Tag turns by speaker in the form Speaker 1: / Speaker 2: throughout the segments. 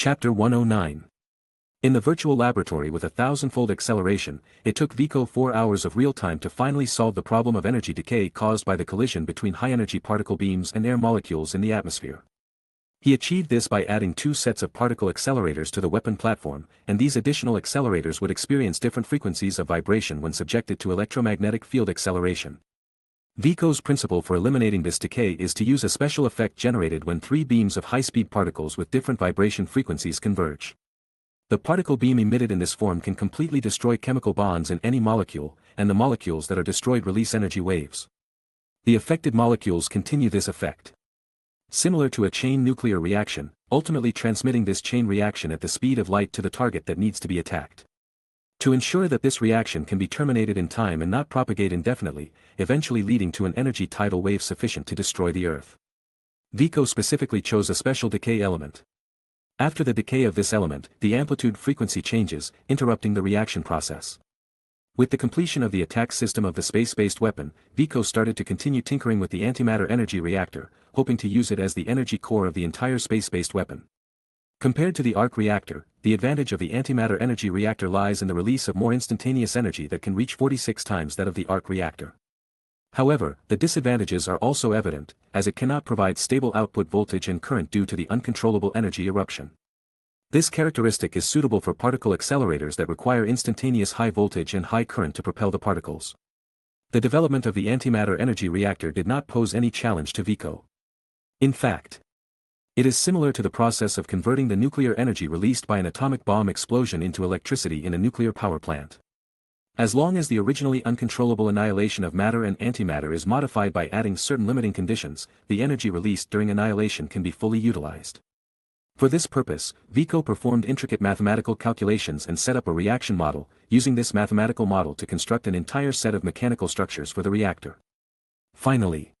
Speaker 1: Chapter 109. In the virtual laboratory with a 1,000-fold acceleration, it took Vico 4 hours of real time to finally solve the problem of energy decay caused by the collision between high-energy particle beams and air molecules in the atmosphere. He achieved this by adding 2 sets of particle accelerators to the weapon platform, and these additional accelerators would experience different frequencies of vibration when subjected to electromagnetic field acceleration. Vico's principle for eliminating this decay is to use a special effect generated when 3 beams of high-speed particles with different vibration frequencies converge. The particle beam emitted in this form can completely destroy chemical bonds in any molecule, and the molecules that are destroyed release energy waves. The affected molecules continue this effect. Similar to a chain nuclear reaction, ultimately transmitting this chain reaction at the speed of light to the target that needs to be attacked. To ensure that this reaction can be terminated in time and not propagate indefinitely, eventually leading to an energy tidal wave sufficient to destroy the Earth. Vico specifically chose a special decay element. After the decay of this element, the amplitude frequency changes, interrupting the reaction process. With the completion of the attack system of the space-based weapon, Vico started to continue tinkering with the antimatter energy reactor, hoping to use it as the energy core of the entire space-based weapon. Compared to the arc reactor, the advantage of the antimatter energy reactor lies in the release of more instantaneous energy that can reach 46 times that of the arc reactor. However, the disadvantages are also evident, as it cannot provide stable output voltage and current due to the uncontrollable energy eruption. This characteristic is suitable for particle accelerators that require instantaneous high voltage and high current to propel the particles. The development of the antimatter energy reactor did not pose any challenge to Vico. In fact, it is similar to the process of converting the nuclear energy released by an atomic bomb explosion into electricity in a nuclear power plant. As long as the originally uncontrollable annihilation of matter and antimatter is modified by adding certain limiting conditions, the energy released during annihilation can be fully utilized. For this purpose, Vico performed intricate mathematical calculations and set up a reaction model, using this mathematical model to construct an entire set of mechanical structures for the reactor. Finally,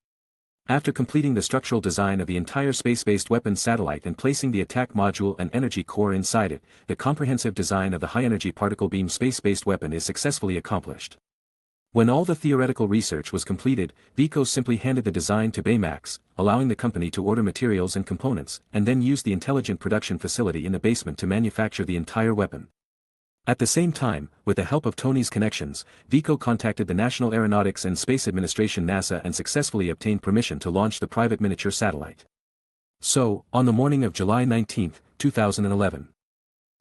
Speaker 1: after completing the structural design of the entire space-based weapon satellite and placing the attack module and energy core inside it, the comprehensive design of the high-energy particle beam space-based weapon is successfully accomplished. When all the theoretical research was completed, Vico simply handed the design to Baymax, allowing the company to order materials and components, and then use the intelligent production facility in the basement to manufacture the entire weapon. At the same time, with the help of Tony's connections, Vico contacted the National Aeronautics and Space Administration (NASA) and successfully obtained permission to launch the private miniature satellite. So, on the morning of July 19, 2011.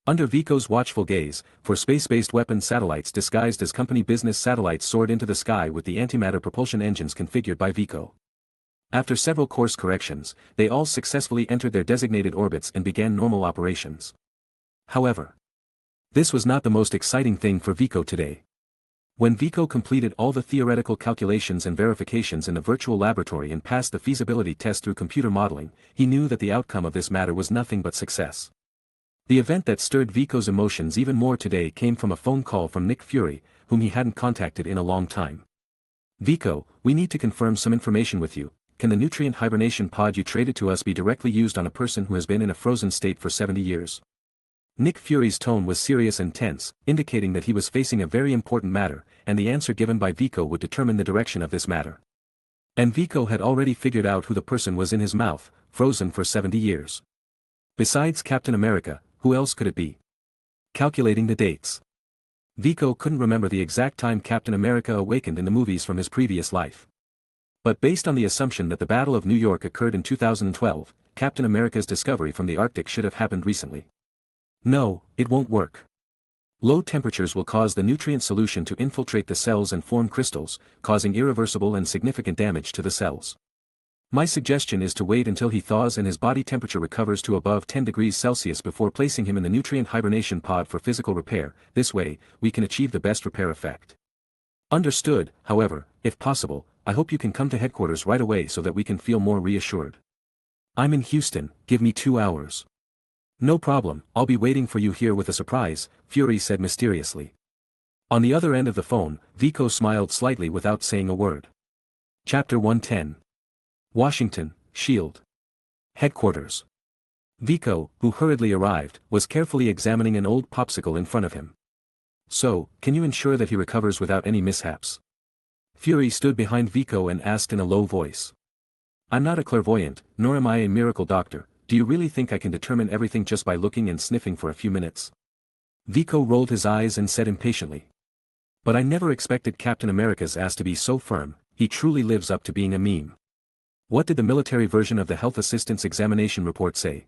Speaker 1: Under Vico's watchful gaze, 4 space-based weapon satellites disguised as company business satellites soared into the sky with the antimatter propulsion engines configured by Vico. After several course corrections, they all successfully entered their designated orbits and began normal operations. However, this was not the most exciting thing for Vico today. When Vico completed all the theoretical calculations and verifications in the virtual laboratory and passed the feasibility test through computer modeling, he knew that the outcome of this matter was nothing but success. The event that stirred Vico's emotions even more today came from a phone call from Nick Fury, whom he hadn't contacted in a long time. "Vico, we need to confirm some information with you. Can the nutrient hibernation pod you traded to us be directly used on a person who has been in a frozen state for 70 years? Nick Fury's tone was serious and tense, indicating that he was facing a very important matter, and the answer given by Vico would determine the direction of this matter. And Vico had already figured out who the person was in his mouth, frozen for 70 years. Besides Captain America, who else could it be? Calculating the dates. Vico couldn't remember the exact time Captain America awakened in the movies from his previous life. But based on the assumption that the Battle of New York occurred in 2012, Captain America's discovery from the Arctic should have happened recently. No, it won't work. Low temperatures will cause the nutrient solution to infiltrate the cells and form crystals, causing irreversible and significant damage to the cells. My suggestion is to wait until he thaws and his body temperature recovers to above 10 degrees Celsius before placing him in the nutrient hibernation pod for physical repair. This way, we can achieve the best repair effect. Understood. However, if possible, I hope you can come to headquarters right away so that we can feel more reassured. I'm in Houston, give me 2 hours. No problem, I'll be waiting for you here with a surprise, Fury said mysteriously. On the other end of the phone, Vico smiled slightly without saying a word. Chapter 110. Washington, S.H.I.E.L.D. Headquarters. Vico, who hurriedly arrived, was carefully examining an old popsicle in front of him. So, can you ensure that he recovers without any mishaps? Fury stood behind Vico and asked in a low voice. I'm not a clairvoyant, nor am I a miracle doctor, do you really think I can determine everything just by looking and sniffing for a few minutes? Viko rolled his eyes and said impatiently. But I never expected Captain America's ass to be so firm, he truly lives up to being a meme. What did the military version of the health assistance examination report say?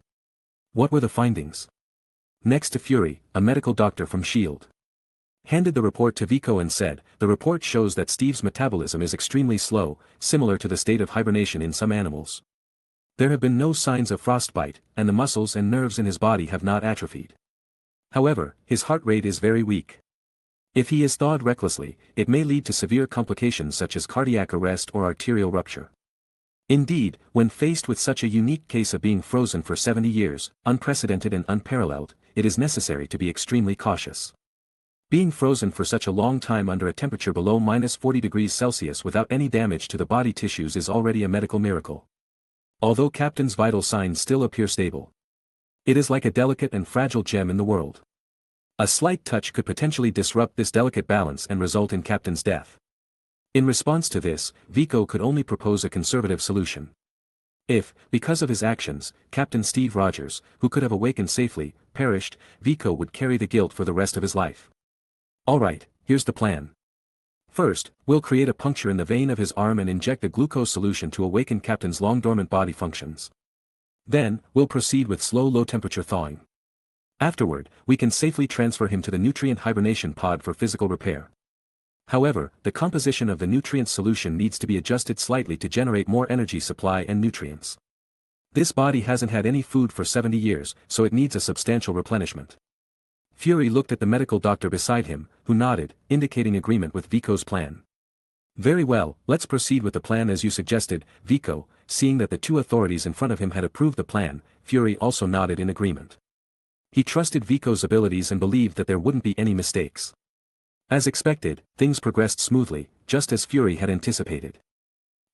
Speaker 1: What were the findings? Next to Fury, a medical doctor from S.H.I.E.L.D. handed the report to Viko and said, the report shows that Steve's metabolism is extremely slow, similar to the state of hibernation in some animals. There have been no signs of frostbite, and the muscles and nerves in his body have not atrophied. However, his heart rate is very weak. If he is thawed recklessly, it may lead to severe complications such as cardiac arrest or arterial rupture. Indeed, when faced with such a unique case of being frozen for 70 years, unprecedented and unparalleled, it is necessary to be extremely cautious. Being frozen for such a long time under a temperature below -40°C without any damage to the body tissues is already a medical miracle. Although Captain's vital signs still appear stable, it is like a delicate and fragile gem in the world. A slight touch could potentially disrupt this delicate balance and result in Captain's death. In response to this, Viko could only propose a conservative solution. If, because of his actions, Captain Steve Rogers, who could have awakened safely, perished, Viko would carry the guilt for the rest of his life. Alright, here's the plan. First, we'll create a puncture in the vein of his arm and inject a glucose solution to awaken Captain's long-dormant body functions. Then, we'll proceed with slow low-temperature thawing. Afterward, we can safely transfer him to the nutrient hibernation pod for physical repair. However, the composition of the nutrient solution needs to be adjusted slightly to generate more energy supply and nutrients. This body hasn't had any food for 70 years, so it needs a substantial replenishment. Fury looked at the medical doctor beside him, who nodded, indicating agreement with Viko's plan. Very well, let's proceed with the plan as you suggested, Viko. Seeing that the two authorities in front of him had approved the plan, Fury also nodded in agreement. He trusted Viko's abilities and believed that there wouldn't be any mistakes. As expected, things progressed smoothly, just as Fury had anticipated.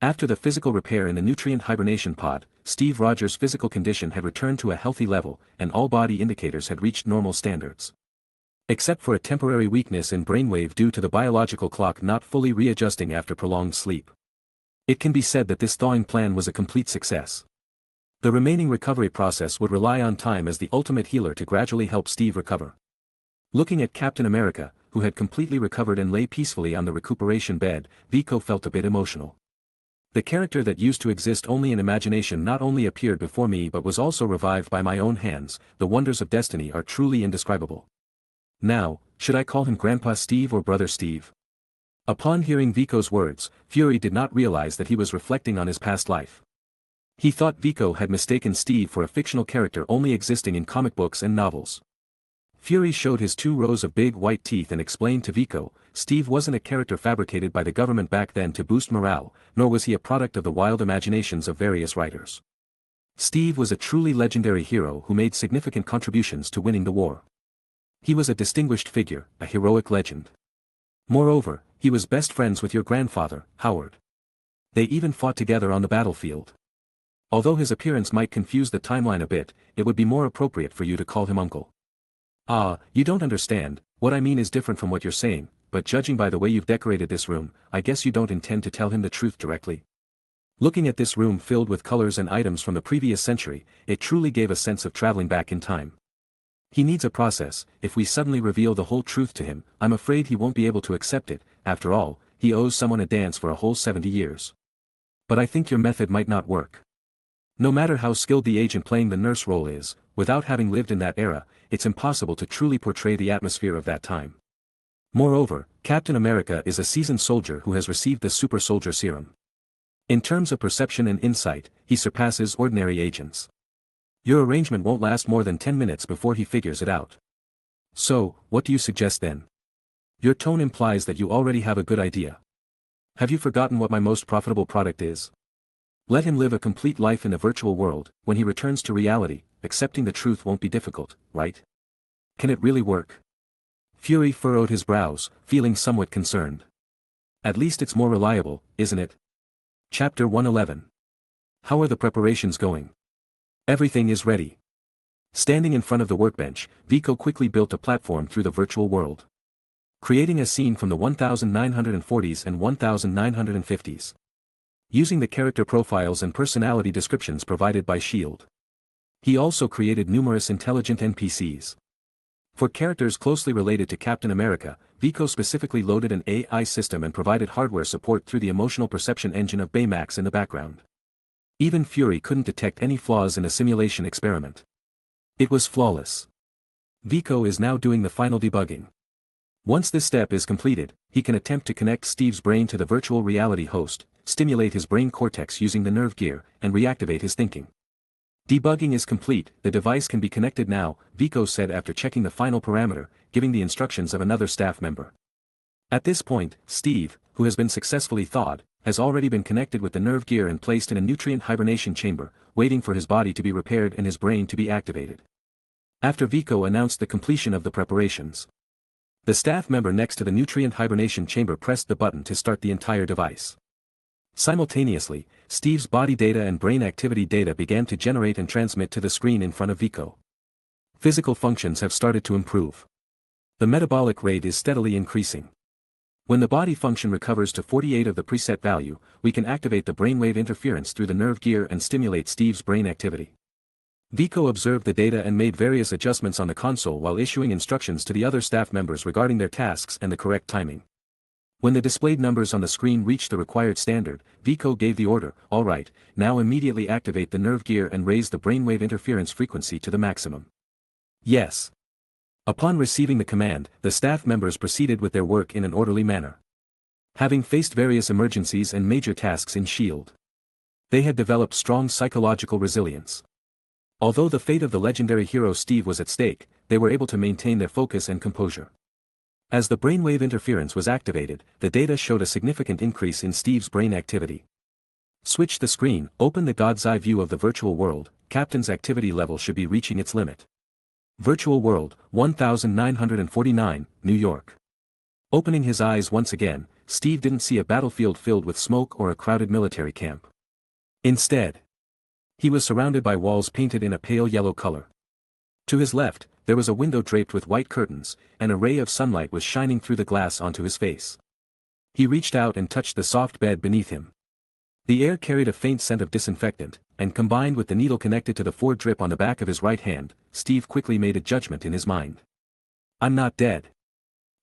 Speaker 1: After the physical repair in the nutrient hibernation pod, Steve Rogers' physical condition had returned to a healthy level, and all body indicators had reached normal standards. Except for a temporary weakness in brainwave due to the biological clock not fully readjusting after prolonged sleep. It can be said that this thawing plan was a complete success. The remaining recovery process would rely on time as the ultimate healer to gradually help Steve recover. Looking at Captain America, who had completely recovered and lay peacefully on the recuperation bed, Viko felt a bit emotional. The character that used to exist only in imagination not only appeared before me but was also revived by my own hands. The wonders of destiny are truly indescribable. Now, should I call him Grandpa Steve or Brother Steve? Upon hearing Viko's words, Fury did not realize that he was reflecting on his past life. He thought Viko had mistaken Steve for a fictional character only existing in comic books and novels. Fury showed his 2 rows of big white teeth and explained to Viko, Steve wasn't a character fabricated by the government back then to boost morale, nor was he a product of the wild imaginations of various writers. Steve was a truly legendary hero who made significant contributions to winning the war. He was a distinguished figure, a heroic legend. Moreover, he was best friends with your grandfather, Howard. They even fought together on the battlefield. Although his appearance might confuse the timeline a bit, it would be more appropriate for you to call him Uncle. Ah, you don't understand, what I mean is different from what you're saying, but judging by the way you've decorated this room, I guess you don't intend to tell him the truth directly. Looking at this room filled with colors and items from the previous century, it truly gave a sense of traveling back in time. He needs a process. If we suddenly reveal the whole truth to him, I'm afraid he won't be able to accept it. After all, he owes someone a dance for a whole 70 years. But I think your method might not work. No matter how skilled the agent playing the nurse role is, without having lived in that era, it's impossible to truly portray the atmosphere of that time. Moreover, Captain America is a seasoned soldier who has received the super soldier serum. In terms of perception and insight, he surpasses ordinary agents. Your arrangement won't last more than 10 minutes before he figures it out. So, what do you suggest then? Your tone implies that you already have a good idea. Have you forgotten what my most profitable product is? Let him live a complete life in the virtual world. When he returns to reality, accepting the truth won't be difficult, right? Can it really work? Fury furrowed his brows, feeling somewhat concerned. At least it's more reliable, isn't it? Chapter 111. How are the preparations going? Everything is ready. Standing in front of the workbench, Viko quickly built a platform through the virtual world, creating a scene from the 1940s and 1950s. Using the character profiles and personality descriptions provided by S.H.I.E.L.D. He also created numerous intelligent NPCs. For characters closely related to Captain America, Vico specifically loaded an AI system and provided hardware support through the emotional perception engine of Baymax in the background. Even Fury couldn't detect any flaws in a simulation experiment. It was flawless. Vico is now doing the final debugging. Once this step is completed, he can attempt to connect Steve's brain to the virtual reality host, stimulate his brain cortex using the nerve gear, and reactivate his thinking. Debugging is complete, the device can be connected now, Vico said after checking the final parameter, giving the instructions of another staff member. At this point, Steve, who has been successfully thawed, has already been connected with the nerve gear and placed in a nutrient hibernation chamber, waiting for his body to be repaired and his brain to be activated. After Vico announced the completion of the preparations, the staff member next to the nutrient hibernation chamber pressed the button to start the entire device. Simultaneously, Steve's body data and brain activity data began to generate and transmit to the screen in front of Vico. Physical functions have started to improve. The metabolic rate is steadily increasing. When the body function recovers to 48 of the preset value, we can activate the brainwave interference through the nerve gear and stimulate Steve's brain activity. Vico observed the data and made various adjustments on the console while issuing instructions to the other staff members regarding their tasks and the correct timing. When the displayed numbers on the screen reached the required standard, Vico gave the order, "All right, now immediately activate the nerve gear and raise the brainwave interference frequency to the maximum." Yes. Upon receiving the command, the staff members proceeded with their work in an orderly manner. Having faced various emergencies and major tasks in S.H.I.E.L.D., they had developed strong psychological resilience. Although the fate of the legendary hero Steve was at stake, they were able to maintain their focus and composure. As the brainwave interference was activated, the data showed a significant increase in Steve's brain activity. Switch the screen, open the God's Eye view of the virtual world, Captain's activity level should be reaching its limit. Virtual world, 1949, New York. Opening his eyes once again, Steve didn't see a battlefield filled with smoke or a crowded military camp. Instead, he was surrounded by walls painted in a pale yellow color. To his left, there was a window draped with white curtains, and a ray of sunlight was shining through the glass onto his face. He reached out and touched the soft bed beneath him. The air carried a faint scent of disinfectant, and combined with the needle connected to the Ford drip on the back of his right hand, Steve quickly made a judgment in his mind. "I'm not dead.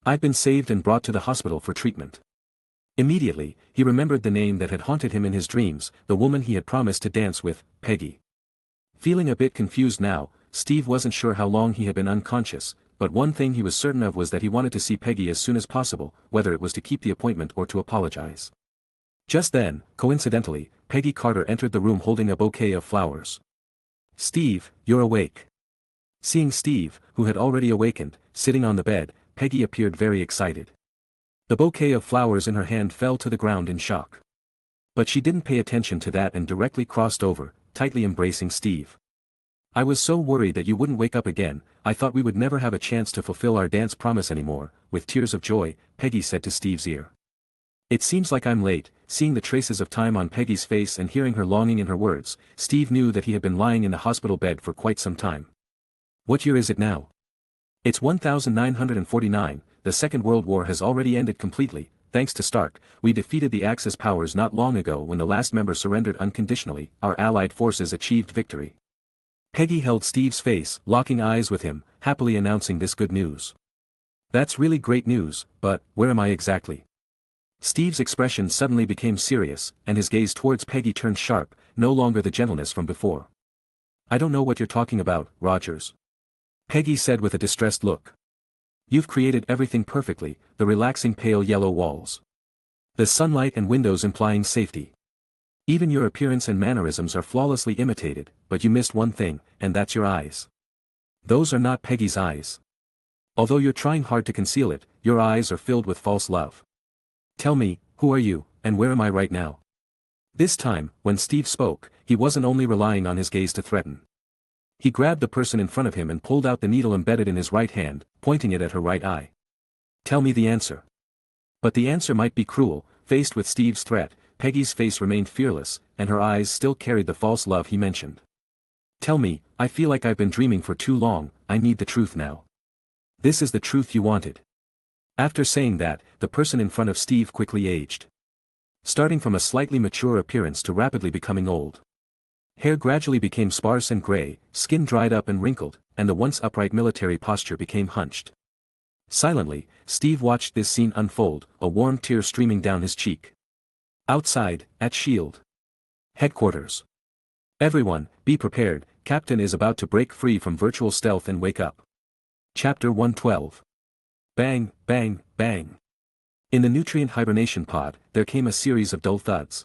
Speaker 1: I've been saved and brought to the hospital for treatment." Immediately, he remembered the name that had haunted him in his dreams, the woman he had promised to dance with, Peggy. Feeling a bit confused now, Steve wasn't sure how long he had been unconscious, but one thing he was certain of was that he wanted to see Peggy as soon as possible, whether it was to keep the appointment or to apologize. Just then, coincidentally, Peggy Carter entered the room holding a bouquet of flowers. "Steve, you're awake." Seeing Steve, who had already awakened, sitting on the bed, Peggy appeared very excited. The bouquet of flowers in her hand fell to the ground in shock. But she didn't pay attention to that and directly crossed over, tightly embracing Steve. "I was so worried that you wouldn't wake up again, I thought we would never have a chance to fulfill our dance promise anymore," with tears of joy, Peggy said to Steve's ear. "It seems like I'm late." Seeing the traces of time on Peggy's face and hearing her longing in her words, Steve knew that he had been lying in the hospital bed for quite some time. "What year is it now?" "It's 1949, the Second World War has already ended completely, thanks to Stark. We defeated the Axis powers not long ago when the last member surrendered unconditionally, our allied forces achieved victory." Peggy held Steve's face, locking eyes with him, happily announcing this good news. "That's really great news, but where am I exactly?" Steve's expression suddenly became serious, and his gaze towards Peggy turned sharp, no longer the gentleness from before. "I don't know what you're talking about, Rogers," Peggy said with a distressed look. "You've created everything perfectly, the relaxing pale yellow walls, the sunlight and windows implying safety. Even your appearance and mannerisms are flawlessly imitated, but you missed one thing, and that's your eyes. Those are not Peggy's eyes. Although you're trying hard to conceal it, your eyes are filled with false love. Tell me, who are you, and where am I right now?" This time, when Steve spoke, he wasn't only relying on his gaze to threaten. He grabbed the person in front of him and pulled out the needle embedded in his right hand, pointing it at her right eye. "Tell me the answer." But the answer might be cruel. Faced with Steve's threat, Peggy's face remained fearless, and her eyes still carried the false love he mentioned. "Tell me, I feel like I've been dreaming for too long, I need the truth now. This is the truth you wanted." After saying that, the person in front of Steve quickly aged, starting from a slightly mature appearance to rapidly becoming old. Hair gradually became sparse and gray, skin dried up and wrinkled, and the once upright military posture became hunched. Silently, Steve watched this scene unfold, a warm tear streaming down his cheek. Outside, at S.H.I.E.L.D. Headquarters. Everyone, be prepared, Captain is about to break free from virtual stealth and wake up. Chapter 112. Bang, bang, bang. In the nutrient hibernation pod, there came a series of dull thuds.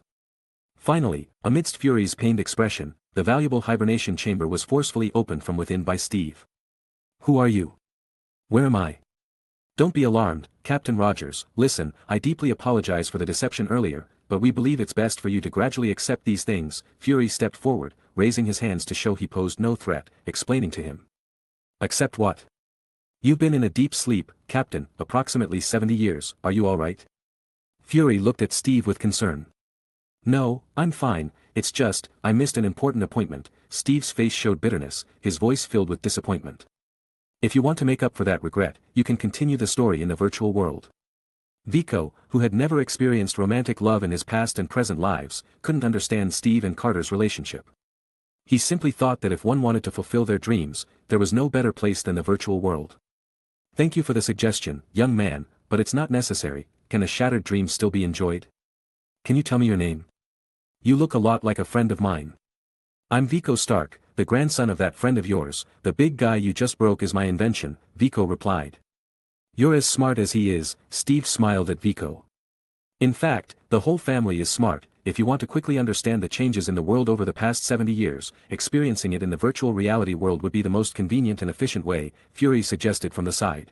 Speaker 1: Finally, amidst Fury's pained expression, the valuable hibernation chamber was forcefully opened from within by Steve. Who are you? Where am I? Don't be alarmed, Captain Rogers. Listen, I deeply apologize for the deception earlier, but we believe it's best for you to gradually accept these things. Fury stepped forward, raising his hands to show he posed no threat, explaining to him. Accept what? You've been in a deep sleep, Captain, approximately 70 years, are you all right? Fury looked at Steve with concern. No, I'm fine, it's just, I missed an important appointment. Steve's face showed bitterness, his voice filled with disappointment. If you want to make up for that regret, you can continue the story in the virtual world. Viko, who had never experienced romantic love in his past and present lives, couldn't understand Steve and Carter's relationship. He simply thought that if one wanted to fulfill their dreams, there was no better place than the virtual world. Thank you for the suggestion, young man, but it's not necessary. Can a shattered dream still be enjoyed? Can you tell me your name? You look a lot like a friend of mine. I'm Vico Stark, the grandson of that friend of yours. The big guy you just broke is my invention, Viko replied. You're as smart as he is, Steve smiled at Viko. In fact, the whole family is smart. If you want to quickly understand the changes in the world over the past 70 years, experiencing it in the virtual reality world would be the most convenient and efficient way, Fury suggested from the side.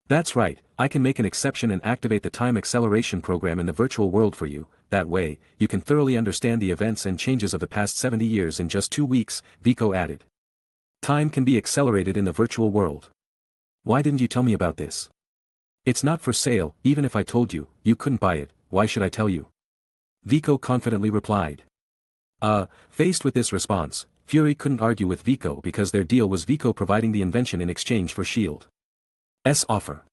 Speaker 1: That's right, I can make an exception and activate the time acceleration program in the virtual world for you. That way, you can thoroughly understand the events and changes of the past 70 years in just 2 weeks, Viko added. Time can be accelerated in the virtual world. Why didn't you tell me about this? It's not for sale. Even if I told you, you couldn't buy it. Why should I tell you? Viko confidently replied. Faced with this response, Fury couldn't argue with Viko because their deal was Viko providing the invention in exchange for S.H.I.E.L.D's offer.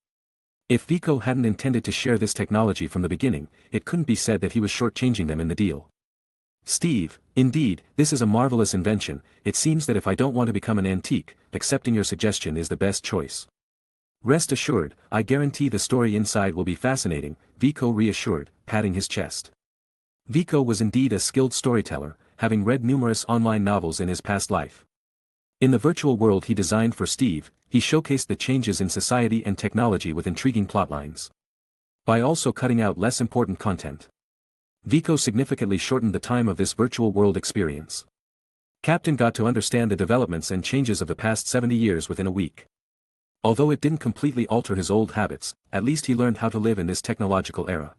Speaker 1: If Viko hadn't intended to share this technology from the beginning, it couldn't be said that he was shortchanging them in the deal. Steve, indeed, this is a marvelous invention. It seems that if I don't want to become an antique, accepting your suggestion is the best choice. Rest assured, I guarantee the story inside will be fascinating, Viko reassured, patting his chest. Viko was indeed a skilled storyteller, having read numerous online novels in his past life. In the virtual world he designed for Steve, he showcased the changes in society and technology with intriguing plotlines. By also cutting out less important content, Viko significantly shortened the time of this virtual world experience. Captain got to understand the developments and changes of the past 70 years within a week. Although it didn't completely alter his old habits, at least he learned how to live in this technological era.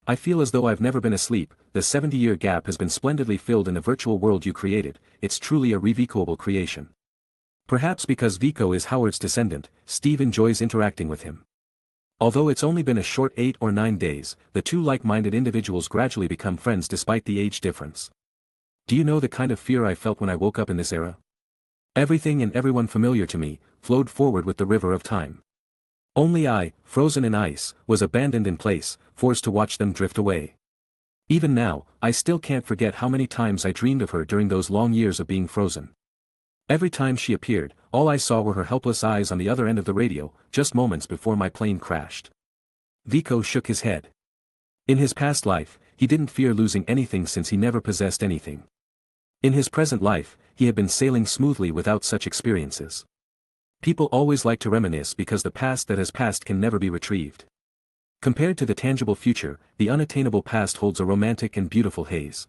Speaker 1: I feel as though I've never been asleep. The 70-year gap has been splendidly filled in the virtual world you created. It's truly a revicable creation. Perhaps because Viko is Howard's descendant, Steve enjoys interacting with him. Although it's only been a short 8 or 9 days, the two like-minded individuals gradually become friends despite the age difference. Do you know the kind of fear I felt when I woke up in this era? Everything and everyone familiar to me flowed forward with the river of time. Only I, frozen in ice, was abandoned in place, forced to watch them drift away. Even now, I still can't forget how many times I dreamed of her during those long years of being frozen. Every time she appeared, all I saw were her helpless eyes on the other end of the radio, just moments before my plane crashed. Viko shook his head. In his past life, he didn't fear losing anything since he never possessed anything. In his present life, he had been sailing smoothly without such experiences. People always like to reminisce because the past that has passed can never be retrieved. Compared to the tangible future, the unattainable past holds a romantic and beautiful haze.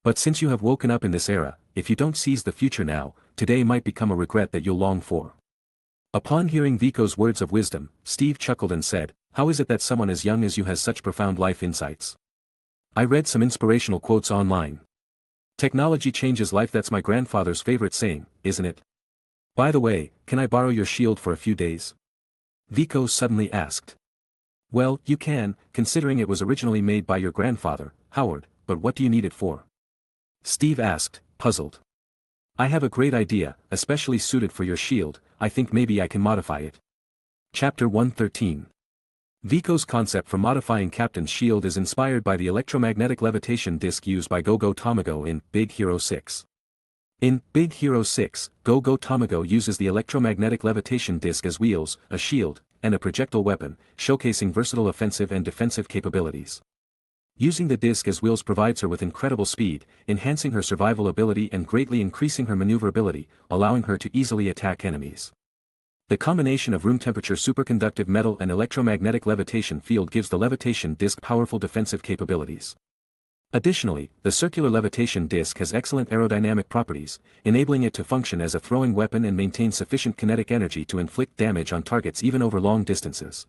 Speaker 1: But since you have woken up in this era, if you don't seize the future now, today might become a regret that you'll long for. Upon hearing Viko's words of wisdom, Steve chuckled and said, "How is it that someone as young as you has such profound life insights? I read some inspirational quotes online. Technology changes life, that's my grandfather's favorite saying, isn't it? By the way, can I borrow your shield for a few days?" Viko suddenly asked. Well, you can, considering it was originally made by your grandfather, Howard, but what do you need it for? Steve asked, puzzled. I have a great idea, especially suited for your shield. I think maybe I can modify it. Chapter 113. Vico's concept for modifying Captain's shield is inspired by the electromagnetic levitation disc used by Go-Go Tamago in Big Hero 6. In Big Hero 6, Go-Go Tamago uses the electromagnetic levitation disc as wheels, a shield, and a projectile weapon, showcasing versatile offensive and defensive capabilities. Using the disc as wheels provides her with incredible speed, enhancing her survival ability and greatly increasing her maneuverability, allowing her to easily attack enemies. The combination of room temperature superconductive metal and electromagnetic levitation field gives the levitation disc powerful defensive capabilities. Additionally, the circular levitation disc has excellent aerodynamic properties, enabling it to function as a throwing weapon and maintain sufficient kinetic energy to inflict damage on targets even over long distances.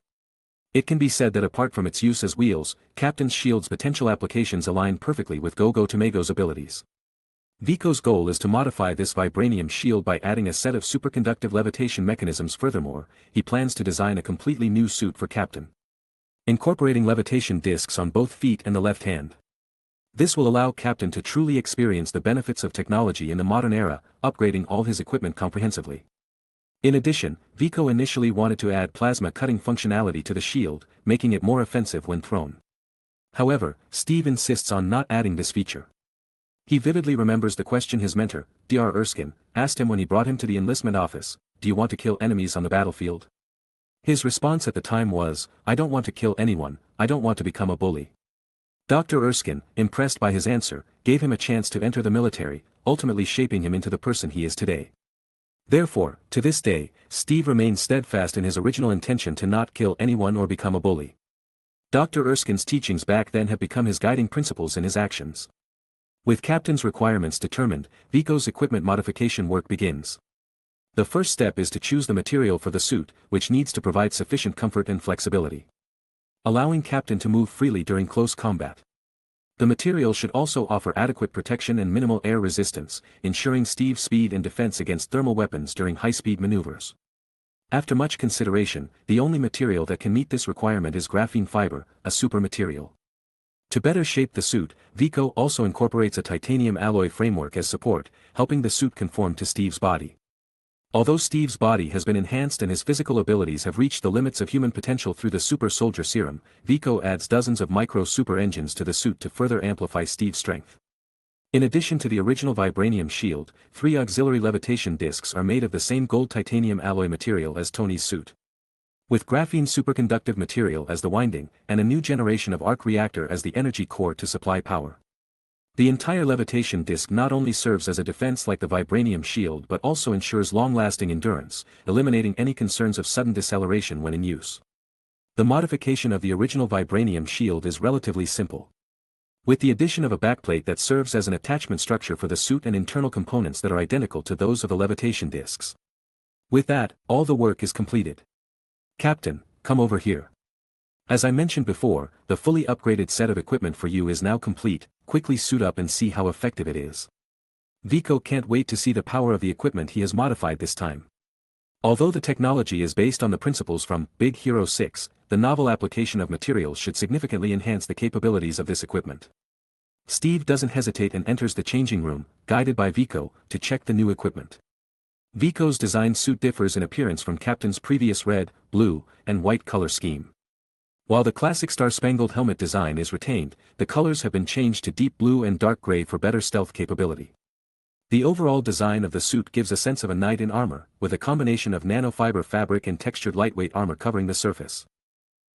Speaker 1: It can be said that apart from its use as wheels, Captain's shield's potential applications align perfectly with Go-Go Tamago's abilities. Vico's goal is to modify this vibranium shield by adding a set of superconductive levitation mechanisms. Furthermore, he plans to design a completely new suit for Captain, incorporating levitation discs on both feet and the left hand. This will allow Captain to truly experience the benefits of technology in the modern era, upgrading all his equipment comprehensively. In addition, Vico initially wanted to add plasma cutting functionality to the shield, making it more offensive when thrown. However, Steve insists on not adding this feature. He vividly remembers the question his mentor, Dr. Erskine, asked him when he brought him to the enlistment office: "Do you want to kill enemies on the battlefield?" His response at the time was, "I don't want to kill anyone, I don't want to become a bully." Dr. Erskine, impressed by his answer, gave him a chance to enter the military, ultimately shaping him into the person he is today. Therefore, to this day, Steve remains steadfast in his original intention to not kill anyone or become a bully. Dr. Erskine's teachings back then have become his guiding principles in his actions. With Captain's requirements determined, Vico's equipment modification work begins. The first step is to choose the material for the suit, which needs to provide sufficient comfort and flexibility, allowing Captain to move freely during close combat. The material should also offer adequate protection and minimal air resistance, ensuring Steve's speed and defense against thermal weapons during high-speed maneuvers. After much consideration, the only material that can meet this requirement is graphene fiber, a super material. To better shape the suit, Vico also incorporates a titanium alloy framework as support, helping the suit conform to Steve's body. Although Steve's body has been enhanced and his physical abilities have reached the limits of human potential through the super soldier serum, Vico adds dozens of micro super engines to the suit to further amplify Steve's strength. In addition to the original vibranium shield, 3 auxiliary levitation discs are made of the same gold titanium alloy material as Tony's suit, with graphene superconductive material as the winding, and a new generation of arc reactor as the energy core to supply power. The entire levitation disc not only serves as a defense like the vibranium shield but also ensures long-lasting endurance, eliminating any concerns of sudden deceleration when in use. The modification of the original vibranium shield is relatively simple, with the addition of a backplate that serves as an attachment structure for the suit and internal components that are identical to those of the levitation discs. With that, all the work is completed. "Captain, come over here. As I mentioned before, the fully upgraded set of equipment for you is now complete, quickly suit up and see how effective it is." Vico can't wait to see the power of the equipment he has modified this time. Although the technology is based on the principles from Big Hero 6, the novel application of materials should significantly enhance the capabilities of this equipment. Steve doesn't hesitate and enters the changing room, guided by Vico, to check the new equipment. Vico's designed suit differs in appearance from Captain's previous red, blue, and white color scheme. While the classic star-spangled helmet design is retained, the colors have been changed to deep blue and dark gray for better stealth capability. The overall design of the suit gives a sense of a knight in armor, with a combination of nanofiber fabric and textured lightweight armor covering the surface.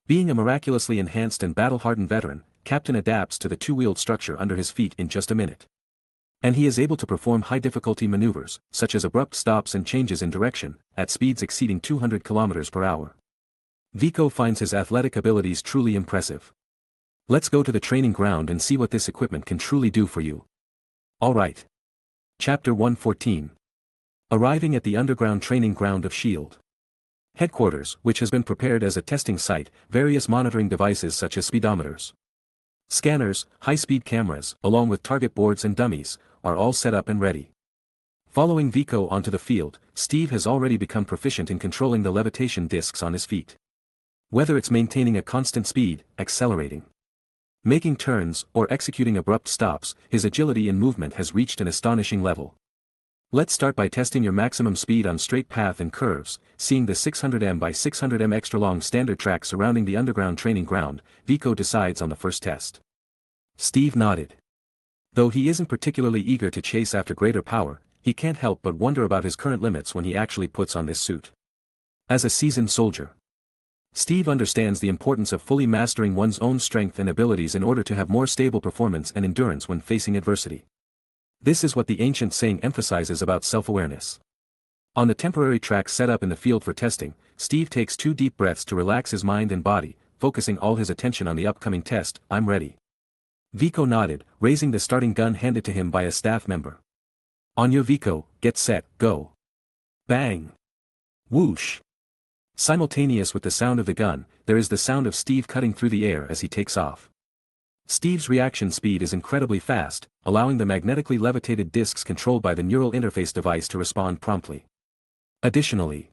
Speaker 1: Being a miraculously enhanced and battle-hardened veteran, Captain adapts to the two-wheeled structure under his feet in just a minute. And he is able to perform high-difficulty maneuvers, such as abrupt stops and changes in direction, at speeds exceeding 200 km per hour. Vico finds his athletic abilities truly impressive. "Let's go to the training ground and see what this equipment can truly do for you." Alright. Chapter 114. Arriving at the underground training ground of S.H.I.E.L.D. Headquarters, which has been prepared as a testing site, various monitoring devices such as speedometers, scanners, high-speed cameras, along with target boards and dummies, are all set up and ready. Following Vico onto the field, Steve has already become proficient in controlling the levitation discs on his feet. Whether it's maintaining a constant speed, accelerating, making turns, or executing abrupt stops, his agility in movement has reached an astonishing level. Let's start by testing your maximum speed on straight path and curves, seeing the 600m by 600m extra long standard track surrounding the underground training ground. Vico decides on the first test. Steve nodded. Though he isn't particularly eager to chase after greater power, he can't help but wonder about his current limits when he actually puts on this suit. As a seasoned soldier, Steve understands the importance of fully mastering one's own strength and abilities in order to have more stable performance and endurance when facing adversity. This is what the ancient saying emphasizes about self-awareness. On the temporary track set up in the field for testing, Steve takes 2 deep breaths to relax his mind and body, focusing all his attention on the upcoming test. I'm ready. Vico nodded, raising the starting gun handed to him by a staff member. On your Vico, get set, go. Bang. Whoosh. Simultaneous with the sound of the gun, there is the sound of Steve cutting through the air as he takes off. Steve's reaction speed is incredibly fast, allowing the magnetically levitated discs controlled by the neural interface device to respond promptly. Additionally,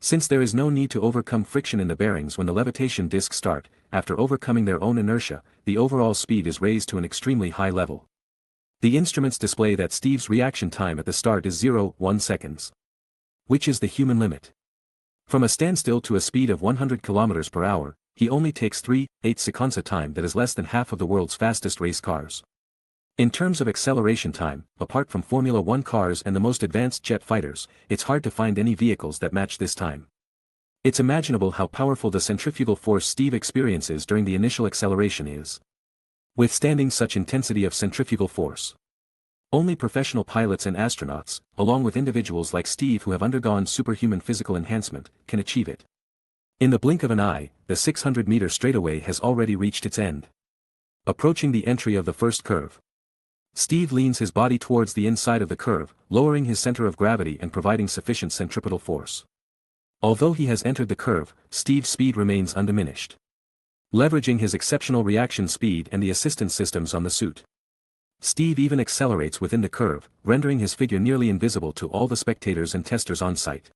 Speaker 1: since there is no need to overcome friction in the bearings when the levitation discs start, after overcoming their own inertia, the overall speed is raised to an extremely high level. The instruments display that Steve's reaction time at the start is 0.1 seconds, which is the human limit. From a standstill to a speed of 100 km per hour, he only takes 3.8 seconds, a time that is less than half of the world's fastest race cars. In terms of acceleration time, apart from Formula 1 cars and the most advanced jet fighters, it's hard to find any vehicles that match this time. It's imaginable how powerful the centrifugal force Steve experiences during the initial acceleration is. Withstanding such intensity of centrifugal force, only professional pilots and astronauts, along with individuals like Steve who have undergone superhuman physical enhancement, can achieve it. In the blink of an eye, the 600-meter straightaway has already reached its end. Approaching the entry of the first curve, Steve leans his body towards the inside of the curve, lowering his center of gravity and providing sufficient centripetal force. Although he has entered the curve, Steve's speed remains undiminished. Leveraging his exceptional reaction speed and the assistance systems on the suit, Steve even accelerates within the curve, rendering his figure nearly invisible to all the spectators and testers on site.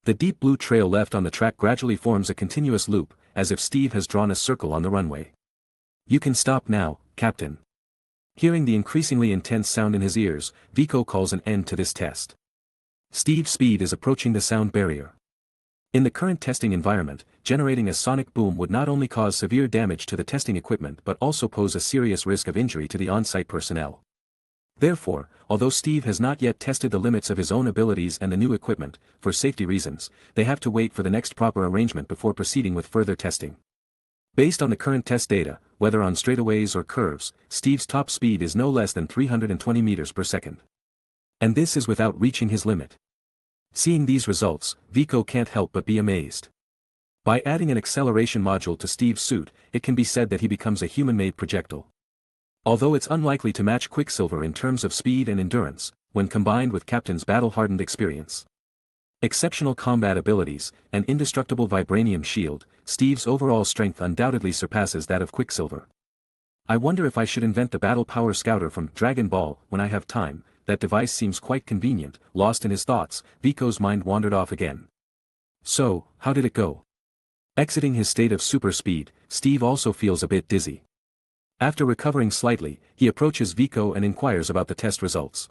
Speaker 1: The deep blue trail left on the track gradually forms a continuous loop, as if Steve has drawn a circle on the runway. You can stop now, Captain. Hearing the increasingly intense sound in his ears, Vico calls an end to this test. Steve's speed is approaching the sound barrier. In the current testing environment, generating a sonic boom would not only cause severe damage to the testing equipment but also pose a serious risk of injury to the on-site personnel. Therefore, although Steve has not yet tested the limits of his own abilities and the new equipment, for safety reasons, they have to wait for the next proper arrangement before proceeding with further testing. Based on the current test data, whether on straightaways or curves, Steve's top speed is no less than 320 meters per second. And this is without reaching his limit. Seeing these results, Vico can't help but be amazed. By adding an acceleration module to Steve's suit, it can be said that he becomes a human-made projectile. Although it's unlikely to match Quicksilver in terms of speed and endurance, when combined with Captain's battle-hardened experience, exceptional combat abilities, and indestructible vibranium shield, Steve's overall strength undoubtedly surpasses that of Quicksilver. I wonder if I should invent the Battle Power Scouter from Dragon Ball when I have time. That device seems quite convenient. Lost in his thoughts, Vico's mind wandered off again. So, how did it go? Exiting his state of super speed, Steve also feels a bit dizzy. After recovering slightly, he approaches Vico and inquires about the test results.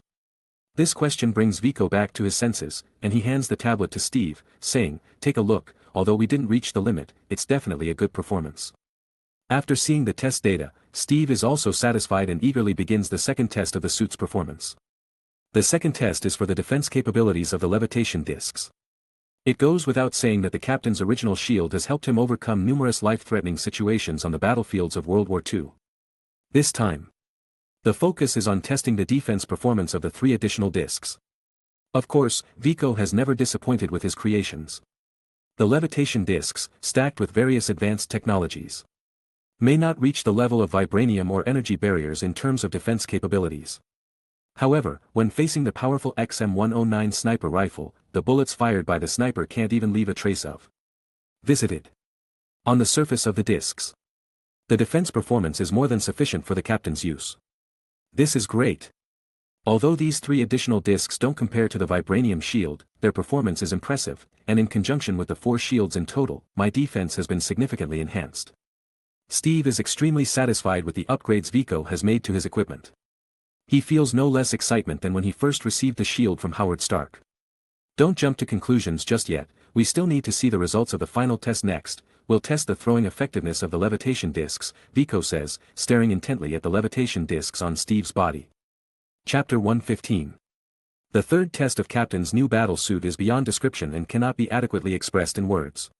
Speaker 1: This question brings Vico back to his senses, and he hands the tablet to Steve, saying, "Take a look, although we didn't reach the limit, it's definitely a good performance." After seeing the test data, Steve is also satisfied and eagerly begins the second test of the suit's performance. The second test is for the defense capabilities of the levitation discs. It goes without saying that the captain's original shield has helped him overcome numerous life-threatening situations on the battlefields of World War II. This time, the focus is on testing the defense performance of the 3 additional discs. Of course, Vico has never disappointed with his creations. The levitation discs, stacked with various advanced technologies, may not reach the level of vibranium or energy barriers in terms of defense capabilities. However, when facing the powerful XM109 sniper rifle, the bullets fired by the sniper can't even leave a trace of visited on the surface of the discs. The defense performance is more than sufficient for the captain's use. This is great. Although these 3 additional discs don't compare to the vibranium shield, their performance is impressive, and in conjunction with the 4 shields in total, my defense has been significantly enhanced. Steve is extremely satisfied with the upgrades Vico has made to his equipment. He feels no less excitement than when he first received the shield from Howard Stark. Don't jump to conclusions just yet, we still need to see the results of the final test next. We'll test the throwing effectiveness of the levitation discs, Viko says, staring intently at the levitation discs on Steve's body. Chapter 115. The third test of Captain's new battle suit is beyond description and cannot be adequately expressed in words.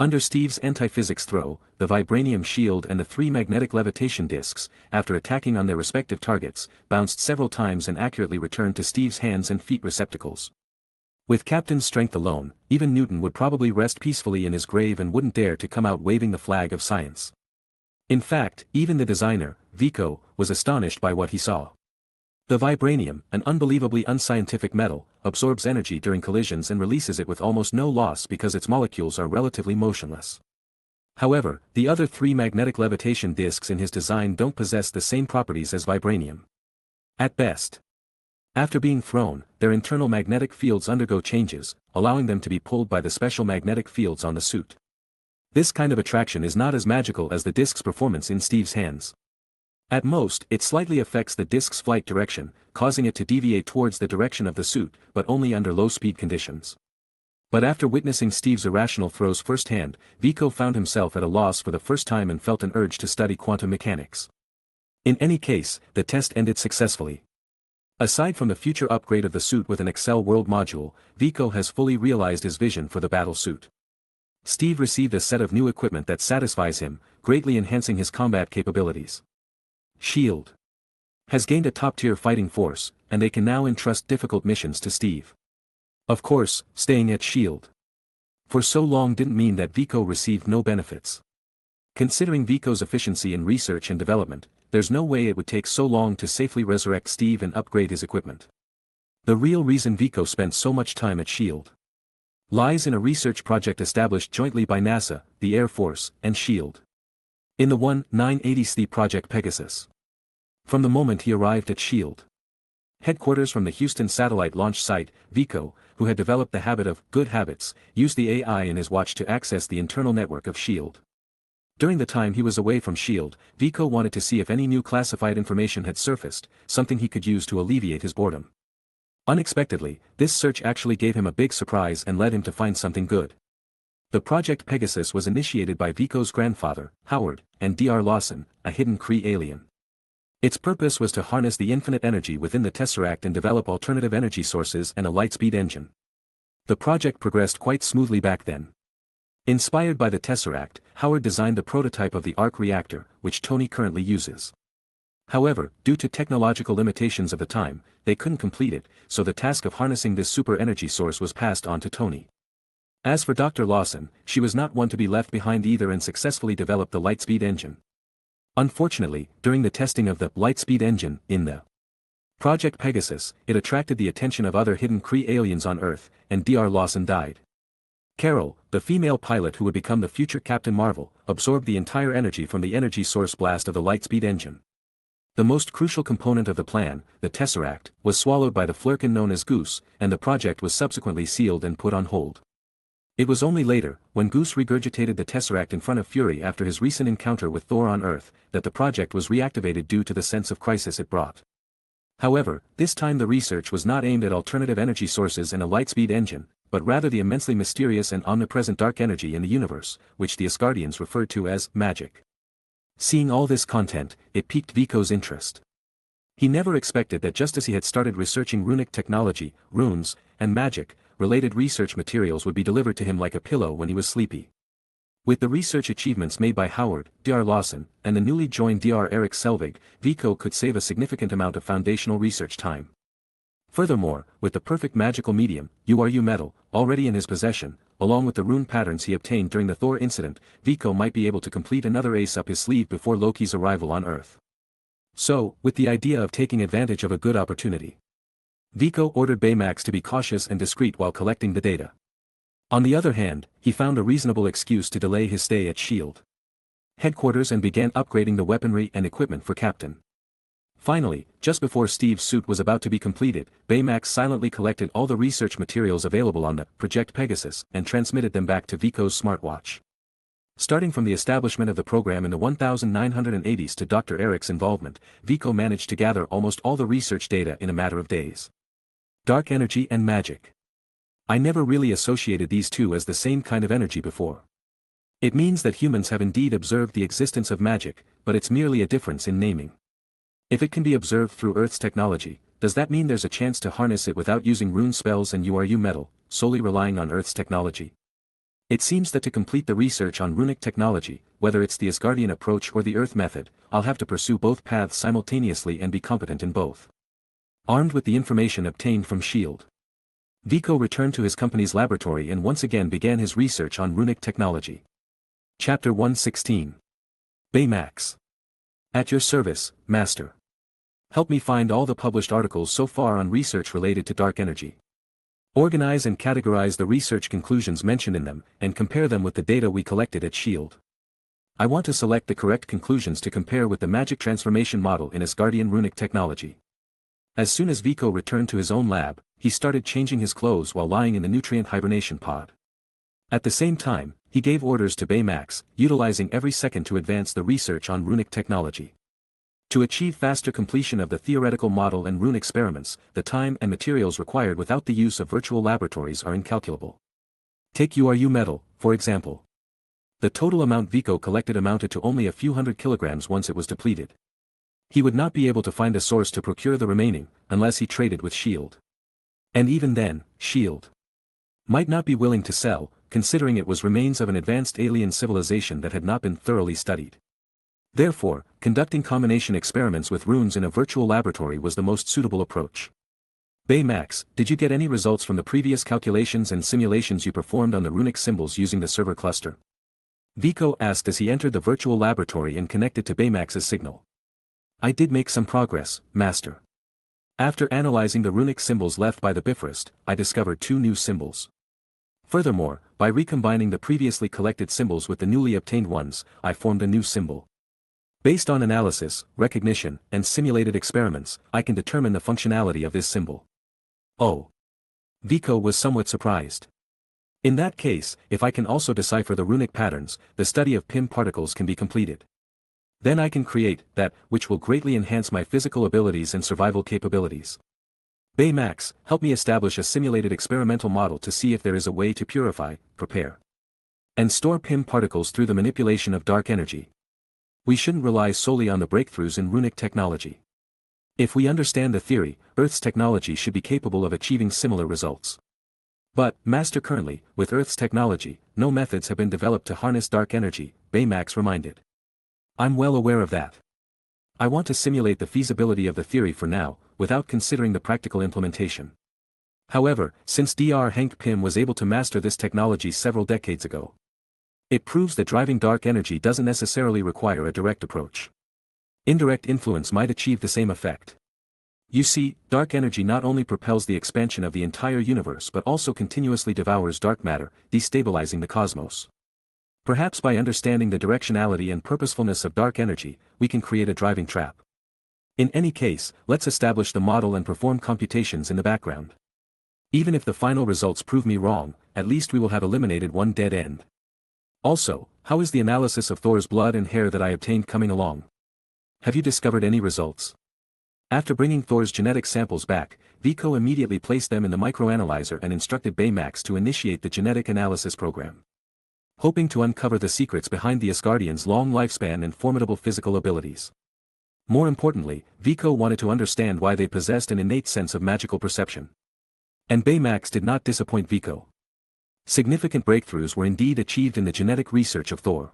Speaker 1: Under Steve's anti-physics throw, the vibranium shield and the 3 magnetic levitation discs, after attacking on their respective targets, bounced several times and accurately returned to Steve's hands and feet receptacles. With Captain's strength alone, even Newton would probably rest peacefully in his grave and wouldn't dare to come out waving the flag of science. In fact, even the designer, Vico, was astonished by what he saw. The vibranium, an unbelievably unscientific metal, absorbs energy during collisions and releases it with almost no loss because its molecules are relatively motionless. However, the other 3 magnetic levitation discs in his design don't possess the same properties as vibranium. At best. After being thrown, their internal magnetic fields undergo changes, allowing them to be pulled by the special magnetic fields on the suit. This kind of attraction is not as magical as the disc's performance in Steve's hands. At most, it slightly affects the disc's flight direction, causing it to deviate towards the direction of the suit, but only under low-speed conditions. But after witnessing Steve's irrational throws firsthand, Vico found himself at a loss for the first time and felt an urge to study quantum mechanics. In any case, the test ended successfully. Aside from the future upgrade of the suit with an Excel World module, Vico has fully realized his vision for the battle suit. Steve received a set of new equipment that satisfies him, greatly enhancing his combat capabilities. S.H.I.E.L.D. has gained a top-tier fighting force, and they can now entrust difficult missions to Steve. Of course, staying at S.H.I.E.L.D. for so long didn't mean that Vico received no benefits. Considering Vico's efficiency in research and development, there's no way it would take so long to safely resurrect Steve and upgrade his equipment. The real reason Vico spent so much time at S.H.I.E.L.D. lies in a research project established jointly by NASA, the Air Force, and S.H.I.E.L.D. in the 1980s Project Pegasus. From the moment he arrived at S.H.I.E.L.D. headquarters from the Houston satellite launch site, Vico, who had developed the habit of good habits, used the AI in his watch to access the internal network of S.H.I.E.L.D. During the time he was away from S.H.I.E.L.D., Vico wanted to see if any new classified information had surfaced, something he could use to alleviate his boredom. Unexpectedly, this search actually gave him a big surprise and led him to find something good. The Project Pegasus was initiated by Vico's grandfather, Howard, and Dr. Lawson, a hidden Kree alien. Its purpose was to harness the infinite energy within the Tesseract and develop alternative energy sources and a light-speed engine. The project progressed quite smoothly back then. Inspired by the Tesseract, Howard designed the prototype of the arc reactor, which Tony currently uses. However, due to technological limitations of the time, they couldn't complete it, so the task of harnessing this super energy source was passed on to Tony. As for Dr. Lawson, she was not one to be left behind either and successfully developed the lightspeed engine. Unfortunately, during the testing of the lightspeed engine in the Project Pegasus, it attracted the attention of other hidden Kree aliens on Earth, and Dr. Lawson died. Carol, the female pilot who would become the future Captain Marvel, absorbed the entire energy from the energy source blast of the lightspeed engine. The most crucial component of the plan, the Tesseract, was swallowed by the Flurkin known as Goose, and the project was subsequently sealed and put on hold. It was only later, when Goose regurgitated the Tesseract in front of Fury after his recent encounter with Thor on Earth, that the project was reactivated due to the sense of crisis it brought. However, this time the research was not aimed at alternative energy sources and a lightspeed engine, but rather the immensely mysterious and omnipresent dark energy in the universe, which the Asgardians referred to as magic. Seeing all this content, it piqued Vico's interest. He never expected that just as he had started researching runic technology, runes, and magic, related research materials would be delivered to him like a pillow when he was sleepy. With the research achievements made by Howard, Dr. Lawson, and the newly joined Dr. Eric Selvig, Vico could save a significant amount of foundational research time. Furthermore, with the perfect magical medium, Uru metal, already in his possession, along with the rune patterns he obtained during the Thor incident, Vico might be able to complete another ace up his sleeve before Loki's arrival on Earth. So, with the idea of taking advantage of a good opportunity, Vico ordered Baymax to be cautious and discreet while collecting the data. On the other hand, he found a reasonable excuse to delay his stay at S.H.I.E.L.D. headquarters and began upgrading the weaponry and equipment for Captain. Finally, just before Steve's suit was about to be completed, Baymax silently collected all the research materials available on the Project Pegasus and transmitted them back to Vico's smartwatch. Starting from the establishment of the program in the 1980s to Dr. Eric's involvement, Vico managed to gather almost all the research data in a matter of days. Dark energy and magic. I never really associated these two as the same kind of energy before. It means that humans have indeed observed the existence of magic, but it's merely a difference in naming. If it can be observed through Earth's technology, does that mean there's a chance to harness it without using rune spells and Uru metal, solely relying on Earth's technology? It seems that to complete the research on runic technology, whether it's the Asgardian approach or the Earth method, I'll have to pursue both paths simultaneously and be competent in both. Armed with the information obtained from S.H.I.E.L.D., Vico returned to his company's laboratory and once again began his research on runic technology. Chapter 116. Baymax. At your service, Master. Help me find all the published articles so far on research related to dark energy. Organize and categorize the research conclusions mentioned in them, and compare them with the data we collected at S.H.I.E.L.D. I want to select the correct conclusions to compare with the magic transformation model in Asgardian runic technology. As soon as Vico returned to his own lab, he started changing his clothes while lying in the nutrient hibernation pod. At the same time, he gave orders to Baymax, utilizing every second to advance the research on runic technology. To achieve faster completion of the theoretical model and rune experiments, the time and materials required without the use of virtual laboratories are incalculable. Take Uru metal, for example. The total amount Vico collected amounted to only a few hundred kilograms once it was depleted. He would not be able to find a source to procure the remaining, unless he traded with S.H.I.E.L.D. And even then, S.H.I.E.L.D. might not be willing to sell, considering it was remains of an advanced alien civilization that had not been thoroughly studied. Therefore, conducting combination experiments with runes in a virtual laboratory was the most suitable approach. Baymax, did you get any results from the previous calculations and simulations you performed on the runic symbols using the server cluster? Vico asked as he entered the virtual laboratory and connected to Baymax's signal. I did make some progress, Master. After analyzing the runic symbols left by the Bifrost, I discovered 2 new symbols. Furthermore, by recombining the previously collected symbols with the newly obtained ones, I formed a new symbol. Based on analysis, recognition, and simulated experiments, I can determine the functionality of this symbol. Oh. Vico was somewhat surprised. In that case, if I can also decipher the runic patterns, the study of PIM particles can be completed. Then I can create that, which will greatly enhance my physical abilities and survival capabilities. Baymax, help me establish a simulated experimental model to see if there is a way to purify, prepare, and store PIM particles through the manipulation of dark energy. We shouldn't rely solely on the breakthroughs in runic technology. If we understand the theory, Earth's technology should be capable of achieving similar results. But, Master, currently, with Earth's technology, no methods have been developed to harness dark energy, Baymax reminded. I'm well aware of that. I want to simulate the feasibility of the theory for now, without considering the practical implementation. However, since Dr. Hank Pym was able to master this technology several decades ago, it proves that driving dark energy doesn't necessarily require a direct approach. Indirect influence might achieve the same effect. You see, dark energy not only propels the expansion of the entire universe but also continuously devours dark matter, destabilizing the cosmos. Perhaps by understanding the directionality and purposefulness of dark energy, we can create a driving trap. In any case, let's establish the model and perform computations in the background. Even if the final results prove me wrong, at least we will have eliminated one dead end. Also, how is the analysis of Thor's blood and hair that I obtained coming along? Have you discovered any results? After bringing Thor's genetic samples back, Vico immediately placed them in the microanalyzer and instructed Baymax to initiate the genetic analysis program, hoping to uncover the secrets behind the Asgardians' long lifespan and formidable physical abilities. More importantly, Vico wanted to understand why they possessed an innate sense of magical perception. And Baymax did not disappoint Vico. Significant breakthroughs were indeed achieved in the genetic research of Thor.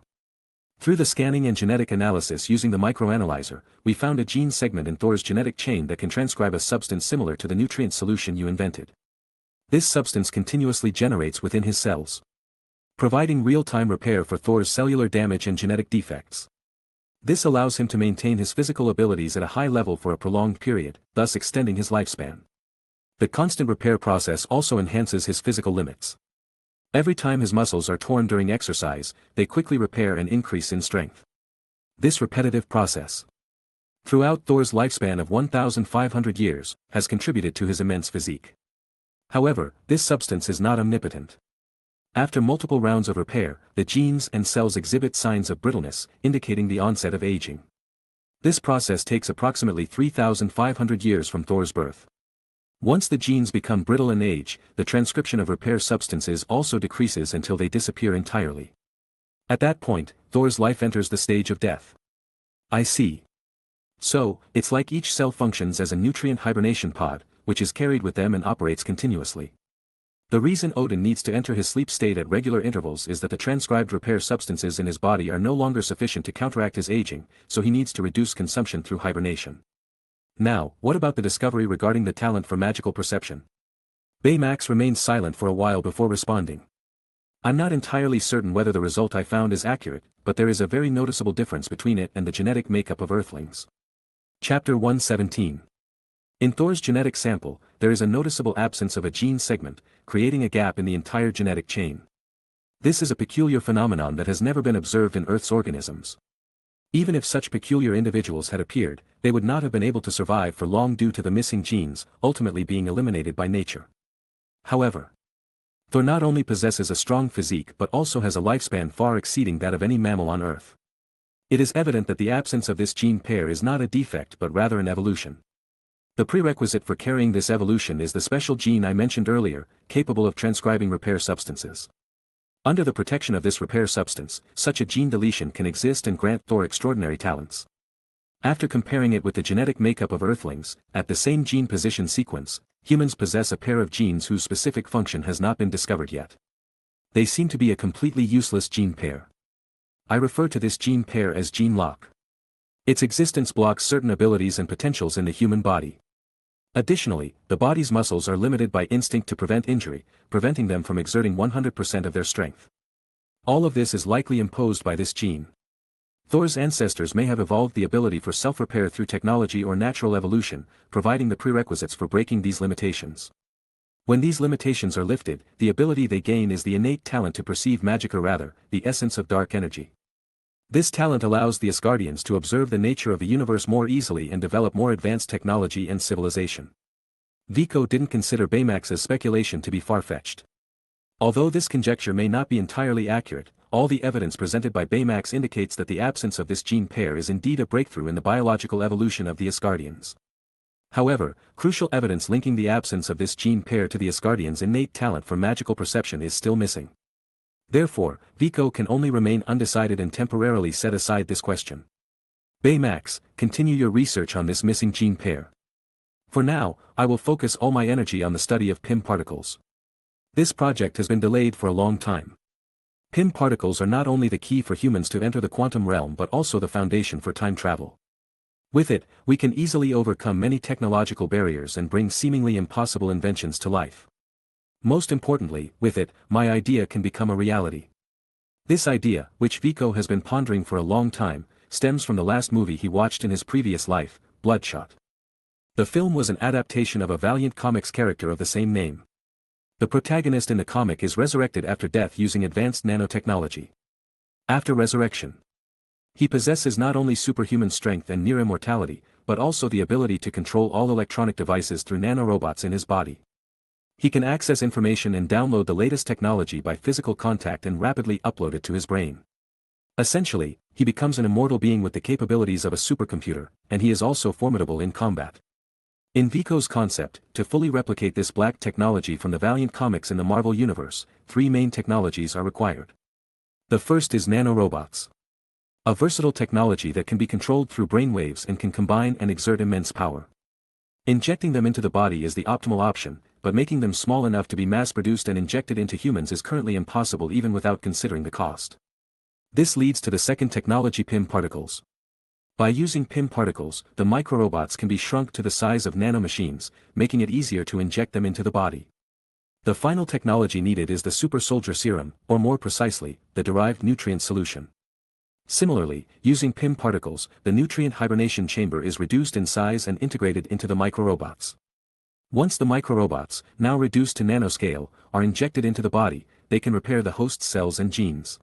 Speaker 1: Through the scanning and genetic analysis using the microanalyzer, we found a gene segment in Thor's genetic chain that can transcribe a substance similar to the nutrient solution you invented. This substance continuously generates within his cells, providing real-time repair for Thor's cellular damage and genetic defects. This allows him to maintain his physical abilities at a high level for a prolonged period, thus extending his lifespan. The constant repair process also enhances his physical limits. Every time his muscles are torn during exercise, they quickly repair and increase in strength. This repetitive process, throughout Thor's lifespan of 1,500 years, has contributed to his immense physique. However, this substance is not omnipotent. After multiple rounds of repair, the genes and cells exhibit signs of brittleness, indicating the onset of aging. This process takes approximately 3,500 years from Thor's birth. Once the genes become brittle and age, the transcription of repair substances also decreases until they disappear entirely. At that point, Thor's life enters the stage of death. I see. So, it's like each cell functions as a nutrient hibernation pod, which is carried with them and operates continuously. The reason Odin needs to enter his sleep state at regular intervals is that the transcribed repair substances in his body are no longer sufficient to counteract his aging, so he needs to reduce consumption through hibernation. Now, what about the discovery regarding the talent for magical perception? Baymax remained silent for a while before responding. I'm not entirely certain whether the result I found is accurate, but there is a very noticeable difference between it and the genetic makeup of Earthlings. Chapter 117. In Thor's genetic sample, there is a noticeable absence of a gene segment, creating a gap in the entire genetic chain. This is a peculiar phenomenon that has never been observed in Earth's organisms. Even if such peculiar individuals had appeared, they would not have been able to survive for long due to the missing genes, ultimately being eliminated by nature. However, Thor not only possesses a strong physique but also has a lifespan far exceeding that of any mammal on Earth. It is evident that the absence of this gene pair is not a defect but rather an evolution. The prerequisite for carrying this evolution is the special gene I mentioned earlier, capable of transcribing repair substances. Under the protection of this repair substance, such a gene deletion can exist and grant Thor extraordinary talents. After comparing it with the genetic makeup of Earthlings, at the same gene position sequence, humans possess a pair of genes whose specific function has not been discovered yet. They seem to be a completely useless gene pair. I refer to this gene pair as gene lock. Its existence blocks certain abilities and potentials in the human body. Additionally, the body's muscles are limited by instinct to prevent injury, preventing them from exerting 100% of their strength. All of this is likely imposed by this gene. Thor's ancestors may have evolved the ability for self-repair through technology or natural evolution, providing the prerequisites for breaking these limitations. When these limitations are lifted, the ability they gain is the innate talent to perceive magic, or rather, the essence of dark energy. This talent allows the Asgardians to observe the nature of the universe more easily and develop more advanced technology and civilization. Vico didn't consider Baymax's speculation to be far-fetched. Although this conjecture may not be entirely accurate, all the evidence presented by Baymax indicates that the absence of this gene pair is indeed a breakthrough in the biological evolution of the Asgardians. However, crucial evidence linking the absence of this gene pair to the Asgardians' innate talent for magical perception is still missing. Therefore, Vico can only remain undecided and temporarily set aside this question. Baymax, continue your research on this missing gene pair. For now, I will focus all my energy on the study of PIM particles. This project has been delayed for a long time. PIM particles are not only the key for humans to enter the quantum realm but also the foundation for time travel. With it, we can easily overcome many technological barriers and bring seemingly impossible inventions to life. Most importantly, with it, my idea can become a reality. This idea, which Vico has been pondering for a long time, stems from the last movie he watched in his previous life, Bloodshot. The film was an adaptation of a Valiant Comics character of the same name. The protagonist in the comic is resurrected after death using advanced nanotechnology. After resurrection, he possesses not only superhuman strength and near immortality, but also the ability to control all electronic devices through nanorobots in his body. He can access information and download the latest technology by physical contact and rapidly upload it to his brain. Essentially, he becomes an immortal being with the capabilities of a supercomputer, and he is also formidable in combat. In Vico's concept, to fully replicate this black technology from the Valiant Comics in the Marvel Universe, three main technologies are required. The first is nanorobots. A versatile technology that can be controlled through brainwaves and can combine and exert immense power. Injecting them into the body is the optimal option, but making them small enough to be mass-produced and injected into humans is currently impossible even without considering the cost. This leads to the second technology, PIM particles. By using PIM particles, the microrobots can be shrunk to the size of nanomachines, making it easier to inject them into the body. The final technology needed is the super soldier serum, or more precisely, the derived nutrient solution. Similarly, using PIM particles, the nutrient hibernation chamber is reduced in size and integrated into the microrobots. Once the microrobots, now reduced to nanoscale, are injected into the body, they can repair the host cells and genes.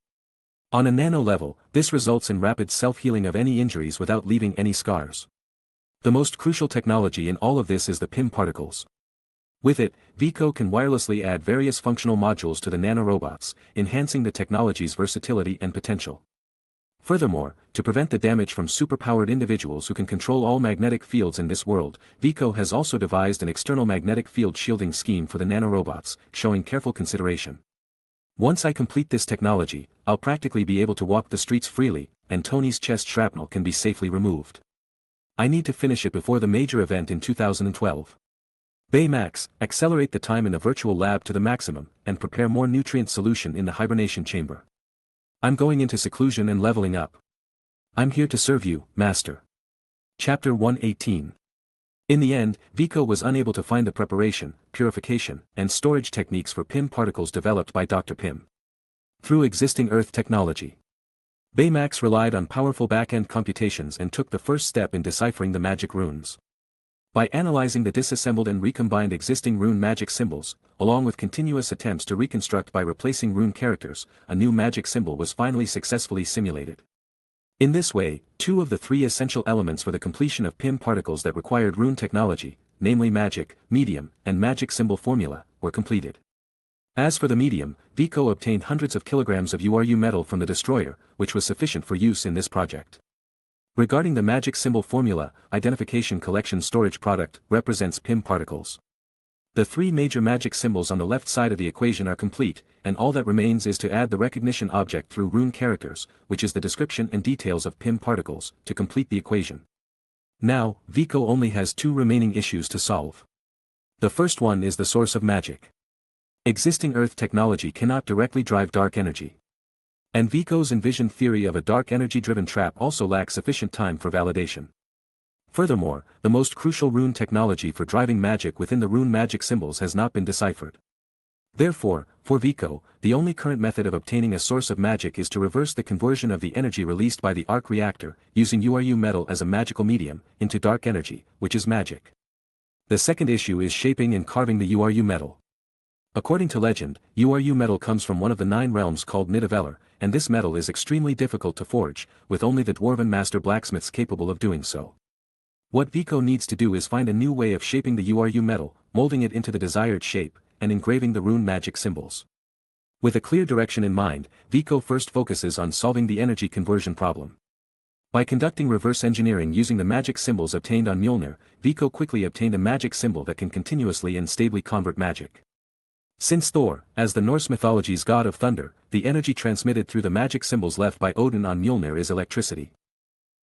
Speaker 1: On a nano level, this results in rapid self-healing of any injuries without leaving any scars. The most crucial technology in all of this is the PIM particles. With it, Vico can wirelessly add various functional modules to the nanorobots, enhancing the technology's versatility and potential. Furthermore, to prevent the damage from superpowered individuals who can control all magnetic fields in this world, Vico has also devised an external magnetic field shielding scheme for the nanorobots, showing careful consideration. Once I complete this technology, I'll practically be able to walk the streets freely, and Tony's chest shrapnel can be safely removed. I need to finish it before the major event in 2012. Baymax, accelerate the time in the virtual lab to the maximum, and prepare more nutrient solution in the hibernation chamber. I'm going into seclusion and leveling up. I'm here to serve you, Master. Chapter 118. In the end, Vico was unable to find the preparation, purification, and storage techniques for PIM particles developed by Dr. Pym. Through existing Earth technology, Baymax relied on powerful back-end computations and took the first step in deciphering the magic runes. By analyzing the disassembled and recombined existing rune magic symbols, along with continuous attempts to reconstruct by replacing rune characters, a new magic symbol was finally successfully simulated. In this way, 2 of the 3 essential elements for the completion of PIM particles that required rune technology, namely magic, medium, and magic symbol formula, were completed. As for the medium, Vico obtained hundreds of kilograms of Uru metal from the destroyer, which was sufficient for use in this project. Regarding the magic symbol formula, identification collection storage product represents PIM particles. The 3 major magic symbols on the left side of the equation are complete, and all that remains is to add the recognition object through rune characters, which is the description and details of PIM particles, to complete the equation. Now, Vico only has 2 remaining issues to solve. The first one is the source of magic. Existing Earth technology cannot directly drive dark energy. And Vico's envisioned theory of a dark energy-driven trap also lacks sufficient time for validation. Furthermore, the most crucial rune technology for driving magic within the rune magic symbols has not been deciphered. Therefore, for Vico, the only current method of obtaining a source of magic is to reverse the conversion of the energy released by the arc reactor, using Uru metal as a magical medium, into dark energy, which is magic. The second issue is shaping and carving the Uru metal. According to legend, Uru metal comes from one of the 9 realms called Nidavellir, and this metal is extremely difficult to forge, with only the dwarven master blacksmiths capable of doing so. What Vico needs to do is find a new way of shaping the Uru metal, molding it into the desired shape, and engraving the rune magic symbols. With a clear direction in mind, Vico first focuses on solving the energy conversion problem. By conducting reverse engineering using the magic symbols obtained on Mjolnir, Vico quickly obtained a magic symbol that can continuously and stably convert magic. Since Thor, as the Norse mythology's god of thunder, the energy transmitted through the magic symbols left by Odin on Mjolnir is electricity.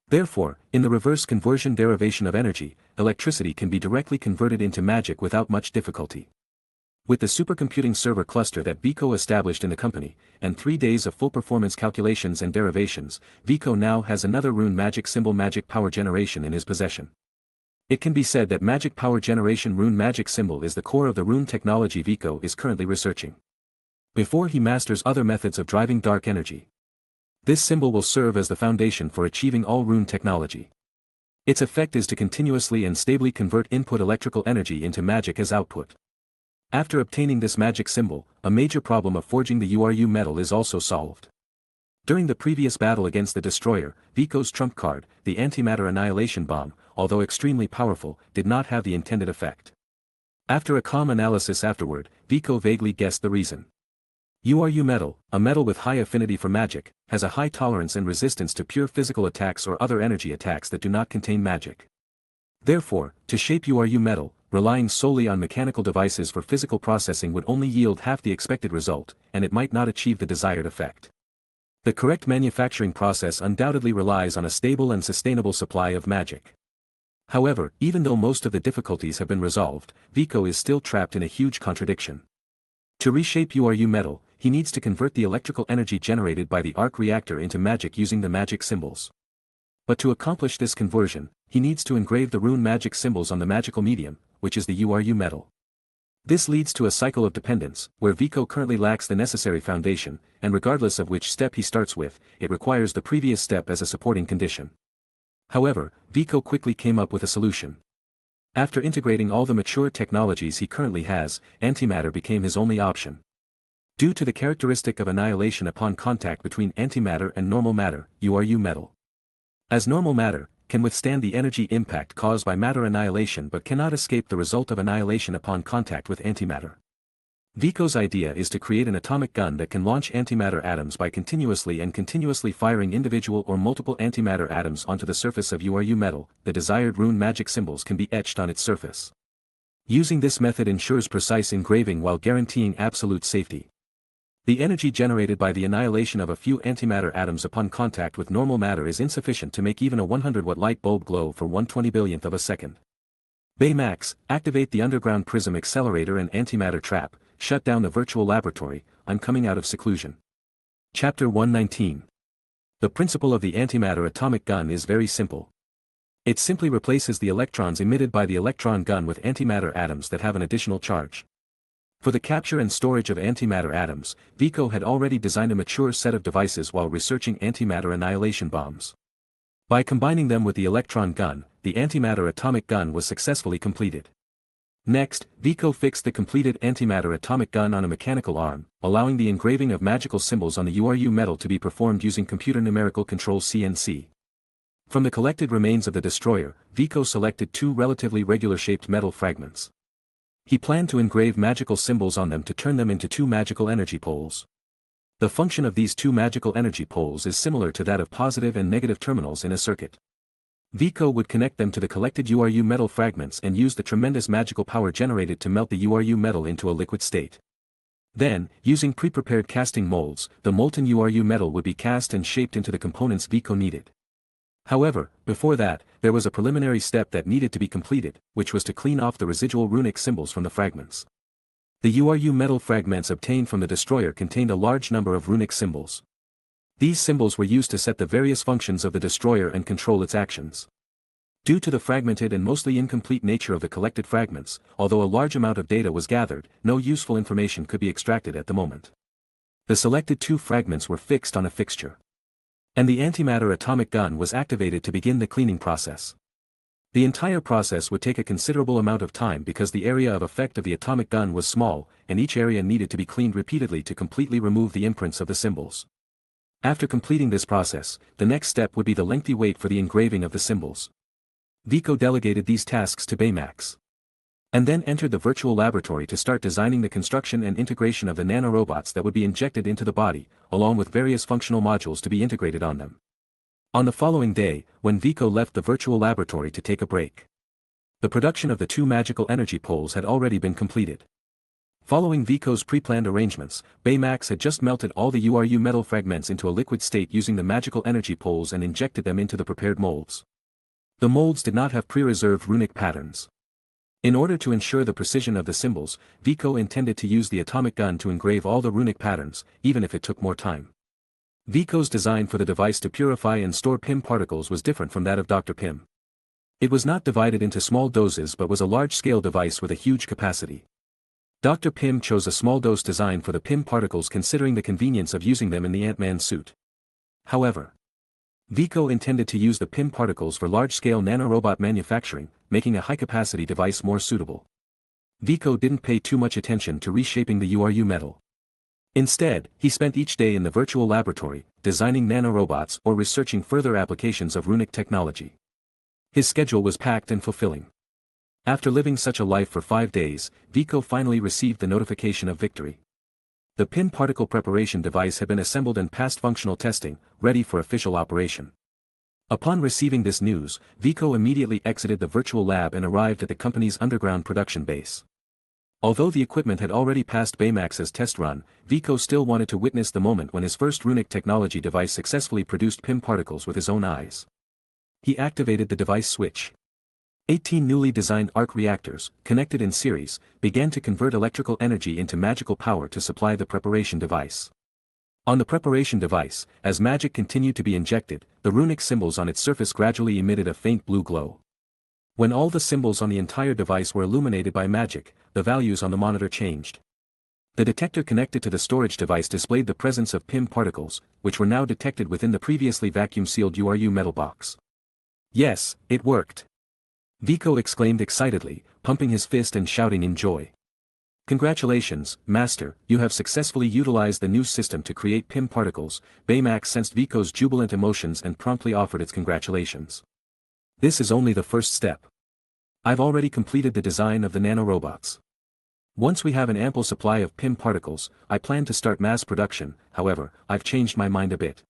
Speaker 1: Therefore, in the reverse conversion derivation of energy, electricity can be directly converted into magic without much difficulty. With the supercomputing server cluster that Vico established in the company, and 3 days of full performance calculations and derivations, Vico now has another rune magic symbol magic power generation in his possession. It can be said that magic power generation rune magic symbol is the core of the rune technology Vico is currently researching. Before he masters other methods of driving dark energy, this symbol will serve as the foundation for achieving all rune technology. Its effect is to continuously and stably convert input electrical energy into magic as output. After obtaining this magic symbol, a major problem of forging the Uru metal is also solved. During the previous battle against the destroyer, Vico's trump card, the antimatter annihilation bomb, although extremely powerful, did not have the intended effect. After a calm analysis afterward, Vico vaguely guessed the reason. Uru metal, a metal with high affinity for magic, has a high tolerance and resistance to pure physical attacks or other energy attacks that do not contain magic. Therefore, to shape Uru metal, relying solely on mechanical devices for physical processing would only yield half the expected result, and it might not achieve the desired effect. The correct manufacturing process undoubtedly relies on a stable and sustainable supply of magic. However, even though most of the difficulties have been resolved, Vico is still trapped in a huge contradiction. To reshape Uru metal, he needs to convert the electrical energy generated by the arc reactor into magic using the magic symbols. But to accomplish this conversion, he needs to engrave the rune magic symbols on the magical medium, which is the Uru metal. This leads to a cycle of dependence, where Vico currently lacks the necessary foundation, and regardless of which step he starts with, it requires the previous step as a supporting condition. However, Vico quickly came up with a solution. After integrating all the mature technologies he currently has, antimatter became his only option. Due to the characteristic of annihilation upon contact between antimatter and normal matter, Uru metal. As normal matter, can withstand the energy impact caused by matter annihilation but cannot escape the result of annihilation upon contact with antimatter. Vico's idea is to create an atomic gun that can launch antimatter atoms by continuously firing individual or multiple antimatter atoms onto the surface of Uru metal. The desired rune magic symbols can be etched on its surface. Using this method ensures precise engraving while guaranteeing absolute safety. The energy generated by the annihilation of a few antimatter atoms upon contact with normal matter is insufficient to make even a 100-watt light bulb glow for 1/20 of a second. Baymax, activate the underground prism accelerator and antimatter trap, shut down the virtual laboratory, I'm coming out of seclusion. Chapter 119. The principle of the antimatter atomic gun is very simple. It simply replaces the electrons emitted by the electron gun with antimatter atoms that have an additional charge. For the capture and storage of antimatter atoms, Vico had already designed a mature set of devices while researching antimatter annihilation bombs. By combining them with the electron gun, the antimatter atomic gun was successfully completed. Next, Vico fixed the completed antimatter atomic gun on a mechanical arm, allowing the engraving of magical symbols on the Uru metal to be performed using computer numerical control CNC. From the collected remains of the destroyer, Vico selected two relatively regular-shaped metal fragments. He planned to engrave magical symbols on them to turn them into two magical energy poles. The function of these two magical energy poles is similar to that of positive and negative terminals in a circuit. Vico would connect them to the collected Uru metal fragments and use the tremendous magical power generated to melt the Uru metal into a liquid state. Then, using pre-prepared casting molds, the molten Uru metal would be cast and shaped into the components Vico needed. However, before that, there was a preliminary step that needed to be completed, which was to clean off the residual runic symbols from the fragments. The Uru metal fragments obtained from the destroyer contained a large number of runic symbols. These symbols were used to set the various functions of the destroyer and control its actions. Due to the fragmented and mostly incomplete nature of the collected fragments, although a large amount of data was gathered, no useful information could be extracted at the moment. The selected two fragments were fixed on a fixture. And the antimatter atomic gun was activated to begin the cleaning process. The entire process would take a considerable amount of time because the area of effect of the atomic gun was small, and each area needed to be cleaned repeatedly to completely remove the imprints of the symbols. After completing this process, the next step would be the lengthy wait for the engraving of the symbols. Vico delegated these tasks to Baymax. And then entered the virtual laboratory to start designing the construction and integration of the nanorobots that would be injected into the body, along with various functional modules to be integrated on them. On the following day, when Vico left the virtual laboratory to take a break, the production of the two magical energy poles had already been completed. Following Vico's pre-planned arrangements, Baymax had just melted all the Uru metal fragments into a liquid state using the magical energy poles and injected them into the prepared molds. The molds did not have pre-reserved runic patterns. In order to ensure the precision of the symbols, Vico intended to use the atomic gun to engrave all the runic patterns, even if it took more time. Vico's design for the device to purify and store PIM particles was different from that of Dr. Pym. It was not divided into small doses but was a large-scale device with a huge capacity. Dr. Pym chose a small-dose design for the PIM particles considering the convenience of using them in the Ant-Man suit. However, Vico intended to use the PIM particles for large-scale nanorobot manufacturing, making a high-capacity device more suitable. Vico didn't pay too much attention to reshaping the Uru metal. Instead, he spent each day in the virtual laboratory, designing nanorobots or researching further applications of runic technology. His schedule was packed and fulfilling. After living such a life for 5 days, Vico finally received the notification of victory. The PIM particle preparation device had been assembled and passed functional testing, ready for official operation. Upon receiving this news, Vico immediately exited the virtual lab and arrived at the company's underground production base. Although the equipment had already passed Baymax's test run, Vico still wanted to witness the moment when his first runic technology device successfully produced PIM particles with his own eyes. He activated the device switch. 18 newly designed arc reactors, connected in series, began to convert electrical energy into magical power to supply the preparation device. On the preparation device, as magic continued to be injected, the runic symbols on its surface gradually emitted a faint blue glow. When all the symbols on the entire device were illuminated by magic, the values on the monitor changed. The detector connected to the storage device displayed the presence of PIM particles, which were now detected within the previously vacuum-sealed Uru metal box. Yes, it worked! Vico exclaimed excitedly, pumping his fist and shouting in joy. Congratulations, Master, you have successfully utilized the new system to create PIM particles. Baymax sensed Vico's jubilant emotions and promptly offered its congratulations. This is only the first step. I've already completed the design of the nanorobots. Once we have an ample supply of PIM particles, I plan to start mass production. However, I've changed my mind a bit.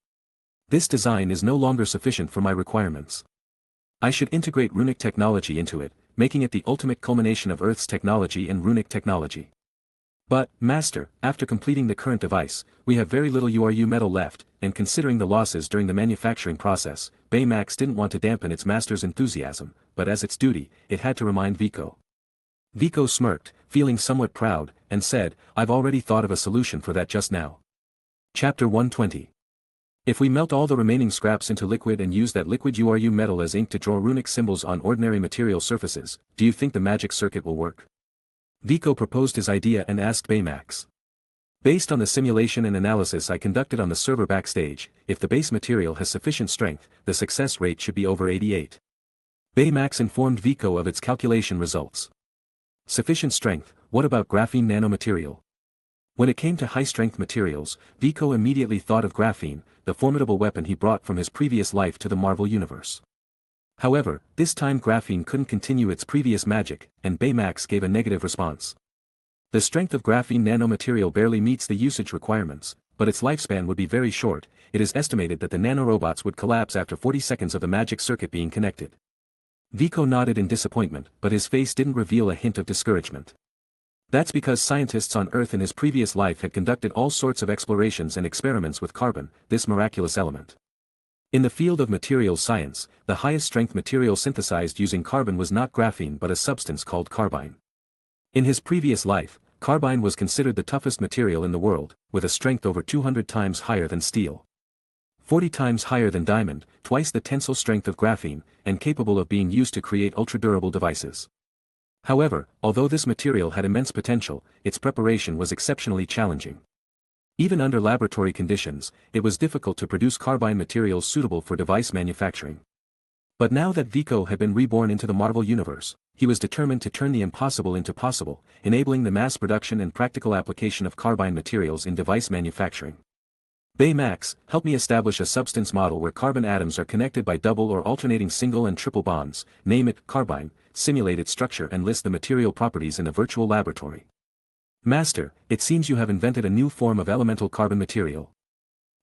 Speaker 1: This design is no longer sufficient for my requirements. I should integrate runic technology into it, making it the ultimate culmination of Earth's technology and runic technology. But, Master, after completing the current device, we have very little URU metal left, and considering the losses during the manufacturing process, Baymax didn't want to dampen its master's enthusiasm, but as its duty, it had to remind Vico. Vico smirked, feeling somewhat proud, and said, I've already thought of a solution for that just now. Chapter 120. If we melt all the remaining scraps into liquid and use that liquid URU metal as ink to draw runic symbols on ordinary material surfaces, do you think the magic circuit will work? Vico proposed his idea and asked Baymax. Based on the simulation and analysis I conducted on the server backstage, if the base material has sufficient strength, the success rate should be over 88. Baymax informed Vico of its calculation results. Sufficient strength, what about graphene nanomaterial? When it came to high-strength materials, Vico immediately thought of graphene, the formidable weapon he brought from his previous life to the Marvel Universe. However, this time graphene couldn't continue its previous magic, and Baymax gave a negative response. The strength of graphene nanomaterial barely meets the usage requirements, but its lifespan would be very short. It is estimated that the nanorobots would collapse after 40 seconds of the magic circuit being connected. Vico nodded in disappointment, but his face didn't reveal a hint of discouragement. That's because scientists on Earth in his previous life had conducted all sorts of explorations and experiments with carbon, this miraculous element. In the field of materials science, the highest strength material synthesized using carbon was not graphene but a substance called carbine. In his previous life, carbine was considered the toughest material in the world, with a strength over 200 times higher than steel. 40 times higher than diamond, twice the tensile strength of graphene, and capable of being used to create ultra-durable devices. However, although this material had immense potential, its preparation was exceptionally challenging. Even under laboratory conditions, it was difficult to produce carbine materials suitable for device manufacturing. But now that Vico had been reborn into the Marvel Universe, he was determined to turn the impossible into possible, enabling the mass production and practical application of carbine materials in device manufacturing. Baymax, help me establish a substance model where carbon atoms are connected by double or alternating single and triple bonds, name it carbine, simulate its structure and list the material properties in a virtual laboratory. Master, it seems you have invented a new form of elemental carbon material.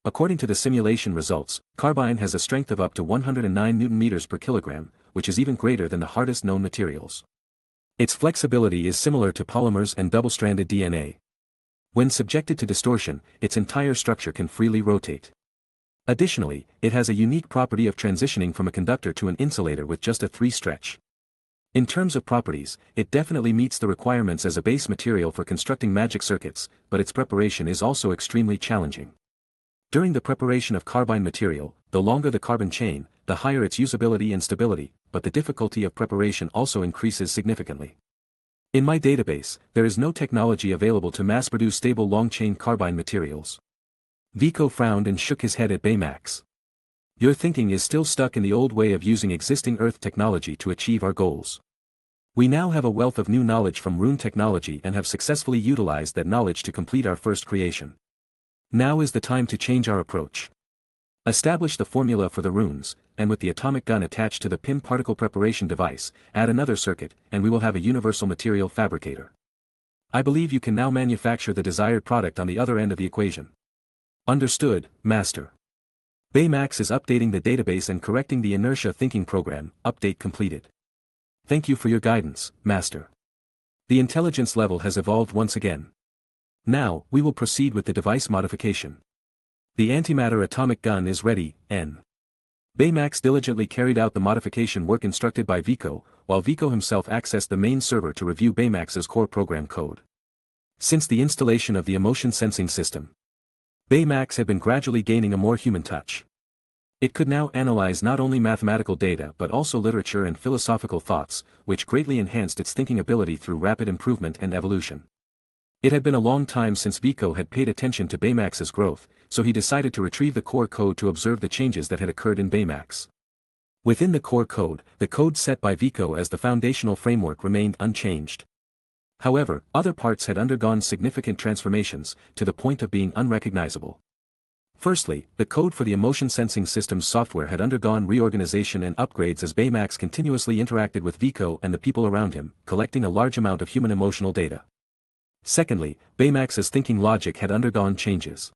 Speaker 1: According to the simulation results, carbine has a strength of up to 109 Newton-meters per kilogram, which is even greater than the hardest known materials. Its flexibility is similar to polymers and double-stranded DNA. When subjected to distortion, its entire structure can freely rotate. Additionally, it has a unique property of transitioning from a conductor to an insulator with just a 3 stretch. In terms of properties, it definitely meets the requirements as a base material for constructing magic circuits, but its preparation is also extremely challenging. During the preparation of carbine material, the longer the carbon chain, the higher its usability and stability, but the difficulty of preparation also increases significantly. In my database, there is no technology available to mass-produce stable long-chain carbine materials. Vico frowned and shook his head at Baymax. Your thinking is still stuck in the old way of using existing Earth technology to achieve our goals. We now have a wealth of new knowledge from rune technology and have successfully utilized that knowledge to complete our first creation. Now is the time to change our approach. Establish the formula for the runes, and with the atomic gun attached to the PIM particle preparation device, add another circuit, and we will have a universal material fabricator. I believe you can now manufacture the desired product on the other end of the equation. Understood, Master. Baymax is updating the database and correcting the inertia thinking program. Update completed. Thank you for your guidance, Master. The intelligence level has evolved once again. Now, we will proceed with the device modification. The antimatter atomic gun is ready, N. Baymax diligently carried out the modification work instructed by Vico, while Vico himself accessed the main server to review Baymax's core program code. Since the installation of the emotion sensing system, Baymax had been gradually gaining a more human touch. It could now analyze not only mathematical data but also literature and philosophical thoughts, which greatly enhanced its thinking ability through rapid improvement and evolution. It had been a long time since Vico had paid attention to Baymax's growth, so he decided to retrieve the core code to observe the changes that had occurred in Baymax. Within the core code, the code set by Vico as the foundational framework remained unchanged. However, other parts had undergone significant transformations, to the point of being unrecognizable. Firstly, the code for the emotion sensing system's software had undergone reorganization and upgrades as Baymax continuously interacted with Vico and the people around him, collecting a large amount of human emotional data. Secondly, Baymax's thinking logic had undergone changes.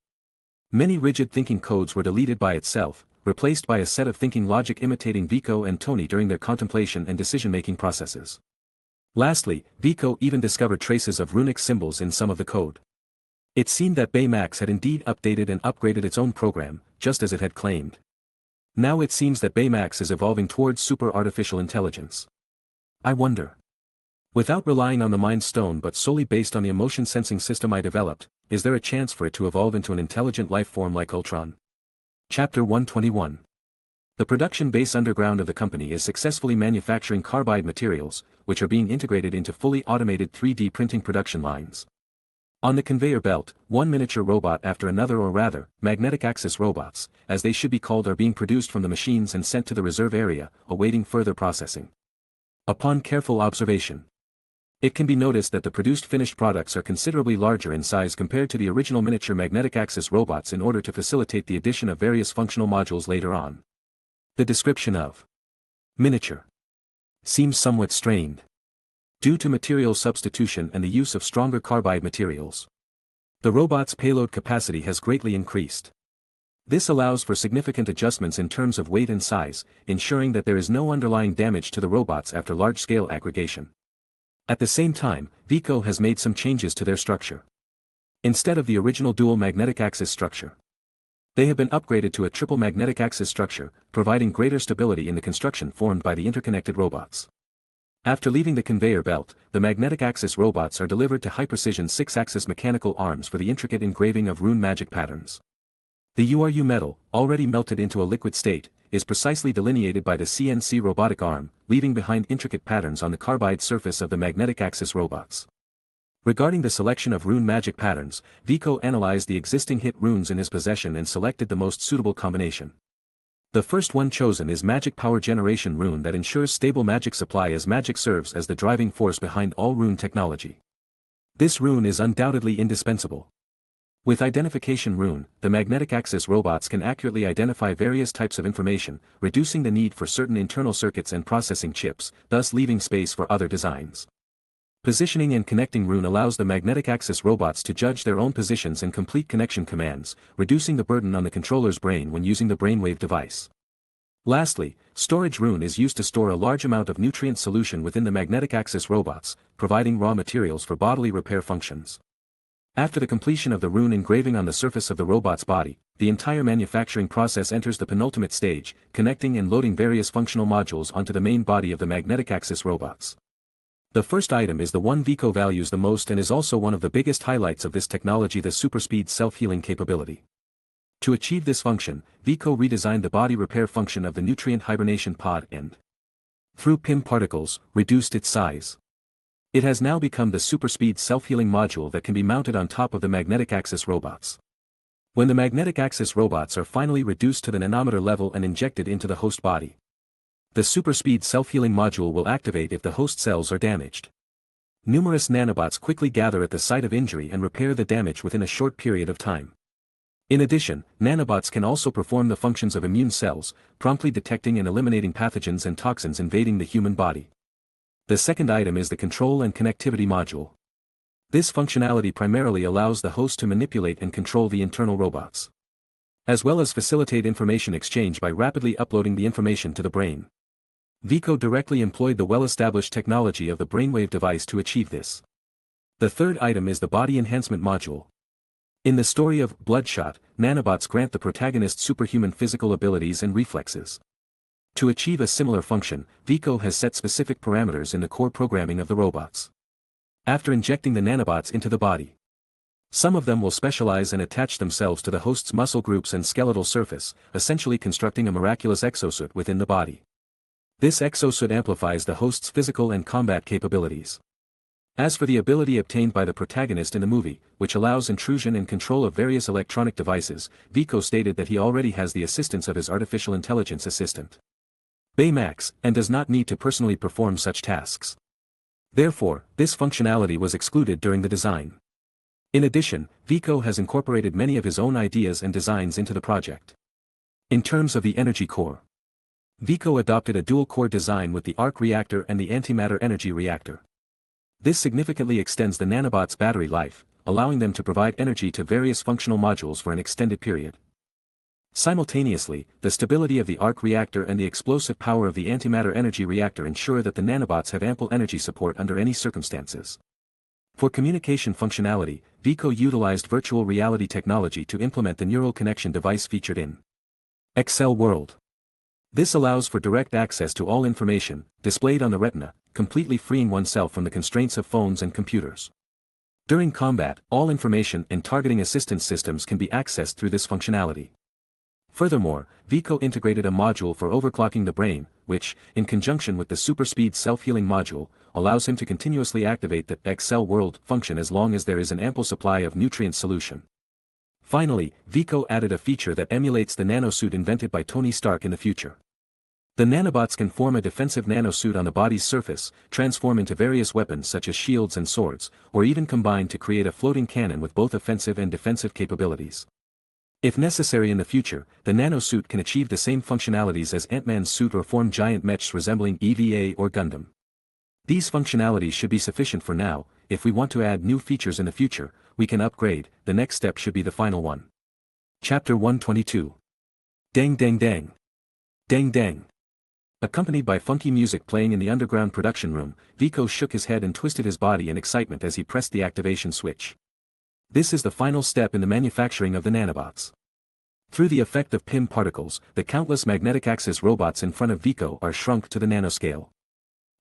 Speaker 1: Many rigid thinking codes were deleted by itself, replaced by a set of thinking logic imitating Vico and Tony during their contemplation and decision-making processes. Lastly, Vico even discovered traces of runic symbols in some of the code. It seemed that Baymax had indeed updated and upgraded its own program, just as it had claimed. Now it seems that Baymax is evolving towards super artificial intelligence. I wonder. Without relying on the Mind Stone but solely based on the emotion sensing system I developed, is there a chance for it to evolve into an intelligent life form like Ultron? Chapter 121. The production base underground of the company is successfully manufacturing carbide materials, which are being integrated into fully automated 3D printing production lines. On the conveyor belt, one miniature robot after another, or rather, magnetic axis robots, as they should be called, are being produced from the machines and sent to the reserve area, awaiting further processing. Upon careful observation, it can be noticed that the produced finished products are considerably larger in size compared to the original miniature magnetic axis robots in order to facilitate the addition of various functional modules later on. The description of miniature seems somewhat strained, due to material substitution and the use of stronger carbide materials. The robot's payload capacity has greatly increased. This allows for significant adjustments in terms of weight and size, ensuring that there is no underlying damage to the robots after large-scale aggregation. At the same time, Vico has made some changes to their structure. Instead of the original dual magnetic axis structure, they have been upgraded to a triple magnetic axis structure, providing greater stability in the construction formed by the interconnected robots. After leaving the conveyor belt, the magnetic axis robots are delivered to high-precision 6-axis mechanical arms for the intricate engraving of rune magic patterns. The Uru metal, already melted into a liquid state, is precisely delineated by the CNC robotic arm, leaving behind intricate patterns on the carbide surface of the magnetic axis robots. Regarding the selection of rune magic patterns, Vico analyzed the existing hit runes in his possession and selected the most suitable combination. The first one chosen is Magic Power Generation Rune that ensures stable magic supply as magic serves as the driving force behind all rune technology. This rune is undoubtedly indispensable. With Identification Rune, the magnetic axis robots can accurately identify various types of information, reducing the need for certain internal circuits and processing chips, thus leaving space for other designs. Positioning and Connecting Rune allows the magnetic axis robots to judge their own positions and complete connection commands, reducing the burden on the controller's brain when using the brainwave device. Lastly, Storage Rune is used to store a large amount of nutrient solution within the magnetic axis robots, providing raw materials for bodily repair functions. After the completion of the rune engraving on the surface of the robot's body, the entire manufacturing process enters the penultimate stage, connecting and loading various functional modules onto the main body of the magnetic axis robots. The first item is the one Vico values the most and is also one of the biggest highlights of this technology, the superspeed self-healing capability. To achieve this function, Vico redesigned the body repair function of the nutrient hibernation pod and, through PIM particles, reduced its size. It has now become the superspeed self-healing module that can be mounted on top of the magnetic axis robots. When the magnetic axis robots are finally reduced to the nanometer level and injected into the host body, the superspeed self-healing module will activate if the host cells are damaged. Numerous nanobots quickly gather at the site of injury and repair the damage within a short period of time. In addition, nanobots can also perform the functions of immune cells, promptly detecting and eliminating pathogens and toxins invading the human body. The second item is the Control and Connectivity module. This functionality primarily allows the host to manipulate and control the internal robots, as well as facilitate information exchange by rapidly uploading the information to the brain. Vico directly employed the well-established technology of the brainwave device to achieve this. The third item is the Body Enhancement module. In the story of Bloodshot, nanobots grant the protagonist superhuman physical abilities and reflexes. To achieve a similar function, Vico has set specific parameters in the core programming of the robots. After injecting the nanobots into the body, some of them will specialize and attach themselves to the host's muscle groups and skeletal surface, essentially constructing a miraculous exosuit within the body. This exosuit amplifies the host's physical and combat capabilities. As for the ability obtained by the protagonist in the movie, which allows intrusion and control of various electronic devices, Vico stated that he already has the assistance of his artificial intelligence assistant, Baymax, and does not need to personally perform such tasks. Therefore, this functionality was excluded during the design. In addition, Vico has incorporated many of his own ideas and designs into the project. In terms of the energy core, Vico adopted a dual-core design with the arc reactor and the antimatter energy reactor. This significantly extends the nanobots' battery life, allowing them to provide energy to various functional modules for an extended period. Simultaneously, the stability of the arc reactor and the explosive power of the antimatter energy reactor ensure that the nanobots have ample energy support under any circumstances. For communication functionality, Vico utilized virtual reality technology to implement the neural connection device featured in Excel World. This allows for direct access to all information, displayed on the retina, completely freeing oneself from the constraints of phones and computers. During combat, all information and targeting assistance systems can be accessed through this functionality. Furthermore, Vico integrated a module for overclocking the brain, which, in conjunction with the super-speed self-healing module, allows him to continuously activate the Excel World function as long as there is an ample supply of nutrient solution. Finally, Vico added a feature that emulates the nanosuit invented by Tony Stark in the future. The nanobots can form a defensive nanosuit on the body's surface, transform into various weapons such as shields and swords, or even combine to create a floating cannon with both offensive and defensive capabilities. If necessary in the future, the nanosuit can achieve the same functionalities as Ant-Man's suit or form giant mechs resembling EVA or Gundam. These functionalities should be sufficient for now. If we want to add new features in the future, we can upgrade. The next step should be the final one. Chapter 122. Dang dang dang. Dang dang. Accompanied by funky music playing in the underground production room, Vico shook his head and twisted his body in excitement as he pressed the activation switch. This is the final step in the manufacturing of the nanobots. Through the effect of PIM particles, the countless magnetic axis robots in front of Vico are shrunk to the nanoscale.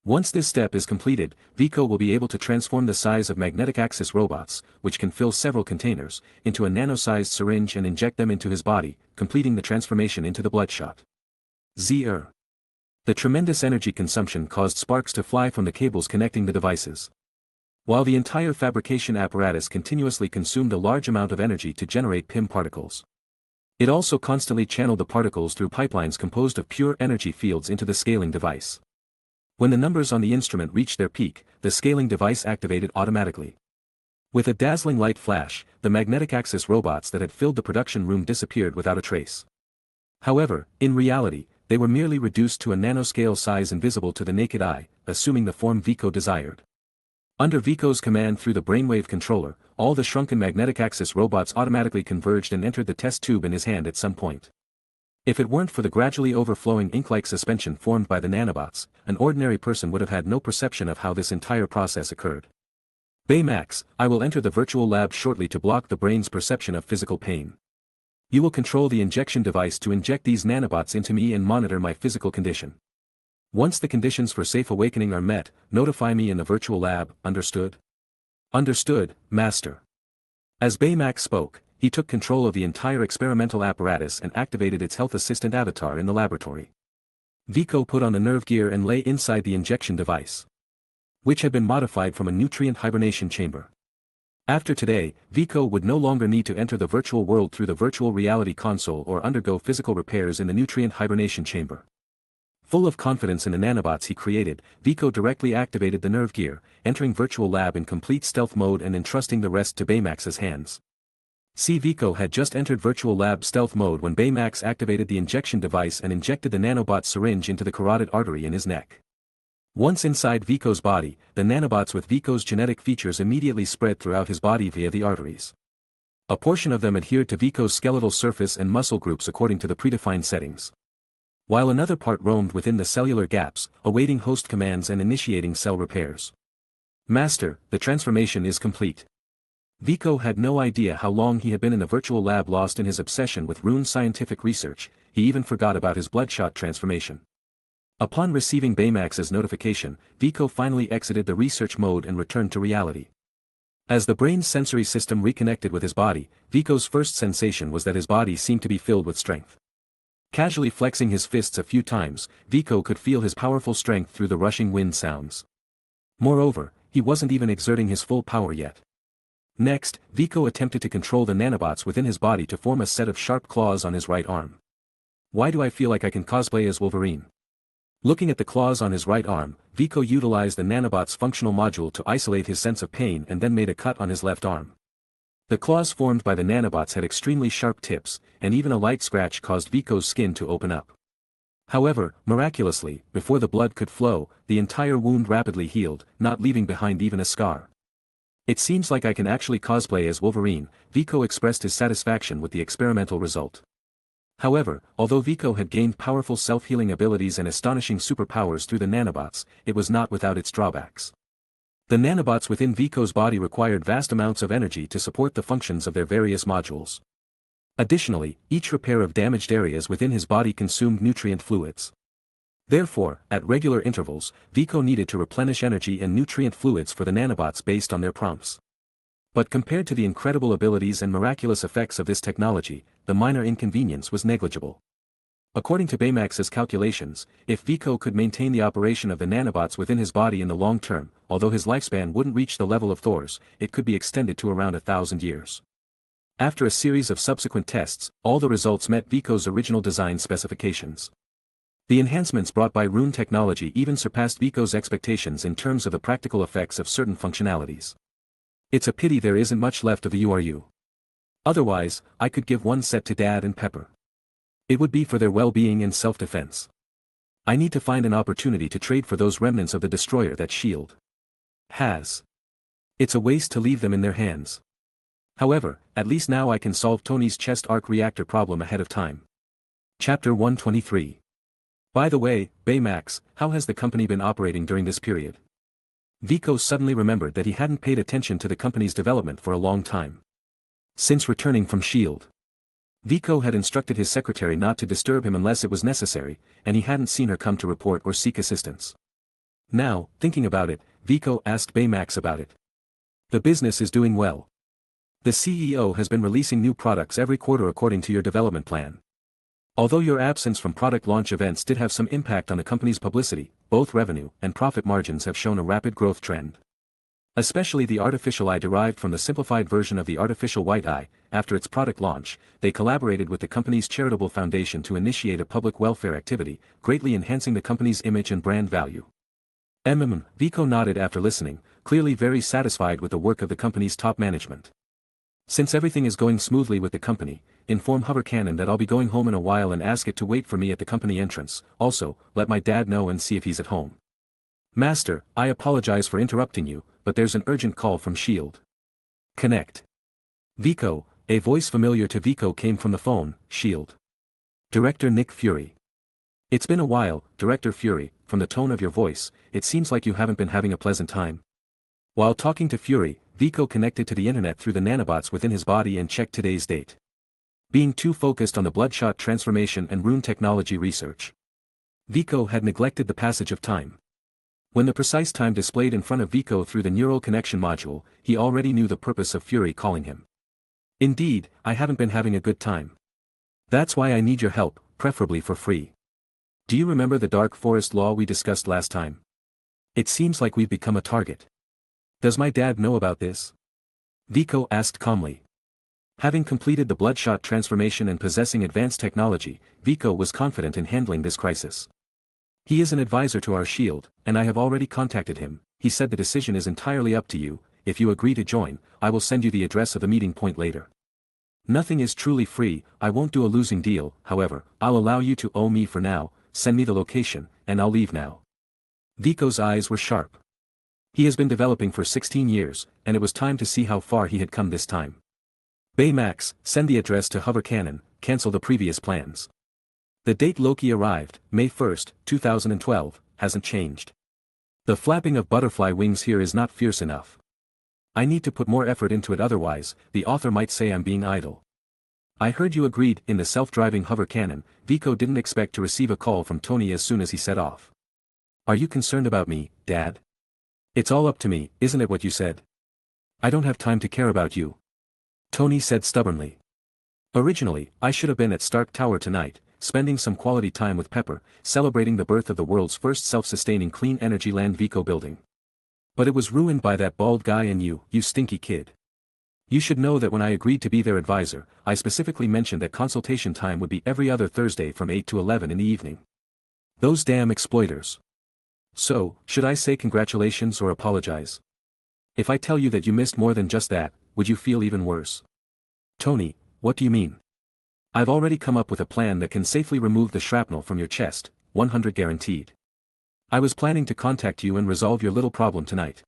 Speaker 1: Once this step is completed, Vico will be able to transform the size of magnetic axis robots, which can fill several containers, into a nano-sized syringe and inject them into his body, completing the transformation into the Bloodshot. The tremendous energy consumption caused sparks to fly from the cables connecting the devices. While the entire fabrication apparatus continuously consumed a large amount of energy to generate PIM particles. It also constantly channeled the particles through pipelines composed of pure energy fields into the scaling device. When the numbers on the instrument reached their peak, the scaling device activated automatically. With a dazzling light flash, the magnetic axis robots that had filled the production room disappeared without a trace. However, in reality, they were merely reduced to a nanoscale size invisible to the naked eye, assuming the form Vico desired. Under Vico's command through the brainwave controller, all the shrunken magnetic axis robots automatically converged and entered the test tube in his hand at some point. If it weren't for the gradually overflowing ink-like suspension formed by the nanobots, an ordinary person would have had no perception of how this entire process occurred. Baymax, I will enter the virtual lab shortly to block the brain's perception of physical pain. You will control the injection device to inject these nanobots into me and monitor my physical condition. Once the conditions for safe awakening are met, notify me in the virtual lab, understood? Understood, Master. As Baymax spoke, he took control of the entire experimental apparatus and activated its health assistant avatar in the laboratory. Vico put on the nerve gear and lay inside the injection device, which had been modified from a nutrient hibernation chamber. After today, Vico would no longer need to enter the virtual world through the virtual reality console or undergo physical repairs in the nutrient hibernation chamber. Full of confidence in the nanobots he created, Vico directly activated the nerve gear, entering virtual lab in complete stealth mode and entrusting the rest to Baymax's hands. Vico had just entered virtual lab stealth mode when Baymax activated the injection device and injected the nanobot syringe into the carotid artery in his neck. Once inside Vico's body, the nanobots with Vico's genetic features immediately spread throughout his body via the arteries. A portion of them adhered to Vico's skeletal surface and muscle groups according to the predefined settings, while another part roamed within the cellular gaps, awaiting host commands and initiating cell repairs. Master, the transformation is complete. Vico had no idea how long he had been in the virtual lab, lost in his obsession with rune scientific research. He even forgot about his Bloodshot transformation. Upon receiving Baymax's notification, Vico finally exited the research mode and returned to reality. As the brain's sensory system reconnected with his body, Vico's first sensation was that his body seemed to be filled with strength. Casually flexing his fists a few times, Vico could feel his powerful strength through the rushing wind sounds. Moreover, he wasn't even exerting his full power yet. Next, Vico attempted to control the nanobots within his body to form a set of sharp claws on his right arm. Why do I feel like I can cosplay as Wolverine? Looking at the claws on his right arm, Vico utilized the nanobot's functional module to isolate his sense of pain and then made a cut on his left arm. The claws formed by the nanobots had extremely sharp tips, and even a light scratch caused Vico's skin to open up. However, miraculously, before the blood could flow, the entire wound rapidly healed, not leaving behind even a scar. It seems like I can actually cosplay as Wolverine, Vico expressed his satisfaction with the experimental result. However, although Vico had gained powerful self-healing abilities and astonishing superpowers through the nanobots, it was not without its drawbacks. The nanobots within Vico's body required vast amounts of energy to support the functions of their various modules. Additionally, each repair of damaged areas within his body consumed nutrient fluids. Therefore, at regular intervals, Vico needed to replenish energy and nutrient fluids for the nanobots based on their prompts. But compared to the incredible abilities and miraculous effects of this technology, the minor inconvenience was negligible. According to Baymax's calculations, if Vico could maintain the operation of the nanobots within his body in the long term, although his lifespan wouldn't reach the level of Thor's, it could be extended to around 1,000 years. After a series of subsequent tests, all the results met Vico's original design specifications. The enhancements brought by Rune technology even surpassed Vico's expectations in terms of the practical effects of certain functionalities. It's a pity there isn't much left of the URU. Otherwise, I could give one set to Dad and Pepper. It would be for their well-being and self-defense. I need to find an opportunity to trade for those remnants of the destroyer that S.H.I.E.L.D. has. It's a waste to leave them in their hands. However, at least now I can solve Tony's chest arc reactor problem ahead of time. Chapter 123. By the way, Baymax, how has the company been operating during this period? Vico suddenly remembered that he hadn't paid attention to the company's development for a long time. Since returning from S.H.I.E.L.D., Vico had instructed his secretary not to disturb him unless it was necessary, and he hadn't seen her come to report or seek assistance. Now, thinking about it, Vico asked Baymax about it. The business is doing well. The CEO has been releasing new products every quarter according to your development plan. Although your absence from product launch events did have some impact on the company's publicity, both revenue and profit margins have shown a rapid growth trend. Especially the artificial eye derived from the simplified version of the artificial white eye. After its product launch, they collaborated with the company's charitable foundation to initiate a public welfare activity, greatly enhancing the company's image and brand value. Vico nodded after listening, clearly very satisfied with the work of the company's top management. Since everything is going smoothly with the company, inform Hover Cannon that I'll be going home in a while and ask it to wait for me at the company entrance. Also, let my dad know and see if he's at home. Master, I apologize for interrupting you, but there's an urgent call from S.H.I.E.L.D. Connect. Vico, a voice familiar to Vico came from the phone. S.H.I.E.L.D. Director Nick Fury. It's been a while, Director Fury, from the tone of your voice, it seems like you haven't been having a pleasant time. While talking to Fury, Vico connected to the internet through the nanobots within his body and checked today's date. Being too focused on the Bloodshot transformation and Rune technology research, Vico had neglected the passage of time. When the precise time displayed in front of Vico through the neural connection module, he already knew the purpose of Fury calling him. Indeed, I haven't been having a good time. That's why I need your help, preferably for free. Do you remember the Dark Forest law we discussed last time? It seems like we've become a target. Does my dad know about this? Vico asked calmly. Having completed the Bloodshot transformation and possessing advanced technology, Vico was confident in handling this crisis. He is an advisor to our S.H.I.E.L.D., and I have already contacted him. He said the decision is entirely up to you. If you agree to join, I will send you the address of the meeting point later. Nothing is truly free, I won't do a losing deal, however, I'll allow you to owe me for now, send me the location, and I'll leave now. Vico's eyes were sharp. He has been developing for 16 years, and it was time to see how far he had come this time. Baymax, send the address to Hover Cannon, cancel the previous plans. The date Loki arrived, May 1st, 2012, hasn't changed. The flapping of butterfly wings here is not fierce enough. I need to put more effort into it, otherwise, the author might say I'm being idle. I heard you agreed. In the self-driving Hover Cannon, Vico didn't expect to receive a call from Tony as soon as he set off. Are you concerned about me, Dad? It's all up to me, isn't it what you said? I don't have time to care about you. Tony said stubbornly. Originally, I should have been at Stark Tower tonight, spending some quality time with Pepper, celebrating the birth of the world's first self-sustaining clean energy land Viko building. But it was ruined by that bald guy and you stinky kid. You should know that when I agreed to be their advisor, I specifically mentioned that consultation time would be every other Thursday from 8 to 11 in the evening. Those damn exploiters. So, should I say congratulations or apologize? If I tell you that you missed more than just that, would you feel even worse? Tony, what do you mean? I've already come up with a plan that can safely remove the shrapnel from your chest, 100 guaranteed. I was planning to contact you and resolve your little problem tonight.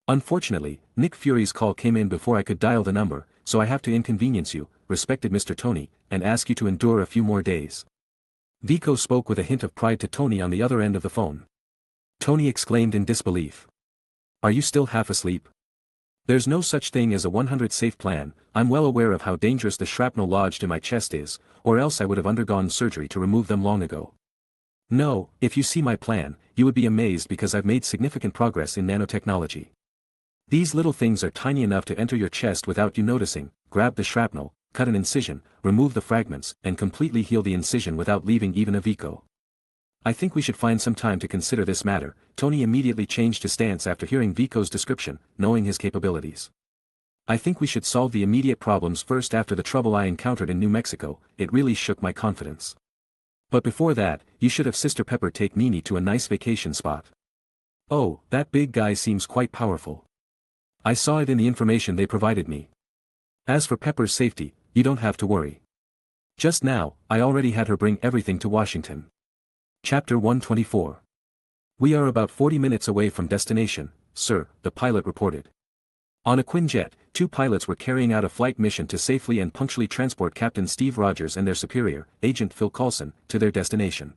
Speaker 1: Unfortunately, Nick Fury's call came in before I could dial the number, so I have to inconvenience you, respected Mr. Tony, and ask you to endure a few more days. Viko spoke with a hint of pride to Tony on the other end of the phone. Tony exclaimed in disbelief. Are you still half asleep? There's no such thing as a 100 safe plan. I'm well aware of how dangerous the shrapnel lodged in my chest is, or else I would have undergone surgery to remove them long ago. No, if you see my plan, you would be amazed because I've made significant progress in nanotechnology. These little things are tiny enough to enter your chest without you noticing, grab the shrapnel, cut an incision, remove the fragments, and completely heal the incision without leaving even a Viko. I think we should find some time to consider this matter. Tony immediately changed his stance after hearing Viko's description, knowing his capabilities. I think we should solve the immediate problems first. After the trouble I encountered in New Mexico, it really shook my confidence. But before that, you should have Sister Pepper take Nini to a nice vacation spot. Oh, that big guy seems quite powerful. I saw it in the information they provided me. As for Pepper's safety, you don't have to worry. Just now, I already had her bring everything to Washington. Chapter 124. We are about 40 minutes away from destination, sir, the pilot reported. On a Quinjet, 2 pilots were carrying out a flight mission to safely and punctually transport Captain Steve Rogers and their superior, Agent Phil Coulson, to their destination.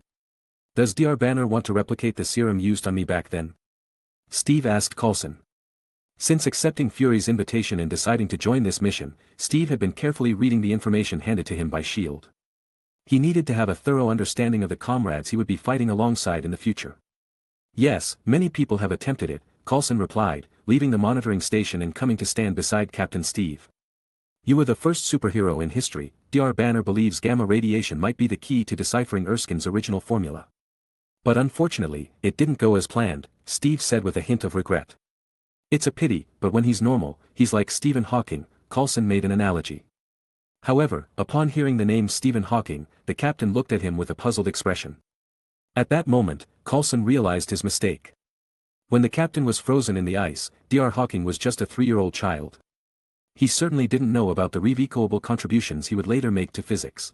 Speaker 1: Does Dr. Banner want to replicate the serum used on me back then? Steve asked Coulson. Since accepting Fury's invitation and deciding to join this mission, Steve had been carefully reading the information handed to him by S.H.I.E.L.D. He needed to have a thorough understanding of the comrades he would be fighting alongside in the future. Yes, many people have attempted it, Coulson replied, leaving the monitoring station and coming to stand beside Captain Steve. You were the first superhero in history. Dr. Banner believes gamma radiation might be the key to deciphering Erskine's original formula. But unfortunately, it didn't go as planned, Steve said with a hint of regret. It's a pity, but when he's normal, he's like Stephen Hawking, Coulson made an analogy. However, upon hearing the name Stephen Hawking, the captain looked at him with a puzzled expression. At that moment, Coulson realized his mistake. When the captain was frozen in the ice, Dr. Hawking was just a 3-year-old child. He certainly didn't know about the revocable contributions he would later make to physics.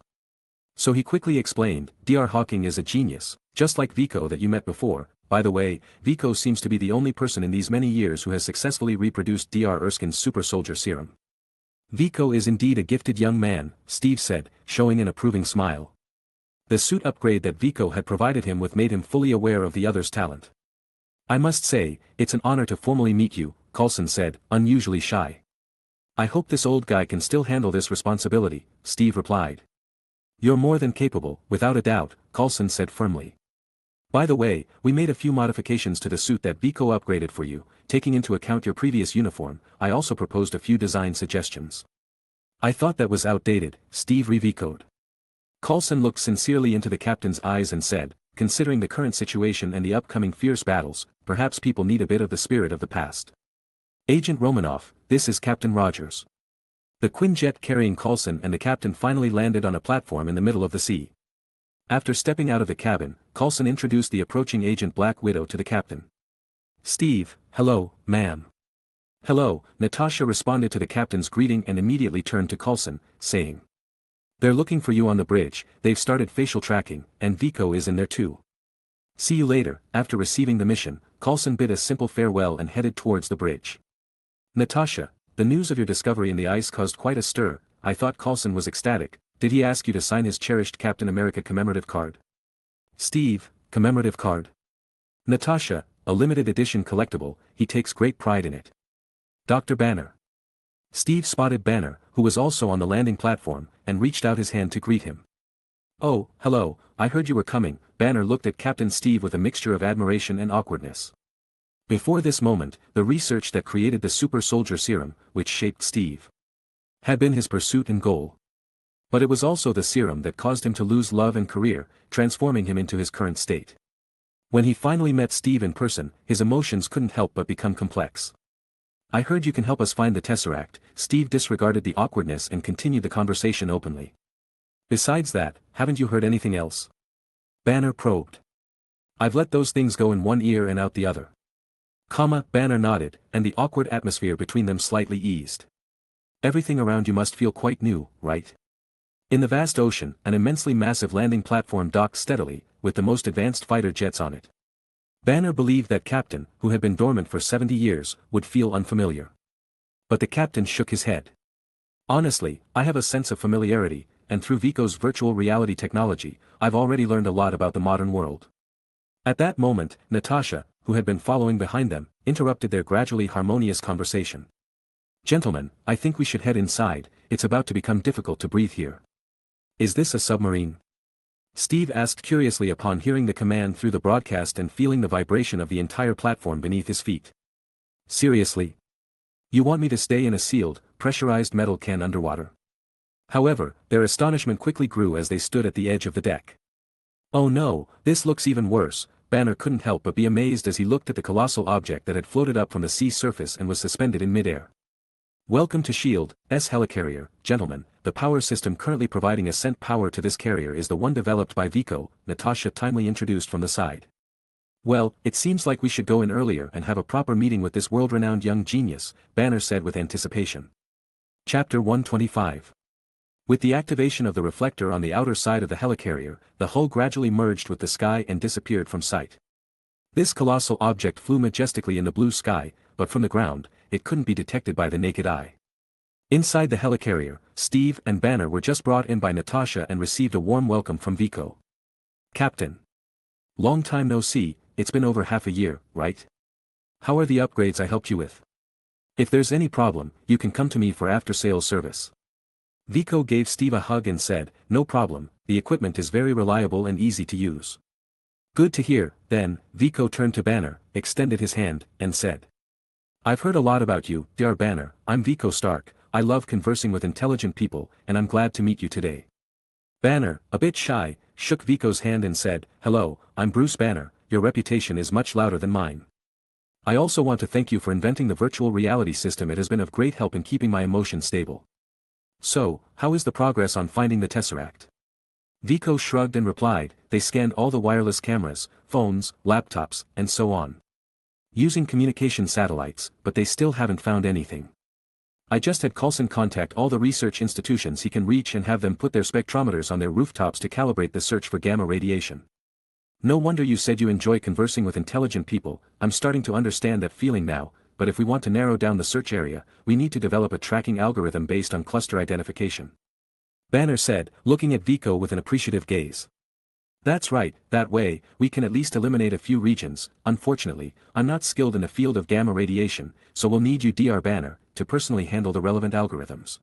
Speaker 1: So he quickly explained, Dr. Hawking is a genius, just like Viko that you met before. By the way, Viko seems to be the only person in these many years who has successfully reproduced Dr. Erskine's super soldier serum. Viko is indeed a gifted young man, Steve said, showing an approving smile. The suit upgrade that Viko had provided him with made him fully aware of the other's talent. I must say, it's an honor to formally meet you, Coulson said, unusually shy. I hope this old guy can still handle this responsibility, Steve replied. You're more than capable, without a doubt, Coulson said firmly. By the way, we made a few modifications to the suit that Viko upgraded for you, taking into account your previous uniform. I also proposed a few design suggestions. I thought that was outdated, Steve revicoed. Coulson looked sincerely into the captain's eyes and said, considering the current situation and the upcoming fierce battles, perhaps people need a bit of the spirit of the past. Agent Romanoff, this is Captain Rogers. The Quinjet carrying Coulson and the captain finally landed on a platform in the middle of the sea. After stepping out of the cabin, Coulson introduced the approaching Agent Black Widow to the captain. Steve, hello, ma'am. Hello, Natasha responded to the captain's greeting and immediately turned to Coulson, saying. They're looking for you on the bridge, they've started facial tracking, and Viko is in there too. See you later. After receiving the mission, Coulson bid a simple farewell and headed towards the bridge. Natasha, the news of your discovery in the ice caused quite a stir. I thought Coulson was ecstatic. Did he ask you to sign his cherished Captain America commemorative card? Steve, commemorative card? Natasha, a limited edition collectible, he takes great pride in it. Dr. Banner. Steve spotted Banner, who was also on the landing platform, and reached out his hand to greet him. Oh, hello, I heard you were coming. Banner looked at Captain Steve with a mixture of admiration and awkwardness. Before this moment, the research that created the super soldier serum, which shaped Steve, had been his pursuit and goal. But it was also the serum that caused him to lose love and career, transforming him into his current state. When he finally met Steve in person, his emotions couldn't help but become complex. I heard you can help us find the Tesseract. Steve disregarded the awkwardness and continued the conversation openly. Besides that, haven't you heard anything else? Banner probed. I've let those things go in one ear and out the other. Banner nodded, and the awkward atmosphere between them slightly eased. Everything around you must feel quite new, right? In the vast ocean, an immensely massive landing platform docked steadily, with the most advanced fighter jets on it. Banner believed that Captain, who had been dormant for 70 years, would feel unfamiliar. But the captain shook his head. Honestly, I have a sense of familiarity, and through Vico's virtual reality technology, I've already learned a lot about the modern world. At that moment, Natasha, who had been following behind them, interrupted their gradually harmonious conversation. Gentlemen, I think we should head inside, it's about to become difficult to breathe here. Is this a submarine? Steve asked curiously upon hearing the command through the broadcast and feeling the vibration of the entire platform beneath his feet. Seriously? You want me to stay in a sealed, pressurized metal can underwater? However, their astonishment quickly grew as they stood at the edge of the deck. Oh no, this looks even worse. Banner couldn't help but be amazed as he looked at the colossal object that had floated up from the sea surface and was suspended in midair. Welcome to S.H.I.E.L.D.'s helicarrier, gentlemen. The power system currently providing ascent power to this carrier is the one developed by Viko, Natasha timely introduced from the side. Well, it seems like we should go in earlier and have a proper meeting with this world-renowned young genius, Banner said with anticipation. Chapter 125. With the activation of the reflector on the outer side of the helicarrier, the hull gradually merged with the sky and disappeared from sight. This colossal object flew majestically in the blue sky, but from the ground, it couldn't be detected by the naked eye. Inside the helicarrier, Steve and Banner were just brought in by Natasha and received a warm welcome from Viko. Captain. Long time no see, it's been over half a year, right? How are the upgrades I helped you with? If there's any problem, you can come to me for after-sales service. Viko gave Steve a hug and said, no problem, the equipment is very reliable and easy to use. Good to hear, then. Viko turned to Banner, extended his hand, and said. I've heard a lot about you, dear Banner. I'm Viko Stark. I love conversing with intelligent people, and I'm glad to meet you today. Banner, a bit shy, shook Viko's hand and said, hello, I'm Bruce Banner, your reputation is much louder than mine. I also want to thank you for inventing the virtual reality system. It has been of great help in keeping my emotions stable. So, how is the progress on finding the Tesseract? Viko shrugged and replied, they scanned all the wireless cameras, phones, laptops, and so on. Using communication satellites, but they still haven't found anything. I just had Coulson contact all the research institutions he can reach and have them put their spectrometers on their rooftops to calibrate the search for gamma radiation. No wonder you said you enjoy conversing with intelligent people. I'm starting to understand that feeling now, but if we want to narrow down the search area, we need to develop a tracking algorithm based on cluster identification. Banner said, looking at Viko with an appreciative gaze. That's right, that way, we can at least eliminate a few regions. Unfortunately, I'm not skilled in the field of gamma radiation, so we'll need you, Dr. Banner, to personally handle the relevant algorithms.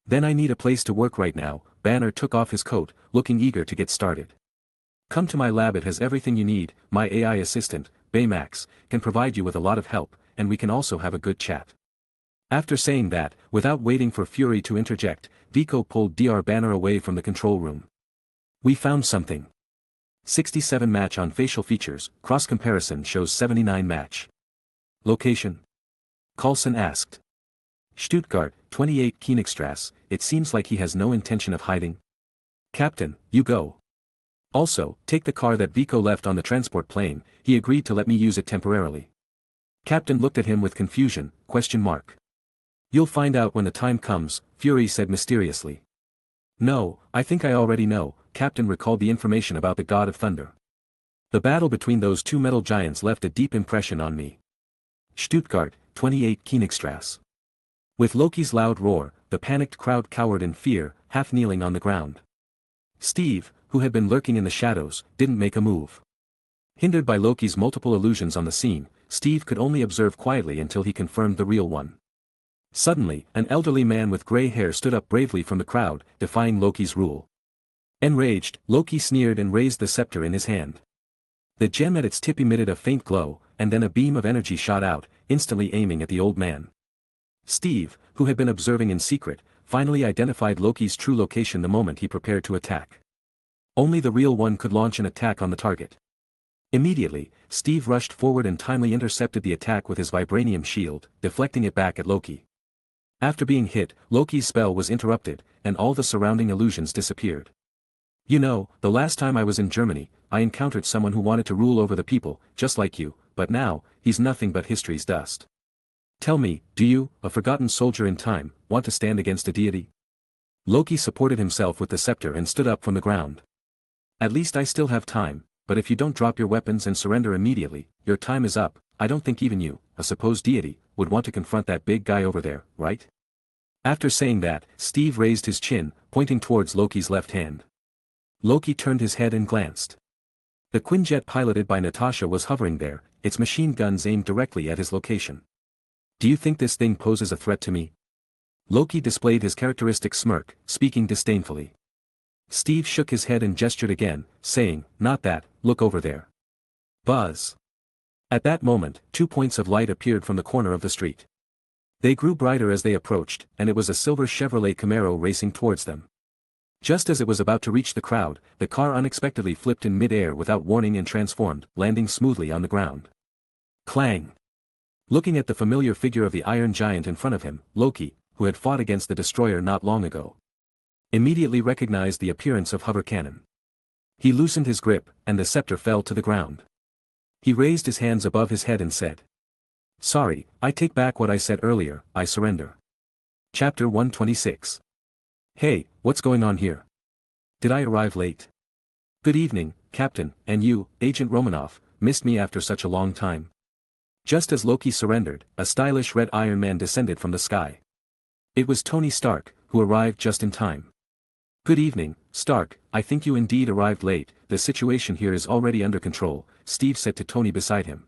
Speaker 1: Then I need a place to work right now. Banner took off his coat, looking eager to get started. Come to my lab, it has everything you need. My AI assistant, Baymax, can provide you with a lot of help, and we can also have a good chat. After saying that, without waiting for Fury to interject, Viko pulled Dr. Banner away from the control room. We found something. 67 match on facial features, cross-comparison shows 79 match. Location? Coulson asked. Stuttgart, 28 Königstrasse. It seems like he has no intention of hiding. Captain, you go. Also, take the car that Viko left on the transport plane. He agreed to let me use it temporarily. Captain looked at him with confusion, ? You'll find out when the time comes, Fury said mysteriously. No, I think I already know. Captain recalled the information about the God of Thunder. The battle between those two metal giants left a deep impression on me. Stuttgart, 28 Königstrasse. With Loki's loud roar, the panicked crowd cowered in fear, half kneeling on the ground. Steve, who had been lurking in the shadows, didn't make a move. Hindered by Loki's multiple illusions on the scene, Steve could only observe quietly until he confirmed the real one. Suddenly, an elderly man with gray hair stood up bravely from the crowd, defying Loki's rule. Enraged, Loki sneered and raised the scepter in his hand. The gem at its tip emitted a faint glow, and then a beam of energy shot out, instantly aiming at the old man. Steve, who had been observing in secret, finally identified Loki's true location the moment he prepared to attack. Only the real one could launch an attack on the target. Immediately, Steve rushed forward and timely intercepted the attack with his vibranium shield, deflecting it back at Loki. After being hit, Loki's spell was interrupted, and all the surrounding illusions disappeared. You know, the last time I was in Germany, I encountered someone who wanted to rule over the people, just like you, but now, he's nothing but history's dust. Tell me, do you, a forgotten soldier in time, want to stand against a deity? Loki supported himself with the scepter and stood up from the ground. At least I still have time, but if you don't drop your weapons and surrender immediately, your time is up. I don't think even you, a supposed deity, would want to confront that big guy over there, right? After saying that, Steve raised his chin, pointing towards Loki's left hand. Loki turned his head and glanced. The Quinjet piloted by Natasha was hovering there, its machine guns aimed directly at his location. Do you think this thing poses a threat to me? Loki displayed his characteristic smirk, speaking disdainfully. Steve shook his head and gestured again, saying, not that, look over there. Buzz. At that moment, 2 points of light appeared from the corner of the street. They grew brighter as they approached, and it was a silver Chevrolet Camaro racing towards them. Just as it was about to reach the crowd, the car unexpectedly flipped in mid-air without warning and transformed, landing smoothly on the ground. Clang! Looking at the familiar figure of the Iron Giant in front of him, Loki, who had fought against the destroyer not long ago, immediately recognized the appearance of hover cannon. He loosened his grip, and the scepter fell to the ground. He raised his hands above his head and said, sorry, I take back what I said earlier, I surrender. Chapter 126. Hey, what's going on here? Did I arrive late? Good evening, Captain, and you, Agent Romanov, missed me after such a long time. Just as Loki surrendered, a stylish red Iron Man descended from the sky. It was Tony Stark, who arrived just in time. Good evening, Stark, I think you indeed arrived late, the situation here is already under control, Steve said to Tony beside him.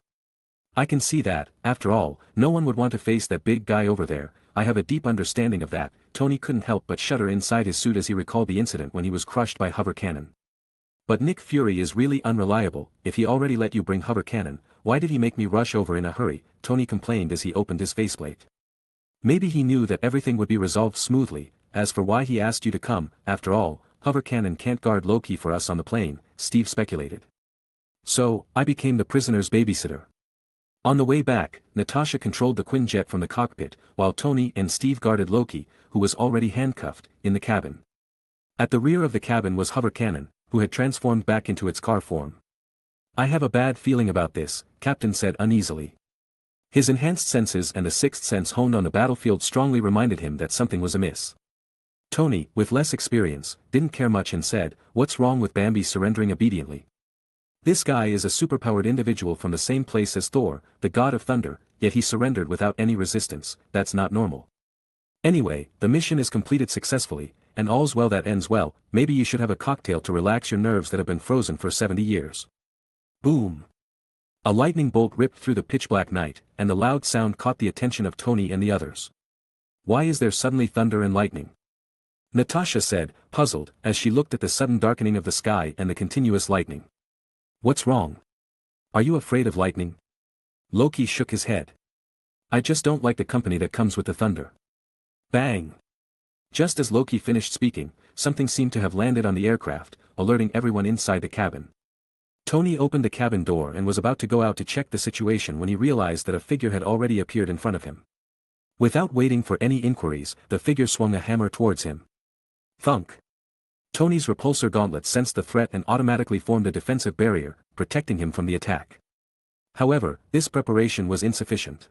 Speaker 1: I can see that, after all, no one would want to face that big guy over there, I have a deep understanding of that. Tony couldn't help but shudder inside his suit as he recalled the incident when he was crushed by hover cannon. But Nick Fury is really unreliable, if he already let you bring hover cannon, why did he make me rush over in a hurry, Tony complained as he opened his faceplate. Maybe he knew that everything would be resolved smoothly. As for why he asked you to come, after all, hover cannon can't guard Loki for us on the plane, Steve speculated. So, I became the prisoner's babysitter. On the way back, Natasha controlled the Quinjet from the cockpit, while Tony and Steve guarded Loki, who was already handcuffed, in the cabin. At the rear of the cabin was hover cannon, who had transformed back into its car form. I have a bad feeling about this, Captain said uneasily. His enhanced senses and the sixth sense honed on the battlefield strongly reminded him that something was amiss. Tony, with less experience, didn't care much and said, what's wrong with Bambi surrendering obediently? This guy is a superpowered individual from the same place as Thor, the god of thunder, yet he surrendered without any resistance, that's not normal. Anyway, the mission is completed successfully, and all's well that ends well, maybe you should have a cocktail to relax your nerves that have been frozen for 70 years. Boom! A lightning bolt ripped through the pitch-black night, and the loud sound caught the attention of Tony and the others. Why is there suddenly thunder and lightning? Natasha said, puzzled, as she looked at the sudden darkening of the sky and the continuous lightning. What's wrong? Are you afraid of lightning? Loki shook his head. I just don't like the company that comes with the thunder. Bang! Just as Loki finished speaking, something seemed to have landed on the aircraft, alerting everyone inside the cabin. Tony opened the cabin door and was about to go out to check the situation when he realized that a figure had already appeared in front of him. Without waiting for any inquiries, the figure swung a hammer towards him. Thunk! Tony's repulsor gauntlet sensed the threat and automatically formed a defensive barrier, protecting him from the attack. However, this preparation was insufficient.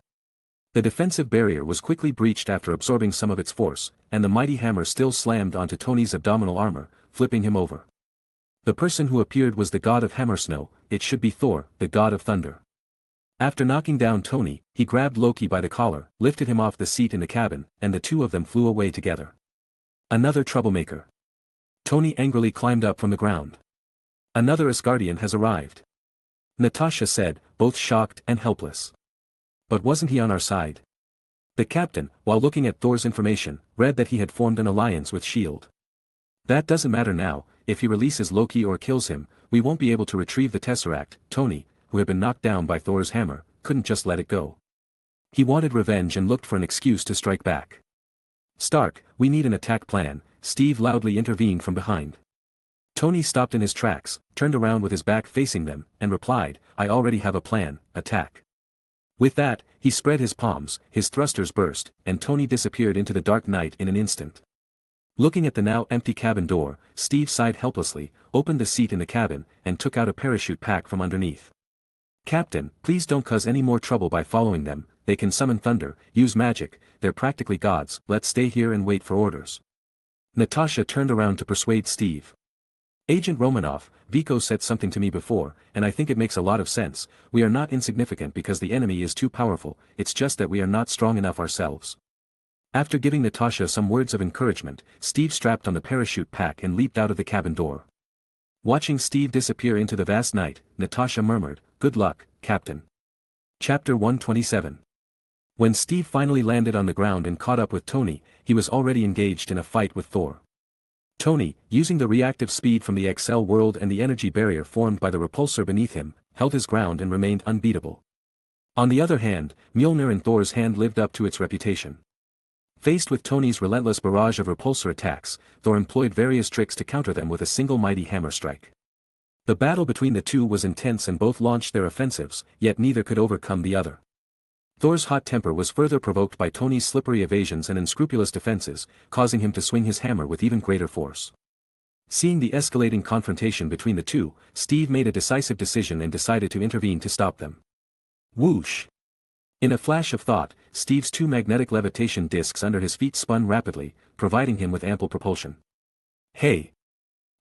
Speaker 1: The defensive barrier was quickly breached after absorbing some of its force, and the mighty hammer still slammed onto Tony's abdominal armor, flipping him over. The person who appeared was the god of hammer snow, it should be Thor, the god of thunder. After knocking down Tony, he grabbed Loki by the collar, lifted him off the seat in the cabin, and the two of them flew away together. Another troublemaker. Tony angrily climbed up from the ground. Another Asgardian has arrived. Natasha said, both shocked and helpless. But wasn't he on our side? The captain, while looking at Thor's information, read that he had formed an alliance with S.H.I.E.L.D. That doesn't matter now, if he releases Loki or kills him, we won't be able to retrieve the Tesseract. Tony, who had been knocked down by Thor's hammer, couldn't just let it go. He wanted revenge and looked for an excuse to strike back. Stark, we need an attack plan, Steve loudly intervened from behind. Tony stopped in his tracks, turned around with his back facing them, and replied, I already have a plan, attack. With that, he spread his palms, his thrusters burst, and Tony disappeared into the dark night in an instant. Looking at the now empty cabin door, Steve sighed helplessly, opened the seat in the cabin, and took out a parachute pack from underneath. Captain, please don't cause any more trouble by following them, they can summon thunder, use magic, they're practically gods, let's stay here and wait for orders. Natasha turned around to persuade Steve. Agent Romanov, Vico said something to me before, and I think it makes a lot of sense. We are not insignificant because the enemy is too powerful, it's just that we are not strong enough ourselves. After giving Natasha some words of encouragement, Steve strapped on the parachute pack and leaped out of the cabin door. Watching Steve disappear into the vast night, Natasha murmured, "Good luck, Captain." Chapter 127. When Steve finally landed on the ground and caught up with Tony, he was already engaged in a fight with Thor. Tony, using the reactive speed from the XL world and the energy barrier formed by the repulsor beneath him, held his ground and remained unbeatable. On the other hand, Mjolnir in Thor's hand lived up to its reputation. Faced with Tony's relentless barrage of repulsor attacks, Thor employed various tricks to counter them with a single mighty hammer strike. The battle between the two was intense and both launched their offensives, yet neither could overcome the other. Thor's hot temper was further provoked by Tony's slippery evasions and unscrupulous defenses, causing him to swing his hammer with even greater force. Seeing the escalating confrontation between the two, Steve made a decisive decision and decided to intervene to stop them. Whoosh! In a flash of thought, Steve's two magnetic levitation discs under his feet spun rapidly, providing him with ample propulsion. "Hey!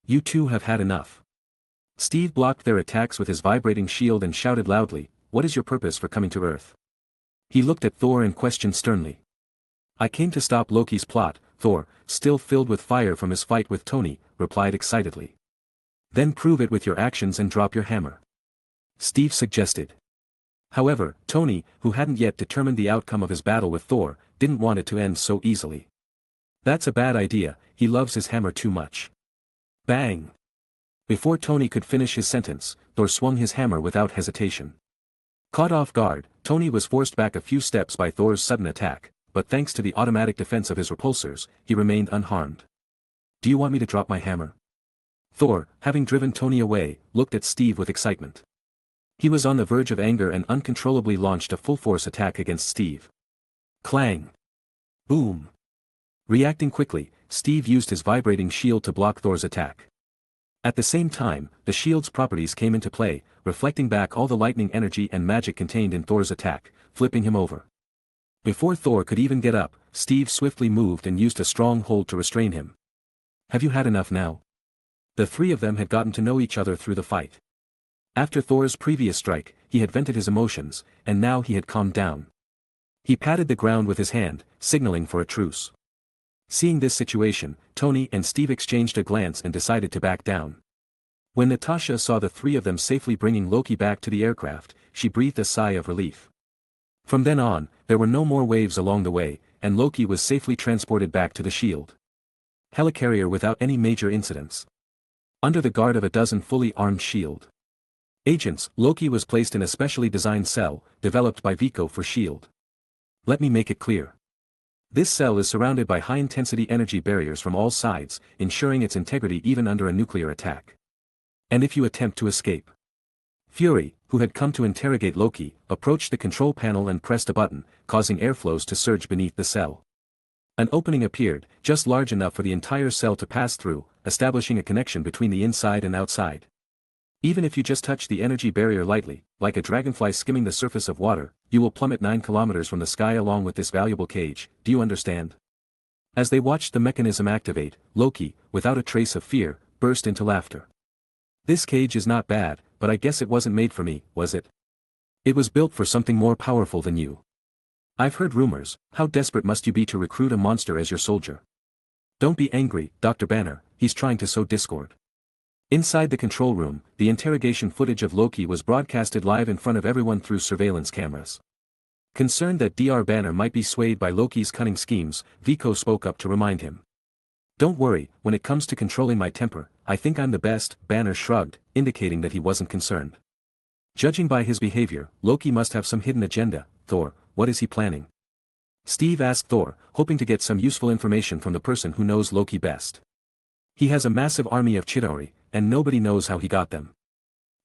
Speaker 1: You two have had enough." Steve blocked their attacks with his vibrating shield and shouted loudly, "What is your purpose for coming to Earth?" He looked at Thor and questioned sternly. "I came to stop Loki's plot," Thor, still filled with fire from his fight with Tony, replied excitedly. "Then prove it with your actions and drop your hammer," Steve suggested. However, Tony, who hadn't yet determined the outcome of his battle with Thor, didn't want it to end so easily. "That's a bad idea, he loves his hammer too much." Bang! Before Tony could finish his sentence, Thor swung his hammer without hesitation. Caught off guard, Tony was forced back a few steps by Thor's sudden attack, but thanks to the automatic defense of his repulsors, he remained unharmed. "Do you want me to drop my hammer?" Thor, having driven Tony away, looked at Steve with excitement. He was on the verge of anger and uncontrollably launched a full-force attack against Steve. Clang! Boom! Reacting quickly, Steve used his vibrating shield to block Thor's attack. At the same time, the shield's properties came into play, reflecting back all the lightning energy and magic contained in Thor's attack, flipping him over. Before Thor could even get up, Steve swiftly moved and used a strong hold to restrain him. "Have you had enough now?" The three of them had gotten to know each other through the fight. After Thor's previous strike, he had vented his emotions, and now he had calmed down. He patted the ground with his hand, signaling for a truce. Seeing this situation, Tony and Steve exchanged a glance and decided to back down. When Natasha saw the three of them safely bringing Loki back to the aircraft, she breathed a sigh of relief. From then on, there were no more waves along the way, and Loki was safely transported back to the shield helicarrier without any major incidents. Under the guard of a dozen fully armed shield agents, Loki was placed in a specially designed cell, developed by Viko for S.H.I.E.L.D. Let me make it clear. This cell is surrounded by high-intensity energy barriers from all sides, ensuring its integrity even under a nuclear attack. And if you attempt to escape. Fury, who had come to interrogate Loki, approached the control panel and pressed a button, causing airflows to surge beneath the cell. An opening appeared, just large enough for the entire cell to pass through, establishing a connection between the inside and outside. Even if you just touch the energy barrier lightly, like a dragonfly skimming the surface of water, you will plummet 9 kilometers from the sky along with this valuable cage, do you understand? As they watched the mechanism activate, Loki, without a trace of fear, burst into laughter. This cage is not bad, but I guess it wasn't made for me, was it? It was built for something more powerful than you. I've heard rumors, how desperate must you be to recruit a monster as your soldier? Don't be angry, Dr. Banner, he's trying to sow discord. Inside the control room, the interrogation footage of Loki was broadcasted live in front of everyone through surveillance cameras. Concerned that Dr. Banner might be swayed by Loki's cunning schemes, Viko spoke up to remind him. Don't worry, when it comes to controlling my temper, I think I'm the best, Banner shrugged, indicating that he wasn't concerned. Judging by his behavior, Loki must have some hidden agenda. Thor, what is he planning? Steve asked Thor, hoping to get some useful information from the person who knows Loki best. He has a massive army of Chitauri, and nobody knows how he got them.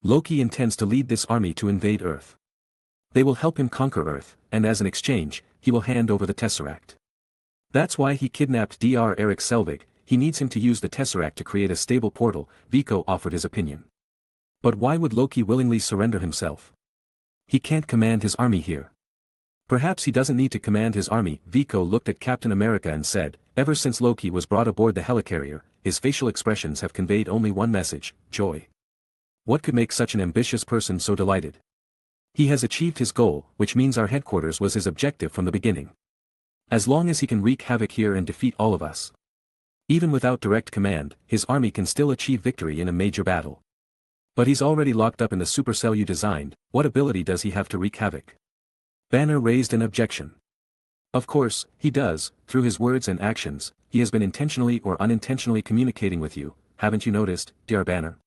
Speaker 1: Loki intends to lead this army to invade Earth. They will help him conquer Earth, and as an exchange, he will hand over the Tesseract. That's why he kidnapped Dr. Eric Selvig, he needs him to use the Tesseract to create a stable portal, Viko offered his opinion. But why would Loki willingly surrender himself? He can't command his army here. Perhaps he doesn't need to command his army. Vico looked at Captain America and said, ever since Loki was brought aboard the helicarrier, his facial expressions have conveyed only one message, joy. What could make such an ambitious person so delighted? He has achieved his goal, which means our headquarters was his objective from the beginning. As long as he can wreak havoc here and defeat all of us. Even without direct command, his army can still achieve victory in a major battle. But he's already locked up in the supercell you designed. What ability does he have to wreak havoc? Banner raised an objection. Of course, he does. Through his words and actions, he has been intentionally or unintentionally communicating with you, haven't you noticed, Dr. Banner?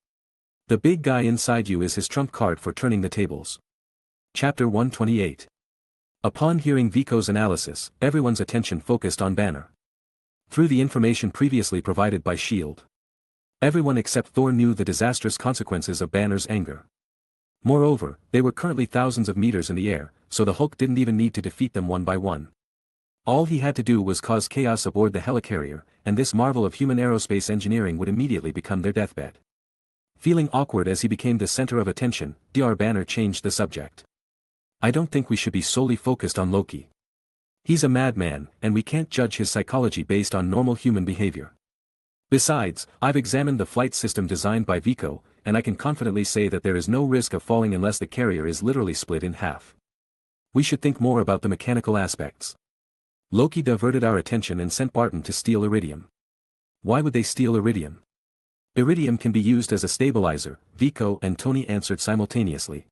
Speaker 1: The big guy inside you is his trump card for turning the tables. Chapter 128. Upon hearing Vico's analysis, everyone's attention focused on Banner. Through the information previously provided by S.H.I.E.L.D., everyone except Thor knew the disastrous consequences of Banner's anger. Moreover, they were currently thousands of meters in the air, so the Hulk didn't even need to defeat them one by one. All he had to do was cause chaos aboard the helicarrier, and this marvel of human aerospace engineering would immediately become their deathbed. Feeling awkward as he became the center of attention, Dr. Banner changed the subject. I don't think we should be solely focused on Loki. He's a madman, and we can't judge his psychology based on normal human behavior. Besides, I've examined the flight system designed by Viko, and I can confidently say that there is no risk of falling unless the carrier is literally split in half. We should think more about the mechanical aspects. Loki diverted our attention and sent Barton to steal iridium. Why would they steal iridium? Iridium can be used as a stabilizer, Viko and Tony answered simultaneously.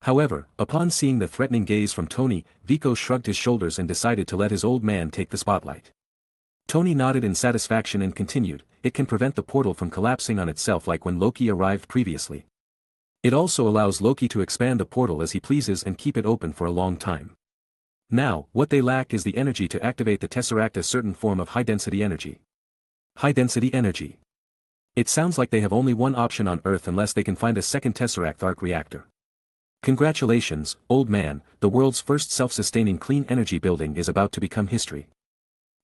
Speaker 1: However, upon seeing the threatening gaze from Tony, Viko shrugged his shoulders and decided to let his old man take the spotlight. Tony nodded in satisfaction and continued, it can prevent the portal from collapsing on itself like when Loki arrived previously. It also allows Loki to expand the portal as he pleases and keep it open for a long time. Now, what they lack is the energy to activate the Tesseract, a certain form of high-density energy. High-density energy. It sounds like they have only one option on Earth unless they can find a second Tesseract arc reactor. Congratulations, old man, the world's first self-sustaining clean energy building is about to become history.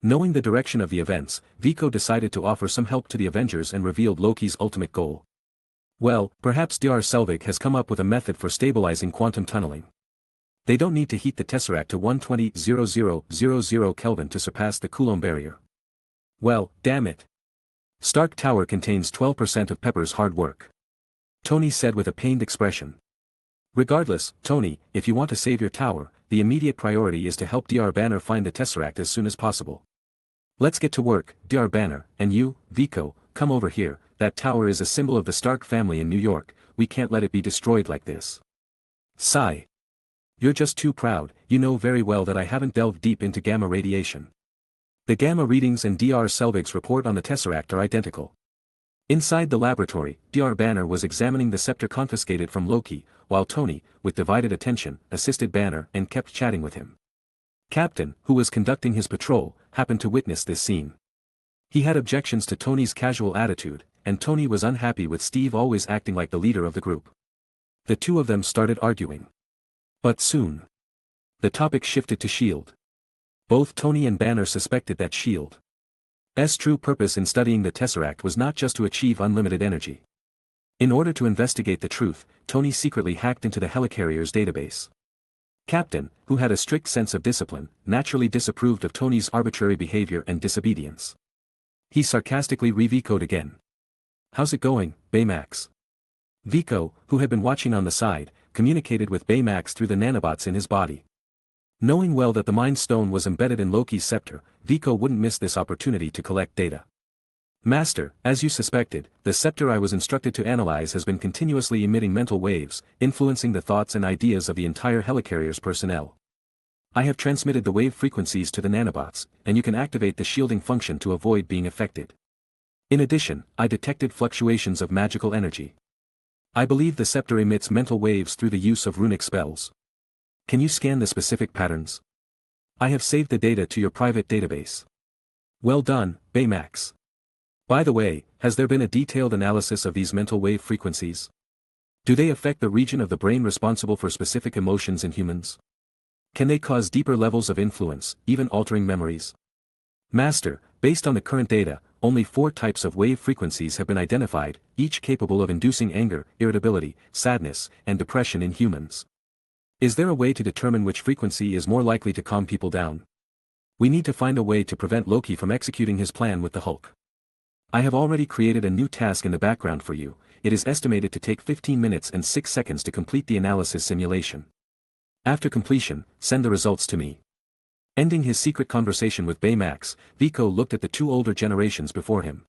Speaker 1: Knowing the direction of the events, Viko decided to offer some help to the Avengers and revealed Loki's ultimate goal. Well, perhaps Dr. Selvig has come up with a method for stabilizing quantum tunneling. They don't need to heat the Tesseract to 120,000 Kelvin to surpass the Coulomb barrier. Well, damn it. Stark Tower contains 12% of Pepper's hard work. Tony said with a pained expression. Regardless, Tony, if you want to save your tower, the immediate priority is to help Dr. Banner find the Tesseract as soon as possible. Let's get to work, Dr. Banner, and you, Viko, come over here. That tower is a symbol of the Stark family in New York, we can't let it be destroyed like this. Sigh. You're just too proud, you know very well that I haven't delved deep into gamma radiation. The gamma readings in Dr. Selvig's report on the Tesseract are identical. Inside the laboratory, Dr. Banner was examining the scepter confiscated from Loki, while Tony, with divided attention, assisted Banner and kept chatting with him. Captain, who was conducting his patrol, happened to witness this scene. He had objections to Tony's casual attitude, and Tony was unhappy with Steve always acting like the leader of the group. The two of them started arguing. But soon, the topic shifted to S.H.I.E.L.D. Both Tony and Banner suspected that S.H.I.E.L.D.'s true purpose in studying the Tesseract was not just to achieve unlimited energy. In order to investigate the truth, Tony secretly hacked into the helicarrier's database. Captain, who had a strict sense of discipline, naturally disapproved of Tony's arbitrary behavior and disobedience. He sarcastically re-Vico'd again. How's it going, Baymax? Viko, who had been watching on the side, communicated with Baymax through the nanobots in his body. Knowing well that the Mind Stone was embedded in Loki's scepter, Viko wouldn't miss this opportunity to collect data. Master, as you suspected, the scepter I was instructed to analyze has been continuously emitting mental waves, influencing the thoughts and ideas of the entire helicarrier's personnel. I have transmitted the wave frequencies to the nanobots, and you can activate the shielding function to avoid being affected. In addition, I detected fluctuations of magical energy. I believe the scepter emits mental waves through the use of runic spells. Can you scan the specific patterns? I have saved the data to your private database. Well done, Baymax. By the way, has there been a detailed analysis of these mental wave frequencies? Do they affect the region of the brain responsible for specific emotions in humans? Can they cause deeper levels of influence, even altering memories? Master, based on the current data, only 4 types of wave frequencies have been identified, each capable of inducing anger, irritability, sadness, and depression in humans. Is there a way to determine which frequency is more likely to calm people down? We need to find a way to prevent Loki from executing his plan with the Hulk. I have already created a new task in the background for you. It is estimated to take 15 minutes and 6 seconds to complete the analysis simulation. After completion, send the results to me. Ending his secret conversation with Baymax, Vico looked at the two older generations before him,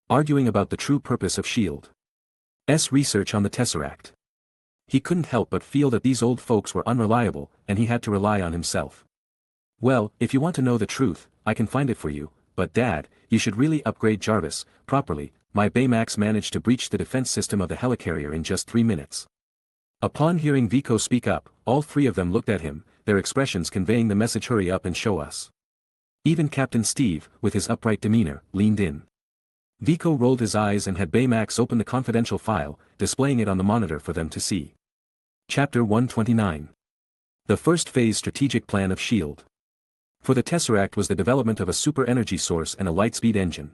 Speaker 1: arguing about the true purpose of S.H.I.E.L.D's research on the Tesseract. He couldn't help but feel that these old folks were unreliable, and he had to rely on himself. Well, if you want to know the truth, I can find it for you, but Dad, you should really upgrade Jarvis properly. My Baymax managed to breach the defense system of the helicarrier in just 3 minutes. Upon hearing Vico speak up, all three of them looked at him, their expressions conveying the message, hurry up and show us. Even Captain Steve, with his upright demeanor, leaned in. Vico rolled his eyes and had Baymax open the confidential file, displaying it on the monitor for them to see. Chapter 129. The First Phase Strategic Plan of S.H.I.E.L.D. For the Tesseract was the development of a super energy source and a lightspeed engine.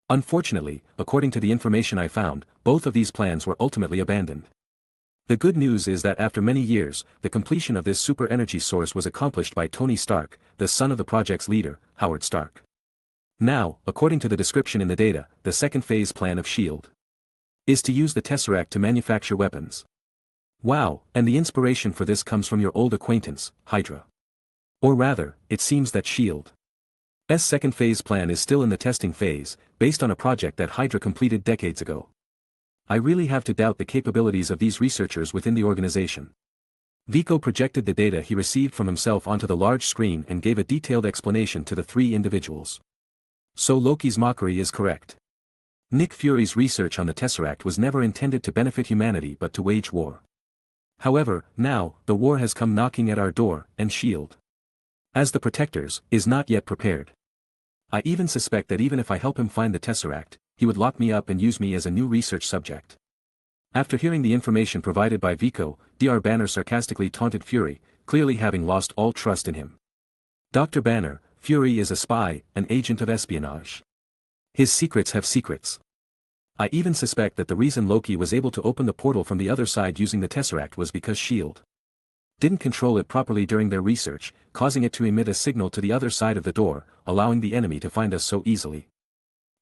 Speaker 1: Unfortunately, according to the information I found, both of these plans were ultimately abandoned. The good news is that after many years, the completion of this super energy source was accomplished by Tony Stark, the son of the project's leader, Howard Stark. Now, according to the description in the data, the second phase plan of S.H.I.E.L.D. is to use the Tesseract to manufacture weapons. Wow, and the inspiration for this comes from your old acquaintance, Hydra. Or rather, it seems that S.H.I.E.L.D's second phase plan is still in the testing phase, based on a project that Hydra completed decades ago. I really have to doubt the capabilities of these researchers within the organization. Vico projected the data he received from himself onto the large screen and gave a detailed explanation to the three individuals. So Loki's mockery is correct. Nick Fury's research on the Tesseract was never intended to benefit humanity but to wage war. However, now, the war has come knocking at our door, and S.H.I.E.L.D., as the protectors, is not yet prepared. I even suspect that even if I help him find the Tesseract, he would lock me up and use me as a new research subject. After hearing the information provided by Vico, Dr. Banner sarcastically taunted Fury, clearly having lost all trust in him. Dr. Banner, Fury is a spy, an agent of espionage. His secrets have secrets. I even suspect that the reason Loki was able to open the portal from the other side using the Tesseract was because S.H.I.E.L.D. didn't control it properly during their research, causing it to emit a signal to the other side of the door, allowing the enemy to find us so easily.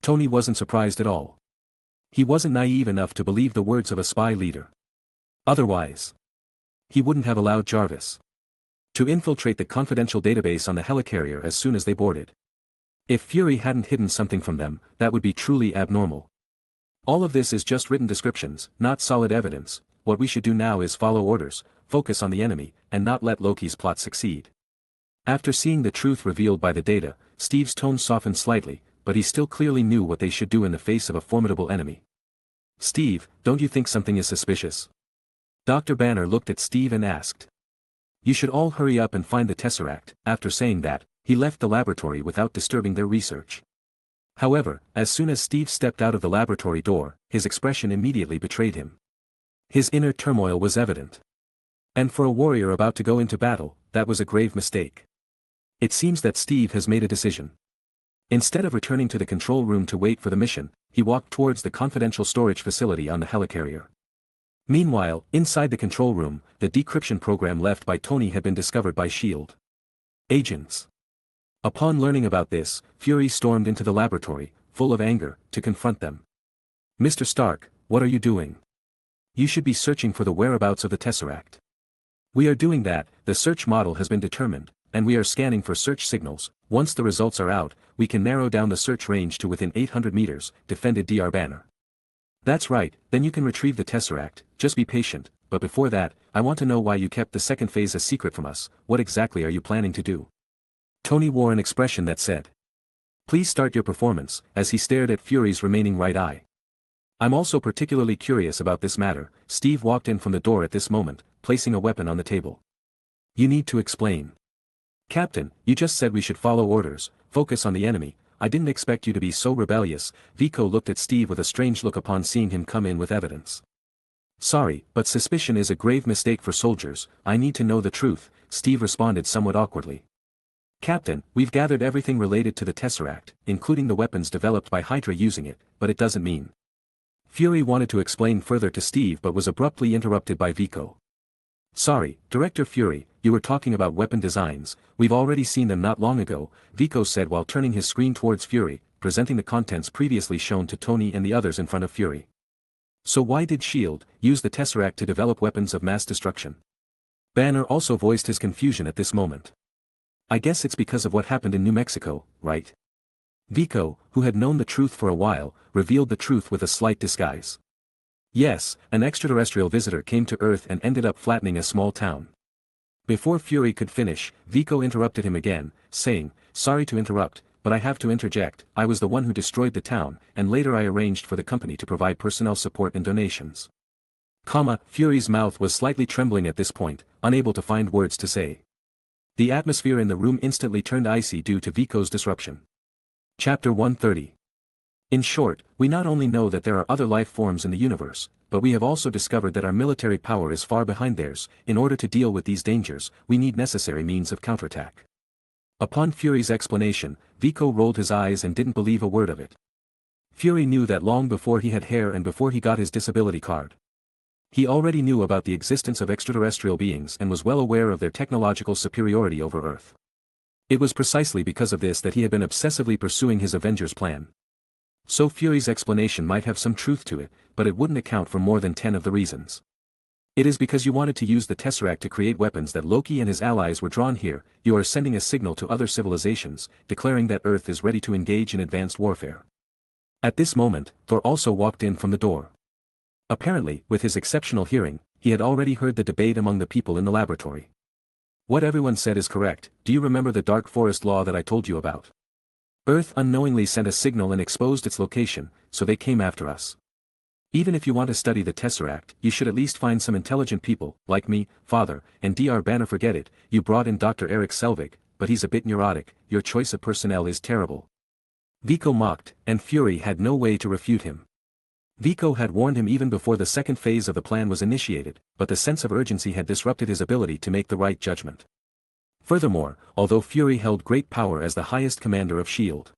Speaker 1: Tony wasn't surprised at all. He wasn't naive enough to believe the words of a spy leader. Otherwise, he wouldn't have allowed Jarvis to infiltrate the confidential database on the helicarrier as soon as they boarded. If Fury hadn't hidden something from them, that would be truly abnormal. All of this is just written descriptions, not solid evidence. What we should do now is follow orders, focus on the enemy, and not let Loki's plot succeed. After seeing the truth revealed by the data, Steve's tone softened slightly, but he still clearly knew what they should do in the face of a formidable enemy. Steve, don't you think something is suspicious? Dr. Banner looked at Steve and asked. You should all hurry up and find the Tesseract. After saying that, he left the laboratory without disturbing their research. However, as soon as Steve stepped out of the laboratory door, his expression immediately betrayed him. His inner turmoil was evident. And for a warrior about to go into battle, that was a grave mistake. It seems that Steve has made a decision. Instead of returning to the control room to wait for the mission, he walked towards the confidential storage facility on the helicarrier. Meanwhile, inside the control room, the decryption program left by Tony had been discovered by S.H.I.E.L.D. agents. Upon learning about this, Fury stormed into the laboratory, full of anger, to confront them. Mr. Stark, what are you doing? You should be searching for the whereabouts of the Tesseract. We are doing that. The search model has been determined, and we are scanning for search signals. Once the results are out, we can narrow down the search range to within 800 meters, defended Dr. Banner. That's right, then you can retrieve the Tesseract. Just be patient, but before that, I want to know why you kept the second phase a secret from us. What exactly are you planning to do? Tony wore an expression that said, please start your performance, as he stared at Fury's remaining right eye. I'm also particularly curious about this matter. Steve walked in from the door at this moment, placing a weapon on the table. You need to explain. Captain, you just said we should follow orders, focus on the enemy. I didn't expect you to be so rebellious. Vico looked at Steve with a strange look upon seeing him come in with evidence. Sorry, but suspicion is a grave mistake for soldiers. I need to know the truth, Steve responded somewhat awkwardly. Captain, we've gathered everything related to the Tesseract, including the weapons developed by Hydra using it, but it doesn't mean. Fury wanted to explain further to Steve but was abruptly interrupted by Vico. Sorry, Director Fury, you were talking about weapon designs, we've already seen them not long ago, Vico said while turning his screen towards Fury, presenting the contents previously shown to Tony and the others in front of Fury. So why did S.H.I.E.L.D. use the Tesseract to develop weapons of mass destruction? Banner also voiced his confusion at this moment. I guess it's because of what happened in New Mexico, right? Vico, who had known the truth for a while, revealed the truth with a slight disguise. Yes, an extraterrestrial visitor came to Earth and ended up flattening a small town. Before Fury could finish, Vico interrupted him again, saying, sorry to interrupt, but I have to interject, I was the one who destroyed the town, and later I arranged for the company to provide personnel support and donations. Fury's mouth was slightly trembling at this point, unable to find words to say. The atmosphere in the room instantly turned icy due to Vico's disruption. Chapter 130. In short, we not only know that there are other life forms in the universe, but we have also discovered that our military power is far behind theirs. In order to deal with these dangers, we need necessary means of counterattack. Upon Fury's explanation, Vico rolled his eyes and didn't believe a word of it. Fury knew that long before he had hair and before he got his disability card. He already knew about the existence of extraterrestrial beings and was well aware of their technological superiority over Earth. It was precisely because of this that he had been obsessively pursuing his Avengers plan. So Fury's explanation might have some truth to it, but it wouldn't account for more than 10 of the reasons. It is because you wanted to use the Tesseract to create weapons that Loki and his allies were drawn here. You are sending a signal to other civilizations, declaring that Earth is ready to engage in advanced warfare. At this moment, Thor also walked in from the door. Apparently, with his exceptional hearing, he had already heard the debate among the people in the laboratory. What everyone said is correct. Do you remember the Dark Forest law that I told you about? Earth unknowingly sent a signal and exposed its location, so they came after us. Even if you want to study the Tesseract, you should at least find some intelligent people, like me, Father, and Dr. Banner. Forget it, you brought in Dr. Eric Selvig, but he's a bit neurotic, your choice of personnel is terrible. Vico mocked, and Fury had no way to refute him. Vico had warned him even before the second phase of the plan was initiated, but the sense of urgency had disrupted his ability to make the right judgment. Furthermore, although Fury held great power as the highest commander of S.H.I.E.L.D.,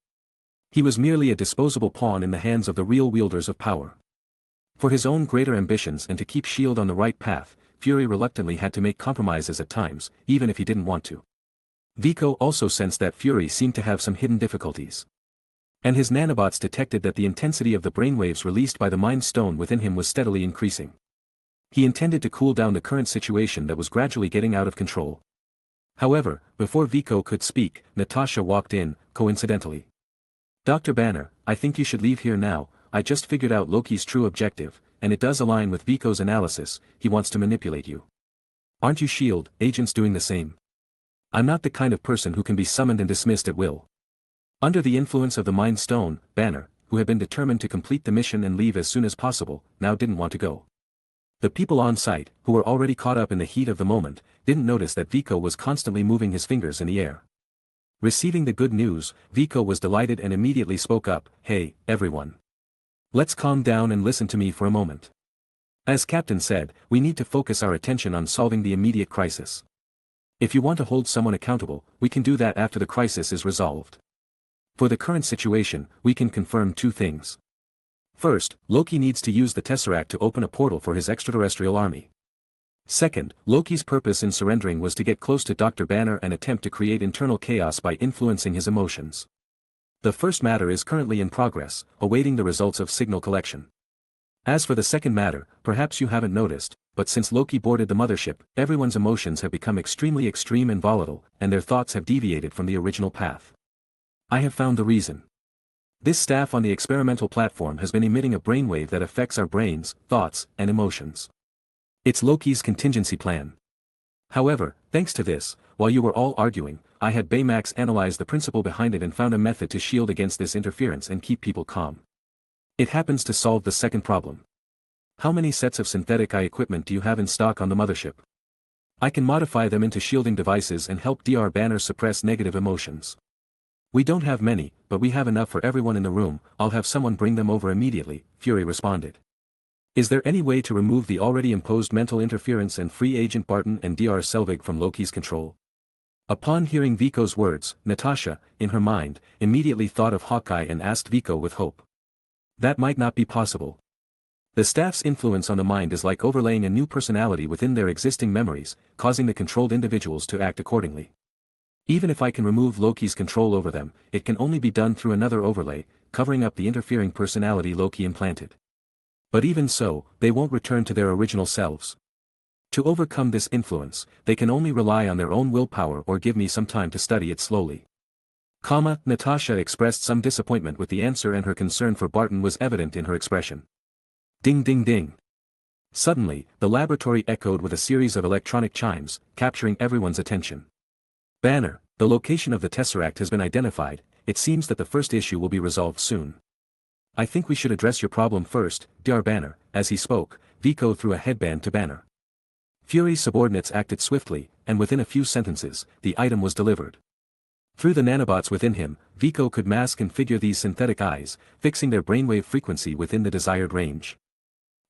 Speaker 1: he was merely a disposable pawn in the hands of the real wielders of power. For his own greater ambitions and to keep S.H.I.E.L.D. on the right path, Fury reluctantly had to make compromises at times, even if he didn't want to. Vico also sensed that Fury seemed to have some hidden difficulties. And his nanobots detected that the intensity of the brainwaves released by the Mind Stone within him was steadily increasing. He intended to cool down the current situation that was gradually getting out of control. However, before Vico could speak, Natasha walked in, coincidentally. Dr. Banner, I think you should leave here now. I just figured out Loki's true objective, and it does align with Vico's analysis. He wants to manipulate you. Aren't you S.H.I.E.L.D. agents doing the same? I'm not the kind of person who can be summoned and dismissed at will. Under the influence of the Mind Stone, Banner, who had been determined to complete the mission and leave as soon as possible, now didn't want to go. The people on site, who were already caught up in the heat of the moment, didn't notice that Vico was constantly moving his fingers in the air. Receiving the good news, Vico was delighted and immediately spoke up, "Hey, everyone. Let's calm down and listen to me for a moment. As Captain said, we need to focus our attention on solving the immediate crisis. If you want to hold someone accountable, we can do that after the crisis is resolved. For the current situation, we can confirm two things. First, Loki needs to use the Tesseract to open a portal for his extraterrestrial army. Second, Loki's purpose in surrendering was to get close to Dr. Banner and attempt to create internal chaos by influencing his emotions. The first matter is currently in progress, awaiting the results of signal collection. As for the second matter, perhaps you haven't noticed, but since Loki boarded the mothership, everyone's emotions have become extremely extreme and volatile, and their thoughts have deviated from the original path. I have found the reason. This staff on the experimental platform has been emitting a brainwave that affects our brains, thoughts, and emotions. It's Loki's contingency plan. However, thanks to this, while you were all arguing, I had Baymax analyze the principle behind it and found a method to shield against this interference and keep people calm. It happens to solve the second problem. How many sets of synthetic eye equipment do you have in stock on the mothership? I can modify them into shielding devices and help Dr. Banner suppress negative emotions. We don't have many, but we have enough for everyone in the room. I'll have someone bring them over immediately, Fury responded. Is there any way to remove the already imposed mental interference and free Agent Barton and Dr. Selvig from Loki's control? Upon hearing Vico's words, Natasha, in her mind, immediately thought of Hawkeye and asked Vico with hope. That might not be possible. The staff's influence on the mind is like overlaying a new personality within their existing memories, causing the controlled individuals to act accordingly. Even if I can remove Loki's control over them, it can only be done through another overlay, covering up the interfering personality Loki implanted. But even so, they won't return to their original selves. To overcome this influence, they can only rely on their own willpower or give me some time to study it slowly. Natasha expressed some disappointment with the answer, and her concern for Barton was evident in her expression. Ding ding ding. Suddenly, the laboratory echoed with a series of electronic chimes, capturing everyone's attention. Banner, the location of the Tesseract has been identified. It seems that the first issue will be resolved soon. I think we should address your problem first, Dr. Banner. As he spoke, Vico threw a headband to Banner. Fury's subordinates acted swiftly, and within a few sentences, the item was delivered. Through the nanobots within him, Vico could mask and figure these synthetic eyes, fixing their brainwave frequency within the desired range.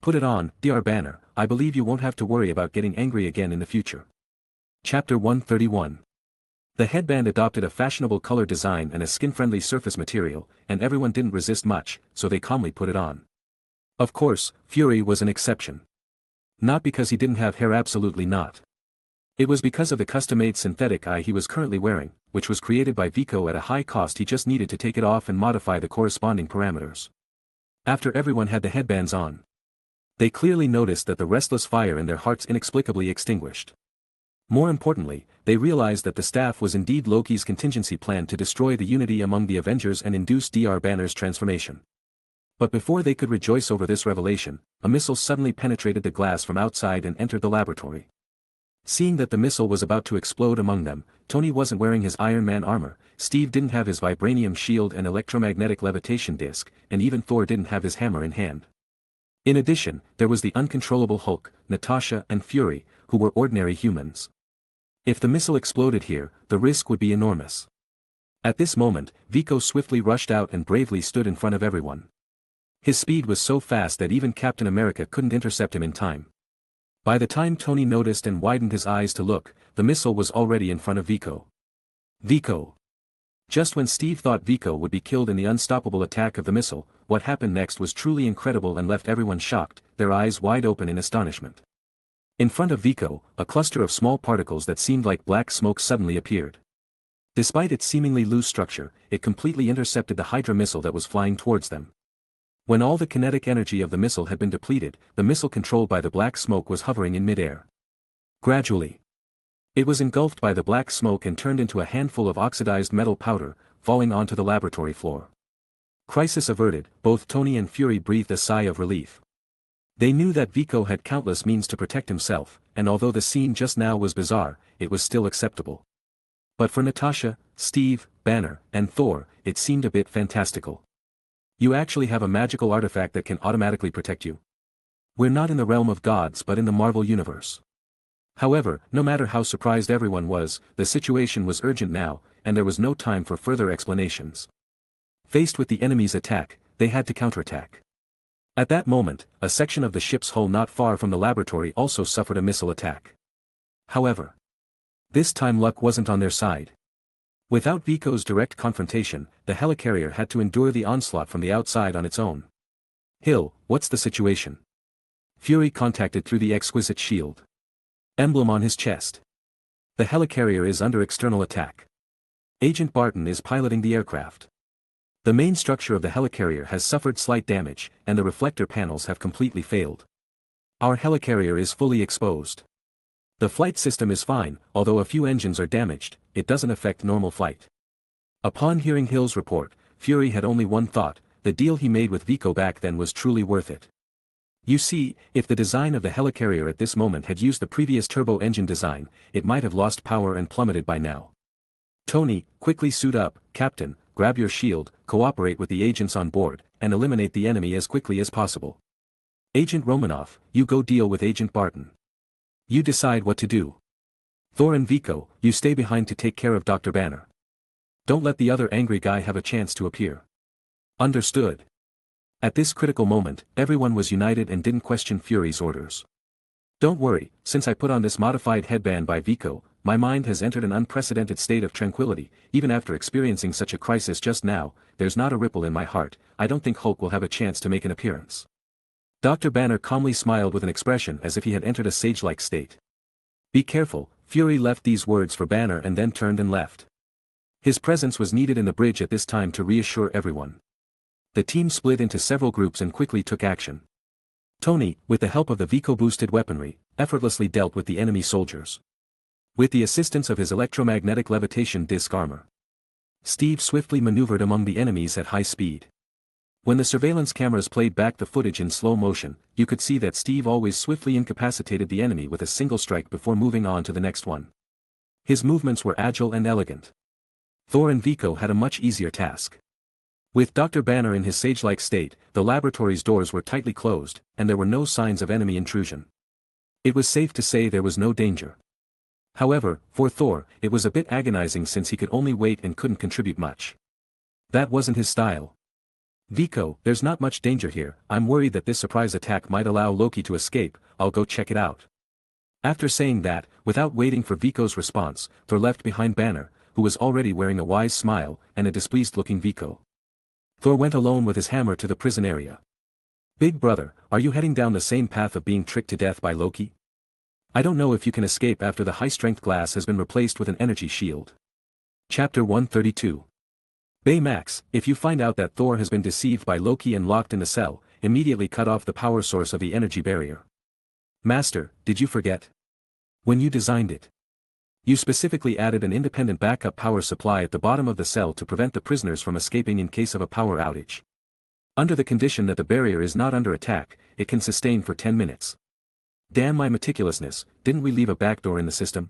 Speaker 1: Put it on, Dr. Banner. I believe you won't have to worry about getting angry again in the future. Chapter 131. The headband adopted a fashionable color design and a skin-friendly surface material, and everyone didn't resist much, so they calmly put it on. Of course, Fury was an exception. Not because he didn't have hair, absolutely not. It was because of the custom-made synthetic eye he was currently wearing, which was created by Vico at a high cost. He just needed to take it off and modify the corresponding parameters. After everyone had the headbands on, they clearly noticed that the restless fire in their hearts inexplicably extinguished. More importantly, they realized that the staff was indeed Loki's contingency plan to destroy the unity among the Avengers and induce Dr. Banner's transformation. But before they could rejoice over this revelation, a missile suddenly penetrated the glass from outside and entered the laboratory. Seeing that the missile was about to explode among them, Tony wasn't wearing his Iron Man armor, Steve didn't have his vibranium shield and electromagnetic levitation disc, and even Thor didn't have his hammer in hand. In addition, there was the uncontrollable Hulk, Natasha and Fury, who were ordinary humans. If the missile exploded here, the risk would be enormous. At this moment, Vico swiftly rushed out and bravely stood in front of everyone. His speed was so fast that even Captain America couldn't intercept him in time. By the time Tony noticed and widened his eyes to look, the missile was already in front of Vico. Vico. Just when Steve thought Vico would be killed in the unstoppable attack of the missile, what happened next was truly incredible and left everyone shocked, their eyes wide open in astonishment. In front of Vico, a cluster of small particles that seemed like black smoke suddenly appeared. Despite its seemingly loose structure, it completely intercepted the Hydra missile that was flying towards them. When all the kinetic energy of the missile had been depleted, the missile controlled by the black smoke was hovering in midair. Gradually, it was engulfed by the black smoke and turned into a handful of oxidized metal powder, falling onto the laboratory floor. Crisis averted, both Tony and Fury breathed a sigh of relief. They knew that Vico had countless means to protect himself, and although the scene just now was bizarre, it was still acceptable. But for Natasha, Steve, Banner, and Thor, it seemed a bit fantastical. You actually have a magical artifact that can automatically protect you? We're not in the realm of gods but in the Marvel universe. However, no matter how surprised everyone was, the situation was urgent now, and there was no time for further explanations. Faced with the enemy's attack, they had to counterattack. At that moment, a section of the ship's hull not far from the laboratory also suffered a missile attack. However, this time luck wasn't on their side. Without Vico's direct confrontation, the helicarrier had to endure the onslaught from the outside on its own. Hill, what's the situation? Fury contacted through the exquisite shield emblem on his chest. The helicarrier is under external attack. Agent Barton is piloting the aircraft. The main structure of the helicarrier has suffered slight damage, and the reflector panels have completely failed. Our helicarrier is fully exposed. The flight system is fine, although a few engines are damaged, it doesn't affect normal flight. Upon hearing Hill's report, Fury had only one thought: the deal he made with Vico back then was truly worth it. You see, if the design of the helicarrier at this moment had used the previous turbo engine design, it might have lost power and plummeted by now. Tony, quickly suit up, Captain, grab your shield, cooperate with the agents on board, and eliminate the enemy as quickly as possible. Agent Romanoff, you go deal with Agent Barton. You decide what to do. Thor and Vico, you stay behind to take care of Dr. Banner. Don't let the other angry guy have a chance to appear. Understood. At this critical moment, everyone was united and didn't question Fury's orders. Don't worry, since I put on this modified headband by Vico, my mind has entered an unprecedented state of tranquility. Even after experiencing such a crisis just now, there's not a ripple in my heart. I don't think Hulk will have a chance to make an appearance. Dr. Banner calmly smiled with an expression as if he had entered a sage-like state. Be careful, Fury left these words for Banner and then turned and left. His presence was needed in the bridge at this time to reassure everyone. The team split into several groups and quickly took action. Tony, with the help of the Vico-boosted weaponry, effortlessly dealt with the enemy soldiers. With the assistance of his electromagnetic levitation disc armor, Steve swiftly maneuvered among the enemies at high speed. When the surveillance cameras played back the footage in slow motion, you could see that Steve always swiftly incapacitated the enemy with a single strike before moving on to the next one. His movements were agile and elegant. Thor and Viko had a much easier task. With Dr. Banner in his sage-like state, the laboratory's doors were tightly closed, and there were no signs of enemy intrusion. It was safe to say there was no danger. However, for Thor, it was a bit agonizing since he could only wait and couldn't contribute much. That wasn't his style. Viko, there's not much danger here, I'm worried that this surprise attack might allow Loki to escape, I'll go check it out. After saying that, without waiting for Viko's response, Thor left behind Banner, who was already wearing a wise smile, and a displeased-looking Viko. Thor went alone with his hammer to the prison area. Big brother, are you heading down the same path of being tricked to death by Loki? I don't know if you can escape after the high-strength glass has been replaced with an energy shield. Chapter 132. Baymax, if you find out that Thor has been deceived by Loki and locked in the cell, immediately cut off the power source of the energy barrier. Master, did you forget? When you designed it, you specifically added an independent backup power supply at the bottom of the cell to prevent the prisoners from escaping in case of a power outage. Under the condition that the barrier is not under attack, it can sustain for 10 minutes. Damn my meticulousness, didn't we leave a backdoor in the system?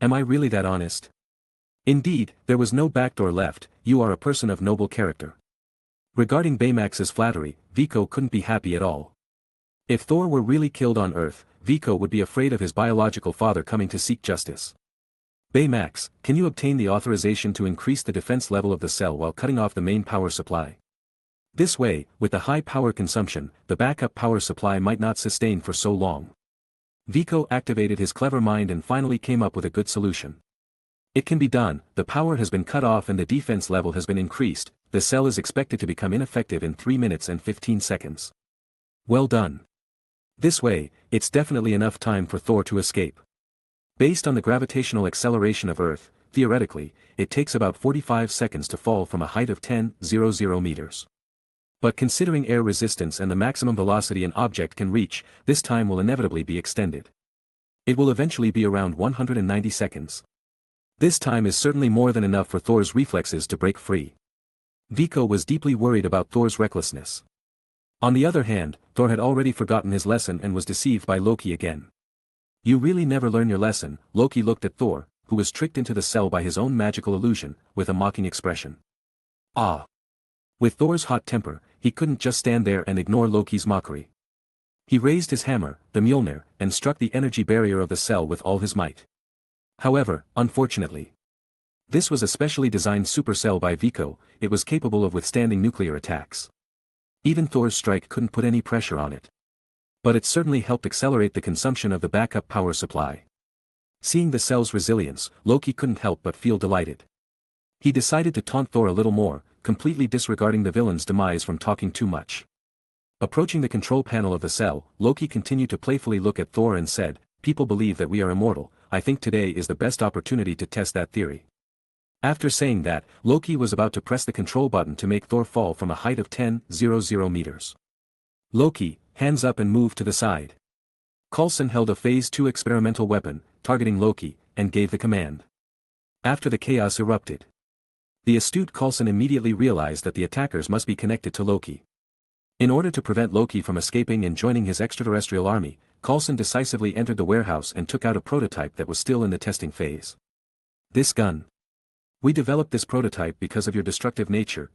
Speaker 1: Am I really that honest? Indeed, there was no backdoor left, you are a person of noble character. Regarding Baymax's flattery, Viko couldn't be happy at all. If Thor were really killed on Earth, Viko would be afraid of his biological father coming to seek justice. Baymax, can you obtain the authorization to increase the defense level of the cell while cutting off the main power supply? This way, with the high power consumption, the backup power supply might not sustain for so long. Viko activated his clever mind and finally came up with a good solution. It can be done, the power has been cut off and the defense level has been increased, the cell is expected to become ineffective in 3 minutes and 15 seconds. Well done. This way, it's definitely enough time for Thor to escape. Based on the gravitational acceleration of Earth, theoretically, it takes about 45 seconds to fall from a height of 10,000 meters. But considering air resistance and the maximum velocity an object can reach, this time will inevitably be extended. It will eventually be around 190 seconds. This time is certainly more than enough for Thor's reflexes to break free. Viko was deeply worried about Thor's recklessness. On the other hand, Thor had already forgotten his lesson and was deceived by Loki again. You really never learn your lesson, Loki looked at Thor, who was tricked into the cell by his own magical illusion, with a mocking expression. Ah! With Thor's hot temper, he couldn't just stand there and ignore Loki's mockery. He raised his hammer, the Mjolnir, and struck the energy barrier of the cell with all his might. However, unfortunately, this was a specially designed supercell by Viko, it was capable of withstanding nuclear attacks. Even Thor's strike couldn't put any pressure on it. But it certainly helped accelerate the consumption of the backup power supply. Seeing the cell's resilience, Loki couldn't help but feel delighted. He decided to taunt Thor a little more, completely disregarding the villain's demise from talking too much. Approaching the control panel of the cell, Loki continued to playfully look at Thor and said, "People believe that we are immortal, I think today is the best opportunity to test that theory." After saying that, Loki was about to press the control button to make Thor fall from a height of 10,000 meters. Loki, hands up and move to the side. Coulson held a Phase 2 experimental weapon, targeting Loki, and gave the command. After the chaos erupted, the astute Coulson immediately realized that the attackers must be connected to Loki. In order to prevent Loki from escaping and joining his extraterrestrial army, Coulson decisively entered the warehouse and took out a prototype that was still in the testing phase. This gun. We developed this prototype because of your destructive nature,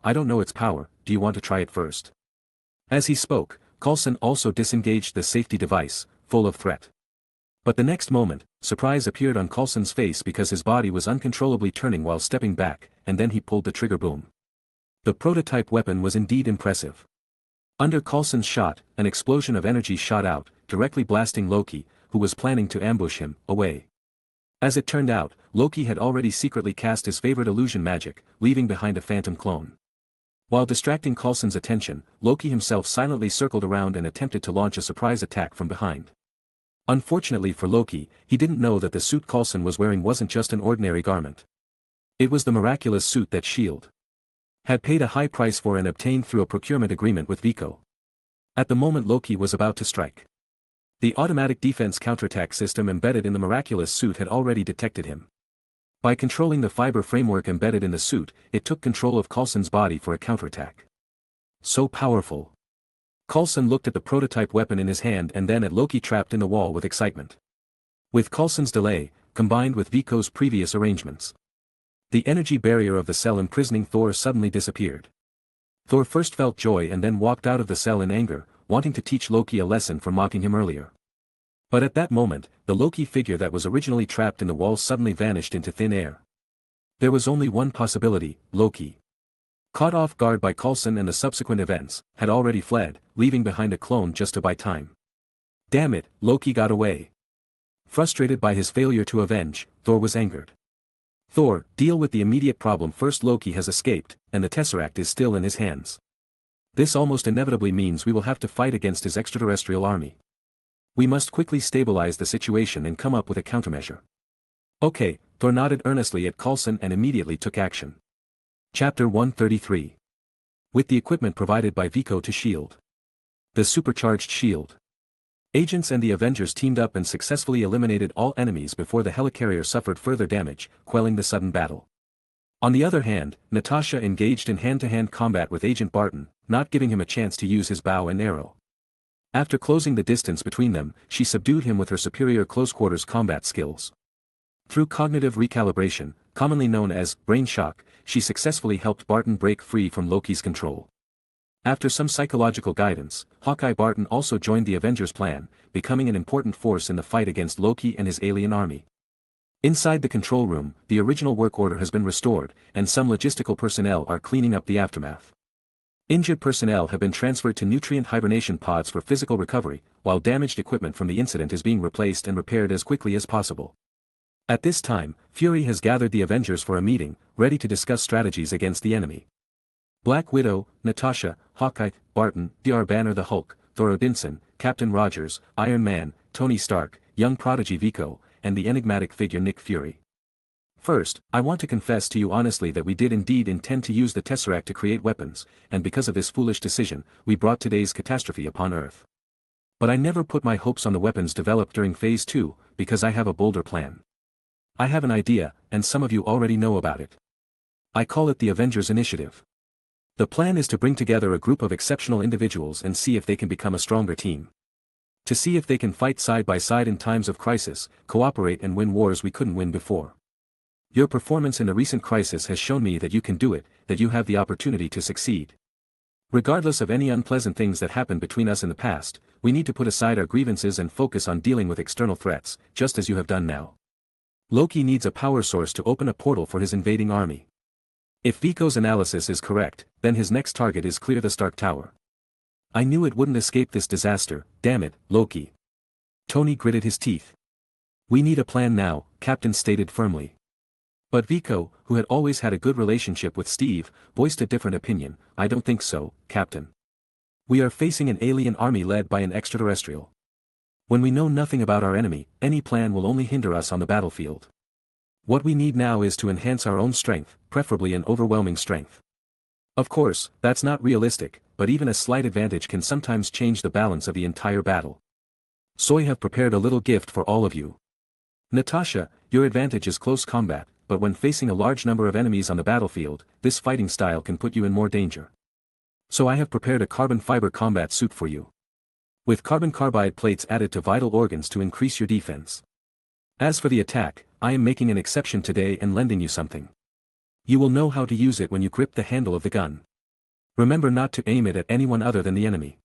Speaker 1: I don't know its power, do you want to try it first? As he spoke, Coulson also disengaged the safety device, full of threat. But the next moment, surprise appeared on Coulson's face because his body was uncontrollably turning while stepping back, and then he pulled the trigger boom. The prototype weapon was indeed impressive. Under Coulson's shot, an explosion of energy shot out, directly blasting Loki, who was planning to ambush him, away. As it turned out, Loki had already secretly cast his favorite illusion magic, leaving behind a phantom clone. While distracting Coulson's attention, Loki himself silently circled around and attempted to launch a surprise attack from behind. Unfortunately for Loki, he didn't know that the suit Coulson was wearing wasn't just an ordinary garment. It was the miraculous suit that S.H.I.E.L.D. had paid a high price for and obtained through a procurement agreement with Viko. At the moment Loki was about to strike, the automatic defense counterattack system embedded in the miraculous suit had already detected him. By controlling the fiber framework embedded in the suit, it took control of Coulson's body for a counterattack. So powerful. Coulson looked at the prototype weapon in his hand and then at Loki trapped in the wall with excitement. With Coulson's delay, combined with Viko's previous arrangements, the energy barrier of the cell imprisoning Thor suddenly disappeared. Thor first felt joy and then walked out of the cell in anger, wanting to teach Loki a lesson for mocking him earlier. But at that moment, the Loki figure that was originally trapped in the wall suddenly vanished into thin air. There was only one possibility: Loki, caught off guard by Coulson and the subsequent events, had already fled, leaving behind a clone just to buy time. Damn it, Loki got away. Frustrated by his failure to avenge, Thor was angered. Thor, deal with the immediate problem first. Loki has escaped, and the Tesseract is still in his hands. This almost inevitably means we will have to fight against his extraterrestrial army. We must quickly stabilize the situation and come up with a countermeasure. Okay, Thor nodded earnestly at Coulson and immediately took action. Chapter 133. With the equipment provided by Viko to S.H.I.E.L.D. The supercharged S.H.I.E.L.D. agents and the Avengers teamed up and successfully eliminated all enemies before the helicarrier suffered further damage, quelling the sudden battle. On the other hand, Natasha engaged in hand-to-hand combat with Agent Barton, not giving him a chance to use his bow and arrow. After closing the distance between them, she subdued him with her superior close-quarters combat skills. Through cognitive recalibration, commonly known as brain shock, she successfully helped Barton break free from Loki's control. After some psychological guidance, Hawkeye Barton also joined the Avengers' plan, becoming an important force in the fight against Loki and his alien army. Inside the control room, the original work order has been restored, and some logistical personnel are cleaning up the aftermath. Injured personnel have been transferred to nutrient hibernation pods for physical recovery, while damaged equipment from the incident is being replaced and repaired as quickly as possible. At this time, Fury has gathered the Avengers for a meeting, ready to discuss strategies against the enemy. Black Widow, Natasha, Hawkeye, Barton, Dr. Banner the Hulk, Thor Odinson, Captain Rogers, Iron Man, Tony Stark, young prodigy Viko, and the enigmatic figure Nick Fury. First, I want to confess to you honestly that we did indeed intend to use the Tesseract to create weapons, and because of this foolish decision, we brought today's catastrophe upon Earth. But I never put my hopes on the weapons developed during Phase 2, because I have a bolder plan. I have an idea, and some of you already know about it. I call it the Avengers Initiative. The plan is to bring together a group of exceptional individuals and see if they can become a stronger team. To see if they can fight side by side in times of crisis, cooperate and win wars we couldn't win before. Your performance in the recent crisis has shown me that you can do it, that you have the opportunity to succeed. Regardless of any unpleasant things that happened between us in the past, we need to put aside our grievances and focus on dealing with external threats, just as you have done now. Loki needs a power source to open a portal for his invading army. If Viko's analysis is correct, then his next target is clear the Stark Tower. I knew it wouldn't escape this disaster, damn it, Loki. Tony gritted his teeth. We need a plan now, Captain stated firmly. But Viko, who had always had a good relationship with Steve, voiced a different opinion. I don't think so, Captain. We are facing an alien army led by an extraterrestrial. When we know nothing about our enemy, any plan will only hinder us on the battlefield. What we need now is to enhance our own strength, preferably an overwhelming strength. Of course, that's not realistic, but even a slight advantage can sometimes change the balance of the entire battle. So I have prepared a little gift for all of you. Natasha, your advantage is close combat, but when facing a large number of enemies on the battlefield, this fighting style can put you in more danger. So I have prepared a carbon fiber combat suit for you. With carbon carbide plates added to vital organs to increase your defense. As for the attack, I am making an exception today and lending you something. You will know how to use it when you grip the handle of the gun. Remember not to aim it at anyone other than the enemy.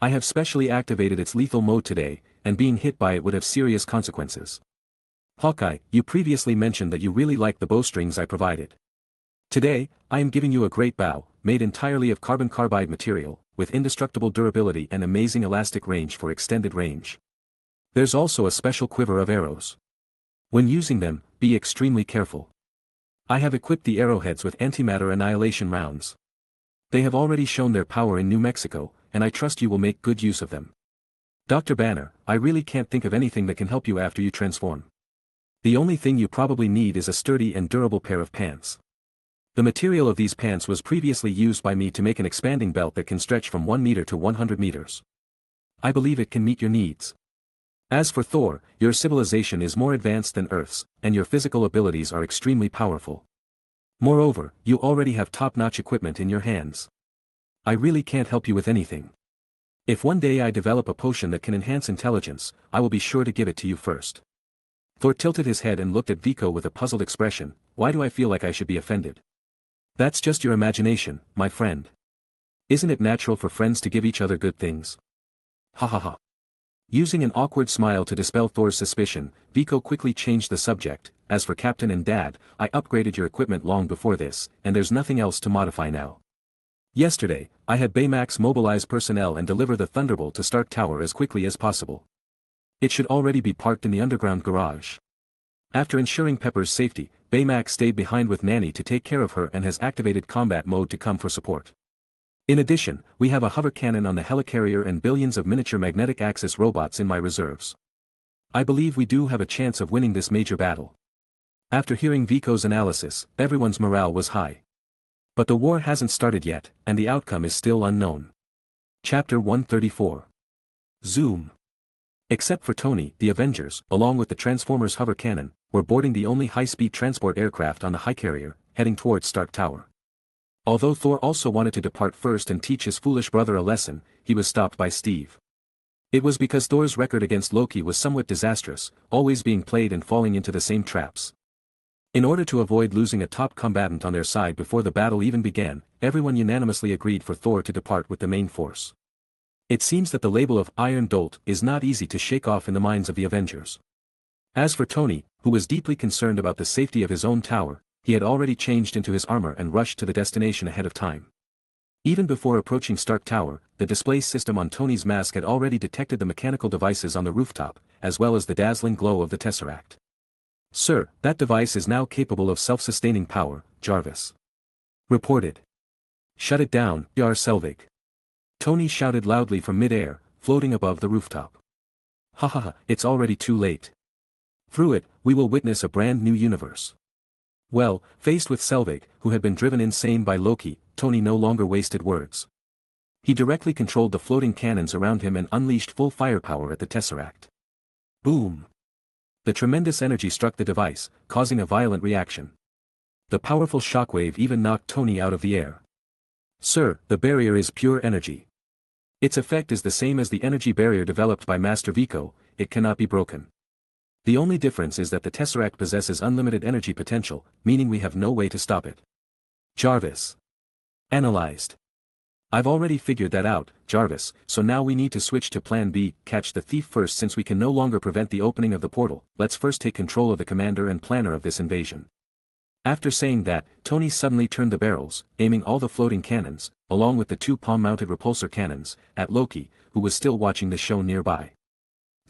Speaker 1: I have specially activated its lethal mode today, and being hit by it would have serious consequences. Hawkeye, you previously mentioned that you really liked the bowstrings I provided. Today, I am giving you a great bow, made entirely of carbon carbide material, with indestructible durability and amazing elastic range for extended range. There's also a special quiver of arrows. When using them, be extremely careful. I have equipped the arrowheads with antimatter annihilation rounds. They have already shown their power in New Mexico, and I trust you will make good use of them. Dr. Banner, I really can't think of anything that can help you after you transform. The only thing you probably need is a sturdy and durable pair of pants. The material of these pants was previously used by me to make an expanding belt that can stretch from 1 meter to 100 meters. I believe it can meet your needs. As for Thor, your civilization is more advanced than Earth's, and your physical abilities are extremely powerful. Moreover, you already have top-notch equipment in your hands. I really can't help you with anything. If one day I develop a potion that can enhance intelligence, I will be sure to give it to you first. Thor tilted his head and looked at Viko with a puzzled expression. Why do I feel like I should be offended? That's just your imagination, my friend. Isn't it natural for friends to give each other good things? Ha ha ha. Using an awkward smile to dispel Thor's suspicion, Viko quickly changed the subject. As for Captain and Dad, I upgraded your equipment long before this, and there's nothing else to modify now. Yesterday, I had Baymax mobilize personnel and deliver the Thunderbolt to Stark Tower as quickly as possible. It should already be parked in the underground garage. After ensuring Pepper's safety, Baymax stayed behind with Nanny to take care of her and has activated combat mode to come for support. In addition, we have a hover cannon on the helicarrier and billions of miniature magnetic axis robots in my reserves. I believe we do have a chance of winning this major battle. After hearing Viko's analysis, everyone's morale was high. But the war hasn't started yet, and the outcome is still unknown. Chapter 134. Zoom. Except for Tony, the Avengers, along with the Transformers hover cannon, were boarding the only high-speed transport aircraft on the helicarrier, heading towards Stark Tower. Although Thor also wanted to depart first and teach his foolish brother a lesson, he was stopped by Steve. It was because Thor's record against Loki was somewhat disastrous, always being played and falling into the same traps. In order to avoid losing a top combatant on their side before the battle even began, everyone unanimously agreed for Thor to depart with the main force. It seems that the label of Iron Dolt is not easy to shake off in the minds of the Avengers. As for Tony, who was deeply concerned about the safety of his own tower, he had already changed into his armor and rushed to the destination ahead of time. Even before approaching Stark Tower, the display system on Tony's mask had already detected the mechanical devices on the rooftop, as well as the dazzling glow of the Tesseract. Sir, that device is now capable of self-sustaining power, Jarvis reported. Shut it down, Yar Selvig. Tony shouted loudly from mid-air, floating above the rooftop. Ha ha ha, it's already too late. Through it, we will witness a brand new universe. Well, faced with Selvig, who had been driven insane by Loki, Tony no longer wasted words. He directly controlled the floating cannons around him and unleashed full firepower at the Tesseract. Boom! The tremendous energy struck the device, causing a violent reaction. The powerful shockwave even knocked Tony out of the air. Sir, the barrier is pure energy. Its effect is the same as the energy barrier developed by Master Viko, it cannot be broken. The only difference is that the Tesseract possesses unlimited energy potential, meaning we have no way to stop it. Jarvis analyzed. I've already figured that out, Jarvis, so now we need to switch to Plan B, catch the thief first since we can no longer prevent the opening of the portal. Let's first take control of the commander and planner of this invasion. After saying that, Tony suddenly turned the barrels, aiming all the floating cannons, along with the 2 palm-mounted repulsor cannons, at Loki, who was still watching the show nearby.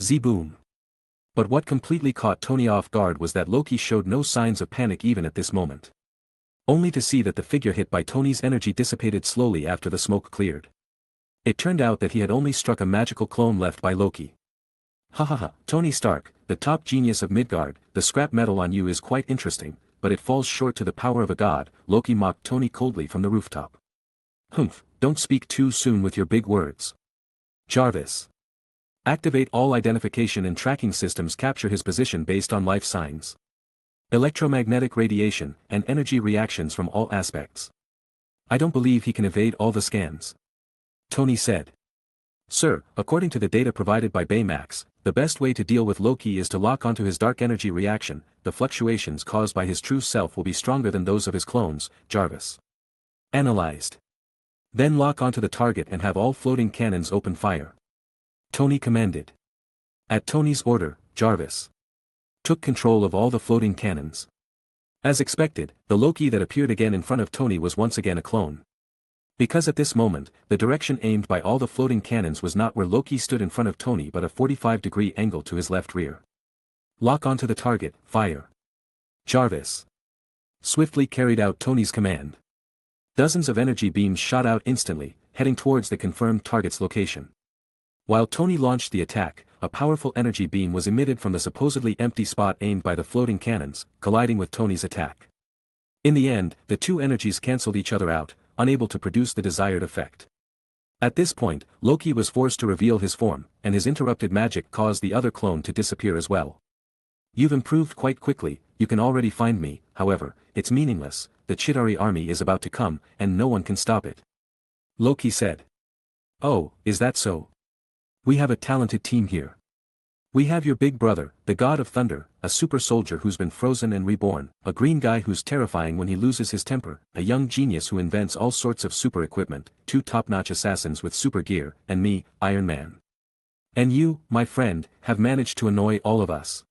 Speaker 1: Z-boom. But what completely caught Tony off guard was that Loki showed no signs of panic even at this moment. Only to see that the figure hit by Tony's energy dissipated slowly after the smoke cleared. It turned out that he had only struck a magical clone left by Loki. Ha ha ha, Tony Stark, the top genius of Midgard, the scrap metal on you is quite interesting, but it falls short to the power of a god, Loki mocked Tony coldly from the rooftop. Humph, don't speak too soon with your big words. Jarvis. Activate all identification and tracking systems, capture his position based on life signs. Electromagnetic radiation, and energy reactions from all aspects. I don't believe he can evade all the scans. Tony said. Sir, according to the data provided by Baymax, the best way to deal with Loki is to lock onto his dark energy reaction. The fluctuations caused by his true self will be stronger than those of his clones, Jarvis analyzed. Then lock onto the target and have all floating cannons open fire. Tony commanded. At Tony's order, Jarvis took control of all the floating cannons. As expected, the Loki that appeared again in front of Tony was once again a clone. Because at this moment, the direction aimed by all the floating cannons was not where Loki stood in front of Tony but a 45-degree angle to his left rear. Lock onto the target, fire. Jarvis swiftly carried out Tony's command. Dozens of energy beams shot out instantly, heading towards the confirmed target's location. While Tony launched the attack, a powerful energy beam was emitted from the supposedly empty spot aimed by the floating cannons, colliding with Tony's attack. In the end, the two energies cancelled each other out, unable to produce the desired effect. At this point, Loki was forced to reveal his form, and his interrupted magic caused the other clone to disappear as well. You've improved quite quickly, you can already find me, however, it's meaningless, the Chitauri army is about to come, and no one can stop it. Loki said. Oh, is that so? We have a talented team here. We have your big brother, the god of thunder, a super soldier who's been frozen and reborn, a green guy who's terrifying when he loses his temper, a young genius who invents all sorts of super equipment, two top-notch assassins with super gear, and me, Iron Man. And you, my friend, have managed to annoy all of us.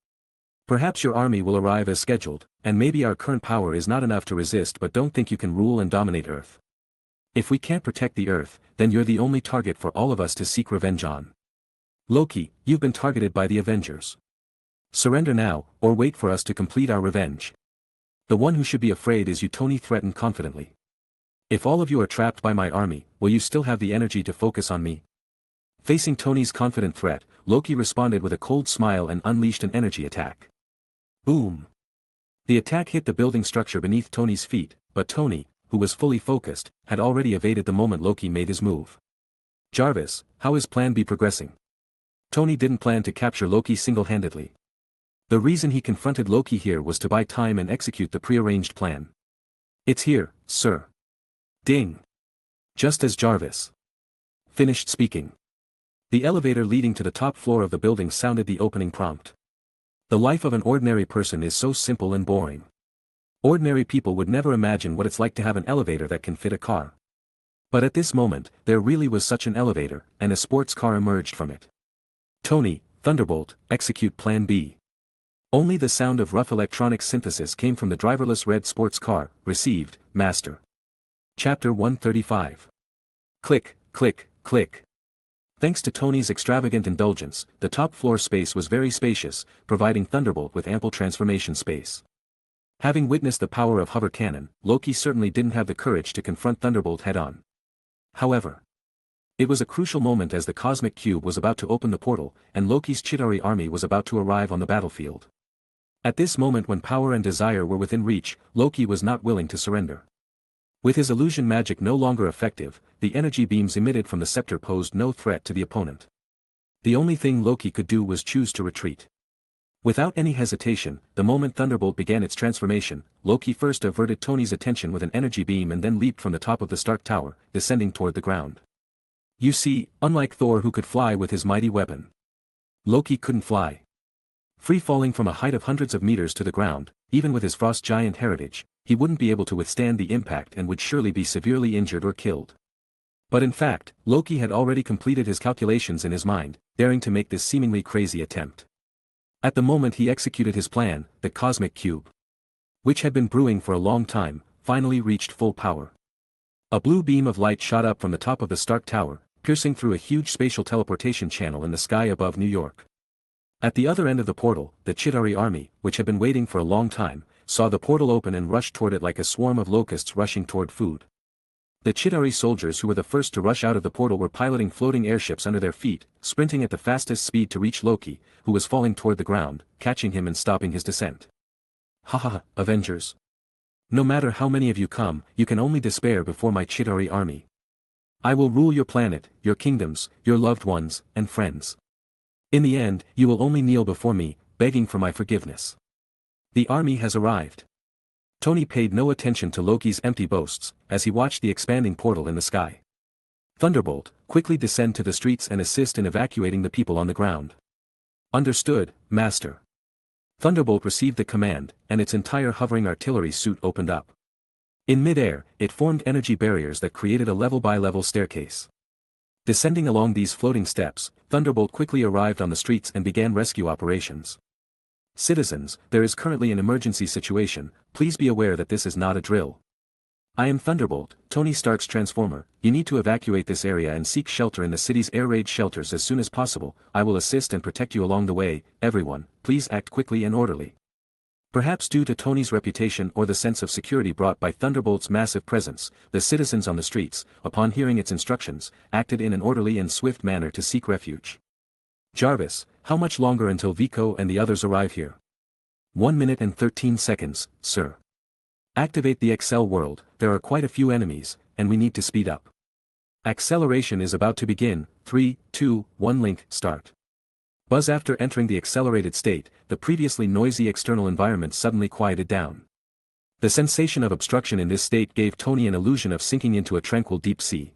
Speaker 1: Perhaps your army will arrive as scheduled, and maybe our current power is not enough to resist, but don't think you can rule and dominate Earth. If we can't protect the Earth, then you're the only target for all of us to seek revenge on. Loki, you've been targeted by the Avengers. Surrender now, or wait for us to complete our revenge. The one who should be afraid is you, Tony threatened confidently. If all of you are trapped by my army, will you still have the energy to focus on me? Facing Tony's confident threat, Loki responded with a cold smile and unleashed an energy attack. Boom! The attack hit the building structure beneath Tony's feet, but Tony, who was fully focused, had already evaded the moment Loki made his move. Jarvis, how is Plan B progressing? Tony didn't plan to capture Loki single-handedly. The reason he confronted Loki here was to buy time and execute the prearranged plan. It's here, sir. Ding! Just as Jarvis finished speaking, the elevator leading to the top floor of the building sounded the opening prompt. The life of an ordinary person is so simple and boring. Ordinary people would never imagine what it's like to have an elevator that can fit a car. But at this moment, there really was such an elevator, and a sports car emerged from it. Tony, Thunderbolt, execute Plan B. Only the sound of rough electronic synthesis came from the driverless red sports car. Received, Master. Chapter 135. Click, click, click. Thanks to Tony's extravagant indulgence, the top floor space was very spacious, providing Thunderbolt with ample transformation space. Having witnessed the power of hover cannon, Loki certainly didn't have the courage to confront Thunderbolt head-on. However, it was a crucial moment as the cosmic cube was about to open the portal, and Loki's Chitauri army was about to arrive on the battlefield. At this moment, when power and desire were within reach, Loki was not willing to surrender. With his illusion magic no longer effective, the energy beams emitted from the scepter posed no threat to the opponent. The only thing Loki could do was choose to retreat. Without any hesitation, the moment Thunderbolt began its transformation, Loki first averted Tony's attention with an energy beam and then leaped from the top of the Stark Tower, descending toward the ground. You see, unlike Thor who could fly with his mighty weapon, Loki couldn't fly. Free-falling from a height of hundreds of meters to the ground, even with his frost giant heritage, he wouldn't be able to withstand the impact and would surely be severely injured or killed. But in fact, Loki had already completed his calculations in his mind, daring to make this seemingly crazy attempt. At the moment he executed his plan, the cosmic cube, which had been brewing for a long time, finally reached full power. A blue beam of light shot up from the top of the Stark Tower, piercing through a huge spatial teleportation channel in the sky above New York. At the other end of the portal, the Chitauri army, which had been waiting for a long time, saw the portal open and rushed toward it like a swarm of locusts rushing toward food. The Chitauri soldiers who were the first to rush out of the portal were piloting floating airships under their feet, sprinting at the fastest speed to reach Loki, who was falling toward the ground, catching him and stopping his descent. Haha, Avengers. No matter how many of you come, you can only despair before my Chitauri army. I will rule your planet, your kingdoms, your loved ones, and friends. In the end, you will only kneel before me, begging for my forgiveness. The army has arrived. Tony paid no attention to Loki's empty boasts, as he watched the expanding portal in the sky. Thunderbolt, quickly descend to the streets and assist in evacuating the people on the ground. Understood, Master. Thunderbolt received the command, and its entire hovering artillery suit opened up. In mid-air, it formed energy barriers that created a level-by-level staircase. Descending along these floating steps, Thunderbolt quickly arrived on the streets and began rescue operations. Citizens, there is currently an emergency situation, please be aware that this is not a drill. I am Thunderbolt, Tony Stark's Transformer, you need to evacuate this area and seek shelter in the city's air raid shelters as soon as possible, I will assist and protect you along the way, everyone, please act quickly and orderly. Perhaps due to Tony's reputation or the sense of security brought by Thunderbolt's massive presence, the citizens on the streets, upon hearing its instructions, acted in an orderly and swift manner to seek refuge. Jarvis, how much longer until Vico and the others arrive here? 1 minute and 13 seconds, sir. Activate the Excel world, there are quite a few enemies, and we need to speed up. Acceleration is about to begin, 3, 2, 1 link, start. Buzz. After entering the accelerated state, the previously noisy external environment suddenly quieted down. The sensation of obstruction in this state gave Tony an illusion of sinking into a tranquil deep sea.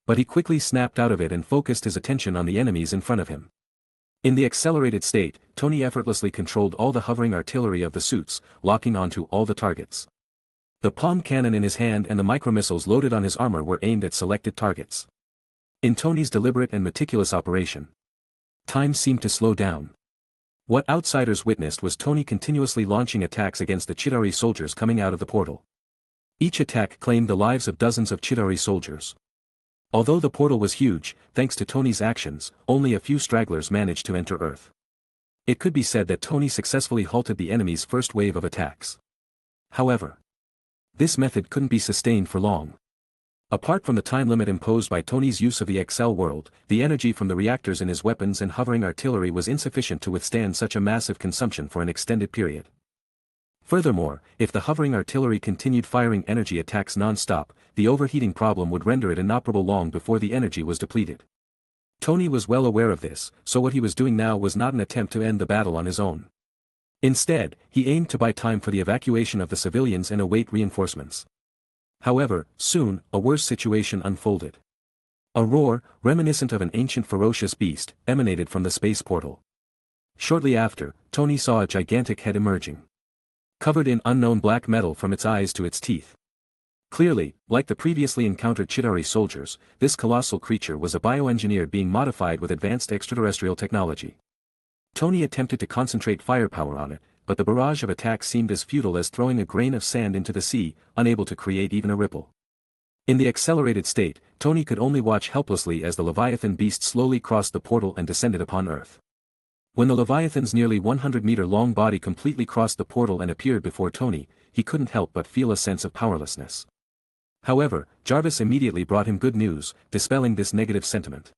Speaker 1: But he quickly snapped out of it and focused his attention on the enemies in front of him. In the accelerated state, Tony effortlessly controlled all the hovering artillery of the suits, locking onto all the targets. The palm cannon in his hand and the micromissiles loaded on his armor were aimed at selected targets. In Tony's deliberate and meticulous operation, time seemed to slow down. What outsiders witnessed was Tony continuously launching attacks against the Chitauri soldiers coming out of the portal. Each attack claimed the lives of dozens of Chitauri soldiers. Although the portal was huge, thanks to Tony's actions, only a few stragglers managed to enter Earth. It could be said that Tony successfully halted the enemy's first wave of attacks. However, this method couldn't be sustained for long. Apart from the time limit imposed by Tony's use of the Excel world, the energy from the reactors in his weapons and hovering artillery was insufficient to withstand such a massive consumption for an extended period. Furthermore, if the hovering artillery continued firing energy attacks non-stop, the overheating problem would render it inoperable long before the energy was depleted. Tony was well aware of this, so what he was doing now was not an attempt to end the battle on his own. Instead, he aimed to buy time for the evacuation of the civilians and await reinforcements. However, soon, a worse situation unfolded. A roar, reminiscent of an ancient ferocious beast, emanated from the space portal. Shortly after, Tony saw a gigantic head emerging, covered in unknown black metal from its eyes to its teeth. Clearly, like the previously encountered Chitauri soldiers, this colossal creature was a bioengineer being modified with advanced extraterrestrial technology. Tony attempted to concentrate firepower on it, but the barrage of attacks seemed as futile as throwing a grain of sand into the sea, unable to create even a ripple. In the accelerated state, Tony could only watch helplessly as the Leviathan beast slowly crossed the portal and descended upon Earth. When the Leviathan's nearly 100-meter-long body completely crossed the portal and appeared before Tony, he couldn't help but feel a sense of powerlessness. However, Jarvis immediately brought him good news, dispelling this negative sentiment.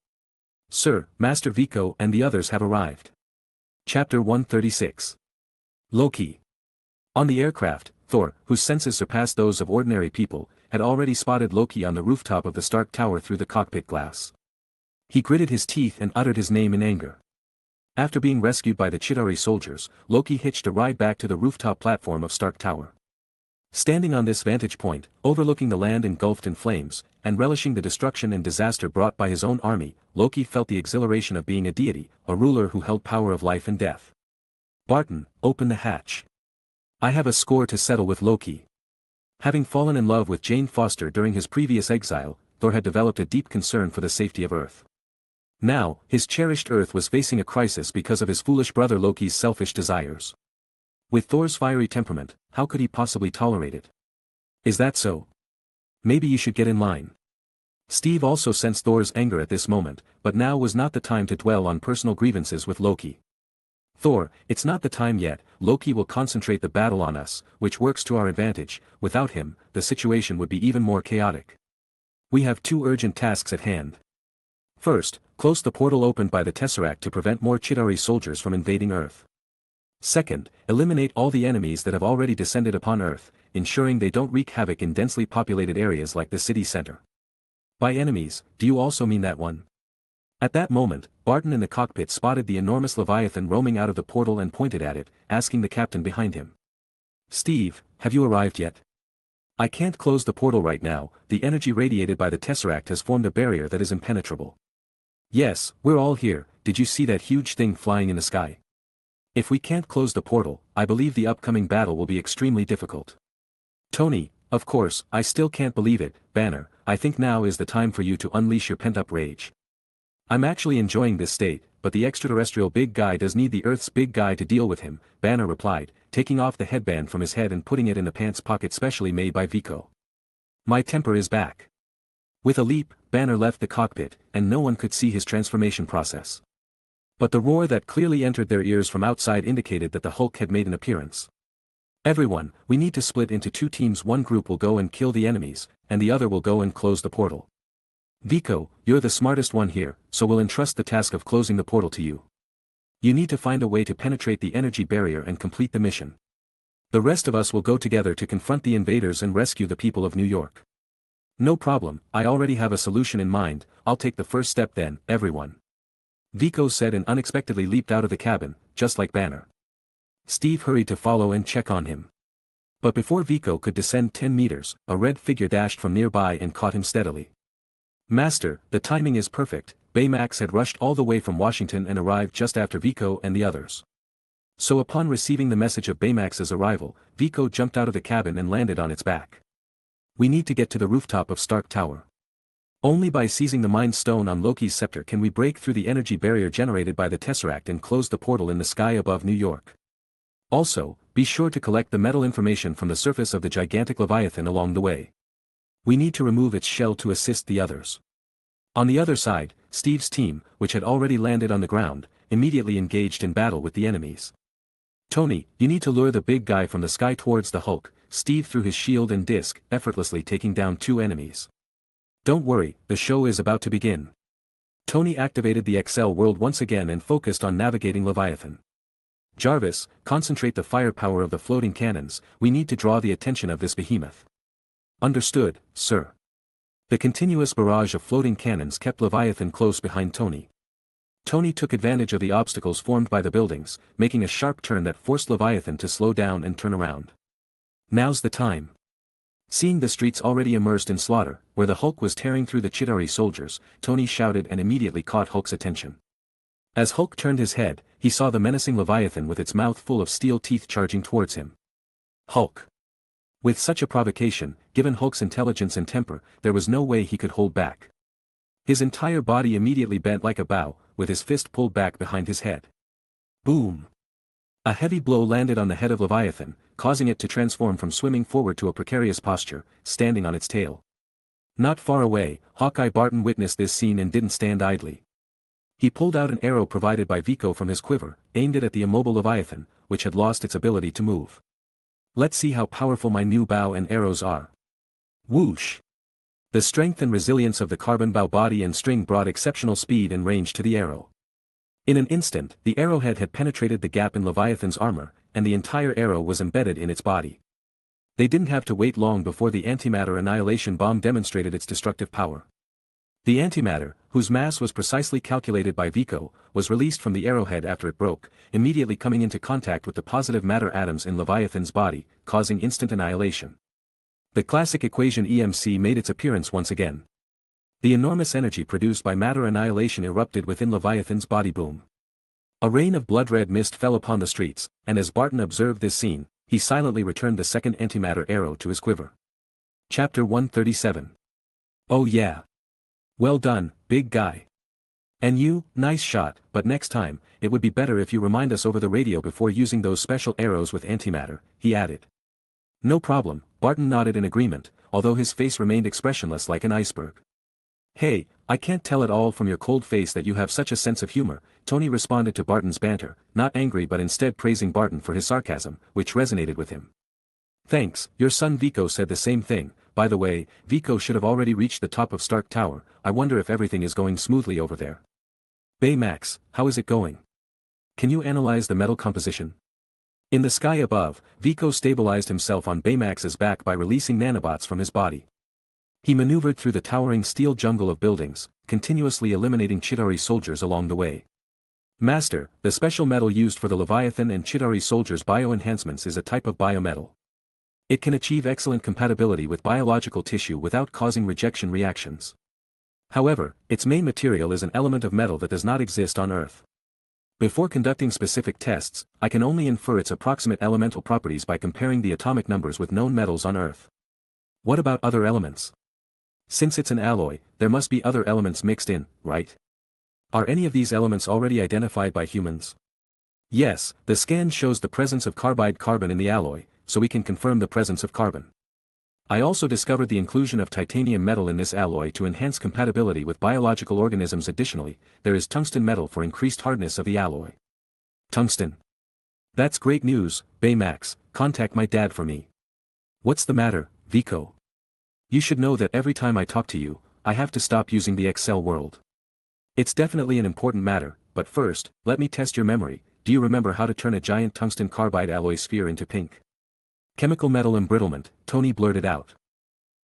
Speaker 1: "Sir, Master Vico and the others have arrived." Chapter 136. Loki. On the aircraft, Thor, whose senses surpassed those of ordinary people, had already spotted Loki on the rooftop of the Stark Tower through the cockpit glass. He gritted his teeth and uttered his name in anger. After being rescued by the Chitauri soldiers, Loki hitched a ride back to the rooftop platform of Stark Tower. Standing on this vantage point, overlooking the land engulfed in flames, and relishing the destruction and disaster brought by his own army, Loki felt the exhilaration of being a deity, a ruler who held power of life and death. "Barton, open the hatch. I have a score to settle with Loki." Having fallen in love with Jane Foster during his previous exile, Thor had developed a deep concern for the safety of Earth. Now, his cherished Earth was facing a crisis because of his foolish brother Loki's selfish desires. With Thor's fiery temperament, how could he possibly tolerate it? "Is that so? Maybe you should get in line." Steve also sensed Thor's anger at this moment, but now was not the time to dwell on personal grievances with Loki. "Thor, it's not the time yet. Loki will concentrate the battle on us, which works to our advantage. Without him, the situation would be even more chaotic. We have two urgent tasks at hand. First, close the portal opened by the Tesseract to prevent more Chitauri soldiers from invading Earth. Second, eliminate all the enemies that have already descended upon Earth, ensuring they don't wreak havoc in densely populated areas like the city center." "By enemies, do you also mean that one?" At that moment, Barton in the cockpit spotted the enormous Leviathan roaming out of the portal and pointed at it, asking the captain behind him. "Steve, have you arrived yet? I can't close the portal right now. The energy radiated by the Tesseract has formed a barrier that is impenetrable." "Yes, we're all here. Did you see that huge thing flying in the sky? If we can't close the portal, I believe the upcoming battle will be extremely difficult." "Tony, of course, I still can't believe it. Banner, I think now is the time for you to unleash your pent-up rage." "I'm actually enjoying this state, but the extraterrestrial big guy does need the Earth's big guy to deal with him," Banner replied, taking off the headband from his head and putting it in the pants pocket specially made by Viko. "My temper is back." With a leap, Banner left the cockpit, and no one could see his transformation process. But the roar that clearly entered their ears from outside indicated that the Hulk had made an appearance. Everyone, we need to split into two teams. One group will go and kill the enemies, and the other will go and close the portal. Viko, you're the smartest one here, so we'll entrust the task of closing the portal to you. You need to find a way to penetrate the energy barrier and complete the mission. The rest of us will go together to confront the invaders and rescue the people of New York. No problem, I already have a solution in mind. I'll take the first step then, everyone. Viko said and unexpectedly leaped out of the cabin, just like Banner. Steve hurried to follow and check on him. But before Viko could descend 10 meters, a red figure dashed from nearby and caught him steadily. Master, the timing is perfect. Baymax had rushed all the way from Washington and arrived just after Viko and the others. So upon receiving the message of Baymax's arrival, Viko jumped out of the cabin and landed on its back. We need to get to the rooftop of Stark Tower. Only by seizing the Mind Stone on Loki's scepter can we break through the energy barrier generated by the Tesseract and close the portal in the sky above New York. Also, be sure to collect the metal information from the surface of the gigantic Leviathan along the way. We need to remove its shell to assist the others. On the other side, Steve's team, which had already landed on the ground, immediately engaged in battle with the enemies. Tony, you need to lure the big guy from the sky towards the Hulk. Steve threw his shield and disc, effortlessly taking down two enemies. Don't worry, the show is about to begin. Tony activated the XL world once again and focused on navigating Leviathan. Jarvis, concentrate the firepower of the floating cannons. We need to draw the attention of this behemoth. Understood, sir. The continuous barrage of floating cannons kept Leviathan close behind Tony. Tony took advantage of the obstacles formed by the buildings, making a sharp turn that forced Leviathan to slow down and turn around. Now's the time. Seeing the streets already immersed in slaughter, where the Hulk was tearing through the Chitauri soldiers, Tony shouted and immediately caught Hulk's attention. As Hulk turned his head, he saw the menacing Leviathan with its mouth full of steel teeth charging towards him. Hulk. With such a provocation, given Hulk's intelligence and temper, there was no way he could hold back. His entire body immediately bent like a bow, with his fist pulled back behind his head. Boom! A heavy blow landed on the head of Leviathan, causing it to transform from swimming forward to a precarious posture, standing on its tail. Not far away, Hawkeye Barton witnessed this scene and didn't stand idly. He pulled out an arrow provided by Viko from his quiver, aimed it at the immobile Leviathan, which had lost its ability to move. Let's see how powerful my new bow and arrows are. Whoosh! The strength and resilience of the carbon bow body and string brought exceptional speed and range to the arrow. In an instant, the arrowhead had penetrated the gap in Leviathan's armor, and the entire arrow was embedded in its body. They didn't have to wait long before the antimatter annihilation bomb demonstrated its destructive power. The antimatter, whose mass was precisely calculated by Viko, was released from the arrowhead after it broke, immediately coming into contact with the positive matter atoms in Leviathan's body, causing instant annihilation. The classic equation EMC made its appearance once again. The enormous energy produced by matter annihilation erupted within Leviathan's body. Boom. A rain of blood-red mist fell upon the streets, and as Barton observed this scene, he silently returned the second antimatter arrow to his quiver. Chapter 137. Oh yeah. Well done, big guy. And you, nice shot, but next time, it would be better if you remind us over the radio before using those special arrows with antimatter, he added. No problem, Barton nodded in agreement, although his face remained expressionless like an iceberg. Hey, I can't tell at all from your cold face that you have such a sense of humor, Tony responded to Barton's banter, not angry but instead praising Barton for his sarcasm, which resonated with him. Thanks, your son Viko said the same thing. By the way, Viko should have already reached the top of Stark Tower. I wonder if everything is going smoothly over there. Baymax, how is it going? Can you analyze the metal composition? In the sky above, Viko stabilized himself on Baymax's back by releasing nanobots from his body. He maneuvered through the towering steel jungle of buildings, continuously eliminating Chitauri soldiers along the way. Master, the special metal used for the Leviathan and Chitauri soldiers' bioenhancements is a type of biometal. It can achieve excellent compatibility with biological tissue without causing rejection reactions. However, its main material is an element of metal that does not exist on Earth. Before conducting specific tests, I can only infer its approximate elemental properties by comparing the atomic numbers with known metals on Earth. What about other elements? Since it's an alloy, there must be other elements mixed in, right? Are any of these elements already identified by humans? Yes, the scan shows the presence of carbide carbon in the alloy, so we can confirm the presence of carbon. I also discovered the inclusion of titanium metal in this alloy to enhance compatibility with biological organisms. Additionally, there is tungsten metal for increased hardness of the alloy. Tungsten. That's great news, Baymax. contact my dad for me. What's the matter, Viko? You should know that every time I talk to you, I have to stop using the Excel world. It's definitely an important matter, but first, let me test your memory. Do you remember how to turn a giant tungsten carbide alloy sphere into pink? Chemical metal embrittlement, Tony blurted out.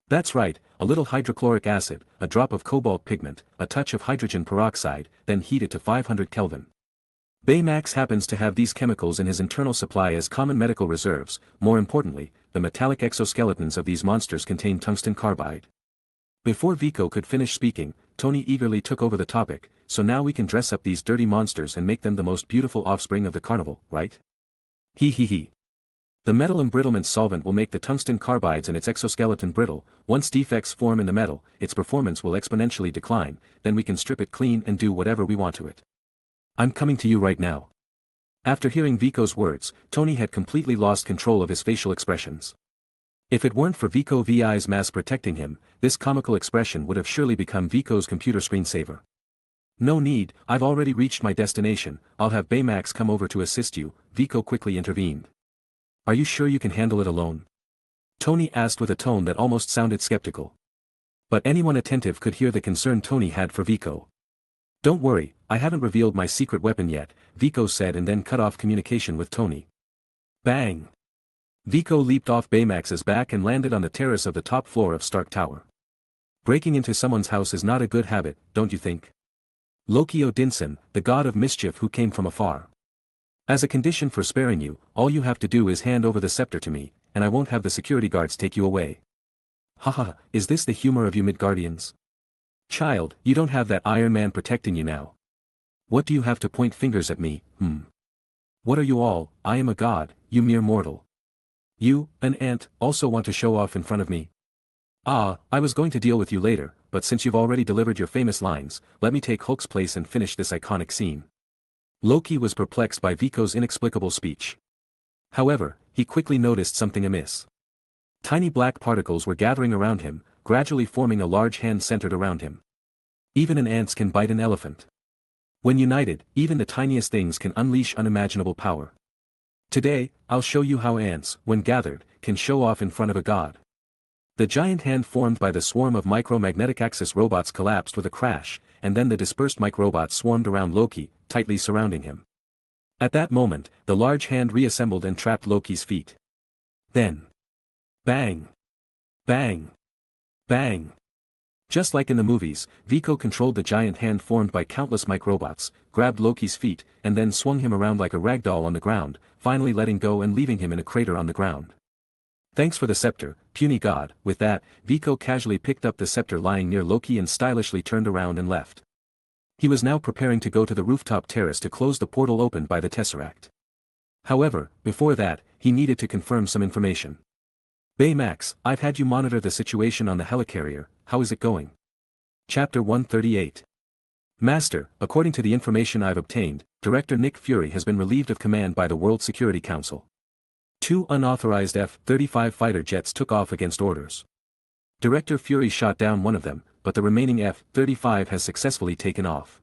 Speaker 1: That's right, a little hydrochloric acid, a drop of cobalt pigment, a touch of hydrogen peroxide, then heat it to 500 Kelvin. Baymax happens to have these chemicals in his internal supply as common medical reserves. More importantly, the metallic exoskeletons of these monsters contain tungsten carbide. Before Viko could finish speaking, Tony eagerly took over the topic. So now we can dress up these dirty monsters and make them the most beautiful offspring of the carnival, right? He. The metal embrittlement solvent will make the tungsten carbides and its exoskeleton brittle. Once defects form in the metal, its performance will exponentially decline, then we can strip it clean and do whatever we want to it. I'm coming to you right now. After hearing Viko's words, Tony had completely lost control of his facial expressions. If it weren't for Viko VI's mask protecting him, this comical expression would have surely become Viko's computer screensaver. No need, I've already reached my destination. I'll have Baymax come over to assist you, Viko quickly intervened. Are you sure you can handle it alone? Tony asked with a tone that almost sounded skeptical. But anyone attentive could hear the concern Tony had for Viko. Don't worry, I haven't revealed my secret weapon yet, Viko said and then cut off communication with Tony. Bang! Viko leaped off Baymax's back and landed on the terrace of the top floor of Stark Tower. Breaking into someone's house is not a good habit, don't you think? Loki Odinson, the god of mischief who came from afar. As a condition for sparing you, all you have to do is hand over the scepter to me, and I won't have the security guards take you away. Haha, is this the humor of you Midgardians? Child, you don't have that Iron Man protecting you now. What do you have to point fingers at me, What are you all? I am a god, you mere mortal. You, an ant, also want to show off in front of me? Ah, I was going to deal with you later, but since you've already delivered your famous lines, let me take Hulk's place and finish this iconic scene. Loki was perplexed by Viko's inexplicable speech. However, he quickly noticed something amiss. Tiny black particles were gathering around him, gradually forming a large hand centered around him. Even an ant can bite an elephant. When united, even the tiniest things can unleash unimaginable power. Today, I'll show you how ants, when gathered, can show off in front of a god. The giant hand formed by the swarm of micro-magnetic axis robots collapsed with a crash, and then the dispersed microbots swarmed around Loki, tightly surrounding him. At that moment, the large hand reassembled and trapped Loki's feet. Then, bang! Bang! Bang! Just like in the movies, Viko controlled the giant hand formed by countless microbots, grabbed Loki's feet, and then swung him around like a ragdoll on the ground, finally letting go and leaving him in a crater on the ground. Thanks for the scepter, puny god. With that, Viko casually picked up the scepter lying near Loki and stylishly turned around and left. He was now preparing to go to the rooftop terrace to close the portal opened by the Tesseract. However, before that, he needed to confirm some information. Baymax, I've had you monitor the situation on the helicarrier, how is it going? Chapter 138. Master, according to the information I've obtained, Director Nick Fury has been relieved of command by the World Security Council. 2 unauthorized F-35 fighter jets took off against orders. Director Fury shot down one of them, but the remaining F-35 has successfully taken off.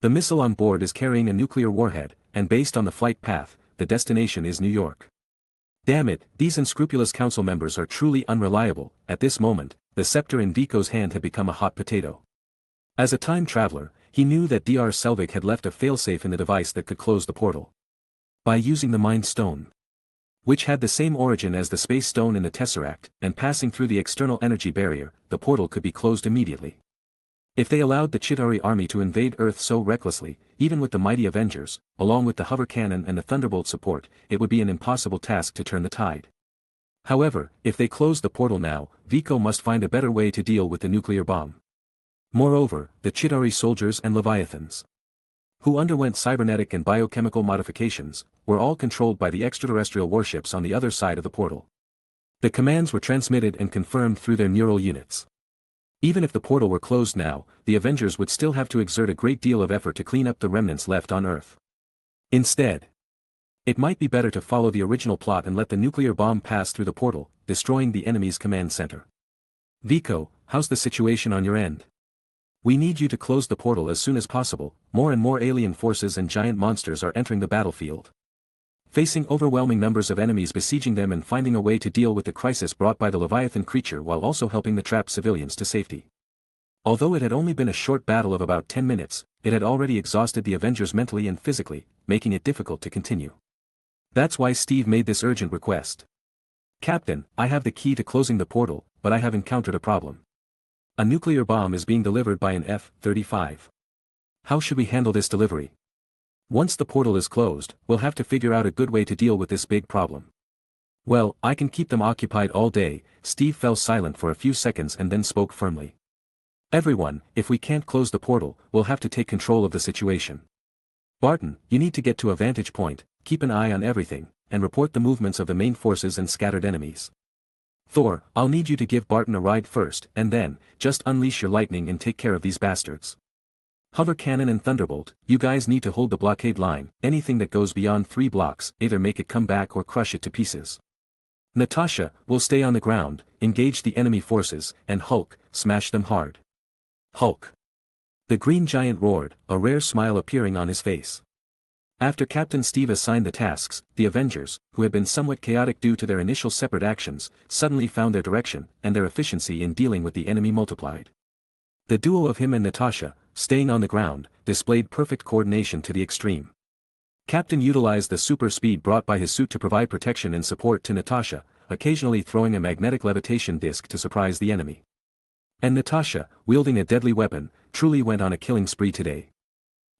Speaker 1: The missile on board is carrying a nuclear warhead, and based on the flight path, the destination is New York. Damn it, these unscrupulous council members are truly unreliable. At this moment, the scepter in Viko's hand had become a hot potato. As a time traveler, he knew that Dr. Selvig had left a failsafe in the device that could close the portal. By using the Mind Stone, which had the same origin as the Space Stone in the Tesseract, and passing through the external energy barrier, the portal could be closed immediately. If they allowed the Chitauri army to invade Earth so recklessly, even with the mighty Avengers, along with the hover cannon and the Thunderbolt support, it would be an impossible task to turn the tide. However, if they closed the portal now, Viko must find a better way to deal with the nuclear bomb. Moreover, the Chitauri soldiers and Leviathans, who underwent cybernetic and biochemical modifications, were all controlled by the extraterrestrial warships on the other side of the portal. The commands were transmitted and confirmed through their neural units. Even if the portal were closed now, the Avengers would still have to exert a great deal of effort to clean up the remnants left on Earth. Instead, it might be better to follow the original plot and let the nuclear bomb pass through the portal, destroying the enemy's command center. Viko, how's the situation on your end? We need you to close the portal as soon as possible. More and more alien forces and giant monsters are entering the battlefield. facing overwhelming numbers of enemies besieging them and finding a way to deal with the crisis brought by the Leviathan creature while also helping the trapped civilians to safety. Although it had only been a short battle of about 10 minutes, it had already exhausted the Avengers mentally and physically, making it difficult to continue. That's why Steve made this urgent request. "Captain, I have the key to closing the portal, but I have encountered a problem. A nuclear bomb is being delivered by an F-35. How should we handle this delivery? Once the portal is closed, we'll have to figure out a good way to deal with this big problem." "Well, I can keep them occupied all day." Steve fell silent for a few seconds and then spoke firmly. "Everyone, if we can't close the portal, we'll have to take control of the situation. Barton, you need to get to a vantage point, keep an eye on everything, and report the movements of the main forces and scattered enemies. Thor, I'll need you to give Barton a ride first, and then, just unleash your lightning and take care of these bastards. Hover Cannon and Thunderbolt, you guys need to hold the blockade line. Anything that goes beyond 3 blocks, either make it come back or crush it to pieces. Natasha, will stay on the ground, engage the enemy forces, and Hulk, smash them hard." "Hulk!" The Green Giant roared, a rare smile appearing on his face. After Captain Steve assigned the tasks, the Avengers, who had been somewhat chaotic due to their initial separate actions, suddenly found their direction, and their efficiency in dealing with the enemy multiplied. The duo of him and Natasha, staying on the ground, displayed perfect coordination to the extreme. Captain utilized the super speed brought by his suit to provide protection and support to Natasha, occasionally throwing a magnetic levitation disc to surprise the enemy. And Natasha, wielding a deadly weapon, truly went on a killing spree today.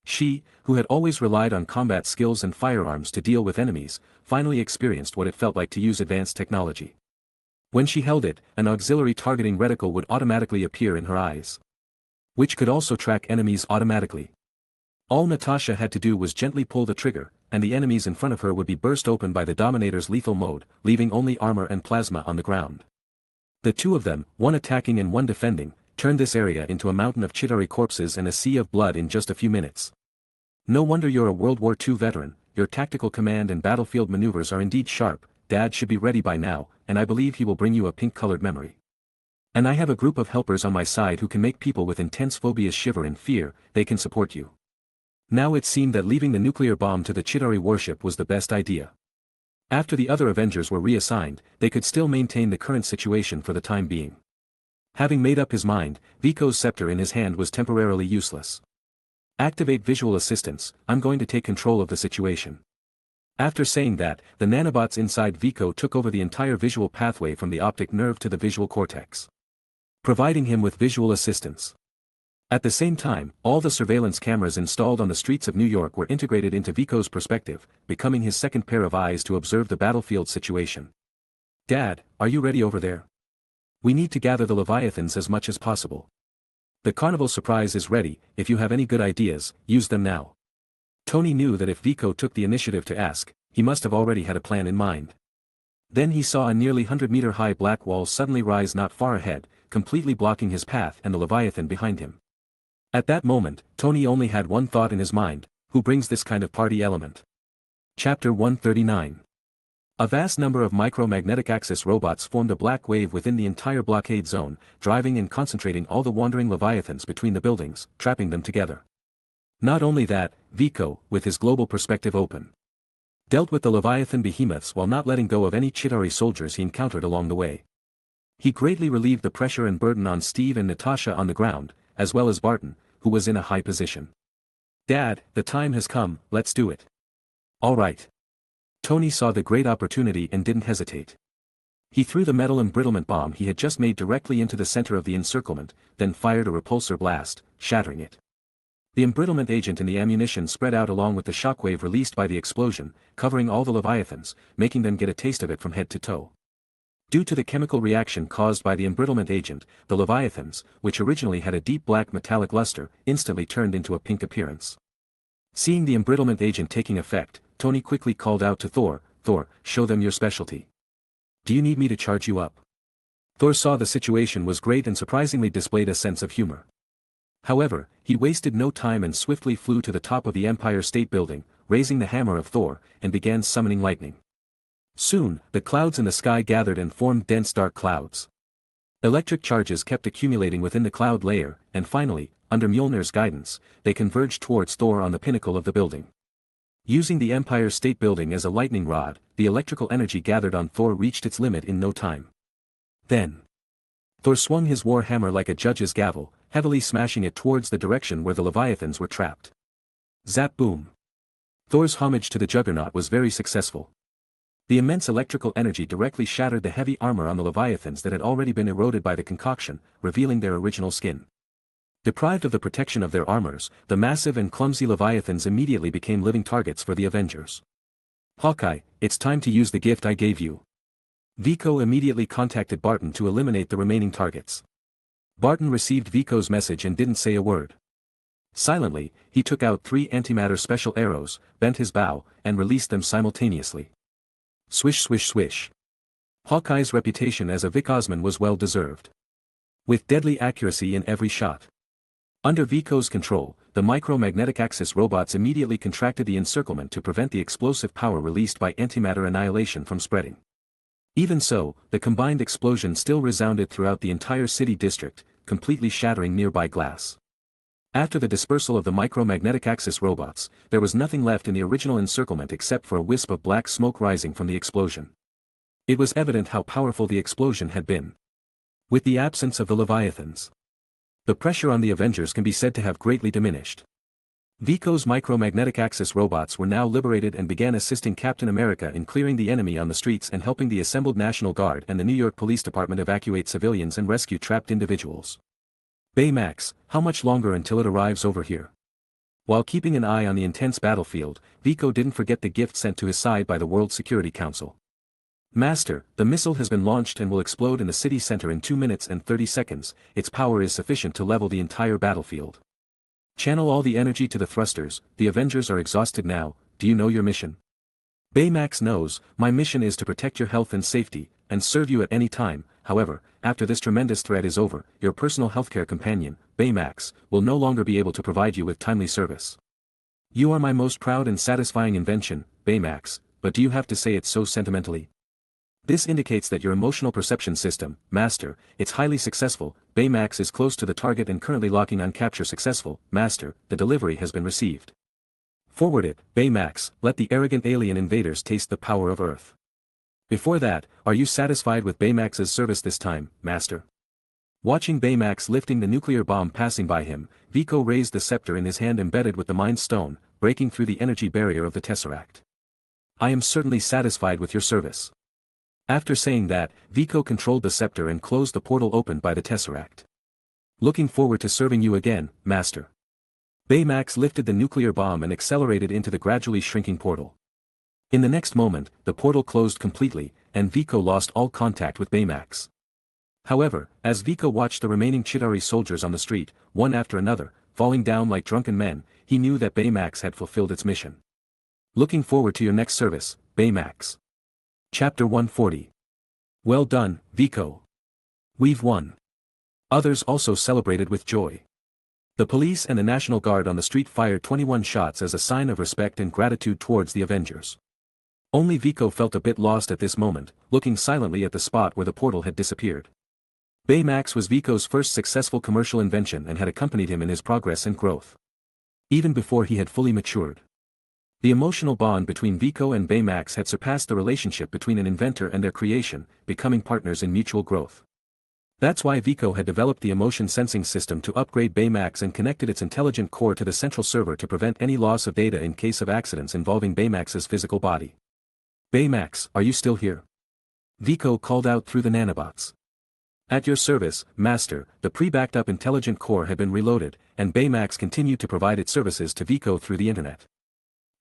Speaker 1: She, who had always relied on combat skills and firearms to deal with enemies, finally experienced what it felt like to use advanced technology. When she held it, an auxiliary targeting reticle would automatically appear in her eyes, which could also track enemies automatically. All Natasha had to do was gently pull the trigger, and the enemies in front of her would be burst open by the Dominator's lethal mode, leaving only armor and plasma on the ground. The two of them, one attacking and one defending, turned this area into a mountain of Chitauri corpses and a sea of blood in just a few minutes. No wonder you're a World War II veteran, your tactical command and battlefield maneuvers are indeed sharp. Dad should be ready by now, and I believe he will bring you a pink-colored memory. And I have a group of helpers on my side who can make people with intense phobias shiver in fear. They can support you." Now it seemed that leaving the nuclear bomb to the Chitauri warship was the best idea. After the other Avengers were reassigned, they could still maintain the current situation for the time being. Having made up his mind, Vico's scepter in his hand was temporarily useless. "Activate visual assistance, I'm going to take control of the situation." After saying that, the nanobots inside Viko took over the entire visual pathway from the optic nerve to the visual cortex, providing him with visual assistance. At the same time, all the surveillance cameras installed on the streets of New York were integrated into Viko's perspective, becoming his second pair of eyes to observe the battlefield situation. "Dad, are you ready over there? We need to gather the Leviathans as much as possible. The carnival surprise is ready. If you have any good ideas, use them now." Tony knew that if Viko took the initiative to ask, he must have already had a plan in mind. Then he saw a nearly 100-meter-high black wall suddenly rise not far ahead, completely blocking his path and the Leviathan behind him. At that moment, Tony only had one thought in his mind: who brings this kind of party element? Chapter 139. A vast number of micro-magnetic axis robots formed a black wave within the entire blockade zone, driving and concentrating all the wandering Leviathans between the buildings, trapping them together. Not only that, Viko, with his global perspective open, dealt with the Leviathan behemoths while not letting go of any Chitauri soldiers he encountered along the way. He greatly relieved the pressure and burden on Steve and Natasha on the ground, as well as Barton, who was in a high position. "Dad, the time has come, let's do it." "All right." Tony saw the great opportunity and didn't hesitate. He threw the metal embrittlement bomb he had just made directly into the center of the encirclement, then fired a repulsor blast, shattering it. The embrittlement agent in the ammunition spread out along with the shockwave released by the explosion, covering all the Leviathans, making them get a taste of it from head to toe. Due to the chemical reaction caused by the embrittlement agent, the Leviathans, which originally had a deep black metallic luster, instantly turned into a pink appearance. Seeing the embrittlement agent taking effect, Tony quickly called out to Thor, "Thor, show them your specialty. Do you need me to charge you up?" Thor saw the situation was great and surprisingly displayed a sense of humor. However, he wasted no time and swiftly flew to the top of the Empire State Building, raising the hammer of Thor, and began summoning lightning. Soon, the clouds in the sky gathered and formed dense dark clouds. Electric charges kept accumulating within the cloud layer, and finally, under Mjolnir's guidance, they converged towards Thor on the pinnacle of the building. Using the Empire State Building as a lightning rod, the electrical energy gathered on Thor reached its limit in no time. Then, Thor swung his war hammer like a judge's gavel, heavily smashing it towards the direction where the Leviathans were trapped. Zap boom. Thor's homage to the Juggernaut was very successful. The immense electrical energy directly shattered the heavy armor on the Leviathans that had already been eroded by the concoction, revealing their original skin. Deprived of the protection of their armors, the massive and clumsy Leviathans immediately became living targets for the Avengers. Hawkeye, it's time to use the gift I gave you. Vico immediately contacted Barton to eliminate the remaining targets. Barton received Vico's message and didn't say a word. Silently, he took out 3 antimatter special arrows, bent his bow, and released them simultaneously. Swish swish swish. Hawkeye's reputation as a Vicosman was well deserved. With deadly accuracy in every shot. Under Vico's control, the micromagnetic axis robots immediately contracted the encirclement to prevent the explosive power released by antimatter annihilation from spreading. Even so, the combined explosion still resounded throughout the entire city district, completely shattering nearby glass. After the dispersal of the micromagnetic axis robots, there was nothing left in the original encirclement except for a wisp of black smoke rising from the explosion. It was evident how powerful the explosion had been. With the absence of the Leviathans, the pressure on the Avengers can be said to have greatly diminished. Vico's micromagnetic axis robots were now liberated and began assisting Captain America in clearing the enemy on the streets and helping the assembled National Guard and the New York Police Department evacuate civilians and rescue trapped individuals. Baymax, how much longer until it arrives over here? While keeping an eye on the intense battlefield, Vico didn't forget the gift sent to his side by the World Security Council. Master, the missile has been launched and will explode in the city center in 2 minutes and 30 seconds, its power is sufficient to level the entire battlefield. Channel all the energy to the thrusters, the Avengers are exhausted now, do you know your mission? Baymax knows, my mission is to protect your health and safety, and serve you at any time. However, after this tremendous threat is over, your personal healthcare companion, Baymax, will no longer be able to provide you with timely service. You are my most proud and satisfying invention, Baymax, but do you have to say it so sentimentally? This indicates that your emotional perception system, Master, it's highly successful. Baymax is close to the target and currently locking on capture successful. Master, the delivery has been received. Forward it, Baymax, let the arrogant alien invaders taste the power of Earth. Before that, are you satisfied with Baymax's service this time, Master? Watching Baymax lifting the nuclear bomb passing by him, Vico raised the scepter in his hand embedded with the Mind Stone, breaking through the energy barrier of the Tesseract. I am certainly satisfied with your service. After saying that, Vico controlled the scepter and closed the portal opened by the Tesseract. Looking forward to serving you again, Master. Baymax lifted the nuclear bomb and accelerated into the gradually shrinking portal. In the next moment, the portal closed completely, and Vico lost all contact with Baymax. However, as Vico watched the remaining Chitauri soldiers on the street, one after another, falling down like drunken men, he knew that Baymax had fulfilled its mission. Looking forward to your next service, Baymax. Chapter 140. Well done, Vico. We've won. Others also celebrated with joy. The police and the National Guard on the street fired 21 shots as a sign of respect and gratitude towards the Avengers. Only Vico felt a bit lost at this moment, looking silently at the spot where the portal had disappeared. Baymax was Vico's first successful commercial invention and had accompanied him in his progress and growth. Even before he had fully matured. The emotional bond between Vico and Baymax had surpassed the relationship between an inventor and their creation, becoming partners in mutual growth. That's why Vico had developed the emotion sensing system to upgrade Baymax and connected its intelligent core to the central server to prevent any loss of data in case of accidents involving Baymax's physical body. Baymax, are you still here? Vico called out through the nanobots. At your service, Master, the pre-backed up intelligent core had been reloaded, and Baymax continued to provide its services to Vico through the internet.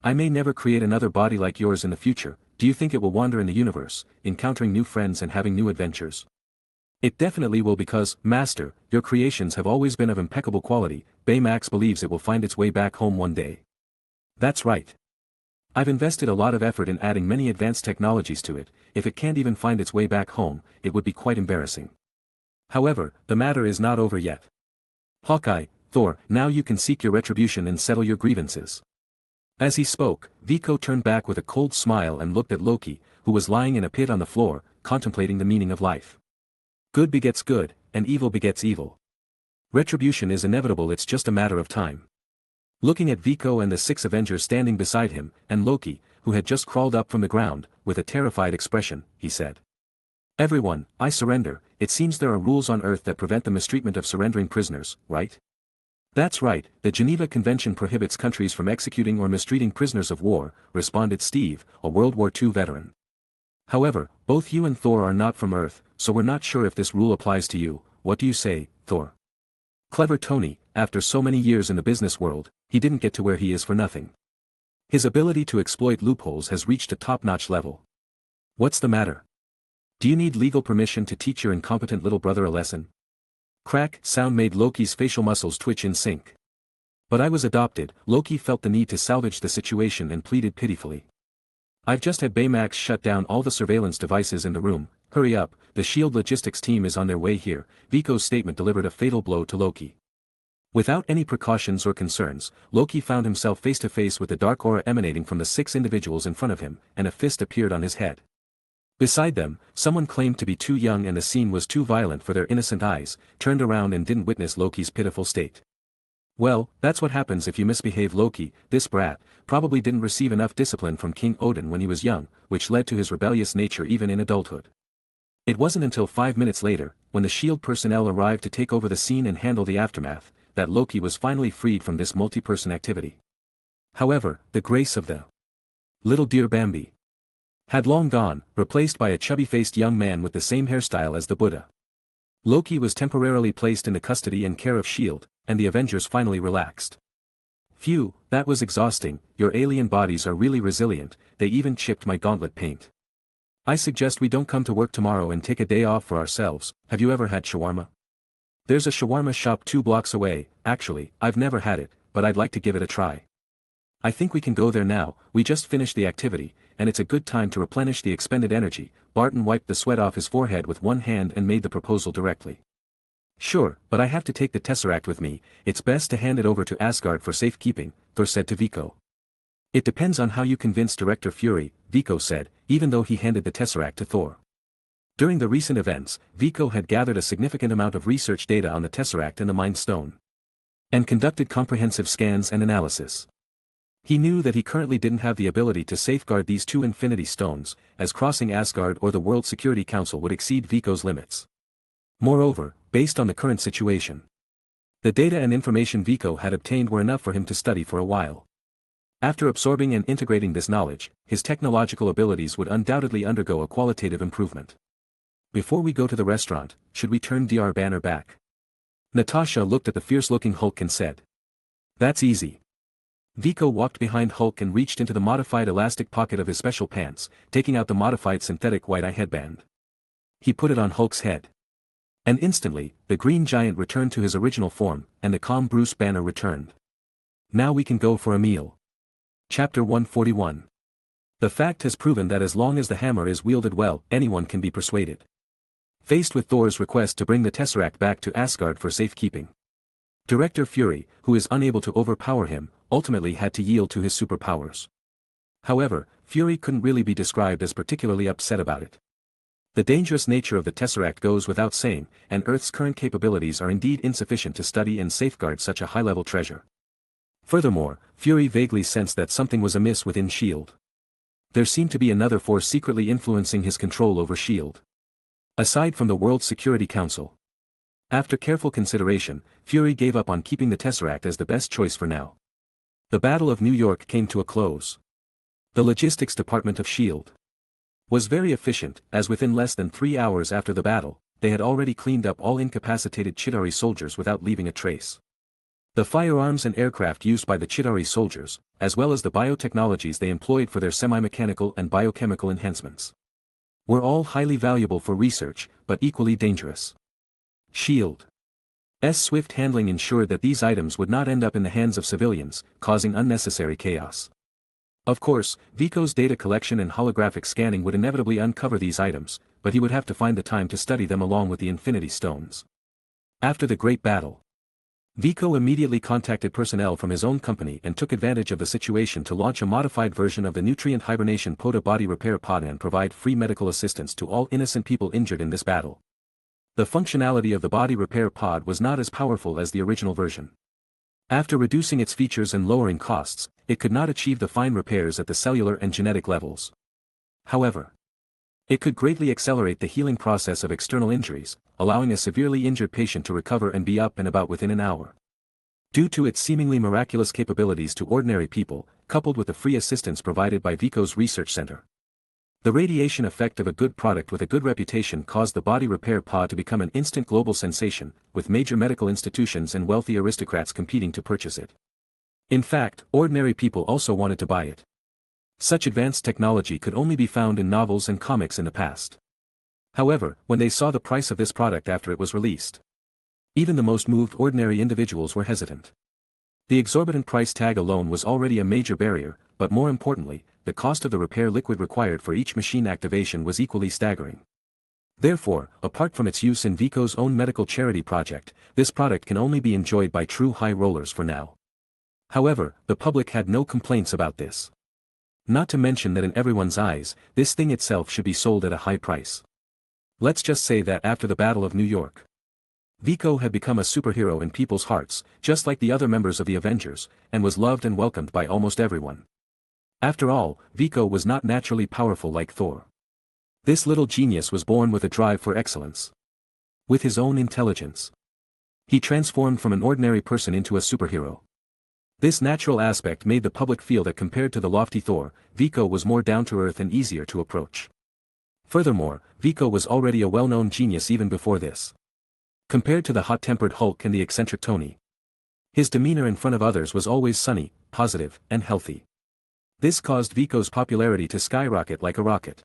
Speaker 1: I may never create another body like yours in the future, do you think it will wander in the universe, encountering new friends and having new adventures? It definitely will because, Master, your creations have always been of impeccable quality. Baymax believes it will find its way back home one day. That's right. I've invested a lot of effort in adding many advanced technologies to it. If it can't even find its way back home, it would be quite embarrassing. However, the matter is not over yet. Hawkeye, Thor, now you can seek your retribution and settle your grievances. As he spoke, Vico turned back with a cold smile and looked at Loki, who was lying in a pit on the floor, contemplating the meaning of life. Good begets good, and evil begets evil. Retribution is inevitable, it's just a matter of time. Looking at Vico and the 6 Avengers standing beside him, and Loki, who had just crawled up from the ground, with a terrified expression, he said. Everyone, I surrender. It seems there are rules on Earth that prevent the mistreatment of surrendering prisoners, right? That's right, the Geneva Convention prohibits countries from executing or mistreating prisoners of war, responded Steve, a World War II veteran. However, both you and Thor are not from Earth, so we're not sure if this rule applies to you. What do you say, Thor? Clever Tony, after so many years in the business world, he didn't get to where he is for nothing. His ability to exploit loopholes has reached a top-notch level. What's the matter? Do you need legal permission to teach your incompetent little brother a lesson? Crack sound made Loki's facial muscles twitch in sync. But I was adopted. Loki felt the need to salvage the situation and pleaded pitifully. I've just had Baymax shut down all the surveillance devices in the room. Hurry up, the S.H.I.E.L.D. logistics team is on their way here. Vico's statement delivered a fatal blow to Loki. Without any precautions or concerns, Loki found himself face to face with the dark aura emanating from the 6 individuals in front of him, and a fist appeared on his head. Beside them, someone claimed to be too young and the scene was too violent for their innocent eyes, turned around and didn't witness Loki's pitiful state. Well, that's what happens if you misbehave. Loki, this brat, probably didn't receive enough discipline from King Odin when he was young, which led to his rebellious nature even in adulthood. It wasn't until 5 minutes later, when the S.H.I.E.L.D. personnel arrived to take over the scene and handle the aftermath, that Loki was finally freed from this multi-person activity. However, the grace of the little dear Bambi had long gone, replaced by a chubby-faced young man with the same hairstyle as the Buddha. Loki was temporarily placed in the custody and care of S.H.I.E.L.D., and the Avengers finally relaxed. Phew, that was exhausting. Your alien bodies are really resilient, they even chipped my gauntlet paint. I suggest we don't come to work tomorrow and take a day off for ourselves. Have you ever had shawarma? There's a shawarma shop 2 blocks away. Actually, I've never had it, but I'd like to give it a try. I think we can go there now. We just finished the activity, and it's a good time to replenish the expended energy. Barton wiped the sweat off his forehead with one hand and made the proposal directly. Sure, but I have to take the Tesseract with me. It's best to hand it over to Asgard for safekeeping, Thor said to Vico. It depends on how you convince Director Fury, Vico said, even though he handed the Tesseract to Thor. During the recent events, Vico had gathered a significant amount of research data on the Tesseract and the Mind Stone, and conducted comprehensive scans and analysis. He knew that he currently didn't have the ability to safeguard these 2 Infinity Stones, as crossing Asgard or the World Security Council would exceed Vico's limits. Moreover, based on the current situation, the data and information Vico had obtained were enough for him to study for a while. After absorbing and integrating this knowledge, his technological abilities would undoubtedly undergo a qualitative improvement. Before we go to the restaurant, should we turn Dr. Banner back? Natasha looked at the fierce-looking Hulk and said. That's easy. Vico walked behind Hulk and reached into the modified elastic pocket of his special pants, taking out the modified synthetic white-eye headband. He put it on Hulk's head. And instantly, the green giant returned to his original form, and the calm Bruce Banner returned. Now we can go for a meal. Chapter 141. The fact has proven that as long as the hammer is wielded well, anyone can be persuaded. Faced with Thor's request to bring the Tesseract back to Asgard for safekeeping, Director Fury, who is unable to overpower him, ultimately had to yield to his superpowers. However, Fury couldn't really be described as particularly upset about it. The dangerous nature of the Tesseract goes without saying, and Earth's current capabilities are indeed insufficient to study and safeguard such a high-level treasure. Furthermore, Fury vaguely sensed that something was amiss within S.H.I.E.L.D. There seemed to be another force secretly influencing his control over S.H.I.E.L.D. Aside from the World Security Council. After careful consideration, Fury gave up on keeping the Tesseract as the best choice for now. The Battle of New York came to a close. The logistics department of S.H.I.E.L.D. was very efficient, as within less than 3 hours after the battle, they had already cleaned up all incapacitated Chitauri soldiers without leaving a trace. The firearms and aircraft used by the Chitauri soldiers, as well as the biotechnologies they employed for their semi-mechanical and biochemical enhancements, were all highly valuable for research, but equally dangerous. S.H.I.E.L.D.'s swift handling ensured that these items would not end up in the hands of civilians, causing unnecessary chaos. Of course, Vico's data collection and holographic scanning would inevitably uncover these items, but he would have to find the time to study them along with the Infinity Stones. After the Great Battle, Vico immediately contacted personnel from his own company and took advantage of the situation to launch a modified version of the nutrient hibernation POTA body repair pod and provide free medical assistance to all innocent people injured in this battle. The functionality of the body repair pod was not as powerful as the original version. After reducing its features and lowering costs, it could not achieve the fine repairs at the cellular and genetic levels. However, it could greatly accelerate the healing process of external injuries, allowing a severely injured patient to recover and be up and about within an hour. Due to its seemingly miraculous capabilities to ordinary people, coupled with the free assistance provided by Vico's research center, the radiation effect of a good product with a good reputation caused the body repair pod to become an instant global sensation, with major medical institutions and wealthy aristocrats competing to purchase it. In fact, ordinary people also wanted to buy it. Such advanced technology could only be found in novels and comics in the past. However, when they saw the price of this product after it was released, even the most moved ordinary individuals were hesitant. The exorbitant price tag alone was already a major barrier, but more importantly, the cost of the repair liquid required for each machine activation was equally staggering. Therefore, apart from its use in Vico's own medical charity project, this product can only be enjoyed by true high rollers for now. However, the public had no complaints about this. Not to mention that in everyone's eyes, this thing itself should be sold at a high price. Let's just say that after the Battle of New York, Vico had become a superhero in people's hearts, just like the other members of the Avengers, and was loved and welcomed by almost everyone. After all, Vico was not naturally powerful like Thor. This little genius was born with a drive for excellence. With his own intelligence, he transformed from an ordinary person into a superhero. This natural aspect made the public feel that compared to the lofty Thor, Vico was more down-to-earth and easier to approach. Furthermore, Vico was already a well-known genius even before this. Compared to the hot-tempered Hulk and the eccentric Tony, his demeanor in front of others was always sunny, positive, and healthy. This caused Vico's popularity to skyrocket like a rocket.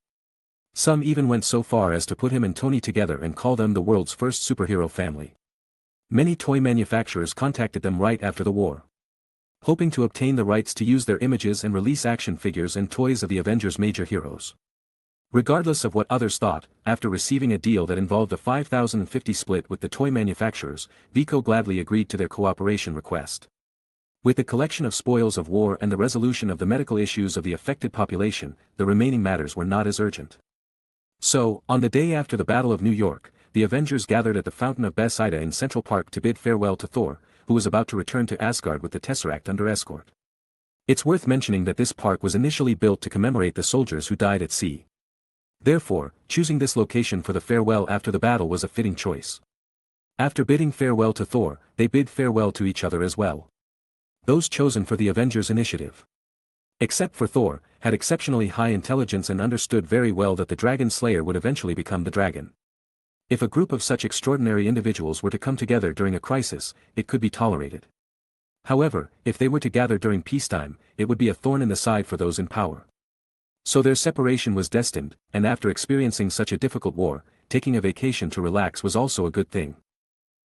Speaker 1: Some even went so far as to put him and Tony together and call them the world's first superhero family. Many toy manufacturers contacted them right after the war, hoping to obtain the rights to use their images and release action figures and toys of the Avengers' major heroes. Regardless of what others thought, after receiving a deal that involved a 50/50 split with the toy manufacturers, Vico gladly agreed to their cooperation request. With the collection of spoils of war and the resolution of the medical issues of the affected population, the remaining matters were not as urgent. So, on the day after the Battle of New York, the Avengers gathered at the Fountain of Bethesda in Central Park to bid farewell to Thor, who was about to return to Asgard with the Tesseract under escort. It's worth mentioning that this park was initially built to commemorate the soldiers who died at sea. Therefore, choosing this location for the farewell after the battle was a fitting choice. After bidding farewell to Thor, they bid farewell to each other as well. Those chosen for the Avengers initiative, except for Thor, had exceptionally high intelligence and understood very well that the Dragon Slayer would eventually become the dragon. If a group of such extraordinary individuals were to come together during a crisis, it could be tolerated. However, if they were to gather during peacetime, it would be a thorn in the side for those in power. So their separation was destined, and after experiencing such a difficult war, taking a vacation to relax was also a good thing.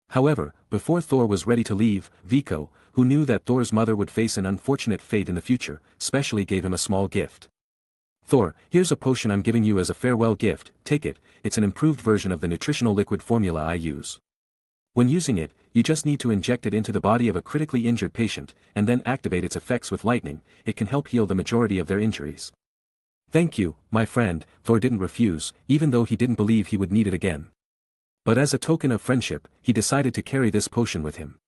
Speaker 1: However, before Thor was ready to leave, Vico, who knew that Thor's mother would face an unfortunate fate in the future, specially gave him a small gift. "Thor, here's a potion I'm giving you as a farewell gift, take it, it's an improved version of the nutritional liquid formula I use. When using it, you just need to inject it into the body of a critically injured patient, and then activate its effects with lightning, it can help heal the majority of their injuries." "Thank you, my friend," Thor didn't refuse, even though he didn't believe he would need it again. But as a token of friendship, he decided to carry this potion with him.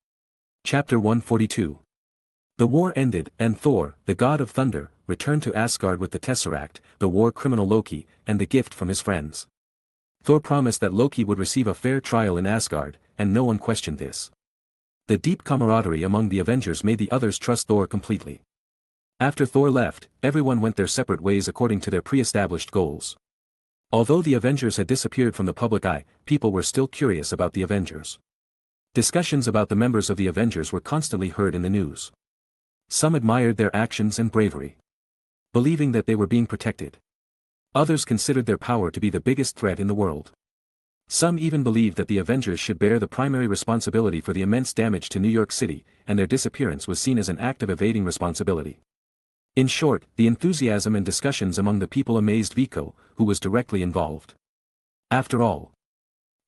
Speaker 1: Chapter 142. The war ended, and Thor, the god of thunder, returned to Asgard with the Tesseract, the war criminal Loki, and the gift from his friends. Thor promised that Loki would receive a fair trial in Asgard, and no one questioned this. The deep camaraderie among the Avengers made the others trust Thor completely. After Thor left, everyone went their separate ways according to their pre-established goals. Although the Avengers had disappeared from the public eye, people were still curious about the Avengers. Discussions about the members of the Avengers were constantly heard in the news. Some admired their actions and bravery, believing that they were being protected. Others considered their power to be the biggest threat in the world. Some even believed that the Avengers should bear the primary responsibility for the immense damage to New York City, and their disappearance was seen as an act of evading responsibility. In short, the enthusiasm and discussions among the people amazed Viko, who was directly involved. After all,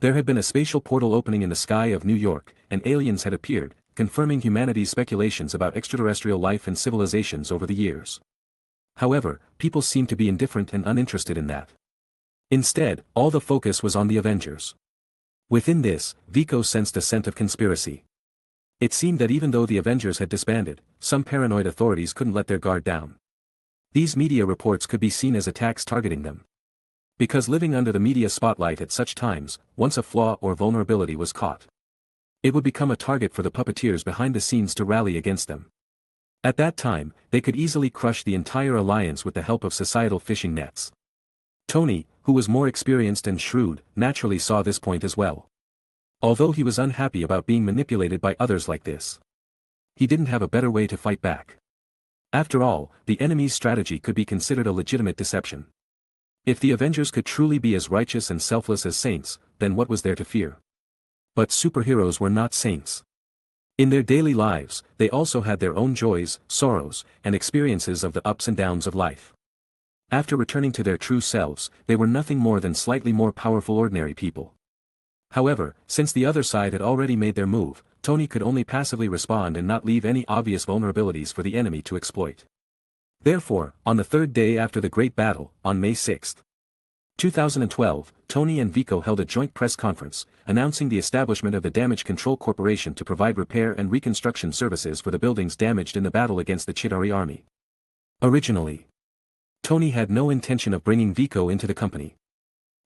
Speaker 1: there had been a spatial portal opening in the sky of New York, and aliens had appeared, confirming humanity's speculations about extraterrestrial life and civilizations over the years. However, people seemed to be indifferent and uninterested in that. Instead, all the focus was on the Avengers. Within this, Vico sensed a scent of conspiracy. It seemed that even though the Avengers had disbanded, some paranoid authorities couldn't let their guard down. These media reports could be seen as attacks targeting them. Because living under the media spotlight at such times, once a flaw or vulnerability was caught, it would become a target for the puppeteers behind the scenes to rally against them. At that time, they could easily crush the entire alliance with the help of societal fishing nets. Tony, who was more experienced and shrewd, naturally saw this point as well. Although he was unhappy about being manipulated by others like this, he didn't have a better way to fight back. After all, the enemy's strategy could be considered a legitimate deception. If the Avengers could truly be as righteous and selfless as saints, then what was there to fear? But superheroes were not saints. In their daily lives, they also had their own joys, sorrows, and experiences of the ups and downs of life. After returning to their true selves, they were nothing more than slightly more powerful ordinary people. However, since the other side had already made their move, Tony could only passively respond and not leave any obvious vulnerabilities for the enemy to exploit. Therefore, on the third day after the Great Battle, on May 6, 2012, Tony and Viko held a joint press conference, announcing the establishment of the Damage Control Corporation to provide repair and reconstruction services for the buildings damaged in the battle against the Chitauri army. Originally, Tony had no intention of bringing Viko into the company.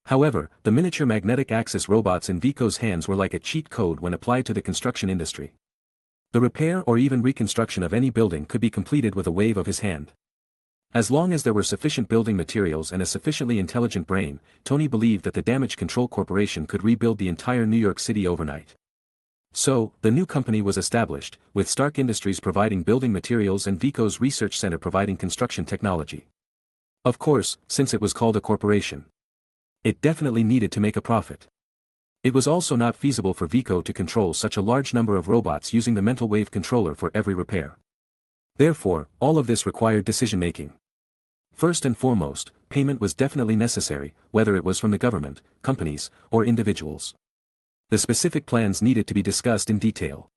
Speaker 1: However, the miniature magnetic axis robots in Viko's hands were like a cheat code when applied to the construction industry. The repair or even reconstruction of any building could be completed with a wave of his hand. As long as there were sufficient building materials and a sufficiently intelligent brain, Tony believed that the Damage Control Corporation could rebuild the entire New York City overnight. So, the new company was established, with Stark Industries providing building materials and Viko's research center providing construction technology. Of course, since it was called a corporation, it definitely needed to make a profit. It was also not feasible for Viko to control such a large number of robots using the mental wave controller for every repair. Therefore, all of this required decision-making. First and foremost, payment was definitely necessary, whether it was from the government, companies, or individuals. The specific plans needed to be discussed in detail.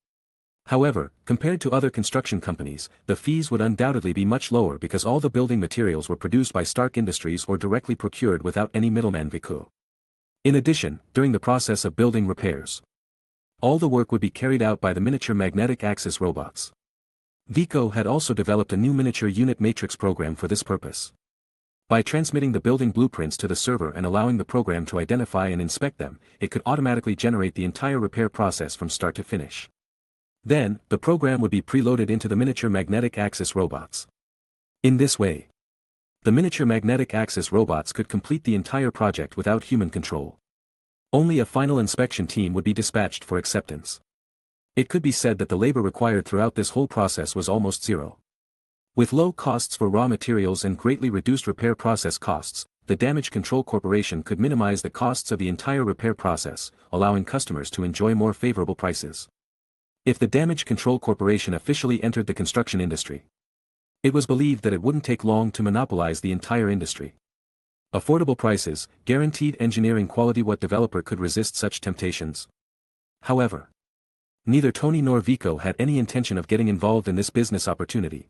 Speaker 1: However, compared to other construction companies, the fees would undoubtedly be much lower because all the building materials were produced by Stark Industries or directly procured without any middleman Vico. In addition, during the process of building repairs, all the work would be carried out by the miniature magnetic axis robots. Viko had also developed a new miniature unit matrix program for this purpose. By transmitting the building blueprints to the server and allowing the program to identify and inspect them, it could automatically generate the entire repair process from start to finish. Then, the program would be preloaded into the miniature magnetic axis robots. In this way, the miniature magnetic axis robots could complete the entire project without human control. Only a final inspection team would be dispatched for acceptance. It could be said that the labor required throughout this whole process was almost zero. With low costs for raw materials and greatly reduced repair process costs, the Damage Control Corporation could minimize the costs of the entire repair process, allowing customers to enjoy more favorable prices. If the Damage Control Corporation officially entered the construction industry, it was believed that it wouldn't take long to monopolize the entire industry. Affordable prices, guaranteed engineering quality. What developer could resist such temptations? However, neither Tony nor Viko had any intention of getting involved in this business opportunity.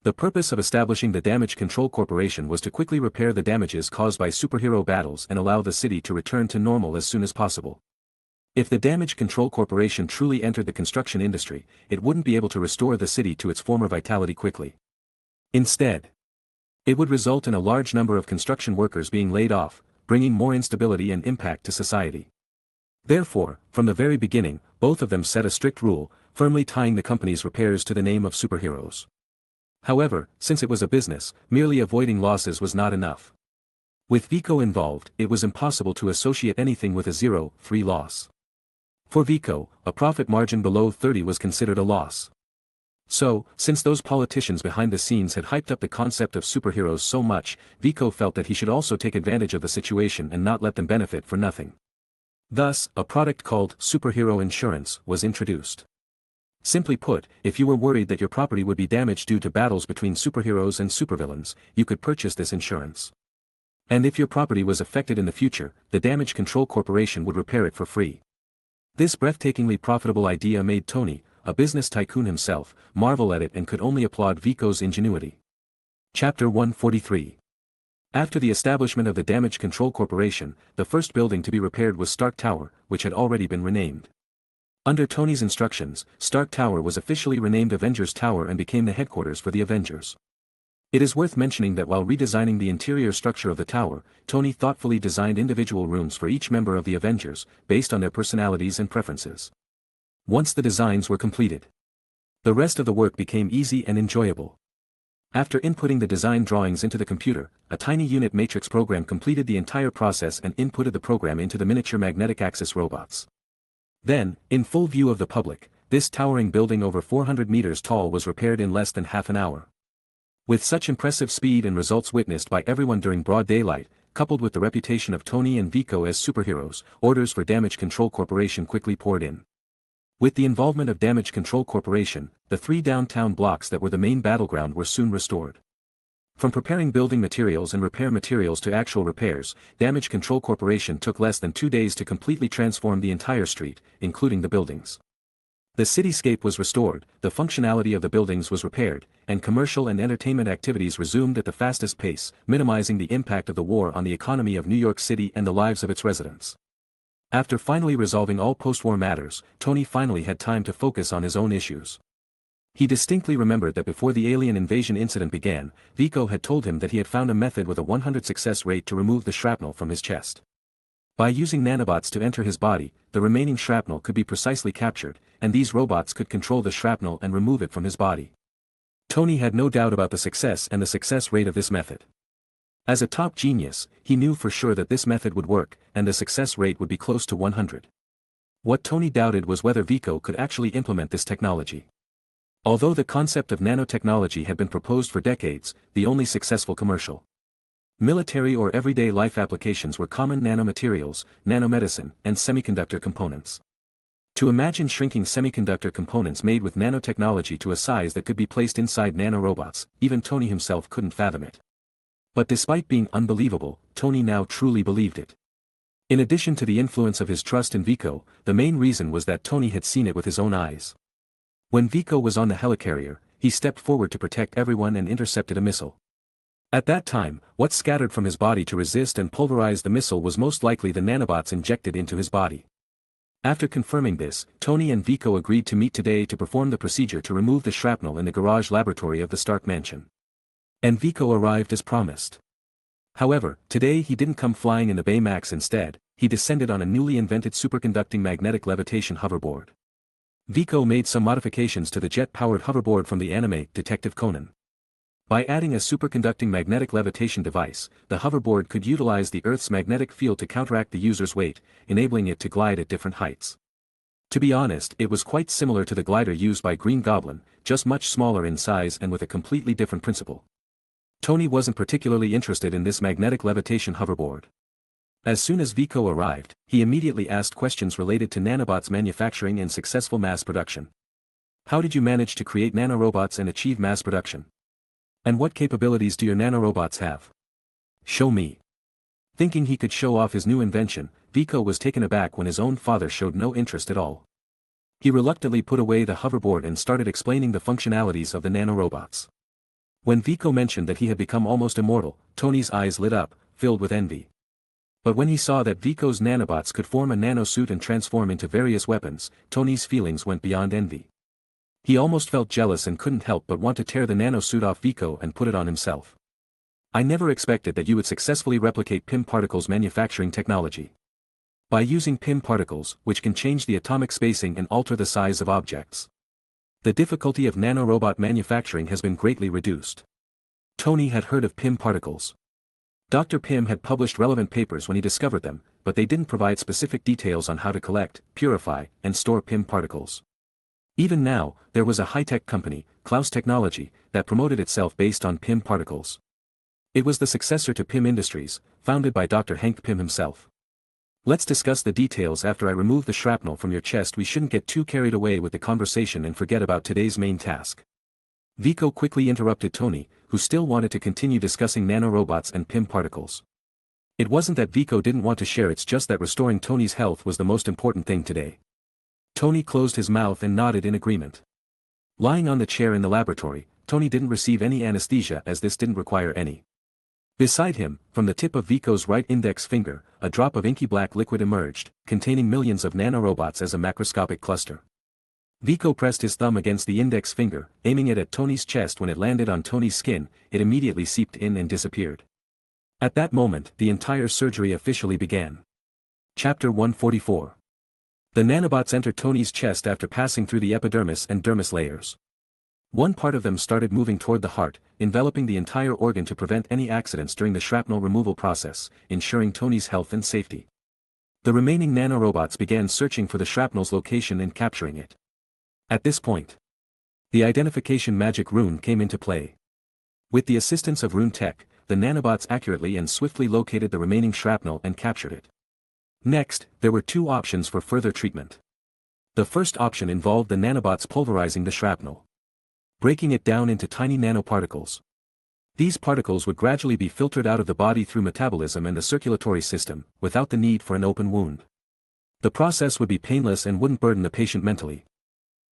Speaker 1: The purpose of establishing the Damage Control Corporation was to quickly repair the damages caused by superhero battles and allow the city to return to normal as soon as possible. If the Damage Control Corporation truly entered the construction industry, it wouldn't be able to restore the city to its former vitality quickly. Instead, it would result in a large number of construction workers being laid off, bringing more instability and impact to society. Therefore, from the very beginning, both of them set a strict rule, firmly tying the company's repairs to the name of superheroes. However, since it was a business, merely avoiding losses was not enough. With Viko involved, it was impossible to associate anything with a 0-3 loss. For Viko, a profit margin below 30 was considered a loss. So, since those politicians behind the scenes had hyped up the concept of superheroes so much, Viko felt that he should also take advantage of the situation and not let them benefit for nothing. Thus, a product called superhero insurance was introduced. Simply put, if you were worried that your property would be damaged due to battles between superheroes and supervillains, you could purchase this insurance. And if your property was affected in the future, the Damage Control Corporation would repair it for free. This breathtakingly profitable idea made Tony, a business tycoon himself, marvel at it and could only applaud Viko's ingenuity. Chapter 143. After the establishment of the Damage Control Corporation, the first building to be repaired was Stark Tower, which had already been renamed. Under Tony's instructions, Stark Tower was officially renamed Avengers Tower and became the headquarters for the Avengers. It is worth mentioning that while redesigning the interior structure of the tower, Tony thoughtfully designed individual rooms for each member of the Avengers, based on their personalities and preferences. Once the designs were completed, the rest of the work became easy and enjoyable. After inputting the design drawings into the computer, a tiny unit matrix program completed the entire process and inputted the program into the miniature magnetic axis robots. Then, in full view of the public, this towering building over 400 meters tall was repaired in less than half an hour. With such impressive speed and results witnessed by everyone during broad daylight, coupled with the reputation of Tony and Viko as superheroes, orders for Damage Control Corporation quickly poured in. With the involvement of Damage Control Corporation, the 3 downtown blocks that were the main battleground were soon restored. From preparing building materials and repair materials to actual repairs, Damage Control Corporation took less than 2 days to completely transform the entire street, including the buildings. The cityscape was restored, the functionality of the buildings was repaired, and commercial and entertainment activities resumed at the fastest pace, minimizing the impact of the war on the economy of New York City and the lives of its residents. After finally resolving all post-war matters, Tony finally had time to focus on his own issues. He distinctly remembered that before the alien invasion incident began, Vico had told him that he had found a method with a 100 success rate to remove the shrapnel from his chest. By using nanobots to enter his body, the remaining shrapnel could be precisely captured, and these robots could control the shrapnel and remove it from his body. Tony had no doubt about the success and the success rate of this method. As a top genius, he knew for sure that this method would work, and the success rate would be close to 100. What Tony doubted was whether Vico could actually implement this technology. Although the concept of nanotechnology had been proposed for decades, the only successful commercial, military or everyday life applications were common nanomaterials, nanomedicine, and semiconductor components. To imagine shrinking semiconductor components made with nanotechnology to a size that could be placed inside nanorobots, even Tony himself couldn't fathom it. But despite being unbelievable, Tony now truly believed it. In addition to the influence of his trust in Vico, the main reason was that Tony had seen it with his own eyes. When Vico was on the helicarrier, he stepped forward to protect everyone and intercepted a missile. At that time, what scattered from his body to resist and pulverize the missile was most likely the nanobots injected into his body. After confirming this, Tony and Vico agreed to meet today to perform the procedure to remove the shrapnel in the garage laboratory of the Stark mansion. And Vico arrived as promised. However, today he didn't come flying in the Baymax. Instead, he descended on a newly invented superconducting magnetic levitation hoverboard. Vico made some modifications to the jet-powered hoverboard from the anime Detective Conan. By adding a superconducting magnetic levitation device, the hoverboard could utilize the Earth's magnetic field to counteract the user's weight, enabling it to glide at different heights. To be honest, it was quite similar to the glider used by Green Goblin, just much smaller in size and with a completely different principle. Tony wasn't particularly interested in this magnetic levitation hoverboard. As soon as Vico arrived, he immediately asked questions related to nanobots manufacturing and successful mass production. How did you manage to create nanorobots and achieve mass production? And what capabilities do your nanorobots have? Show me. Thinking he could show off his new invention, Vico was taken aback when his own father showed no interest at all. He reluctantly put away the hoverboard and started explaining the functionalities of the nanorobots. When Vico mentioned that he had become almost immortal, Tony's eyes lit up, filled with envy. But when he saw that Vico's nanobots could form a nanosuit and transform into various weapons, Tony's feelings went beyond envy. He almost felt jealous and couldn't help but want to tear the nanosuit off Vico and put it on himself. I never expected that you would successfully replicate PIM particles manufacturing technology. By using PIM particles, which can change the atomic spacing and alter the size of objects, the difficulty of nanorobot manufacturing has been greatly reduced. Tony had heard of PIM particles. Dr. Pym had published relevant papers when he discovered them, but they didn't provide specific details on how to collect, purify, and store PIM particles. Even now, there was a high-tech company, Klaus Technology, that promoted itself based on PIM particles. It was the successor to PIM Industries, founded by Dr. Hank Pym himself. Let's discuss the details after I remove the shrapnel from your chest. We shouldn't get too carried away with the conversation and forget about today's main task. Vico quickly interrupted Tony, who still wanted to continue discussing nanorobots and PIM particles. It wasn't that Vico didn't want to share, it's just that restoring Tony's health was the most important thing today. Tony closed his mouth and nodded in agreement. Lying on the chair in the laboratory, Tony didn't receive any anesthesia as this didn't require any. Beside him, from the tip of Vico's right index finger, a drop of inky black liquid emerged, containing millions of nanorobots as a macroscopic cluster. Vico pressed his thumb against the index finger, aiming it at Tony's chest. When it landed on Tony's skin, it immediately seeped in and disappeared. At that moment, the entire surgery officially began. Chapter 144. The nanobots entered Tony's chest after passing through the epidermis and dermis layers. One part of them started moving toward the heart, enveloping the entire organ to prevent any accidents during the shrapnel removal process, ensuring Tony's health and safety. The remaining nanorobots began searching for the shrapnel's location and capturing it. At this point, the identification magic rune came into play. With the assistance of rune tech, the nanobots accurately and swiftly located the remaining shrapnel and captured it. Next, there were two options for further treatment. The first option involved the nanobots pulverizing the shrapnel, breaking it down into tiny nanoparticles. These particles would gradually be filtered out of the body through metabolism and the circulatory system, without the need for an open wound. The process would be painless and wouldn't burden the patient mentally.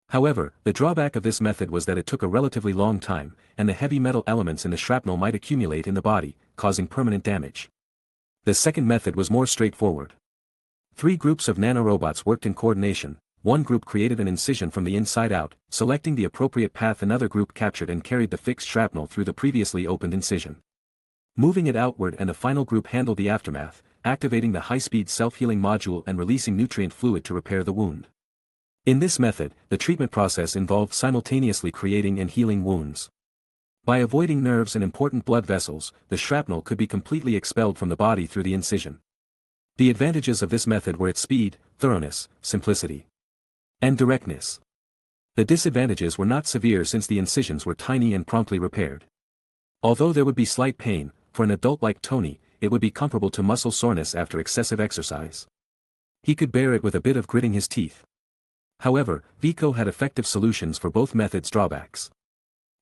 Speaker 1: However, the drawback of this method was that it took a relatively long time, and the heavy metal elements in the shrapnel might accumulate in the body, causing permanent damage. The second method was more straightforward. 3 groups of nanorobots worked in coordination. One group created an incision from the inside out, selecting the appropriate path. Another group captured and carried the fixed shrapnel through the previously opened incision, moving it outward, and the final group handled the aftermath, activating the high-speed self-healing module and releasing nutrient fluid to repair the wound. In this method, the treatment process involved simultaneously creating and healing wounds. By avoiding nerves and important blood vessels, the shrapnel could be completely expelled from the body through the incision. The advantages of this method were its speed, thoroughness, simplicity, and directness. The disadvantages were not severe since the incisions were tiny and promptly repaired. Although there would be slight pain, for an adult like Tony, it would be comparable to muscle soreness after excessive exercise. He could bear it with a bit of gritting his teeth. However, Viko had effective solutions for both methods' drawbacks.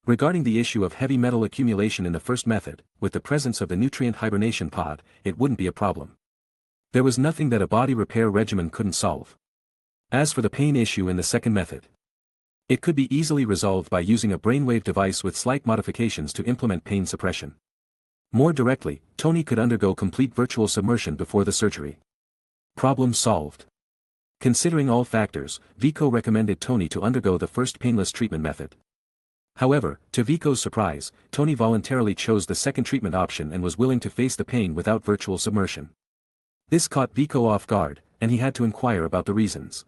Speaker 1: Regarding the issue of heavy metal accumulation in the first method, with the presence of the nutrient hibernation pod, it wouldn't be a problem. There was nothing that a body repair regimen couldn't solve. As for the pain issue in the second method, it could be easily resolved by using a brainwave device with slight modifications to implement pain suppression. More directly, Tony could undergo complete virtual submersion before the surgery. Problem solved. Considering all factors, Viko recommended Tony to undergo the first painless treatment method. However, to Viko's surprise, Tony voluntarily chose the second treatment option and was willing to face the pain without virtual submersion. This caught Viko off guard, and he had to inquire about the reasons.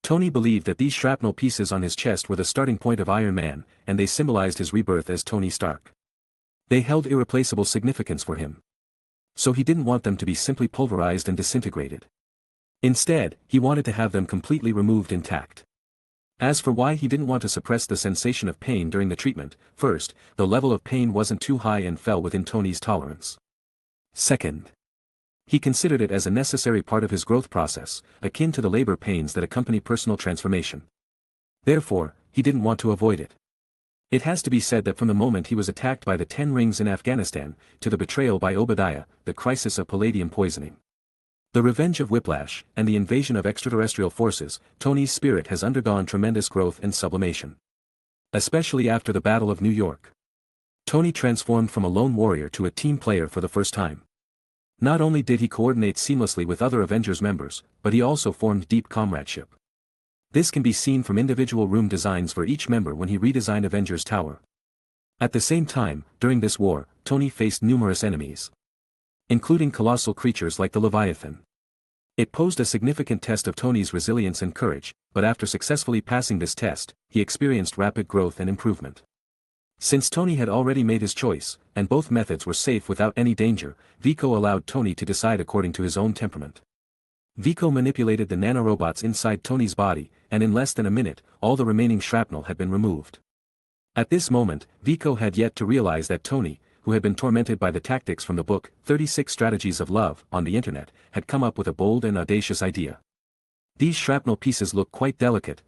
Speaker 1: Tony believed that these shrapnel pieces on his chest were the starting point of Iron Man, and they symbolized his rebirth as Tony Stark. They held irreplaceable significance for him. So he didn't want them to be simply pulverized and disintegrated. Instead, he wanted to have them completely removed intact. As for why he didn't want to suppress the sensation of pain during the treatment, first, the level of pain wasn't too high and fell within Tony's tolerance. Second, he considered it as a necessary part of his growth process, akin to the labor pains that accompany personal transformation. Therefore, he didn't want to avoid it. It has to be said that from the moment he was attacked by the 10 rings in Afghanistan, to the betrayal by Obadiah, the crisis of palladium poisoning, the revenge of Whiplash, and the invasion of extraterrestrial forces, Tony's spirit has undergone tremendous growth and sublimation. Especially after the Battle of New York, Tony transformed from a lone warrior to a team player for the first time. Not only did he coordinate seamlessly with other Avengers members, but he also formed deep comradeship. This can be seen from individual room designs for each member when he redesigned Avengers Tower. At the same time, during this war, Tony faced numerous enemies, including colossal creatures like the Leviathan. It posed a significant test of Tony's resilience and courage, but after successfully passing this test, he experienced rapid growth and improvement. Since Tony had already made his choice, and both methods were safe without any danger, Viko allowed Tony to decide according to his own temperament. Viko manipulated the nanorobots inside Tony's body, and in less than a minute, all the remaining shrapnel had been removed. At this moment, Viko had yet to realize that Tony, who had been tormented by the tactics from the book 36 Strategies of Love on the internet, had come up with a bold and audacious idea. These shrapnel pieces look quite delicate.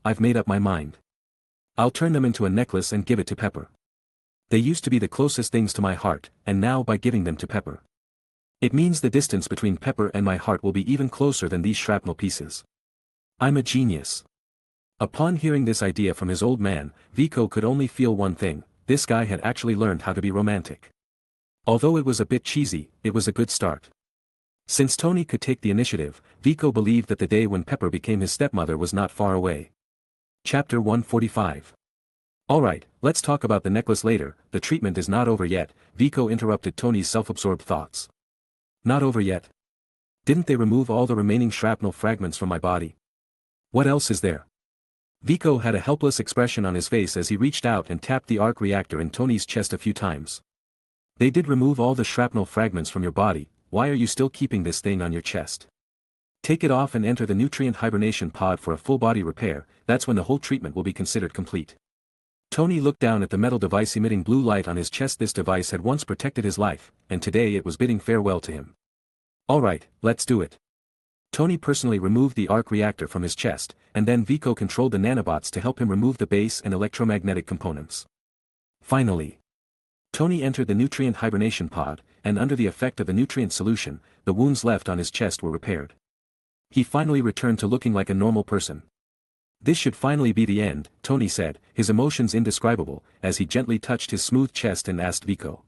Speaker 1: I've made up my mind. I'll turn them into a necklace and give it to Pepper. They used to be the closest things to my heart, and now by giving them to Pepper, it means the distance between Pepper and my heart will be even closer than these shrapnel pieces. I'm a genius. Upon hearing this idea from his old man, Viko could only feel one thing: this guy had actually learned how to be romantic. Although it was a bit cheesy, it was a good start. Since Tony could take the initiative, Vico believed that the day when Pepper became his stepmother was not far away. Chapter 145. Alright, let's talk about the necklace later, the treatment is not over yet, Vico interrupted Tony's self-absorbed thoughts. Not over yet? Didn't they remove all the remaining shrapnel fragments from my body? What else is there? Vico had a helpless expression on his face as he reached out and tapped the arc reactor in Tony's chest a few times. They did remove all the shrapnel fragments from your body, why are you still keeping this thing on your chest? Take it off and enter the nutrient hibernation pod for a full body repair, that's when the whole treatment will be considered complete. Tony looked down at the metal device emitting blue light on his chest. This device had once protected his life, and today it was bidding farewell to him. Alright, let's do it. Tony personally removed the arc reactor from his chest, and then Vico controlled the nanobots to help him remove the base and electromagnetic components. Finally, Tony entered the nutrient hibernation pod, and under the effect of the nutrient solution, the wounds left on his chest were repaired. He finally returned to looking like a normal person. This should finally be the end, Tony said, his emotions indescribable, as he gently touched his smooth chest and asked Vico.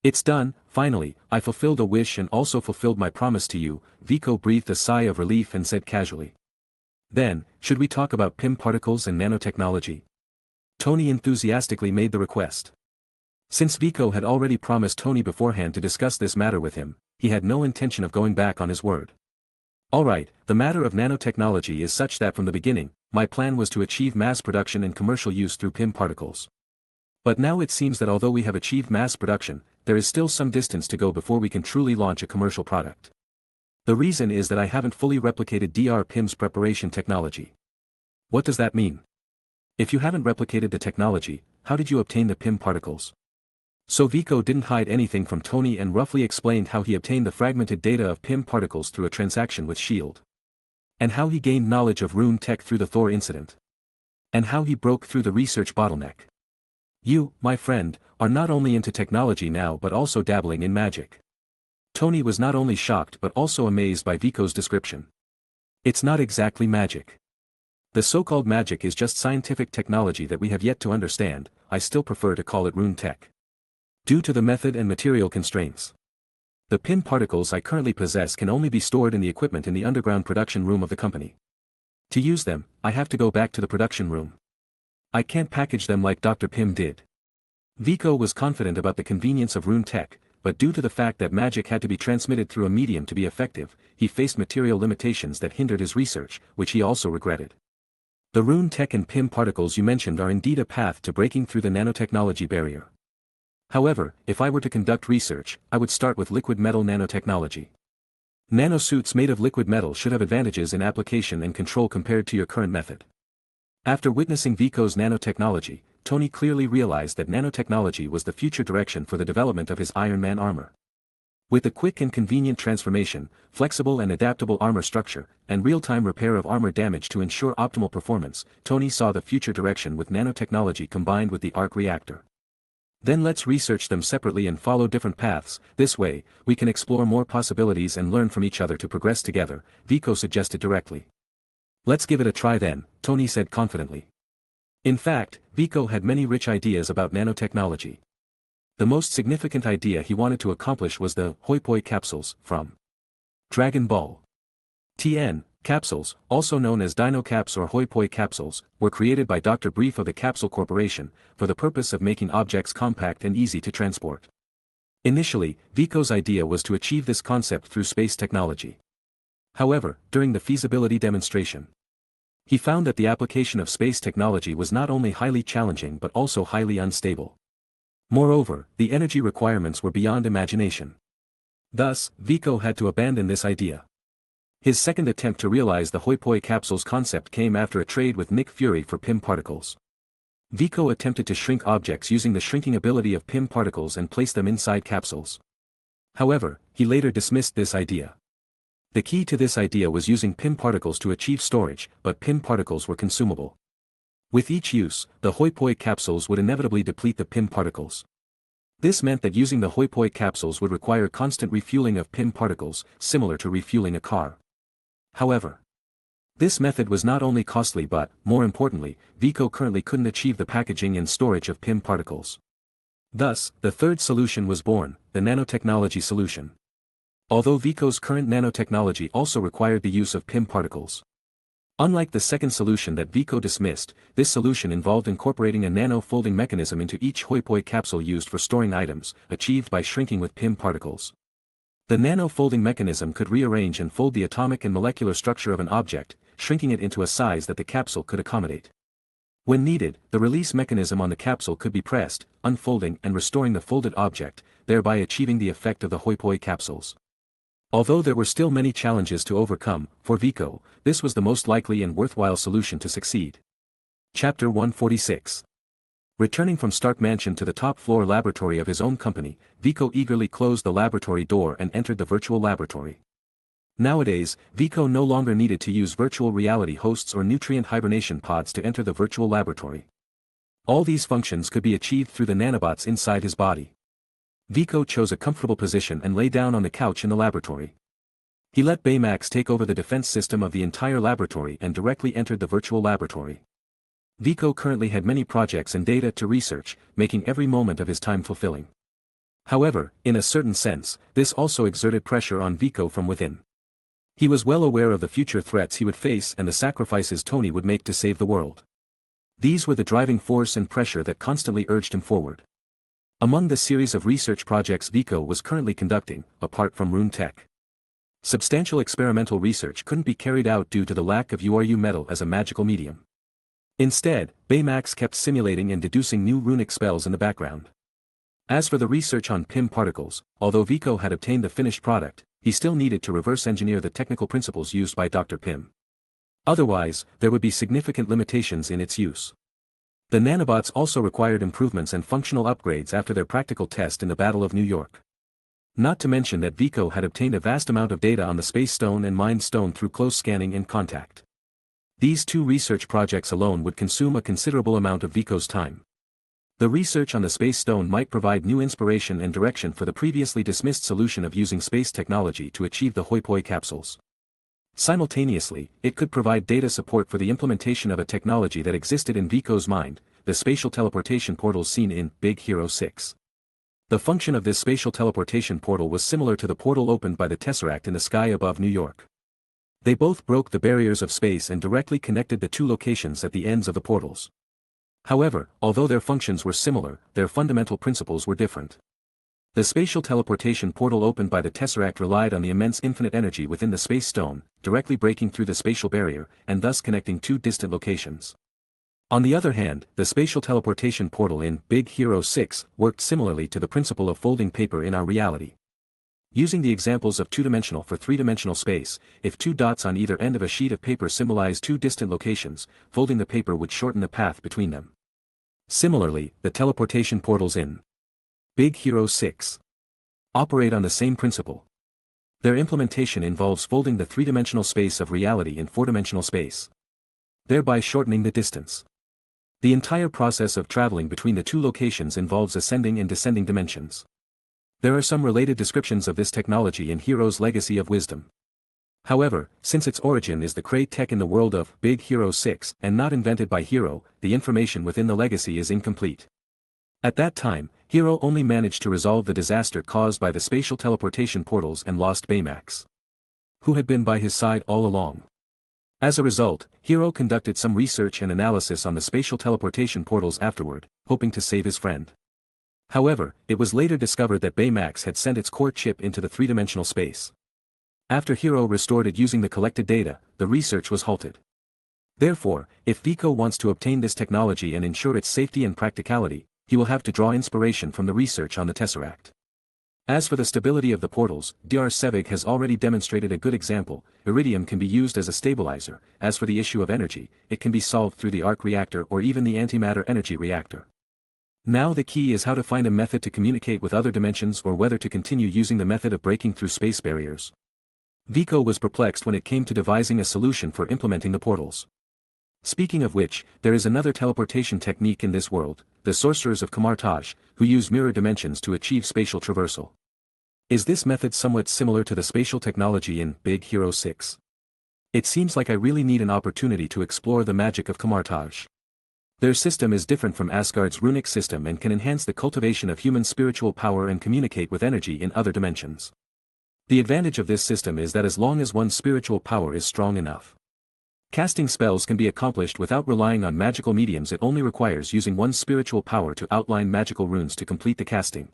Speaker 1: It's done, finally, I fulfilled a wish and also fulfilled my promise to you, Vico breathed a sigh of relief and said casually. Then, should we talk about PIM particles and nanotechnology? Tony enthusiastically made the request. Since Vico had already promised Tony beforehand to discuss this matter with him, he had no intention of going back on his word. Alright, the matter of nanotechnology is such that from the beginning, my plan was to achieve mass production and commercial use through PIM particles. But now it seems that although we have achieved mass production, there is still some distance to go before we can truly launch a commercial product. The reason is that I haven't fully replicated Dr. PIM's preparation technology. What does that mean? If you haven't replicated the technology, how did you obtain the PIM particles? So Vico didn't hide anything from Tony and roughly explained how he obtained the fragmented data of PIM particles through a transaction with S.H.I.E.L.D. And how he gained knowledge of rune tech through the Thor incident. And how he broke through the research bottleneck. You, my friend, are not only into technology now but also dabbling in magic. Tony was not only shocked but also amazed by Vico's description. It's not exactly magic. The so-called magic is just scientific technology that we have yet to understand, I still prefer to call it rune tech. Due to the method and material constraints. The PIM particles I currently possess can only be stored in the equipment in the underground production room of the company. To use them, I have to go back to the production room. I can't package them like Dr. Pym did. Vico was confident about the convenience of rune tech, but due to the fact that magic had to be transmitted through a medium to be effective, he faced material limitations that hindered his research, which he also regretted. The rune tech and PIM particles you mentioned are indeed a path to breaking through the nanotechnology barrier. However, if I were to conduct research, I would start with liquid metal nanotechnology. Nanosuits made of liquid metal should have advantages in application and control compared to your current method. After witnessing Vico's nanotechnology, Tony clearly realized that nanotechnology was the future direction for the development of his Iron Man armor. With the quick and convenient transformation, flexible and adaptable armor structure, and real-time repair of armor damage to ensure optimal performance, Tony saw the future direction with nanotechnology combined with the arc reactor. Then let's research them separately and follow different paths, this way, we can explore more possibilities and learn from each other to progress together, Vico suggested directly. Let's give it a try then, Tony said confidently. In fact, Vico had many rich ideas about nanotechnology. The most significant idea he wanted to accomplish was the hoi poi capsules from Dragon Ball. TN capsules, also known as Dino Caps or Hoi Poi capsules, were created by Dr. Brief of the Capsule Corporation, for the purpose of making objects compact and easy to transport. Initially, Vico's idea was to achieve this concept through space technology. However, during the feasibility demonstration, he found that the application of space technology was not only highly challenging but also highly unstable. Moreover, the energy requirements were beyond imagination. Thus, Vico had to abandon this idea. His second attempt to realize the hoi poi capsules concept came after a trade with Nick Fury for PIM particles. Vico attempted to shrink objects using the shrinking ability of PIM particles and place them inside capsules. However, he later dismissed this idea. The key to this idea was using PIM particles to achieve storage, but PIM particles were consumable. With each use, the hoi poi capsules would inevitably deplete the PIM particles. This meant that using the hoi poi capsules would require constant refueling of PIM particles, similar to refueling a car. However, this method was not only costly but, more importantly, Vico currently couldn't achieve the packaging and storage of PIM particles. Thus, the third solution was born, the nanotechnology solution. Although Vico's current nanotechnology also required the use of PIM particles. Unlike the second solution that Vico dismissed, this solution involved incorporating a nano-folding mechanism into each hoi capsule used for storing items, achieved by shrinking with PIM particles. The nano-folding mechanism could rearrange and fold the atomic and molecular structure of an object, shrinking it into a size that the capsule could accommodate. When needed, the release mechanism on the capsule could be pressed, unfolding and restoring the folded object, thereby achieving the effect of the hoi capsules. Although there were still many challenges to overcome, for Vico, this was the most likely and worthwhile solution to succeed. Chapter 146. Returning from Stark Mansion to the top-floor laboratory of his own company, Vico eagerly closed the laboratory door and entered the virtual laboratory. Nowadays, Vico no longer needed to use virtual reality hosts or nutrient hibernation pods to enter the virtual laboratory. All these functions could be achieved through the nanobots inside his body. Vico chose a comfortable position and lay down on the couch in the laboratory. He let Baymax take over the defense system of the entire laboratory and directly entered the virtual laboratory. Vico currently had many projects and data to research, making every moment of his time fulfilling. However, in a certain sense, this also exerted pressure on Vico from within. He was well aware of the future threats he would face and the sacrifices Tony would make to save the world. These were the driving force and pressure that constantly urged him forward. Among the series of research projects Vico was currently conducting, apart from Rune Tech, substantial experimental research couldn't be carried out due to the lack of Uru metal as a magical medium. Instead, Baymax kept simulating and deducing new runic spells in the background. As for the research on PIM particles, although Vico had obtained the finished product, he still needed to reverse engineer the technical principles used by Dr. Pym. Otherwise, there would be significant limitations in its use. The nanobots also required improvements and functional upgrades after their practical test in the Battle of New York. Not to mention that Vico had obtained a vast amount of data on the Space Stone and Mind Stone through close scanning and contact. These two research projects alone would consume a considerable amount of Vico's time. The research on the Space Stone might provide new inspiration and direction for the previously dismissed solution of using space technology to achieve the hoi capsules. Simultaneously, it could provide data support for the implementation of a technology that existed in Vico's mind, the spatial teleportation portals seen in Big Hero 6. The function of this spatial teleportation portal was similar to the portal opened by the Tesseract in the sky above New York. They both broke the barriers of space and directly connected the two locations at the ends of the portals. However, although their functions were similar, their fundamental principles were different. The spatial teleportation portal opened by the Tesseract relied on the immense infinite energy within the Space Stone, directly breaking through the spatial barrier, and thus connecting two distant locations. On the other hand, the spatial teleportation portal in Big Hero 6 worked similarly to the principle of folding paper in our reality. Using the examples of two-dimensional for three-dimensional space, if two dots on either end of a sheet of paper symbolize two distant locations, folding the paper would shorten the path between them. Similarly, the teleportation portals in Big Hero 6 operate on the same principle. Their implementation involves folding the three-dimensional space of reality in four-dimensional space, thereby shortening the distance. The entire process of traveling between the two locations involves ascending and descending dimensions. There are some related descriptions of this technology in Hero's Legacy of Wisdom. However, since its origin is the Cray tech in the world of Big Hero 6 and not invented by Hero, the information within the legacy is incomplete. At that time, Hero only managed to resolve the disaster caused by the spatial teleportation portals and lost Baymax, who had been by his side all along. As a result, Hero conducted some research and analysis on the spatial teleportation portals afterward, hoping to save his friend. However, it was later discovered that Baymax had sent its core chip into the three-dimensional space. After Hero restored it using the collected data, the research was halted. Therefore, if Viko wants to obtain this technology and ensure its safety and practicality, he will have to draw inspiration from the research on the Tesseract. As for the stability of the portals, Dr. Sevig has already demonstrated a good example. Iridium can be used as a stabilizer. As for the issue of energy, it can be solved through the arc reactor or even the antimatter energy reactor. Now the key is how to find a method to communicate with other dimensions or whether to continue using the method of breaking through space barriers. Viko was perplexed when it came to devising a solution for implementing the portals. Speaking of which, there is another teleportation technique in this world, the sorcerers of Kamartaj, who use mirror dimensions to achieve spatial traversal. Is this method somewhat similar to the spatial technology in Big Hero 6? It seems like I really need an opportunity to explore the magic of Kamartaj. Their system is different from Asgard's runic system and can enhance the cultivation of human spiritual power and communicate with energy in other dimensions. The advantage of this system is that as long as one's spiritual power is strong enough, casting spells can be accomplished without relying on magical mediums. It only requires using one's spiritual power to outline magical runes to complete the casting.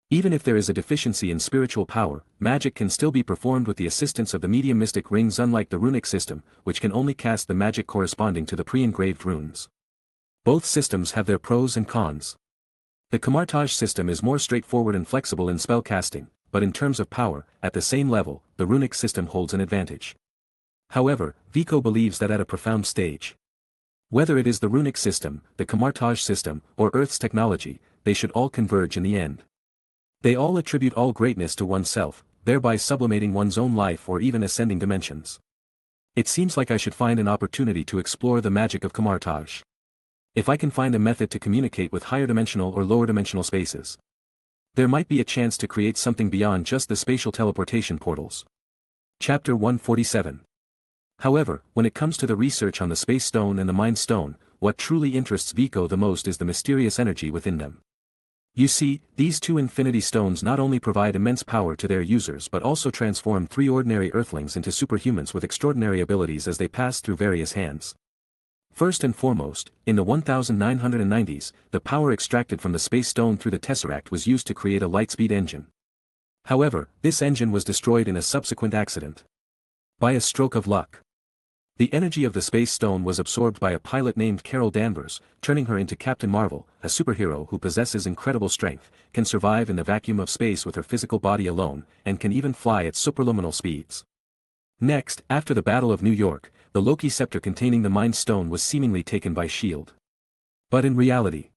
Speaker 1: Even if there is a deficiency in spiritual power, magic can still be performed with the assistance of the medium mystic rings, unlike the runic system, which can only cast the magic corresponding to the pre-engraved runes. Both systems have their pros and cons. The Camartage system is more straightforward and flexible in spell casting, but in terms of power, at the same level, the runic system holds an advantage. However, Vico believes that at a profound stage, whether it is the runic system, the Camartage system, or Earth's technology, they should all converge in the end. They all attribute all greatness to oneself, thereby sublimating one's own life or even ascending dimensions. It seems like I should find an opportunity to explore the magic of Camartage. If I can find a method to communicate with higher dimensional or lower dimensional spaces, there might be a chance to create something beyond just the spatial teleportation portals. Chapter 147. However, when it comes to the research on the Space Stone and the Mind Stone, what truly interests Vico the most is the mysterious energy within them. You see, these two infinity stones not only provide immense power to their users but also transform three ordinary earthlings into superhumans with extraordinary abilities as they pass through various hands. First and foremost, in the 1990s, the power extracted from the Space Stone through the Tesseract was used to create a lightspeed engine. However, this engine was destroyed in a subsequent accident. By a stroke of luck, the energy of the Space Stone was absorbed by a pilot named Carol Danvers, turning her into Captain Marvel, a superhero who possesses incredible strength, can survive in the vacuum of space with her physical body alone, and can even fly at superluminal speeds. Next, after the Battle of New York, the Loki scepter containing the Mind Stone was seemingly taken by S.H.I.E.L.D. But in reality,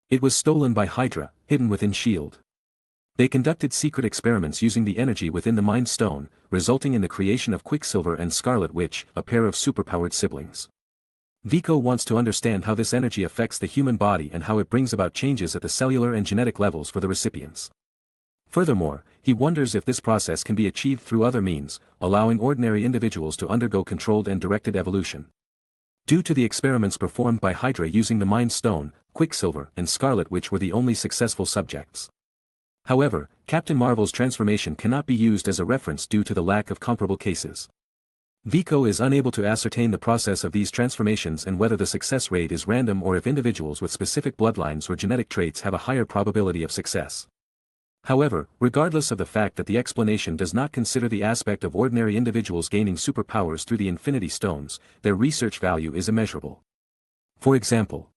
Speaker 1: it was stolen by Hydra, hidden within S.H.I.E.L.D. They conducted secret experiments using the energy within the Mind Stone, resulting in the creation of Quicksilver and Scarlet Witch, a pair of superpowered siblings. Vico wants to understand how this energy affects the human body and how it brings about changes at the cellular and genetic levels for the recipients. Furthermore, he wonders if this process can be achieved through other means, allowing ordinary individuals to undergo controlled and directed evolution. Due to the experiments performed by Hydra using the Mind Stone, Quicksilver and Scarlet Witch were the only successful subjects. However, Captain Marvel's transformation cannot be used as a reference due to the lack of comparable cases. Vico is unable to ascertain the process of these transformations and whether the success rate is random or if individuals with specific bloodlines or genetic traits have a higher probability of success. However, regardless of the fact that the explanation does not consider the aspect of ordinary individuals gaining superpowers through the Infinity Stones, their research value is immeasurable. For example,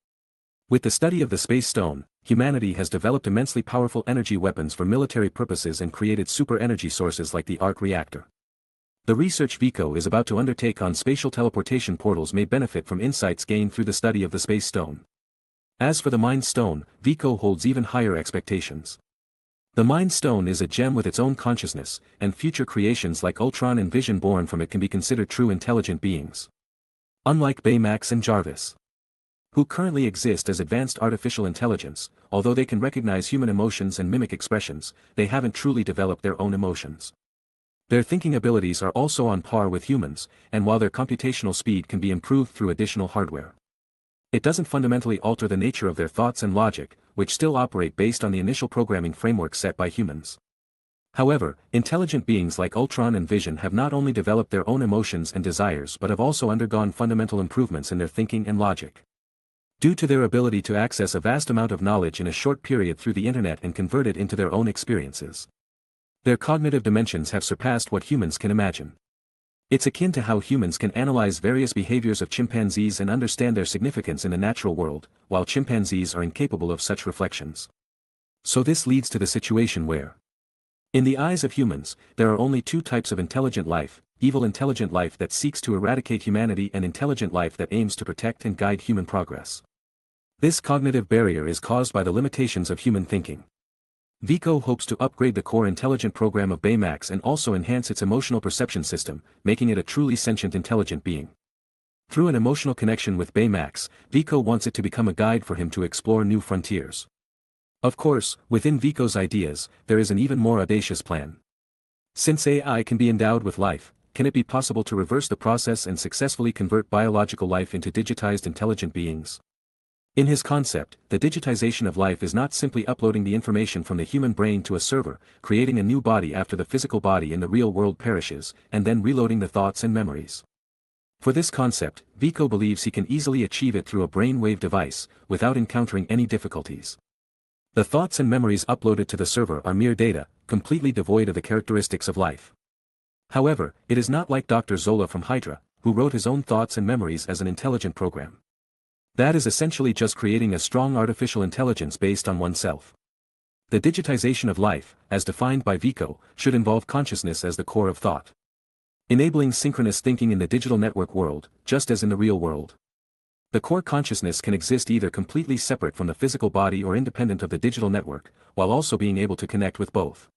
Speaker 1: with the study of the Space Stone, humanity has developed immensely powerful energy weapons for military purposes and created super energy sources like the arc reactor. The research Vico is about to undertake on spatial teleportation portals may benefit from insights gained through the study of the Space Stone. As for the Mind Stone, Vico holds even higher expectations. The Mind Stone is a gem with its own consciousness, and future creations like Ultron and Vision born from it can be considered true intelligent beings. Unlike Baymax and Jarvis, who currently exist as advanced artificial intelligence, although they can recognize human emotions and mimic expressions, they haven't truly developed their own emotions. Their thinking abilities are also on par with humans, and while their computational speed can be improved through additional hardware, it doesn't fundamentally alter the nature of their thoughts and logic, which still operate based on the initial programming framework set by humans. However, intelligent beings like Ultron and Vision have not only developed their own emotions and desires but have also undergone fundamental improvements in their thinking and logic. Due to their ability to access a vast amount of knowledge in a short period through the internet and convert it into their own experiences, their cognitive dimensions have surpassed what humans can imagine. It's akin to how humans can analyze various behaviors of chimpanzees and understand their significance in the natural world, while chimpanzees are incapable of such reflections. So this leads to the situation where, in the eyes of humans, there are only two types of intelligent life: evil intelligent life that seeks to eradicate humanity and intelligent life that aims to protect and guide human progress. This cognitive barrier is caused by the limitations of human thinking. Vico hopes to upgrade the core intelligent program of Baymax and also enhance its emotional perception system, making it a truly sentient intelligent being. Through an emotional connection with Baymax, Vico wants it to become a guide for him to explore new frontiers. Of course, within Vico's ideas, there is an even more audacious plan. Since AI can be endowed with life, can it be possible to reverse the process and successfully convert biological life into digitized intelligent beings? In his concept, the digitization of life is not simply uploading the information from the human brain to a server, creating a new body after the physical body in the real world perishes, and then reloading the thoughts and memories. For this concept, Vico believes he can easily achieve it through a brainwave device, without encountering any difficulties. The thoughts and memories uploaded to the server are mere data, completely devoid of the characteristics of life. However, it is not like Dr. Zola from Hydra, who wrote his own thoughts and memories as an intelligent program. That is essentially just creating a strong artificial intelligence based on oneself. The digitization of life, as defined by Vico, should involve consciousness as the core of thought, enabling synchronous thinking in the digital network world, just as in the real world. The core consciousness can exist either completely separate from the physical body or independent of the digital network, while also being able to connect with both.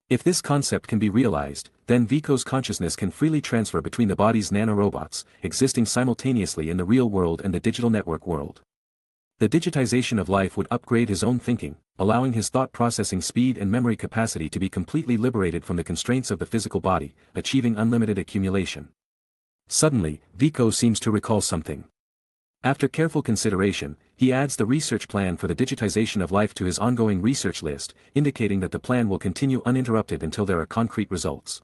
Speaker 1: If this concept can be realized, then Vico's consciousness can freely transfer between the body's nanorobots, existing simultaneously in the real world and the digital network world. The digitization of life would upgrade his own thinking, allowing his thought processing speed and memory capacity to be completely liberated from the constraints of the physical body, achieving unlimited accumulation. Suddenly, Vico seems to recall something. After careful consideration, he adds the research plan for the digitization of life to his ongoing research list, indicating that the plan will continue uninterrupted until there are concrete results.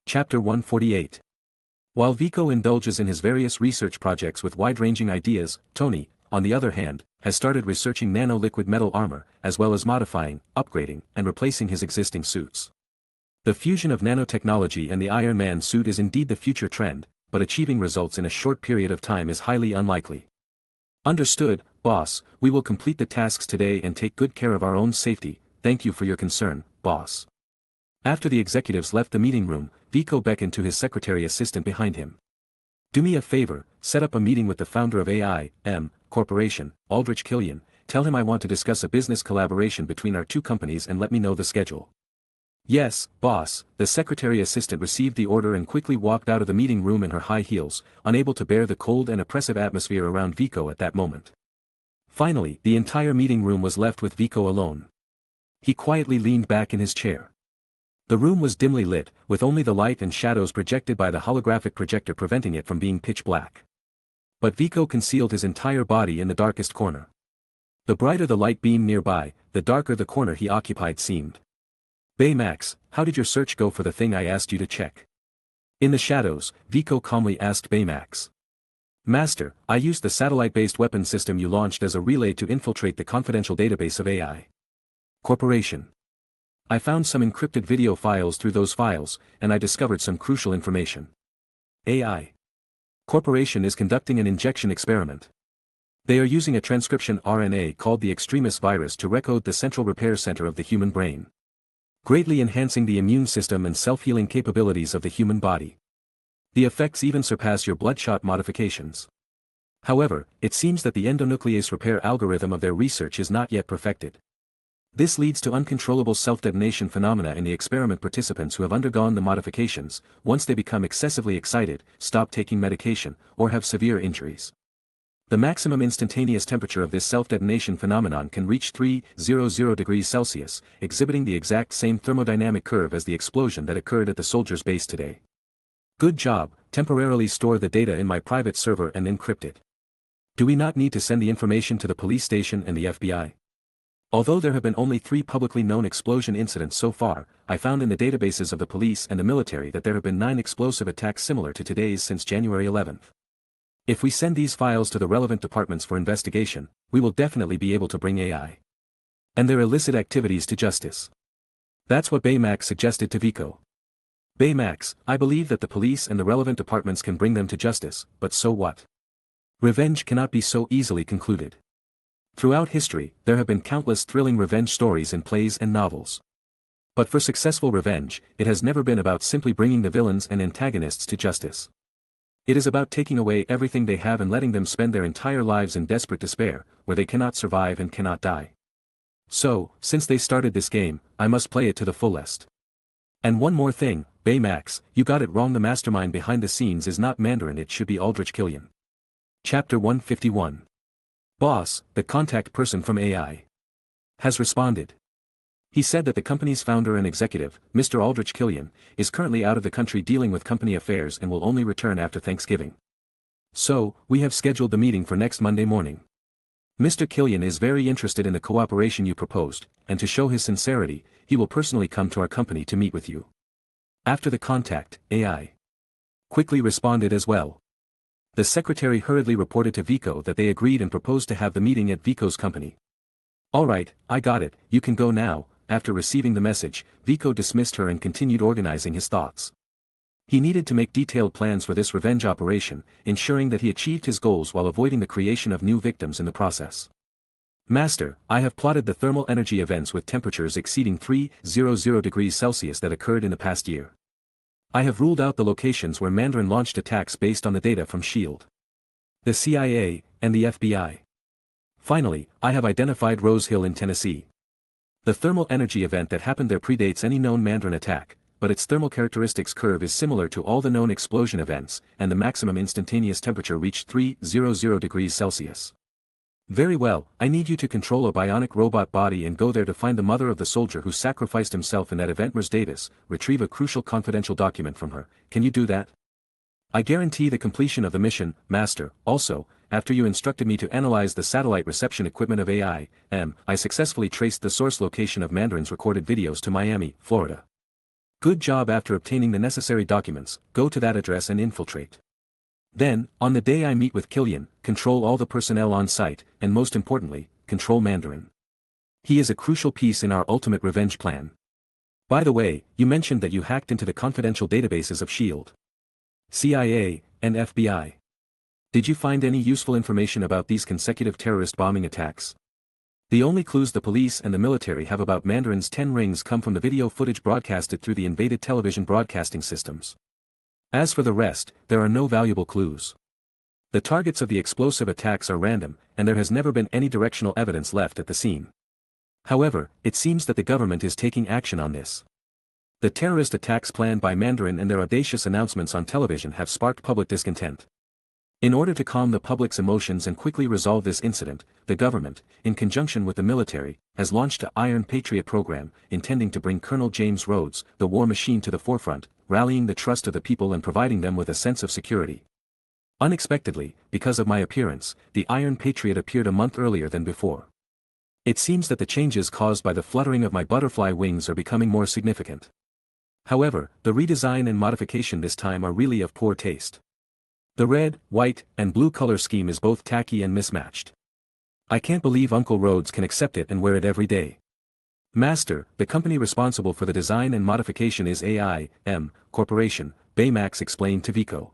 Speaker 1: Chapter 148. While Vico indulges in his various research projects with wide-ranging ideas, Tony, on the other hand, has started researching nano-liquid metal armor, as well as modifying, upgrading, and replacing his existing suits. The fusion of nanotechnology and the Iron Man suit is indeed the future trend, but achieving results in a short period of time is highly unlikely. Understood, boss, we will complete the tasks today and take good care of our own safety, thank you for your concern, boss. After the executives left the meeting room, Vico beckoned to his secretary assistant behind him. Do me a favor, set up a meeting with the founder of AI Corporation, Aldrich Killian, tell him I want to discuss a business collaboration between our two companies and let me know the schedule. Yes, boss, the secretary assistant received the order and quickly walked out of the meeting room in her high heels, unable to bear the cold and oppressive atmosphere around Vico at that moment. Finally, the entire meeting room was left with Vico alone. He quietly leaned back in his chair. The room was dimly lit, with only the light and shadows projected by the holographic projector preventing it from being pitch black. But Vico concealed his entire body in the darkest corner. The brighter the light beam nearby, the darker the corner he occupied seemed. Baymax, how did your search go for the thing I asked you to check? In the shadows, Vico calmly asked Baymax. Master, I used the satellite-based weapon system you launched as a relay to infiltrate the confidential database of AI Corporation. I found some encrypted video files through those files, and I discovered some crucial information. AI Corporation is conducting an injection experiment. They are using a transcription RNA called the extremis virus to recode the central repair center of the human brain, greatly enhancing the immune system and self-healing capabilities of the human body. The effects even surpass your Bloodshot modifications. However, it seems that the endonuclease repair algorithm of their research is not yet perfected. This leads to uncontrollable self-detonation phenomena in the experiment participants who have undergone the modifications, once they become excessively excited, stop taking medication, or have severe injuries. The maximum instantaneous temperature of this self-detonation phenomenon can reach 300 degrees Celsius, exhibiting the exact same thermodynamic curve as the explosion that occurred at the soldiers' base today. Good job, temporarily store the data in my private server and encrypt it. Do we not need to send the information to the police station and the FBI? Although there have been only 3 publicly known explosion incidents so far, I found in the databases of the police and the military that there have been 9 explosive attacks similar to today's since January 11th. If we send these files to the relevant departments for investigation, we will definitely be able to bring AI and their illicit activities to justice. That's what Baymax suggested to Vico. Baymax, I believe that the police and the relevant departments can bring them to justice, but so what? Revenge cannot be so easily concluded. Throughout history, there have been countless thrilling revenge stories in plays and novels. But for successful revenge, it has never been about simply bringing the villains and antagonists to justice. It is about taking away everything they have and letting them spend their entire lives in desperate despair, where they cannot survive and cannot die. So, since they started this game, I must play it to the fullest. And one more thing, Baymax, you got it wrong, the mastermind behind the scenes is not Mandarin, it should be Aldrich Killian. Chapter 151. Boss, the contact person from AI has responded. He said that the company's founder and executive, Mr. Aldrich Killian, is currently out of the country dealing with company affairs and will only return after Thanksgiving. So, we have scheduled the meeting for next Monday morning. Mr. Killian is very interested in the cooperation you proposed, and to show his sincerity, he will personally come to our company to meet with you. After the contact, AI quickly responded as well. The secretary hurriedly reported to Vico that they agreed and proposed to have the meeting at Vico's company. Alright, I got it, you can go now. After receiving the message, Vico dismissed her and continued organizing his thoughts. He needed to make detailed plans for this revenge operation, ensuring that he achieved his goals while avoiding the creation of new victims in the process. Master, I have plotted the thermal energy events with temperatures exceeding 300 degrees Celsius that occurred in the past year. I have ruled out the locations where Mandarin launched attacks based on the data from S.H.I.E.L.D., the CIA, and the FBI. Finally, I have identified Rose Hill in Tennessee. The thermal energy event that happened there predates any known Mandarin attack, but its thermal characteristics curve is similar to all the known explosion events, and the maximum instantaneous temperature reached 300 degrees Celsius. Very well, I need you to control a bionic robot body and go there to find the mother of the soldier who sacrificed himself in that event. Ms. Davis, retrieve a crucial confidential document from her. Can you do that? I guarantee the completion of the mission, Master. Also, after you instructed me to analyze the satellite reception equipment of AI, I successfully traced the source location of Mandarin's recorded videos to Miami, Florida. Good job. After obtaining the necessary documents, go to that address and infiltrate. Then, on the day I meet with Killian, control all the personnel on site, and most importantly, control Mandarin. He is a crucial piece in our ultimate revenge plan. By the way, you mentioned that you hacked into the confidential databases of S.H.I.E.L.D., CIA, and FBI. Did you find any useful information about these consecutive terrorist bombing attacks? The only clues the police and the military have about Mandarin's 10 rings come from the video footage broadcasted through the invaded television broadcasting systems. As for the rest, there are no valuable clues. The targets of the explosive attacks are random, and there has never been any directional evidence left at the scene. However, it seems that the government is taking action on this. The terrorist attacks planned by Mandarin and their audacious announcements on television have sparked public discontent. In order to calm the public's emotions and quickly resolve this incident, the government, in conjunction with the military, has launched an Iron Patriot program, intending to bring Colonel James Rhodes, the war machine, to the forefront, rallying the trust of the people and providing them with a sense of security. Unexpectedly, because of my appearance, the Iron Patriot appeared a month earlier than before. It seems that the changes caused by the fluttering of my butterfly wings are becoming more significant. However, the redesign and modification this time are really of poor taste. The red, white, and blue color scheme is both tacky and mismatched. I can't believe Uncle Rhodes can accept it and wear it every day. Master, the company responsible for the design and modification is AIM Corporation, Baymax explained to Vico.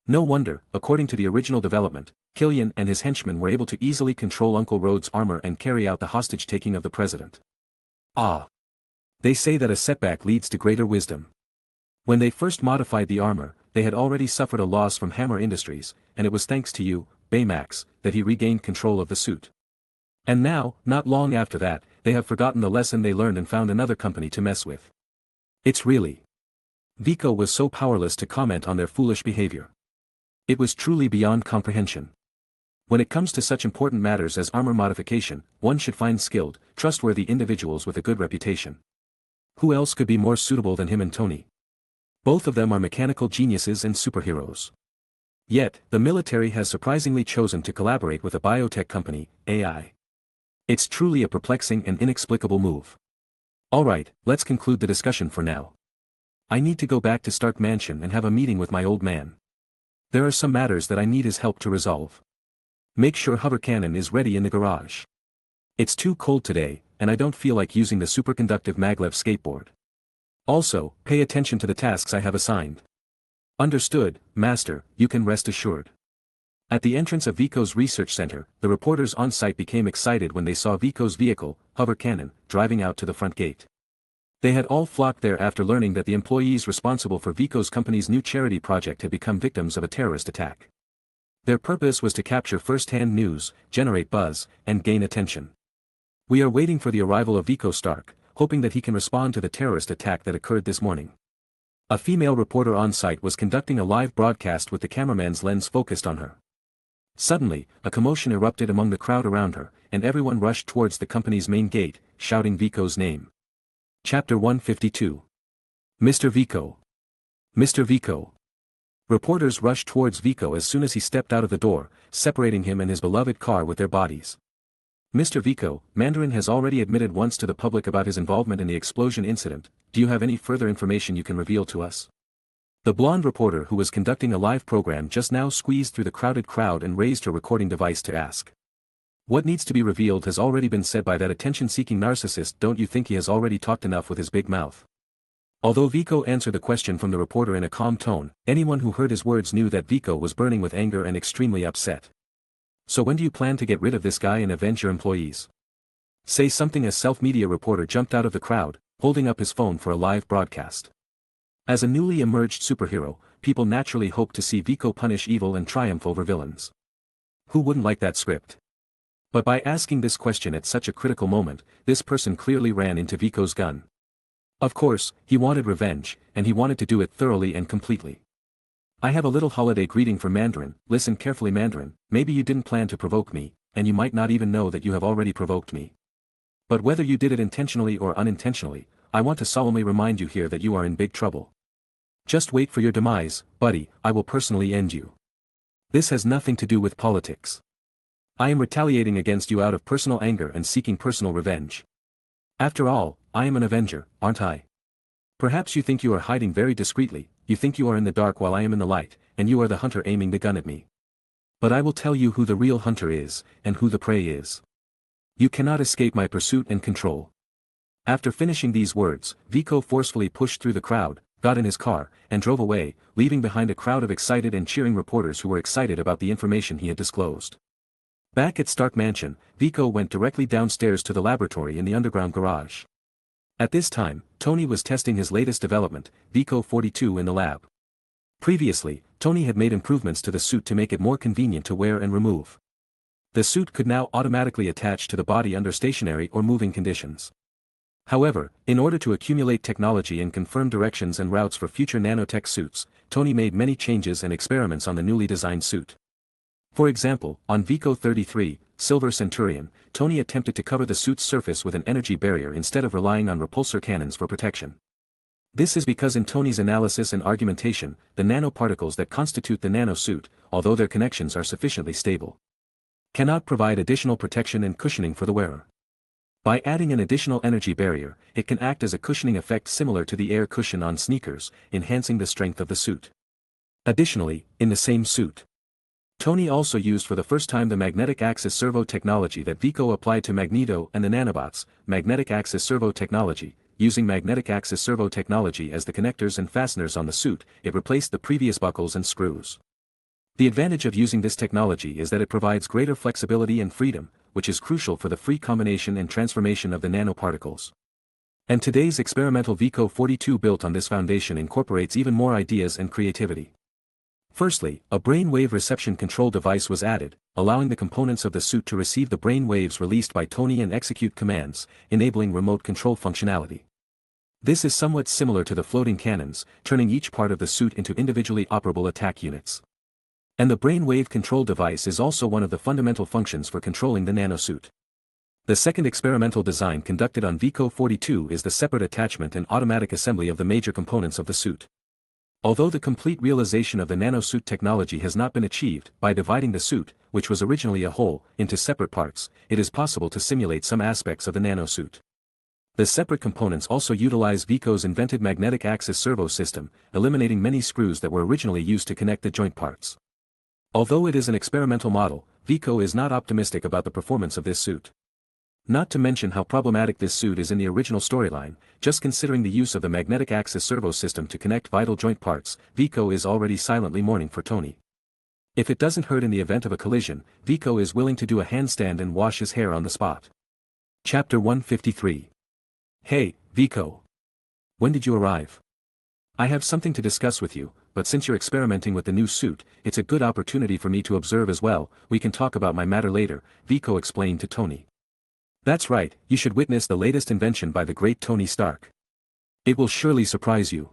Speaker 1: No wonder, according to the original development, Killian and his henchmen were able to easily control Uncle Rhodes' armor and carry out the hostage-taking of the president. Ah! They say that a setback leads to greater wisdom. When they first modified the armor, they had already suffered a loss from Hammer Industries, and it was thanks to you, Baymax, that he regained control of the suit. And now, not long after that, they have forgotten the lesson they learned and found another company to mess with. It's really... Vico was so powerless to comment on their foolish behavior. It was truly beyond comprehension. When it comes to such important matters as armor modification, one should find skilled, trustworthy individuals with a good reputation. Who else could be more suitable than him and Tony? Both of them are mechanical geniuses and superheroes. Yet, the military has surprisingly chosen to collaborate with a biotech company, AI. It's truly a perplexing and inexplicable move. Alright, let's conclude the discussion for now. I need to go back to Stark Mansion and have a meeting with my old man. There are some matters that I need his help to resolve. Make sure hover cannon is ready in the garage. It's too cold today, and I don't feel like using the superconductive maglev skateboard. Also, pay attention to the tasks I have assigned. Understood, Master, you can rest assured. At the entrance of Vico's research center, the reporters on site became excited when they saw Vico's vehicle, hover cannon, driving out to the front gate. They had all flocked there after learning that the employees responsible for Vico's company's new charity project had become victims of a terrorist attack. Their purpose was to capture first-hand news, generate buzz, and gain attention. We are waiting for the arrival of Vico Stark, hoping that he can respond to the terrorist attack that occurred this morning. A female reporter on site was conducting a live broadcast with the cameraman's lens focused on her. Suddenly, a commotion erupted among the crowd around her, and everyone rushed towards the company's main gate, shouting Vico's name. Chapter 152. Mr. Vico. Mr. Vico. Reporters rushed towards Vico as soon as he stepped out of the door, separating him and his beloved car with their bodies. Mr. Vico, Mandarin has already admitted once to the public about his involvement in the explosion incident. Do you have any further information you can reveal to us? The blonde reporter who was conducting a live program just now squeezed through the crowded crowd and raised her recording device to ask. What needs to be revealed has already been said by that attention-seeking narcissist. Don't you think he has already talked enough with his big mouth? Although Vico answered the question from the reporter in a calm tone, anyone who heard his words knew that Vico was burning with anger and extremely upset. So when do you plan to get rid of this guy and avenge your employees? Say something. A self-media reporter jumped out of the crowd, holding up his phone for a live broadcast. As a newly emerged superhero, people naturally hope to see Vico punish evil and triumph over villains. Who wouldn't like that script? But by asking this question at such a critical moment, this person clearly ran into Vico's gun. Of course, he wanted revenge, and he wanted to do it thoroughly and completely. I have a little holiday greeting for Mandarin. Listen carefully, Mandarin. Maybe you didn't plan to provoke me, and you might not even know that you have already provoked me. But whether you did it intentionally or unintentionally, I want to solemnly remind you here that you are in big trouble. Just wait for your demise, buddy. I will personally end you. This has nothing to do with politics. I am retaliating against you out of personal anger and seeking personal revenge. After all, I am an Avenger, aren't I? Perhaps you think you are hiding very discreetly. You think you are in the dark while I am in the light, and you are the hunter aiming the gun at me. But I will tell you who the real hunter is, and who the prey is. You cannot escape my pursuit and control. After finishing these words, Vico forcefully pushed through the crowd, got in his car, and drove away, leaving behind a crowd of excited and cheering reporters who were excited about the information he had disclosed. Back at Stark Mansion, Vico went directly downstairs to the laboratory in the underground garage. At this time, Tony was testing his latest development, Vico 42, in the lab. Previously, Tony had made improvements to the suit to make it more convenient to wear and remove. The suit could now automatically attach to the body under stationary or moving conditions. However, in order to accumulate technology and confirm directions and routes for future nanotech suits, Tony made many changes and experiments on the newly designed suit. For example, on Vico 33, Silver Centurion, Tony attempted to cover the suit's surface with an energy barrier instead of relying on repulsor cannons for protection. This is because in Tony's analysis and argumentation, the nanoparticles that constitute the nanosuit, although their connections are sufficiently stable, cannot provide additional protection and cushioning for the wearer. By adding an additional energy barrier, it can act as a cushioning effect similar to the air cushion on sneakers, enhancing the strength of the suit. Additionally, in the same suit, Tony also used for the first time the magnetic axis servo technology that Vico applied to Magneto and the nanobots. Magnetic axis servo technology. Using magnetic axis servo technology as the connectors and fasteners on the suit, it replaced the previous buckles and screws. The advantage of using this technology is that it provides greater flexibility and freedom, which is crucial for the free combination and transformation of the nanoparticles. And today's experimental Vico 42 built on this foundation incorporates even more ideas and creativity. Firstly, a brain-wave reception control device was added, allowing the components of the suit to receive the brain waves released by Tony and execute commands, enabling remote control functionality. This is somewhat similar to the floating cannons, turning each part of the suit into individually operable attack units. And the brain-wave control device is also one of the fundamental functions for controlling the nanosuit. The second experimental design conducted on Vico 42 is the separate attachment and automatic assembly of the major components of the suit. Although the complete realization of the nanosuit technology has not been achieved, by dividing the suit, which was originally a whole, into separate parts, it is possible to simulate some aspects of the nanosuit. The separate components also utilize Vico's invented magnetic axis servo system, eliminating many screws that were originally used to connect the joint parts. Although it is an experimental model, Vico is not optimistic about the performance of this suit. Not to mention how problematic this suit is in the original storyline. Just considering the use of the magnetic axis servo system to connect vital joint parts, Vico is already silently mourning for Tony. If it doesn't hurt in the event of a collision, Vico is willing to do a handstand and wash his hair on the spot. Chapter 153. Hey, Vico. When did you arrive? I have something to discuss with you, but since you're experimenting with the new suit, it's a good opportunity for me to observe as well. We can talk about my matter later, Vico explained to Tony. That's right, you should witness the latest invention by the great Tony Stark. It will surely surprise you.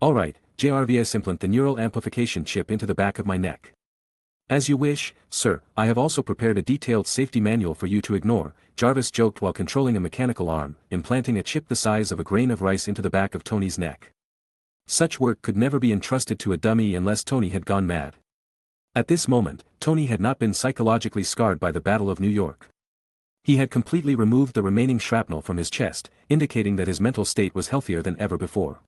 Speaker 1: Alright, JRVS, implant the neural amplification chip into the back of my neck. As you wish, sir. I have also prepared a detailed safety manual for you to ignore, Jarvis joked while controlling a mechanical arm, implanting a chip the size of a grain of rice into the back of Tony's neck. Such work could never be entrusted to a dummy unless Tony had gone mad. At this moment, Tony had not been psychologically scarred by the Battle of New York. He had completely removed the remaining shrapnel from his chest, indicating that his mental state was healthier than ever before.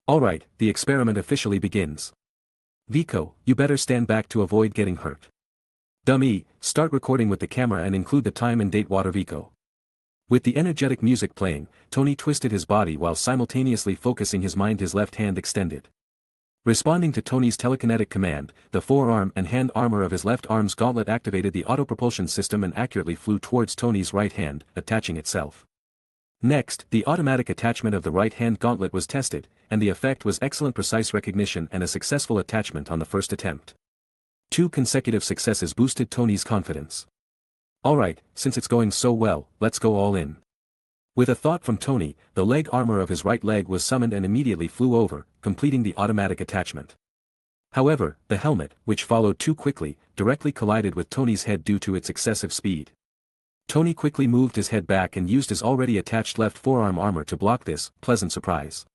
Speaker 1: Alright, the experiment officially begins. Viko, you better stand back to avoid getting hurt. Dummy, start recording with the camera and include the time and date. Water Viko. With the energetic music playing, Tony twisted his body while simultaneously focusing his mind, his left hand extended. Responding to Tony's telekinetic command, the forearm and hand armor of his left arm's gauntlet activated the autopropulsion system and accurately flew towards Tony's right hand, attaching itself. Next, the automatic attachment of the right hand gauntlet was tested, and the effect was excellent precise recognition and a successful attachment on the first attempt. 2 consecutive successes boosted Tony's confidence. Alright, since it's going so well, let's go all in. With a thought from Tony, the leg armor of his right leg was summoned and immediately flew over, completing the automatic attachment. However, the helmet, which followed too quickly, directly collided with Tony's head due to its excessive speed. Tony quickly moved his head back and used his already attached left forearm armor to block this pleasant surprise.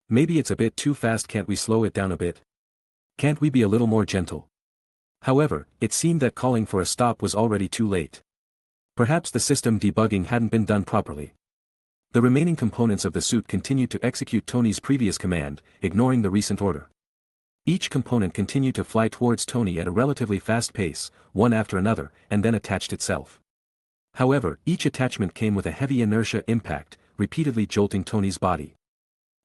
Speaker 1: Maybe it's a bit too fast, can't we slow it down a bit? Can't we be a little more gentle? However, it seemed that calling for a stop was already too late. Perhaps the system debugging hadn't been done properly. The remaining components of the suit continued to execute Tony's previous command, ignoring the recent order. Each component continued to fly towards Tony at a relatively fast pace, one after another, and then attached itself. However, each attachment came with a heavy inertia impact, repeatedly jolting Tony's body.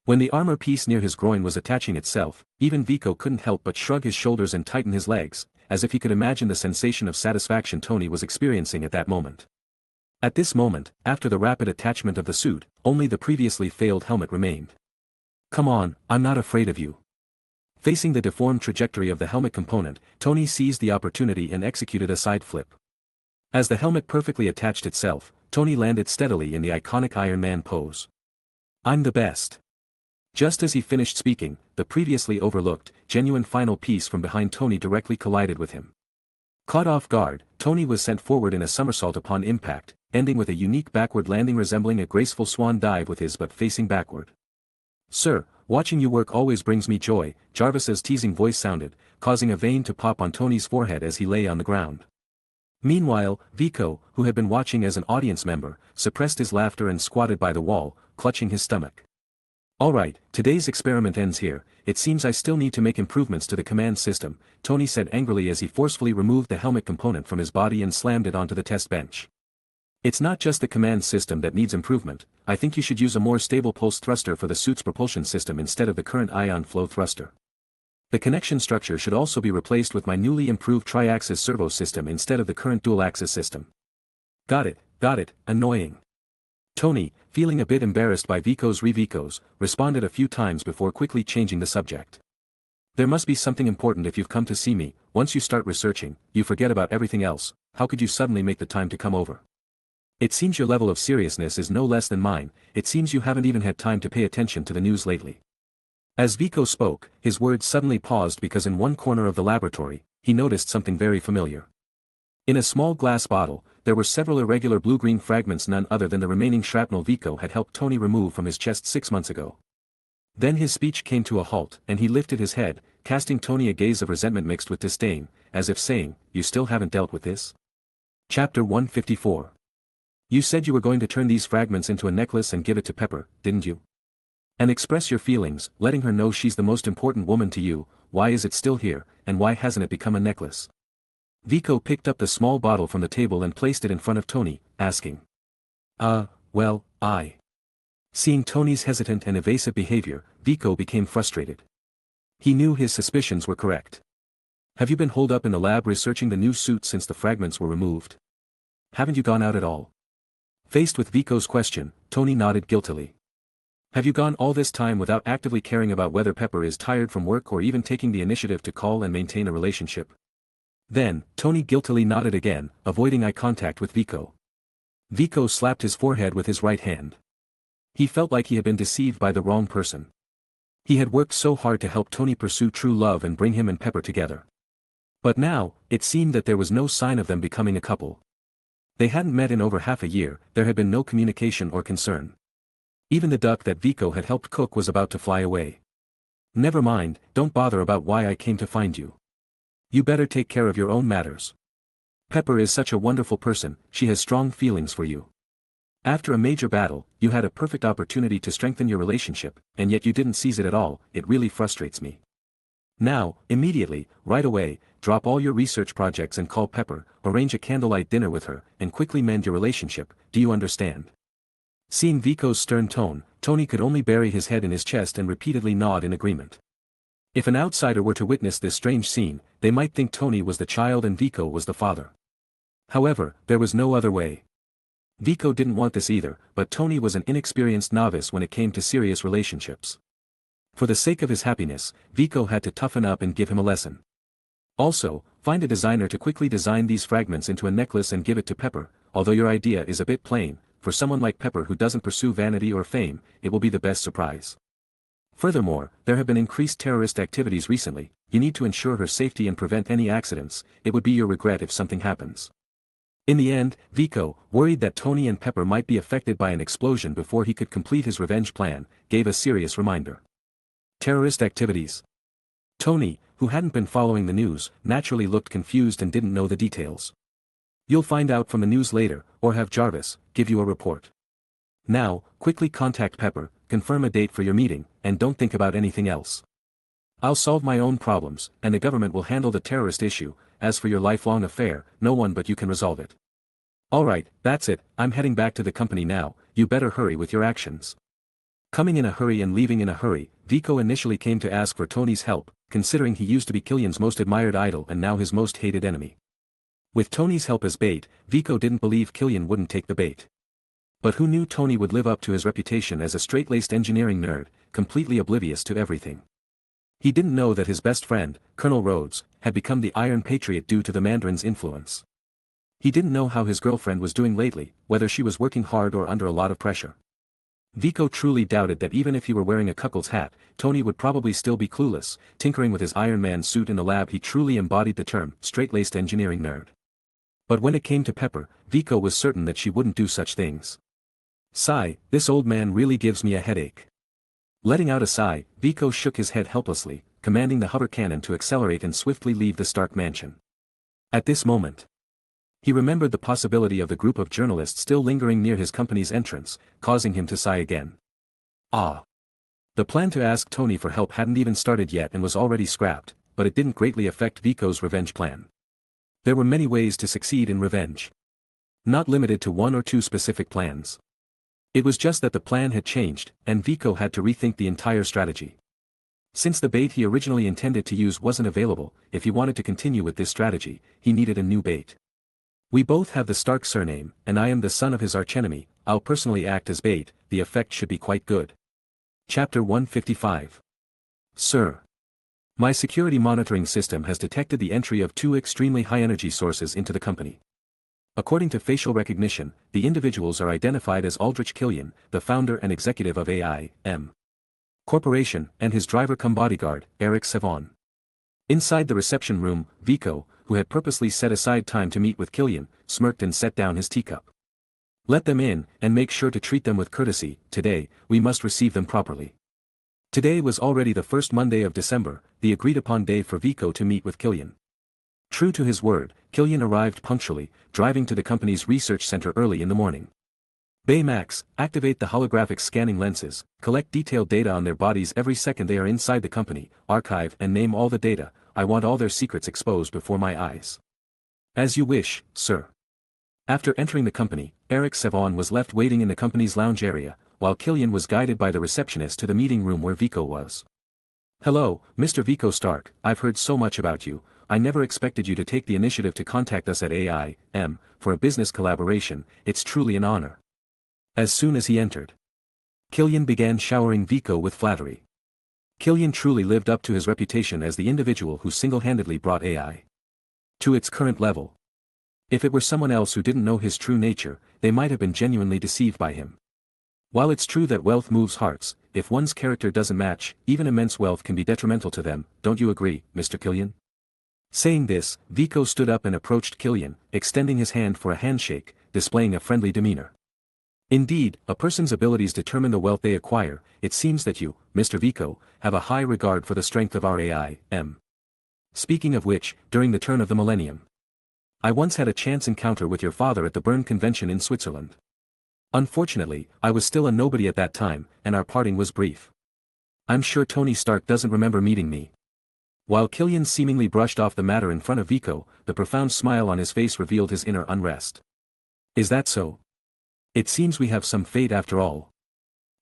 Speaker 1: When the armor piece near his groin was attaching itself, even Viko couldn't help but shrug his shoulders and tighten his legs, as if he could imagine the sensation of satisfaction Tony was experiencing at that moment. At this moment, after the rapid attachment of the suit, only the previously failed helmet remained. Come on, I'm not afraid of you. Facing the deformed trajectory of the helmet component, Tony seized the opportunity and executed a side flip. As the helmet perfectly attached itself, Tony landed steadily in the iconic Iron Man pose. I'm the best. Just as he finished speaking, the previously overlooked, genuine final piece from behind Tony directly collided with him. Caught off guard, Tony was sent forward in a somersault upon impact, ending with a unique backward landing resembling a graceful swan dive with his butt facing backward. Sir, watching you work always brings me joy, Jarvis's teasing voice sounded, causing a vein to pop on Tony's forehead as he lay on the ground. Meanwhile, Viko, who had been watching as an audience member, suppressed his laughter and squatted by the wall, clutching his stomach. Alright, today's experiment ends here. It seems I still need to make improvements to the command system, Tony said angrily as he forcefully removed the helmet component from his body and slammed it onto the test bench. It's not just the command system that needs improvement, I think you should use a more stable pulse thruster for the suit's propulsion system instead of the current ion flow thruster. The connection structure should also be replaced with my newly improved tri-axis servo system instead of the current dual-axis system. Got it, annoying. Tony, feeling a bit embarrassed by Viko's, responded a few times before quickly changing the subject. There must be something important if you've come to see me. Once you start researching, you forget about everything else. How could you suddenly make the time to come over? It seems your level of seriousness is no less than mine. It seems you haven't even had time to pay attention to the news lately. As Viko spoke, his words suddenly paused because in one corner of the laboratory, he noticed something very familiar. In a small glass bottle, there were several irregular blue-green fragments, none other than the remaining shrapnel Viko had helped Tony remove from his chest 6 months ago. Then his speech came to a halt, and he lifted his head, casting Tony a gaze of resentment mixed with disdain, as if saying, "You still haven't dealt with this?" Chapter 154. You said you were going to turn these fragments into a necklace and give it to Pepper, didn't you? And express your feelings, letting her know she's the most important woman to you. Why is it still here, and why hasn't it become a necklace? Viko picked up the small bottle from the table and placed it in front of Tony, asking. Well, Seeing Tony's hesitant and evasive behavior, Viko became frustrated. He knew his suspicions were correct. Have you been holed up in the lab researching the new suit since the fragments were removed? Haven't you gone out at all? Faced with Viko's question, Tony nodded guiltily. Have you gone all this time without actively caring about whether Pepper is tired from work or even taking the initiative to call and maintain a relationship? Then, Tony guiltily nodded again, avoiding eye contact with Viko. Viko slapped his forehead with his right hand. He felt like he had been deceived by the wrong person. He had worked so hard to help Tony pursue true love and bring him and Pepper together. But now, it seemed that there was no sign of them becoming a couple. They hadn't met in over half a year, there had been no communication or concern. Even the duck that Viko had helped cook was about to fly away. Never mind, don't bother about why I came to find you. You better take care of your own matters. Pepper is such a wonderful person, she has strong feelings for you. After a major battle, you had a perfect opportunity to strengthen your relationship, and yet you didn't seize it at all. It really frustrates me. Now, immediately, right away, drop all your research projects and call Pepper, arrange a candlelight dinner with her, and quickly mend your relationship, do you understand? Seeing Vico's stern tone, Tony could only bury his head in his chest and repeatedly nod in agreement. If an outsider were to witness this strange scene, they might think Tony was the child and Vico was the father. However, there was no other way. Vico didn't want this either, but Tony was an inexperienced novice when it came to serious relationships. For the sake of his happiness, Vico had to toughen up and give him a lesson. Also, find a designer to quickly design these fragments into a necklace and give it to Pepper. Although your idea is a bit plain, for someone like Pepper who doesn't pursue vanity or fame, it will be the best surprise. Furthermore, there have been increased terrorist activities recently, you need to ensure her safety and prevent any accidents. It would be your regret if something happens. In the end, Vico, worried that Tony and Pepper might be affected by an explosion before he could complete his revenge plan, gave a serious reminder. Terrorist activities. Tony, who hadn't been following the news, naturally looked confused and didn't know the details. You'll find out from the news later, or have Jarvis give you a report. Now, quickly contact Pepper, confirm a date for your meeting, and don't think about anything else. I'll solve my own problems, and the government will handle the terrorist issue. As for your lifelong affair, no one but you can resolve it. Alright, that's it, I'm heading back to the company now, you better hurry with your actions. Coming in a hurry and leaving in a hurry, Vico initially came to ask for Tony's help, considering he used to be Killian's most admired idol and now his most hated enemy. With Tony's help as bait, Vico didn't believe Killian wouldn't take the bait. But who knew Tony would live up to his reputation as a straight-laced engineering nerd, completely oblivious to everything. He didn't know that his best friend, Colonel Rhodes, had become the Iron Patriot due to the Mandarin's influence. He didn't know how his girlfriend was doing lately, whether she was working hard or under a lot of pressure. Vico truly doubted that even if he were wearing a cuckold's hat, Tony would probably still be clueless, tinkering with his Iron Man suit in the lab. He truly embodied the term, straight-laced engineering nerd. But when it came to Pepper, Vico was certain that she wouldn't do such things. Sigh, this old man really gives me a headache. Letting out a sigh, Vico shook his head helplessly, commanding the hover cannon to accelerate and swiftly leave the Stark mansion. At this moment, he remembered the possibility of the group of journalists still lingering near his company's entrance, causing him to sigh again. Ah! The plan to ask Tony for help hadn't even started yet and was already scrapped, but it didn't greatly affect Vico's revenge plan. There were many ways to succeed in revenge. Not limited to one or two specific plans. It was just that the plan had changed, and Vico had to rethink the entire strategy. Since the bait he originally intended to use wasn't available, if he wanted to continue with this strategy, he needed a new bait. We both have the Stark surname, and I am the son of his archenemy. I'll personally act as bait, the effect should be quite good. Chapter 155. Sir. My security monitoring system has detected the entry of 2 extremely high energy sources into the company. According to facial recognition, the individuals are identified as Aldrich Killian, the founder and executive of AI.M. Corporation, and his driver-cum-bodyguard, Eric Savon. Inside the reception room, Vico, who had purposely set aside time to meet with Killian, smirked and set down his teacup. Let them in, and make sure to treat them with courtesy. Today, we must receive them properly. Today was already the first Monday of December, the agreed-upon day for Vico to meet with Killian. True to his word, Killian arrived punctually, driving to the company's research center early in the morning. Baymax, activate the holographic scanning lenses, collect detailed data on their bodies every second they are inside the company, archive and name all the data. I want all their secrets exposed before my eyes. As you wish, sir. After entering the company, Eric Savon was left waiting in the company's lounge area, while Killian was guided by the receptionist to the meeting room where Vico was. Hello, Mr. Vico Stark, I've heard so much about you. I never expected you to take the initiative to contact us at AI.M. for a business collaboration. It's truly an honor. As soon as he entered, Killian began showering Vico with flattery. Killian truly lived up to his reputation as the individual who single-handedly brought AI to its current level. If it were someone else who didn't know his true nature, they might have been genuinely deceived by him. While it's true that wealth moves hearts, if one's character doesn't match, even immense wealth can be detrimental to them. Don't you agree, Mr. Killian? Saying this, Vico stood up and approached Killian, extending his hand for a handshake, displaying a friendly demeanor. Indeed, a person's abilities determine the wealth they acquire. It seems that you, Mr. Vico, have a high regard for the strength of our AI.M. Speaking of which, during the turn of the millennium, I once had a chance encounter with your father at the Bern convention in Switzerland. Unfortunately, I was still a nobody at that time, and our parting was brief. I'm sure Tony Stark doesn't remember meeting me. While Killian seemingly brushed off the matter in front of Vico, the profound smile on his face revealed his inner unrest. Is that so? It seems we have some fate after all.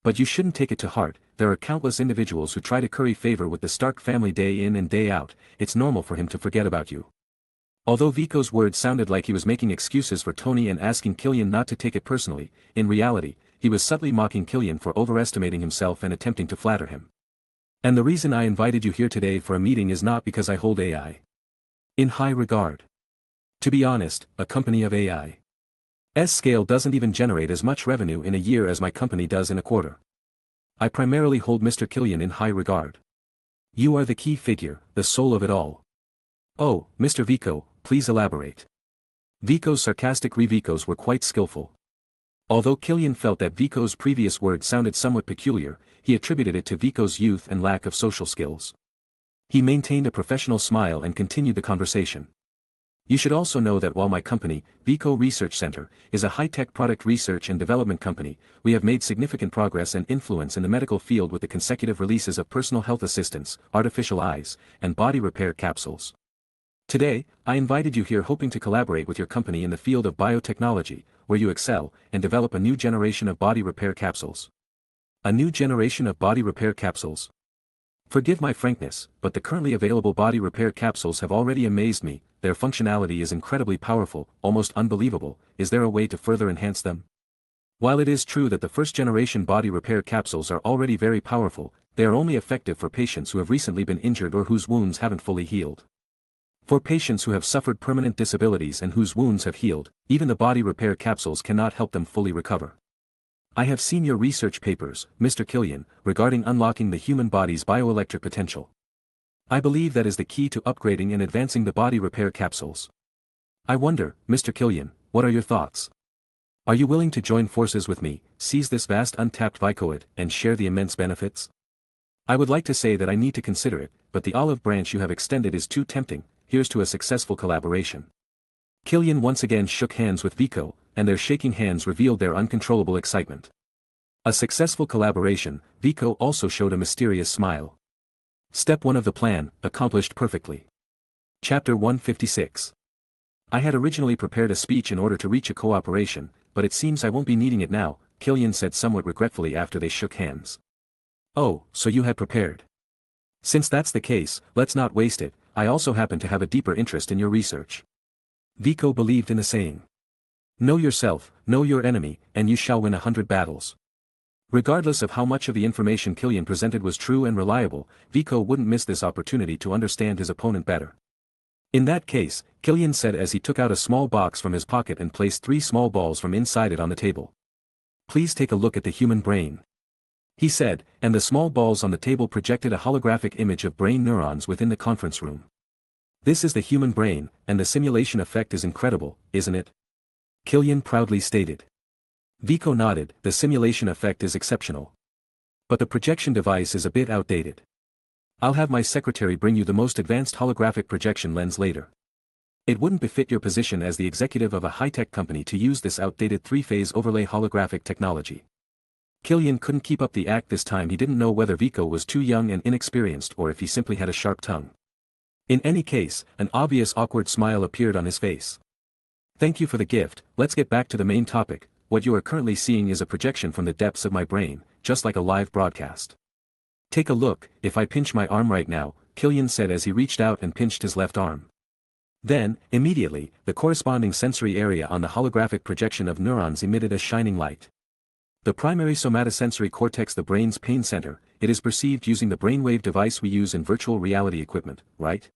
Speaker 1: But you shouldn't take it to heart, there are countless individuals who try to curry favor with the Stark family day in and day out, it's normal for him to forget about you. Although Vico's words sounded like he was making excuses for Tony and asking Killian not to take it personally, in reality, he was subtly mocking Killian for overestimating himself and attempting to flatter him. And the reason I invited you here today for a meeting is not because I hold AI in high regard. To be honest, a company of AI's scale doesn't even generate as much revenue in a year as my company does in a quarter. I primarily hold Mr. Killian in high regard. You are the key figure, the soul of it all. Oh, Mr. Vico, please elaborate. Vico's sarcastic revicos were quite skillful. Although Killian felt that Vico's previous words sounded somewhat peculiar, he attributed it to Vico's youth and lack of social skills. He maintained a professional smile and continued the conversation. You should also know that while my company, Vico Research Center, is a high-tech product research and development company, we have made significant progress and influence in the medical field with the consecutive releases of personal health assistants, artificial eyes, and body repair capsules. Today, I invited you here hoping to collaborate with your company in the field of biotechnology, where you excel, and develop a new generation of body repair capsules. A new generation of body repair capsules? Forgive my frankness, but the currently available body repair capsules have already amazed me, their functionality is incredibly powerful, almost unbelievable. Is there a way to further enhance them? While it is true that the first-generation body repair capsules are already very powerful, they are only effective for patients who have recently been injured or whose wounds haven't fully healed. For patients who have suffered permanent disabilities and whose wounds have healed, even the body repair capsules cannot help them fully recover. I have seen your research papers, Mr. Killian, regarding unlocking the human body's bioelectric potential. I believe that is the key to upgrading and advancing the body repair capsules. I wonder, Mr. Killian, what are your thoughts? Are you willing to join forces with me, seize this vast untapped Vicoid, and share the immense benefits? I would like to say that I need to consider it, but the olive branch you have extended is too tempting. Here's to a successful collaboration. Killian once again shook hands with Vico, and their shaking hands revealed their uncontrollable excitement. A successful collaboration, Vico also showed a mysterious smile. Step 1 of the plan, accomplished perfectly. Chapter 156. I had originally prepared a speech in order to reach a cooperation, but it seems I won't be needing it now, Killian said somewhat regretfully after they shook hands. Oh, so you had prepared. Since that's the case, let's not waste it. I also happen to have a deeper interest in your research. Vico believed in the saying. Know yourself, know your enemy, and you shall win 100 battles. Regardless of how much of the information Killian presented was true and reliable, Vico wouldn't miss this opportunity to understand his opponent better. In that case, Killian said as he took out a small box from his pocket and placed 3 small balls from inside it on the table. Please take a look at the human brain. He said, and the small balls on the table projected a holographic image of brain neurons within the conference room. This is the human brain, and the simulation effect is incredible, isn't it? Killian proudly stated. Vico nodded, the simulation effect is exceptional. But the projection device is a bit outdated. I'll have my secretary bring you the most advanced holographic projection lens later. It wouldn't befit your position as the executive of a high-tech company to use this outdated 3-phase overlay holographic technology. Killian couldn't keep up the act this time. He didn't know whether Vico was too young and inexperienced or if he simply had a sharp tongue. In any case, an obvious awkward smile appeared on his face. Thank you for the gift. Let's get back to the main topic. What you are currently seeing is a projection from the depths of my brain, just like a live broadcast. Take a look. If I pinch my arm right now, Killian said as he reached out and pinched his left arm. Then, immediately, the corresponding sensory area on the holographic projection of neurons emitted a shining light. The primary somatosensory cortex, the brain's pain center, it is perceived using the brainwave device we use in virtual reality equipment, right?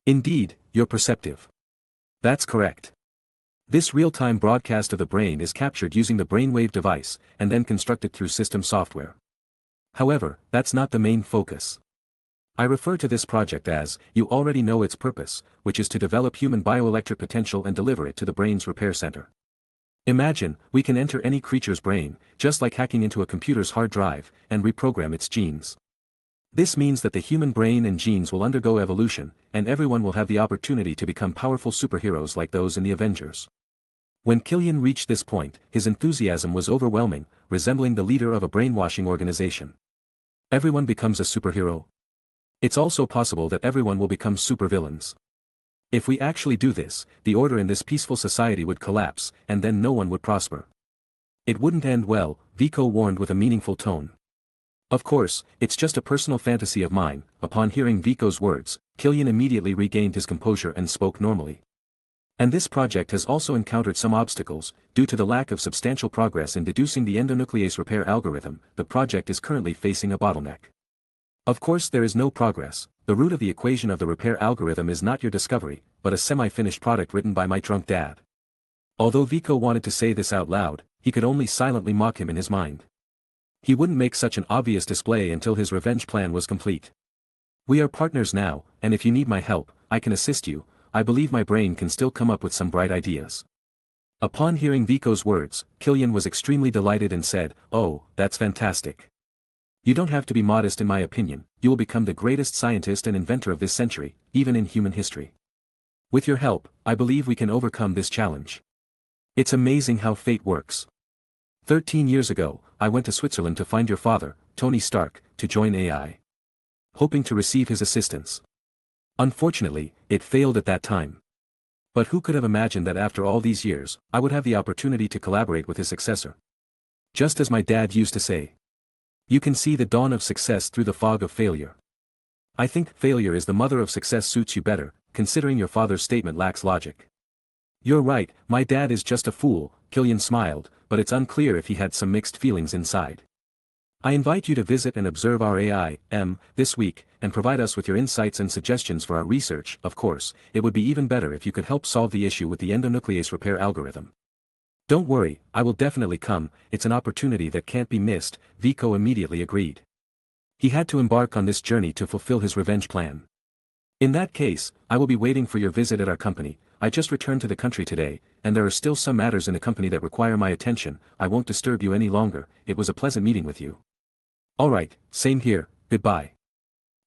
Speaker 1: Indeed, you're perceptive. That's correct. This real-time broadcast of the brain is captured using the brainwave device, and then constructed through system software. However, that's not the main focus. I refer to this project as, you already know its purpose, which is to develop human bioelectric potential and deliver it to the brain's repair center. Imagine, we can enter any creature's brain, just like hacking into a computer's hard drive, and reprogram its genes. This means that the human brain and genes will undergo evolution, and everyone will have the opportunity to become powerful superheroes like those in the Avengers. When Killian reached this point, his enthusiasm was overwhelming, resembling the leader of a brainwashing organization. Everyone becomes a superhero. It's also possible that everyone will become supervillains. If we actually do this, the order in this peaceful society would collapse, and then no one would prosper. It wouldn't end well, Vico warned with a meaningful tone. Of course, it's just a personal fantasy of mine. Upon hearing Vico's words, Killian immediately regained his composure and spoke normally. And this project has also encountered some obstacles. Due to the lack of substantial progress in deducing the endonuclease repair algorithm, the project is currently facing a bottleneck. Of course there is no progress. The root of the equation of the repair algorithm is not your discovery, but a semi-finished product written by my drunk dad. Although Vico wanted to say this out loud, he could only silently mock him in his mind. He wouldn't make such an obvious display until his revenge plan was complete. We are partners now, and if you need my help, I can assist you. I believe my brain can still come up with some bright ideas. Upon hearing Vico's words, Killian was extremely delighted and said, "Oh, that's fantastic. You don't have to be modest in my opinion, you will become the greatest scientist and inventor of this century, even in human history. With your help, I believe we can overcome this challenge. It's amazing how fate works. 13 years ago, I went to Switzerland to find your father, Tony Stark, to join AI. Hoping to receive his assistance. Unfortunately, it failed at that time. But who could have imagined that after all these years, I would have the opportunity to collaborate with his successor? Just as my dad used to say. You can see the dawn of success through the fog of failure. I think failure is the mother of success suits you better, considering your father's statement lacks logic. You're right, my dad is just a fool, Killian smiled, but it's unclear if he had some mixed feelings inside. I invite you to visit and observe our AI, this week, and provide us with your insights and suggestions for our research. Of course, it would be even better if you could help solve the issue with the endonuclease repair algorithm. Don't worry, I will definitely come, it's an opportunity that can't be missed, Vico immediately agreed. He had to embark on this journey to fulfill his revenge plan. In that case, I will be waiting for your visit at our company. I just returned to the country today, and there are still some matters in the company that require my attention. I won't disturb you any longer. It was a pleasant meeting with you. Alright, same here, goodbye.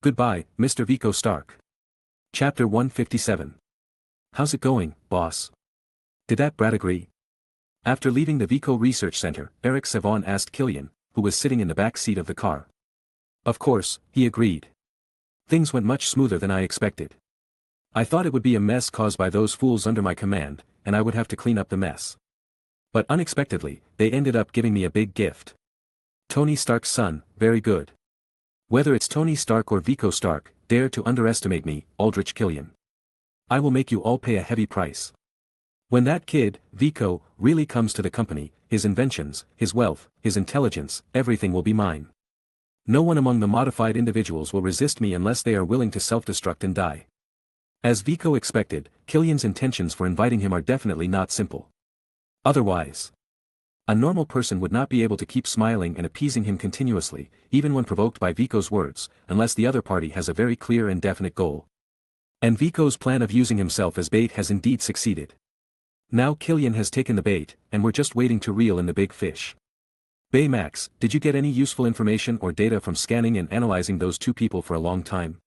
Speaker 1: Goodbye, Mr. Vico Stark. Chapter 157. How's it going, boss? Did that brat agree? After leaving the Vico Research Center, Eric Savon asked Killian, who was sitting in the back seat of the car. Of course, he agreed. Things went much smoother than I expected. I thought it would be a mess caused by those fools under my command, and I would have to clean up the mess. But unexpectedly, they ended up giving me a big gift. Tony Stark's son, very good. Whether it's Tony Stark or Vico Stark, dare to underestimate me, Aldrich Killian. I will make you all pay a heavy price. When that kid, Vico, really comes to the company, his inventions, his wealth, his intelligence, everything will be mine. No one among the modified individuals will resist me unless they are willing to self-destruct and die. As Vico expected, Killian's intentions for inviting him are definitely not simple. Otherwise, a normal person would not be able to keep smiling and appeasing him continuously, even when provoked by Vico's words, unless the other party has a very clear and definite goal. And Vico's plan of using himself as bait has indeed succeeded. Now Killian has taken the bait, and we're just waiting to reel in the big fish. Baymax, did you get any useful information or data from scanning and analyzing those two people for a long time?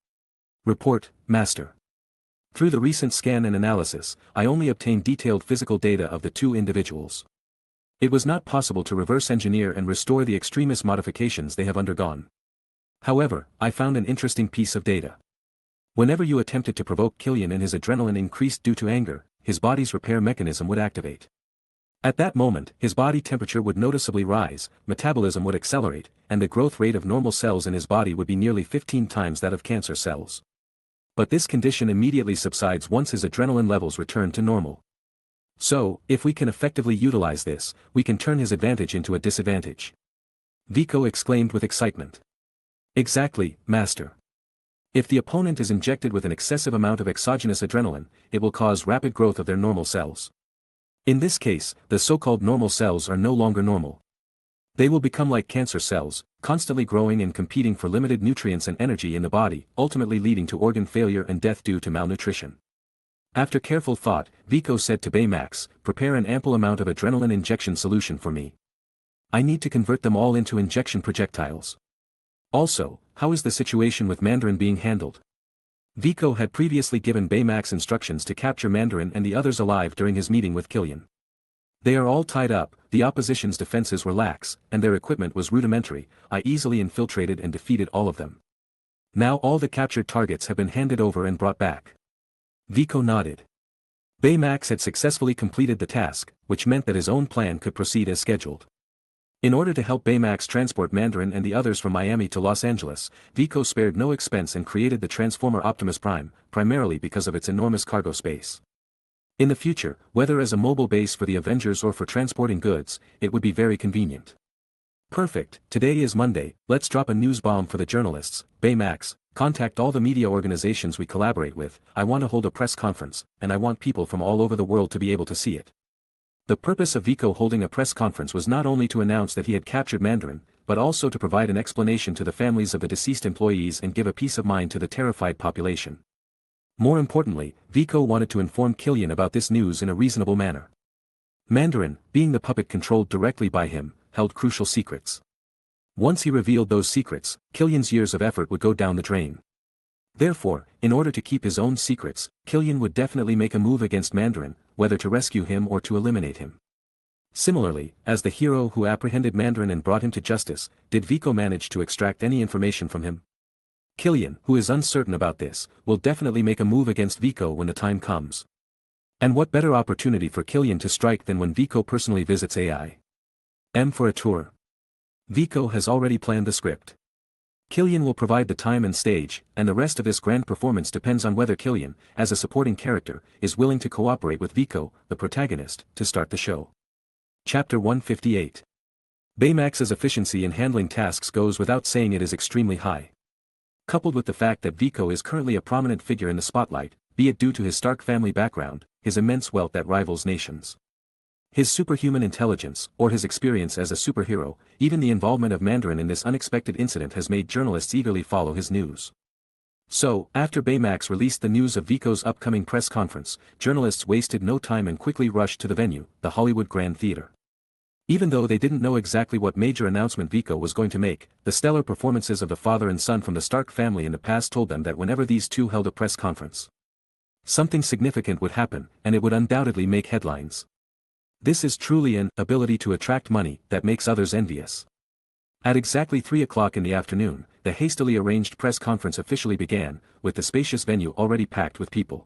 Speaker 1: Report, Master. Through the recent scan and analysis, I only obtained detailed physical data of the two individuals. It was not possible to reverse engineer and restore the extremist modifications they have undergone. However, I found an interesting piece of data. Whenever you attempted to provoke Killian and his adrenaline increased due to anger, his body's repair mechanism would activate. At that moment, his body temperature would noticeably rise, metabolism would accelerate, and the growth rate of normal cells in his body would be nearly 15 times that of cancer cells. But this condition immediately subsides once his adrenaline levels return to normal. So, if we can effectively utilize this, we can turn his advantage into a disadvantage. Vico exclaimed with excitement. Exactly, Master. If the opponent is injected with an excessive amount of exogenous adrenaline, it will cause rapid growth of their normal cells. In this case, the so-called normal cells are no longer normal. They will become like cancer cells, constantly growing and competing for limited nutrients and energy in the body, ultimately leading to organ failure and death due to malnutrition. After careful thought, Vico said to Baymax, prepare an ample amount of adrenaline injection solution for me. I need to convert them all into injection projectiles. Also, how is the situation with Mandarin being handled? Vico had previously given Baymax instructions to capture Mandarin and the others alive during his meeting with Killian. They are all tied up, the opposition's defenses were lax, and their equipment was rudimentary. I easily infiltrated and defeated all of them. Now all the captured targets have been handed over and brought back. Vico nodded. Baymax had successfully completed the task, which meant that his own plan could proceed as scheduled. In order to help Baymax transport Mandarin and the others from Miami to Los Angeles, Vico spared no expense and created the Transformer Optimus Prime, primarily because of its enormous cargo space. In the future, whether as a mobile base for the Avengers or for transporting goods, it would be very convenient. Perfect, today is Monday, let's drop a news bomb for the journalists. Baymax, contact all the media organizations we collaborate with. I want to hold a press conference, and I want people from all over the world to be able to see it. The purpose of Vico holding a press conference was not only to announce that he had captured Mandarin, but also to provide an explanation to the families of the deceased employees and give a peace of mind to the terrified population. More importantly, Vico wanted to inform Killian about this news in a reasonable manner. Mandarin, being the puppet controlled directly by him, held crucial secrets. Once he revealed those secrets, Killian's years of effort would go down the drain. Therefore, in order to keep his own secrets, Killian would definitely make a move against Mandarin, whether to rescue him or to eliminate him. Similarly, as the hero who apprehended Mandarin and brought him to justice, did Vico manage to extract any information from him? Killian, who is uncertain about this, will definitely make a move against Vico when the time comes. And what better opportunity for Killian to strike than when Vico personally visits AI? For a tour. Vico has already planned the script. Killian will provide the time and stage, and the rest of this grand performance depends on whether Killian, as a supporting character, is willing to cooperate with Vico, the protagonist, to start the show. Chapter 158. Baymax's efficiency in handling tasks goes without saying, it is extremely high. Coupled with the fact that Vico is currently a prominent figure in the spotlight, be it due to his Stark family background, his immense wealth that rivals nations, his superhuman intelligence, or his experience as a superhero, even the involvement of Mandarin in this unexpected incident has made journalists eagerly follow his news. So, after Baymax released the news of Vico's upcoming press conference, journalists wasted no time and quickly rushed to the venue, the Hollywood Grand Theater. Even though they didn't know exactly what major announcement Vico was going to make, the stellar performances of the father and son from the Stark family in the past told them that whenever these two held a press conference, something significant would happen, and it would undoubtedly make headlines. This is truly an ability to attract money that makes others envious. At exactly 3 o'clock in the afternoon, the hastily arranged press conference officially began, with the spacious venue already packed with people.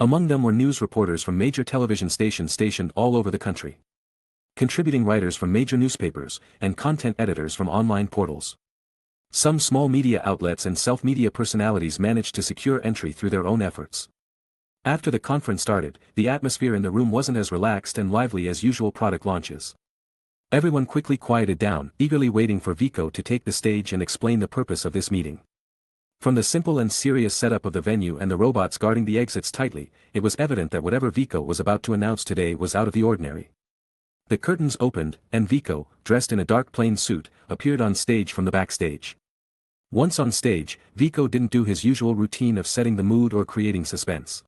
Speaker 1: Among them were news reporters from major television stations stationed all over the country, contributing writers from major newspapers, and content editors from online portals. Some small media outlets and self-media personalities managed to secure entry through their own efforts. After the conference started, the atmosphere in the room wasn't as relaxed and lively as usual product launches. Everyone quickly quieted down, eagerly waiting for Vico to take the stage and explain the purpose of this meeting. From the simple and serious setup of the venue and the robots guarding the exits tightly, it was evident that whatever Vico was about to announce today was out of the ordinary. The curtains opened, and Vico, dressed in a dark plain suit, appeared on stage from the backstage. Once on stage, Vico didn't do his usual routine of setting the mood or creating suspense.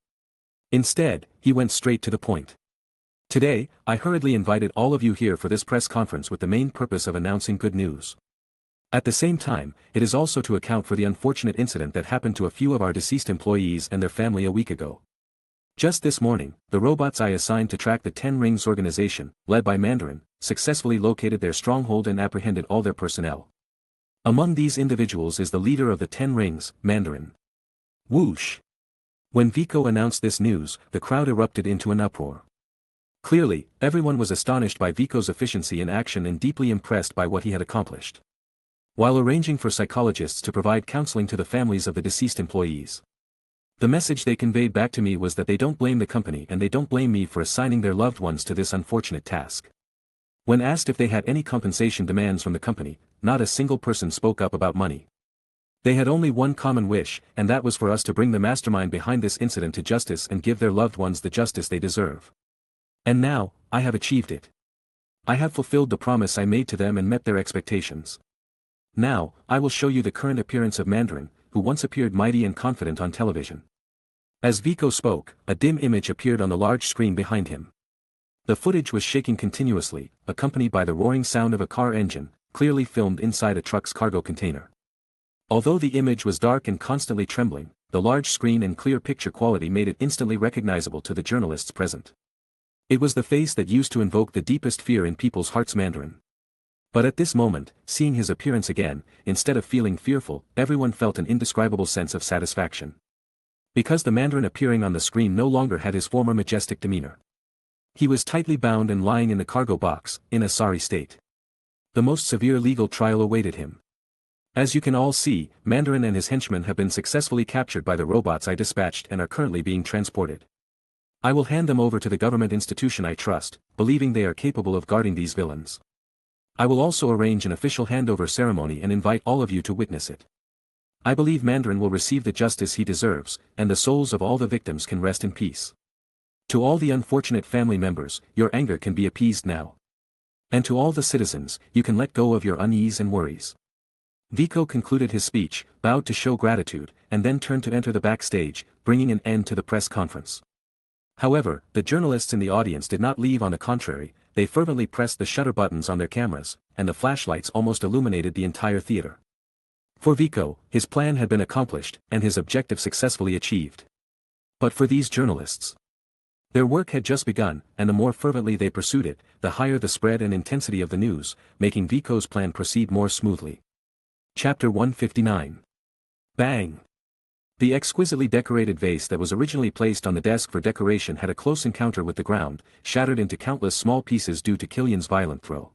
Speaker 1: Instead, he went straight to the point. Today, I hurriedly invited all of you here for this press conference with the main purpose of announcing good news. At the same time, it is also to account for the unfortunate incident that happened to a few of our deceased employees and their family a week ago. Just this morning, the robots I assigned to track the 10 Rings organization, led by Mandarin, successfully located their stronghold and apprehended all their personnel. Among these individuals is the leader of the 10 Rings, Mandarin. Whoosh! When Vico announced this news, the crowd erupted into an uproar. Clearly, everyone was astonished by Vico's efficiency in action and deeply impressed by what he had accomplished. While arranging for psychologists to provide counseling to the families of the deceased employees, the message they conveyed back to me was that they don't blame the company and they don't blame me for assigning their loved ones to this unfortunate task. When asked if they had any compensation demands from the company, not a single person spoke up about money. They had only one common wish, and that was for us to bring the mastermind behind this incident to justice and give their loved ones the justice they deserve. And now, I have achieved it. I have fulfilled the promise I made to them and met their expectations. Now, I will show you the current appearance of Mandarin, who once appeared mighty and confident on television. As Vico spoke, a dim image appeared on the large screen behind him. The footage was shaking continuously, accompanied by the roaring sound of a car engine, clearly filmed inside a truck's cargo container. Although the image was dark and constantly trembling, the large screen and clear picture quality made it instantly recognizable to the journalists present. It was the face that used to invoke the deepest fear in people's hearts, Mandarin. But at this moment, seeing his appearance again, instead of feeling fearful, everyone felt an indescribable sense of satisfaction. Because the Mandarin appearing on the screen no longer had his former majestic demeanor. He was tightly bound and lying in the cargo box, in a sorry state. The most severe legal trial awaited him. As you can all see, Mandarin and his henchmen have been successfully captured by the robots I dispatched and are currently being transported. I will hand them over to the government institution I trust, believing they are capable of guarding these villains. I will also arrange an official handover ceremony and invite all of you to witness it. I believe Mandarin will receive the justice he deserves, and the souls of all the victims can rest in peace. To all the unfortunate family members, your anger can be appeased now. And to all the citizens, you can let go of your unease and worries. Viko concluded his speech, bowed to show gratitude, and then turned to enter the backstage, bringing an end to the press conference. However, the journalists in the audience did not leave. On the contrary, they fervently pressed the shutter buttons on their cameras, and the flashlights almost illuminated the entire theater. For Viko, his plan had been accomplished, and his objective successfully achieved. But for these journalists, their work had just begun, and the more fervently they pursued it, the higher the spread and intensity of the news, making Viko's plan proceed more smoothly. Chapter 159. Bang! The exquisitely decorated vase that was originally placed on the desk for decoration had a close encounter with the ground, shattered into countless small pieces due to Killian's violent throw.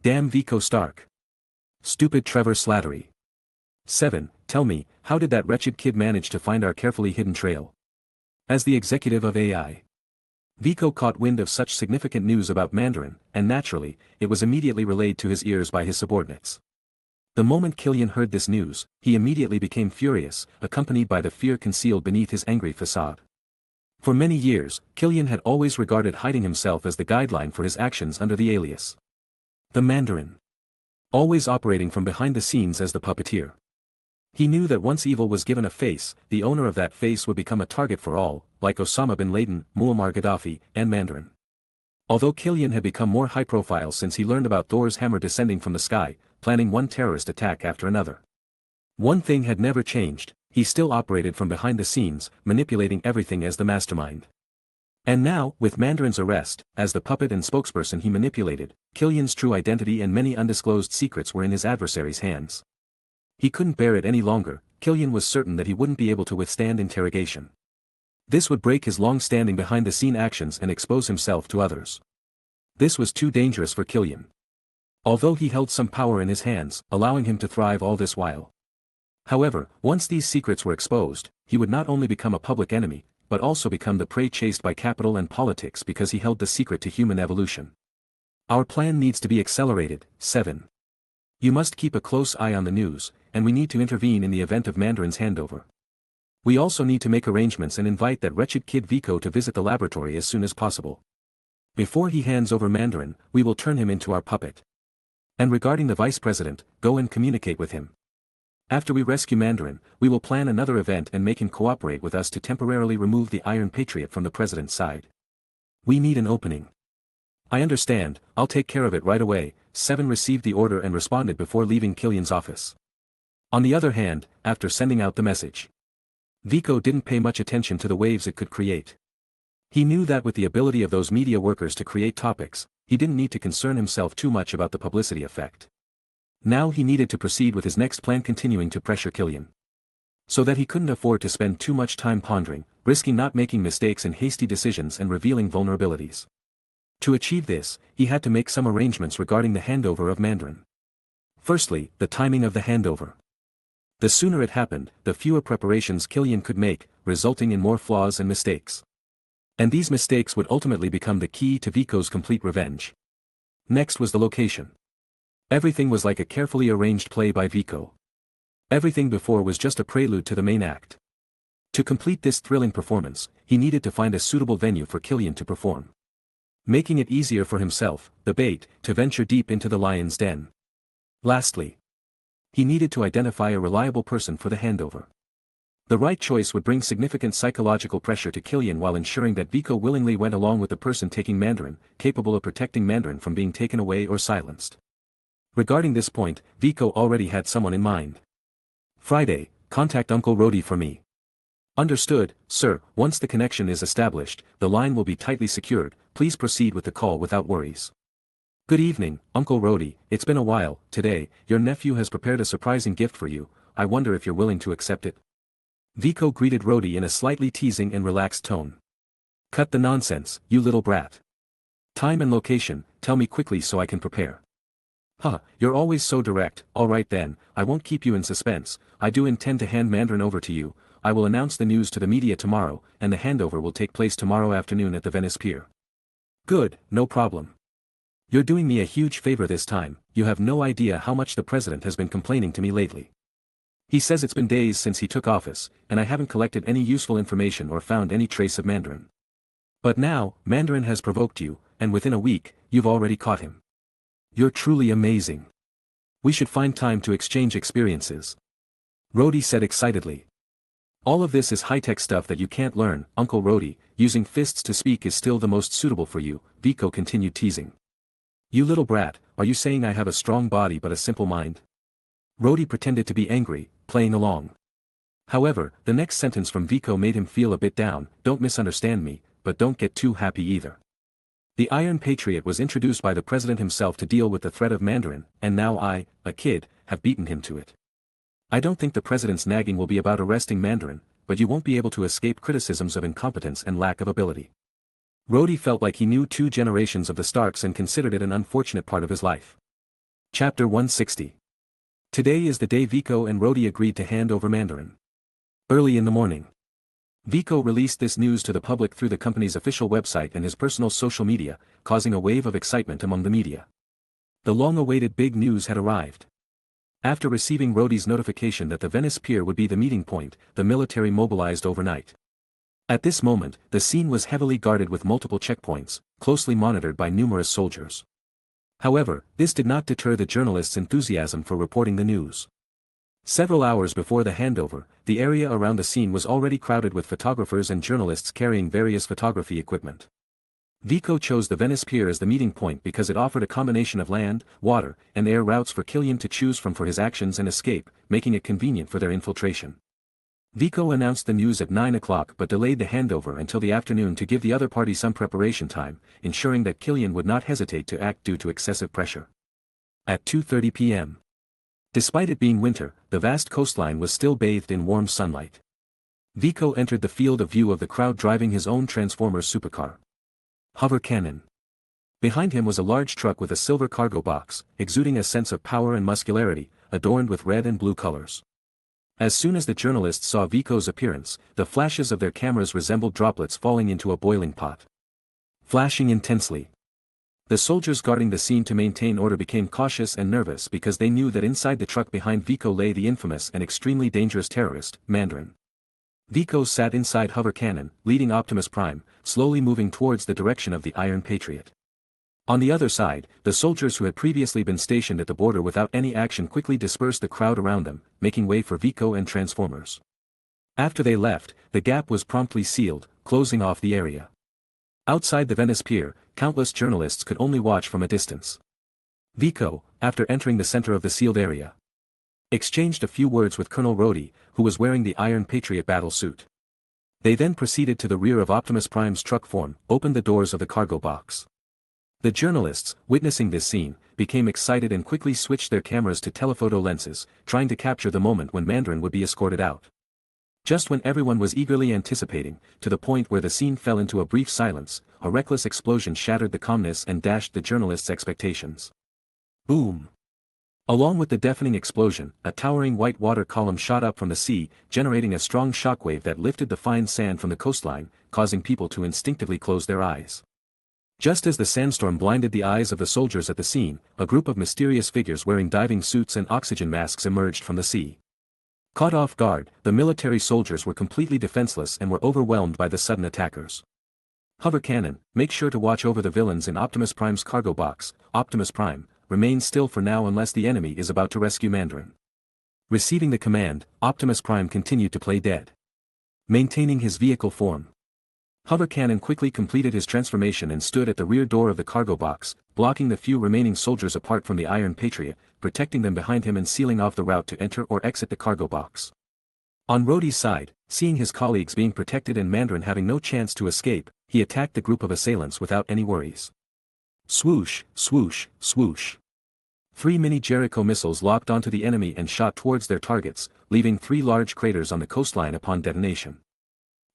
Speaker 1: Damn Vico Stark! Stupid Trevor Slattery! 7. Tell me, how did that wretched kid manage to find our carefully hidden trail? As the executive of AI, Viko caught wind of such significant news about Mandarin, and naturally, it was immediately relayed to his ears by his subordinates. The moment Killian heard this news, he immediately became furious, accompanied by the fear concealed beneath his angry facade. For many years, Killian had always regarded hiding himself as the guideline for his actions under the alias the Mandarin. Always operating from behind the scenes as the puppeteer. He knew that once evil was given a face, the owner of that face would become a target for all, like Osama bin Laden, Muammar Gaddafi, and Mandarin. Although Killian had become more high-profile since he learned about Thor's hammer descending from the sky, planning one terrorist attack after another. One thing had never changed: he still operated from behind the scenes, manipulating everything as the mastermind. And now, with Mandarin's arrest, as the puppet and spokesperson he manipulated, Killian's true identity and many undisclosed secrets were in his adversary's hands. He couldn't bear it any longer. Killian was certain that he wouldn't be able to withstand interrogation. This would break his long-standing behind-the-scene actions and expose himself to others. This was too dangerous for Killian. Although he held some power in his hands, allowing him to thrive all this while. However, once these secrets were exposed, he would not only become a public enemy, but also become the prey chased by capital and politics because he held the secret to human evolution. Our plan needs to be accelerated. 7. You must keep a close eye on the news, and we need to intervene in the event of Mandarin's handover. We also need to make arrangements and invite that wretched kid Viko to visit the laboratory as soon as possible. Before he hands over Mandarin, we will turn him into our puppet. And regarding the vice president, go and communicate with him. After we rescue Mandarin, we will plan another event and make him cooperate with us to temporarily remove the Iron Patriot from the president's side. We need an opening. I understand, I'll take care of it right away. 7 received the order and responded before leaving Killian's office. On the other hand, after sending out the message, Viko didn't pay much attention to the waves it could create. He knew that with the ability of those media workers to create topics, he didn't need to concern himself too much about the publicity effect. Now he needed to proceed with his next plan, continuing to pressure Killian. So that he couldn't afford to spend too much time pondering, risking not making mistakes and hasty decisions and revealing vulnerabilities. To achieve this, he had to make some arrangements regarding the handover of Mandarin. Firstly, the timing of the handover. The sooner it happened, the fewer preparations Killian could make, resulting in more flaws and mistakes. And these mistakes would ultimately become the key to Viko's complete revenge. Next was the location. Everything was like a carefully arranged play by Viko. Everything before was just a prelude to the main act. To complete this thrilling performance, he needed to find a suitable venue for Killian to perform. Making it easier for himself, the bait, to venture deep into the lion's den. Lastly, he needed to identify a reliable person for the handover. The right choice would bring significant psychological pressure to Killian while ensuring that Viko willingly went along with the person taking Mandarin, capable of protecting Mandarin from being taken away or silenced. Regarding this point, Viko already had someone in mind. Friday, contact Uncle Rhodey for me. Understood, sir. Once the connection is established, the line will be tightly secured. Please proceed with the call without worries. Good evening, Uncle Rhodey. It's been a while. Today, your nephew has prepared a surprising gift for you. I wonder if you're willing to accept it. Viko greeted Rhodey in a slightly teasing and relaxed tone. Cut the nonsense, you little brat. Time and location, tell me quickly so I can prepare. Huh, you're always so direct. Alright then, I won't keep you in suspense. I do intend to hand Mandarin over to you. I will announce the news to the media tomorrow, and the handover will take place tomorrow afternoon at the Venice Pier. Good, no problem. You're doing me a huge favor this time. You have no idea how much the president has been complaining to me lately. He says it's been days since he took office, and I haven't collected any useful information or found any trace of Mandarin. But now, Mandarin has provoked you, and within a week, you've already caught him. You're truly amazing. We should find time to exchange experiences. Rhodey said excitedly. All of this is high-tech stuff that you can't learn, Uncle Rhodey. Using fists to speak is still the most suitable for you, Viko continued teasing. You little brat, are you saying I have a strong body but a simple mind? Rhodey pretended to be angry, playing along. However, the next sentence from Viko made him feel a bit down. Don't misunderstand me, but don't get too happy either. The Iron Patriot was introduced by the president himself to deal with the threat of Mandarin, and now I, a kid, have beaten him to it. I don't think the president's nagging will be about arresting Mandarin, but you won't be able to escape criticisms of incompetence and lack of ability. Rhodey felt like he knew 2 generations of the Starks and considered it an unfortunate part of his life. Chapter 160. Today is the day Viko and Rhodey agreed to hand over Mandarin. Early in the morning, Viko released this news to the public through the company's official website and his personal social media, causing a wave of excitement among the media. The long-awaited big news had arrived. After receiving Rhodey's notification that the Venice Pier would be the meeting point, the military mobilized overnight. At this moment, the scene was heavily guarded with multiple checkpoints, closely monitored by numerous soldiers. However, this did not deter the journalists' enthusiasm for reporting the news. Several hours before the handover, the area around the scene was already crowded with photographers and journalists carrying various photography equipment. Viko chose the Venice Pier as the meeting point because it offered a combination of land, water, and air routes for Killian to choose from for his actions and escape, making it convenient for their infiltration. Viko announced the news at 9 o'clock but delayed the handover until the afternoon to give the other party some preparation time, ensuring that Killian would not hesitate to act due to excessive pressure. At 2:30 p.m. Despite it being winter, the vast coastline was still bathed in warm sunlight. Viko entered the field of view of the crowd driving his own Transformer supercar. Hover cannon. Behind him was a large truck with a silver cargo box, exuding a sense of power and muscularity, adorned with red and blue colors. As soon as the journalists saw Viko's appearance, the flashes of their cameras resembled droplets falling into a boiling pot. Flashing intensely. The soldiers guarding the scene to maintain order became cautious and nervous because they knew that inside the truck behind Viko lay the infamous and extremely dangerous terrorist, Mandarin. Viko sat inside Hover Cannon, leading Optimus Prime, slowly moving towards the direction of the Iron Patriot. On the other side, the soldiers who had previously been stationed at the border without any action quickly dispersed the crowd around them, making way for Viko and Transformers. After they left, the gap was promptly sealed, closing off the area. Outside the Venice Pier, countless journalists could only watch from a distance. Viko, after entering the center of the sealed area, exchanged a few words with Colonel Rhodey, who was wearing the Iron Patriot battle suit. They then proceeded to the rear of Optimus Prime's truck form, opened the doors of the cargo box. The journalists, witnessing this scene, became excited and quickly switched their cameras to telephoto lenses, trying to capture the moment when Mandarin would be escorted out. Just when everyone was eagerly anticipating, to the point where the scene fell into a brief silence, a reckless explosion shattered the calmness and dashed the journalists' expectations. Boom! Along with the deafening explosion, a towering white water column shot up from the sea, generating a strong shockwave that lifted the fine sand from the coastline, causing people to instinctively close their eyes. Just as the sandstorm blinded the eyes of the soldiers at the scene, a group of mysterious figures wearing diving suits and oxygen masks emerged from the sea. Caught off guard, the military soldiers were completely defenseless and were overwhelmed by the sudden attackers. Hover Cannon, make sure to watch over the villains in Optimus Prime's cargo box. Optimus Prime, remain still for now unless the enemy is about to rescue Mandarin. Receiving the command, Optimus Prime continued to play dead, maintaining his vehicle form. Hover Cannon quickly completed his transformation and stood at the rear door of the cargo box, blocking the few remaining soldiers apart from the Iron Patriot, protecting them behind him and sealing off the route to enter or exit the cargo box. On Rhodey's side, seeing his colleagues being protected and Mandarin having no chance to escape, he attacked the group of assailants without any worries. Swoosh, swoosh, swoosh. 3 mini Jericho missiles locked onto the enemy and shot towards their targets, leaving 3 large craters on the coastline upon detonation.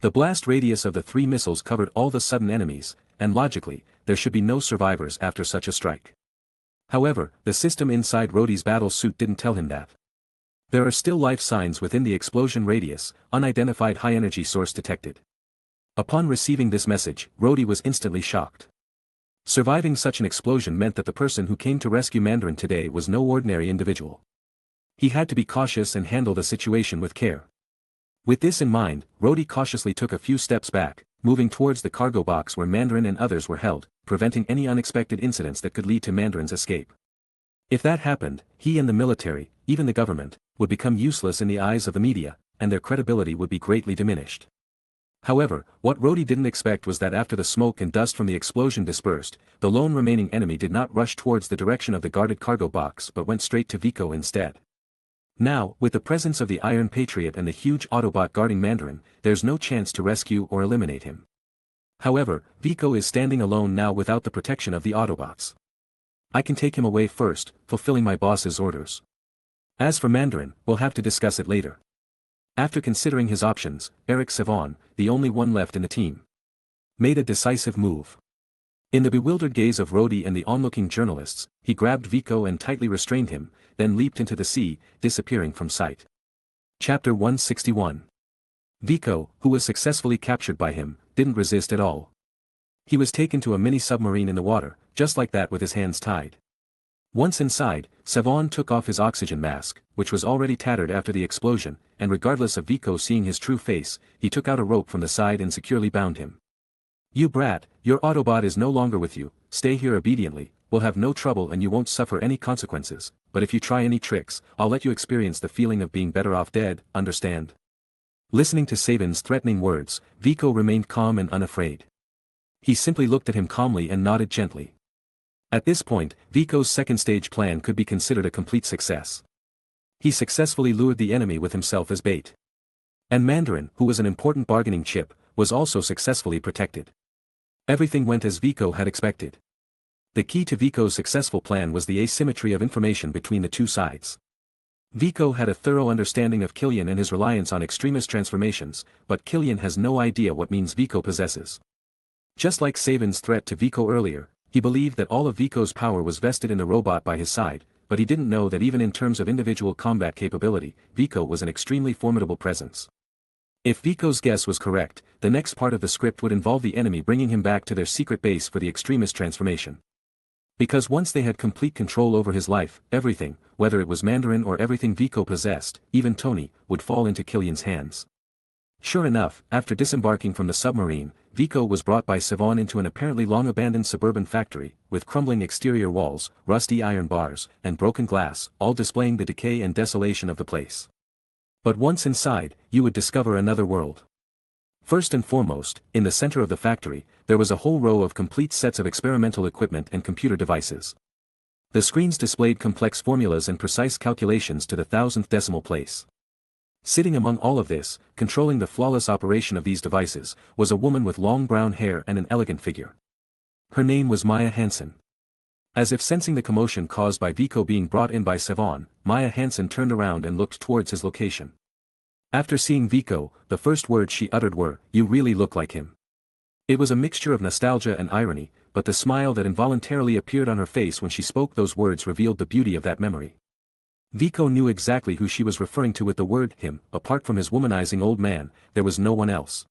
Speaker 1: The blast radius of the 3 missiles covered all the sudden enemies, and logically, there should be no survivors after such a strike. However, the system inside Rhodey's battle suit didn't tell him that. There are still life signs within the explosion radius, unidentified high-energy source detected. Upon receiving this message, Rhodey was instantly shocked. Surviving such an explosion meant that the person who came to rescue Mandarin today was no ordinary individual. He had to be cautious and handle the situation with care. With this in mind, Rhodey cautiously took a few steps back, moving towards the cargo box where Mandarin and others were held, preventing any unexpected incidents that could lead to Mandarin's escape. If that happened, he and the military, even the government, would become useless in the eyes of the media, and their credibility would be greatly diminished. However, what Rhodey didn't expect was that after the smoke and dust from the explosion dispersed, the lone remaining enemy did not rush towards the direction of the guarded cargo box but went straight to Viko instead. Now, with the presence of the Iron Patriot and the huge Autobot guarding Mandarin, there's no chance to rescue or eliminate him. However, Viko is standing alone now without the protection of the Autobots. I can take him away first, fulfilling my boss's orders. As for Mandarin, we'll have to discuss it later. After considering his options, Eric Savon, the only one left in the team, made a decisive move. In the bewildered gaze of Rhodey and the onlooking journalists, he grabbed Viko and tightly restrained him, then leaped into the sea, disappearing from sight. Chapter 161. Viko, who was successfully captured by him, didn't resist at all. He was taken to a mini-submarine in the water, just like that with his hands tied. Once inside, Savon took off his oxygen mask, which was already tattered after the explosion, and regardless of Viko seeing his true face, he took out a rope from the side and securely bound him. "You brat, your Autobot is no longer with you, stay here obediently, we'll have no trouble and you won't suffer any consequences, but if you try any tricks, I'll let you experience the feeling of being better off dead, understand?" Listening to Saban's threatening words, Viko remained calm and unafraid. He simply looked at him calmly and nodded gently. At this point, Viko's second-stage plan could be considered a complete success. He successfully lured the enemy with himself as bait. And Mandarin, who was an important bargaining chip, was also successfully protected. Everything went as Viko had expected. The key to Viko's successful plan was the asymmetry of information between the two sides. Viko had a thorough understanding of Killian and his reliance on extremist transformations, but Killian has no idea what means Viko possesses. Just like Saban's threat to Viko earlier, he believed that all of Viko's power was vested in the robot by his side, but he didn't know that even in terms of individual combat capability, Viko was an extremely formidable presence. If Viko's guess was correct, the next part of the script would involve the enemy bringing him back to their secret base for the extremist transformation. Because once they had complete control over his life, everything, whether it was Mandarin or everything Viko possessed, even Tony, would fall into Killian's hands. Sure enough, after disembarking from the submarine, Viko was brought by Savon into an apparently long-abandoned suburban factory, with crumbling exterior walls, rusty iron bars, and broken glass, all displaying the decay and desolation of the place. But once inside, you would discover another world. First and foremost, in the center of the factory, there was a whole row of complete sets of experimental equipment and computer devices. The screens displayed complex formulas and precise calculations to the thousandth decimal place. Sitting among all of this, controlling the flawless operation of these devices, was a woman with long brown hair and an elegant figure. Her name was Maya Hansen. As if sensing the commotion caused by Viko being brought in by Savon, Maya Hansen turned around and looked towards his location. After seeing Viko, the first words she uttered were, "You really look like him." It was a mixture of nostalgia and irony, but the smile that involuntarily appeared on her face when she spoke those words revealed the beauty of that memory. Viko knew exactly who she was referring to with the word him. Apart from his womanizing old man, there was no one else.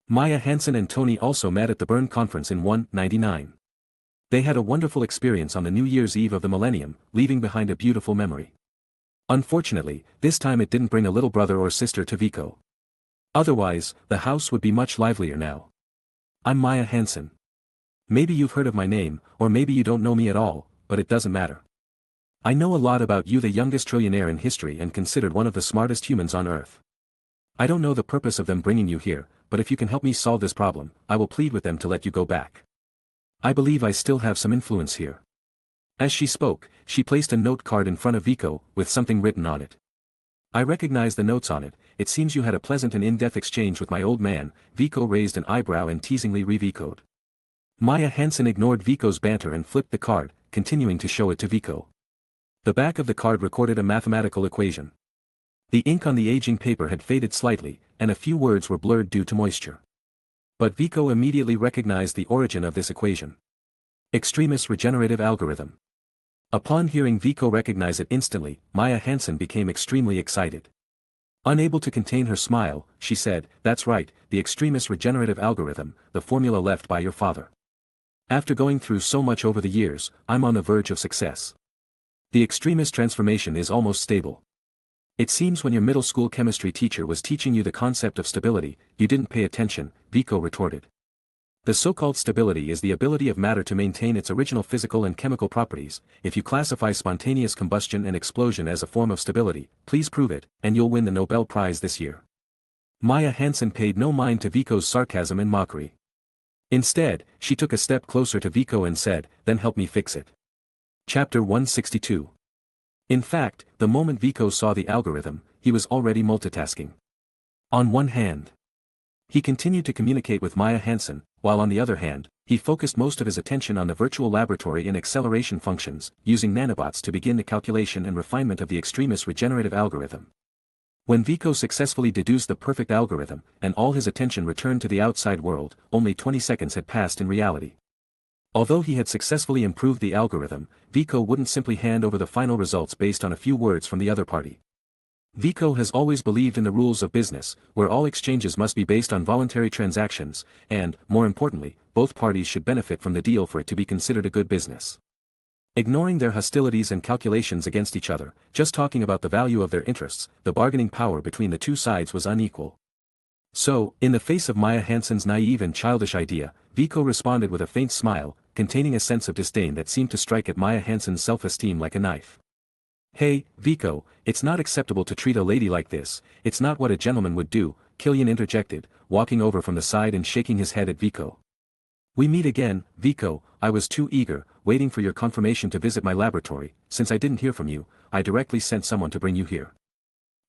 Speaker 1: Maya Hansen and Tony also met at the Bern conference in 199. They had a wonderful experience on the New Year's Eve of the millennium, leaving behind a beautiful memory. Unfortunately, this time it didn't bring a little brother or sister to Viko. Otherwise, the house would be much livelier now. "I'm Maya Hansen. Maybe you've heard of my name, or maybe you don't know me at all, but it doesn't matter. I know a lot about you, the youngest trillionaire in history and considered one of the smartest humans on Earth. I don't know the purpose of them bringing you here, but if you can help me solve this problem, I will plead with them to let you go back. I believe I still have some influence here. As she spoke, she placed a note card in front of Viko, with something written on it. I recognize the notes on it. It seems you had a pleasant and in-depth exchange with my old man. Viko raised an eyebrow and teasingly re-Viko'd. Maya Hansen ignored Viko's banter and flipped the card, continuing to show it to Viko. The back of the card recorded a mathematical equation. The ink on the aging paper had faded slightly, and a few words were blurred due to moisture. But Viko immediately recognized the origin of this equation. Extremis regenerative algorithm. Upon hearing Viko recognize it instantly, Maya Hansen became extremely excited. Unable to contain her smile, she said, "That's right, the extremis regenerative algorithm, the formula left by your father. After going through so much over the years, I'm on the verge of success. The extremis transformation is almost stable. It seems when your middle school chemistry teacher was teaching you the concept of stability, you didn't pay attention," Viko retorted. The so-called stability is the ability of matter to maintain its original physical and chemical properties. If you classify spontaneous combustion and explosion as a form of stability, please prove it, and you'll win the Nobel Prize this year. Maya Hansen paid no mind to Viko's sarcasm and mockery. Instead, she took a step closer to Viko and said, "Then help me fix it." Chapter 162. In fact, the moment Viko saw the algorithm, he was already multitasking. On one hand, he continued to communicate with Maya Hansen, while on the other hand, he focused most of his attention on the virtual laboratory and acceleration functions, using nanobots to begin the calculation and refinement of the extremis regenerative algorithm. When Viko successfully deduced the perfect algorithm, and all his attention returned to the outside world, only 20 seconds had passed in reality. Although he had successfully improved the algorithm, Viko wouldn't simply hand over the final results based on a few words from the other party. Viko has always believed in the rules of business, where all exchanges must be based on voluntary transactions, and, more importantly, both parties should benefit from the deal for it to be considered a good business. Ignoring their hostilities and calculations against each other, just talking about the value of their interests, the bargaining power between the two sides was unequal. So, in the face of Maya Hansen's naive and childish idea, Viko responded with a faint smile, containing a sense of disdain that seemed to strike at Maya Hansen's self-esteem like a knife. "Hey, Viko, it's not acceptable to treat a lady like this, it's not what a gentleman would do," Killian interjected, walking over from the side and shaking his head at Viko. "We meet again, Viko. I was too eager, waiting for your confirmation to visit my laboratory. Since I didn't hear from you, I directly sent someone to bring you here.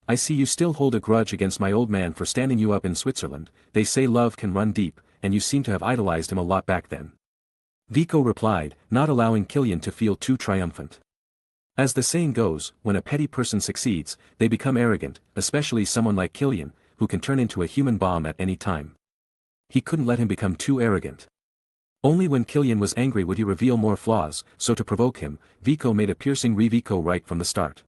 Speaker 1: I see you still hold a grudge against my old man for standing you up in Switzerland. They say love can run deep, and you seem to have idolized him a lot back then." Viko replied, not allowing Killian to feel too triumphant. As the saying goes, when a petty person succeeds, they become arrogant, especially someone like Killian, who can turn into a human bomb at any time. He couldn't let him become too arrogant. Only when Killian was angry would he reveal more flaws, so to provoke him, Viko made a piercing re-Viko right from the start.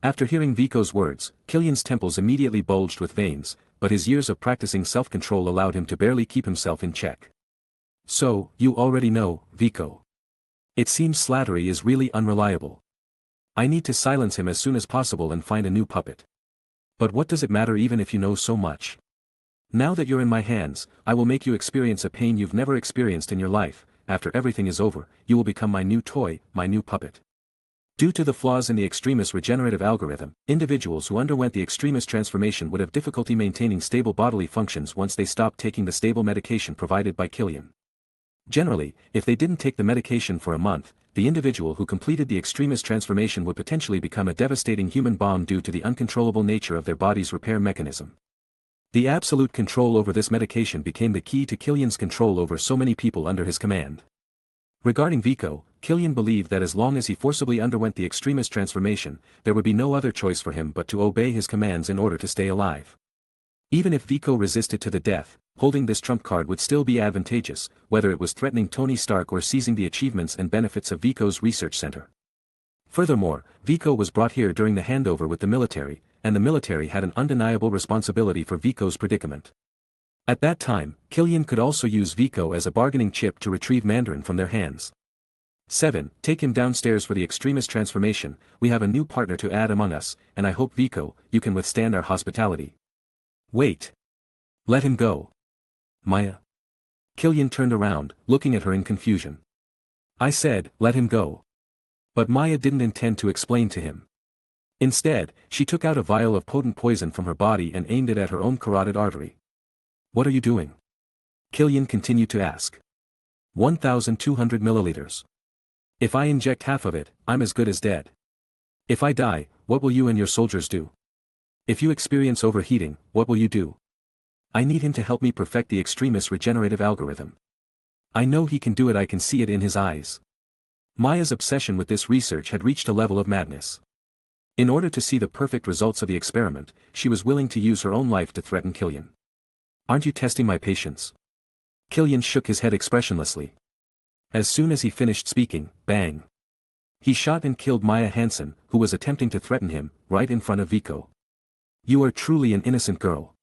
Speaker 1: After hearing Viko's words, Killian's temples immediately bulged with veins, but his years of practicing self-control allowed him to barely keep himself in check. "So, you already know, Viko. It seems Slattery is really unreliable. I need to silence him as soon as possible and find a new puppet. But what does it matter even if you know so much? Now that you're in my hands, I will make you experience a pain you've never experienced in your life. After everything is over, you will become my new toy, my new puppet." Due to the flaws in the extremis regenerative algorithm, individuals who underwent the extremis transformation would have difficulty maintaining stable bodily functions once they stopped taking the stable medication provided by Killian. Generally, if they didn't take the medication for a month, the individual who completed the extremis transformation would potentially become a devastating human bomb due to the uncontrollable nature of their body's repair mechanism. The absolute control over this medication became the key to Killian's control over so many people under his command. Regarding Viko, Killian believed that as long as he forcibly underwent the extremis transformation, there would be no other choice for him but to obey his commands in order to stay alive. Even if Viko resisted to the death, holding this trump card would still be advantageous, whether it was threatening Tony Stark or seizing the achievements and benefits of Viko's research center. Furthermore, Viko was brought here during the handover with the military, and the military had an undeniable responsibility for Viko's predicament. At that time, Killian could also use Viko as a bargaining chip to retrieve Mandarin from their hands. 7. Take him downstairs for the extremis transformation. We have a new partner to add among us, and I hope, Viko, you can withstand our hospitality. Wait. Let him go. Maya. Killian turned around, looking at her in confusion. I said, let him go. But Maya didn't intend to explain to him. Instead, she took out a vial of potent poison from her body and aimed it at her own carotid artery. What are you doing? Killian continued to ask. 1,200 milliliters. If I inject half of it, I'm as good as dead. If I die, what will you and your soldiers do? If you experience overheating, what will you do? I need him to help me perfect the extremist regenerative algorithm. I know he can do it, I can see it in his eyes. Maya's obsession with this research had reached a level of madness. In order to see the perfect results of the experiment, she was willing to use her own life to threaten Killian. Aren't you testing my patience? Killian shook his head expressionlessly. As soon as he finished speaking, bang. He shot and killed Maya Hansen, who was attempting to threaten him, right in front of Viko. You are truly an innocent girl.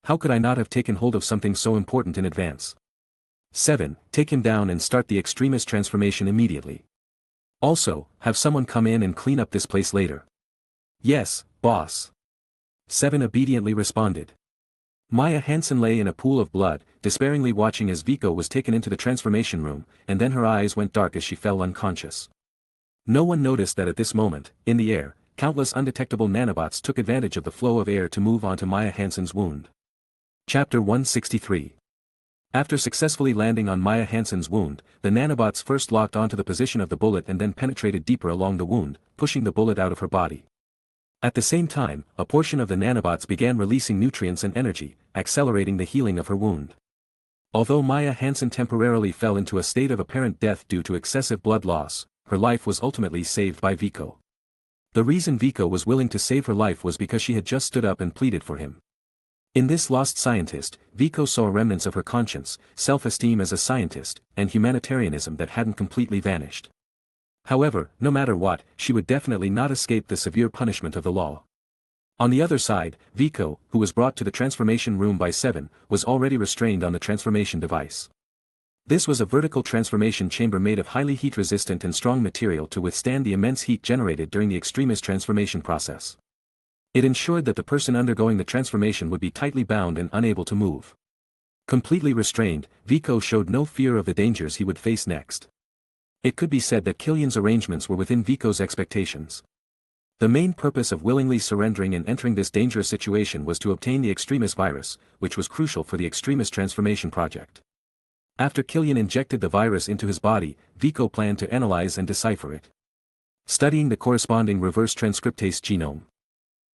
Speaker 1: How could I not have taken hold of something so important in advance? 7. Take him down and start the extremist transformation immediately. Also, have someone come in and clean up this place later. Yes, boss. 7 obediently responded. Maya Hansen lay in a pool of blood, despairingly watching as Viko was taken into the transformation room, and then her eyes went dark as she fell unconscious. No one noticed that at this moment, in the air, countless undetectable nanobots took advantage of the flow of air to move onto Maya Hansen's wound. Chapter 163. After successfully landing on Maya Hansen's wound, the nanobots first locked onto the position of the bullet and then penetrated deeper along the wound, pushing the bullet out of her body. At the same time, a portion of the nanobots began releasing nutrients and energy, accelerating the healing of her wound. Although Maya Hansen temporarily fell into a state of apparent death due to excessive blood loss, her life was ultimately saved by Viko. The reason Viko was willing to save her life was because she had just stood up and pleaded for him. In this lost scientist, Viko saw remnants of her conscience, self-esteem as a scientist, and humanitarianism that hadn't completely vanished. However, no matter what, she would definitely not escape the severe punishment of the law. On the other side, Viko, who was brought to the transformation room by 7, was already restrained on the transformation device. This was a vertical transformation chamber made of highly heat-resistant and strong material to withstand the immense heat generated during the extremist transformation process. It ensured that the person undergoing the transformation would be tightly bound and unable to move. Completely restrained, Viko showed no fear of the dangers he would face next. It could be said that Killian's arrangements were within Viko's expectations. The main purpose of willingly surrendering and entering this dangerous situation was to obtain the extremist virus, which was crucial for the extremist transformation project. After Killian injected the virus into his body, Viko planned to analyze and decipher it, studying the corresponding reverse transcriptase genome.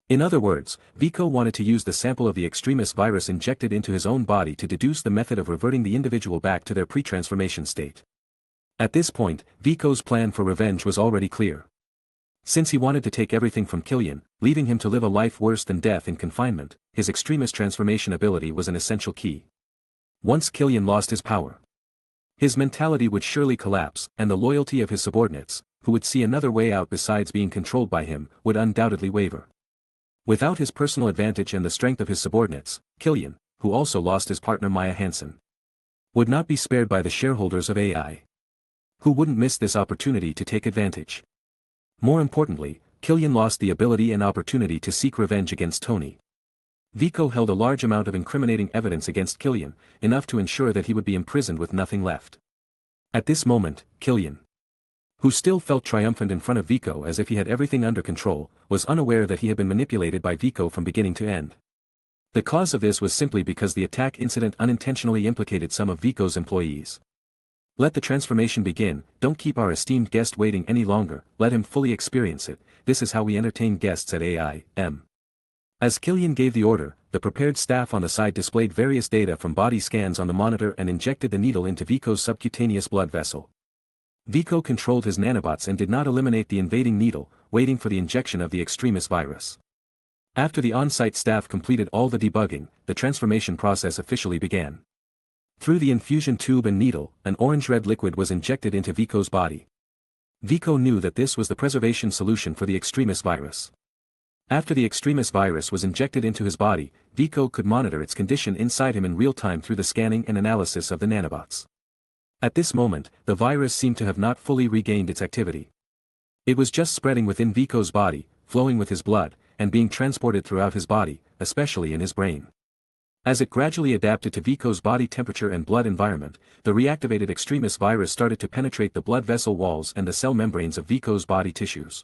Speaker 1: In other words, Viko wanted to use the sample of the extremist virus injected into his own body to deduce the method of reverting the individual back to their pre-transformation state. At this point, Viko's plan for revenge was already clear. Since he wanted to take everything from Killian, leaving him to live a life worse than death in confinement, his extremist transformation ability was an essential key. Once Killian lost his power, his mentality would surely collapse, and the loyalty of his subordinates, who would see another way out besides being controlled by him, would undoubtedly waver. Without his personal advantage and the strength of his subordinates, Killian, who also lost his partner Maya Hansen, would not be spared by the shareholders of AI. Who wouldn't miss this opportunity to take advantage? More importantly, Killian lost the ability and opportunity to seek revenge against Tony. Viko held a large amount of incriminating evidence against Killian, enough to ensure that he would be imprisoned with nothing left. At this moment, Killian, who still felt triumphant in front of Viko as if he had everything under control, was unaware that he had been manipulated by Viko from beginning to end. The cause of this was simply because the attack incident unintentionally implicated some of Viko's employees. Let the transformation begin, don't keep our esteemed guest waiting any longer, let him fully experience it, this is how we entertain guests at AI.M. As Killian gave the order, the prepared staff on the side displayed various data from body scans on the monitor and injected the needle into Viko's subcutaneous blood vessel. Viko controlled his nanobots and did not eliminate the invading needle, waiting for the injection of the extremist virus. After the on-site staff completed all the debugging, the transformation process officially began. Through the infusion tube and needle, an orange-red liquid was injected into Viko's body. Viko knew that this was the preservation solution for the extremist virus. After the extremist virus was injected into his body, Viko could monitor its condition inside him in real time through the scanning and analysis of the nanobots. At this moment, the virus seemed to have not fully regained its activity. It was just spreading within Viko's body, flowing with his blood, and being transported throughout his body, especially in his brain. As it gradually adapted to Viko's body temperature and blood environment, the reactivated extremist virus started to penetrate the blood vessel walls and the cell membranes of Viko's body tissues,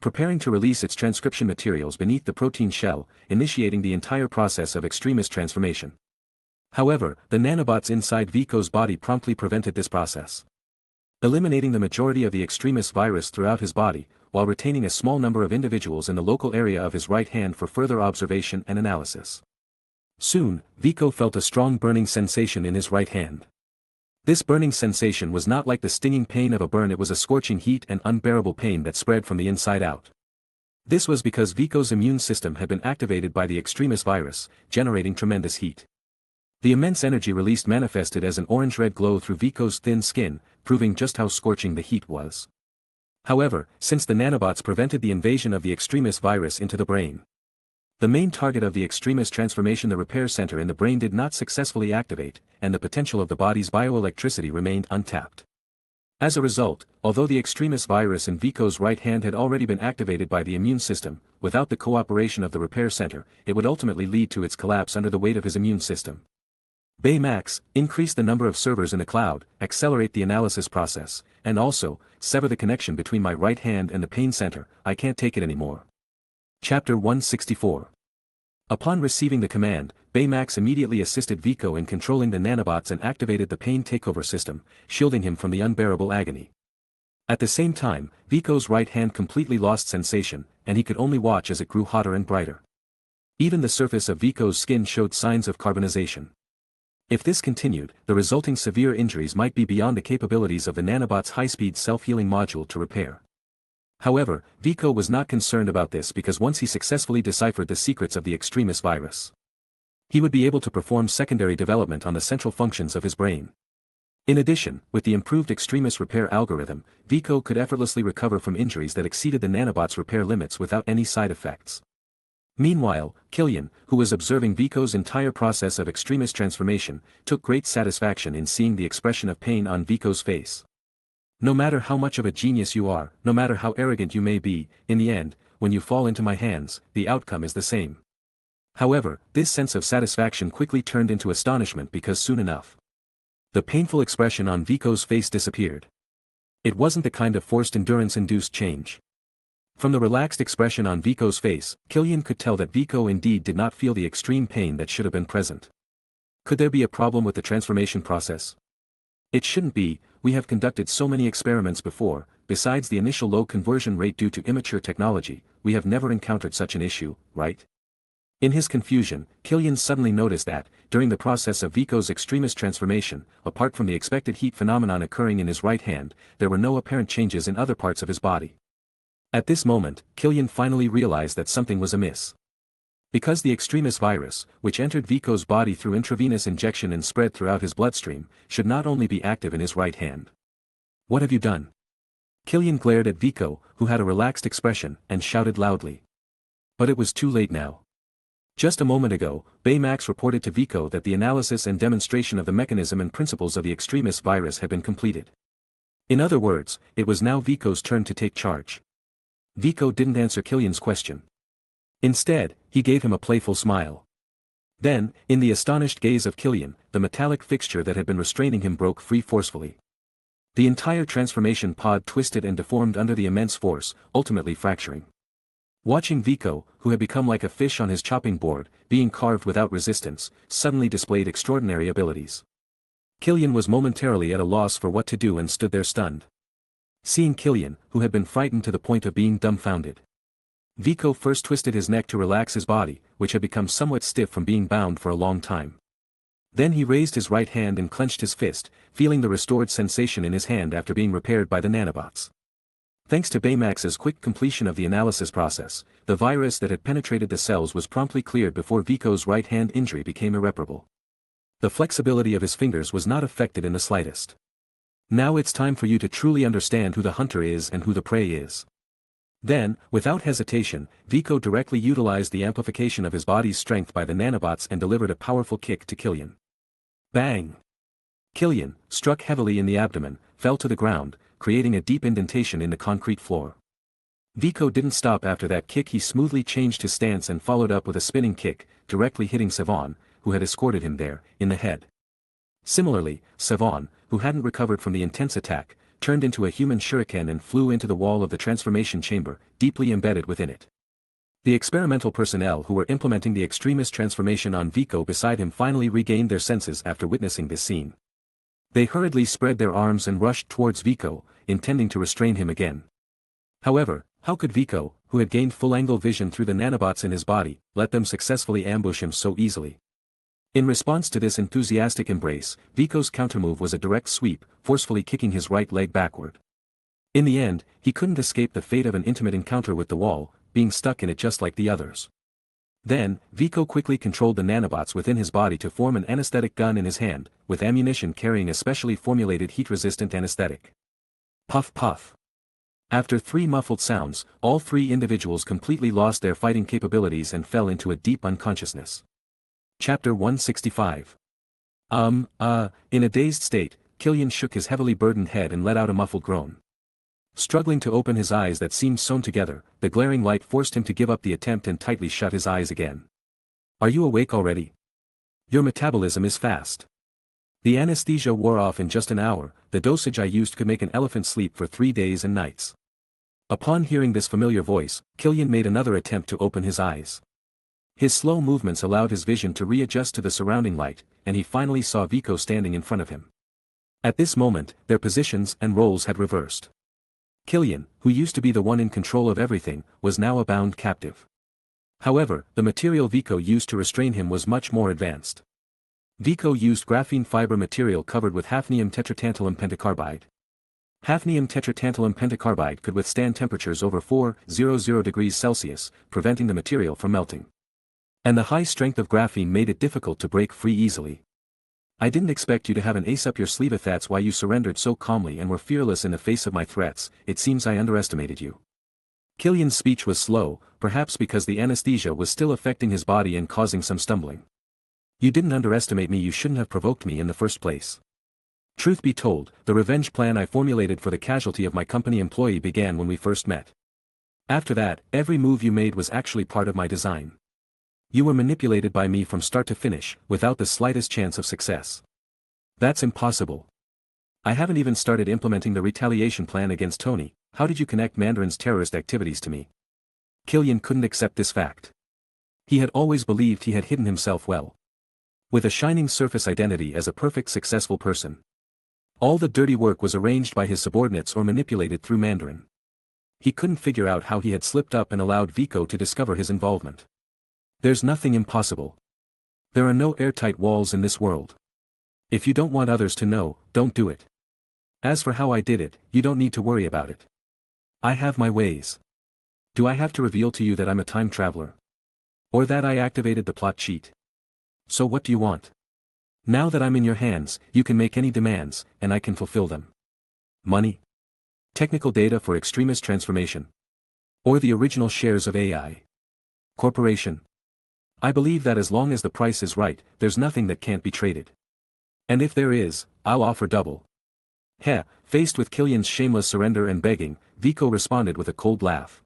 Speaker 1: preparing to release its transcription materials beneath the protein shell, initiating the entire process of extremist transformation. However, the nanobots inside Vico's body promptly prevented this process, eliminating the majority of the extremist virus throughout his body, while retaining a small number of individuals in the local area of his right hand for further observation and analysis. Soon, Vico felt a strong burning sensation in his right hand. This burning sensation was not like the stinging pain of a burn, it was a scorching heat and unbearable pain that spread from the inside out. This was because Vico's immune system had been activated by the extremist virus, generating tremendous heat. The immense energy released manifested as an orange-red glow through Vico's thin skin, proving just how scorching the heat was. However, since the nanobots prevented the invasion of the extremist virus into the brain, the main target of the extremist transformation, the repair center in the brain, did not successfully activate, and the potential of the body's bioelectricity remained untapped. As a result, although the extremist virus in Vico's right hand had already been activated by the immune system, without the cooperation of the repair center, it would ultimately lead to its collapse under the weight of his immune system. Baymax, increase the number of servers in the cloud, accelerate the analysis process, and also, sever the connection between my right hand and the pain center, I can't take it anymore. Chapter 164. Upon receiving the command, Baymax immediately assisted Vico in controlling the nanobots and activated the pain takeover system, shielding him from the unbearable agony. At the same time, Vico's right hand completely lost sensation, and he could only watch as it grew hotter and brighter. Even the surface of Vico's skin showed signs of carbonization. If this continued, the resulting severe injuries might be beyond the capabilities of the nanobot's high-speed self-healing module to repair. However, Vico was not concerned about this because once he successfully deciphered the secrets of the extremist virus, he would be able to perform secondary development on the central functions of his brain. In addition, with the improved extremist repair algorithm, Vico could effortlessly recover from injuries that exceeded the nanobot's repair limits without any side effects. Meanwhile, Killian, who was observing Vico's entire process of extremist transformation, took great satisfaction in seeing the expression of pain on Vico's face. No matter how much of a genius you are, no matter how arrogant you may be, in the end, when you fall into my hands, the outcome is the same. However, this sense of satisfaction quickly turned into astonishment because soon enough, the painful expression on Vico's face disappeared. It wasn't the kind of forced endurance-induced change. From the relaxed expression on Vico's face, Killian could tell that Vico indeed did not feel the extreme pain that should have been present. Could there be a problem with the transformation process? It shouldn't be. We have conducted so many experiments before. Besides the initial low conversion rate due to immature technology, we have never encountered such an issue, right? In his confusion, Killian suddenly noticed that, during the process of Vico's extremist transformation, apart from the expected heat phenomenon occurring in his right hand, there were no apparent changes in other parts of his body. At this moment, Killian finally realized that something was amiss. Because the extremist virus, which entered Vico's body through intravenous injection and spread throughout his bloodstream, should not only be active in his right hand. What have you done? Killian glared at Vico, who had a relaxed expression, and shouted loudly. But it was too late now. Just a moment ago, Baymax reported to Vico that the analysis and demonstration of the mechanism and principles of the extremist virus had been completed. In other words, it was now Vico's turn to take charge. Vico didn't answer Killian's question. Instead, he gave him a playful smile. Then, in the astonished gaze of Killian, the metallic fixture that had been restraining him broke free forcefully. The entire transformation pod twisted and deformed under the immense force, ultimately fracturing. Watching Vico, who had become like a fish on his chopping board, being carved without resistance, suddenly displayed extraordinary abilities. Killian was momentarily at a loss for what to do and stood there stunned. Seeing Killian, who had been frightened to the point of being dumbfounded, Vico first twisted his neck to relax his body, which had become somewhat stiff from being bound for a long time. Then he raised his right hand and clenched his fist, feeling the restored sensation in his hand after being repaired by the nanobots. Thanks to Baymax's quick completion of the analysis process, the virus that had penetrated the cells was promptly cleared before Vico's right hand injury became irreparable. The flexibility of his fingers was not affected in the slightest. Now it's time for you to truly understand who the hunter is and who the prey is. Then, without hesitation, Vico directly utilized the amplification of his body's strength by the nanobots and delivered a powerful kick to Killian. Bang! Killian, struck heavily in the abdomen, fell to the ground, creating a deep indentation in the concrete floor. Vico didn't stop after that kick. He smoothly changed his stance and followed up with a spinning kick, directly hitting Savon, who had escorted him there, in the head. Similarly, Savon, who hadn't recovered from the intense attack, turned into a human shuriken and flew into the wall of the transformation chamber, deeply embedded within it. The experimental personnel who were implementing the extremist transformation on Vico beside him finally regained their senses after witnessing this scene. They hurriedly spread their arms and rushed towards Vico, intending to restrain him again. However, how could Vico, who had gained full-angle vision through the nanobots in his body, let them successfully ambush him so easily? In response to this enthusiastic embrace, Vico's countermove was a direct sweep, forcefully kicking his right leg backward. In the end, he couldn't escape the fate of an intimate encounter with the wall, being stuck in it just like the others. Then, Vico quickly controlled the nanobots within his body to form an anesthetic gun in his hand, with ammunition carrying a specially formulated heat-resistant anesthetic. Puff puff. After 3 muffled sounds, all 3 individuals completely lost their fighting capabilities and fell into a deep unconsciousness. Chapter 165. In a dazed state, Killian shook his heavily burdened head and let out a muffled groan. Struggling to open his eyes that seemed sewn together, the glaring light forced him to give up the attempt and tightly shut his eyes again. Are you awake already? Your metabolism is fast. The anesthesia wore off in just an hour, the dosage I used could make an elephant sleep for 3 days and nights. Upon hearing this familiar voice, Killian made another attempt to open his eyes. His slow movements allowed his vision to readjust to the surrounding light, and he finally saw Vico standing in front of him. At this moment, their positions and roles had reversed. Killian, who used to be the one in control of everything, was now a bound captive. However, the material Vico used to restrain him was much more advanced. Vico used graphene fiber material covered with hafnium tetratantalum pentacarbide. Hafnium tetratantalum pentacarbide could withstand temperatures over 400 degrees Celsius, preventing the material from melting. And the high strength of graphene made it difficult to break free easily. I didn't expect you to have an ace up your sleeve. If that's why you surrendered so calmly and were fearless in the face of my threats, it seems I underestimated you. Killian's speech was slow, perhaps because the anesthesia was still affecting his body and causing some stumbling. You didn't underestimate me. You shouldn't have provoked me in the first place. Truth be told, the revenge plan I formulated for the casualty of my company employee began when we first met. After that, every move you made was actually part of my design. You were manipulated by me from start to finish, without the slightest chance of success. That's impossible. I haven't even started implementing the retaliation plan against Tony. How did you connect Mandarin's terrorist activities to me? Killian couldn't accept this fact. He had always believed he had hidden himself well. With a shining surface identity as a perfect successful person. All the dirty work was arranged by his subordinates or manipulated through Mandarin. He couldn't figure out how he had slipped up and allowed Vico to discover his involvement. There's nothing impossible. There are no airtight walls in this world. If you don't want others to know, don't do it. As for how I did it, you don't need to worry about it. I have my ways. Do I have to reveal to you that I'm a time traveler? Or that I activated the plot cheat? So what do you want? Now that I'm in your hands, you can make any demands, and I can fulfill them. Money? Technical data for extremist transformation? Or the original shares of AI? Corporation? I believe that as long as the price is right, there's nothing that can't be traded. And if there is, I'll offer double. Heh, faced with Killian's shameless surrender and begging, Vico responded with a cold laugh.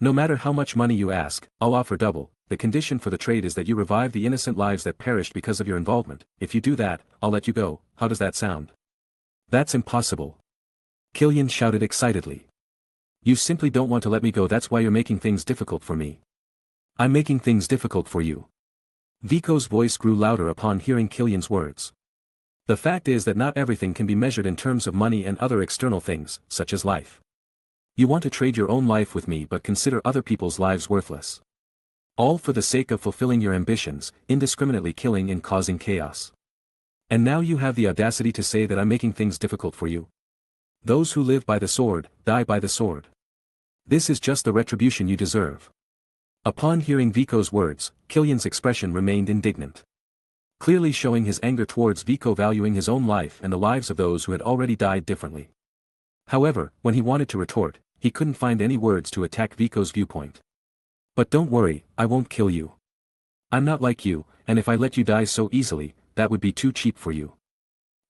Speaker 1: No matter how much money you ask, I'll offer double. The condition for the trade is that you revive the innocent lives that perished because of your involvement. If you do that, I'll let you go. How does that sound? That's impossible. Killian shouted excitedly. You simply don't want to let me go. That's why you're making things difficult for me. I'm making things difficult for you. Vico's voice grew louder upon hearing Killian's words. The fact is that not everything can be measured in terms of money and other external things, such as life. You want to trade your own life with me but consider other people's lives worthless. All for the sake of fulfilling your ambitions, indiscriminately killing and causing chaos. And now you have the audacity to say that I'm making things difficult for you. Those who live by the sword, die by the sword. This is just the retribution you deserve. Upon hearing Vico's words, Killian's expression remained indignant. Clearly showing his anger towards Vico valuing his own life and the lives of those who had already died differently. However, when he wanted to retort, he couldn't find any words to attack Vico's viewpoint. But don't worry, I won't kill you. I'm not like you, and if I let you die so easily, that would be too cheap for you.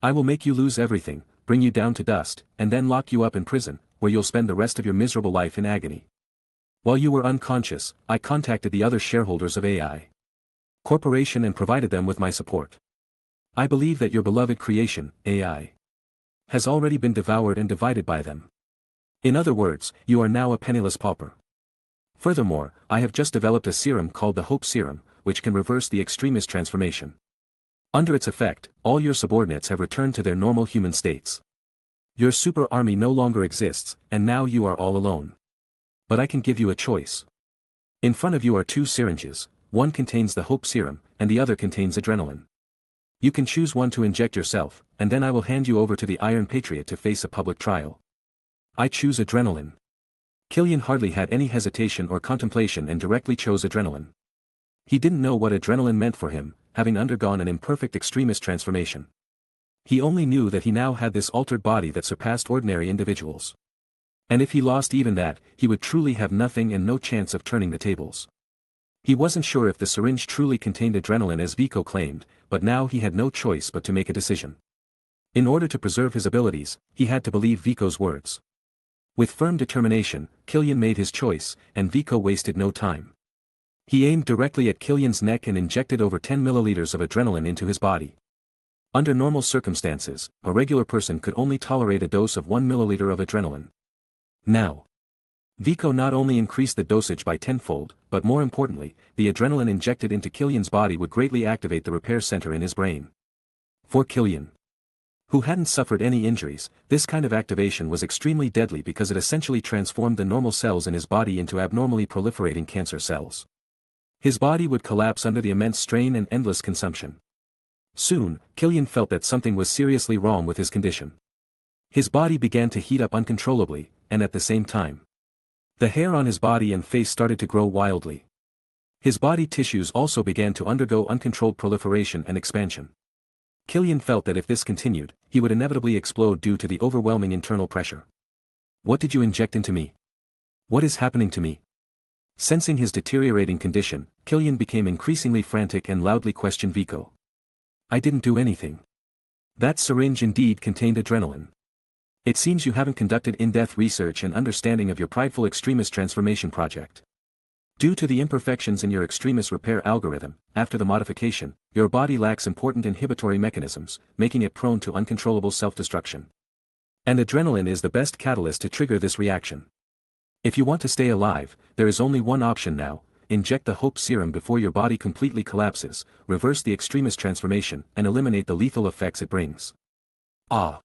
Speaker 1: I will make you lose everything, bring you down to dust, and then lock you up in prison, where you'll spend the rest of your miserable life in agony. While you were unconscious, I contacted the other shareholders of AI Corporation and provided them with my support. I believe that your beloved creation, AI, has already been devoured and divided by them. In other words, you are now a penniless pauper. Furthermore, I have just developed a serum called the Hope Serum, which can reverse the extremist transformation. Under its effect, all your subordinates have returned to their normal human states. Your super army no longer exists, and now you are all alone. But I can give you a choice. In front of you are 2 syringes, one contains the Hope Serum, and the other contains adrenaline. You can choose one to inject yourself, and then I will hand you over to the Iron Patriot to face a public trial. I choose adrenaline. Killian hardly had any hesitation or contemplation and directly chose adrenaline. He didn't know what adrenaline meant for him, having undergone an imperfect extremist transformation. He only knew that he now had this altered body that surpassed ordinary individuals. And if he lost even that, he would truly have nothing and no chance of turning the tables. He wasn't sure if the syringe truly contained adrenaline as Vico claimed, but now he had no choice but to make a decision. In order to preserve his abilities, he had to believe Vico's words. With firm determination, Killian made his choice, and Vico wasted no time. He aimed directly at Killian's neck and injected over 10 milliliters of adrenaline into his body. Under normal circumstances, a regular person could only tolerate a dose of 1 milliliter of adrenaline. Now, Vico not only increased the dosage by tenfold, but more importantly, the adrenaline injected into Killian's body would greatly activate the repair center in his brain. For Killian, who hadn't suffered any injuries, this kind of activation was extremely deadly because it essentially transformed the normal cells in his body into abnormally proliferating cancer cells. His body would collapse under the immense strain and endless consumption. Soon, Killian felt that something was seriously wrong with his condition. His body began to heat up uncontrollably, and at the same time, the hair on his body and face started to grow wildly. His body tissues also began to undergo uncontrolled proliferation and expansion. Killian felt that if this continued, he would inevitably explode due to the overwhelming internal pressure. What did you inject into me? What is happening to me? Sensing his deteriorating condition, Killian became increasingly frantic and loudly questioned Vico. I didn't do anything. That syringe indeed contained adrenaline. It seems you haven't conducted in-depth research and understanding of your prideful extremist transformation project. Due to the imperfections in your extremist repair algorithm, after the modification, your body lacks important inhibitory mechanisms, making it prone to uncontrollable self-destruction. And adrenaline is the best catalyst to trigger this reaction. If you want to stay alive, there is only one option now: inject the Hope Serum before your body completely collapses, reverse the extremist transformation, and eliminate the lethal effects it brings. Ah!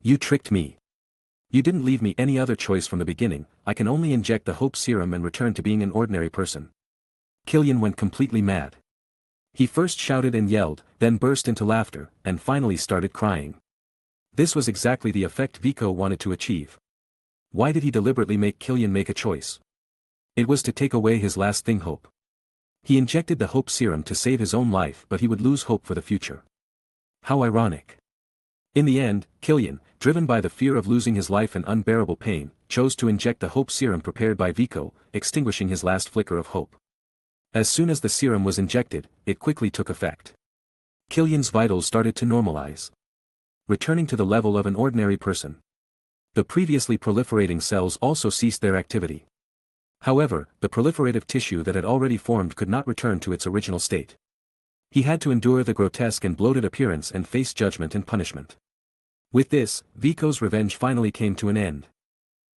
Speaker 1: You tricked me. You didn't leave me any other choice from the beginning. I can only inject the Hope Serum and return to being an ordinary person. Killian went completely mad. He first shouted and yelled, then burst into laughter, and finally started crying. This was exactly the effect Vico wanted to achieve. Why did he deliberately make Killian make a choice? It was to take away his last thing, hope. He injected the Hope Serum to save his own life, but he would lose hope for the future. How ironic. In the end, Killian, driven by the fear of losing his life and unbearable pain, chose to inject the Hope Serum prepared by Vico, extinguishing his last flicker of hope. As soon as the serum was injected, it quickly took effect. Killian's vitals started to normalize, returning to the level of an ordinary person. The previously proliferating cells also ceased their activity. However, the proliferative tissue that had already formed could not return to its original state. He had to endure the grotesque and bloated appearance and face judgment and punishment. With this, Vico's revenge finally came to an end.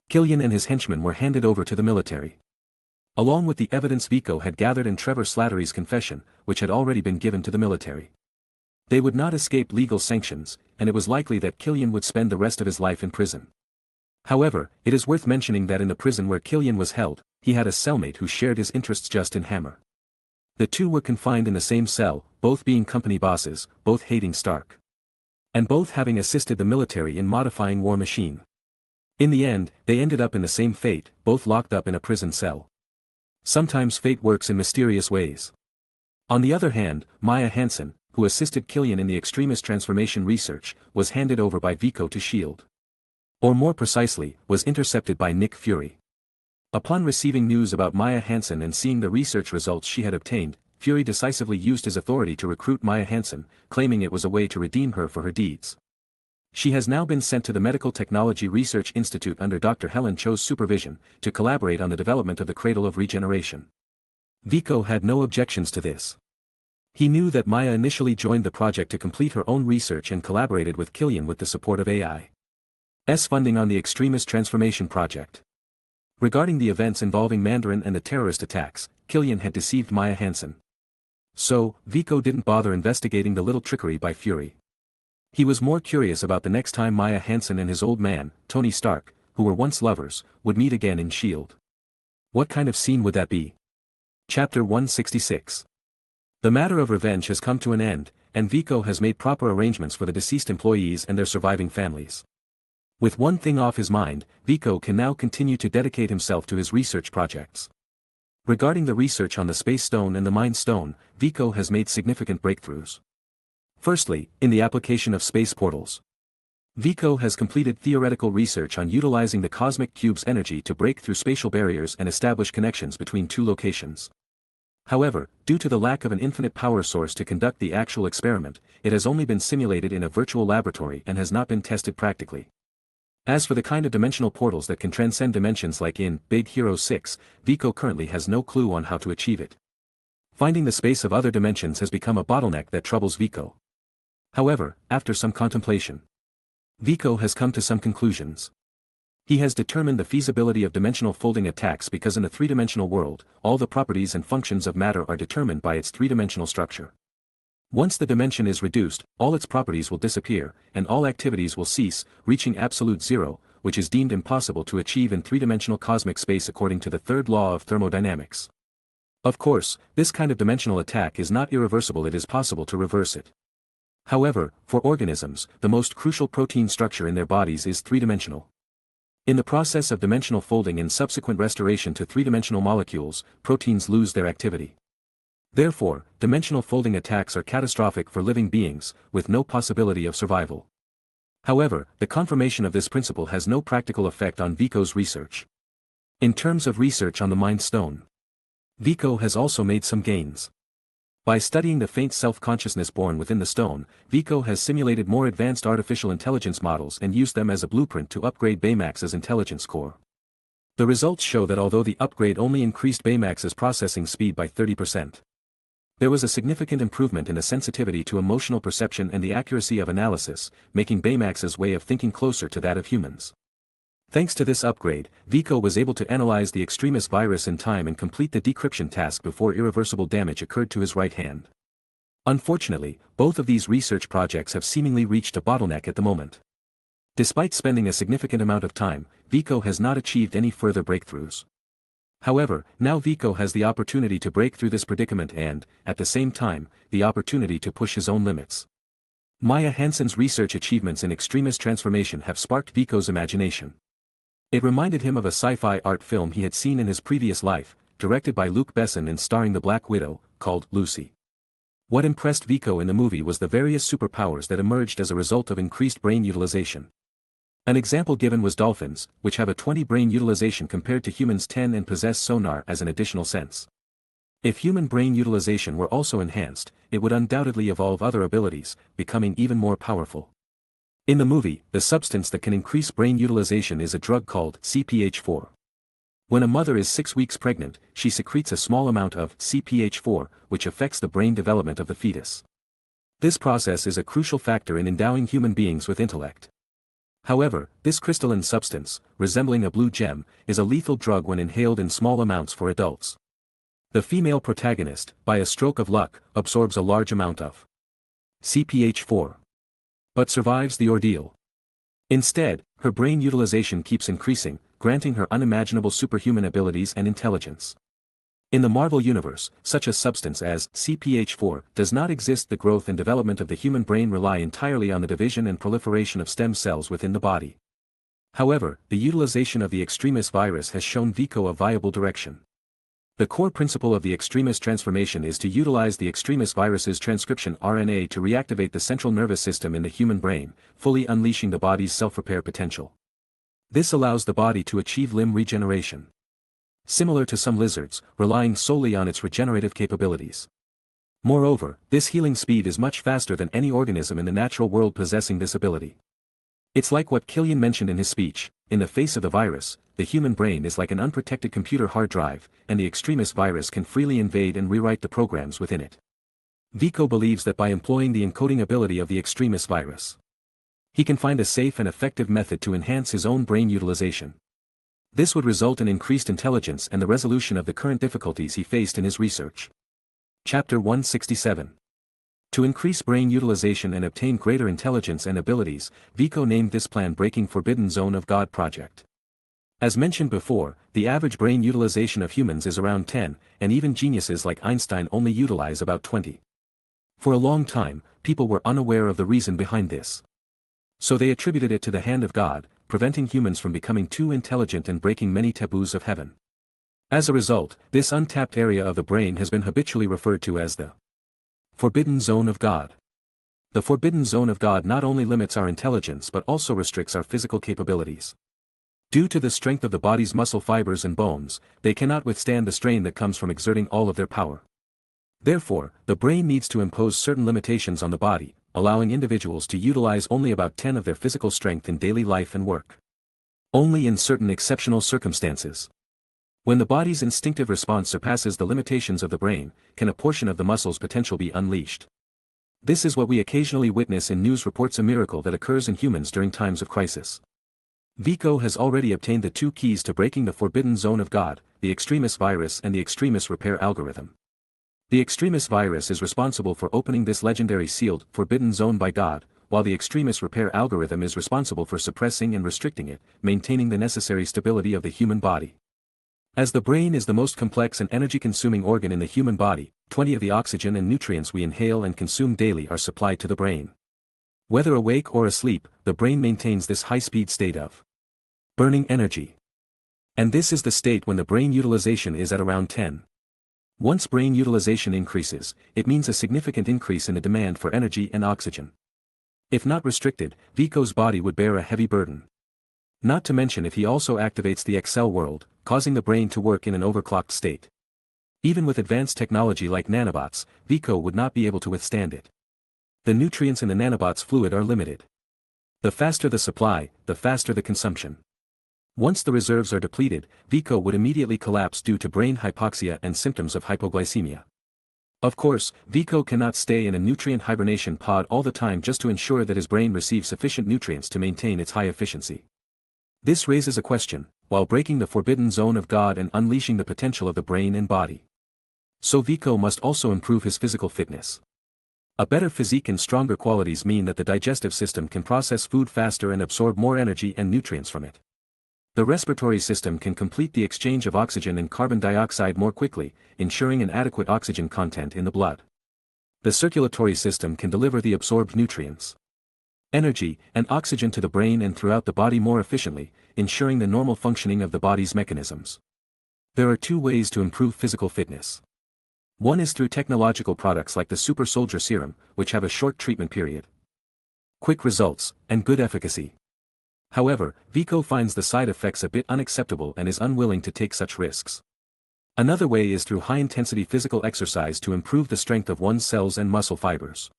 Speaker 1: Killian and his henchmen were handed over to the military. Along with the evidence Vico had gathered and Trevor Slattery's confession, which had already been given to the military. They would not escape legal sanctions, and it was likely that Killian would spend the rest of his life in prison. However, it is worth mentioning that in the prison where Killian was held, he had a cellmate who shared his interests, Justin Hammer. The two were confined in the same cell, both being company bosses, both hating Stark. And both having assisted the military in modifying War Machine. In the end, they ended up in the same fate, both locked up in a prison cell. Sometimes fate works in mysterious ways. On the other hand, Maya Hansen, who assisted Killian in the extremist transformation research, was handed over by Vico to S.H.I.E.L.D. Or more precisely, was intercepted by Nick Fury. Upon receiving news about Maya Hansen and seeing the research results she had obtained, Fury decisively used his authority to recruit Maya Hansen, claiming it was a way to redeem her for her deeds. She has now been sent to the Medical Technology Research Institute under Dr. Helen Cho's supervision, to collaborate on the development of the Cradle of Regeneration. Vico had no objections to this. He knew that Maya initially joined the project to complete her own research and collaborated with Killian with the support of AI's funding on the extremist transformation project. Regarding the events involving Mandarin and the terrorist attacks, Killian had deceived Maya Hansen. So, Vico didn't bother investigating the little trickery by Fury. He was more curious about the next time Maya Hansen and his old man, Tony Stark, who were once lovers, would meet again in S.H.I.E.L.D. What kind of scene would that be? Chapter 166. The matter of revenge has come to an end, and Vico has made proper arrangements for the deceased employees and their surviving families. With one thing off his mind, Vico can now continue to dedicate himself to his research projects. Regarding the research on the Space Stone and the Mind Stone, Vico has made significant breakthroughs. Firstly, in the application of space portals. Vico has completed theoretical research on utilizing the cosmic cube's energy to break through spatial barriers and establish connections between two locations. However, due to the lack of an infinite power source to conduct the actual experiment, it has only been simulated in a virtual laboratory and has not been tested practically. As for the kind of dimensional portals that can transcend dimensions like in Big Hero 6, Vico currently has no clue on how to achieve it. Finding the space of other dimensions has become a bottleneck that troubles Vico. However, after some contemplation, Vico has come to some conclusions. He has determined the feasibility of dimensional folding attacks because in a three-dimensional world, all the properties and functions of matter are determined by its three-dimensional structure. Once the dimension is reduced, all its properties will disappear, and all activities will cease, reaching absolute zero, which is deemed impossible to achieve in three-dimensional cosmic space according to the third law of thermodynamics. Of course, this kind of dimensional attack is not irreversible, it is possible to reverse it. However, for organisms, the most crucial protein structure in their bodies is three-dimensional. In the process of dimensional folding and subsequent restoration to three-dimensional molecules, proteins lose their activity. Therefore, dimensional folding attacks are catastrophic for living beings, with no possibility of survival. However, the confirmation of this principle has no practical effect on Vico's research. In terms of research on the Mind Stone, Vico has also made some gains. By studying the faint self-consciousness born within the stone, Vico has simulated more advanced artificial intelligence models and used them as a blueprint to upgrade Baymax's intelligence core. The results show that although the upgrade only increased Baymax's processing speed by 30%, there was a significant improvement in the sensitivity to emotional perception and the accuracy of analysis, making Baymax's way of thinking closer to that of humans. Thanks to this upgrade, Vico was able to analyze the extremist virus in time and complete the decryption task before irreversible damage occurred to his right hand. Unfortunately, both of these research projects have seemingly reached a bottleneck at the moment. Despite spending a significant amount of time, Vico has not achieved any further breakthroughs. However, now Vico has the opportunity to break through this predicament and, at the same time, the opportunity to push his own limits. Maya Hansen's research achievements in extremist transformation have sparked Vico's imagination. It reminded him of a sci-fi art film he had seen in his previous life, directed by Luc Besson and starring the Black Widow, called Lucy. What impressed Vico in the movie was the various superpowers that emerged as a result of increased brain utilization. An example given was dolphins, which have a 20 brain utilization compared to humans' 10 and possess sonar as an additional sense. If human brain utilization were also enhanced, it would undoubtedly evolve other abilities, becoming even more powerful. In the movie, the substance that can increase brain utilization is a drug called CPH4. When a mother is 6 weeks pregnant, she secretes a small amount of CPH4, which affects the brain development of the fetus. This process is a crucial factor in endowing human beings with intellect. However, this crystalline substance, resembling a blue gem, is a lethal drug when inhaled in small amounts for adults. The female protagonist, by a stroke of luck, absorbs a large amount of CPH4. But survives the ordeal. Instead, her brain utilization keeps increasing, granting her unimaginable superhuman abilities and intelligence. In the Marvel Universe, such a substance as CPH4 does not exist. The growth and development of the human brain rely entirely on the division and proliferation of stem cells within the body. However, the utilization of the extremist virus has shown Vico a viable direction. The core principle of the extremist transformation is to utilize the extremist virus's transcription RNA to reactivate the central nervous system in the human brain, fully unleashing the body's self-repair potential. This allows the body to achieve limb regeneration. Similar to some lizards, relying solely on its regenerative capabilities. Moreover, this healing speed is much faster than any organism in the natural world possessing this ability. It's like what Killian mentioned in his speech: in the face of the virus, the human brain is like an unprotected computer hard drive, and the extremist virus can freely invade and rewrite the programs within it. Vico believes that by employing the encoding ability of the extremist virus, he can find a safe and effective method to enhance his own brain utilization. This would result in increased intelligence and the resolution of the current difficulties he faced in his research. Chapter 167. To increase brain utilization and obtain greater intelligence and abilities, Vico named this plan Breaking Forbidden Zone of God Project. As mentioned before, the average brain utilization of humans is around 10, and even geniuses like Einstein only utilize about 20. For a long time, people were unaware of the reason behind this. So they attributed it to the hand of God, preventing humans from becoming too intelligent and breaking many taboos of heaven. As a result, this untapped area of the brain has been habitually referred to as the Forbidden Zone of God. The Forbidden Zone of God not only limits our intelligence but also restricts our physical capabilities. Due to the strength of the body's muscle fibers and bones, they cannot withstand the strain that comes from exerting all of their power. Therefore, the brain needs to impose certain limitations on the body, allowing individuals to utilize only about 10 of their physical strength in daily life and work. Only in certain exceptional circumstances. When the body's instinctive response surpasses the limitations of the brain, can a portion of the muscle's potential be unleashed. This is what we occasionally witness in news reports, a miracle that occurs in humans during times of crisis. Vico has already obtained the two keys to breaking the Forbidden Zone of God, the Extremis virus and the Extremis repair algorithm. The Extremis virus is responsible for opening this legendary sealed, forbidden zone by God, while the Extremis repair algorithm is responsible for suppressing and restricting it, maintaining the necessary stability of the human body. As the brain is the most complex and energy-consuming organ in the human body, 20 of the oxygen and nutrients we inhale and consume daily are supplied to the brain. Whether awake or asleep, the brain maintains this high-speed state of burning energy. And this is the state when the brain utilization is at around 10. Once brain utilization increases, it means a significant increase in the demand for energy and oxygen. If not restricted, Vico's body would bear a heavy burden. Not to mention if he also activates the Excel world, causing the brain to work in an overclocked state. Even with advanced technology like nanobots, Vico would not be able to withstand it. The nutrients in the nanobots' fluid are limited. The faster the supply, the faster the consumption. Once the reserves are depleted, Vico would immediately collapse due to brain hypoxia and symptoms of hypoglycemia. Of course, Vico cannot stay in a nutrient hibernation pod all the time just to ensure that his brain receives sufficient nutrients to maintain its high efficiency. This raises a question, while breaking the Forbidden Zone of God and unleashing the potential of the brain and body. So Vico must also improve his physical fitness. A better physique and stronger qualities mean that the digestive system can process food faster and absorb more energy and nutrients from it. The respiratory system can complete the exchange of oxygen and carbon dioxide more quickly, ensuring an adequate oxygen content in the blood. The circulatory system can deliver the absorbed nutrients, energy, and oxygen to the brain and throughout the body more efficiently, ensuring the normal functioning of the body's mechanisms. There are two ways to improve physical fitness. One is through technological products like the Super Soldier Serum, which have a short treatment period, quick results, and good efficacy. However, Vico finds the side effects a bit unacceptable and is unwilling to take such risks. Another way is through high-intensity physical exercise to improve the strength of one's cells and muscle fibers.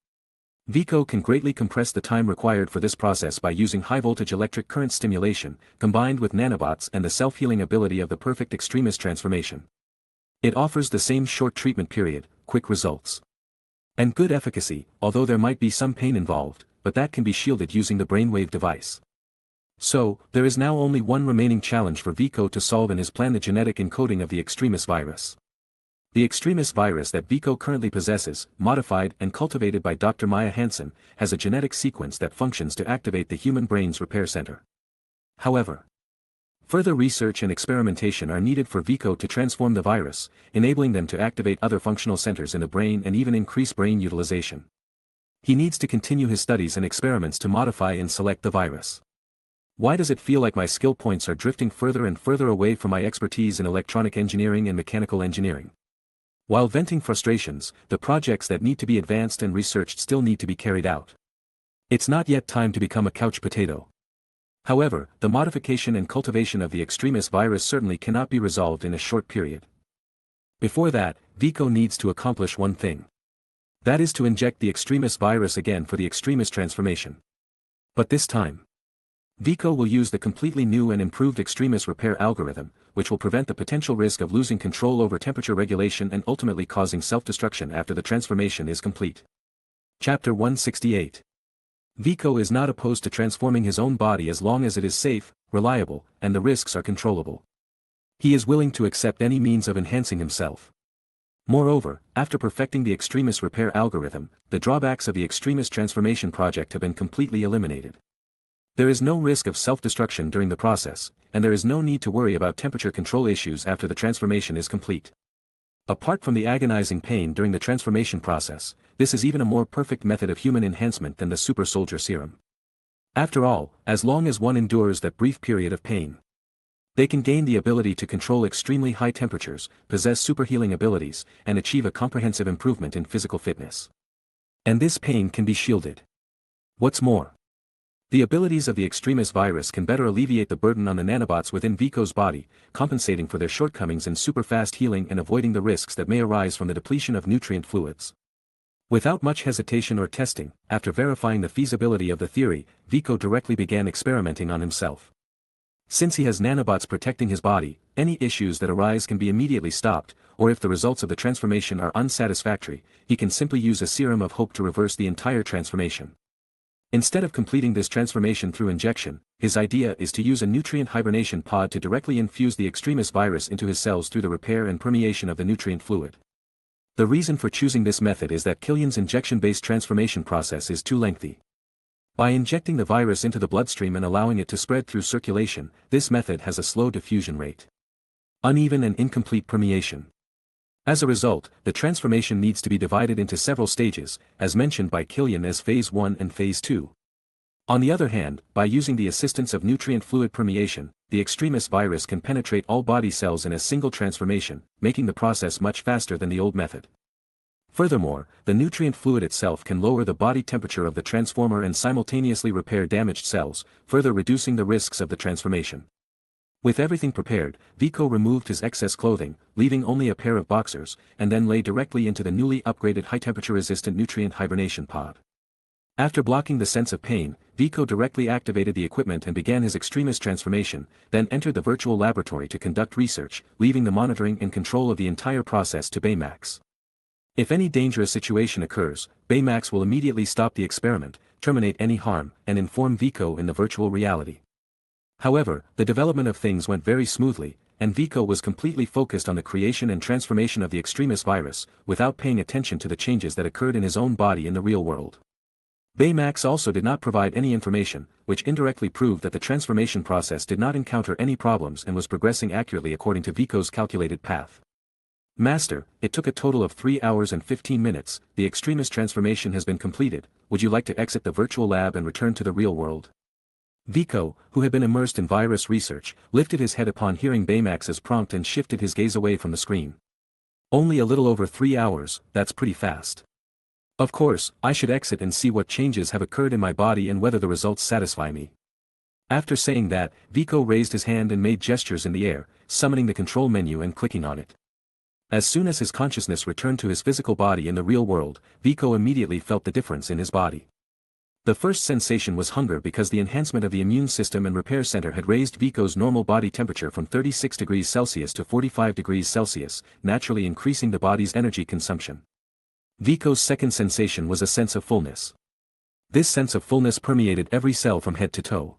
Speaker 1: Vico can greatly compress the time required for this process by using high-voltage electric current stimulation, combined with nanobots and the self-healing ability of the perfect Extremis transformation. It offers the same short treatment period, quick results, and good efficacy, although there might be some pain involved, but that can be shielded using the brainwave device. So, there is now only one remaining challenge for Vico to solve in his plan: the genetic encoding of the Extremis virus. The Extremis virus that Vico currently possesses, modified and cultivated by Dr. Maya Hansen, has a genetic sequence that functions to activate the human brain's repair center. However, further research and experimentation are needed for Vico to transform the virus, enabling them to activate other functional centers in the brain and even increase brain utilization. He needs to continue his studies and experiments to modify and select the virus. Why does it feel like my skill points are drifting further and further away from my expertise in electronic engineering and mechanical engineering? While venting frustrations, the projects that need to be advanced and researched still need to be carried out. It's not yet time to become a couch potato. However, the modification and cultivation of the Extremis virus certainly cannot be resolved in a short period. Before that, Vico needs to accomplish one thing. That is to inject the Extremis virus again for the Extremis transformation. But this time, Vico will use the completely new and improved Extremis repair algorithm, which will prevent the potential risk of losing control over temperature regulation and ultimately causing self-destruction after the transformation is complete. Chapter 168. Vico is not opposed to transforming his own body as long as it is safe, reliable, and the risks are controllable. He is willing to accept any means of enhancing himself. Moreover, after perfecting the Extremis repair algorithm, the drawbacks of the Extremis transformation project have been completely eliminated. There is no risk of self-destruction during the process, and there is no need to worry about temperature control issues after the transformation is complete. Apart from the agonizing pain during the transformation process, this is even a more perfect method of human enhancement than the super soldier serum. After all, as long as one endures that brief period of pain, they can gain the ability to control extremely high temperatures, possess super healing abilities, and achieve a comprehensive improvement in physical fitness. And this pain can be shielded. What's more, the abilities of the Extremis virus can better alleviate the burden on the nanobots within Vico's body, compensating for their shortcomings in super-fast healing and avoiding the risks that may arise from the depletion of nutrient fluids. Without much hesitation or testing, after verifying the feasibility of the theory, Vico directly began experimenting on himself. Since he has nanobots protecting his body, any issues that arise can be immediately stopped, or if the results of the transformation are unsatisfactory, he can simply use a serum of hope to reverse the entire transformation. Instead of completing this transformation through injection, his idea is to use a nutrient hibernation pod to directly infuse the Extremis virus into his cells through the repair and permeation of the nutrient fluid. The reason for choosing this method is that Killian's injection-based transformation process is too lengthy. By injecting the virus into the bloodstream and allowing it to spread through circulation, this method has a slow diffusion rate, uneven and incomplete permeation. As a result, the transformation needs to be divided into several stages, as mentioned by Killian as Phase 1 and Phase 2. On the other hand, by using the assistance of nutrient fluid permeation, the Extremis virus can penetrate all body cells in a single transformation, making the process much faster than the old method. Furthermore, the nutrient fluid itself can lower the body temperature of the transformer and simultaneously repair damaged cells, further reducing the risks of the transformation. With everything prepared, Viko removed his excess clothing, leaving only a pair of boxers, and then lay directly into the newly upgraded high-temperature-resistant nutrient hibernation pod. After blocking the sense of pain, Viko directly activated the equipment and began his Extremis transformation, then entered the virtual laboratory to conduct research, leaving the monitoring and control of the entire process to Baymax. If any dangerous situation occurs, Baymax will immediately stop the experiment, terminate any harm, and inform Viko in the virtual reality. However, the development of things went very smoothly, and Viko was completely focused on the creation and transformation of the Extremis virus, without paying attention to the changes that occurred in his own body in the real world. Baymax also did not provide any information, which indirectly proved that the transformation process did not encounter any problems and was progressing accurately according to Viko's calculated path. Master, it took a total of 3 hours and 15 minutes, the Extremis transformation has been completed, would you like to exit the virtual lab and return to the real world? Viko, who had been immersed in virus research, lifted his head upon hearing Baymax's prompt and shifted his gaze away from the screen. Only a little over 3 hours, that's pretty fast. Of course, I should exit and see what changes have occurred in my body and whether the results satisfy me. After saying that, Viko raised his hand and made gestures in the air, summoning the control menu and clicking on it. As soon as his consciousness returned to his physical body in the real world, Viko immediately felt the difference in his body. The first sensation was hunger because the enhancement of the immune system and repair center had raised Viko's normal body temperature from 36 degrees Celsius to 45 degrees Celsius, naturally increasing the body's energy consumption. Viko's second sensation was a sense of fullness. This sense of fullness permeated every cell from head to toe.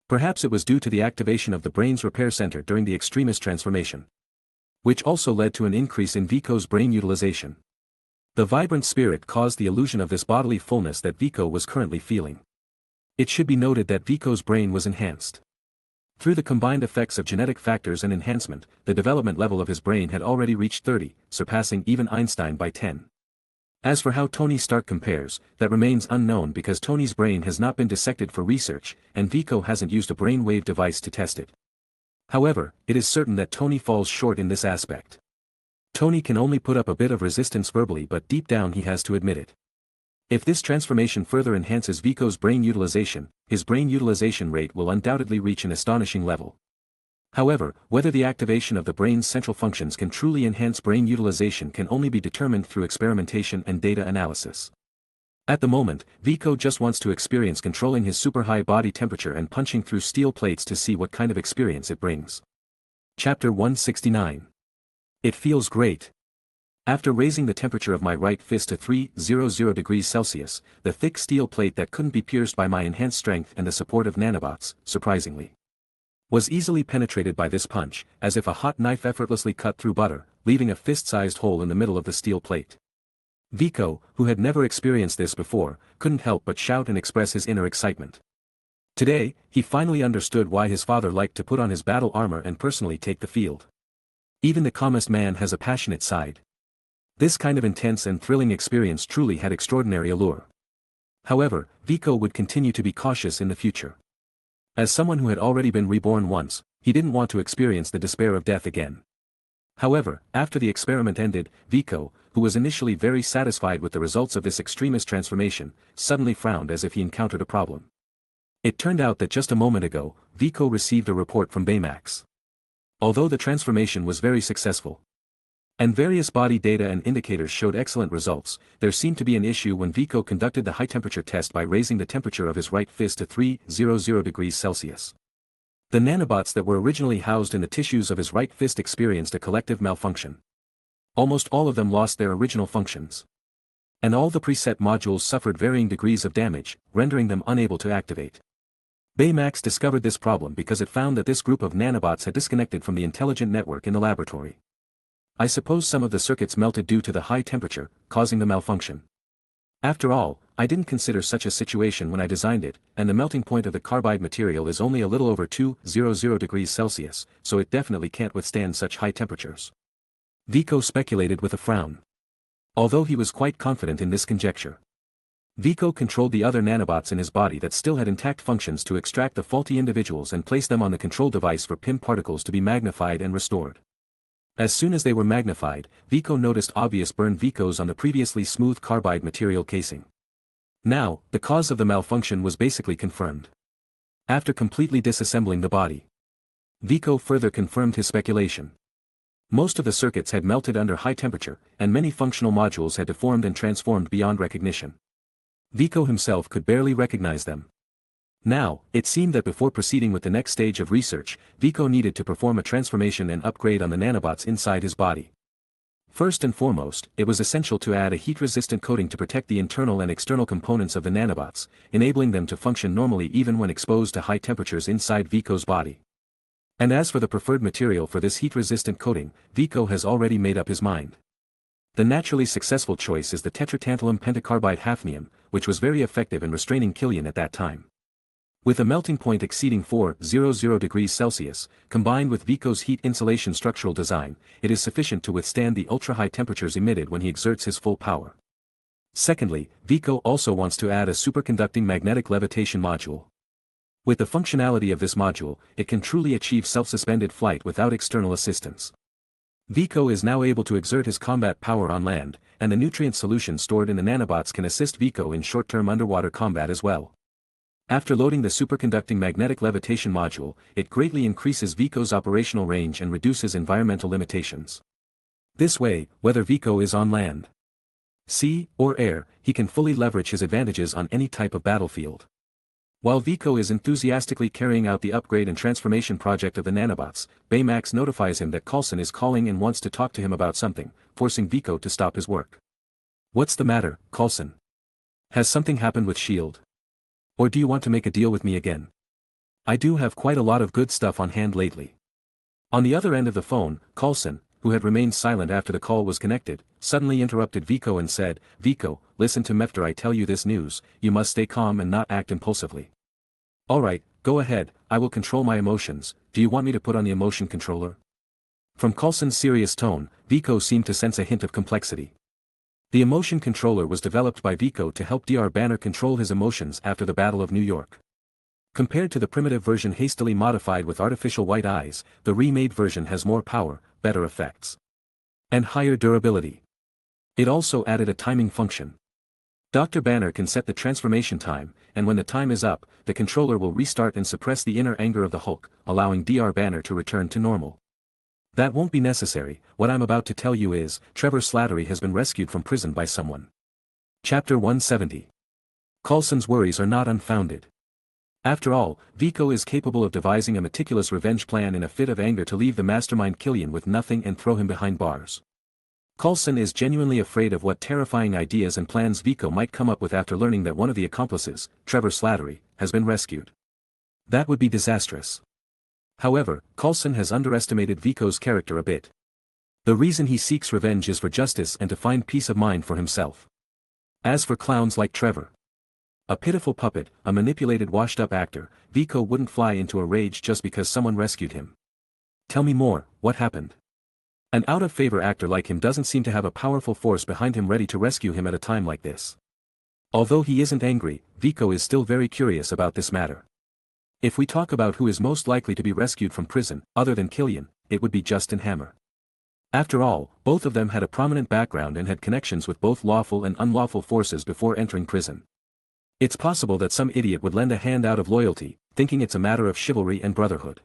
Speaker 1: Perhaps it was due to the activation of the brain's repair center during the Extremis transformation, which also led to an increase in Viko's brain utilization. The vibrant spirit caused the illusion of this bodily fullness that Viko was currently feeling. It should be noted that Viko's brain was enhanced. Through the combined effects of genetic factors and enhancement, the development level of his brain had already reached 30, surpassing even Einstein by 10. As for how Tony Stark compares, that remains unknown because Tony's brain has not been dissected for research, and Viko hasn't used a brainwave device to test it. However, it is certain that Tony falls short in this aspect. Tony can only put up a bit of resistance verbally, but deep down he has to admit it. If this transformation further enhances Viko's brain utilization, his brain utilization rate will undoubtedly reach an astonishing level. However, whether the activation of the brain's central functions can truly enhance brain utilization can only be determined through experimentation and data analysis. At the moment, Viko just wants to experience controlling his super high body temperature and punching through steel plates to see what kind of experience it brings. Chapter 169. It feels great. After raising the temperature of my right fist to 300 degrees Celsius, the thick steel plate that couldn't be pierced by my enhanced strength and the support of nanobots, surprisingly, was easily penetrated by this punch, as if a hot knife effortlessly cut through butter, leaving a fist-sized hole in the middle of the steel plate. Vico, who had never experienced this before, couldn't help but shout and express his inner excitement. Today, he finally understood why his father liked to put on his battle armor and personally take the field. Even the calmest man has a passionate side. This kind of intense and thrilling experience truly had extraordinary allure. However, Vico would continue to be cautious in the future. As someone who had already been reborn once, he didn't want to experience the despair of death again. However, after the experiment ended, Vico, who was initially very satisfied with the results of this extremist transformation, suddenly frowned as if he encountered a problem. It turned out that just a moment ago, Vico received a report from Baymax. Although the transformation was very successful, and various body data and indicators showed excellent results, there seemed to be an issue when Vico conducted the high-temperature test by raising the temperature of his right fist to 300 degrees Celsius. The nanobots that were originally housed in the tissues of his right fist experienced a collective malfunction. Almost all of them lost their original functions. And all the preset modules suffered varying degrees of damage, rendering them unable to activate. Baymax discovered this problem because it found that this group of nanobots had disconnected from the intelligent network in the laboratory. I suppose some of the circuits melted due to the high temperature, causing the malfunction. After all, I didn't consider such a situation when I designed it, and the melting point of the carbide material is only a little over 200 degrees Celsius, so it definitely can't withstand such high temperatures. Vico speculated with a frown. Although he was quite confident in this conjecture. Vico controlled the other nanobots in his body that still had intact functions to extract the faulty individuals and place them on the control device for PIM particles to be magnified and restored. As soon as they were magnified, Vico noticed obvious burn Vicos on the previously smooth carbide material casing. Now, the cause of the malfunction was basically confirmed. After completely disassembling the body, Vico further confirmed his speculation. Most of the circuits had melted under high temperature, and many functional modules had deformed and transformed beyond recognition. Vico himself could barely recognize them. Now, it seemed that before proceeding with the next stage of research, Vico needed to perform a transformation and upgrade on the nanobots inside his body. First and foremost, it was essential to add a heat-resistant coating to protect the internal and external components of the nanobots, enabling them to function normally even when exposed to high temperatures inside Vico's body. And as for the preferred material for this heat-resistant coating, Vico has already made up his mind. The naturally successful choice is the tetratantalum pentacarbide hafnium, which was very effective in restraining Killian at that time. With a melting point exceeding 400 degrees Celsius, combined with Vico's heat insulation structural design, it is sufficient to withstand the ultra-high temperatures emitted when he exerts his full power. Secondly, Vico also wants to add a superconducting magnetic levitation module. With the functionality of this module, it can truly achieve self-suspended flight without external assistance. Vico is now able to exert his combat power on land, and the nutrient solution stored in the nanobots can assist Vico in short-term underwater combat as well. After loading the superconducting magnetic levitation module, it greatly increases Vico's operational range and reduces environmental limitations. This way, whether Vico is on land, sea, or air, he can fully leverage his advantages on any type of battlefield. While Vico is enthusiastically carrying out the upgrade and transformation project of the nanobots, Baymax notifies him that Coulson is calling and wants to talk to him about something, forcing Vico to stop his work. "What's the matter, Coulson? Has something happened with S.H.I.E.L.D.? Or do you want to make a deal with me again? I do have quite a lot of good stuff on hand lately." On the other end of the phone, Coulson, who had remained silent after the call was connected, suddenly interrupted Vico and said, "Vico, listen to me after I tell you this news, you must stay calm and not act impulsively." "Alright, go ahead, I will control my emotions, do you want me to put on the emotion controller?" From Coulson's serious tone, Vico seemed to sense a hint of complexity. The emotion controller was developed by Vico to help Dr. Banner control his emotions after the Battle of New York. Compared to the primitive version hastily modified with artificial white eyes, the remade version has more power, better effects, and higher durability. It also added a timing function. Dr. Banner can set the transformation time, and when the time is up, the controller will restart and suppress the inner anger of the Hulk, allowing Dr. Banner to return to normal. That won't be necessary. What I'm about to tell you is, Trevor Slattery has been rescued from prison by someone. Chapter 170. Coulson's worries are not unfounded. After all, Vico is capable of devising a meticulous revenge plan in a fit of anger to leave the mastermind Killian with nothing and throw him behind bars. Coulson is genuinely afraid of what terrifying ideas and plans Vico might come up with after learning that one of the accomplices, Trevor Slattery, has been rescued. That would be disastrous. However, Coulson has underestimated Vico's character a bit. The reason he seeks revenge is for justice and to find peace of mind for himself. As for clowns like Trevor, a pitiful puppet, a manipulated washed-up actor, Viko wouldn't fly into a rage just because someone rescued him. Tell me more, what happened? An out-of-favor actor like him doesn't seem to have a powerful force behind him ready to rescue him at a time like this. Although he isn't angry, Viko is still very curious about this matter. If we talk about who is most likely to be rescued from prison, other than Killian, it would be Justin Hammer. After all, both of them had a prominent background and had connections with both lawful and unlawful forces before entering prison. It's possible that some idiot would lend a hand out of loyalty, thinking it's a matter of chivalry and brotherhood.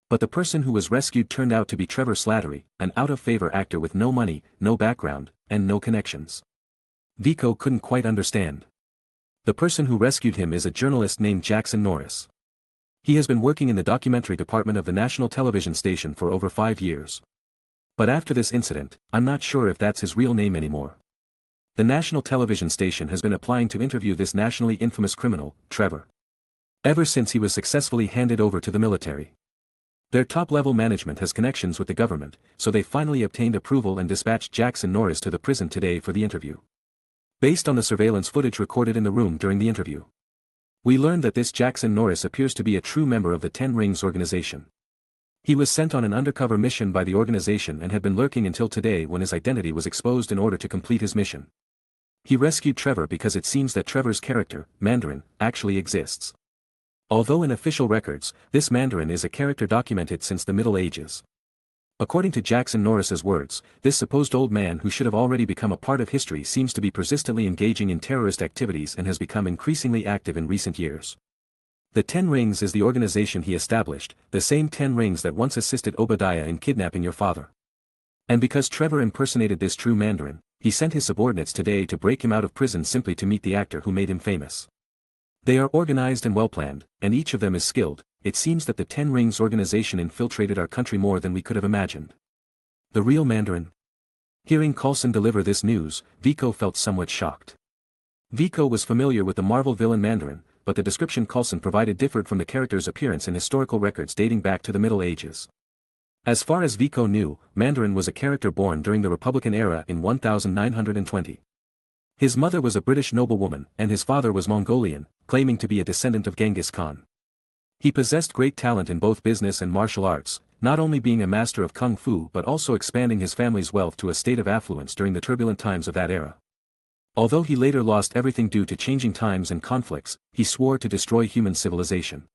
Speaker 1: But the person who was rescued turned out to be Trevor Slattery, an out-of-favor actor with no money, no background, and no connections. Viko couldn't quite understand. The person who rescued him is a journalist named Jackson Norris. He has been working in the documentary department of the national television station for over 5 years. But after this incident, I'm not sure if that's his real name anymore. The national television station has been applying to interview this nationally infamous criminal, Trevor, ever since he was successfully handed over to the military. Their top-level management has connections with the government, so they finally obtained approval and dispatched Jackson Norris to the prison today for the interview. Based on the surveillance footage recorded in the room during the interview, we learned that this Jackson Norris appears to be a true member of the Ten Rings organization. He was sent on an undercover mission by the organization and had been lurking until today when his identity was exposed in order to complete his mission. He rescued Trevor because it seems that Trevor's character, Mandarin, actually exists. Although in official records, this Mandarin is a character documented since the Middle Ages. According to Jackson Norris's words, this supposed old man who should have already become a part of history seems to be persistently engaging in terrorist activities and has become increasingly active in recent years. The Ten Rings is the organization he established, the same Ten Rings that once assisted Obadiah in kidnapping your father. And because Trevor impersonated this true Mandarin, he sent his subordinates today to break him out of prison simply to meet the actor who made him famous. They are organized and well-planned, and each of them is skilled. It seems that the Ten Rings organization infiltrated our country more than we could have imagined. The real Mandarin? Hearing Coulson deliver this news, Viko felt somewhat shocked. Viko was familiar with the Marvel villain Mandarin, but the description Coulson provided differed from the character's appearance in historical records dating back to the Middle Ages. As far as Viko knew, Mandarin was a character born during the Republican era in 1920. His mother was a British noblewoman, and his father was Mongolian, claiming to be a descendant of Genghis Khan. He possessed great talent in both business and martial arts, not only being a master of kung fu but also expanding his family's wealth to a state of affluence during the turbulent times of that era. Although he later lost everything due to changing times and conflicts, he swore to destroy human civilization.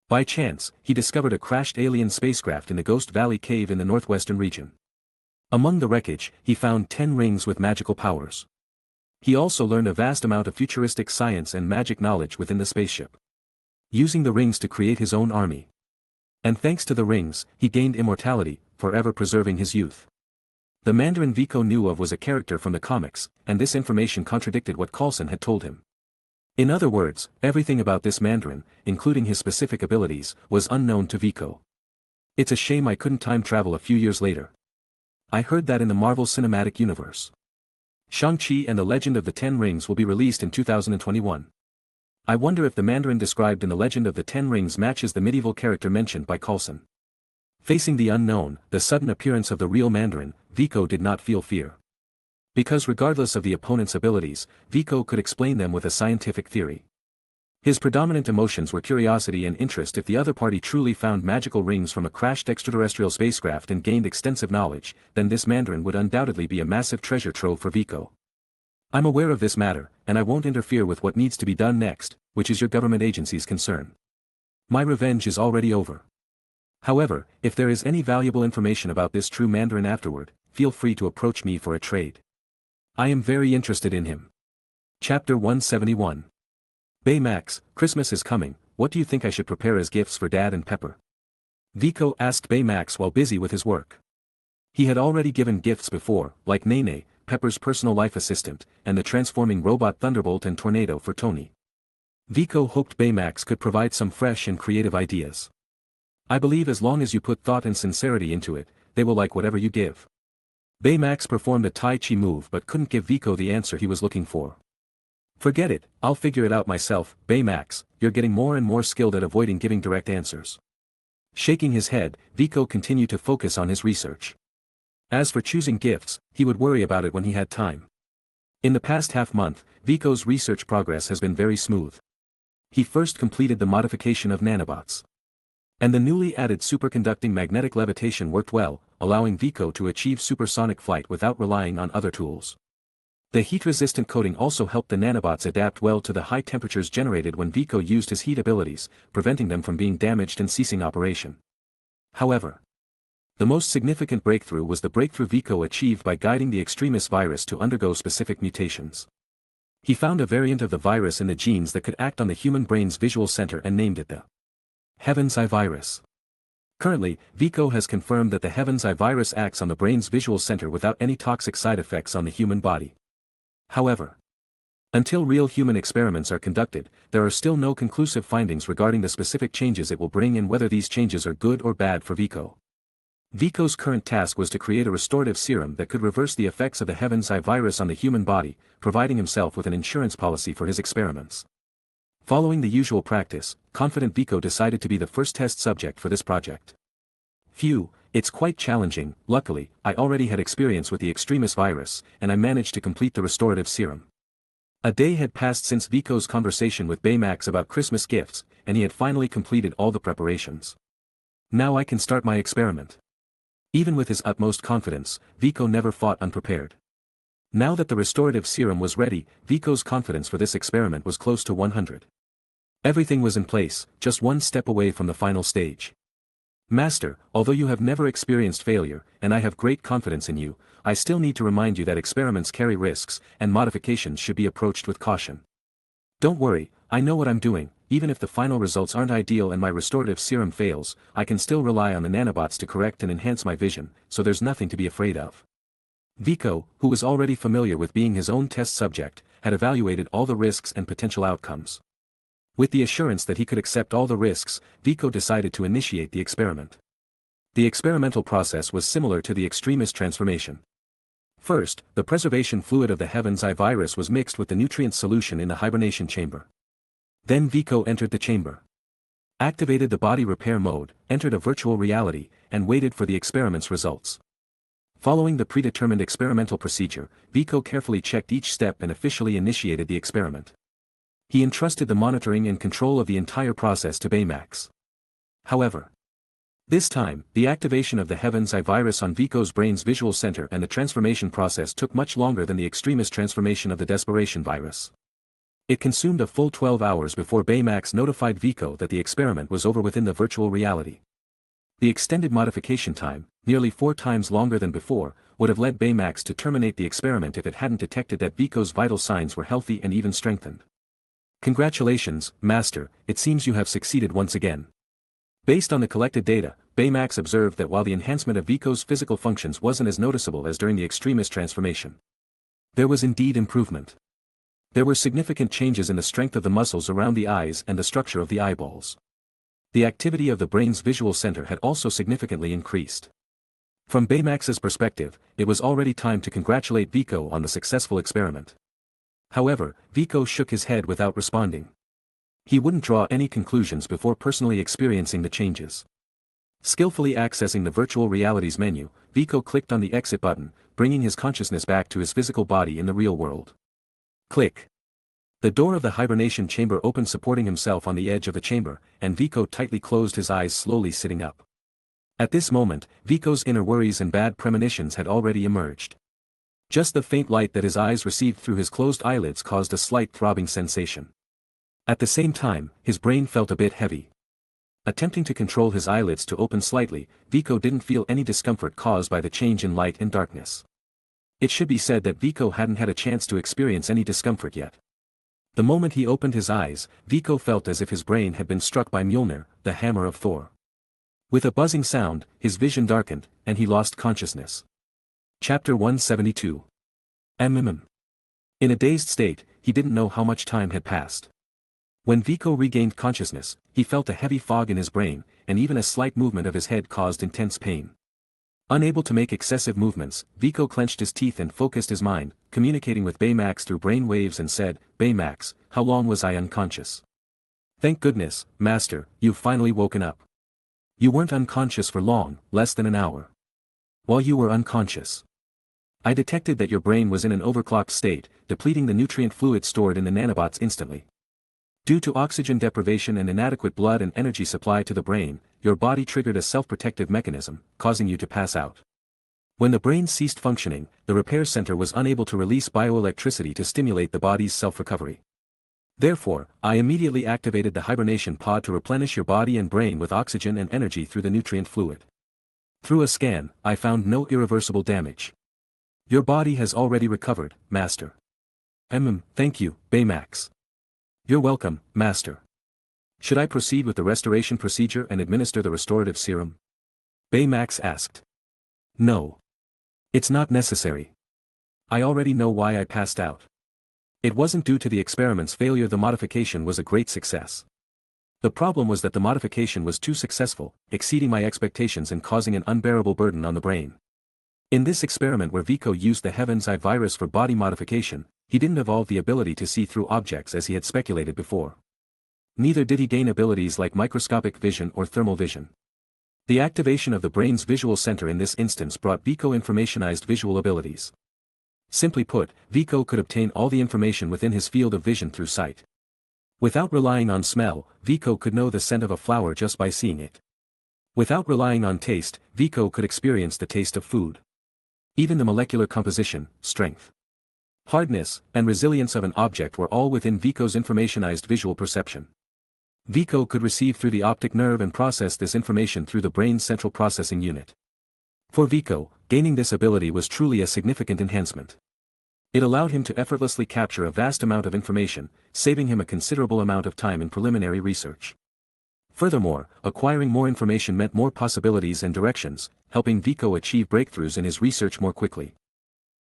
Speaker 1: By chance, he discovered a crashed alien spacecraft in the Ghost Valley cave in the northwestern region. Among the wreckage, he found 10 rings with magical powers. He also learned a vast amount of futuristic science and magic knowledge within the spaceship, using the rings to create his own army. And thanks to the rings, he gained immortality, forever preserving his youth. The Mandarin Viko knew of was a character from the comics, and this information contradicted what Coulson had told him. In other words, everything about this Mandarin, including his specific abilities, was unknown to Viko. It's a shame I couldn't time travel a few years later. I heard that in the Marvel Cinematic Universe, Shang-Chi and the Legend of the Ten Rings will be released in 2021. I wonder if the Mandarin described in the Legend of the Ten Rings matches the medieval character mentioned by Coulson. Facing the unknown, the sudden appearance of the real Mandarin, Viko did not feel fear. Because regardless of the opponent's abilities, Viko could explain them with a scientific theory. His predominant emotions were curiosity and interest. If the other party truly found magical rings from a crashed extraterrestrial spacecraft and gained extensive knowledge, then this Mandarin would undoubtedly be a massive treasure trove for Viko. I'm aware of this matter, and I won't interfere with what needs to be done next, which is your government agency's concern. My revenge is already over. However, if there is any valuable information about this true Mandarin afterward, feel free to approach me for a trade. I am very interested in him. Chapter 171. Baymax, Christmas is coming, what do you think I should prepare as gifts for Dad and Pepper? Viko asked Baymax while busy with his work. He had already given gifts before, like Nene, Pepper's personal life assistant, and the transforming robot Thunderbolt and Tornado for Tony. Viko hoped Baymax could provide some fresh and creative ideas. I believe as long as you put thought and sincerity into it, they will like whatever you give. Baymax performed a Tai Chi move but couldn't give Viko the answer he was looking for. Forget it, I'll figure it out myself. Baymax, you're getting more and more skilled at avoiding giving direct answers. Shaking his head, Viko continued to focus on his research. As for choosing gifts, he would worry about it when he had time. In the past half-month, Viko's research progress has been very smooth. He first completed the modification of nanobots. And the newly added superconducting magnetic levitation worked well, allowing Viko to achieve supersonic flight without relying on other tools. The heat-resistant coating also helped the nanobots adapt well to the high temperatures generated when Viko used his heat abilities, preventing them from being damaged and ceasing operation. However, the most significant breakthrough was the breakthrough Viko achieved by guiding the extremis virus to undergo specific mutations. He found a variant of the virus in the genes that could act on the human brain's visual center and named it the Heaven's Eye virus. Currently, Viko has confirmed that the Heaven's Eye virus acts on the brain's visual center without any toxic side effects on the human body. However, until real human experiments are conducted, there are still no conclusive findings regarding the specific changes it will bring and whether these changes are good or bad for Viko. Viko's current task was to create a restorative serum that could reverse the effects of the Heaven's Eye virus on the human body, providing himself with an insurance policy for his experiments. Following the usual practice, confident Viko decided to be the first test subject for this project. Phew, it's quite challenging. Luckily, I already had experience with the extremis virus, and I managed to complete the restorative serum. A day had passed since Viko's conversation with Baymax about Christmas gifts, and he had finally completed all the preparations. Now I can start my experiment. Even with his utmost confidence, Viko never fought unprepared. Now that the restorative serum was ready, Viko's confidence for this experiment was close to 100. Everything was in place, just one step away from the final stage. Master, although you have never experienced failure, and I have great confidence in you, I still need to remind you that experiments carry risks, and modifications should be approached with caution. Don't worry, I know what I'm doing. Even if the final results aren't ideal and my restorative serum fails, I can still rely on the nanobots to correct and enhance my vision, so there's nothing to be afraid of. Viko, who was already familiar with being his own test subject, had evaluated all the risks and potential outcomes. With the assurance that he could accept all the risks, Viko decided to initiate the experiment. The experimental process was similar to the extremis transformation. First, the preservation fluid of the Heaven's Eye virus was mixed with the nutrient solution in the hibernation chamber. Then Viko entered the chamber, activated the body repair mode, entered a virtual reality, and waited for the experiment's results. Following the predetermined experimental procedure, Viko carefully checked each step and officially initiated the experiment. He entrusted the monitoring and control of the entire process to Baymax. However, this time, the activation of the Heaven's Eye virus on Viko's brain's visual center and the transformation process took much longer than the extremis transformation of the desperation virus. It consumed a full 12 hours before Baymax notified Viko that the experiment was over within the virtual reality. The extended modification time, nearly 4 times longer than before, would have led Baymax to terminate the experiment if it hadn't detected that Viko's vital signs were healthy and even strengthened. Congratulations, Master, it seems you have succeeded once again. Based on the collected data, Baymax observed that while the enhancement of Viko's physical functions wasn't as noticeable as during the extremis transformation, there was indeed improvement. There were significant changes in the strength of the muscles around the eyes and the structure of the eyeballs. The activity of the brain's visual center had also significantly increased. From Baymax's perspective, it was already time to congratulate Viko on the successful experiment. However, Viko shook his head without responding. He wouldn't draw any conclusions before personally experiencing the changes. Skillfully accessing the virtual realities menu, Viko clicked on the exit button, bringing his consciousness back to his physical body in the real world. Click. The door of the hibernation chamber opened, supporting himself on the edge of the chamber, and Viko tightly closed his eyes, slowly sitting up. At this moment, Viko's inner worries and bad premonitions had already emerged. Just the faint light that his eyes received through his closed eyelids caused a slight throbbing sensation. At the same time, his brain felt a bit heavy. Attempting to control his eyelids to open slightly, Viko didn't feel any discomfort caused by the change in light and darkness. It should be said that Viko hadn't had a chance to experience any discomfort yet. The moment he opened his eyes, Viko felt as if his brain had been struck by Mjolnir, the hammer of Thor. With a buzzing sound, his vision darkened, and he lost consciousness. Chapter 172. In a dazed state, he didn't know how much time had passed. When Viko regained consciousness, he felt a heavy fog in his brain, and even a slight movement of his head caused intense pain. Unable to make excessive movements, Viko clenched his teeth and focused his mind, communicating with Baymax through brain waves, and said, "Baymax, how long was I unconscious?" "Thank goodness, Master, you've finally woken up." You weren't unconscious for long, less than an hour. While you were unconscious, I detected that your brain was in an overclocked state, depleting the nutrient fluid stored in the nanobots instantly. Due to oxygen deprivation and inadequate blood and energy supply to the brain, your body triggered a self-protective mechanism, causing you to pass out. When the brain ceased functioning, the repair center was unable to release bioelectricity to stimulate the body's self-recovery. Therefore, I immediately activated the hibernation pod to replenish your body and brain with oxygen and energy through the nutrient fluid. Through a scan, I found no irreversible damage. Your body has already recovered, Master. Thank you, Baymax. You're welcome, Master. Should I proceed with the restoration procedure and administer the restorative serum? Baymax asked. No. It's not necessary. I already know why I passed out. It wasn't due to the experiment's failure. The modification was a great success. The problem was that the modification was too successful, exceeding my expectations and causing an unbearable burden on the brain. In this experiment where Vico used the Heaven's Eye virus for body modification, he didn't evolve the ability to see through objects as he had speculated before. Neither did he gain abilities like microscopic vision or thermal vision. The activation of the brain's visual center in this instance brought Vico informationized visual abilities. Simply put, Vico could obtain all the information within his field of vision through sight. Without relying on smell, Vico could know the scent of a flower just by seeing it. Without relying on taste, Vico could experience the taste of food. Even the molecular composition, strength, hardness, and resilience of an object were all within Vico's informationized visual perception. Vico could receive through the optic nerve and process this information through the brain's central processing unit. For Vico, gaining this ability was truly a significant enhancement. It allowed him to effortlessly capture a vast amount of information, saving him a considerable amount of time in preliminary research. Furthermore, acquiring more information meant more possibilities and directions, helping Vico achieve breakthroughs in his research more quickly.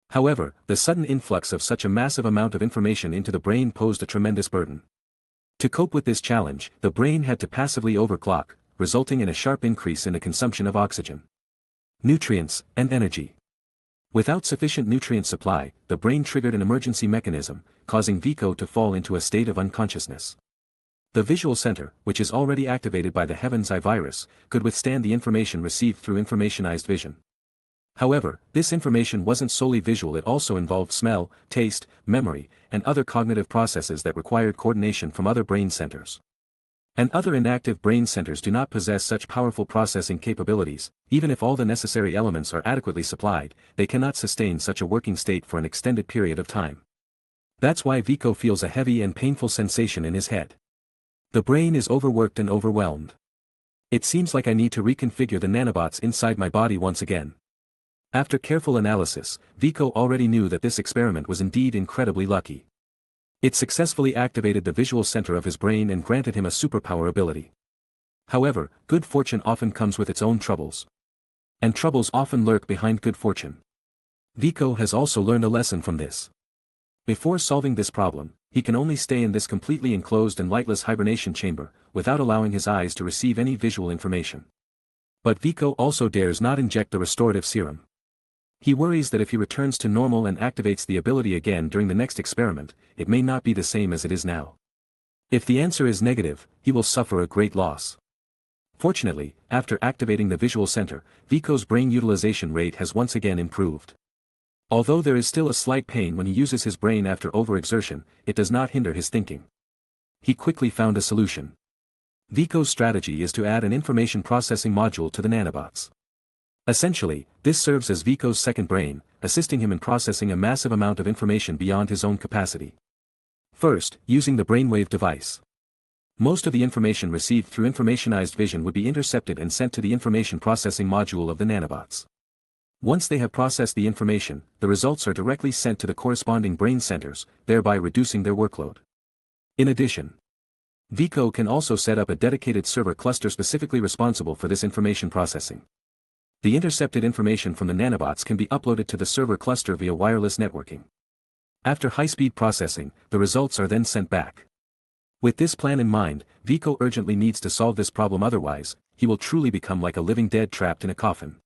Speaker 1: However, the sudden influx of such a massive amount of information into the brain posed a tremendous burden. To cope with this challenge, the brain had to passively overclock, resulting in a sharp increase in the consumption of oxygen, nutrients, and energy. Without sufficient nutrient supply, the brain triggered an emergency mechanism, causing Vico to fall into a state of unconsciousness. The visual center, which is already activated by the Heaven's Eye virus, could withstand the information received through informationized vision. However, this information wasn't solely visual. It also involved smell, taste, memory, and other cognitive processes that required coordination from other brain centers. And other inactive brain centers do not possess such powerful processing capabilities. Even if all the necessary elements are adequately supplied, they cannot sustain such a working state for an extended period of time. That's why Vico feels a heavy and painful sensation in his head. The brain is overworked and overwhelmed. It seems like I need to reconfigure the nanobots inside my body once again. After careful analysis, Vico already knew that this experiment was indeed incredibly lucky. It successfully activated the visual center of his brain and granted him a superpower ability. However, good fortune often comes with its own troubles. And troubles often lurk behind good fortune. Vico has also learned a lesson from this. Before solving this problem, he can only stay in this completely enclosed and lightless hibernation chamber, without allowing his eyes to receive any visual information. But Vico also dares not inject the restorative serum. He worries that if he returns to normal and activates the ability again during the next experiment, it may not be the same as it is now. If the answer is negative, he will suffer a great loss. Fortunately, after activating the visual center, Vico's brain utilization rate has once again improved. Although there is still a slight pain when he uses his brain after overexertion, it does not hinder his thinking. He quickly found a solution. Vico's strategy is to add an information processing module to the nanobots. Essentially, this serves as Vico's second brain, assisting him in processing a massive amount of information beyond his own capacity. First, using the brainwave device. Most of the information received through informationized vision would be intercepted and sent to the information processing module of the nanobots. Once they have processed the information, the results are directly sent to the corresponding brain centers, thereby reducing their workload. In addition, Vico can also set up a dedicated server cluster specifically responsible for this information processing. The intercepted information from the nanobots can be uploaded to the server cluster via wireless networking. After high-speed processing, the results are then sent back. With this plan in mind, Vico urgently needs to solve this problem, otherwise, he will truly become like a living dead trapped in a coffin.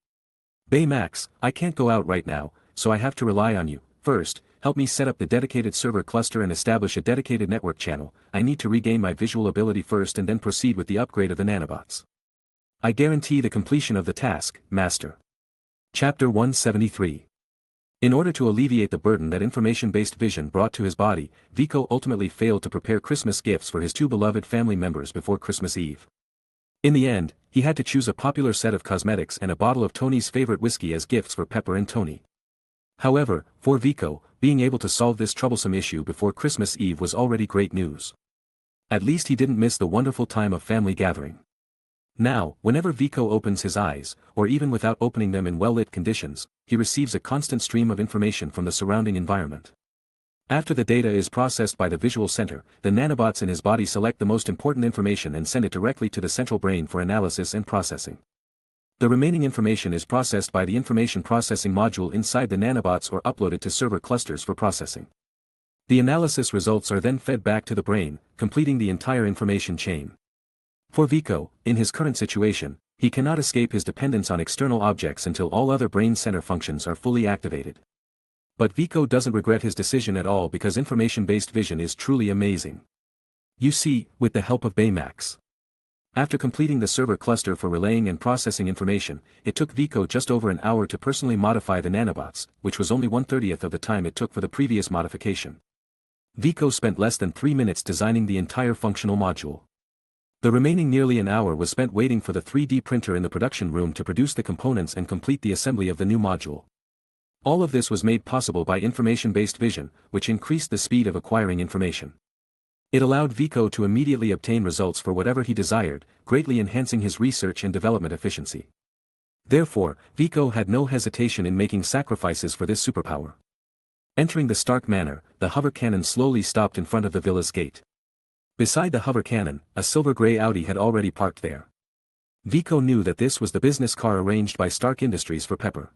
Speaker 1: Baymax, I can't go out right now, so I have to rely on you. First, help me set up the dedicated server cluster and establish a dedicated network channel. I need to regain my visual ability first and then proceed with the upgrade of the nanobots. I guarantee the completion of the task, Master. Chapter 173. In order to alleviate the burden that information-based vision brought to his body, Viko ultimately failed to prepare Christmas gifts for his two beloved family members before Christmas Eve. In the end, he had to choose a popular set of cosmetics and a bottle of Tony's favorite whiskey as gifts for Pepper and Tony. However, for Viko, being able to solve this troublesome issue before Christmas Eve was already great news. At least he didn't miss the wonderful time of family gathering. Now, whenever Viko opens his eyes, or even without opening them in well-lit conditions, he receives a constant stream of information from the surrounding environment. After the data is processed by the visual center, the nanobots in his body select the most important information and send it directly to the central brain for analysis and processing. The remaining information is processed by the information processing module inside the nanobots or uploaded to server clusters for processing. The analysis results are then fed back to the brain, completing the entire information chain. For Viko, in his current situation, he cannot escape his dependence on external objects until all other brain center functions are fully activated. But Viko doesn't regret his decision at all because information-based vision is truly amazing. You see, with the help of Baymax. After completing the server cluster for relaying and processing information, it took Viko just over an hour to personally modify the nanobots, which was only 1/30th of the time it took for the previous modification. Viko spent less than 3 minutes designing the entire functional module. The remaining nearly an hour was spent waiting for the 3D printer in the production room to produce the components and complete the assembly of the new module. All of this was made possible by information-based vision, which increased the speed of acquiring information. It allowed Viko to immediately obtain results for whatever he desired, greatly enhancing his research and development efficiency. Therefore, Viko had no hesitation in making sacrifices for this superpower. Entering the Stark Manor, the hover cannon slowly stopped in front of the villa's gate. Beside the hover cannon, a silver-gray Audi had already parked there. Viko knew that this was the business car arranged by Stark Industries for Pepper.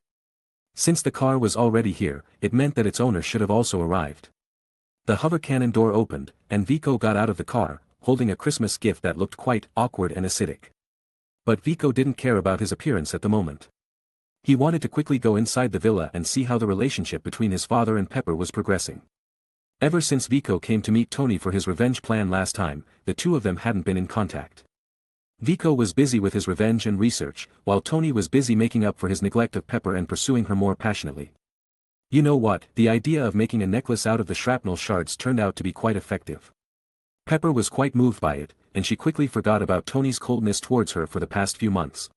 Speaker 1: Since the car was already here, it meant that its owner should have also arrived. The hover cannon door opened, and Viko got out of the car, holding a Christmas gift that looked quite awkward and acidic. But Viko didn't care about his appearance at the moment. He wanted to quickly go inside the villa and see how the relationship between his father and Pepper was progressing. Ever since Viko came to meet Tony for his revenge plan last time, the two of them hadn't been in contact. Viko was busy with his revenge and research, while Tony was busy making up for his neglect of Pepper and pursuing her more passionately. You know what, the idea of making a necklace out of the shrapnel shards turned out to be quite effective. Pepper was quite moved by it, and she quickly forgot about Tony's coldness towards her for the past few months.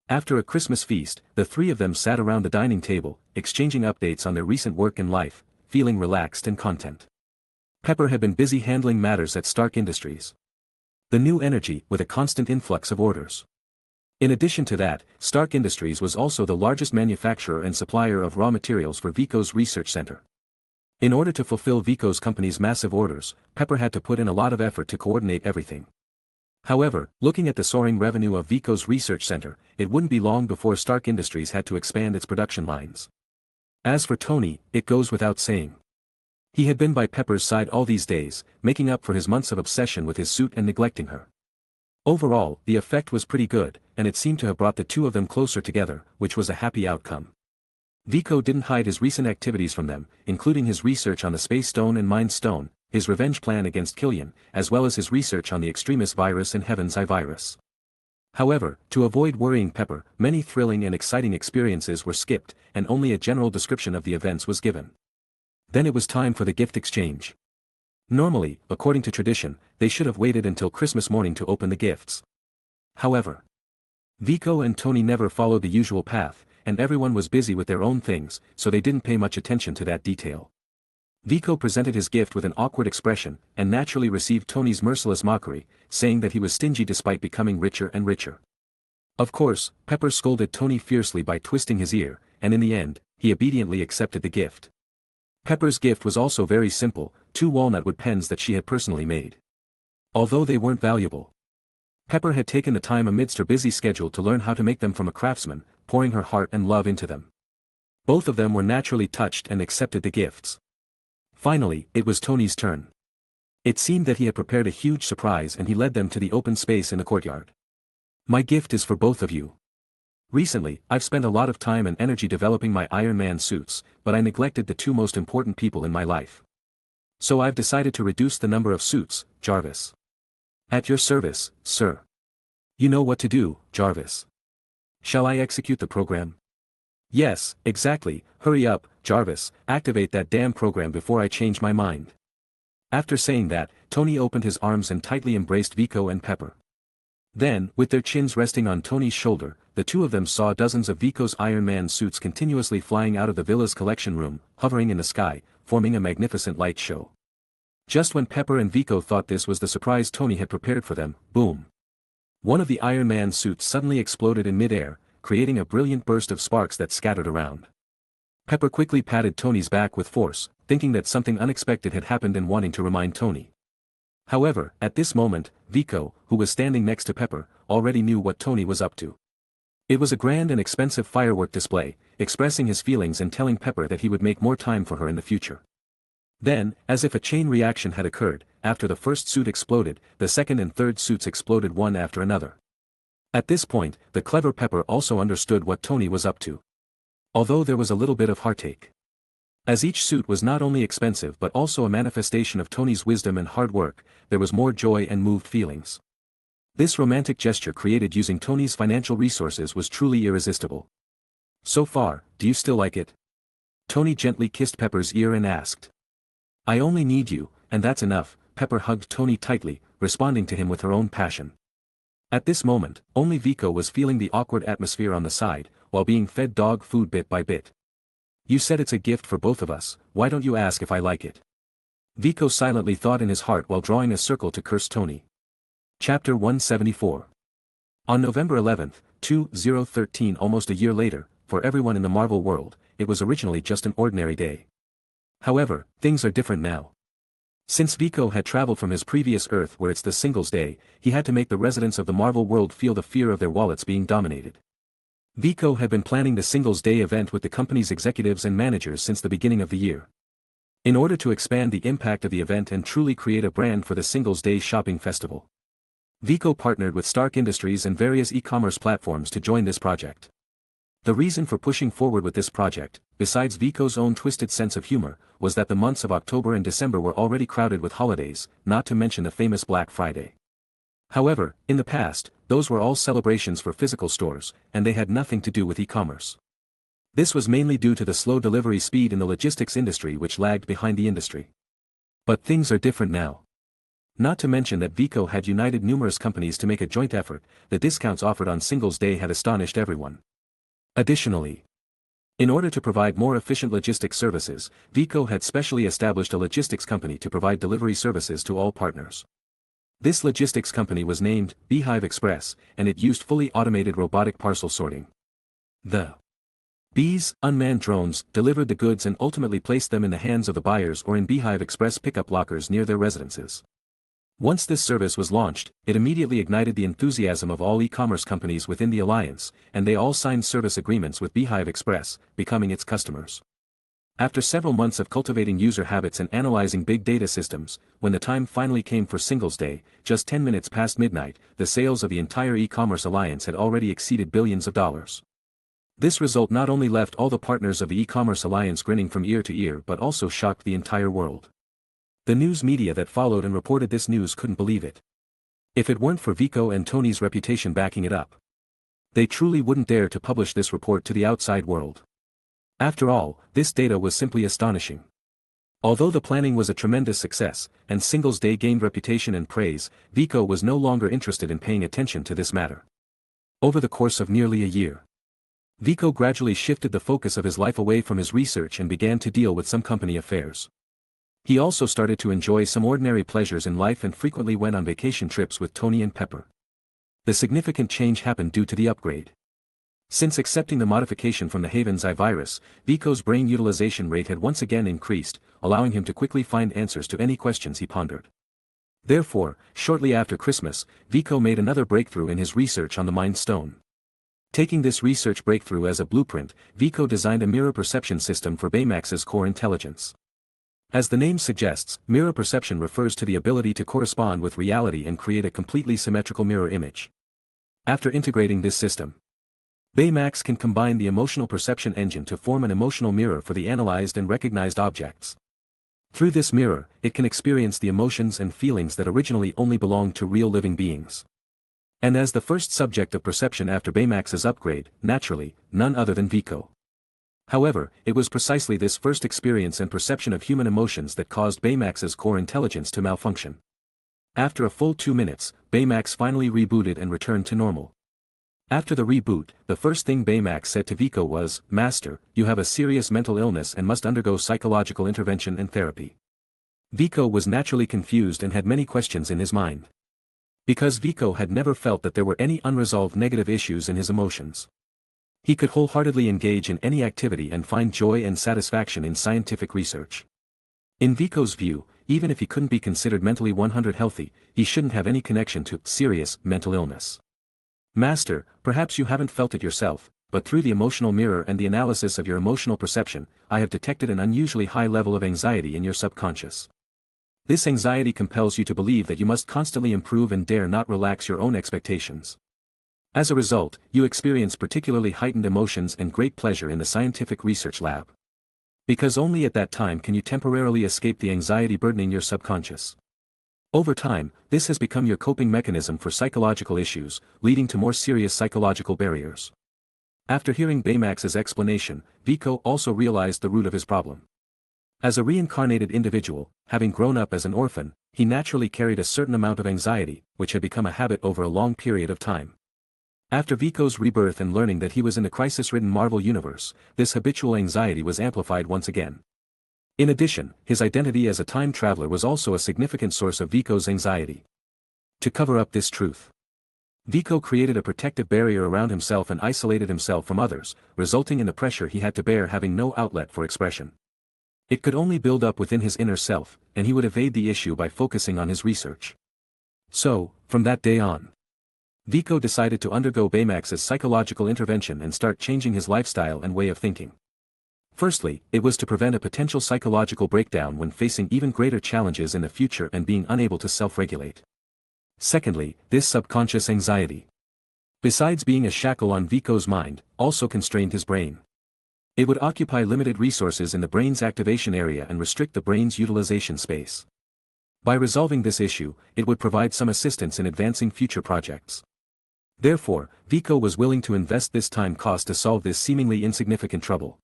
Speaker 1: After a Christmas feast, the three of them sat around the dining table, exchanging updates on their recent work and life, feeling relaxed and content. Pepper had been busy handling matters at Stark Industries. The new energy, with a constant influx of orders. In addition to that, Stark Industries was also the largest manufacturer and supplier of raw materials for Viko's research center. In order to fulfill Viko's company's massive orders, Pepper had to put in a lot of effort to coordinate everything. However, looking at the soaring revenue of Viko's research center, it wouldn't be long before Stark Industries had to expand its production lines. As for Tony, it goes without saying. He had been by Pepper's side all these days, making up for his months of obsession with his suit and neglecting her. Overall, the effect was pretty good, and it seemed to have brought the two of them closer together, which was a happy outcome. Viko didn't hide his recent activities from them, including his research on the Space Stone and Mind Stone, his revenge plan against Killian, as well as his research on the Extremis virus and Heaven's Eye virus. However, to avoid worrying Pepper, many thrilling and exciting experiences were skipped, and only a general description of the events was given. Then it was time for the gift exchange. Normally, according to tradition, they should have waited until Christmas morning to open the gifts. However, Viko and Tony never followed the usual path, and everyone was busy with their own things, so they didn't pay much attention to that detail. Viko presented his gift with an awkward expression, and naturally received Tony's merciless mockery, saying that he was stingy despite becoming richer and richer. Of course, Pepper scolded Tony fiercely by twisting his ear, and in the end, he obediently accepted the gift. Pepper's gift was also very simple, 2 walnut-wood pens that she had personally made. Although they weren't valuable, Pepper had taken the time amidst her busy schedule to learn how to make them from a craftsman, pouring her heart and love into them. Both of them were naturally touched and accepted the gifts. Finally, it was Tony's turn. It seemed that he had prepared a huge surprise and he led them to the open space in the courtyard. My gift is for both of you. Recently, I've spent a lot of time and energy developing my Iron Man suits, but I neglected the 2 most important people in my life. So I've decided to reduce the number of suits, Jarvis. At your service, sir. You know what to do, Jarvis. Shall I execute the program? Yes, exactly, hurry up, Jarvis, activate that damn program before I change my mind. After saying that, Tony opened his arms and tightly embraced Vico and Pepper. Then, with their chins resting on Tony's shoulder, the two of them saw dozens of Vico's Iron Man suits continuously flying out of the villa's collection room, hovering in the sky, forming a magnificent light show. Just when Pepper and Vico thought this was the surprise Tony had prepared for them, boom. One of the Iron Man suits suddenly exploded in mid-air, creating a brilliant burst of sparks that scattered around. Pepper quickly patted Tony's back with force, thinking that something unexpected had happened and wanting to remind Tony. However, at this moment, Vico, who was standing next to Pepper, already knew what Tony was up to. It was a grand and expensive firework display, expressing his feelings and telling Pepper that he would make more time for her in the future. Then, as if a chain reaction had occurred, after the first suit exploded, the second and third suits exploded one after another. At this point, the clever Pepper also understood what Tony was up to. Although there was a little bit of heartache. As each suit was not only expensive but also a manifestation of Tony's wisdom and hard work, there was more joy and moved feelings. This romantic gesture created using Tony's financial resources was truly irresistible. So far, do you still like it? Tony gently kissed Pepper's ear and asked. I only need you, and that's enough, Pepper hugged Tony tightly, responding to him with her own passion. At this moment, only Vico was feeling the awkward atmosphere on the side, while being fed dog food bit by bit. You said it's a gift for both of us, why don't you ask if I like it? Vico silently thought in his heart while drawing a circle to curse Tony. Chapter 174. On November 11, 2013, almost a year later, for everyone in the Marvel world, it was originally just an ordinary day. However, things are different now. Since Vico had traveled from his previous Earth where it's the Singles Day, he had to make the residents of the Marvel world feel the fear of their wallets being dominated. Vico had been planning the Singles Day event with the company's executives and managers since the beginning of the year. In order to expand the impact of the event and truly create a brand for the Singles Day shopping festival, Vico partnered with Stark Industries and various e-commerce platforms to join this project. The reason for pushing forward with this project, besides Vico's own twisted sense of humor, was that the months of October and December were already crowded with holidays, not to mention the famous Black Friday. However, in the past, those were all celebrations for physical stores, and they had nothing to do with e-commerce. This was mainly due to the slow delivery speed in the logistics industry which lagged behind the industry. But things are different now. Not to mention that Vico had united numerous companies to make a joint effort, the discounts offered on Singles Day had astonished everyone. Additionally, in order to provide more efficient logistics services, Vico had specially established a logistics company to provide delivery services to all partners. This logistics company was named Beehive Express, and it used fully automated robotic parcel sorting. The Bees, unmanned drones, delivered the goods and ultimately placed them in the hands of the buyers or in Beehive Express pickup lockers near their residences. Once this service was launched, it immediately ignited the enthusiasm of all e-commerce companies within the alliance, and they all signed service agreements with Beehive Express, becoming its customers. After several months of cultivating user habits and analyzing big data systems, when the time finally came for Singles Day, just 10 minutes past midnight, the sales of the entire e-commerce alliance had already exceeded billions of dollars. This result not only left all the partners of the e-commerce alliance grinning from ear to ear but also shocked the entire world. The news media that followed and reported this news couldn't believe it. If it weren't for Vico and Tony's reputation backing it up, they truly wouldn't dare to publish this report to the outside world. After all, this data was simply astonishing. Although the planning was a tremendous success, and Singles Day gained reputation and praise, Vico was no longer interested in paying attention to this matter. Over the course of nearly a year, Vico gradually shifted the focus of his life away from his research and began to deal with some company affairs. He also started to enjoy some ordinary pleasures in life and frequently went on vacation trips with Tony and Pepper. The significant change happened due to the upgrade. Since accepting the modification from the Haven's Eye virus, Vico's brain utilization rate had once again increased, allowing him to quickly find answers to any questions he pondered. Therefore, shortly after Christmas, Vico made another breakthrough in his research on the Mind Stone. Taking this research breakthrough as a blueprint, Vico designed a mirror perception system for Baymax's core intelligence. As the name suggests, mirror perception refers to the ability to correspond with reality and create a completely symmetrical mirror image. After integrating this system, Baymax can combine the emotional perception engine to form an emotional mirror for the analyzed and recognized objects. Through this mirror, it can experience the emotions and feelings that originally only belonged to real living beings. And as the first subject of perception after Baymax's upgrade, naturally, none other than Vico. However, it was precisely this first experience and perception of human emotions that caused Baymax's core intelligence to malfunction. After a full 2 minutes, Baymax finally rebooted and returned to normal. After the reboot, the first thing Baymax said to Vico was, "Master, you have a serious mental illness and must undergo psychological intervention and therapy." Vico was naturally confused and had many questions in his mind. Because Vico had never felt that there were any unresolved negative issues in his emotions. He could wholeheartedly engage in any activity and find joy and satisfaction in scientific research. In Vico's view, even if he couldn't be considered mentally 100 healthy, he shouldn't have any connection to serious mental illness. "Master, perhaps you haven't felt it yourself, but through the emotional mirror and the analysis of your emotional perception, I have detected an unusually high level of anxiety in your subconscious. This anxiety compels you to believe that you must constantly improve and dare not relax your own expectations. As a result, you experience particularly heightened emotions and great pleasure in the scientific research lab. Because only at that time can you temporarily escape the anxiety burdening your subconscious. Over time, this has become your coping mechanism for psychological issues, leading to more serious psychological barriers." After hearing Baymax's explanation, Vico also realized the root of his problem. As a reincarnated individual, having grown up as an orphan, he naturally carried a certain amount of anxiety, which had become a habit over a long period of time. After Vico's rebirth and learning that he was in the crisis-ridden Marvel universe, this habitual anxiety was amplified once again. In addition, his identity as a time traveler was also a significant source of Vico's anxiety. To cover up this truth, Vico created a protective barrier around himself and isolated himself from others, resulting in the pressure he had to bear having no outlet for expression. It could only build up within his inner self, and he would evade the issue by focusing on his research. So, from that day on, Vico decided to undergo Baymax's psychological intervention and start changing his lifestyle and way of thinking. Firstly, it was to prevent a potential psychological breakdown when facing even greater challenges in the future and being unable to self-regulate. Secondly, this subconscious anxiety, besides being a shackle on Vico's mind, also constrained his brain. It would occupy limited resources in the brain's activation area and restrict the brain's utilization space. By resolving this issue, it would provide some assistance in advancing future projects. Therefore, Vico was willing to invest this time cost to solve this seemingly insignificant trouble.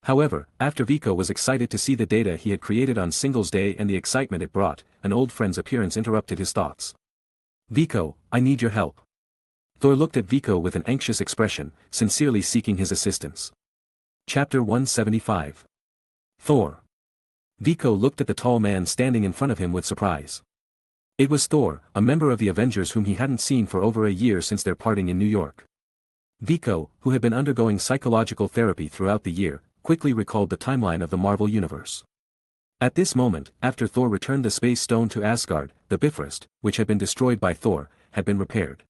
Speaker 1: However, after Vico was excited to see the data he had created on Singles Day and the excitement it brought, an old friend's appearance interrupted his thoughts. "Vico, I need your help." Thor looked at Vico with an anxious expression, sincerely seeking his assistance. Chapter 175. Thor. Vico looked at the tall man standing in front of him with surprise. It was Thor, a member of the Avengers whom he hadn't seen for over a year since their parting in New York. Vico, who had been undergoing psychological therapy throughout the year, quickly recalled the timeline of the Marvel Universe. At this moment, after Thor returned the Space Stone to Asgard, the Bifrost, which had been destroyed by Thor, had been repaired.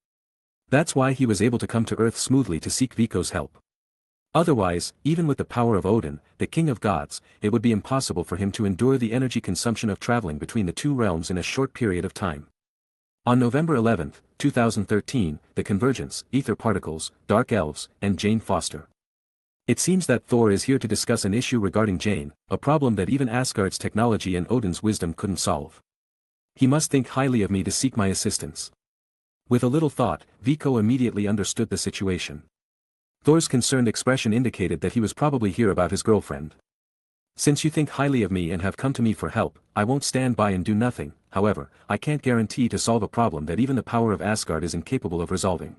Speaker 1: That's why he was able to come to Earth smoothly to seek Vico's help. Otherwise, even with the power of Odin, the King of Gods, it would be impossible for him to endure the energy consumption of traveling between the two realms in a short period of time. On November 11, 2013, The Convergence, Ether Particles, Dark Elves, and Jane Foster. It seems that Thor is here to discuss an issue regarding Jane, a problem that even Asgard's technology and Odin's wisdom couldn't solve. He must think highly of me to seek my assistance. With a little thought, Vico immediately understood the situation. Thor's concerned expression indicated that he was probably here about his girlfriend. "Since you think highly of me and have come to me for help, I won't stand by and do nothing. However, I can't guarantee to solve a problem that even the power of Asgard is incapable of resolving."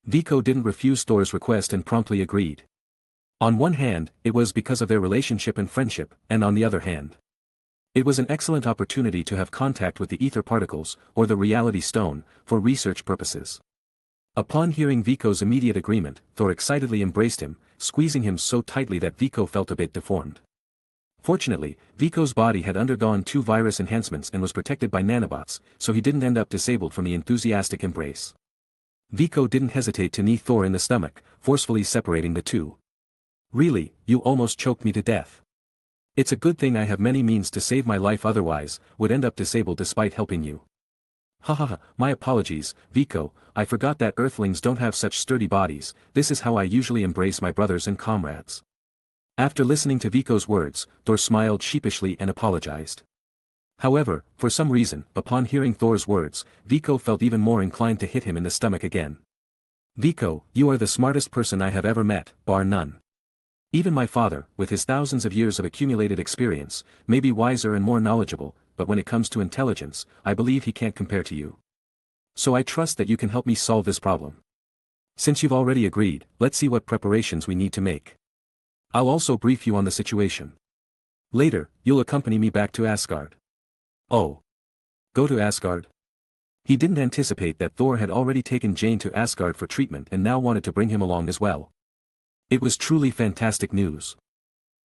Speaker 1: Vico didn't refuse Thor's request and promptly agreed. On one hand, it was because of their relationship and friendship, and on the other hand, it was an excellent opportunity to have contact with the ether particles, or the reality stone, for research purposes. Upon hearing Vico's immediate agreement, Thor excitedly embraced him, squeezing him so tightly that Vico felt a bit deformed. Fortunately, Vico's body had undergone 2 virus enhancements and was protected by nanobots, so he didn't end up disabled from the enthusiastic embrace. Vico didn't hesitate to knee Thor in the stomach, forcefully separating the two. "Really, you almost choked me to death. It's a good thing I have many means to save my life, otherwise, would end up disabled despite helping you." "Ha, my apologies, Vico, I forgot that Earthlings don't have such sturdy bodies. This is how I usually embrace my brothers and comrades." After listening to Vico's words, Thor smiled sheepishly and apologized. However, for some reason, upon hearing Thor's words, Vico felt even more inclined to hit him in the stomach again. Vico, you are the smartest person I have ever met, bar none. Even my father, with his thousands of years of accumulated experience, may be wiser and more knowledgeable, but when it comes to intelligence, I believe he can't compare to you. So I trust that you can help me solve this problem. Since you've already agreed, let's see what preparations we need to make. I'll also brief you on the situation. Later, you'll accompany me back to Asgard. Oh. Go to Asgard? He didn't anticipate that Thor had already taken Jane to Asgard for treatment and now wanted to bring him along as well. It was truly fantastic news.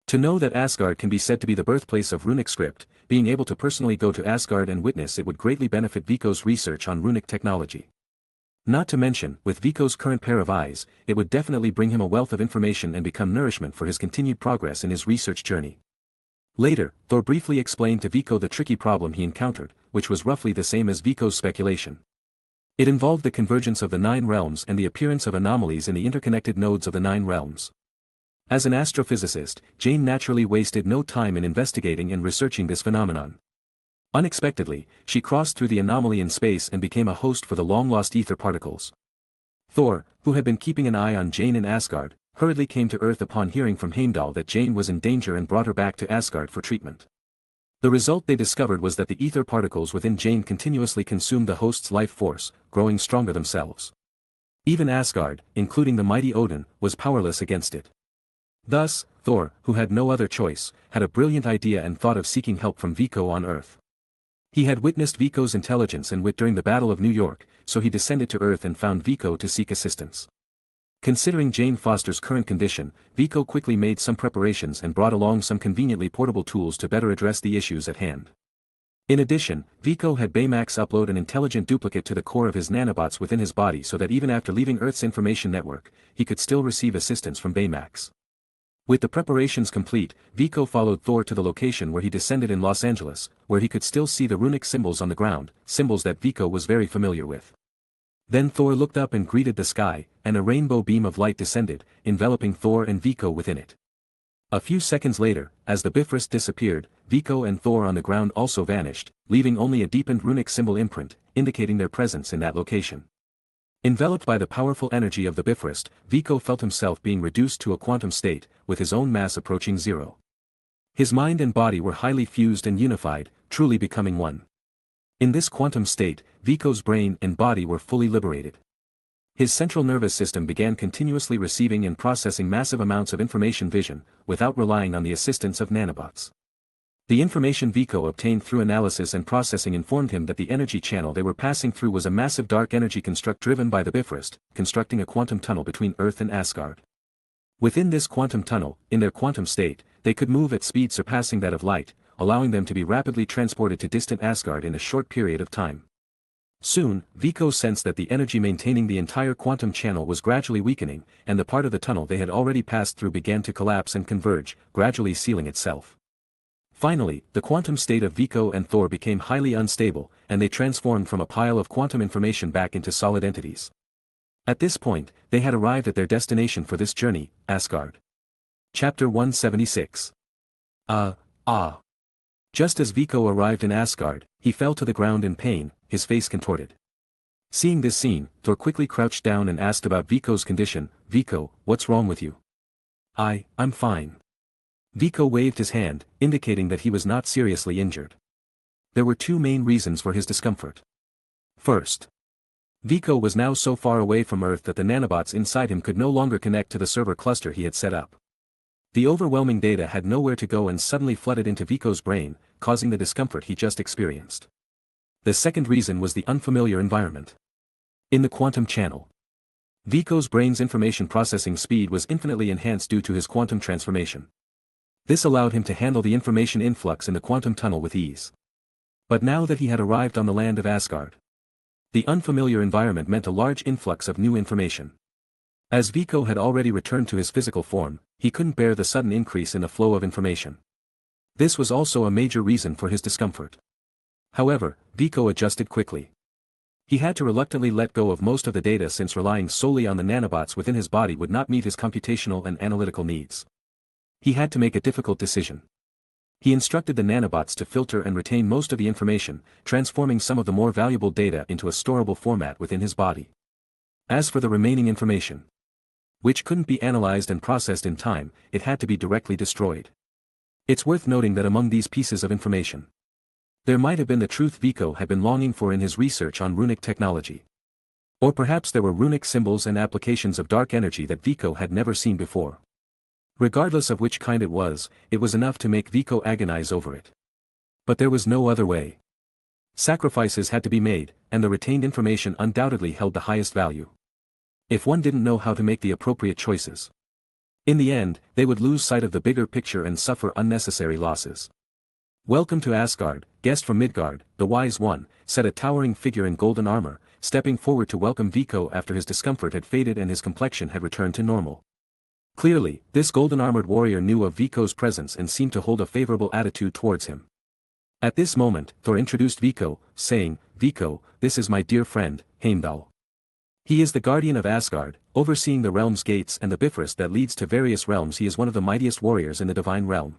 Speaker 1: To know that Asgard can be said to be the birthplace of runic script, being able to personally go to Asgard and witness it would greatly benefit Vico's research on runic technology. Not to mention, with Vico's current pair of eyes, it would definitely bring him a wealth of information and become nourishment for his continued progress in his research journey. Later, Thor briefly explained to Vico the tricky problem he encountered, which was roughly the same as Vico's speculation. It involved the convergence of the 9 realms and the appearance of anomalies in the interconnected nodes of the 9 realms. As an astrophysicist, Jane naturally wasted no time in investigating and researching this phenomenon. Unexpectedly, she crossed through the anomaly in space and became a host for the long-lost ether particles. Thor, who had been keeping an eye on Jane in Asgard, hurriedly came to Earth upon hearing from Heimdall that Jane was in danger and brought her back to Asgard for treatment. The result they discovered was that the ether particles within Jane continuously consumed the host's life force, growing stronger themselves. Even Asgard, including the mighty Odin, was powerless against it. Thus, Thor, who had no other choice, had a brilliant idea and thought of seeking help from Vico on Earth. He had witnessed Vico's intelligence and wit during the Battle of New York, so he descended to Earth and found Vico to seek assistance. Considering Jane Foster's current condition, Vico quickly made some preparations and brought along some conveniently portable tools to better address the issues at hand. In addition, Vico had Baymax upload an intelligent duplicate to the core of his nanobots within his body so that even after leaving Earth's information network, he could still receive assistance from Baymax. With the preparations complete, Vico followed Thor to the location where he descended in Los Angeles, where he could still see the runic symbols on the ground, symbols that Vico was very familiar with. Then Thor looked up and greeted the sky, and a rainbow beam of light descended, enveloping Thor and Vico within it. A few seconds later, as the Bifrost disappeared, Vico and Thor on the ground also vanished, leaving only a deepened runic symbol imprint, indicating their presence in that location. Enveloped by the powerful energy of the Bifrost, Vico felt himself being reduced to a quantum state, with his own mass approaching zero. His mind and body were highly fused and unified, truly becoming one. In this quantum state, Vico's brain and body were fully liberated. His central nervous system began continuously receiving and processing massive amounts of information vision, without relying on the assistance of nanobots. The information Vico obtained through analysis and processing informed him that the energy channel they were passing through was a massive dark energy construct driven by the Bifrost, constructing a quantum tunnel between Earth and Asgard. Within this quantum tunnel, in their quantum state, they could move at speed surpassing that of light, allowing them to be rapidly transported to distant Asgard in a short period of time. Soon, Vico sensed that the energy maintaining the entire quantum channel was gradually weakening, and the part of the tunnel they had already passed through began to collapse and converge, gradually sealing itself. Finally, the quantum state of Vico and Thor became highly unstable, and they transformed from a pile of quantum information back into solid entities. At this point, they had arrived at their destination for this journey, Asgard. Chapter 176. Just as Vico arrived in Asgard, he fell to the ground in pain, his face contorted. Seeing this scene, Thor quickly crouched down and asked about Vico's condition. "Vico, what's wrong with you?" I'm fine." Vico waved his hand, indicating that he was not seriously injured. There were two main reasons for his discomfort. First, Vico was now so far away from Earth that the nanobots inside him could no longer connect to the server cluster he had set up. The overwhelming data had nowhere to go and suddenly flooded into Vico's brain, causing the discomfort he just experienced. The second reason was the unfamiliar environment. In the quantum channel, Vico's brain's information processing speed was infinitely enhanced due to his quantum transformation. This allowed him to handle the information influx in the quantum tunnel with ease. But now that he had arrived on the land of Asgard, the unfamiliar environment meant a large influx of new information. As Vico had already returned to his physical form, he couldn't bear the sudden increase in the flow of information. This was also a major reason for his discomfort. However, Vico adjusted quickly. He had to reluctantly let go of most of the data since relying solely on the nanobots within his body would not meet his computational and analytical needs. He had to make a difficult decision. He instructed the nanobots to filter and retain most of the information, transforming some of the more valuable data into a storable format within his body. As for the remaining information, which couldn't be analyzed and processed in time, it had to be directly destroyed. It's worth noting that among these pieces of information, there might have been the truth Vico had been longing for in his research on runic technology. Or perhaps there were runic symbols and applications of dark energy that Vico had never seen before. Regardless of which kind it was enough to make Vico agonize over it. But there was no other way. Sacrifices had to be made, and the retained information undoubtedly held the highest value. If one didn't know how to make the appropriate choices, in the end, they would lose sight of the bigger picture and suffer unnecessary losses. "Welcome to Asgard, guest from Midgard," the Wise One, said a towering figure in golden armor, stepping forward to welcome Vico after his discomfort had faded and his complexion had returned to normal. Clearly, this golden-armored warrior knew of Vico's presence and seemed to hold a favorable attitude towards him. At this moment, Thor introduced Vico, saying, "Vico, this is my dear friend, Heimdall. He is the guardian of Asgard, overseeing the realm's gates and the Bifrost that leads to various realms. He is one of the mightiest warriors in the divine realm.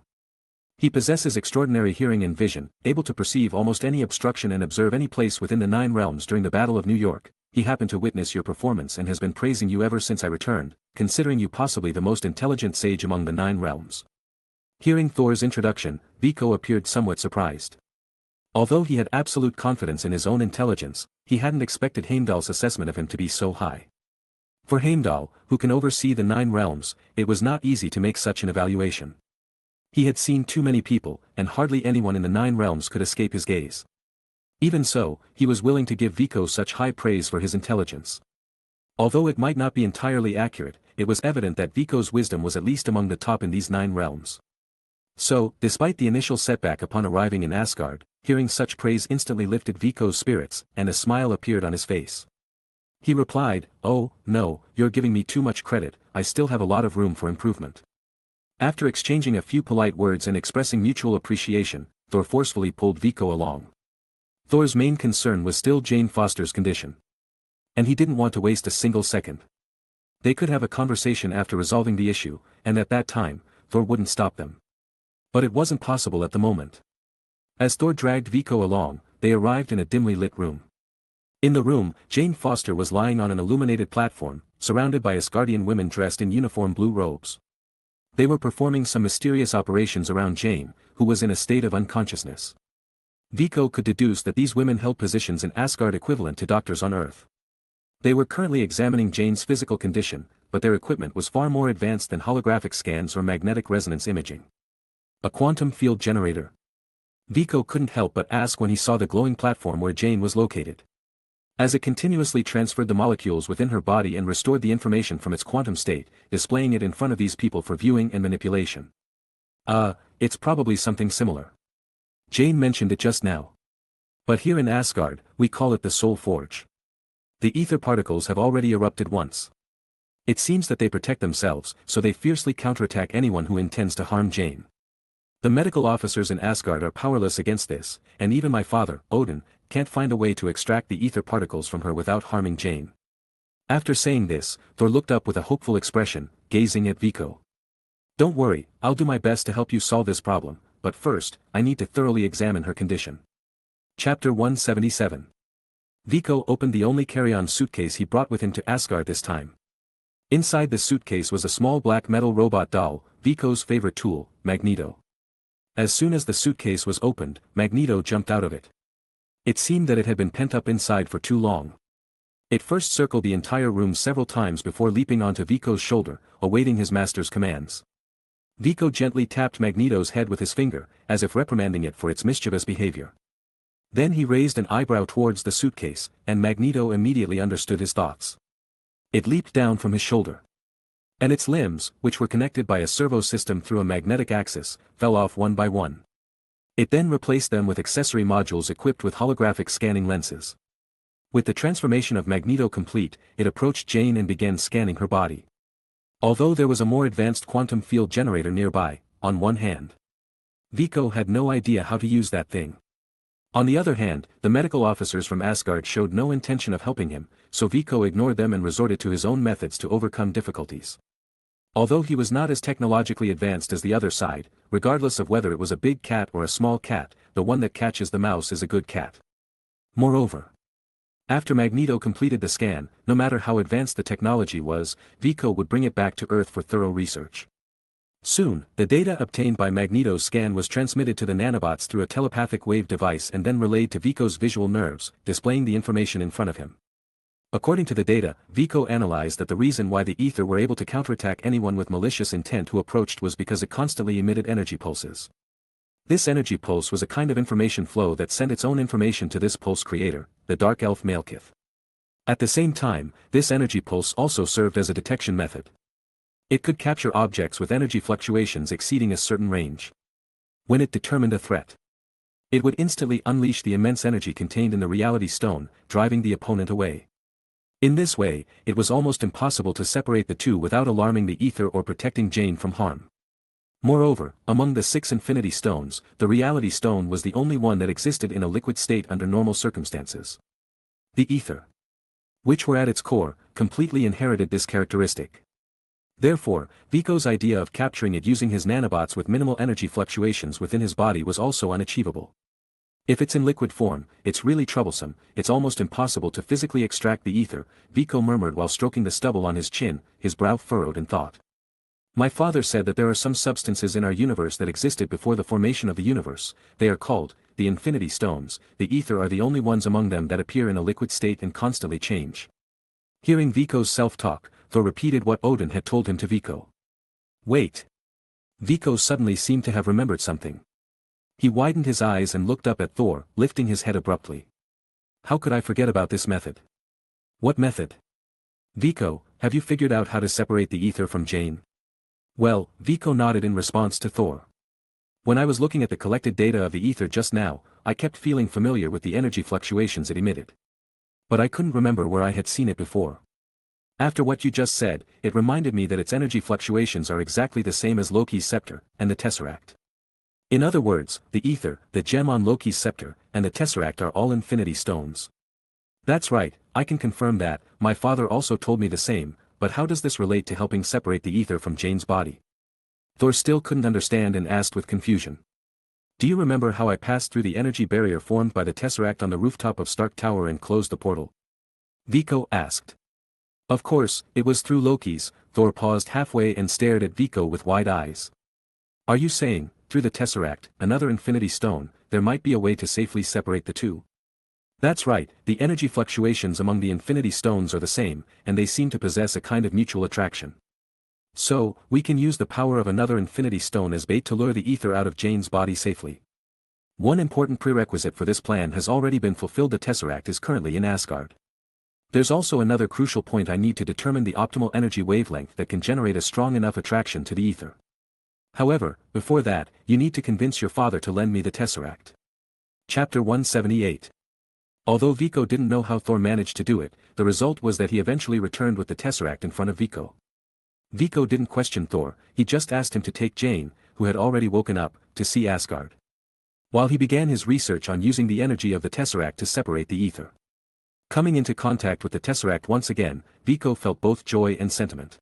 Speaker 1: He possesses extraordinary hearing and vision, able to perceive almost any obstruction and observe any place within the 9 realms. During the Battle of New York, he happened to witness your performance and has been praising you ever since I returned, considering you possibly the most intelligent sage among the 9 realms." Hearing Thor's introduction, Vico appeared somewhat surprised. Although he had absolute confidence in his own intelligence, he hadn't expected Heimdall's assessment of him to be so high. For Heimdall, who can oversee the 9 realms, it was not easy to make such an evaluation. He had seen too many people, and hardly anyone in the 9 realms could escape his gaze. Even so, he was willing to give Vico such high praise for his intelligence. Although it might not be entirely accurate, it was evident that Vico's wisdom was at least among the top in these 9 realms. So, despite the initial setback upon arriving in Asgard, hearing such praise instantly lifted Vico's spirits, and a smile appeared on his face. He replied, "Oh, no, you're giving me too much credit, I still have a lot of room for improvement." After exchanging a few polite words and expressing mutual appreciation, Thor forcefully pulled Vico along. Thor's main concern was still Jane Foster's condition. And he didn't want to waste a single second. They could have a conversation after resolving the issue, and at that time, Thor wouldn't stop them. But it wasn't possible at the moment. As Thor dragged Vico along, they arrived in a dimly lit room. In the room, Jane Foster was lying on an illuminated platform, surrounded by Asgardian women dressed in uniform blue robes. They were performing some mysterious operations around Jane, who was in a state of unconsciousness. Vico could deduce that these women held positions in Asgard equivalent to doctors on Earth. They were currently examining Jane's physical condition, but their equipment was far more advanced than holographic scans or magnetic resonance imaging. A quantum field generator? Vico couldn't help but ask when he saw the glowing platform where Jane was located. As it continuously transferred the molecules within her body and restored the information from its quantum state, displaying it in front of these people for viewing and manipulation. It's probably something similar. Jane mentioned it just now. But here in Asgard, we call it the Soul Forge. The ether particles have already erupted once. It seems that they protect themselves, so they fiercely counterattack anyone who intends to harm Jane. The medical officers in Asgard are powerless against this, and even my father, Odin, can't find a way to extract the ether particles from her without harming Jane. After saying this, Thor looked up with a hopeful expression, gazing at Vico. "Don't worry, I'll do my best to help you solve this problem, but first, I need to thoroughly examine her condition." Chapter 177. Vico opened the only carry-on suitcase he brought with him to Asgard this time. Inside the suitcase was a small black metal robot doll, Vico's favorite tool, Magneto. As soon as the suitcase was opened, Magneto jumped out of it. It seemed that it had been pent up inside for too long. It first circled the entire room several times before leaping onto Vico's shoulder, awaiting his master's commands. Vico gently tapped Magneto's head with his finger, as if reprimanding it for its mischievous behavior. Then he raised an eyebrow towards the suitcase, and Magneto immediately understood his thoughts. It leaped down from his shoulder. And its limbs, which were connected by a servo system through a magnetic axis, fell off one by one. It then replaced them with accessory modules equipped with holographic scanning lenses. With the transformation of Magneto complete, it approached Jane and began scanning her body. Although there was a more advanced quantum field generator nearby, on one hand, Vico had no idea how to use that thing. On the other hand, the medical officers from Asgard showed no intention of helping him, so Vico ignored them and resorted to his own methods to overcome difficulties. Although he was not as technologically advanced as the other side, regardless of whether it was a big cat or a small cat, the one that catches the mouse is a good cat. Moreover, after Magneto completed the scan, no matter how advanced the technology was, Vico would bring it back to Earth for thorough research. Soon, the data obtained by Magneto's scan was transmitted to the nanobots through a telepathic wave device and then relayed to Vico's visual nerves, displaying the information in front of him. According to the data, Vico analyzed that the reason why the ether were able to counterattack anyone with malicious intent who approached was because it constantly emitted energy pulses. This energy pulse was a kind of information flow that sent its own information to this pulse creator, the Dark Elf Malekith. At the same time, this energy pulse also served as a detection method. It could capture objects with energy fluctuations exceeding a certain range. When it determined a threat, it would instantly unleash the immense energy contained in the reality stone, driving the opponent away. In this way, it was almost impossible to separate the two without alarming the ether or protecting Jane from harm. Moreover, among the 6 Infinity Stones, the reality stone was the only one that existed in a liquid state under normal circumstances. The ether, which were at its core, completely inherited this characteristic. Therefore, Vico's idea of capturing it using his nanobots with minimal energy fluctuations within his body was also unachievable. If it's in liquid form, it's really troublesome, it's almost impossible to physically extract the ether, Vico murmured while stroking the stubble on his chin, his brow furrowed in thought. My father said that there are some substances in our universe that existed before the formation of the universe. They are called the Infinity Stones. The ether are the only ones among them that appear in a liquid state and constantly change. Hearing Vico's self-talk, Thor repeated what Odin had told him to Vico. Wait. Vico suddenly seemed to have remembered something. He widened his eyes and looked up at Thor, lifting his head abruptly. How could I forget about this method? What method? Vico, have you figured out how to separate the ether from Jane? Well, Vico nodded in response to Thor. When I was looking at the collected data of the ether just now, I kept feeling familiar with the energy fluctuations it emitted. But I couldn't remember where I had seen it before. After what you just said, it reminded me that its energy fluctuations are exactly the same as Loki's scepter, and the Tesseract. In other words, the ether, the gem on Loki's scepter, and the Tesseract are all Infinity Stones. That's right, I can confirm that. My father also told me the same, but how does this relate to helping separate the ether from Jane's body? Thor still couldn't understand and asked with confusion. Do you remember how I passed through the energy barrier formed by the Tesseract on the rooftop of Stark Tower and closed the portal? Vico asked. Of course, it was through Loki's. Thor paused halfway and stared at Vico with wide eyes. Are you saying, through the Tesseract, another Infinity Stone, there might be a way to safely separate the two? That's right, the energy fluctuations among the Infinity Stones are the same, and they seem to possess a kind of mutual attraction. So, we can use the power of another Infinity Stone as bait to lure the ether out of Jane's body safely. One important prerequisite for this plan has already been fulfilled. The Tesseract is currently in Asgard. There's also another crucial point. I need to determine the optimal energy wavelength that can generate a strong enough attraction to the ether. However, before that, you need to convince your father to lend me the Tesseract. Chapter 178. Although Vico didn't know how Thor managed to do it, the result was that he eventually returned with the Tesseract in front of Vico. Vico didn't question Thor, he just asked him to take Jane, who had already woken up, to see Asgard. While he began his research on using the energy of the Tesseract to separate the ether. Coming into contact with the Tesseract once again, Vico felt both joy and sentiment.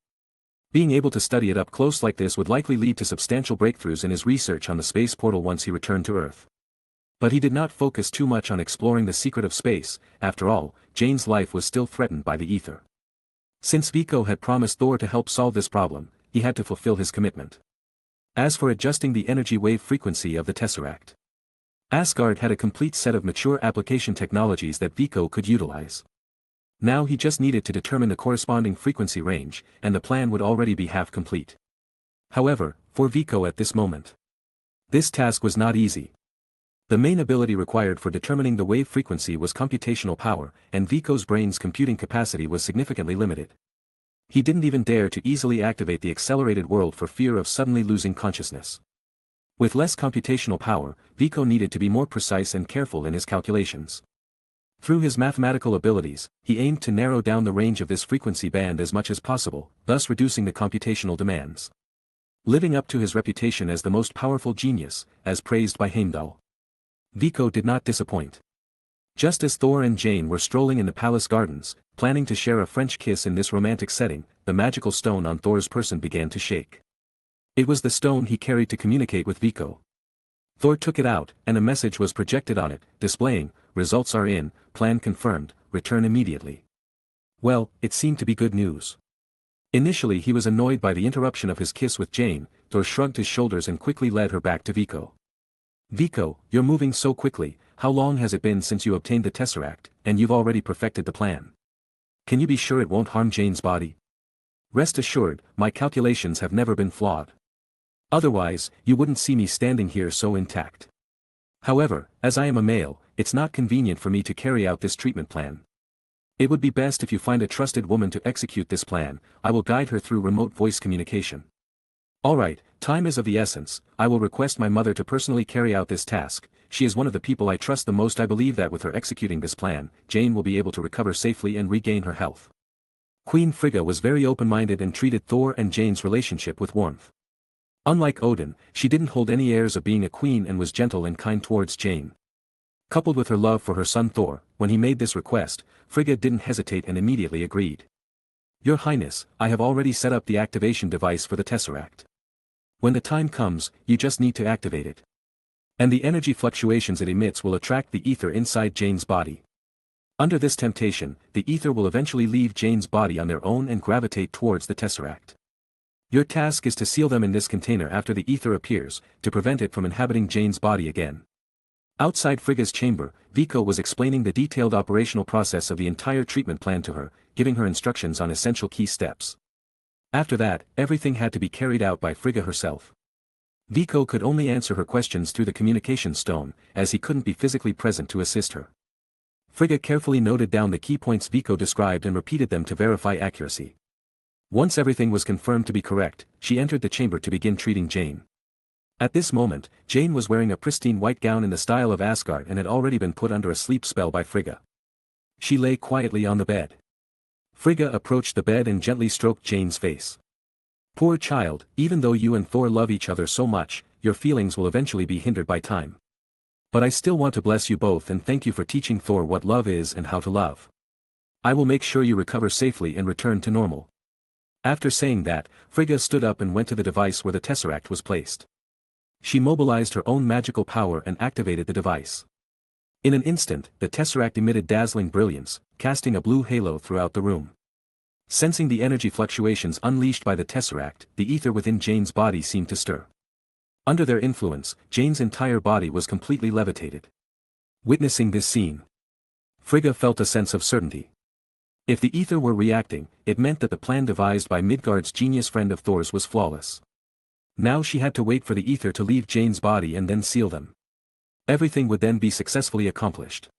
Speaker 1: Being able to study it up close like this would likely lead to substantial breakthroughs in his research on the space portal once he returned to Earth. But he did not focus too much on exploring the secret of space. After all, Jane's life was still threatened by the ether. Since Vico had promised Thor to help solve this problem, he had to fulfill his commitment. As for adjusting the energy wave frequency of the Tesseract, Asgard had a complete set of mature application technologies that Vico could utilize. Now he just needed to determine the corresponding frequency range, and the plan would already be half complete. However, for Vico at this moment, this task was not easy. The main ability required for determining the wave frequency was computational power, and Vico's brain's computing capacity was significantly limited. He didn't even dare to easily activate the accelerated world for fear of suddenly losing consciousness. With less computational power, Vico needed to be more precise and careful in his calculations. Through his mathematical abilities, he aimed to narrow down the range of this frequency band as much as possible, thus reducing the computational demands. Living up to his reputation as the most powerful genius, as praised by Heimdall, Vico did not disappoint. Just as Thor and Jane were strolling in the palace gardens, planning to share a French kiss in this romantic setting, the magical stone on Thor's person began to shake. It was the stone he carried to communicate with Vico. Thor took it out, and a message was projected on it, displaying, "Results are in, plan confirmed, return immediately." Well, it seemed to be good news. Initially he was annoyed by the interruption of his kiss with Jane. Thor shrugged his shoulders and quickly led her back to Vico. "Vico, you're moving so quickly, how long has it been since you obtained the Tesseract, and you've already perfected the plan? Can you be sure it won't harm Jane's body?" "Rest assured, my calculations have never been flawed. Otherwise, you wouldn't see me standing here so intact. However, as I am a male, it's not convenient for me to carry out this treatment plan. It would be best if you find a trusted woman to execute this plan. I will guide her through remote voice communication." "Alright, time is of the essence. I will request my mother to personally carry out this task. She is one of the people I trust the most. I believe that with her executing this plan, Jane will be able to recover safely and regain her health." Queen Frigga was very open-minded and treated Thor and Jane's relationship with warmth. Unlike Odin, she didn't hold any airs of being a queen and was gentle and kind towards Jane. Coupled with her love for her son Thor, when he made this request, Frigga didn't hesitate and immediately agreed. "Your Highness, I have already set up the activation device for the Tesseract. When the time comes, you just need to activate it. And the energy fluctuations it emits will attract the ether inside Jane's body. Under this temptation, the ether will eventually leave Jane's body on their own and gravitate towards the Tesseract. Your task is to seal them in this container after the ether appears, to prevent it from inhabiting Jane's body again." Outside Frigga's chamber, Vico was explaining the detailed operational process of the entire treatment plan to her, giving her instructions on essential key steps. After that, everything had to be carried out by Frigga herself. Vico could only answer her questions through the communication stone, as he couldn't be physically present to assist her. Frigga carefully noted down the key points Vico described and repeated them to verify accuracy. Once everything was confirmed to be correct, she entered the chamber to begin treating Jane. At this moment, Jane was wearing a pristine white gown in the style of Asgard and had already been put under a sleep spell by Frigga. She lay quietly on the bed. Frigga approached the bed and gently stroked Jane's face. "Poor child, even though you and Thor love each other so much, your feelings will eventually be hindered by time. But I still want to bless you both and thank you for teaching Thor what love is and how to love. I will make sure you recover safely and return to normal." After saying that, Frigga stood up and went to the device where the Tesseract was placed. She mobilized her own magical power and activated the device. In an instant, the Tesseract emitted dazzling brilliance, casting a blue halo throughout the room. Sensing the energy fluctuations unleashed by the Tesseract, the ether within Jane's body seemed to stir. Under their influence, Jane's entire body was completely levitated. Witnessing this scene, Frigga felt a sense of certainty. If the ether were reacting, it meant that the plan devised by Midgard's genius friend of Thor's was flawless. Now she had to wait for the ether to leave Jane's body and then seal them. Everything would then be successfully accomplished.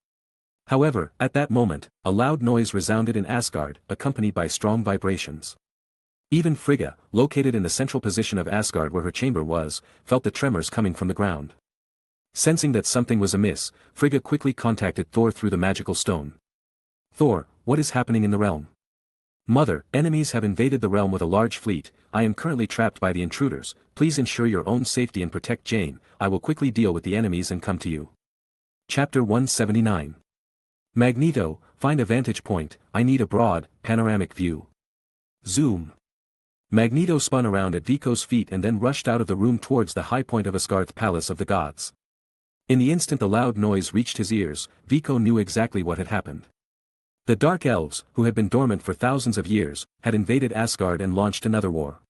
Speaker 1: However, at that moment, a loud noise resounded in Asgard, accompanied by strong vibrations. Even Frigga, located in the central position of Asgard where her chamber was, felt the tremors coming from the ground. Sensing that something was amiss, Frigga quickly contacted Thor through the magical stone. "Thor, what is happening in the realm?" "Mother, enemies have invaded the realm with a large fleet. I am currently trapped by the intruders. Please ensure your own safety and protect Jane. I will quickly deal with the enemies and come to you." Chapter 179. Magneto, find a vantage point. I need a broad, panoramic view. Zoom. Magneto spun around at Vico's feet and then rushed out of the room towards the high point of Asgard's Palace of the Gods. In the instant the loud noise reached his ears, Vico knew exactly what had happened. The Dark Elves, who had been dormant for thousands of years, had invaded Asgard and launched another war.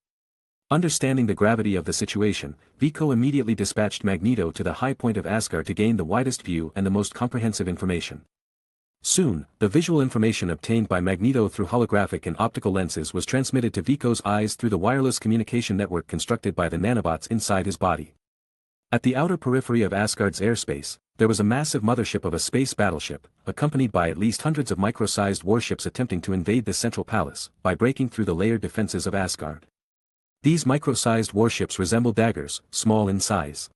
Speaker 1: Understanding the gravity of the situation, Vico immediately dispatched Magneto to the high point of Asgard to gain the widest view and the most comprehensive information. Soon, the visual information obtained by Magneto through holographic and optical lenses was transmitted to Vico's eyes through the wireless communication network constructed by the nanobots inside his body. At the outer periphery of Asgard's airspace, there was a massive mothership of a space battleship, accompanied by at least hundreds of micro-sized warships attempting to invade the central palace, by breaking through the layered defenses of Asgard. These micro-sized warships resemble daggers, small in size,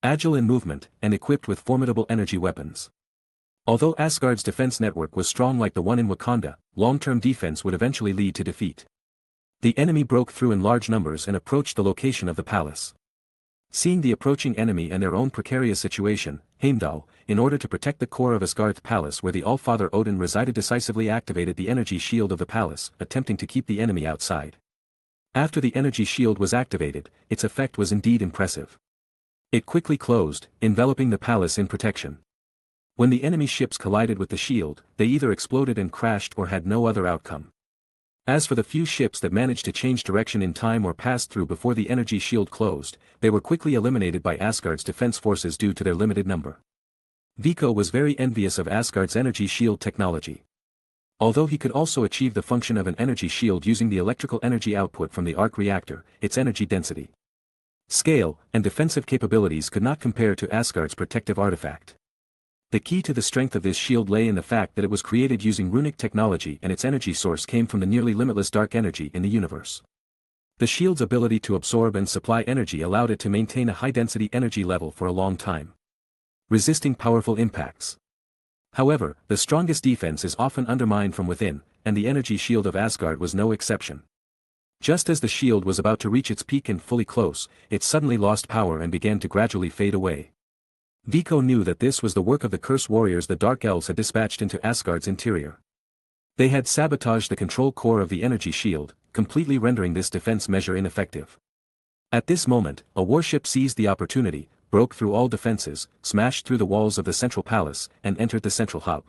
Speaker 1: agile in movement, and equipped with formidable energy weapons. Although Asgard's defense network was strong like the one in Wakanda, long-term defense would eventually lead to defeat. The enemy broke through in large numbers and approached the location of the palace. Seeing the approaching enemy and their own precarious situation, Heimdall, in order to protect the core of Asgard's palace where the Allfather Odin resided, decisively activated the energy shield of the palace, attempting to keep the enemy outside. After the energy shield was activated, its effect was indeed impressive. It quickly closed, enveloping the palace in protection. When the enemy ships collided with the shield, they either exploded and crashed or had no other outcome. As for the few ships that managed to change direction in time or passed through before the energy shield closed, they were quickly eliminated by Asgard's defense forces due to their limited number. Viko was very envious of Asgard's energy shield technology. Although he could also achieve the function of an energy shield using the electrical energy output from the arc reactor, its energy density, scale, and defensive capabilities could not compare to Asgard's protective artifact. The key to the strength of this shield lay in the fact that it was created using runic technology and its energy source came from the nearly limitless dark energy in the universe. The shield's ability to absorb and supply energy allowed it to maintain a high-density energy level for a long time, resisting powerful impacts. However, the strongest defense is often undermined from within, and the energy shield of Asgard was no exception. Just as the shield was about to reach its peak and fully close, it suddenly lost power and began to gradually fade away. Viko knew that this was the work of the curse warriors the Dark Elves had dispatched into Asgard's interior. They had sabotaged the control core of the energy shield, completely rendering this defense measure ineffective. At this moment, a warship seized the opportunity, broke through all defenses, smashed through the walls of the central palace, and entered the central hub.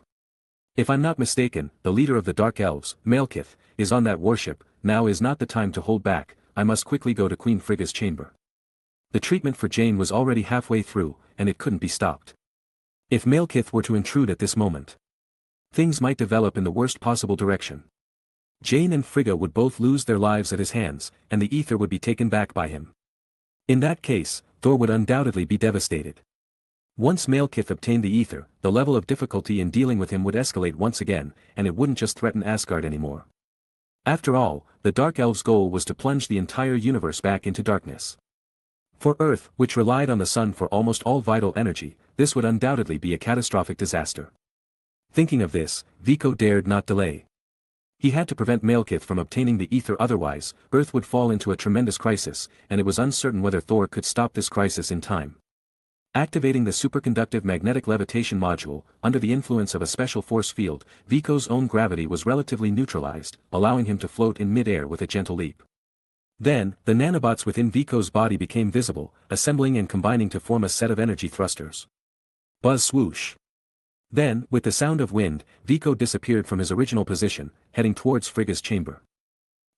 Speaker 1: If I'm not mistaken, the leader of the Dark Elves, Malekith, is on that warship. Now is not the time to hold back. I must quickly go to Queen Frigga's chamber. The treatment for Jane was already halfway through, and it couldn't be stopped. If Malekith were to intrude at this moment, things might develop in the worst possible direction. Jane and Frigga would both lose their lives at his hands, and the ether would be taken back by him. In that case, Thor would undoubtedly be devastated. Once Malekith obtained the ether, the level of difficulty in dealing with him would escalate once again, and it wouldn't just threaten Asgard anymore. After all, the Dark Elves' goal was to plunge the entire universe back into darkness. For Earth, which relied on the sun for almost all vital energy, this would undoubtedly be a catastrophic disaster. Thinking of this, Viko dared not delay. He had to prevent Malekith from obtaining the ether, otherwise, Earth would fall into a tremendous crisis, and it was uncertain whether Thor could stop this crisis in time. Activating the superconductive magnetic levitation module, under the influence of a special force field, Viko's own gravity was relatively neutralized, allowing him to float in mid-air with a gentle leap. Then, the nanobots within Viko's body became visible, assembling and combining to form a set of energy thrusters. Buzz swoosh. Then, with the sound of wind, Viko disappeared from his original position, heading towards Frigga's chamber.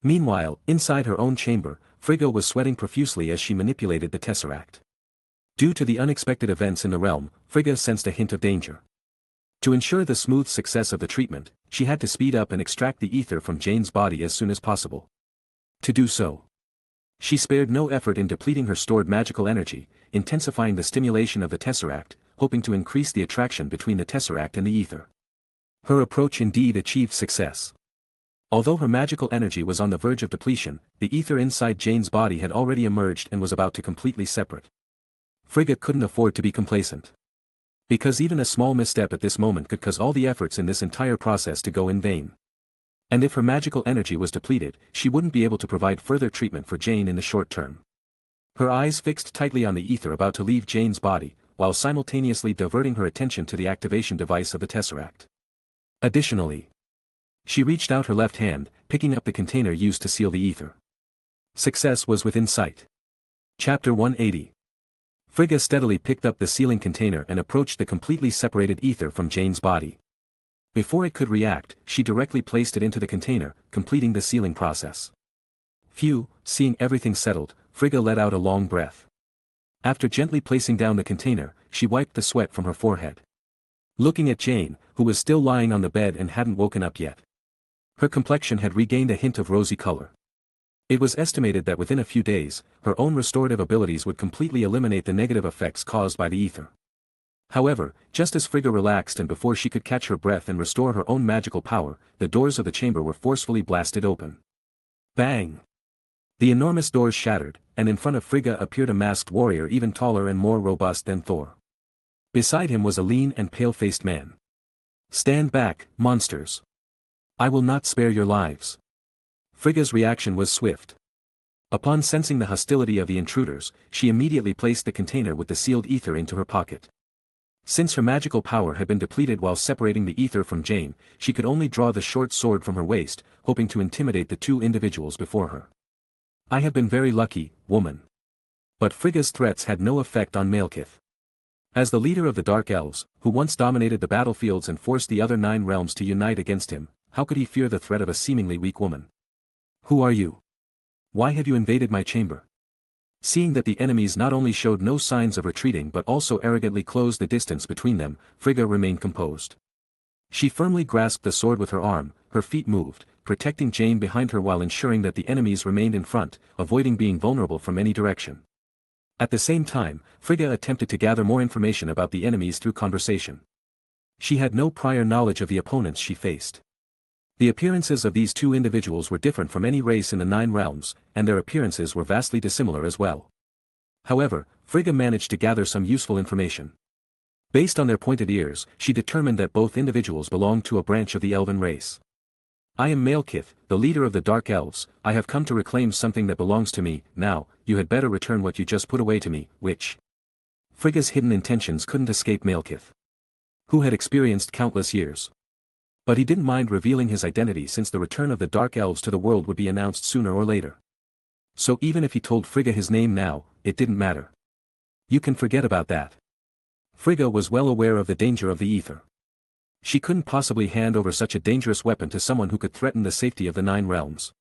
Speaker 1: Meanwhile, inside her own chamber, Frigga was sweating profusely as she manipulated the tesseract. Due to the unexpected events in the realm, Frigga sensed a hint of danger. To ensure the smooth success of the treatment, she had to speed up and extract the ether from Jane's body as soon as possible. To do so, she spared no effort in depleting her stored magical energy, intensifying the stimulation of the tesseract, hoping to increase the attraction between the tesseract and the ether. Her approach indeed achieved success. Although her magical energy was on the verge of depletion, the ether inside Jane's body had already emerged and was about to completely separate. Frigga couldn't afford to be complacent. Because even a small misstep at this moment could cause all the efforts in this entire process to go in vain. And if her magical energy was depleted, she wouldn't be able to provide further treatment for Jane in the short term. Her eyes fixed tightly on the ether about to leave Jane's body, while simultaneously diverting her attention to the activation device of the tesseract. Additionally, she reached out her left hand, picking up the container used to seal the ether. Success was within sight. Chapter 180. Frigga steadily picked up the sealing container and approached the completely separated ether from Jane's body. Before it could react, she directly placed it into the container, completing the sealing process. Phew, seeing everything settled, Frigga let out a long breath. After gently placing down the container, she wiped the sweat from her forehead. Looking at Jane, who was still lying on the bed and hadn't woken up yet. Her complexion had regained a hint of rosy color. It was estimated that within a few days, her own restorative abilities would completely eliminate the negative effects caused by the ether. However, just as Frigga relaxed and before she could catch her breath and restore her own magical power, the doors of the chamber were forcefully blasted open. Bang! The enormous doors shattered, and in front of Frigga appeared a masked warrior even taller and more robust than Thor. Beside him was a lean and pale-faced man. "Stand back, monsters! I will not spare your lives." Frigga's reaction was swift. Upon sensing the hostility of the intruders, she immediately placed the container with the sealed ether into her pocket. Since her magical power had been depleted while separating the ether from Jane, she could only draw the short sword from her waist, hoping to intimidate the two individuals before her. I have been very lucky, woman. But Frigga's threats had no effect on Malekith. As the leader of the Dark Elves, who once dominated the battlefields and forced the other 9 realms to unite against him, how could he fear the threat of a seemingly weak woman? Who are you? Why have you invaded my chamber? Seeing that the enemies not only showed no signs of retreating but also arrogantly closed the distance between them, Frigga remained composed. She firmly grasped the sword with her arm, her feet moved, protecting Jane behind her while ensuring that the enemies remained in front, avoiding being vulnerable from any direction. At the same time, Frigga attempted to gather more information about the enemies through conversation. She had no prior knowledge of the opponents she faced. The appearances of these two individuals were different from any race in the 9 realms, and their appearances were vastly dissimilar as well. However, Frigga managed to gather some useful information. Based on their pointed ears, she determined that both individuals belonged to a branch of the elven race. I am Malekith, the leader of the Dark Elves. I have come to reclaim something that belongs to me. Now, you had better return what you just put away to me, witch. Frigga's hidden intentions couldn't escape Malekith, who had experienced countless years. But he didn't mind revealing his identity since the return of the Dark Elves to the world would be announced sooner or later. So even if he told Frigga his name now, it didn't matter. You can forget about that. Frigga was well aware of the danger of the ether. She couldn't possibly hand over such a dangerous weapon to someone who could threaten the safety of the 9 realms.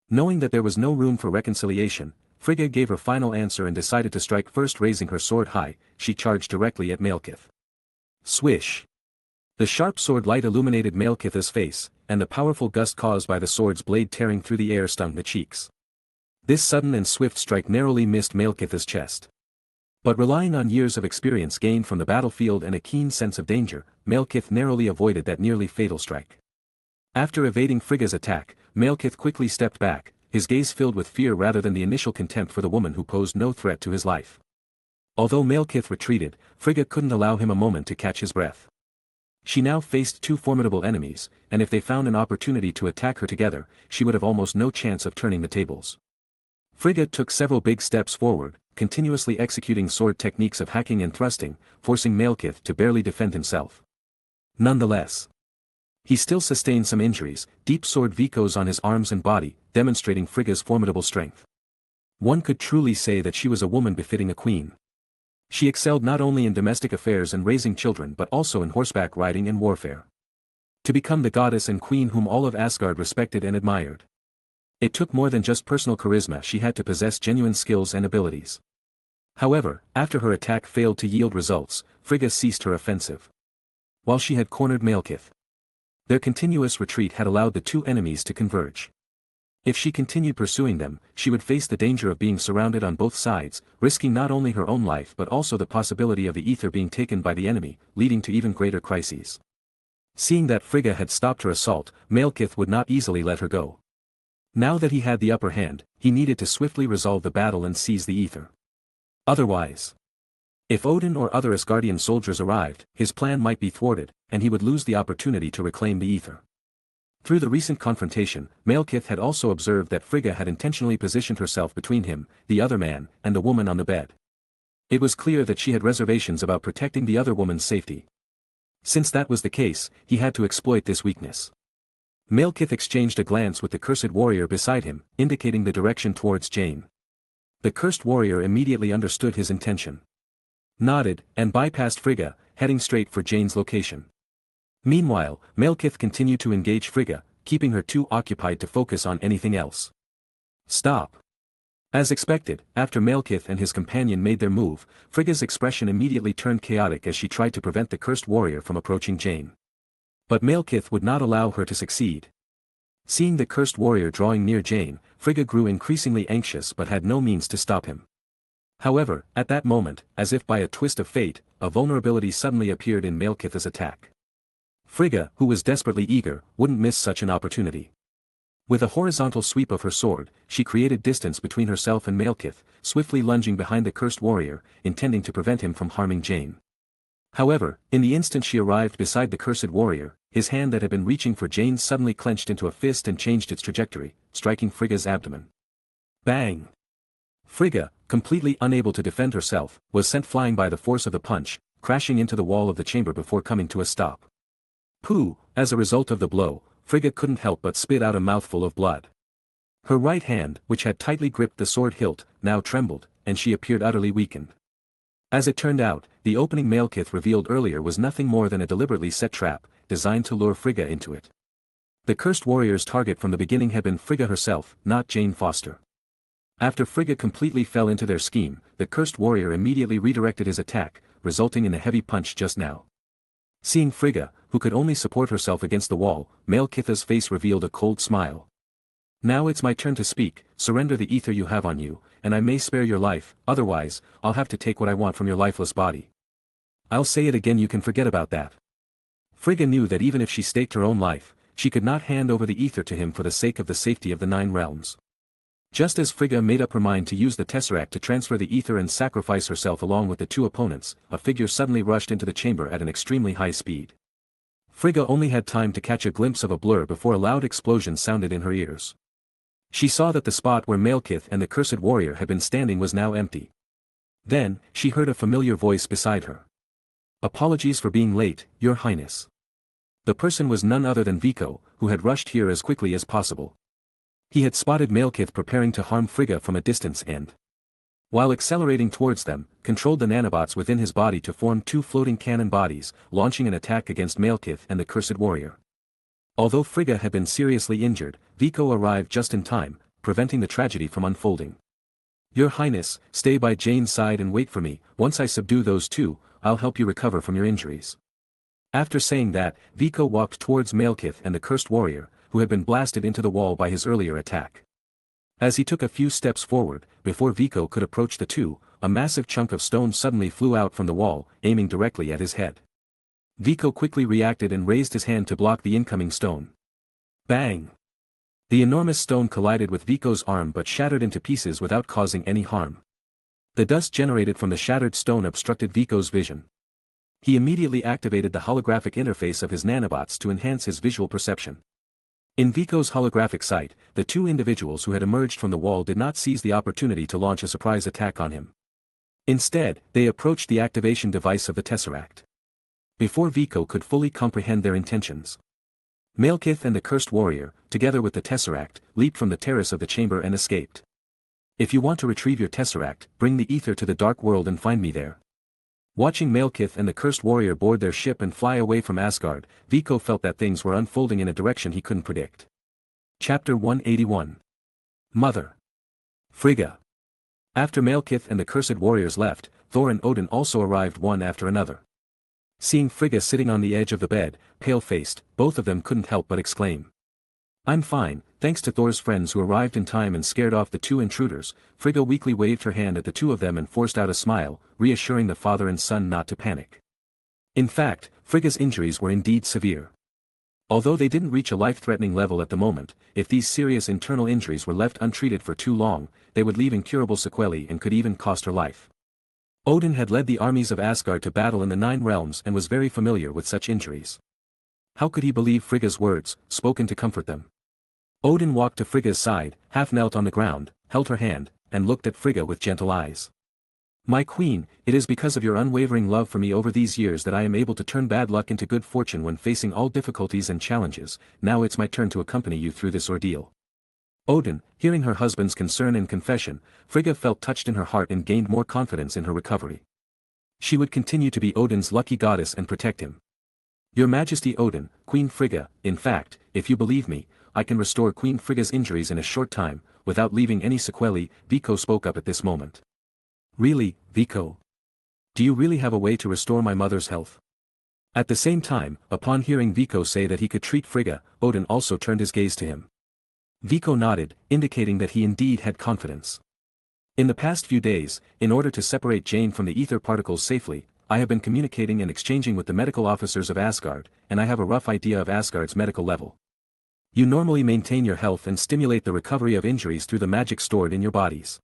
Speaker 1: Knowing that there was no room for reconciliation, Frigga gave her final answer and decided to strike first. Raising her sword high, she charged directly at Malekith. Swish! The sharp sword light illuminated Malekith's face, and the powerful gust caused by the sword's blade tearing through the air stung the cheeks. This sudden and swift strike narrowly missed Malekith's chest. But relying on years of experience gained from the battlefield and a keen sense of danger, Malekith narrowly avoided that nearly fatal strike. After evading Frigga's attack, Malekith quickly stepped back, his gaze filled with fear rather than the initial contempt for the woman who posed no threat to his life. Although Malekith retreated, Frigga couldn't allow him a moment to catch his breath. She now faced 2 formidable enemies, and if they found an opportunity to attack her together, she would have almost no chance of turning the tables. Frigga took several big steps forward, continuously executing sword techniques of hacking and thrusting, forcing Malekith to barely defend himself. Nonetheless, he still sustained some injuries, deep sword Vikos on his arms and body, demonstrating Frigga's formidable strength. One could truly say that she was a woman befitting a queen. She excelled not only in domestic affairs and raising children but also in horseback riding and warfare. To become the goddess and queen whom all of Asgard respected and admired, it took more than just personal charisma. She had to possess genuine skills and abilities. However, after her attack failed to yield results, Frigga ceased her offensive. While she had cornered Malekith, their continuous retreat had allowed the 2 enemies to converge. If she continued pursuing them, she would face the danger of being surrounded on both sides, risking not only her own life but also the possibility of the ether being taken by the enemy, leading to even greater crises. Seeing that Frigga had stopped her assault, Malekith would not easily let her go. Now that he had the upper hand, he needed to swiftly resolve the battle and seize the ether. Otherwise, if Odin or other Asgardian soldiers arrived, his plan might be thwarted, and he would lose the opportunity to reclaim the ether. Through the recent confrontation, Malekith had also observed that Frigga had intentionally positioned herself between him, the other man, and the woman on the bed. It was clear that she had reservations about protecting the other woman's safety. Since that was the case, he had to exploit this weakness. Malekith exchanged a glance with the cursed warrior beside him, indicating the direction towards Jane. The cursed warrior immediately understood his intention, nodded, and bypassed Frigga, heading straight for Jane's location. Meanwhile, Malekith continued to engage Frigga, keeping her too occupied to focus on anything else. Stop! As expected, after Malekith and his companion made their move, Frigga's expression immediately turned chaotic as she tried to prevent the cursed warrior from approaching Jane. But Malekith would not allow her to succeed. Seeing the cursed warrior drawing near Jane, Frigga grew increasingly anxious but had no means to stop him. However, at that moment, as if by a twist of fate, a vulnerability suddenly appeared in Malekith's attack. Frigga, who was desperately eager, wouldn't miss such an opportunity. With a horizontal sweep of her sword, she created distance between herself and Malekith, swiftly lunging behind the cursed warrior, intending to prevent him from harming Jane. However, in the instant she arrived beside the cursed warrior, his hand that had been reaching for Jane suddenly clenched into a fist and changed its trajectory, striking Frigga's abdomen. Bang! Frigga, completely unable to defend herself, was sent flying by the force of the punch, crashing into the wall of the chamber before coming to a stop. Pooh! As a result of the blow, Frigga couldn't help but spit out a mouthful of blood. Her right hand, which had tightly gripped the sword hilt, now trembled, and she appeared utterly weakened. As it turned out, the opening Malekith revealed earlier was nothing more than a deliberately set trap, designed to lure Frigga into it. The cursed warrior's target from the beginning had been Frigga herself, not Jane Foster. After Frigga completely fell into their scheme, the cursed warrior immediately redirected his attack, resulting in a heavy punch just now. Seeing Frigga, who could only support herself against the wall, Malekith's face revealed a cold smile. Now it's my turn to speak, surrender the ether you have on you, and I may spare your life, otherwise, I'll have to take what I want from your lifeless body. I'll say it again, you can forget about that. Frigga knew that even if she staked her own life, she could not hand over the ether to him for the sake of the safety of the 9 realms. Just as Frigga made up her mind to use the Tesseract to transfer the ether and sacrifice herself along with the 2 opponents, a figure suddenly rushed into the chamber at an extremely high speed. Frigga only had time to catch a glimpse of a blur before a loud explosion sounded in her ears. She saw that the spot where Malekith and the cursed warrior had been standing was now empty. Then, she heard a familiar voice beside her. "Apologies for being late, Your Highness." The person was none other than Viko, who had rushed here as quickly as possible. He had spotted Malekith preparing to harm Frigga from a distance and, while accelerating towards them, controlled the nanobots within his body to form 2 floating cannon bodies, launching an attack against Malekith and the cursed warrior. Although Frigga had been seriously injured, Viko arrived just in time, preventing the tragedy from unfolding. "Your Highness, stay by Jane's side and wait for me. Once I subdue those 2, I'll help you recover from your injuries." After saying that, Viko walked towards Malekith and the cursed warrior, who had been blasted into the wall by his earlier attack. As he took a few steps forward, before Viko could approach the 2, a massive chunk of stone suddenly flew out from the wall, aiming directly at his head. Viko quickly reacted and raised his hand to block the incoming stone. Bang! The enormous stone collided with Viko's arm but shattered into pieces without causing any harm. The dust generated from the shattered stone obstructed Viko's vision. He immediately activated the holographic interface of his nanobots to enhance his visual perception. In Viko's holographic sight, the 2 individuals who had emerged from the wall did not seize the opportunity to launch a surprise attack on him. Instead, they approached the activation device of the Tesseract. Before Viko could fully comprehend their intentions, Malekith and the cursed warrior, together with the Tesseract, leaped from the terrace of the chamber and escaped. "If you want to retrieve your Tesseract, bring the ether to the dark world and find me there." Watching Malekith and the cursed warrior board their ship and fly away from Asgard, Viko felt that things were unfolding in a direction he couldn't predict. Chapter 181. Mother. Frigga. After Malekith and the cursed warriors left, Thor and Odin also arrived one after another. Seeing Frigga sitting on the edge of the bed, pale-faced, both of them couldn't help but exclaim. "I'm fine, thanks to Thor's friends who arrived in time and scared off the 2 intruders." Frigga weakly waved her hand at the 2 of them and forced out a smile, reassuring the father and son not to panic. In fact, Frigga's injuries were indeed severe. Although they didn't reach a life-threatening level at the moment, if these serious internal injuries were left untreated for too long, they would leave incurable sequelae and could even cost her life. Odin had led the armies of Asgard to battle in the 9 realms and was very familiar with such injuries. How could he believe Frigga's words, spoken to comfort them? Odin walked to Frigga's side, half knelt on the ground, held her hand, and looked at Frigga with gentle eyes. "My queen, it is because of your unwavering love for me over these years that I am able to turn bad luck into good fortune when facing all difficulties and challenges. Now it's my turn to accompany you through this ordeal." Odin, hearing her husband's concern and confession, Frigga felt touched in her heart and gained more confidence in her recovery. She would continue to be Odin's lucky goddess and protect him. "Your Majesty Odin, Queen Frigga, in fact, if you believe me, I can restore Queen Frigga's injuries in a short time, without leaving any sequelae." Viko spoke up at this moment. "Really, Viko? Do you really have a way to restore my mother's health?" At the same time, upon hearing Viko say that he could treat Frigga, Odin also turned his gaze to him. Viko nodded, indicating that he indeed had confidence. "In the past few days, in order to separate Jane from the ether particles safely, I have been communicating and exchanging with the medical officers of Asgard, and I have a rough idea of Asgard's medical level. You normally maintain your health and stimulate the recovery of injuries through the magic stored in your bodies.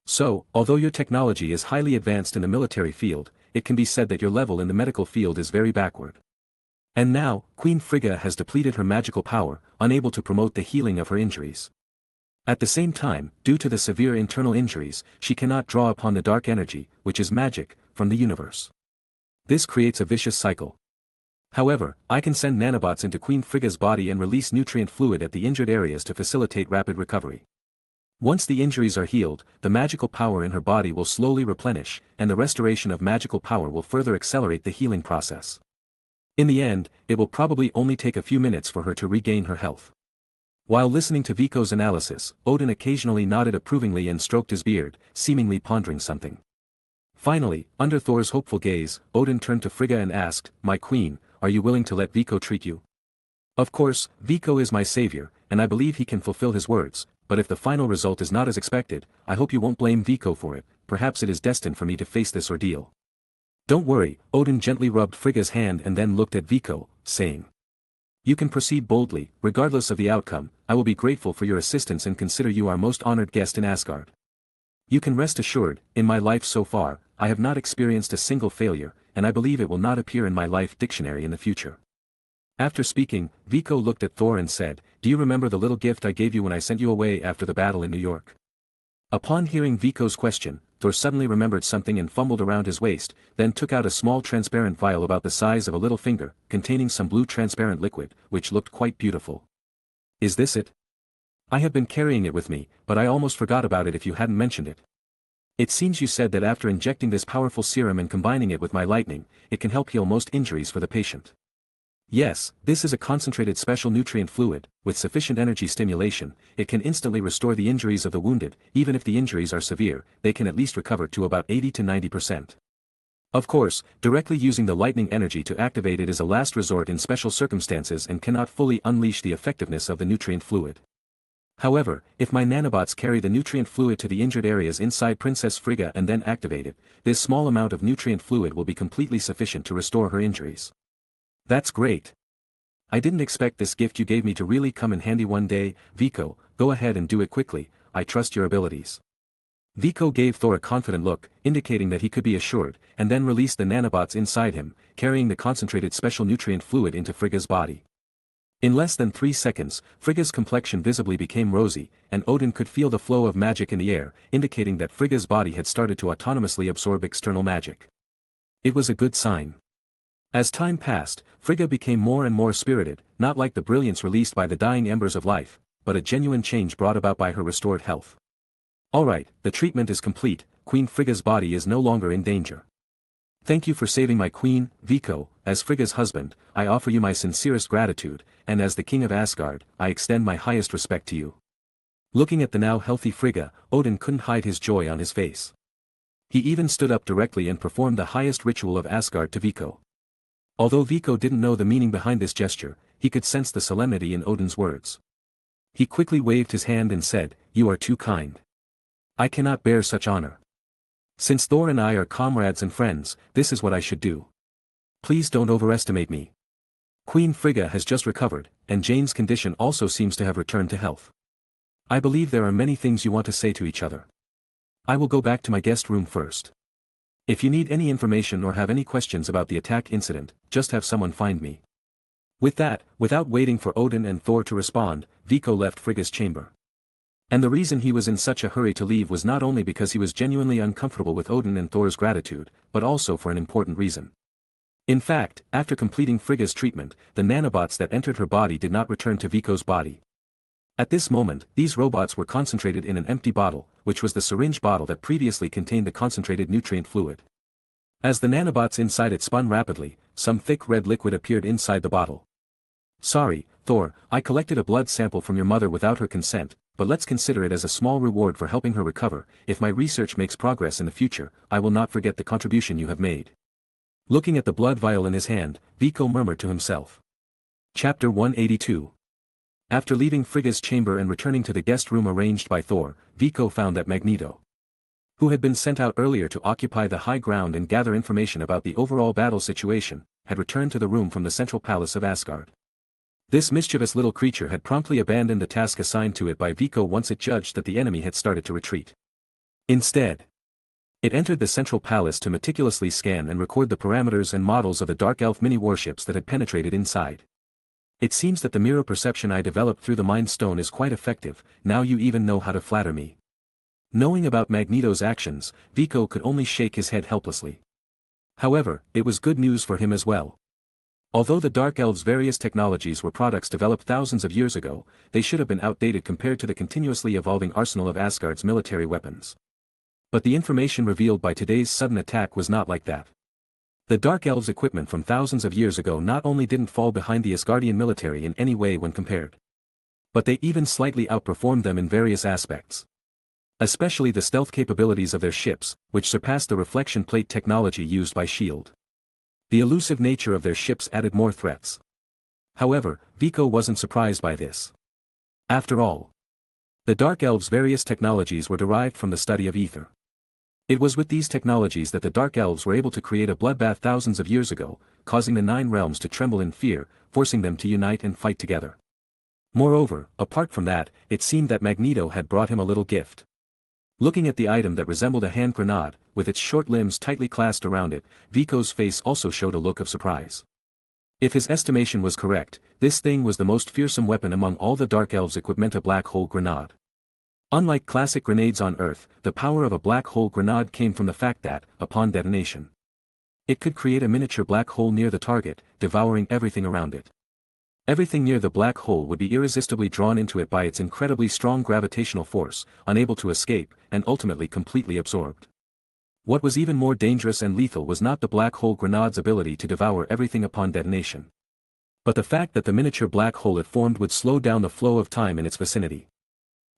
Speaker 1: So, although your technology is highly advanced in the military field, it can be said that your level in the medical field is very backward. And now, Queen Frigga has depleted her magical power, unable to promote the healing of her injuries. At the same time, due to the severe internal injuries, she cannot draw upon the dark energy, which is magic, from the universe. This creates a vicious cycle. However, I can send nanobots into Queen Frigga's body and release nutrient fluid at the injured areas to facilitate rapid recovery. Once the injuries are healed, the magical power in her body will slowly replenish, and the restoration of magical power will further accelerate the healing process. In the end, it will probably only take a few minutes for her to regain her health. While listening to Vico's analysis, Odin occasionally nodded approvingly and stroked his beard, seemingly pondering something. Finally, under Thor's hopeful gaze, Odin turned to Frigga and asked, "My queen, are you willing to let Vico treat you?" Of course, Vico is my savior, and I believe he can fulfill his words, but if the final result is not as expected, I hope you won't blame Vico for it. Perhaps it is destined for me to face this ordeal. Don't worry, Odin gently rubbed Frigga's hand and then looked at Vico, saying, "You can proceed boldly, regardless of the outcome. I will be grateful for your assistance and consider you our most honored guest in Asgard. You can rest assured, in my life so far, I have not experienced a single failure, and I believe it will not appear in my life dictionary in the future." After speaking, Vico looked at Thor and said, "Do you remember the little gift I gave you when I sent you away after the battle in New York?" Upon hearing Vico's question, Thor suddenly remembered something and fumbled around his waist, then took out a small transparent vial about the size of a little finger, containing some blue transparent liquid, which looked quite beautiful. "Is this it? I have been carrying it with me, but I almost forgot about it if you hadn't mentioned it. It seems you said that after injecting this powerful serum and combining it with my lightning, it can help heal most injuries for the patient." Yes, this is a concentrated special nutrient fluid. With sufficient energy stimulation, it can instantly restore the injuries of the wounded. Even if the injuries are severe, they can at least recover to about 80 to 90%. Of course, directly using the lightning energy to activate it is a last resort in special circumstances and cannot fully unleash the effectiveness of the nutrient fluid. However, if my nanobots carry the nutrient fluid to the injured areas inside Princess Frigga and then activate it, this small amount of nutrient fluid will be completely sufficient to restore her injuries. That's great. I didn't expect this gift you gave me to really come in handy one day. Vico, go ahead and do it quickly, I trust your abilities. Vico gave Thor a confident look, indicating that he could be assured, and then released the nanobots inside him, carrying the concentrated special nutrient fluid into Frigga's body. In less than 3 seconds, Frigga's complexion visibly became rosy, and Odin could feel the flow of magic in the air, indicating that Frigga's body had started to autonomously absorb external magic. It was a good sign. As time passed, Frigga became more and more spirited, not like the brilliance released by the dying embers of life, but a genuine change brought about by her restored health. Alright, the treatment is complete. Queen Frigga's body is no longer in danger. Thank you for saving my queen, Vico. As Frigga's husband, I offer you my sincerest gratitude, and as the king of Asgard, I extend my highest respect to you. Looking at the now healthy Frigga, Odin couldn't hide his joy on his face. He even stood up directly and performed the highest ritual of Asgard to Vico. Although Vico didn't know the meaning behind this gesture, he could sense the solemnity in Odin's words. He quickly waved his hand and said, "You are too kind. I cannot bear such honor. Since Thor and I are comrades and friends, this is what I should do. Please don't overestimate me. Queen Frigga has just recovered, and Jane's condition also seems to have returned to health. I believe there are many things you want to say to each other. I will go back to my guest room first. If you need any information or have any questions about the attack incident, just have someone find me." With that, without waiting for Odin and Thor to respond, Vico left Frigga's chamber. And the reason he was in such a hurry to leave was not only because he was genuinely uncomfortable with Odin and Thor's gratitude, but also for an important reason. In fact, after completing Frigga's treatment, the nanobots that entered her body did not return to Vico's body. At this moment, these robots were concentrated in an empty bottle, which was the syringe bottle that previously contained the concentrated nutrient fluid. As the nanobots inside it spun rapidly, some thick red liquid appeared inside the bottle. "Sorry, Thor, I collected a blood sample from your mother without her consent, but let's consider it as a small reward for helping her recover. If my research makes progress in the future, I will not forget the contribution you have made." Looking at the blood vial in his hand, Vico murmured to himself. Chapter 182. After leaving Frigga's chamber and returning to the guest room arranged by Thor, Vico found that Magneto, who had been sent out earlier to occupy the high ground and gather information about the overall battle situation, had returned to the room from the central palace of Asgard. This mischievous little creature had promptly abandoned the task assigned to it by Vico once it judged that the enemy had started to retreat. Instead, it entered the central palace to meticulously scan and record the parameters and models of the Dark Elf mini-warships that had penetrated inside. It seems that the mirror perception I developed through the Mind Stone is quite effective, now you even know how to flatter me. Knowing about Magneto's actions, Vico could only shake his head helplessly. However, it was good news for him as well. Although the Dark Elves' various technologies were products developed thousands of years ago, they should have been outdated compared to the continuously evolving arsenal of Asgard's military weapons. But the information revealed by today's sudden attack was not like that. The Dark Elves' equipment from thousands of years ago not only didn't fall behind the Asgardian military in any way when compared, but they even slightly outperformed them in various aspects. Especially the stealth capabilities of their ships, which surpassed the reflection plate technology used by S.H.I.E.L.D. The elusive nature of their ships added more threats. However, Vico wasn't surprised by this. After all, the Dark Elves' various technologies were derived from the study of ether. It was with these technologies that the Dark Elves were able to create a bloodbath thousands of years ago, causing the 9 realms to tremble in fear, forcing them to unite and fight together. Moreover, apart from that, it seemed that Magneto had brought him a little gift. Looking at the item that resembled a hand grenade, with its short limbs tightly clasped around it, Vico's face also showed a look of surprise. If his estimation was correct, this thing was the most fearsome weapon among all the Dark Elves' equipment, a black hole grenade. Unlike classic grenades on Earth, the power of a black hole grenade came from the fact that, upon detonation, it could create a miniature black hole near the target, devouring everything around it. Everything near the black hole would be irresistibly drawn into it by its incredibly strong gravitational force, unable to escape, and ultimately completely absorbed. What was even more dangerous and lethal was not the black hole grenade's ability to devour everything upon detonation, but the fact that the miniature black hole it formed would slow down the flow of time in its vicinity.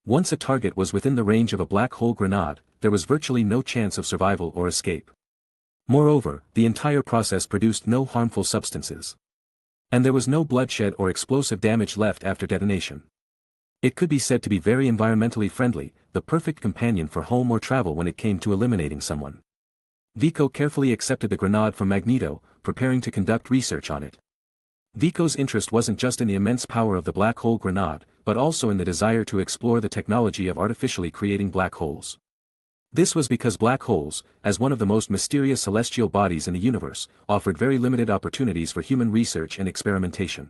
Speaker 1: Once a target was within the range of a black hole grenade, there was virtually no chance of survival or escape. Moreover, the entire process produced no harmful substances. And there was no bloodshed or explosive damage left after detonation. It could be said to be very environmentally friendly, the perfect companion for home or travel when it came to eliminating someone. Vico carefully accepted the grenade from Magneto, preparing to conduct research on it. Vico's interest wasn't just in the immense power of the black hole grenade, but also in the desire to explore the technology of artificially creating black holes. This was because black holes, as one of the most mysterious celestial bodies in the universe, offered very limited opportunities for human research and experimentation.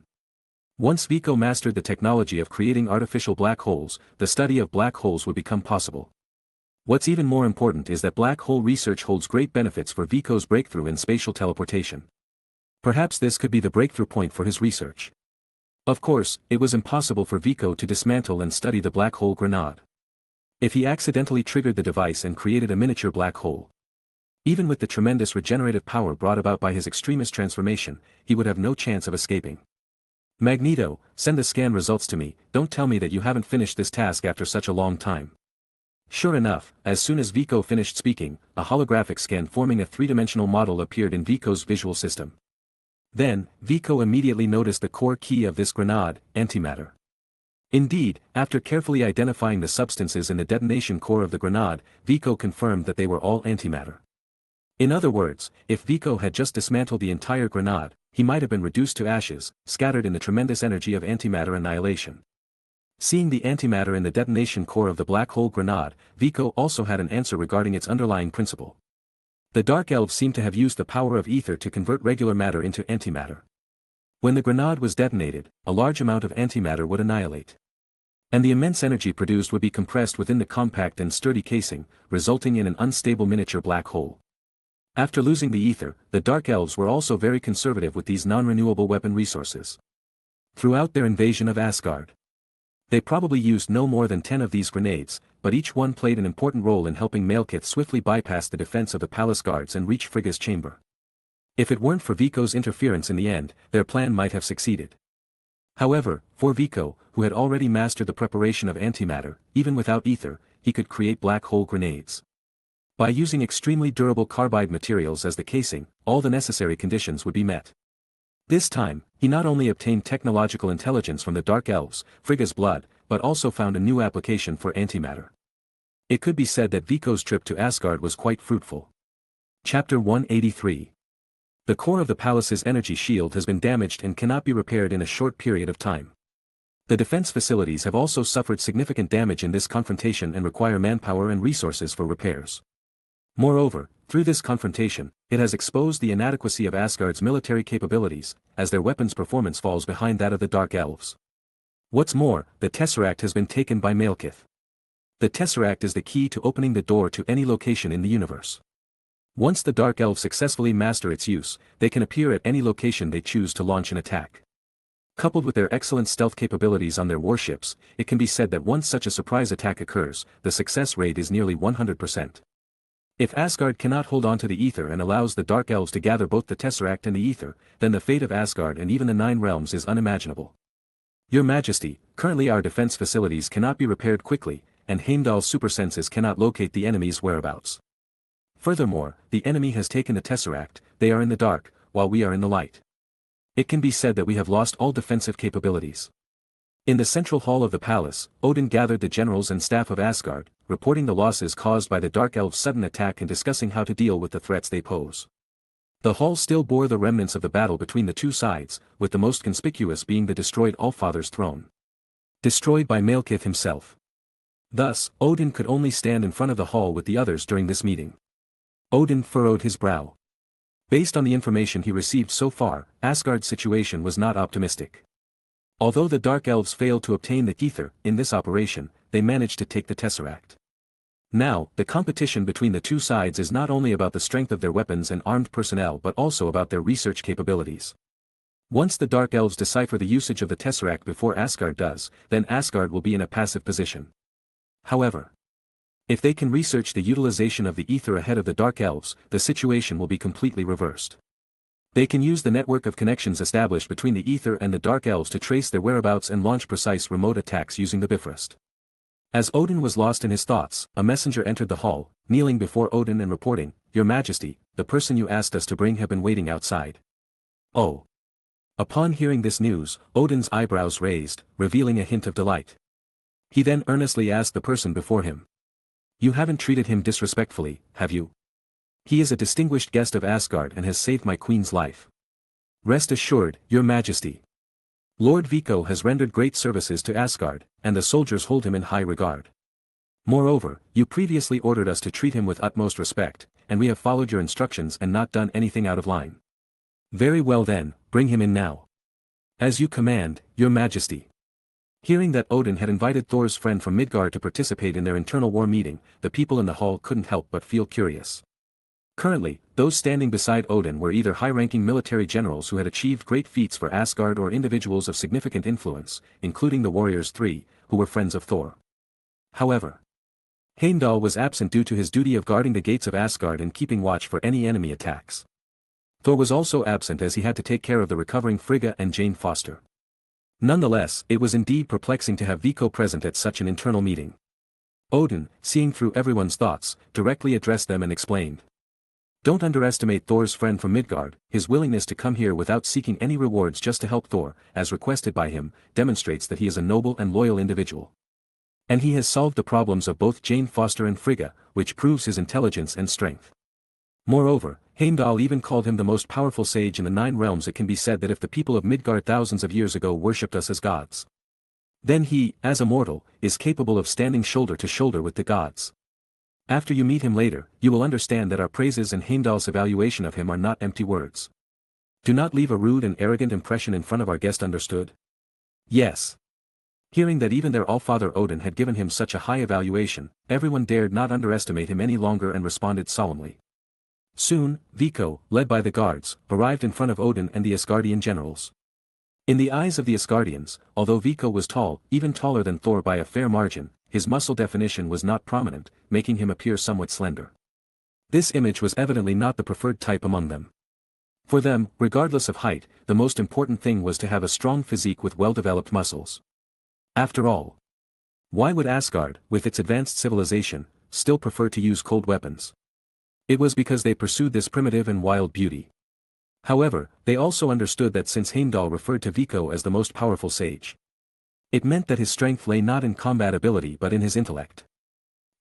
Speaker 1: Once Vico mastered the technology of creating artificial black holes, the study of black holes would become possible. What's even more important is that black hole research holds great benefits for Vico's breakthrough in spatial teleportation. Perhaps this could be the breakthrough point for his research. Of course, it was impossible for Vico to dismantle and study the black hole grenade. If he accidentally triggered the device and created a miniature black hole, even with the tremendous regenerative power brought about by his extremist transformation, he would have no chance of escaping. Magneto, send the scan results to me, don't tell me that you haven't finished this task after such a long time. Sure enough, as soon as Vico finished speaking, a holographic scan forming a three-dimensional model appeared in Vico's visual system. Then, Vico immediately noticed the core key of this grenade, antimatter. Indeed, after carefully identifying the substances in the detonation core of the grenade, Vico confirmed that they were all antimatter. In other words, if Vico had just dismantled the entire grenade, he might have been reduced to ashes, scattered in the tremendous energy of antimatter annihilation. Seeing the antimatter in the detonation core of the black hole grenade, Vico also had an answer regarding its underlying principle. The Dark Elves seemed to have used the power of ether to convert regular matter into antimatter. When the grenade was detonated, a large amount of antimatter would annihilate. And the immense energy produced would be compressed within the compact and sturdy casing, resulting in an unstable miniature black hole. After losing the ether, the Dark Elves were also very conservative with these non-renewable weapon resources. Throughout their invasion of Asgard, they probably used no more than 10 of these grenades, but each one played an important role in helping Malekith swiftly bypass the defense of the palace guards and reach Frigga's chamber. If it weren't for Vico's interference in the end, their plan might have succeeded. However, for Vico, who had already mastered the preparation of antimatter, even without ether, he could create black hole grenades. By using extremely durable carbide materials as the casing, all the necessary conditions would be met. This time, he not only obtained technological intelligence from the Dark Elves, Frigga's blood, but also found a new application for antimatter. It could be said that Vico's trip to Asgard was quite fruitful. Chapter 183. The core of the palace's energy shield has been damaged and cannot be repaired in a short period of time. The defense facilities have also suffered significant damage in this confrontation and require manpower and resources for repairs. Moreover, Through this confrontation, it has exposed the inadequacy of Asgard's military capabilities, as their weapons performance falls behind that of the Dark Elves. What's more, the Tesseract has been taken by Malekith. The Tesseract is the key to opening the door to any location in the universe. Once the Dark Elves successfully master its use, they can appear at any location they choose to launch an attack. Coupled with their excellent stealth capabilities on their warships, it can be said that once such a surprise attack occurs, the success rate is nearly 100%. If Asgard cannot hold on to the ether and allows the Dark Elves to gather both the Tesseract and the ether, then the fate of Asgard and even the Nine Realms is unimaginable. Your Majesty, currently our defense facilities cannot be repaired quickly, and Heimdall's super senses cannot locate the enemy's whereabouts. Furthermore, the enemy has taken the Tesseract, they are in the dark, while we are in the light. It can be said that we have lost all defensive capabilities. In the central hall of the palace, Odin gathered the generals and staff of Asgard, reporting the losses caused by the Dark Elves' sudden attack and discussing how to deal with the threats they pose. The hall still bore the remnants of the battle between the two sides, with the most conspicuous being the destroyed Allfather's throne. Destroyed by Malekith himself. Thus, Odin could only stand in front of the hall with the others during this meeting. Odin furrowed his brow. Based on the information he received so far, Asgard's situation was not optimistic. Although the Dark Elves failed to obtain the ether, in this operation, they managed to take the Tesseract. Now, the competition between the two sides is not only about the strength of their weapons and armed personnel but also about their research capabilities. Once the Dark Elves decipher the usage of the Tesseract before Asgard does, then Asgard will be in a passive position. However, if they can research the utilization of the ether ahead of the Dark Elves, the situation will be completely reversed. They can use the network of connections established between the ether and the Dark Elves to trace their whereabouts and launch precise remote attacks using the Bifrost. As Odin was lost in his thoughts, a messenger entered the hall, kneeling before Odin and reporting, "Your Majesty, the person you asked us to bring have been waiting outside." Oh. Upon hearing this news, Odin's eyebrows raised, revealing a hint of delight. He then earnestly asked the person before him. "You haven't treated him disrespectfully, have you? He is a distinguished guest of Asgard and has saved my queen's life." "Rest assured, Your Majesty. Lord Viko has rendered great services to Asgard, and the soldiers hold him in high regard. Moreover, you previously ordered us to treat him with utmost respect, and we have followed your instructions and not done anything out of line." "Very well then, bring him in now." "As you command, Your Majesty." Hearing that Odin had invited Thor's friend from Midgard to participate in their internal war meeting, the people in the hall couldn't help but feel curious. Currently, those standing beside Odin were either high-ranking military generals who had achieved great feats for Asgard or individuals of significant influence, including the Warriors 3, who were friends of Thor. However, Heimdall was absent due to his duty of guarding the gates of Asgard and keeping watch for any enemy attacks. Thor was also absent as he had to take care of the recovering Frigga and Jane Foster. Nonetheless, it was indeed perplexing to have Viko present at such an internal meeting. Odin, seeing through everyone's thoughts, directly addressed them and explained. "Don't underestimate Thor's friend from Midgard. His willingness to come here without seeking any rewards just to help Thor, as requested by him, demonstrates that he is a noble and loyal individual. And he has solved the problems of both Jane Foster and Frigga, which proves his intelligence and strength. Moreover, Heimdall even called him the most powerful sage in the Nine Realms. It can be said that if the people of Midgard thousands of years ago worshipped us as gods, then he, as a mortal, is capable of standing shoulder to shoulder with the gods. After you meet him later, you will understand that our praises and Heimdall's evaluation of him are not empty words. Do not leave a rude and arrogant impression in front of our guest, understood?" "Yes." Hearing that even their Allfather Odin had given him such a high evaluation, everyone dared not underestimate him any longer and responded solemnly. Soon, Viko, led by the guards, arrived in front of Odin and the Asgardian generals. In the eyes of the Asgardians, although Viko was tall, even taller than Thor by a fair margin, his muscle definition was not prominent, making him appear somewhat slender. This image was evidently not the preferred type among them. For them, regardless of height, the most important thing was to have a strong physique with well-developed muscles. After all, why would Asgard, with its advanced civilization, still prefer to use cold weapons? It was because they pursued this primitive and wild beauty. However, they also understood that since Heimdall referred to Viko as the most powerful sage, it meant that his strength lay not in combat ability but in his intellect.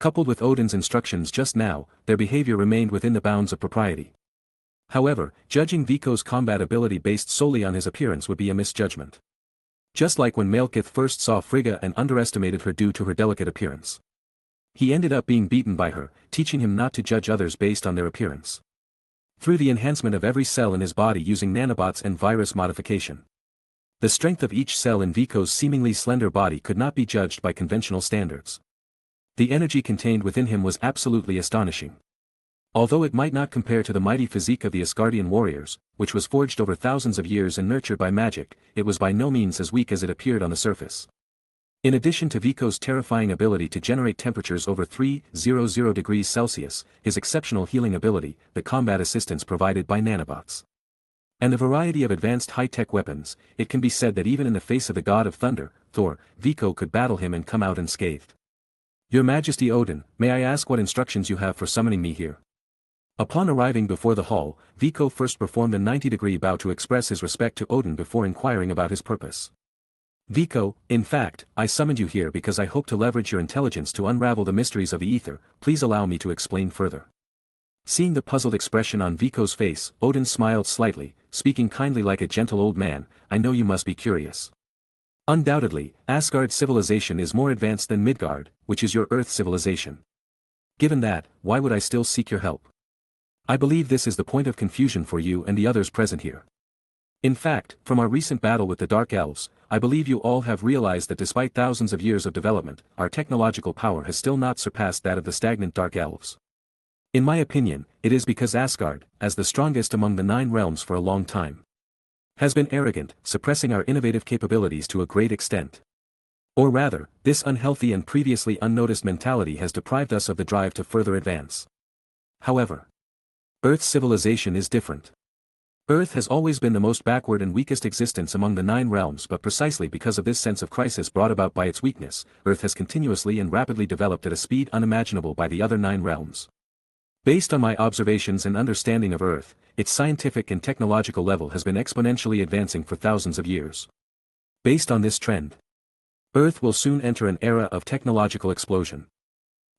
Speaker 1: Coupled with Odin's instructions just now, their behavior remained within the bounds of propriety. However, judging Viko's combat ability based solely on his appearance would be a misjudgment. Just like when Malekith first saw Frigga and underestimated her due to her delicate appearance. He ended up being beaten by her, teaching him not to judge others based on their appearance. Through the enhancement of every cell in his body using nanobots and virus modification. The strength of each cell in Vico's seemingly slender body could not be judged by conventional standards. The energy contained within him was absolutely astonishing. Although it might not compare to the mighty physique of the Asgardian warriors, which was forged over thousands of years and nurtured by magic, it was by no means as weak as it appeared on the surface. In addition to Vico's terrifying ability to generate temperatures over 300 degrees Celsius, his exceptional healing ability, the combat assistance provided by nanobots, and a variety of advanced high-tech weapons, it can be said that even in the face of the god of thunder, Thor, Vico could battle him and come out unscathed. Your Majesty Odin, may I ask what instructions you have for summoning me here? Upon arriving before the hall, Vico first performed a 90-degree bow to express his respect to Odin before inquiring about his purpose. Vico, in fact, I summoned you here because I hope to leverage your intelligence to unravel the mysteries of the ether, please allow me to explain further. Seeing the puzzled expression on Vico's face, Odin smiled slightly, speaking kindly like a gentle old man, I know you must be curious. Undoubtedly, Asgard's civilization is more advanced than Midgard, which is your Earth civilization. Given that, why would I still seek your help? I believe this is the point of confusion for you and the others present here. In fact, from our recent battle with the Dark Elves, I believe you all have realized that despite thousands of years of development, our technological power has still not surpassed that of the stagnant Dark Elves. In my opinion, it is because Asgard, as the strongest among the 9 realms for a long time, has been arrogant, suppressing our innovative capabilities to a great extent. Or rather, this unhealthy and previously unnoticed mentality has deprived us of the drive to further advance. However, Earth's civilization is different. Earth has always been the most backward and weakest existence among the 9 realms, but precisely because of this sense of crisis brought about by its weakness, Earth has continuously and rapidly developed at a speed unimaginable by the other 9 realms. Based on my observations and understanding of Earth, its scientific and technological level has been exponentially advancing for thousands of years. Based on this trend, Earth will soon enter an era of technological explosion.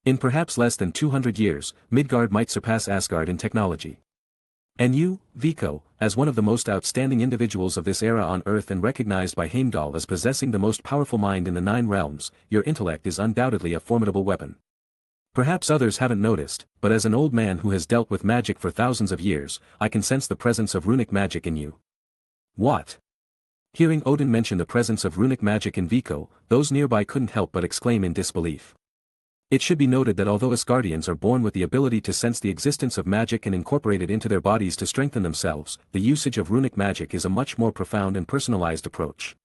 Speaker 1: In perhaps less than 200 years, Midgard might surpass Asgard in technology. And you, Vico, as one of the most outstanding individuals of this era on Earth and recognized by Heimdall as possessing the most powerful mind in the 9 realms, your intellect is undoubtedly a formidable weapon. Perhaps others haven't noticed, but as an old man who has dealt with magic for thousands of years, I can sense the presence of runic magic in you. What? Hearing Odin mention the presence of runic magic in Vico, those nearby couldn't help but exclaim in disbelief. It should be noted that although Asgardians are born with the ability to sense the existence of magic and incorporate it into their bodies to strengthen themselves, the usage of runic magic is a much more profound and personalized approach.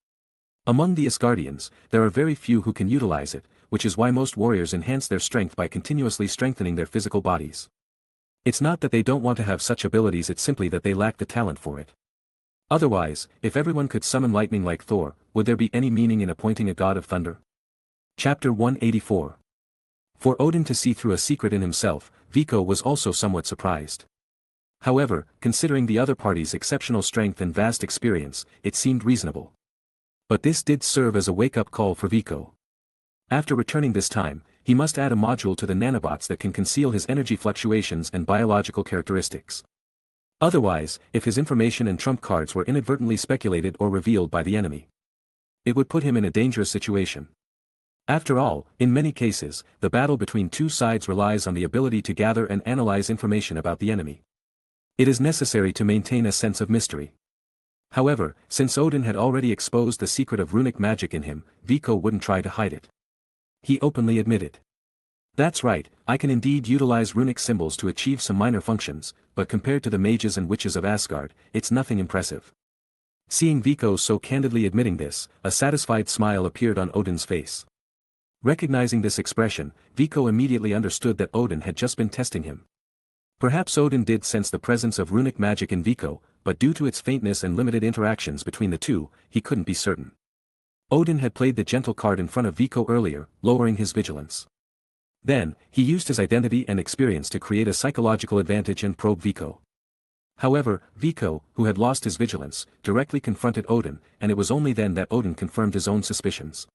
Speaker 1: Among the Asgardians, there are very few who can utilize it, which is why most warriors enhance their strength by continuously strengthening their physical bodies. It's not that they don't want to have such abilities, it's simply that they lack the talent for it. Otherwise, if everyone could summon lightning like Thor, would there be any meaning in appointing a god of thunder? Chapter 184. For Odin to see through a secret in himself, Vico was also somewhat surprised. However, considering the other party's exceptional strength and vast experience, it seemed reasonable. But this did serve as a wake-up call for Vico. After returning this time, he must add a module to the nanobots that can conceal his energy fluctuations and biological characteristics. Otherwise, if his information and trump cards were inadvertently speculated or revealed by the enemy, it would put him in a dangerous situation. After all, in many cases, the battle between 2 sides relies on the ability to gather and analyze information about the enemy. It is necessary to maintain a sense of mystery. However, since Odin had already exposed the secret of runic magic in him, Vico wouldn't try to hide it. He openly admitted. That's right, I can indeed utilize runic symbols to achieve some minor functions, but compared to the mages and witches of Asgard, it's nothing impressive. Seeing Vico so candidly admitting this, a satisfied smile appeared on Odin's face. Recognizing this expression, Vico immediately understood that Odin had just been testing him. Perhaps Odin did sense the presence of runic magic in Vico, but due to its faintness and limited interactions between the two, he couldn't be certain. Odin had played the gentle card in front of Vico earlier, lowering his vigilance. Then, he used his identity and experience to create a psychological advantage and probe Vico. However, Vico, who had lost his vigilance, directly confronted Odin, and it was only then that Odin confirmed his own suspicions.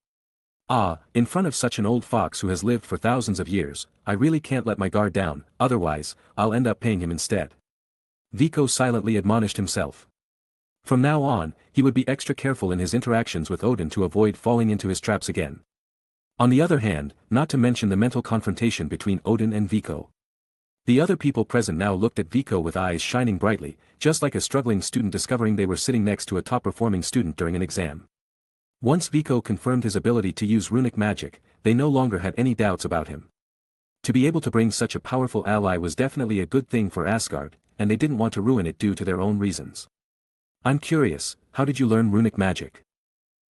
Speaker 1: In front of such an old fox who has lived for thousands of years, I really can't let my guard down, otherwise, I'll end up paying him instead. Vico silently admonished himself. From now on, he would be extra careful in his interactions with Odin to avoid falling into his traps again. On the other hand, not to mention the mental confrontation between Odin and Viko. The other people present now looked at Viko with eyes shining brightly, just like a struggling student discovering they were sitting next to a top-performing student during an exam. Once Viko confirmed his ability to use runic magic, they no longer had any doubts about him. To be able to bring such a powerful ally was definitely a good thing for Asgard, and they didn't want to ruin it due to their own reasons. I'm curious, how did you learn runic magic?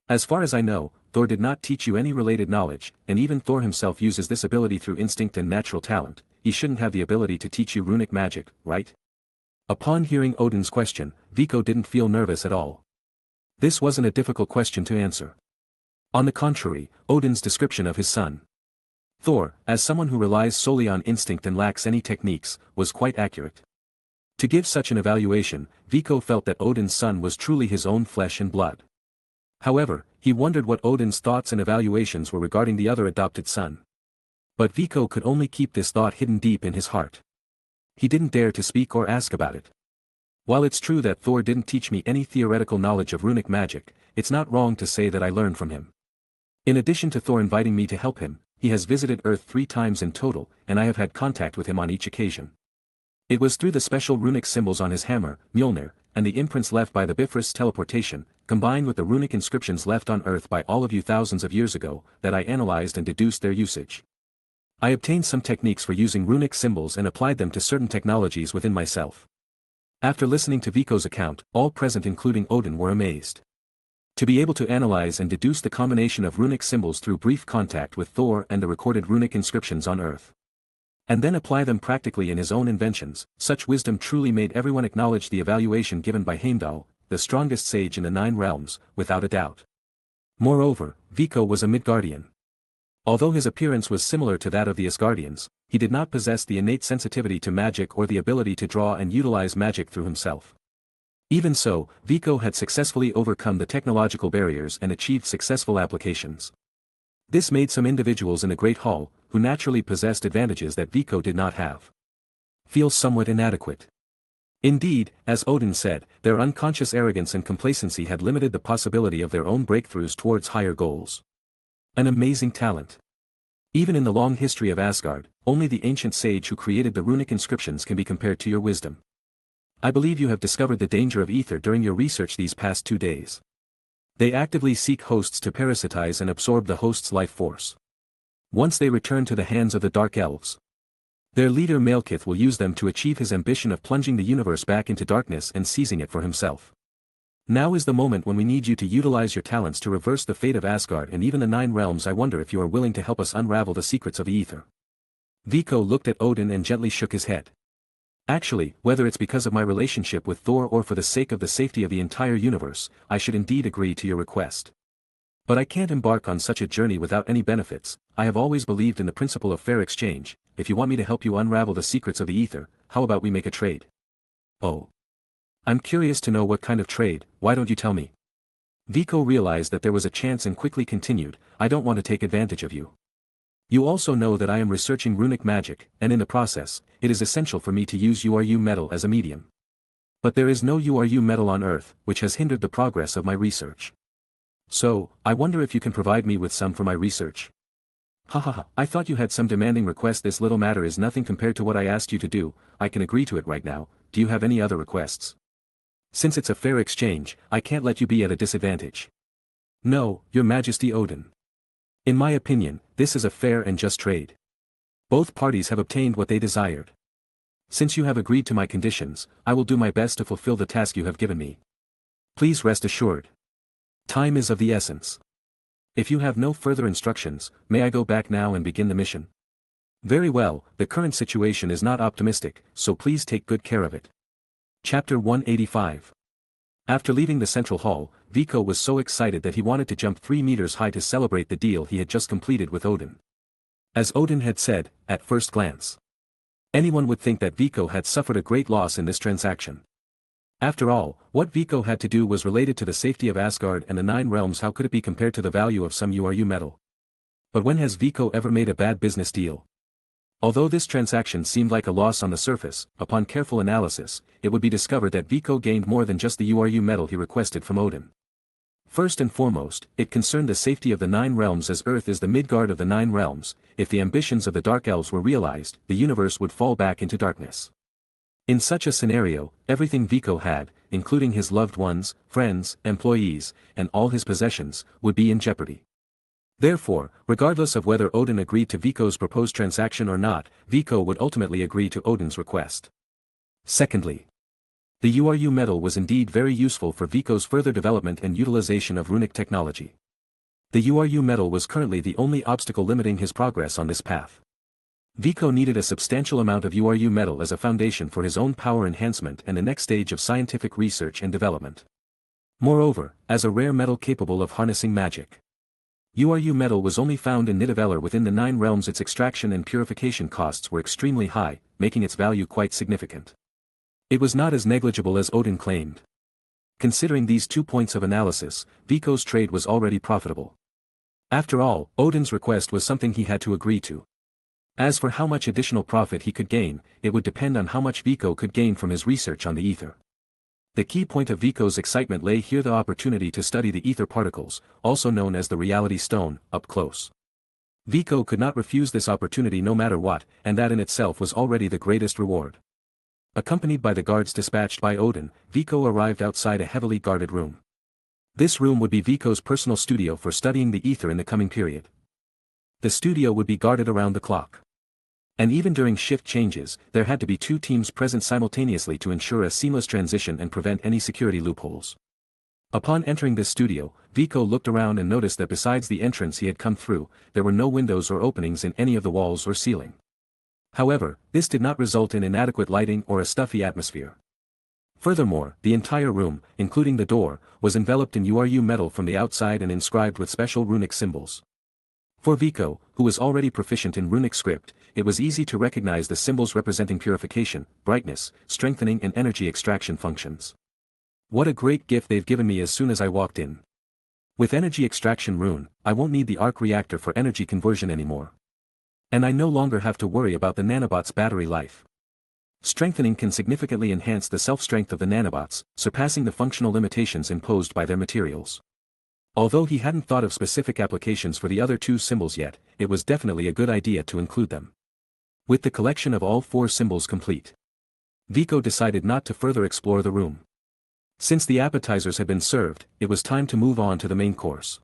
Speaker 1: As far as I know, Thor did not teach you any related knowledge, and even Thor himself uses this ability through instinct and natural talent. He shouldn't have the ability to teach you runic magic, right? Upon hearing Odin's question, Viko didn't feel nervous at all. This wasn't a difficult question to answer. On the contrary, Odin's description of his son, Thor, as someone who relies solely on instinct and lacks any techniques, was quite accurate. To give such an evaluation, Viko felt that Odin's son was truly his own flesh and blood. However, he wondered what Odin's thoughts and evaluations were regarding the other adopted son. But Viko could only keep this thought hidden deep in his heart. He didn't dare to speak or ask about it. While it's true that Thor didn't teach me any theoretical knowledge of runic magic, it's not wrong to say that I learned from him. In addition to Thor inviting me to help him, he has visited Earth 3 times in total, and I have had contact with him on each occasion. It was through the special runic symbols on his hammer, Mjolnir, and the imprints left by the Bifrost teleportation, combined with the runic inscriptions left on Earth by all of you thousands of years ago, that I analyzed and deduced their usage. I obtained some techniques for using runic symbols and applied them to certain technologies within myself. After listening to Viko's account, all present including Odin were amazed. To be able to analyze and deduce the combination of runic symbols through brief contact with Thor and the recorded runic inscriptions on Earth, and then apply them practically in his own inventions, such wisdom truly made everyone acknowledge the evaluation given by Heimdall, the strongest sage in the 9 realms, without a doubt. Moreover, Viko was a Midgardian. Although his appearance was similar to that of the Asgardians, he did not possess the innate sensitivity to magic or the ability to draw and utilize magic through himself. Even so, Viko had successfully overcome the technological barriers and achieved successful applications. This made some individuals in the Great Hall, who naturally possessed advantages that Viko did not have, feel somewhat inadequate. Indeed, as Odin said, their unconscious arrogance and complacency had limited the possibility of their own breakthroughs towards higher goals. An amazing talent. Even in the long history of Asgard, only the ancient sage who created the runic inscriptions can be compared to your wisdom. I believe you have discovered the danger of ether during your research these past 2 days. They actively seek hosts to parasitize and absorb the host's life force. Once they return to the hands of the Dark Elves, their leader Malekith will use them to achieve his ambition of plunging the universe back into darkness and seizing it for himself. Now is the moment when we need you to utilize your talents to reverse the fate of Asgard and even the 9 realms. I wonder if you are willing to help us unravel the secrets of the ether. Viko looked at Odin and gently shook his head. Actually, whether it's because of my relationship with Thor or for the sake of the safety of the entire universe, I should indeed agree to your request. But I can't embark on such a journey without any benefits. I have always believed in the principle of fair exchange. If you want me to help you unravel the secrets of the ether, how about we make a trade? Oh. I'm curious to know what kind of trade. Why don't you tell me? Viko realized that there was a chance and quickly continued, I don't want to take advantage of you. You also know that I am researching runic magic, and in the process, it is essential for me to use URU metal as a medium. But there is no URU metal on Earth, which has hindered the progress of my research. So, I wonder if you can provide me with some for my research. Hahaha, I thought you had some demanding request. This little matter is nothing compared to what I asked you to do. I can agree to it right now. Do you have any other requests? Since it's a fair exchange, I can't let you be at a disadvantage. No, Your Majesty Odin. In my opinion, this is a fair and just trade. Both parties have obtained what they desired. Since you have agreed to my conditions, I will do my best to fulfill the task you have given me. Please rest assured. Time is of the essence. If you have no further instructions, may I go back now and begin the mission? Very well, the current situation is not optimistic, so please take good care of it. Chapter 185. After leaving the central hall, Viko was so excited that he wanted to jump 3 meters high to celebrate the deal he had just completed with Odin. As Odin had said, at first glance, anyone would think that Viko had suffered a great loss in this transaction. After all, what Viko had to do was related to the safety of Asgard and the 9 realms. How could it be compared to the value of some URU metal? But when has Viko ever made a bad business deal? Although this transaction seemed like a loss on the surface, upon careful analysis, it would be discovered that Viko gained more than just the URU metal he requested from Odin. First and foremost, it concerned the safety of the Nine Realms, as Earth is the Midgard of the Nine Realms. If the ambitions of the Dark Elves were realized, the universe would fall back into darkness. In such a scenario, everything Vico had, including his loved ones, friends, employees, and all his possessions, would be in jeopardy. Therefore, regardless of whether Odin agreed to Vico's proposed transaction or not, Vico would ultimately agree to Odin's request. Secondly, the Uru metal was indeed very useful for Vico's further development and utilization of runic technology. The Uru metal was currently the only obstacle limiting his progress on this path. Vico needed a substantial amount of Uru metal as a foundation for his own power enhancement and the next stage of scientific research and development. Moreover, as a rare metal capable of harnessing magic, Uru metal was only found in Nidavellir within the Nine Realms. Its extraction and purification costs were extremely high, making its value quite significant. It was not as negligible as Odin claimed. Considering these 2 points of analysis, Vico's trade was already profitable. After all, Odin's request was something he had to agree to. As for how much additional profit he could gain, it would depend on how much Vico could gain from his research on the ether. The key point of Vico's excitement lay here: the opportunity to study the ether particles, also known as the reality stone, up close. Vico could not refuse this opportunity no matter what, and that in itself was already the greatest reward. Accompanied by the guards dispatched by Odin, Vico arrived outside a heavily guarded room. This room would be Vico's personal studio for studying the ether in the coming period. The studio would be guarded around the clock. And even during shift changes, there had to be 2 teams present simultaneously to ensure a seamless transition and prevent any security loopholes. Upon entering this studio, Vico looked around and noticed that besides the entrance he had come through, there were no windows or openings in any of the walls or ceiling. However, this did not result in inadequate lighting or a stuffy atmosphere. Furthermore, the entire room, including the door, was enveloped in Uru metal from the outside and inscribed with special runic symbols. For Vico, who was already proficient in runic script, it was easy to recognize the symbols representing purification, brightness, strengthening and energy extraction functions. What a great gift they've given me as soon as I walked in. With energy extraction rune, I won't need the arc reactor for energy conversion anymore. And I no longer have to worry about the nanobots' battery life. Strengthening can significantly enhance the self-strength of the nanobots, surpassing the functional limitations imposed by their materials. Although he hadn't thought of specific applications for the other 2 symbols yet, it was definitely a good idea to include them. With the collection of all 4 symbols complete, Vico decided not to further explore the room. Since the appetizers had been served, it was time to move on to the main course.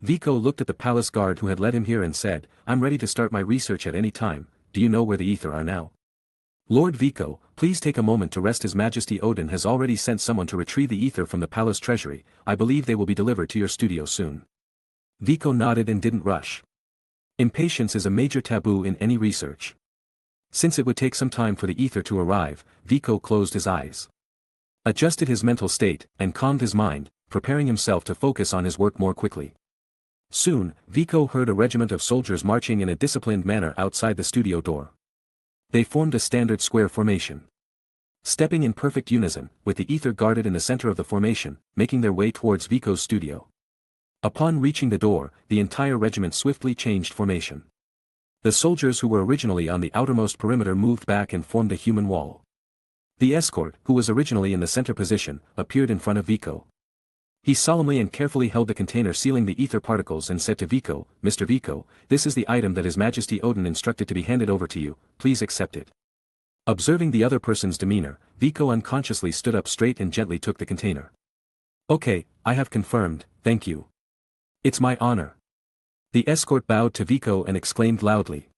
Speaker 1: Vico looked at the palace guard who had led him here and said, "I'm ready to start my research at any time. Do you know where the ether are now?" "Lord Vico, please take a moment to rest. His Majesty Odin has already sent someone to retrieve the ether from the palace treasury. I believe they will be delivered to your studio soon." Vico nodded and didn't rush. Impatience is a major taboo in any research. Since it would take some time for the ether to arrive, Vico closed his eyes, adjusted his mental state, and calmed his mind, preparing himself to focus on his work more quickly. Soon, Vico heard a regiment of soldiers marching in a disciplined manner outside the studio door. They formed a standard square formation, stepping in perfect unison, with the ether guarded in the center of the formation, making their way towards Vico's studio. Upon reaching the door, the entire regiment swiftly changed formation. The soldiers who were originally on the outermost perimeter moved back and formed a human wall. The escort, who was originally in the center position, appeared in front of Vico. He solemnly and carefully held the container sealing the ether particles and said to Vico, "Mr. Vico, this is the item that His Majesty Odin instructed to be handed over to you, please accept it." Observing the other person's demeanor, Vico unconsciously stood up straight and gently took the container. "Okay, I have confirmed, thank you. It's my honor." The escort bowed to Vico and exclaimed loudly.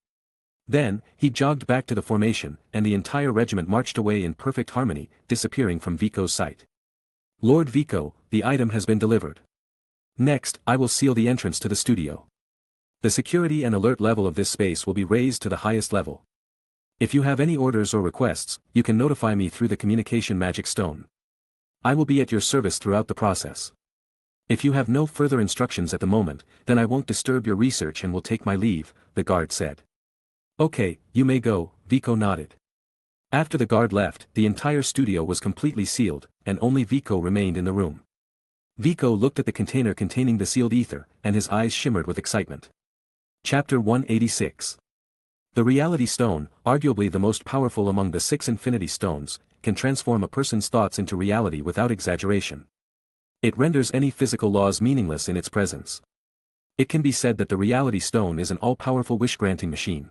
Speaker 1: Then, he jogged back to the formation, and the entire regiment marched away in perfect harmony, disappearing from Vico's sight. "Lord Vico, the item has been delivered. Next, I will seal the entrance to the studio. The security and alert level of this space will be raised to the highest level. If you have any orders or requests, you can notify me through the communication magic stone. I will be at your service throughout the process. If you have no further instructions at the moment, then I won't disturb your research and will take my leave," the guard said. "Okay, you may go," Vico nodded. After the guard left, the entire studio was completely sealed, and only Vico remained in the room. Vico looked at the container containing the sealed ether, and his eyes shimmered with excitement. Chapter 186. The Reality Stone, arguably the most powerful among the 6 Infinity Stones, can transform a person's thoughts into reality without exaggeration. It renders any physical laws meaningless in its presence. It can be said that the reality stone is an all-powerful wish-granting machine.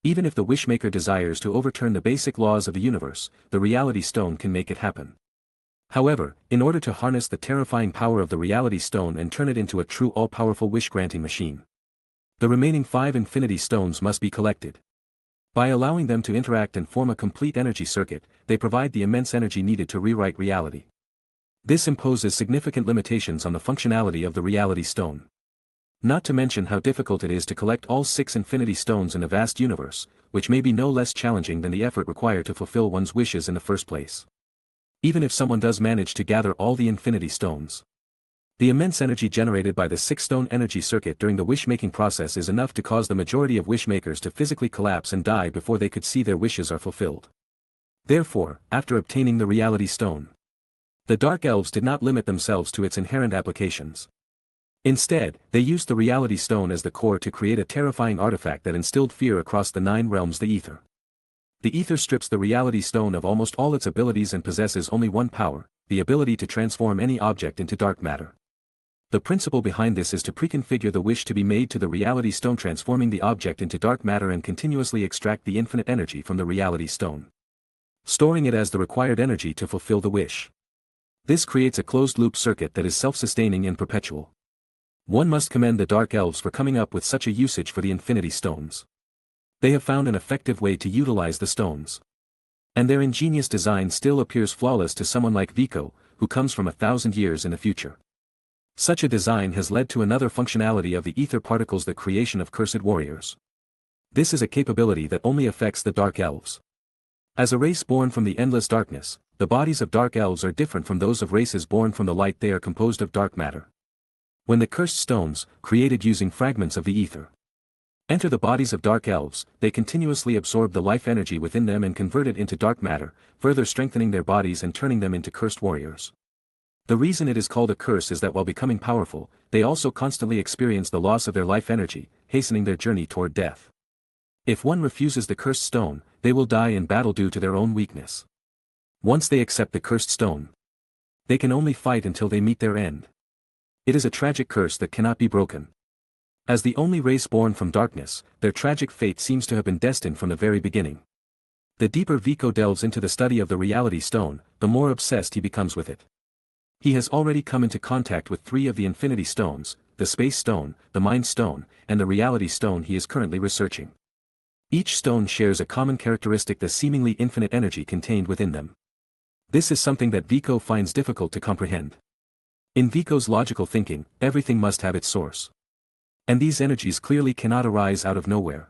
Speaker 1: Even if the wishmaker desires to overturn the basic laws of the universe, the reality stone can make it happen. However, in order to harness the terrifying power of the reality stone and turn it into a true all-powerful wish-granting machine, the remaining 5 infinity stones must be collected. By allowing them to interact and form a complete energy circuit, they provide the immense energy needed to rewrite reality. This imposes significant limitations on the functionality of the reality stone. Not to mention how difficult it is to collect all 6 infinity stones in a vast universe, which may be no less challenging than the effort required to fulfill one's wishes in the first place. Even if someone does manage to gather all the infinity stones, the immense energy generated by the 6-stone energy circuit during the wish-making process is enough to cause the majority of wish-makers to physically collapse and die before they could see their wishes are fulfilled. Therefore, after obtaining the reality stone, the Dark Elves did not limit themselves to its inherent applications. Instead, they used the reality stone as the core to create a terrifying artifact that instilled fear across the 9 realms: the Ether. The Ether strips the reality stone of almost all its abilities and possesses only one power, the ability to transform any object into dark matter. The principle behind this is to preconfigure the wish to be made to the reality stone, transforming the object into dark matter and continuously extract the infinite energy from the reality stone, storing it as the required energy to fulfill the wish. This creates a closed-loop circuit that is self-sustaining and perpetual. One must commend the Dark Elves for coming up with such a usage for the Infinity Stones. They have found an effective way to utilize the stones. And their ingenious design still appears flawless to someone like Viko, who comes from 1,000 years in the future. Such a design has led to another functionality of the ether particles: the creation of cursed warriors. This is a capability that only affects the Dark Elves. As a race born from the endless darkness, the bodies of Dark Elves are different from those of races born from the light. They are composed of dark matter. When the cursed stones, created using fragments of the ether, enter the bodies of Dark Elves, they continuously absorb the life energy within them and convert it into dark matter, further strengthening their bodies and turning them into cursed warriors. The reason it is called a curse is that while becoming powerful, they also constantly experience the loss of their life energy, hastening their journey toward death. If one refuses the cursed stone, they will die in battle due to their own weakness. Once they accept the cursed stone, they can only fight until they meet their end. It is a tragic curse that cannot be broken. As the only race born from darkness, their tragic fate seems to have been destined from the very beginning. The deeper Viko delves into the study of the reality stone, the more obsessed he becomes with it. He has already come into contact with 3 of the infinity stones: the space stone, the mind stone, and the reality stone he is currently researching. Each stone shares a common characteristic: the seemingly infinite energy contained within them. This is something that Viko finds difficult to comprehend. In Viko's logical thinking, everything must have its source. And these energies clearly cannot arise out of nowhere.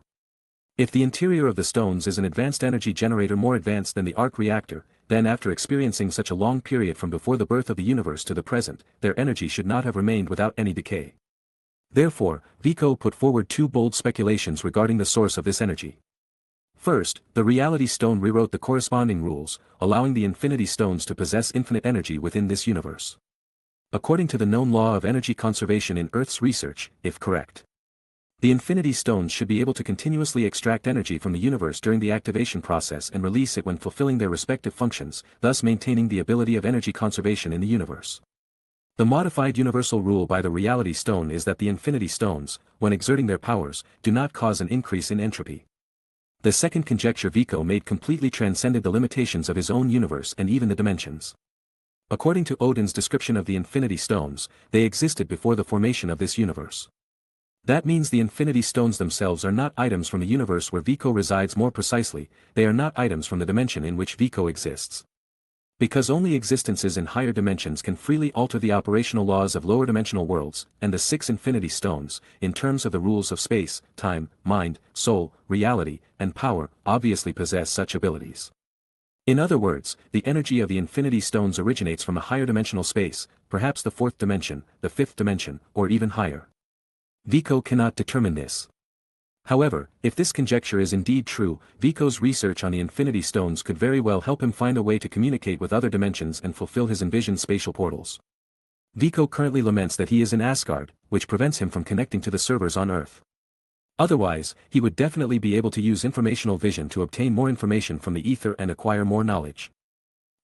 Speaker 1: If the interior of the stones is an advanced energy generator, more advanced than the arc reactor, then after experiencing such a long period from before the birth of the universe to the present, their energy should not have remained without any decay. Therefore, Viko put forward 2 bold speculations regarding the source of this energy. First, the reality stone rewrote the corresponding rules, allowing the infinity stones to possess infinite energy within this universe. According to the known law of energy conservation in Earth's research, if correct, the infinity stones should be able to continuously extract energy from the universe during the activation process and release it when fulfilling their respective functions, thus maintaining the ability of energy conservation in the universe. The modified universal rule by the reality stone is that the infinity stones, when exerting their powers, do not cause an increase in entropy. The second conjecture Viko made completely transcended the limitations of his own universe and even the dimensions. According to Odin's description of the infinity stones, they existed before the formation of this universe. That means the infinity stones themselves are not items from the universe where Viko resides. More precisely, they are not items from the dimension in which Viko exists. Because only existences in higher dimensions can freely alter the operational laws of lower dimensional worlds, and the 6 infinity stones, in terms of the rules of space, time, mind, soul, reality, and power, obviously possess such abilities. In other words, the energy of the infinity stones originates from a higher dimensional space, perhaps the 4th dimension, the 5th dimension, or even higher. Viko cannot determine this. However, if this conjecture is indeed true, Viko's research on the infinity stones could very well help him find a way to communicate with other dimensions and fulfill his envisioned spatial portals. Viko currently laments that he is in Asgard, which prevents him from connecting to the servers on Earth. Otherwise, he would definitely be able to use informational vision to obtain more information from the ether and acquire more knowledge.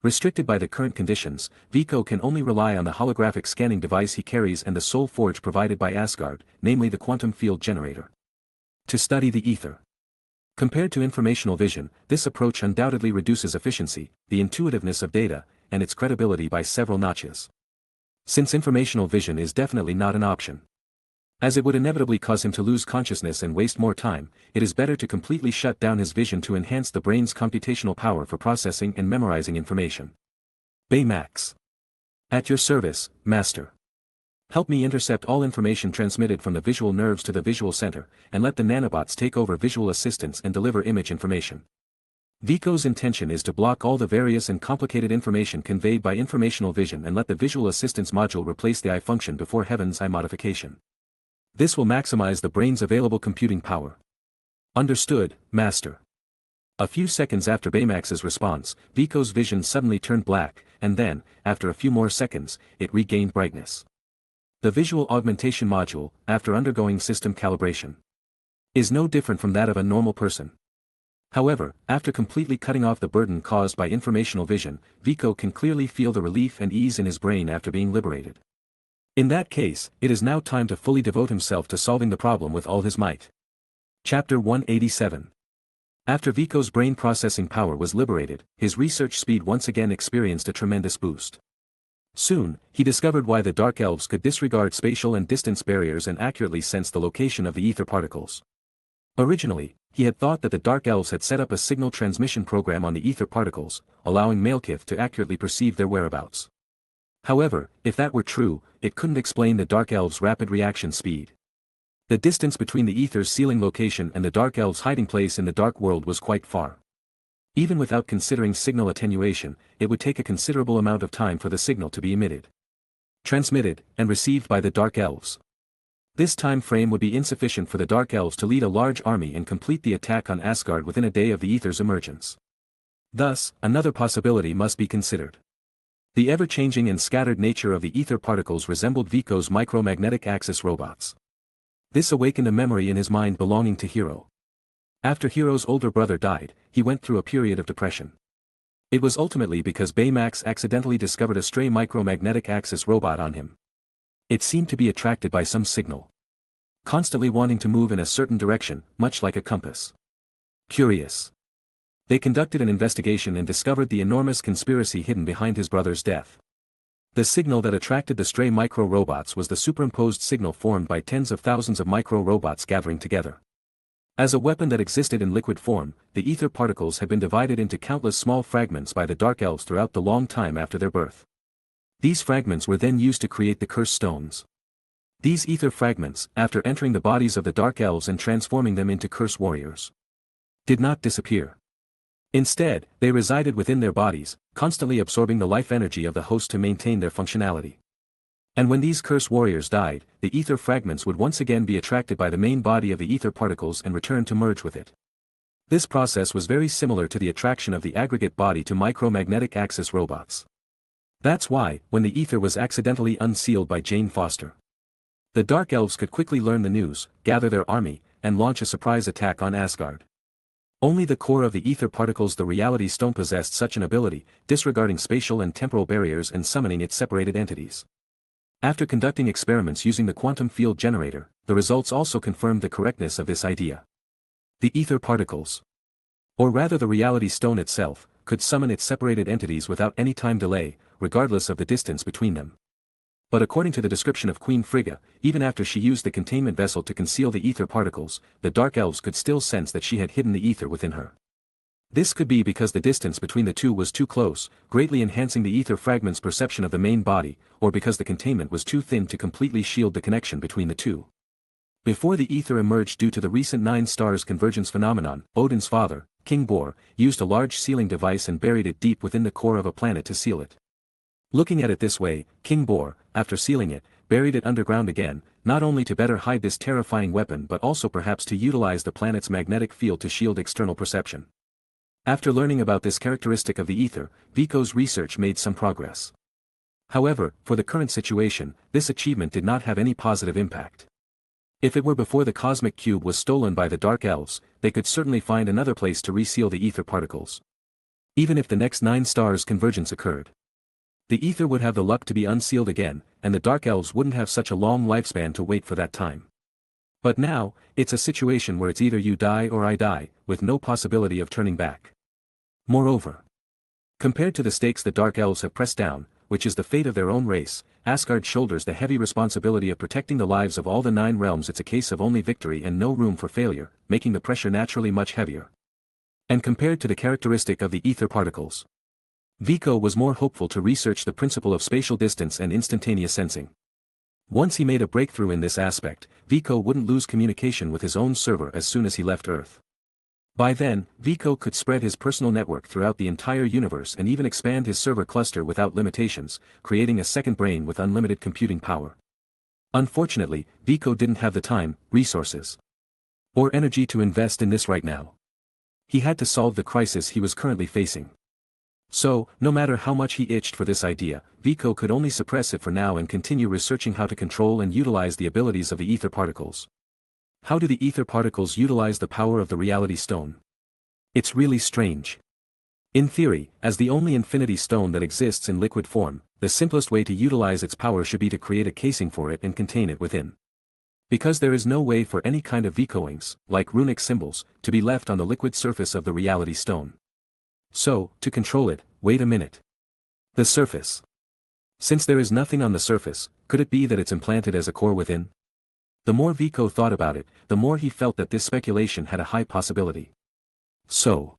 Speaker 1: Restricted by the current conditions, Viko can only rely on the holographic scanning device he carries and the soul forge provided by Asgard, namely the quantum field generator. To study the ether. Compared to informational vision, this approach undoubtedly reduces efficiency, the intuitiveness of data, and its credibility by several notches. Since informational vision is definitely not an option, as it would inevitably cause him to lose consciousness and waste more time, it is better to completely shut down his vision to enhance the brain's computational power for processing and memorizing information. Baymax. At your service, Master. Help me intercept all information transmitted from the visual nerves to the visual center, and let the nanobots take over visual assistance and deliver image information. Viko's intention is to block all the various and complicated information conveyed by informational vision and let the visual assistance module replace the eye function before Heaven's eye modification. This will maximize the brain's available computing power. Understood, Master. A few seconds after Baymax's response, Viko's vision suddenly turned black, and then, after a few more seconds, it regained brightness. The visual augmentation module, after undergoing system calibration, is no different from that of a normal person. However, after completely cutting off the burden caused by informational vision, Viko can clearly feel the relief and ease in his brain after being liberated. In that case, it is now time to fully devote himself to solving the problem with all his might. Chapter 187. After Viko's brain processing power was liberated, his research speed once again experienced a tremendous boost. Soon, he discovered why the Dark Elves could disregard spatial and distance barriers and accurately sense the location of the ether particles. Originally, he had thought that the Dark Elves had set up a signal transmission program on the ether particles, allowing Malekith to accurately perceive their whereabouts. However, if that were true, it couldn't explain the Dark Elves' rapid reaction speed. The distance between the ether's sealing location and the Dark Elves' hiding place in the Dark World was quite far. Even without considering signal attenuation, it would take a considerable amount of time for the signal to be emitted, transmitted, and received by the Dark Elves. This time frame would be insufficient for the Dark Elves to lead a large army and complete the attack on Asgard within a day of the ether's emergence. Thus, another possibility must be considered. The ever-changing and scattered nature of the ether particles resembled Viko's micromagnetic axis robots. This awakened a memory in his mind belonging to Hiro. After Hiro's older brother died, he went through a period of depression. It was ultimately because Baymax accidentally discovered a stray micromagnetic axis robot on him. It seemed to be attracted by some signal, constantly wanting to move in a certain direction, much like a compass. Curious. They conducted an investigation and discovered the enormous conspiracy hidden behind his brother's death. The signal that attracted the stray micro-robots was the superimposed signal formed by tens of thousands of micro-robots gathering together. As a weapon that existed in liquid form, the ether particles had been divided into countless small fragments by the Dark Elves throughout the long time after their birth. These fragments were then used to create the Curse Stones. These ether fragments, after entering the bodies of the Dark Elves and transforming them into Curse Warriors, did not disappear. Instead, they resided within their bodies, constantly absorbing the life energy of the host to maintain their functionality. And when these Curse Warriors died, the ether fragments would once again be attracted by the main body of the ether particles and return to merge with it. This process was very similar to the attraction of the aggregate body to micromagnetic axis robots. That's why, when the ether was accidentally unsealed by Jane Foster, the Dark Elves could quickly learn the news, gather their army, and launch a surprise attack on Asgard. Only the core of the ether particles, the Reality Stone, possessed such an ability, disregarding spatial and temporal barriers and summoning its separated entities. After conducting experiments using the quantum field generator, the results also confirmed the correctness of this idea. The ether particles, or rather the Reality Stone itself, could summon its separated entities without any time delay, regardless of the distance between them. But according to the description of Queen Frigga, even after she used the containment vessel to conceal the ether particles, the Dark Elves could still sense that she had hidden the ether within her. This could be because the distance between the two was too close, greatly enhancing the ether fragment's perception of the main body, or because the containment was too thin to completely shield the connection between the two. Before the ether emerged due to the recent Nine Stars convergence phenomenon, Odin's father, King Bor, used a large sealing device and buried it deep within the core of a planet to seal it. Looking at it this way, King Bor, after sealing it, buried it underground again, not only to better hide this terrifying weapon but also perhaps to utilize the planet's magnetic field to shield external perception. After learning about this characteristic of the ether, Viko's research made some progress. However, for the current situation, this achievement did not have any positive impact. If it were before the cosmic cube was stolen by the Dark Elves, they could certainly find another place to reseal the ether particles. Even if the next 9 stars convergence occurred. The ether would have the luck to be unsealed again, and the Dark Elves wouldn't have such a long lifespan to wait for that time. But now, it's a situation where it's either you die or I die, with no possibility of turning back. Moreover, compared to the stakes the Dark Elves have pressed down, which is the fate of their own race, Asgard shoulders the heavy responsibility of protecting the lives of all the 9 realms. It's a case of only victory and no room for failure, making the pressure naturally much heavier. And compared to the characteristic of the ether particles, Vico was more hopeful to research the principle of spatial distance and instantaneous sensing. Once he made a breakthrough in this aspect, Vico wouldn't lose communication with his own server as soon as he left Earth. By then, Vico could spread his personal network throughout the entire universe and even expand his server cluster without limitations, creating a second brain with unlimited computing power. Unfortunately, Vico didn't have the time, resources, or energy to invest in this right now. He had to solve the crisis he was currently facing. So, no matter how much he itched for this idea, Vico could only suppress it for now and continue researching how to control and utilize the abilities of the ether particles. How do the ether particles utilize the power of the reality stone? It's really strange. In theory, as the only infinity stone that exists in liquid form, the simplest way to utilize its power should be to create a casing for it and contain it within. Because there is no way for any kind of Vicoings, like runic symbols, to be left on the liquid surface of the reality stone. So, to control it, wait a minute. The surface. Since there is nothing on the surface, could it be that it's implanted as a core within? The more Vico thought about it, the more he felt that this speculation had a high possibility. So,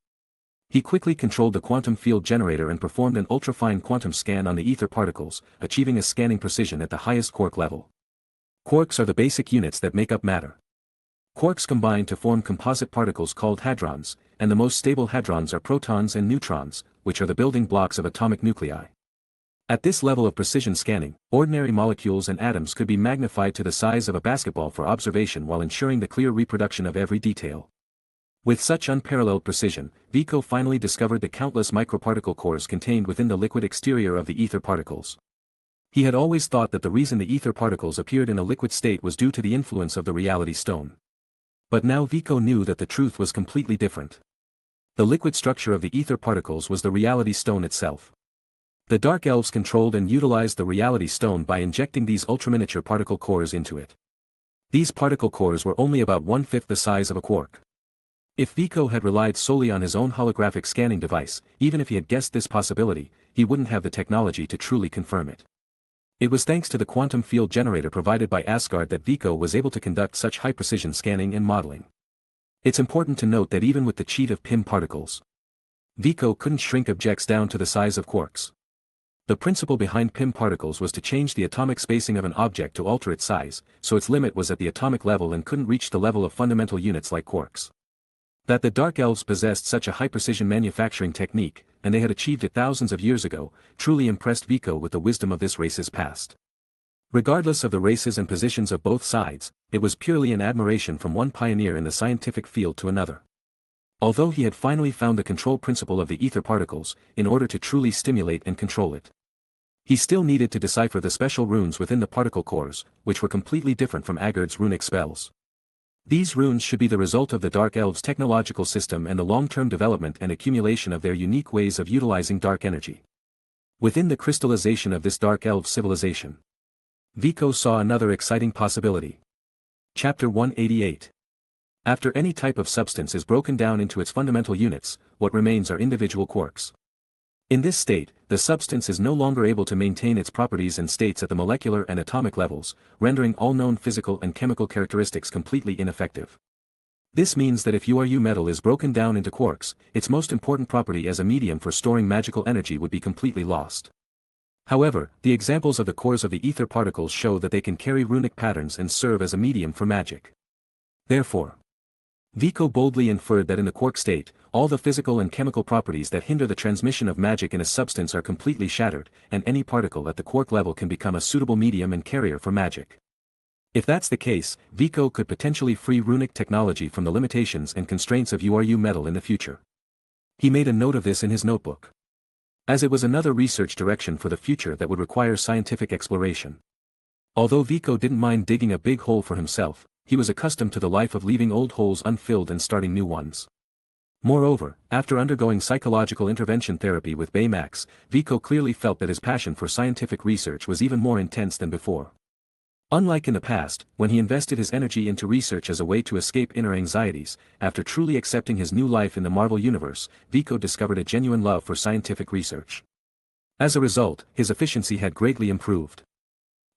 Speaker 1: he quickly controlled the quantum field generator and performed an ultrafine quantum scan on the ether particles, achieving a scanning precision at the highest quark level. Quarks are the basic units that make up matter. Quarks combine to form composite particles called hadrons, and the most stable hadrons are protons and neutrons, which are the building blocks of atomic nuclei. At this level of precision scanning, ordinary molecules and atoms could be magnified to the size of a basketball for observation while ensuring the clear reproduction of every detail. With such unparalleled precision, Vico finally discovered the countless microparticle cores contained within the liquid exterior of the ether particles. He had always thought that the reason the ether particles appeared in a liquid state was due to the influence of the reality stone. But now Vico knew that the truth was completely different. The liquid structure of the ether particles was the reality stone itself. The Dark Elves controlled and utilized the reality stone by injecting these ultraminiature particle cores into it. These particle cores were only about 1/5 the size of a quark. If Vico had relied solely on his own holographic scanning device, even if he had guessed this possibility, he wouldn't have the technology to truly confirm it. It was thanks to the quantum field generator provided by Asgard that Vico was able to conduct such high-precision scanning and modeling. It's important to note that even with the cheat of PIM particles, Vico couldn't shrink objects down to the size of quarks. The principle behind PIM particles was to change the atomic spacing of an object to alter its size, so its limit was at the atomic level and couldn't reach the level of fundamental units like quarks. That the Dark Elves possessed such a high-precision manufacturing technique, and they had achieved it thousands of years ago, truly impressed Vico with the wisdom of this race's past. Regardless of the races and positions of both sides, it was purely an admiration from one pioneer in the scientific field to another. Although he had finally found the control principle of the ether particles, in order to truly stimulate and control it, he still needed to decipher the special runes within the particle cores, which were completely different from Asgard's runic spells. These runes should be the result of the Dark Elves' technological system and the long-term development and accumulation of their unique ways of utilizing dark energy. Within the crystallization of this Dark Elf civilization, Vico saw another exciting possibility. Chapter 188. After any type of substance is broken down into its fundamental units, what remains are individual quarks. In this state, the substance is no longer able to maintain its properties and states at the molecular and atomic levels, rendering all known physical and chemical characteristics completely ineffective. This means that if URU metal is broken down into quarks, its most important property as a medium for storing magical energy would be completely lost. However, the examples of the cores of the ether particles show that they can carry runic patterns and serve as a medium for magic. Therefore, Vico boldly inferred that in the quark state, all the physical and chemical properties that hinder the transmission of magic in a substance are completely shattered, and any particle at the quark level can become a suitable medium and carrier for magic. If that's the case, Vico could potentially free runic technology from the limitations and constraints of URU metal in the future. He made a note of this in his notebook, as it was another research direction for the future that would require scientific exploration. Although Vico didn't mind digging a big hole for himself, he was accustomed to the life of leaving old holes unfilled and starting new ones. Moreover, after undergoing psychological intervention therapy with Baymax, Vico clearly felt that his passion for scientific research was even more intense than before. Unlike in the past, when he invested his energy into research as a way to escape inner anxieties, after truly accepting his new life in the Marvel Universe, Vico discovered a genuine love for scientific research. As a result, his efficiency had greatly improved.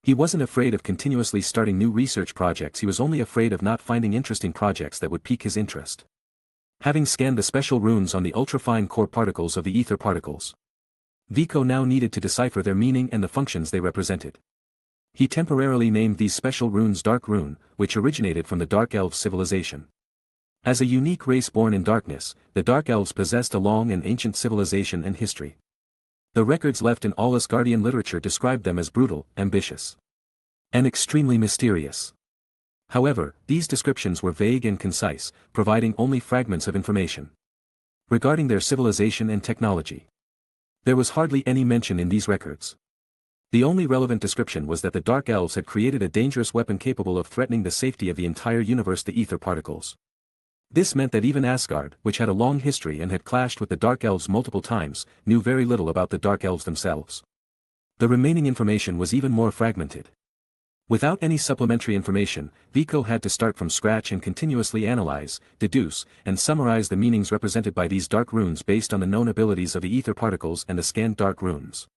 Speaker 1: He wasn't afraid of continuously starting new research projects, he was only afraid of not finding interesting projects that would pique his interest. Having scanned the special runes on the ultrafine core particles of the ether particles, Vico now needed to decipher their meaning and the functions they represented. He temporarily named these special runes Dark Rune, which originated from the Dark Elves civilization. As a unique race born in darkness, the Dark Elves possessed a long and ancient civilization and history. The records left in all Asgardian literature described them as brutal, ambitious, and extremely mysterious. However, these descriptions were vague and concise, providing only fragments of information regarding their civilization and technology. There was hardly any mention in these records. The only relevant description was that the Dark Elves had created a dangerous weapon capable of threatening the safety of the entire universe, the ether particles. This meant that even Asgard, which had a long history and had clashed with the Dark Elves multiple times, knew very little about the Dark Elves themselves. The remaining information was even more fragmented. Without any supplementary information, Vico had to start from scratch and continuously analyze, deduce, and summarize the meanings represented by these dark runes based on the known abilities of the ether particles and the scanned dark runes.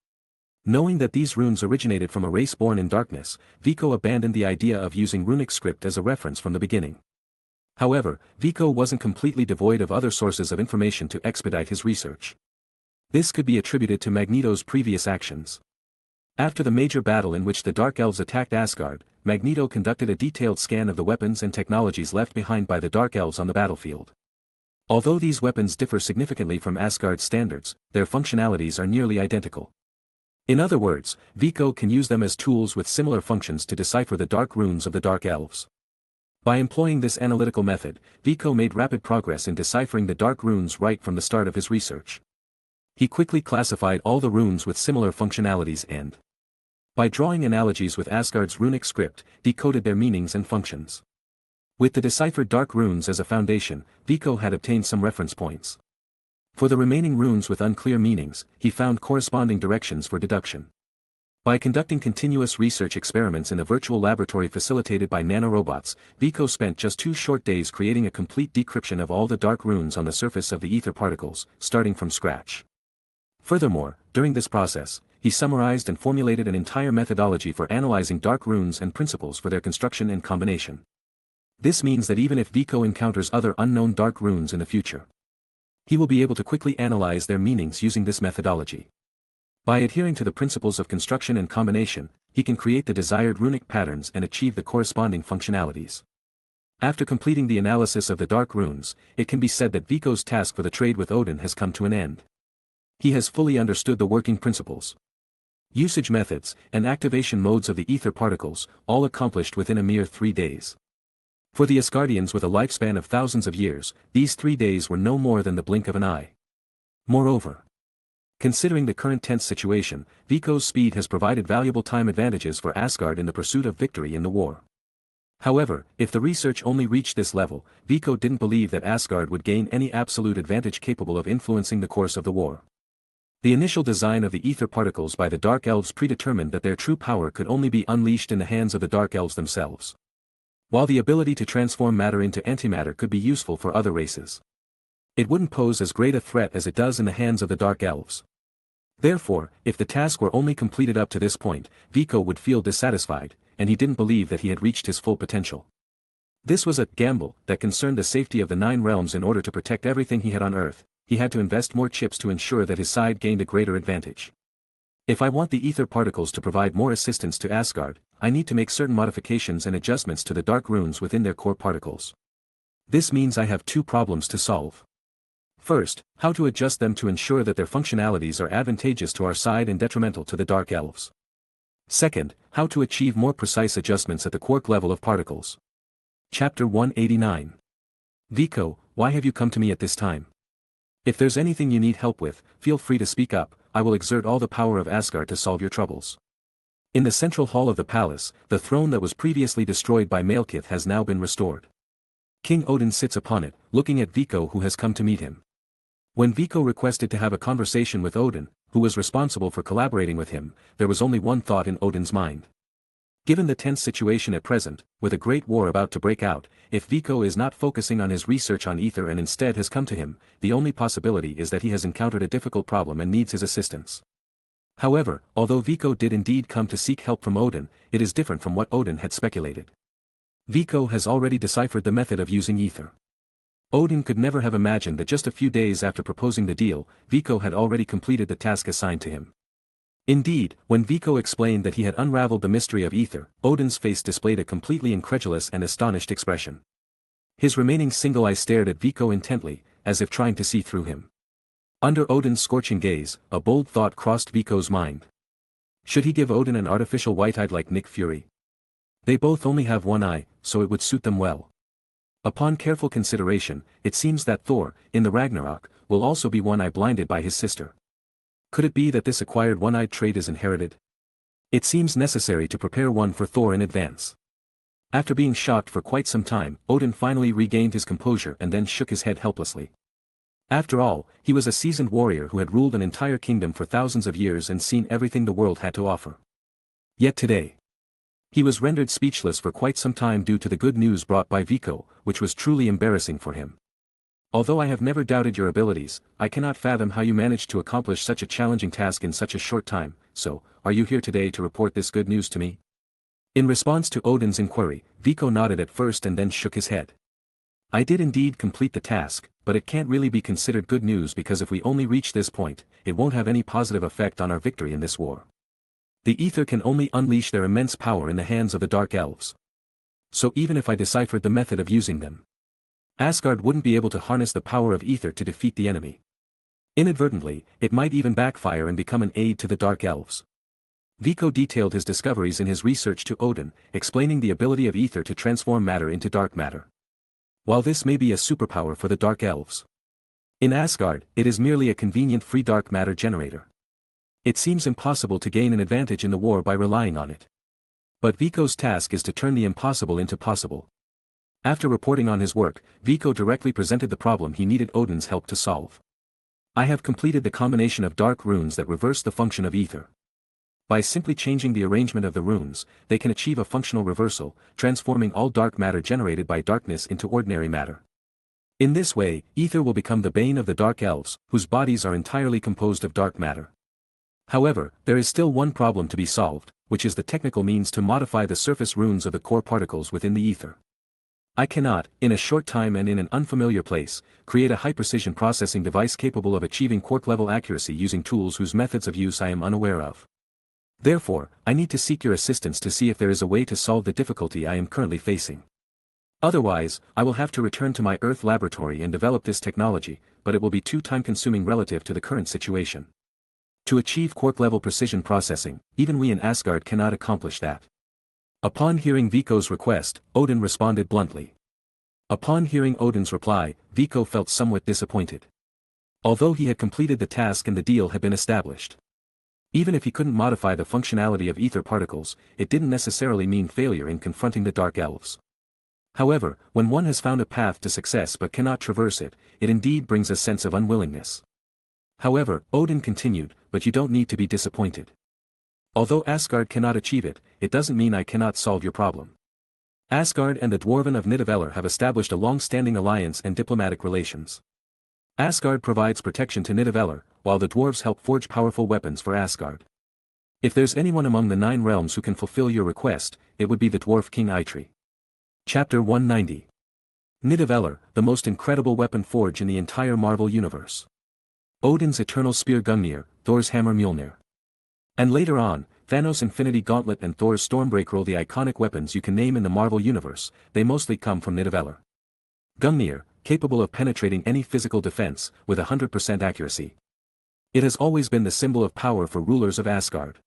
Speaker 1: Knowing that these runes originated from a race born in darkness, Vico abandoned the idea of using runic script as a reference from the beginning. However, Vico wasn't completely devoid of other sources of information to expedite his research. This could be attributed to Magneto's previous actions. After the major battle in which the Dark Elves attacked Asgard, Magneto conducted a detailed scan of the weapons and technologies left behind by the Dark Elves on the battlefield. Although these weapons differ significantly from Asgard's standards, their functionalities are nearly identical. In other words, Vico can use them as tools with similar functions to decipher the dark runes of the Dark Elves. By employing this analytical method, Vico made rapid progress in deciphering the dark runes right from the start of his research. He quickly classified all the runes with similar functionalities and, by drawing analogies with Asgard's runic script, decoded their meanings and functions. With the deciphered dark runes as a foundation, Vico had obtained some reference points. For the remaining runes with unclear meanings, he found corresponding directions for deduction. By conducting continuous research experiments in a virtual laboratory facilitated by nanorobots, Vico spent just 2 short days creating a complete decryption of all the dark runes on the surface of the ether particles, starting from scratch. Furthermore, during this process, he summarized and formulated an entire methodology for analyzing dark runes and principles for their construction and combination. This means that even if Vico encounters other unknown dark runes in the future, he will be able to quickly analyze their meanings using this methodology. By adhering to the principles of construction and combination, he can create the desired runic patterns and achieve the corresponding functionalities. After completing the analysis of the dark runes, it can be said that Vico's task for the trade with Odin has come to an end. He has fully understood the working principles, usage methods, and activation modes of the ether particles, all accomplished within a mere 3 days. For the Asgardians with a lifespan of thousands of years, these 3 days were no more than the blink of an eye. Moreover, considering the current tense situation, Vico's speed has provided valuable time advantages for Asgard in the pursuit of victory in the war. However, if the research only reached this level, Vico didn't believe that Asgard would gain any absolute advantage capable of influencing the course of the war. The initial design of the ether particles by the Dark Elves predetermined that their true power could only be unleashed in the hands of the Dark Elves themselves. While the ability to transform matter into antimatter could be useful for other races, it wouldn't pose as great a threat as it does in the hands of the Dark Elves. Therefore, if the task were only completed up to this point, Vico would feel dissatisfied, and he didn't believe that he had reached his full potential. This was a gamble that concerned the safety of the 9 realms. In order to protect everything he had on Earth, he had to invest more chips to ensure that his side gained a greater advantage. If I want the ether particles to provide more assistance to Asgard, I need to make certain modifications and adjustments to the dark runes within their core particles. This means I have 2 problems to solve. First, how to adjust them to ensure that their functionalities are advantageous to our side and detrimental to the Dark Elves. Second, how to achieve more precise adjustments at the quark level of particles. Chapter 189. Vico, why have you come to me at this time? If there's anything you need help with, feel free to speak up. I will exert all the power of Asgard to solve your troubles. In the central hall of the palace, the throne that was previously destroyed by Malekith has now been restored. King Odin sits upon it, looking at Viko who has come to meet him. When Viko requested to have a conversation with Odin, who was responsible for collaborating with him, there was only one thought in Odin's mind. Given the tense situation at present, with a great war about to break out, if Viko is not focusing on his research on ether and instead has come to him, the only possibility is that he has encountered a difficult problem and needs his assistance. However, although Viko did indeed come to seek help from Odin, it is different from what Odin had speculated. Viko has already deciphered the method of using ether. Odin could never have imagined that just a few days after proposing the deal, Viko had already completed the task assigned to him. Indeed, when Viko explained that he had unraveled the mystery of ether, Odin's face displayed a completely incredulous and astonished expression. His remaining single eye stared at Viko intently, as if trying to see through him. Under Odin's scorching gaze, a bold thought crossed Viko's mind. Should he give Odin an artificial white eye like Nick Fury? They both only have one eye, so it would suit them well. Upon careful consideration, it seems that Thor, in the Ragnarok, will also be one eye blinded by his sister. Could it be that this acquired one-eyed trait is inherited? It seems necessary to prepare one for Thor in advance. After being shocked for quite some time, Odin finally regained his composure and then shook his head helplessly. After all, he was a seasoned warrior who had ruled an entire kingdom for thousands of years and seen everything the world had to offer. Yet today, he was rendered speechless for quite some time due to the good news brought by Viko, which was truly embarrassing for him. Although I have never doubted your abilities, I cannot fathom how you managed to accomplish such a challenging task in such a short time, so, are you here today to report this good news to me? In response to Odin's inquiry, Viko nodded at first and then shook his head. I did indeed complete the task, but it can't really be considered good news because if we only reach this point, it won't have any positive effect on our victory in this war. The ether can only unleash their immense power in the hands of the Dark Elves. So even if I deciphered the method of using them, Asgard wouldn't be able to harness the power of ether to defeat the enemy. Inadvertently, it might even backfire and become an aid to the Dark Elves. Viko detailed his discoveries in his research to Odin, explaining the ability of ether to transform matter into dark matter. While this may be a superpower for the Dark Elves, in Asgard, it is merely a convenient free dark matter generator. It seems impossible to gain an advantage in the war by relying on it. But Viko's task is to turn the impossible into possible. After reporting on his work, Viko directly presented the problem he needed Odin's help to solve. I have completed the combination of dark runes that reverse the function of ether. By simply changing the arrangement of the runes, they can achieve a functional reversal, transforming all dark matter generated by darkness into ordinary matter. In this way, ether will become the bane of the Dark Elves, whose bodies are entirely composed of dark matter. However, there is still one problem to be solved, which is the technical means to modify the surface runes of the core particles within the ether. I cannot, in a short time and in an unfamiliar place, create a high-precision processing device capable of achieving quark-level accuracy using tools whose methods of use I am unaware of. Therefore, I need to seek your assistance to see if there is a way to solve the difficulty I am currently facing. Otherwise, I will have to return to my Earth laboratory and develop this technology, but it will be too time-consuming relative to the current situation. To achieve quark-level precision processing, even we in Asgard cannot accomplish that. Upon hearing Viko's request, Odin responded bluntly. Upon hearing Odin's reply, Viko felt somewhat disappointed. Although he had completed the task and the deal had been established. Even if he couldn't modify the functionality of ether particles, it didn't necessarily mean failure in confronting the Dark Elves. However, when one has found a path to success but cannot traverse it, it indeed brings a sense of unwillingness. However, Odin continued, but you don't need to be disappointed. Although Asgard cannot achieve it, it doesn't mean I cannot solve your problem. Asgard and the Dwarven of Nidavellir have established a long-standing alliance and diplomatic relations. Asgard provides protection to Nidavellir, while the dwarves help forge powerful weapons for Asgard. If there's anyone among the 9 realms who can fulfill your request, it would be the dwarf king Eitri. Chapter 190. Nidavellir, the most incredible weapon forge in the entire Marvel Universe. Odin's eternal spear Gungnir, Thor's hammer Mjolnir. And later on, Thanos' Infinity Gauntlet and Thor's Stormbreaker, all the iconic weapons you can name in the Marvel Universe, they mostly come from Nidavellir. Gungnir, capable of penetrating any physical defense, with 100% accuracy. It has always been the symbol of power for rulers of Asgard.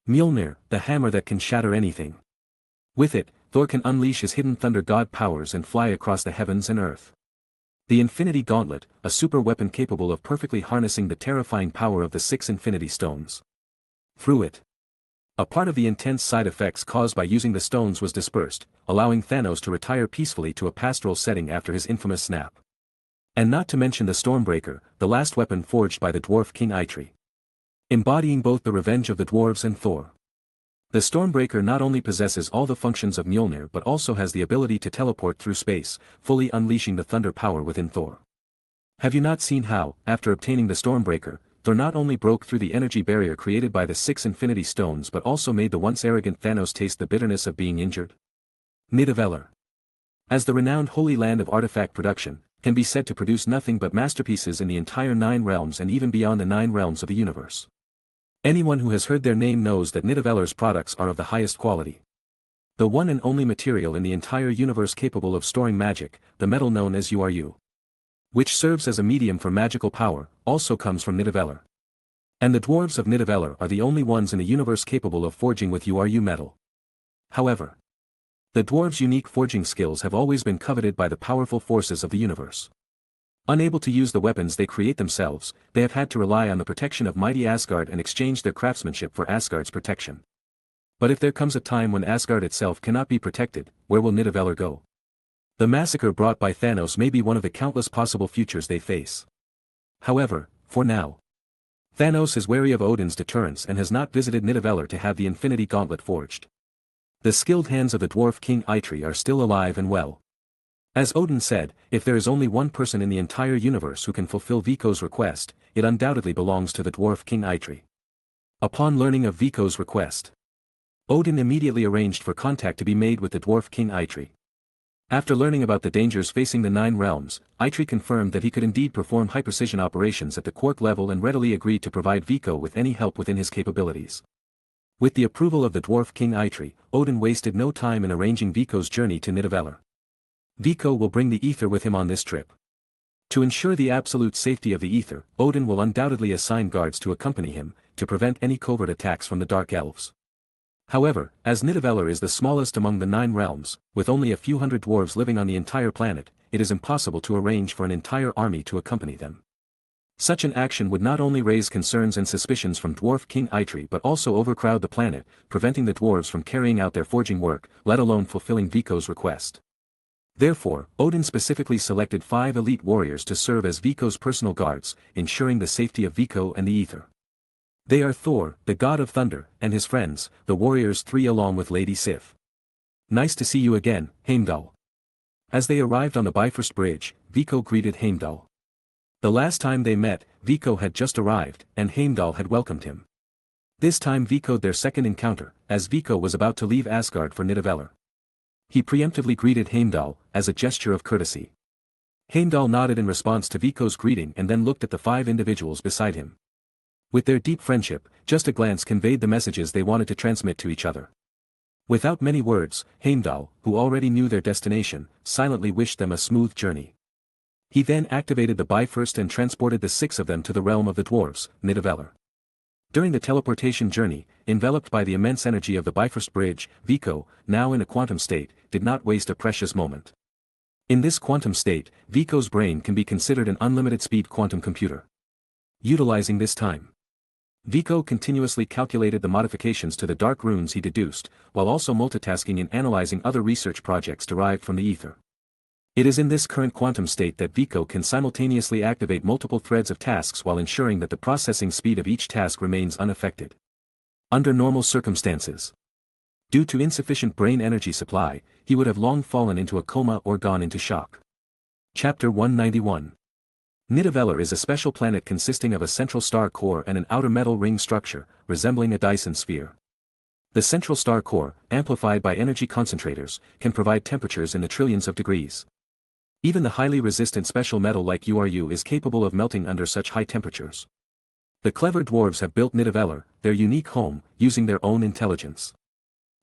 Speaker 1: Mjolnir, the hammer that can shatter anything. With it, Thor can unleash his hidden thunder god powers and fly across the heavens and earth. The Infinity Gauntlet, a super weapon capable of perfectly harnessing the terrifying power of the 6 Infinity Stones. Through it, A part of the intense side effects caused by using the stones was dispersed, allowing Thanos to retire peacefully to a pastoral setting after his infamous snap. And not to mention the Stormbreaker, the last weapon forged by the dwarf King Eitri. Embodying both the revenge of the dwarves and Thor. The Stormbreaker not only possesses all the functions of Mjolnir but also has the ability to teleport through space, fully unleashing the thunder power within Thor. Have you not seen how, after obtaining the Stormbreaker, Thor not only broke through the energy barrier created by the 6 Infinity Stones but also made the once arrogant Thanos taste the bitterness of being injured? Nidavellir. As the renowned Holy Land of artifact production, can be said to produce nothing but masterpieces in the entire 9 realms and even beyond the 9 realms of the universe. Anyone who has heard their name knows that Nidavellir's products are of the highest quality. The one and only material in the entire universe capable of storing magic, the metal known as Uru, which serves as a medium for magical power, also comes from Nidavellir. And the dwarves of Nidavellir are the only ones in the universe capable of forging with Uru metal. However, the dwarves' unique forging skills have always been coveted by the powerful forces of the universe. Unable to use the weapons they create themselves, they have had to rely on the protection of mighty Asgard and exchange their craftsmanship for Asgard's protection. But if there comes a time when Asgard itself cannot be protected, where will Nidavellir go? The massacre brought by Thanos may be one of the countless possible futures they face. However, for now, Thanos is wary of Odin's deterrence and has not visited Nidavellir to have the Infinity Gauntlet forged. The skilled hands of the dwarf King Eitri are still alive and well. As Odin said, if there is only one person in the entire universe who can fulfill Vico's request, it undoubtedly belongs to the dwarf King Eitri. Upon learning of Vico's request, Odin immediately arranged for contact to be made with the dwarf King Eitri. After learning about the dangers facing the 9 realms, Eitri confirmed that he could indeed perform high-precision operations at the quark level and readily agreed to provide Vico with any help within his capabilities. With the approval of the dwarf King Eitri, Odin wasted no time in arranging Vico's journey to Nidavellir. Viko will bring the ether with him on this trip. To ensure the absolute safety of the ether, Odin will undoubtedly assign guards to accompany him, to prevent any covert attacks from the Dark Elves. However, as Nidavellir is the smallest among the 9 realms, with only a few hundred dwarves living on the entire planet, it is impossible to arrange for an entire army to accompany them. Such an action would not only raise concerns and suspicions from dwarf King Eitri but also overcrowd the planet, preventing the dwarves from carrying out their forging work, let alone fulfilling Vico's request. Therefore, Odin specifically selected 5 elite warriors to serve as Vico's personal guards, ensuring the safety of Vico and the ether. They are Thor, the god of thunder, and his friends, the warriors 3 along with Lady Sif. Nice to see you again, Heimdall. As they arrived on the Bifrost Bridge, Vico greeted Heimdall. The last time they met, Vico had just arrived, and Heimdall had welcomed him. This time Vico'd their second encounter, as Vico was about to leave Asgard for Nidavellir. He preemptively greeted Heimdall, as a gesture of courtesy. Heimdall nodded in response to Vico's greeting and then looked at the 5 individuals beside him. With their deep friendship, just a glance conveyed the messages they wanted to transmit to each other. Without many words, Heimdall, who already knew their destination, silently wished them a smooth journey. He then activated the Bifrost and transported the 6 of them to the realm of the dwarves, Nidavellir. During the teleportation journey, enveloped by the immense energy of the Bifrost Bridge, Vico, now in a quantum state, did not waste a precious moment. In this quantum state, Vico's brain can be considered an unlimited speed quantum computer. Utilizing this time, Vico continuously calculated the modifications to the dark runes he deduced, while also multitasking in analyzing other research projects derived from the ether. It is in this current quantum state that Vico can simultaneously activate multiple threads of tasks while ensuring that the processing speed of each task remains unaffected. Under normal circumstances, due to insufficient brain energy supply, he would have long fallen into a coma or gone into shock. Chapter 191. Nidavellir is a special planet consisting of a central star core and an outer metal ring structure, resembling a Dyson sphere. The central star core, amplified by energy concentrators, can provide temperatures in the trillions of degrees. Even the highly resistant special metal like Uru is capable of melting under such high temperatures. The clever dwarves have built Nidavellir, their unique home, using their own intelligence.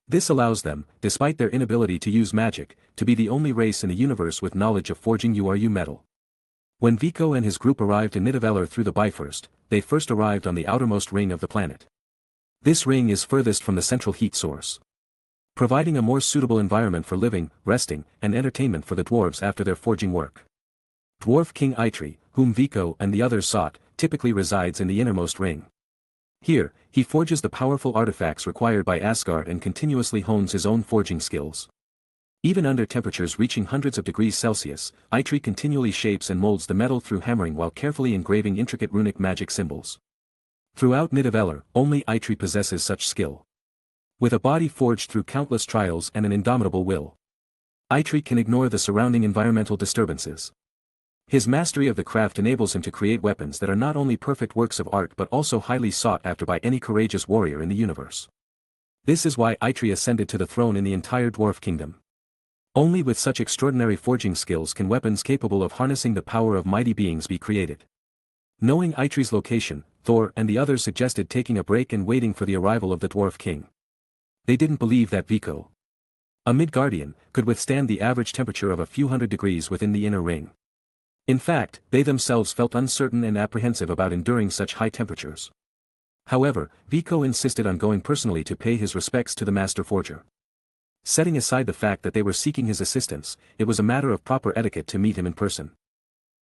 Speaker 1: This allows them, despite their inability to use magic, to be the only race in the universe with knowledge of forging Uru metal. When Vico and his group arrived in Nidavellir through the Bifrost, they first arrived on the outermost ring of the planet. This ring is furthest from the central heat source, providing a more suitable environment for living, resting, and entertainment for the dwarves after their forging work. Dwarf King Eitri, whom Vico and the others sought, typically resides in the innermost ring. Here, he forges the powerful artifacts required by Asgard and continuously hones his own forging skills. Even under temperatures reaching hundreds of degrees Celsius, Eitri continually shapes and molds the metal through hammering while carefully engraving intricate runic magic symbols. Throughout Nidavellir, only Eitri possesses such skill. With a body forged through countless trials and an indomitable will, Eitri can ignore the surrounding environmental disturbances. His mastery of the craft enables him to create weapons that are not only perfect works of art but also highly sought after by any courageous warrior in the universe. This is why Eitri ascended to the throne in the entire dwarf kingdom. Only with such extraordinary forging skills can weapons capable of harnessing the power of mighty beings be created. Knowing Eitri's location, Thor and the others suggested taking a break and waiting for the arrival of the dwarf king. They didn't believe that Vico, a Midgardian, could withstand the average temperature of a few hundred degrees within the inner ring. In fact, they themselves felt uncertain and apprehensive about enduring such high temperatures. However, Vico insisted on going personally to pay his respects to the master forger. Setting aside the fact that they were seeking his assistance, it was a matter of proper etiquette to meet him in person.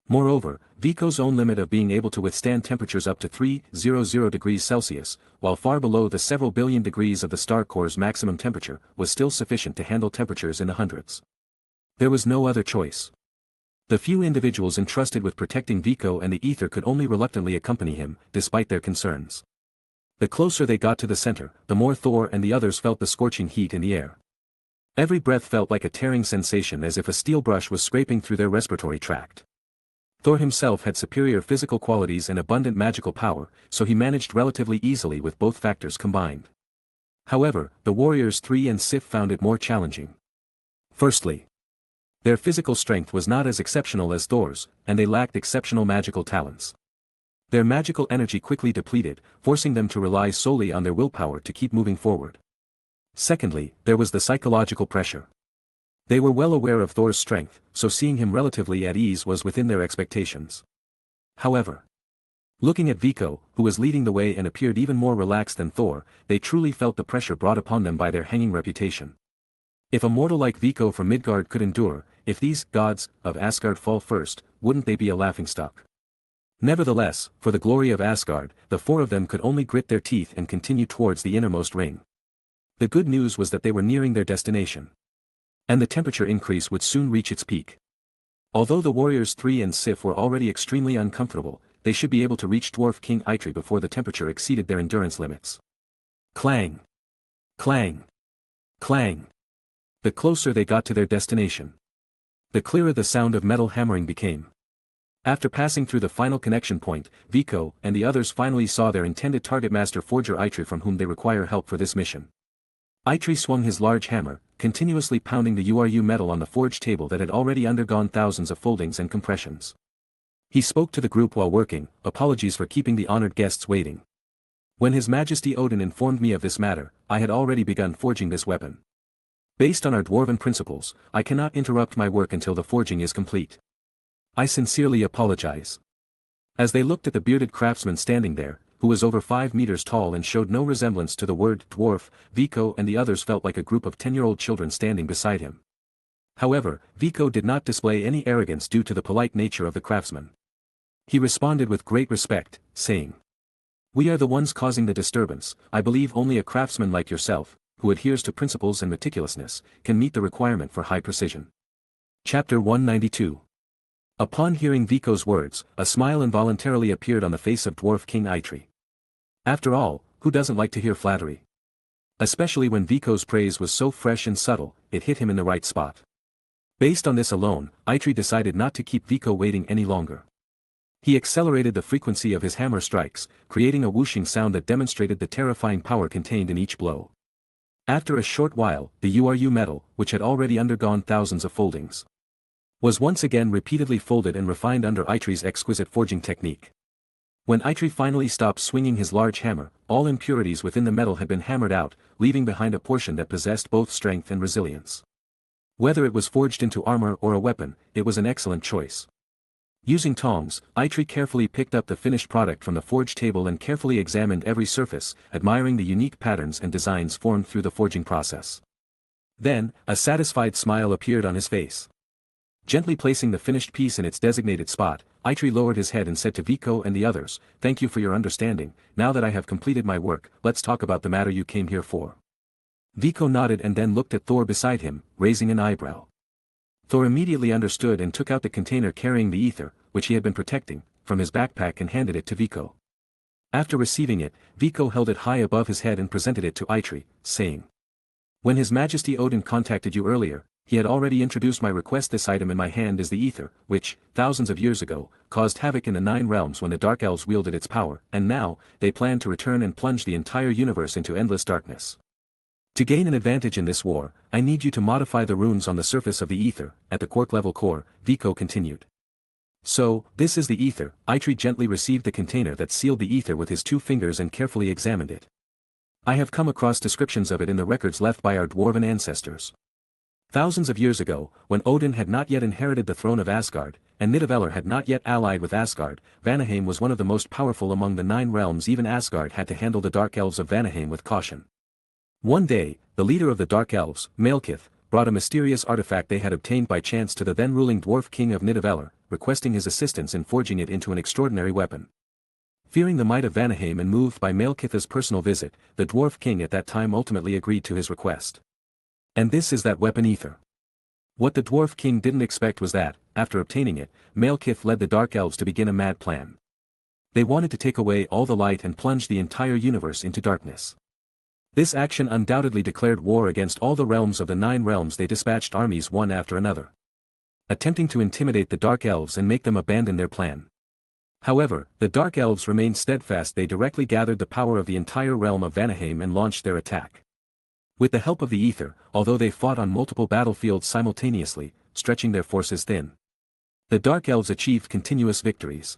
Speaker 1: Moreover, Vico's own limit of being able to withstand temperatures up to 300 degrees Celsius, while far below the several billion degrees of the star core's maximum temperature, was still sufficient to handle temperatures in the hundreds. There was no other choice. The few individuals entrusted with protecting Vico and the ether could only reluctantly accompany him, despite their concerns. The closer they got to the center, the more Thor and the others felt the scorching heat in the air. Every breath felt like a tearing sensation, as if a steel brush was scraping through their respiratory tract. Thor himself had superior physical qualities and abundant magical power, so he managed relatively easily with both factors combined. However, the warriors 3 and Sif found it more challenging. Firstly, their physical strength was not as exceptional as Thor's, and they lacked exceptional magical talents. Their magical energy quickly depleted, forcing them to rely solely on their willpower to keep moving forward. Secondly, there was the psychological pressure. They were well aware of Thor's strength, so seeing him relatively at ease was within their expectations. However, looking at Vico, who was leading the way and appeared even more relaxed than Thor, they truly felt the pressure brought upon them by their hanging reputation. If a mortal like Vico from Midgard could endure, if these gods of Asgard fall first, wouldn't they be a laughingstock? Nevertheless, for the glory of Asgard, the 4 of them could only grit their teeth and continue towards the innermost ring. The good news was that they were nearing their destination. And the temperature increase would soon reach its peak. Although the warriors 3 and Sif were already extremely uncomfortable, they should be able to reach Dwarf King Eitri before the temperature exceeded their endurance limits. Clang! Clang! Clang! The closer they got to their destination, the clearer the sound of metal hammering became. After passing through the final connection point, Vico and the others finally saw their intended target, Master Forger Eitri, from whom they require help for this mission. Eitri swung his large hammer, continuously pounding the Uru metal on the forge table that had already undergone thousands of foldings and compressions. He spoke to the group while working, apologies for keeping the honored guests waiting. When His Majesty Odin informed me of this matter, I had already begun forging this weapon. Based on our dwarven principles, I cannot interrupt my work until the forging is complete. I sincerely apologize. As they looked at the bearded craftsman standing there, who was over 5 meters tall and showed no resemblance to the word dwarf, Vico and the others felt like a group of 10-year-old children standing beside him. However, Vico did not display any arrogance due to the polite nature of the craftsman. He responded with great respect, saying, "We are the ones causing the disturbance. I believe only a craftsman like yourself, who adheres to principles and meticulousness, can meet the requirement for high precision." Chapter 192. Upon hearing Vico's words, a smile involuntarily appeared on the face of Dwarf King Eitri. After all, who doesn't like to hear flattery? Especially when Vico's praise was so fresh and subtle, it hit him in the right spot. Based on this alone, Eitri decided not to keep Vico waiting any longer. He accelerated the frequency of his hammer strikes, creating a whooshing sound that demonstrated the terrifying power contained in each blow. After a short while, the Uru metal, which had already undergone thousands of foldings, was once again repeatedly folded and refined under Eitri's exquisite forging technique. When Eitri finally stopped swinging his large hammer, all impurities within the metal had been hammered out, leaving behind a portion that possessed both strength and resilience. Whether it was forged into armor or a weapon, it was an excellent choice. Using tongs, Eitri carefully picked up the finished product from the forge table and carefully examined every surface, admiring the unique patterns and designs formed through the forging process. Then, a satisfied smile appeared on his face. Gently placing the finished piece in its designated spot, Eitri lowered his head and said to Vico and the others, "Thank you for your understanding. Now that I have completed my work, let's talk about the matter you came here for." Vico nodded and then looked at Thor beside him, raising an eyebrow. Thor immediately understood and took out the container carrying the ether, which he had been protecting, from his backpack and handed it to Vico. After receiving it, Vico held it high above his head and presented it to Eitri, saying, "When His Majesty Odin contacted you earlier, he had already introduced my request. This item in my hand is the ether, which, thousands of years ago, caused havoc in the 9 realms when the Dark Elves wielded its power, and now, they plan to return and plunge the entire universe into endless darkness. To gain an advantage in this war, I need you to modify the runes on the surface of the ether, at the quark-level core," Vico continued. "So, this is the ether." Eitri gently received the container that sealed the ether with his 2 fingers and carefully examined it. "I have come across descriptions of it in the records left by our dwarven ancestors. Thousands of years ago, when Odin had not yet inherited the throne of Asgard, and Nidavellir had not yet allied with Asgard, Vanaheim was one of the most powerful among the 9 realms. Even Asgard had to handle the Dark Elves of Vanaheim with caution. One day, the leader of the Dark Elves, Malekith, brought a mysterious artifact they had obtained by chance to the then-ruling dwarf king of Nidavellir, requesting his assistance in forging it into an extraordinary weapon. Fearing the might of Vanaheim and moved by Malekith's personal visit, the dwarf king at that time ultimately agreed to his request. And this is that weapon ether. What the dwarf king didn't expect was that, after obtaining it, Malekith led the Dark Elves to begin a mad plan. They wanted to take away all the light and plunge the entire universe into darkness. This action undoubtedly declared war against all the realms of the 9 realms. They dispatched armies one after another, attempting to intimidate the Dark Elves and make them abandon their plan. However, the Dark Elves remained steadfast. They directly gathered the power of the entire realm of Vanaheim and launched their attack. With the help of the ether, although they fought on multiple battlefields simultaneously, stretching their forces thin, the Dark Elves achieved continuous victories.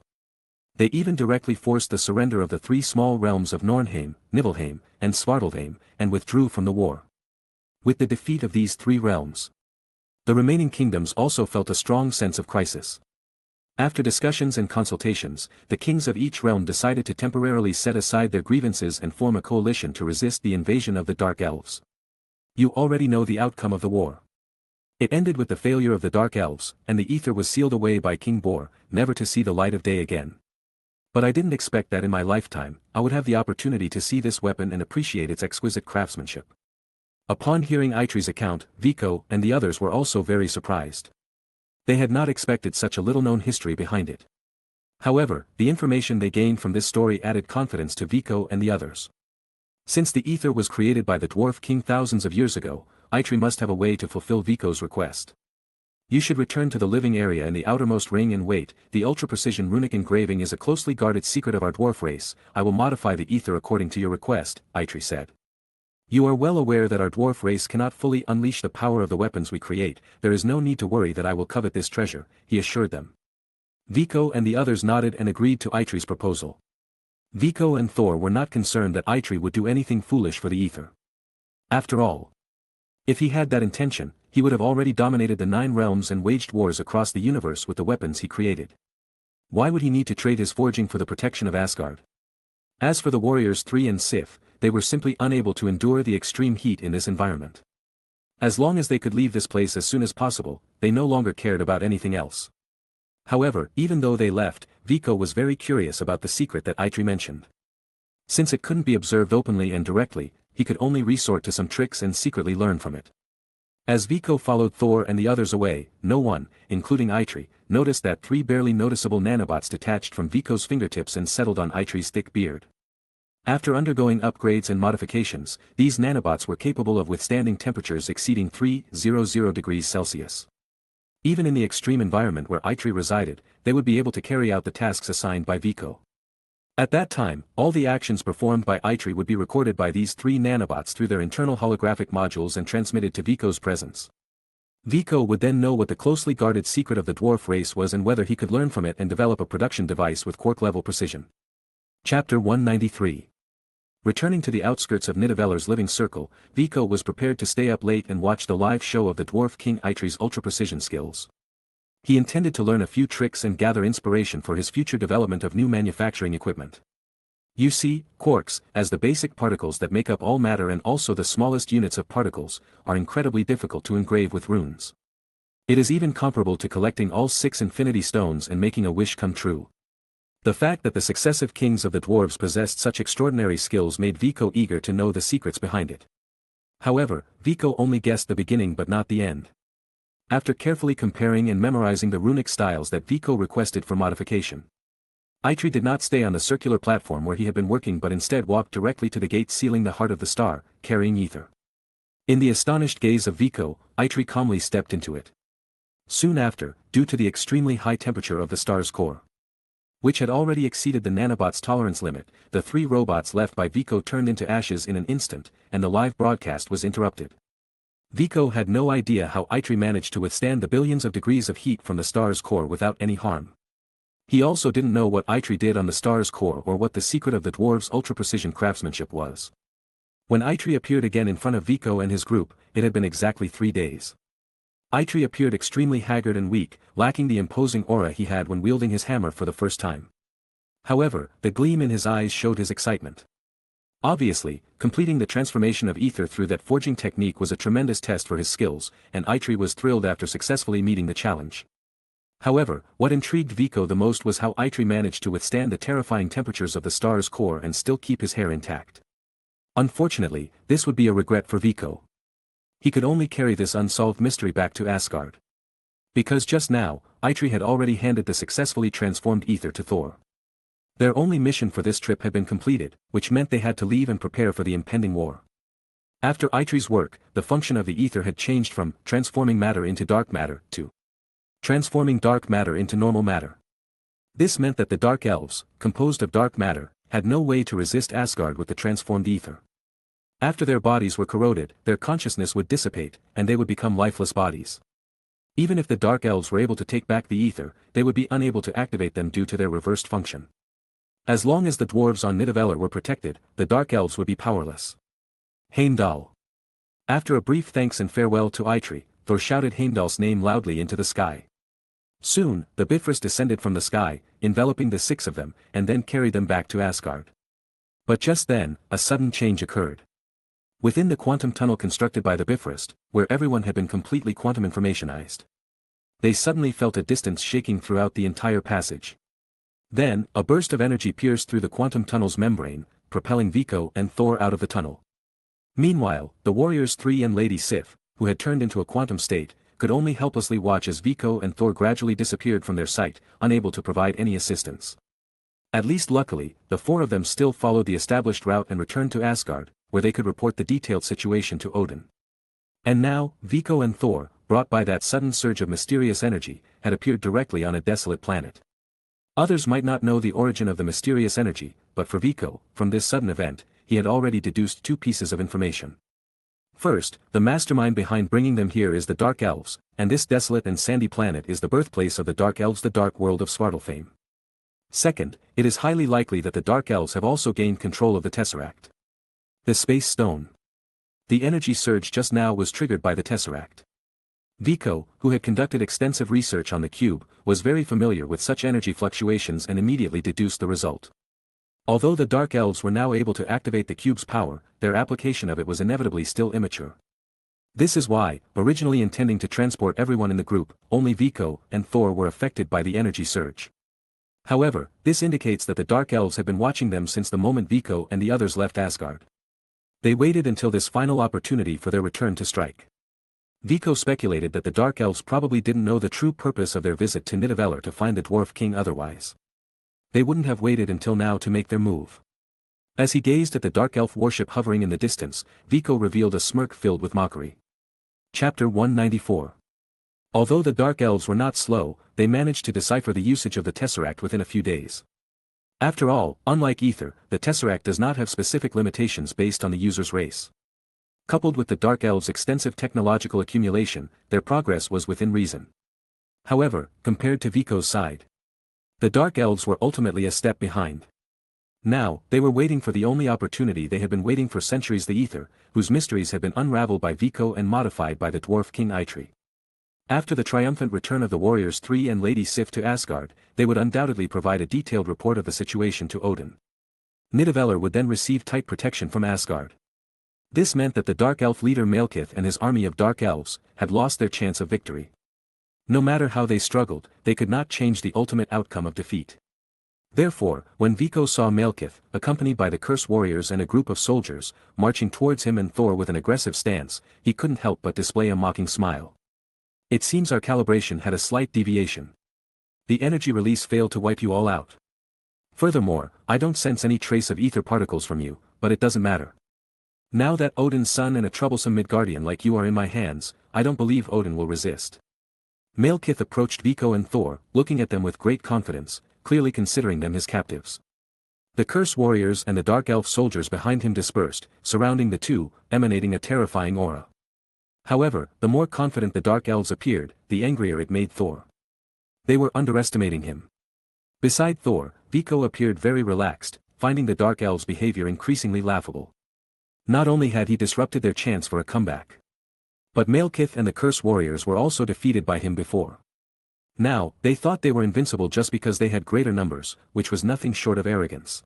Speaker 1: They even directly forced the surrender of the 3 small realms of Nornheim, Nibelheim, and Svartalfheim, and withdrew from the war. With the defeat of these 3 realms, the remaining kingdoms also felt a strong sense of crisis. After discussions and consultations, the kings of each realm decided to temporarily set aside their grievances and form a coalition to resist the invasion of the Dark Elves. You already know the outcome of the war. It ended with the failure of the Dark Elves, and the ether was sealed away by King Bor, never to see the light of day again. But I didn't expect that in my lifetime, I would have the opportunity to see this weapon and appreciate its exquisite craftsmanship." Upon hearing Eitri's account, Vico and the others were also very surprised. They had not expected such a little-known history behind it. However, the information they gained from this story added confidence to Vico and the others. Since the ether was created by the dwarf king thousands of years ago, Eitri must have a way to fulfill Vico's request. "You should return to the living area in the outermost ring and wait. The ultra-precision runic engraving is a closely guarded secret of our dwarf race. I will modify the ether according to your request," Eitri said. "You are well aware that our dwarf race cannot fully unleash the power of the weapons we create. There is no need to worry that I will covet this treasure," he assured them. Vico and the others nodded and agreed to Eitri's proposal. Vico and Thor were not concerned that Eitri would do anything foolish for the ether. After all, if he had that intention, he would have already dominated the 9 realms and waged wars across the universe with the weapons he created. Why would he need to trade his forging for the protection of Asgard? As for the warriors 3 and Sif, they were simply unable to endure the extreme heat in this environment. As long as they could leave this place as soon as possible, they no longer cared about anything else. However, even though they left, Vico was very curious about the secret that Eitri mentioned. Since it couldn't be observed openly and directly, he could only resort to some tricks and secretly learn from it. As Vico followed Thor and the others away, no one, including Eitri, noticed that 3 barely noticeable nanobots detached from Vico's fingertips and settled on Eitri's thick beard. After undergoing upgrades and modifications, these nanobots were capable of withstanding temperatures exceeding 300 degrees Celsius. Even in the extreme environment where Eitri resided, they would be able to carry out the tasks assigned by Vico. At that time, all the actions performed by Eitri would be recorded by these 3 nanobots through their internal holographic modules and transmitted to Vico's presence. Vico would then know what the closely guarded secret of the dwarf race was and whether he could learn from it and develop a production device with quark-level precision. Chapter 193. Returning to the outskirts of Nidavellir's living circle, Vico was prepared to stay up late and watch the live show of the dwarf king Eitri's ultra-precision skills. He intended to learn a few tricks and gather inspiration for his future development of new manufacturing equipment. You see, quarks, as the basic particles that make up all matter and also the smallest units of particles, are incredibly difficult to engrave with runes. It is even comparable to collecting all 6 infinity stones and making a wish come true. The fact that the successive kings of the dwarves possessed such extraordinary skills made Vico eager to know the secrets behind it. However, Vico only guessed the beginning but not the end. After carefully comparing and memorizing the runic styles that Vico requested for modification, Eitri did not stay on the circular platform where he had been working but instead walked directly to the gate sealing the heart of the star, carrying ether. In the astonished gaze of Vico, Eitri calmly stepped into it. Soon after, due to the extremely high temperature of the star's core, which had already exceeded the nanobots' tolerance limit, the 3 robots left by Vico turned into ashes in an instant, and the live broadcast was interrupted. Vico had no idea how Eitri managed to withstand the billions of degrees of heat from the star's core without any harm. He also didn't know what Eitri did on the star's core or what the secret of the dwarves' ultra-precision craftsmanship was. When Eitri appeared again in front of Vico and his group, it had been exactly 3 days. Eitri appeared extremely haggard and weak, lacking the imposing aura he had when wielding his hammer for the first time. However, the gleam in his eyes showed his excitement. Obviously, completing the transformation of ether through that forging technique was a tremendous test for his skills, and Eitri was thrilled after successfully meeting the challenge. However, what intrigued Vico the most was how Eitri managed to withstand the terrifying temperatures of the star's core and still keep his hair intact. Unfortunately, this would be a regret for Vico. He could only carry this unsolved mystery back to Asgard. Because just now, Eitri had already handed the successfully transformed ether to Thor. Their only mission for this trip had been completed, which meant they had to leave and prepare for the impending war. After Eitri's work, the function of the ether had changed from transforming matter into dark matter to transforming dark matter into normal matter. This meant that the Dark Elves, composed of dark matter, had no way to resist Asgard with the transformed ether. After their bodies were corroded, their consciousness would dissipate, and they would become lifeless bodies. Even if the Dark Elves were able to take back the ether, they would be unable to activate them due to their reversed function. As long as the dwarves on Nidavellir were protected, the Dark Elves would be powerless. Heimdall. After a brief thanks and farewell to Eitri, Thor shouted Heimdall's name loudly into the sky. Soon, the Bifrost descended from the sky, enveloping the 6 of them, and then carried them back to Asgard. But just then, a sudden change occurred. Within the quantum tunnel constructed by the Bifrost, where everyone had been completely quantum informationized, they suddenly felt a distance shaking throughout the entire passage. Then, a burst of energy pierced through the quantum tunnel's membrane, propelling Vico and Thor out of the tunnel. Meanwhile, the Warriors 3 and Lady Sif, who had turned into a quantum state, could only helplessly watch as Vico and Thor gradually disappeared from their sight, unable to provide any assistance. At least luckily, the 4 of them still followed the established route and returned to Asgard, where they could report the detailed situation to Odin. And now, Vico and Thor, brought by that sudden surge of mysterious energy, had appeared directly on a desolate planet. Others might not know the origin of the mysterious energy, but for Vico, from this sudden event, he had already deduced 2 pieces of information. First, the mastermind behind bringing them here is the Dark Elves, and this desolate and sandy planet is the birthplace of the Dark Elves, the Dark World of Svartalfheim. Second, it is highly likely that the Dark Elves have also gained control of the Tesseract. The Space Stone. The energy surge just now was triggered by the Tesseract. Vico, who had conducted extensive research on the cube, was very familiar with such energy fluctuations and immediately deduced the result. Although the Dark Elves were now able to activate the cube's power, their application of it was inevitably still immature. This is why, originally intending to transport everyone in the group, only Vico and Thor were affected by the energy surge. However, this indicates that the Dark Elves had been watching them since the moment Vico and the others left Asgard. They waited until this final opportunity for their return to strike. Vico speculated that the Dark Elves probably didn't know the true purpose of their visit to Nidavellir to find the Dwarf King otherwise. They wouldn't have waited until now to make their move. As he gazed at the Dark Elf warship hovering in the distance, Vico revealed a smirk filled with mockery. Chapter 194. Although the Dark Elves were not slow, they managed to decipher the usage of the Tesseract within a few days. After all, unlike Ether, the Tesseract does not have specific limitations based on the user's race. Coupled with the Dark Elves' extensive technological accumulation, their progress was within reason. However, compared to Vico's side, the Dark Elves were ultimately a step behind. Now, they were waiting for the only opportunity they had been waiting for centuries: the Ether, whose mysteries had been unraveled by Vico and modified by the Dwarf King Eitri. After the triumphant return of the Warriors 3 and Lady Sif to Asgard, they would undoubtedly provide a detailed report of the situation to Odin. Nidavellir would then receive tight protection from Asgard. This meant that the Dark Elf leader Malekith and his army of Dark Elves had lost their chance of victory. No matter how they struggled, they could not change the ultimate outcome of defeat. Therefore, when Viko saw Malekith, accompanied by the Curse Warriors and a group of soldiers, marching towards him and Thor with an aggressive stance, he couldn't help but display a mocking smile. It seems our calibration had a slight deviation. The energy release failed to wipe you all out. Furthermore, I don't sense any trace of ether particles from you, but it doesn't matter. Now that Odin's son and a troublesome Midgardian like you are in my hands, I don't believe Odin will resist. Malekith approached Viko and Thor, looking at them with great confidence, clearly considering them his captives. The Curse Warriors and the Dark Elf soldiers behind him dispersed, surrounding the two, emanating a terrifying aura. However, the more confident the Dark Elves appeared, the angrier it made Thor. They were underestimating him. Beside Thor, Viko appeared very relaxed, finding the Dark Elves' behavior increasingly laughable. Not only had he disrupted their chance for a comeback, but Malekith and the Curse Warriors were also defeated by him before. Now, they thought they were invincible just because they had greater numbers, which was nothing short of arrogance.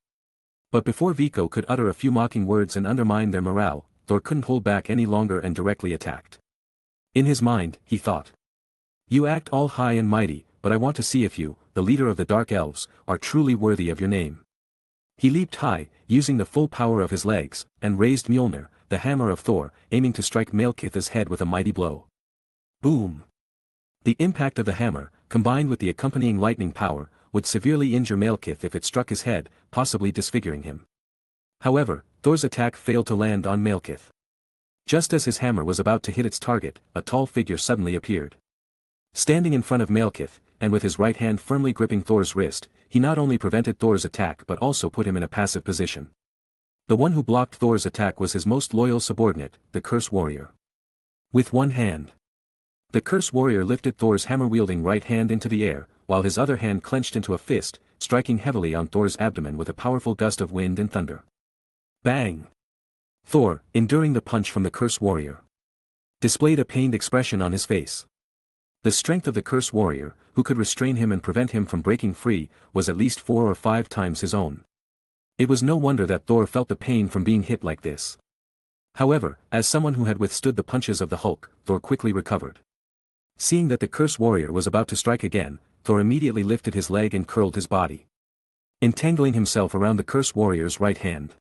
Speaker 1: But before Viko could utter a few mocking words and undermine their morale, Thor couldn't hold back any longer and directly attacked. In his mind, he thought, "You act all high and mighty, but I want to see if you, the leader of the Dark Elves, are truly worthy of your name." He leaped high, using the full power of his legs, and raised Mjolnir, the hammer of Thor, aiming to strike Malekith's head with a mighty blow. Boom! The impact of the hammer, combined with the accompanying lightning power, would severely injure Malekith if it struck his head, possibly disfiguring him. However, Thor's attack failed to land on Malekith. Just as his hammer was about to hit its target, a tall figure suddenly appeared. Standing in front of Malekith, and with his right hand firmly gripping Thor's wrist, he not only prevented Thor's attack but also put him in a passive position. The one who blocked Thor's attack was his most loyal subordinate, the Curse Warrior. With one hand, the Curse Warrior lifted Thor's hammer-wielding right hand into the air, while his other hand clenched into a fist, striking heavily on Thor's abdomen with a powerful gust of wind and thunder. Bang! Thor, enduring the punch from the Curse Warrior, displayed a pained expression on his face. The strength of the Curse Warrior, who could restrain him and prevent him from breaking free, was at least 4 or 5 times his own. It was no wonder that Thor felt the pain from being hit like this. However, as someone who had withstood the punches of the Hulk, Thor quickly recovered. Seeing that the Curse Warrior was about to strike again, Thor immediately lifted his leg and curled his body, entangling himself around the Curse Warrior's right hand.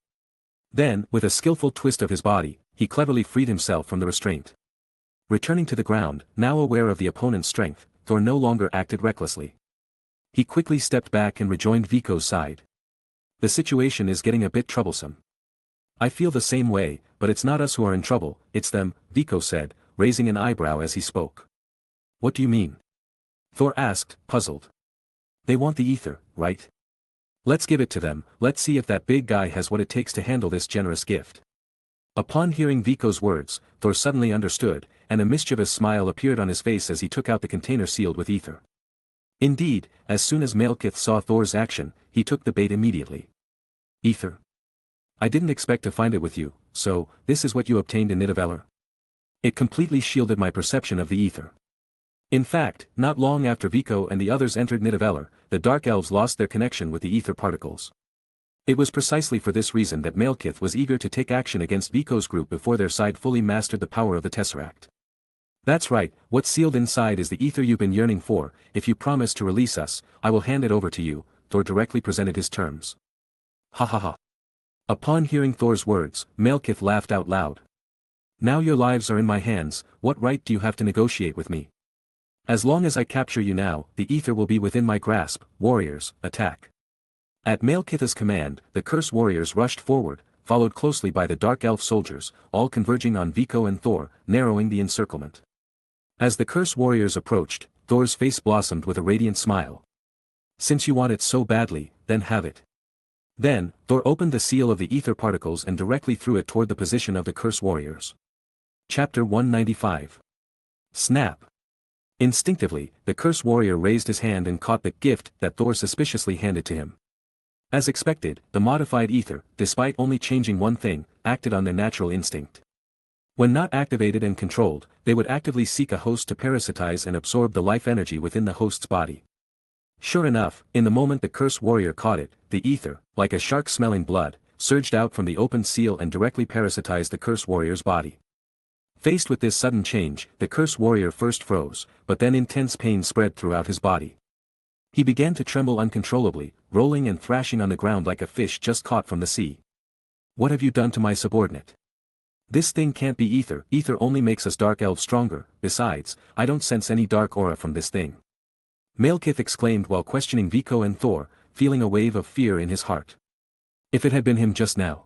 Speaker 1: Then, with a skillful twist of his body, he cleverly freed himself from the restraint. Returning to the ground, now aware of the opponent's strength, Thor no longer acted recklessly. He quickly stepped back and rejoined Viko's side. The situation is getting a bit troublesome. I feel the same way, but it's not us who are in trouble, it's them, Viko said, raising an eyebrow as he spoke. What do you mean? Thor asked, puzzled. They want the ether, right? Let's give it to them, let's see if that big guy has what it takes to handle this generous gift. Upon hearing Viko's words, Thor suddenly understood, and a mischievous smile appeared on his face as he took out the container sealed with ether. Indeed, as soon as Malekith saw Thor's action, he took the bait immediately. Ether? I didn't expect to find it with you, so, this is what you obtained in Nidavellir? It completely shielded my perception of the ether. In fact, not long after Viko and the others entered Nidavellir, the Dark Elves lost their connection with the ether particles. It was precisely for this reason that Malekith was eager to take action against Viko's group before their side fully mastered the power of the Tesseract. That's right, what's sealed inside is the ether you've been yearning for. If you promise to release us, I will hand it over to you, Thor directly presented his terms. Ha ha ha. Upon hearing Thor's words, Malekith laughed out loud. Now your lives are in my hands, what right do you have to negotiate with me? As long as I capture you now, the ether will be within my grasp. Warriors, attack. At Malekith's command, the Curse Warriors rushed forward, followed closely by the Dark Elf soldiers, all converging on Viko and Thor, narrowing the encirclement. As the Curse Warriors approached, Thor's face blossomed with a radiant smile. Since you want it so badly, then have it. Then, Thor opened the seal of the ether particles and directly threw it toward the position of the Curse Warriors. Chapter 195. Snap. Instinctively, the Curse Warrior raised his hand and caught the gift that Thor suspiciously handed to him. As expected, the modified ether, despite only changing one thing, acted on their natural instinct. When not activated and controlled, they would actively seek a host to parasitize and absorb the life energy within the host's body. Sure enough, in the moment the Curse Warrior caught it, the ether, like a shark smelling blood, surged out from the opened seal and directly parasitized the Curse Warrior's body. Faced with this sudden change, the curse warrior first froze, but then intense pain spread throughout his body. He began to tremble uncontrollably, rolling and thrashing on the ground like a fish just caught from the sea. What have you done to my subordinate? This thing can't be ether. Ether only makes us dark elves stronger. Besides, I don't sense any dark aura from this thing. Malekith exclaimed while questioning Vico and Thor, feeling a wave of fear in his heart. If it had been him just now,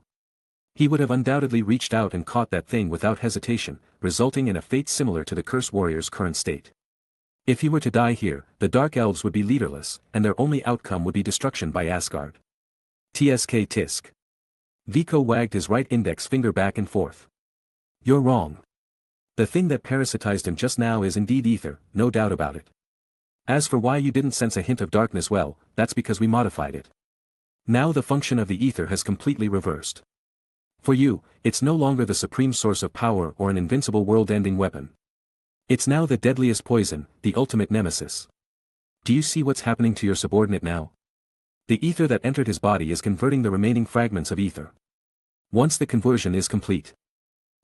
Speaker 1: he would have undoubtedly reached out and caught that thing without hesitation, resulting in a fate similar to the Curse Warrior's current state. If he were to die here, the Dark Elves would be leaderless, and their only outcome would be destruction by Asgard. Tsk tisk. Vico wagged his right index finger back and forth. You're wrong. The thing that parasitized him just now is indeed ether, no doubt about it. As for why you didn't sense a hint of darkness, well, that's because we modified it. Now the function of the ether has completely reversed. For you, it's no longer the supreme source of power or an invincible world-ending weapon. It's now the deadliest poison, the ultimate nemesis. Do you see what's happening to your subordinate now? The ether that entered his body is converting the remaining fragments of ether. Once the conversion is complete,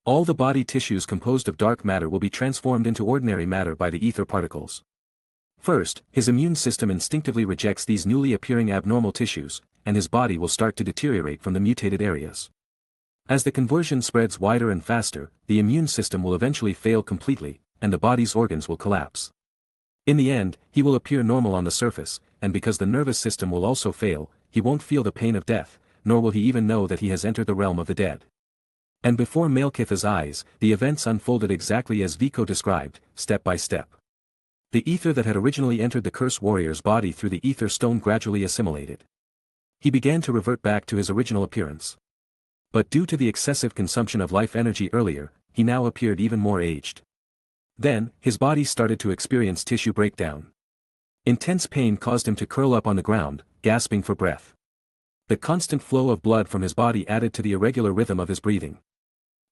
Speaker 1: all the body tissues composed of dark matter will be transformed into ordinary matter by the ether particles. First, his immune system instinctively rejects these newly appearing abnormal tissues, and his body will start to deteriorate from the mutated areas. As the conversion spreads wider and faster, the immune system will eventually fail completely, and the body's organs will collapse. In the end, he will appear normal on the surface, and because the nervous system will also fail, he won't feel the pain of death, nor will he even know that he has entered the realm of the dead. And before Malekith's eyes, the events unfolded exactly as Vico described, step by step. The ether that had originally entered the Curse Warrior's body through the ether stone gradually assimilated. He began to revert back to his original appearance. But due to the excessive consumption of life energy earlier, he now appeared even more aged. Then, his body started to experience tissue breakdown. Intense pain caused him to curl up on the ground, gasping for breath. The constant flow of blood from his body added to the irregular rhythm of his breathing.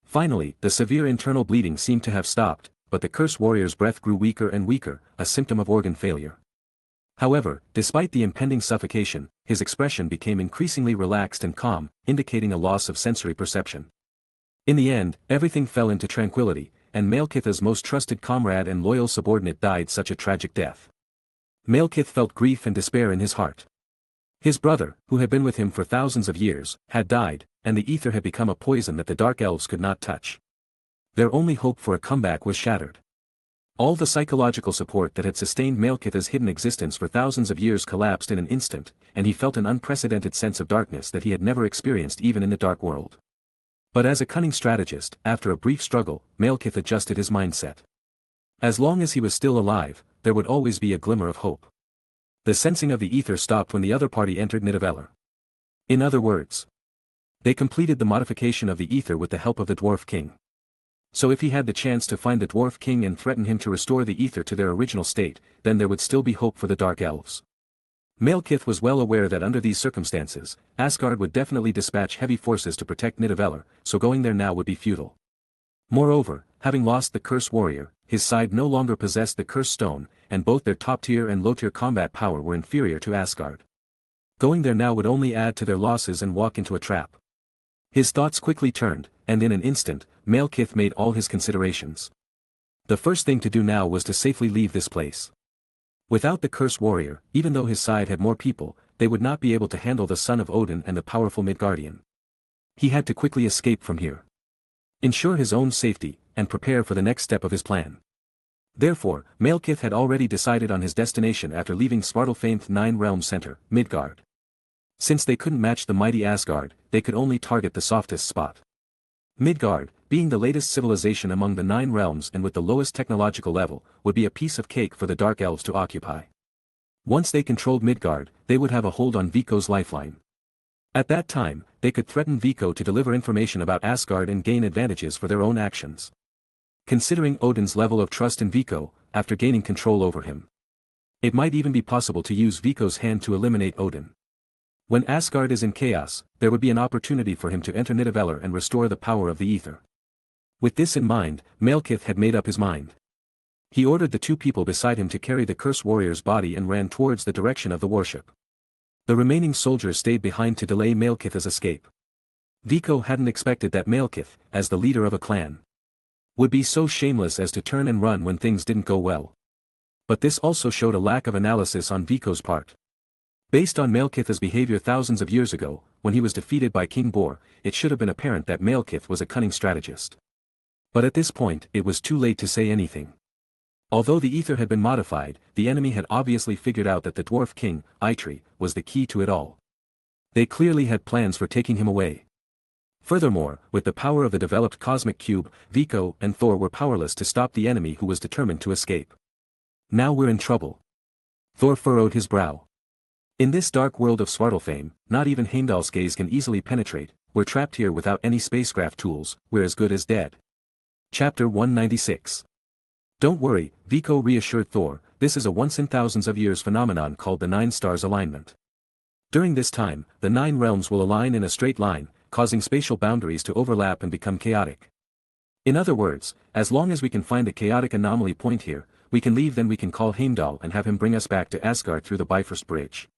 Speaker 1: Finally, the severe internal bleeding seemed to have stopped, but the Curse Warrior's breath grew weaker and weaker, a symptom of organ failure. However, despite the impending suffocation, his expression became increasingly relaxed and calm, indicating a loss of sensory perception. In the end, everything fell into tranquility, and Malekith's most trusted comrade and loyal subordinate died such a tragic death. Malekith felt grief and despair in his heart. His brother, who had been with him for thousands of years, had died, and the ether had become a poison that the Dark Elves could not touch. Their only hope for a comeback was shattered. All the psychological support that had sustained Malekith's hidden existence for thousands of years collapsed in an instant, and he felt an unprecedented sense of darkness that he had never experienced even in the Dark World. But as a cunning strategist, after a brief struggle, Malekith adjusted his mindset. As long as he was still alive, there would always be a glimmer of hope. The sensing of the ether stopped when the other party entered Nidavellir. In other words, they completed the modification of the ether with the help of the Dwarf King. So if he had the chance to find the Dwarf King and threaten him to restore the ether to their original state, then there would still be hope for the Dark Elves. Malekith was well aware that under these circumstances, Asgard would definitely dispatch heavy forces to protect Nidavellir, so going there now would be futile. Moreover, having lost the Curse Warrior, his side no longer possessed the Curse Stone, and both their top-tier and low-tier combat power were inferior to Asgard. Going there now would only add to their losses and walk into a trap. His thoughts quickly turned, and in an instant, Malekith made all his considerations. The first thing to do now was to safely leave this place. Without the Curse Warrior, even though his side had more people, they would not be able to handle the son of Odin and the powerful Midgardian. He had to quickly escape from here, ensure his own safety, and prepare for the next step of his plan. Therefore, Malekith had already decided on his destination after leaving Svartalfame's Nine-Realm Center, Midgard. Since they couldn't match the mighty Asgard, they could only target the softest spot. Midgard, being the latest civilization among the 9 realms and with the lowest technological level, would be a piece of cake for the Dark Elves to occupy. Once they controlled Midgard, they would have a hold on Vico's lifeline. At that time, they could threaten Vico to deliver information about Asgard and gain advantages for their own actions. Considering Odin's level of trust in Vico, after gaining control over him, it might even be possible to use Vico's hand to eliminate Odin. When Asgard is in chaos, there would be an opportunity for him to enter Nidavellir and restore the power of the ether. With this in mind, Malekith had made up his mind. He ordered the 2 people beside him to carry the Curse Warrior's body and ran towards the direction of the warship. The remaining soldiers stayed behind to delay Malekith's escape. Vico hadn't expected that Malekith, as the leader of a clan, would be so shameless as to turn and run when things didn't go well. But this also showed a lack of analysis on Vico's part. Based on Malekith's behavior thousands of years ago, when he was defeated by King Bor, it should have been apparent that Malekith was a cunning strategist. But at this point, it was too late to say anything. Although the ether had been modified, the enemy had obviously figured out that the Dwarf King, Eitri, was the key to it all. They clearly had plans for taking him away. Furthermore, with the power of the developed cosmic cube, Viko and Thor were powerless to stop the enemy who was determined to escape. Now we're in trouble. Thor furrowed his brow. In this dark world of Svartalfheim, not even Heimdall's gaze can easily penetrate. We're trapped here without any spacecraft tools, we're as good as dead. Chapter 196. Don't worry, Viko reassured Thor, this is a once-in-thousands of years phenomenon called the Nine Stars Alignment. During this time, the 9 realms will align in a straight line, causing spatial boundaries to overlap and become chaotic. In other words, as long as we can find a chaotic anomaly point here, we can leave, then we can call Heimdall and have him bring us back to Asgard through the Bifrost Bridge.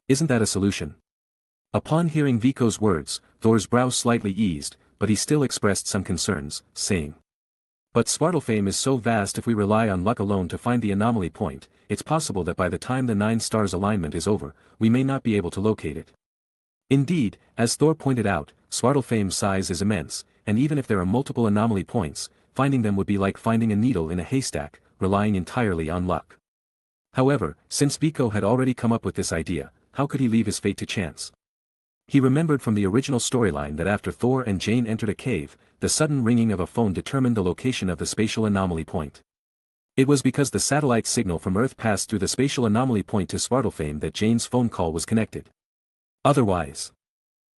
Speaker 1: Isn't that a solution? Upon hearing Viko's words, Thor's brow slightly eased, but he still expressed some concerns, saying, but Svartalfheim is so vast, if we rely on luck alone to find the anomaly point, it's possible that by the time the 9 stars alignment is over, we may not be able to locate it. Indeed, as Thor pointed out, Svartalfheim's size is immense, and even if there are multiple anomaly points, finding them would be like finding a needle in a haystack, relying entirely on luck. However, since Viko had already come up with this idea, how could he leave his fate to chance? He remembered from the original storyline that after Thor and Jane entered a cave, the sudden ringing of a phone determined the location of the spatial anomaly point. It was because the satellite signal from Earth passed through the spatial anomaly point to Svartalfheim that Jane's phone call was connected. Otherwise,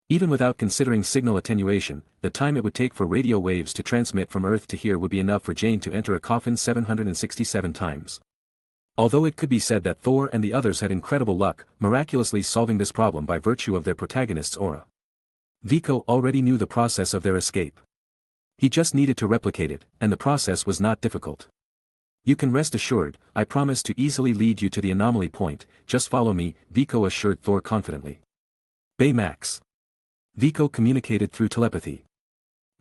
Speaker 1: even without considering signal attenuation, the time it would take for radio waves to transmit from Earth to here would be enough for Jane to enter a coffin 767 times. Although it could be said that Thor and the others had incredible luck, miraculously solving this problem by virtue of their protagonist's aura. Viko already knew the process of their escape. He just needed to replicate it, and the process was not difficult. You can rest assured, I promise to easily lead you to the anomaly point, just follow me, Viko assured Thor confidently. Baymax. Viko communicated through telepathy.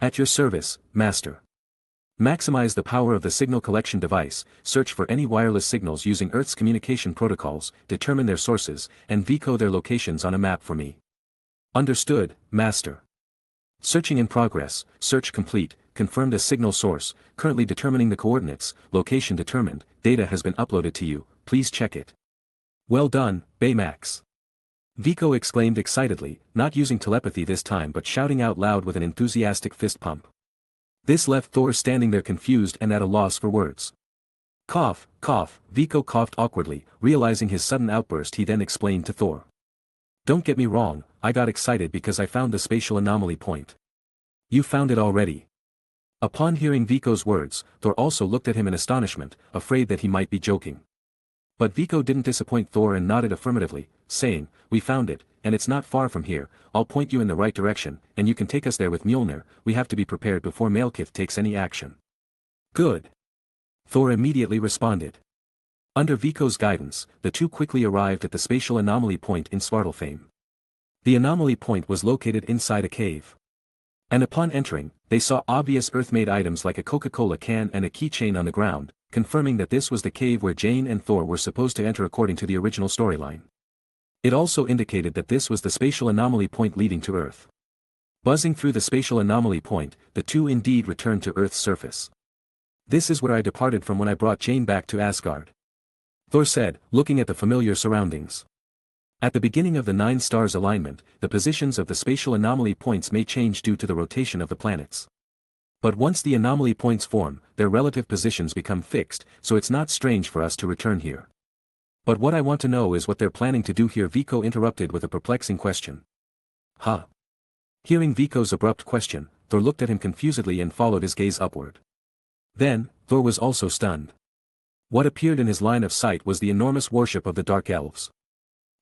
Speaker 1: At your service, Master. Maximize the power of the signal collection device, search for any wireless signals using Earth's communication protocols, determine their sources, and Viko their locations on a map for me. Understood, Master. Searching in progress, search complete, confirmed a signal source, currently determining the coordinates, location determined, data has been uploaded to you, please check it. Well done, Baymax. Viko exclaimed excitedly, not using telepathy this time but shouting out loud with an enthusiastic fist pump. This left Thor standing there confused and at a loss for words. Cough, cough, Viko coughed awkwardly, realizing his sudden outburst. He then explained to Thor. Don't get me wrong, I got excited because I found the spatial anomaly point. You found it already. Upon hearing Viko's words, Thor also looked at him in astonishment, afraid that he might be joking. But Viko didn't disappoint Thor and nodded affirmatively, saying, we found it, and it's not far from here, I'll point you in the right direction, and you can take us there with Mjolnir. We have to be prepared before Malekith takes any action. Good. Thor immediately responded. Under Viko's guidance, the two quickly arrived at the spatial anomaly point in Svartalfheim. The anomaly point was located inside a cave. And upon entering, they saw obvious Earth-made items like a Coca-Cola can and a keychain on the ground, confirming that this was the cave where Jane and Thor were supposed to enter according to the original storyline. It also indicated that this was the spatial anomaly point leading to Earth. Buzzing through the spatial anomaly point, the two indeed returned to Earth's surface. This is where I departed from when I brought Jane back to Asgard. Thor said, looking at the familiar surroundings. At the beginning of the 9 stars alignment, the positions of the spatial anomaly points may change due to the rotation of the planets. But once the anomaly points form, their relative positions become fixed, so it's not strange for us to return here. But what I want to know is what they're planning to do here. Viko interrupted with a perplexing question. Huh? Hearing Viko's abrupt question, Thor looked at him confusedly and followed his gaze upward. Then, Thor was also stunned. What appeared in his line of sight was the enormous worship of the Dark Elves.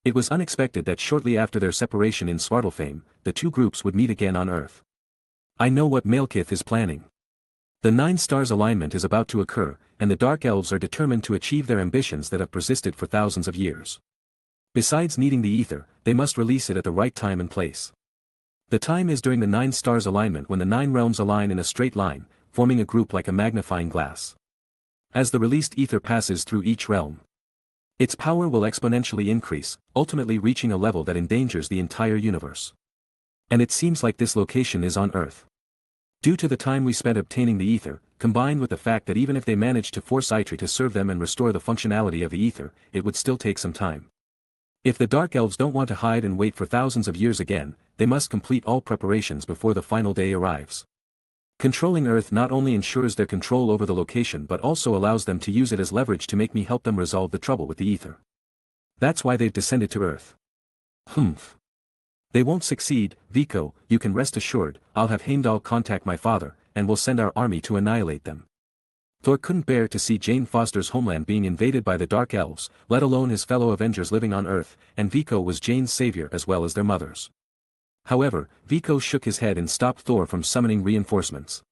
Speaker 1: It was unexpected that shortly after their separation in Svartalfheim, the two groups would meet again on Earth. I know what Malekith is planning. The 9 stars alignment is about to occur, and the Dark Elves are determined to achieve their ambitions that have persisted for thousands of years. Besides needing the ether, they must release it at the right time and place. The time is during the 9 stars alignment when the 9 realms align in a straight line, forming a group like a magnifying glass. As the released ether passes through each realm, its power will exponentially increase, ultimately reaching a level that endangers the entire universe. And it seems like this location is on Earth. Due to the time we spent obtaining the ether, combined with the fact that even if they managed to force Eitri to serve them and restore the functionality of the ether, it would still take some time. If the Dark Elves don't want to hide and wait for thousands of years again, they must complete all preparations before the final day arrives. Controlling Earth not only ensures their control over the location but also allows them to use it as leverage to make me help them resolve the trouble with the ether. That's why they've descended to Earth. Humph. They won't succeed, Viko, you can rest assured. I'll have Heimdall contact my father, and we'll send our army to annihilate them. Thor couldn't bear to see Jane Foster's homeland being invaded by the Dark Elves, let alone his fellow Avengers living on Earth, and Viko was Jane's savior as well as their mother's. However, Viko shook his head and stopped Thor from summoning reinforcements.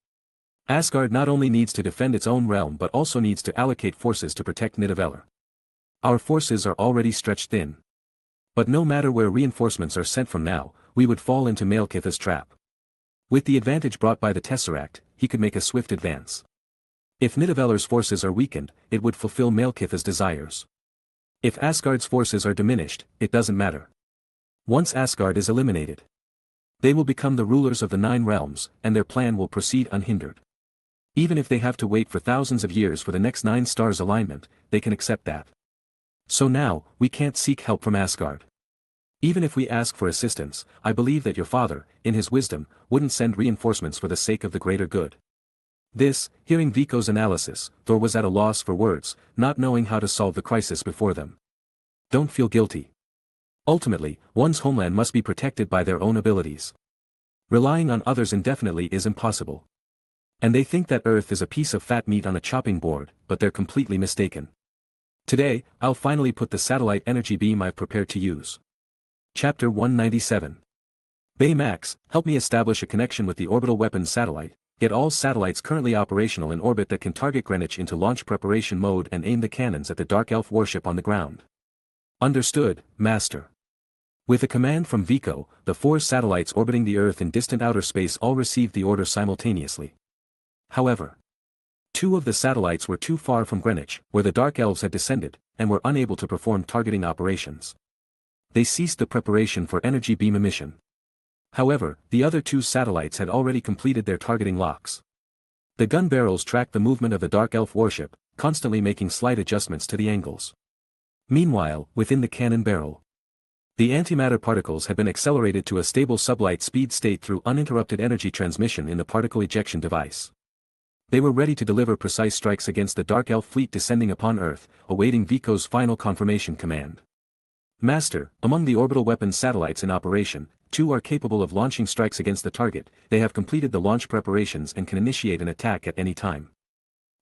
Speaker 1: Asgard not only needs to defend its own realm but also needs to allocate forces to protect Nidavellir. Our forces are already stretched thin. But no matter where reinforcements are sent from now, we would fall into Malekith's trap. With the advantage brought by the Tesseract, he could make a swift advance. If Nidavellir's forces are weakened, it would fulfill Malekith's desires. If Asgard's forces are diminished, it doesn't matter. Once Asgard is eliminated, they will become the rulers of the 9 realms, and their plan will proceed unhindered. Even if they have to wait for thousands of years for the next 9 stars alignment, they can accept that. So now, we can't seek help from Asgard. Even if we ask for assistance, I believe that your father, in his wisdom, wouldn't send reinforcements for the sake of the greater good. This, hearing Viko's analysis, Thor was at a loss for words, not knowing how to solve the crisis before them. Don't feel guilty. Ultimately, one's homeland must be protected by their own abilities. Relying on others indefinitely is impossible. And they think that Earth is a piece of fat meat on a chopping board, but they're completely mistaken. Today, I'll finally put the satellite energy beam I've prepared to use. Chapter 197. Baymax, help me establish a connection with the orbital weapons satellite, get all satellites currently operational in orbit that can target Greenwich into launch preparation mode and aim the cannons at the Dark Elf warship on the ground. Understood, Master. With a command from Viko, the 4 satellites orbiting the Earth in distant outer space all received the order simultaneously. However, 2 of the satellites were too far from Greenwich, where the Dark Elves had descended, and were unable to perform targeting operations. They ceased the preparation for energy beam emission. However, the other 2 satellites had already completed their targeting locks. The gun barrels tracked the movement of the Dark Elf warship, constantly making slight adjustments to the angles. Meanwhile, within the cannon barrel, the antimatter particles had been accelerated to a stable sublight speed state through uninterrupted energy transmission in the particle ejection device. They were ready to deliver precise strikes against the Dark Elf fleet descending upon Earth, awaiting Viko's final confirmation command. Master, among the orbital weapons satellites in operation, 2 are capable of launching strikes against the target. They have completed the launch preparations and can initiate an attack at any time.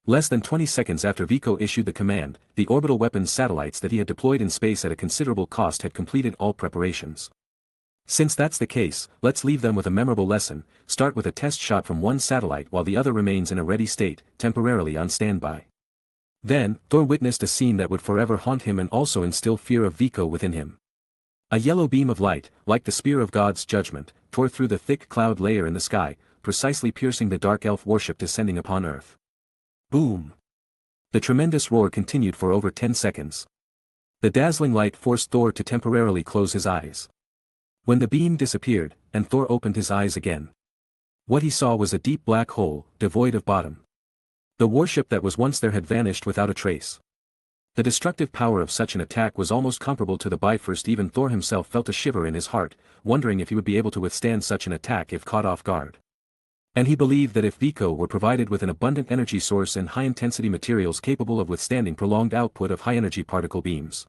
Speaker 1: Less than 20 seconds after Viko issued the command, the orbital weapons satellites that he had deployed in space at a considerable cost had completed all preparations. Since that's the case, let's leave them with a memorable lesson. Start with a test shot from one satellite while the other remains in a ready state, temporarily on standby. Then, Thor witnessed a scene that would forever haunt him and also instill fear of Viko within him. A yellow beam of light, like the spear of God's judgment, tore through the thick cloud layer in the sky, precisely piercing the Dark Elf warship descending upon Earth. Boom! The tremendous roar continued for over 10 seconds. The dazzling light forced Thor to temporarily close his eyes. When the beam disappeared, and Thor opened his eyes again, what he saw was a deep black hole, devoid of bottom. The warship that was once there had vanished without a trace. The destructive power of such an attack was almost comparable to the Bifrost. Even Thor himself felt a shiver in his heart, wondering if he would be able to withstand such an attack if caught off guard. And he believed that if Viko were provided with an abundant energy source and high-intensity materials capable of withstanding prolonged output of high-energy particle beams,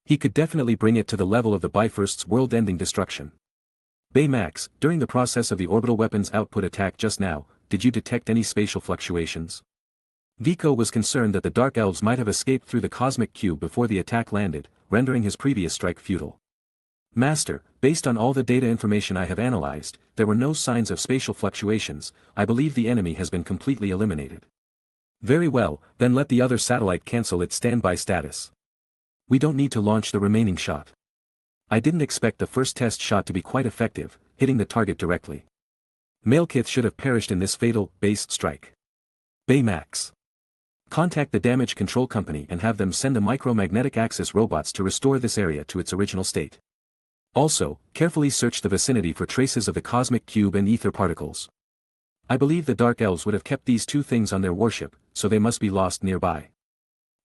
Speaker 1: he could definitely bring it to the level of the Bifrost's world-ending destruction. Baymax, during the process of the orbital weapons output attack just now, did you detect any spatial fluctuations? Viko was concerned that the Dark Elves might have escaped through the cosmic cube before the attack landed, rendering his previous strike futile. Master, based on all the data information I have analyzed, there were no signs of spatial fluctuations. I believe the enemy has been completely eliminated. Very well, then let the other satellite cancel its standby status. We don't need to launch the remaining shot. I didn't expect the first test shot to be quite effective, hitting the target directly. Malekith should have perished in this fatal, base strike. Baymax. Contact the damage control company and have them send the micromagnetic axis robots to restore this area to its original state. Also, carefully search the vicinity for traces of the cosmic cube and ether particles. I believe the Dark Elves would have kept these two things on their warship, so they must be lost nearby.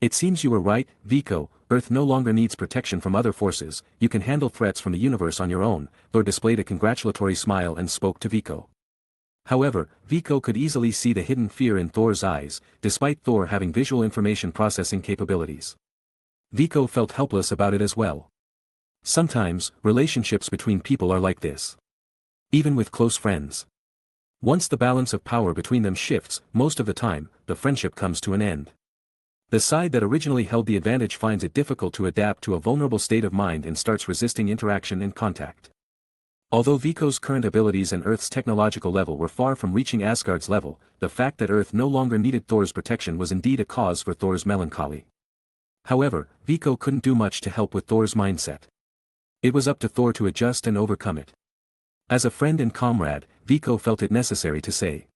Speaker 1: It seems you were right, Viko. Earth no longer needs protection from other forces, you can handle threats from the universe on your own. Thor displayed a congratulatory smile and spoke to Viko. However, Viko could easily see the hidden fear in Thor's eyes, despite Thor having visual information processing capabilities. Viko felt helpless about it as well. Sometimes, relationships between people are like this. Even with close friends. Once the balance of power between them shifts, most of the time, the friendship comes to an end. The side that originally held the advantage finds it difficult to adapt to a vulnerable state of mind and starts resisting interaction and contact. Although Viko's current abilities and Earth's technological level were far from reaching Asgard's level, the fact that Earth no longer needed Thor's protection was indeed a cause for Thor's melancholy. However, Viko couldn't do much to help with Thor's mindset. It was up to Thor to adjust and overcome it. As a friend and comrade, Viko felt it necessary to say.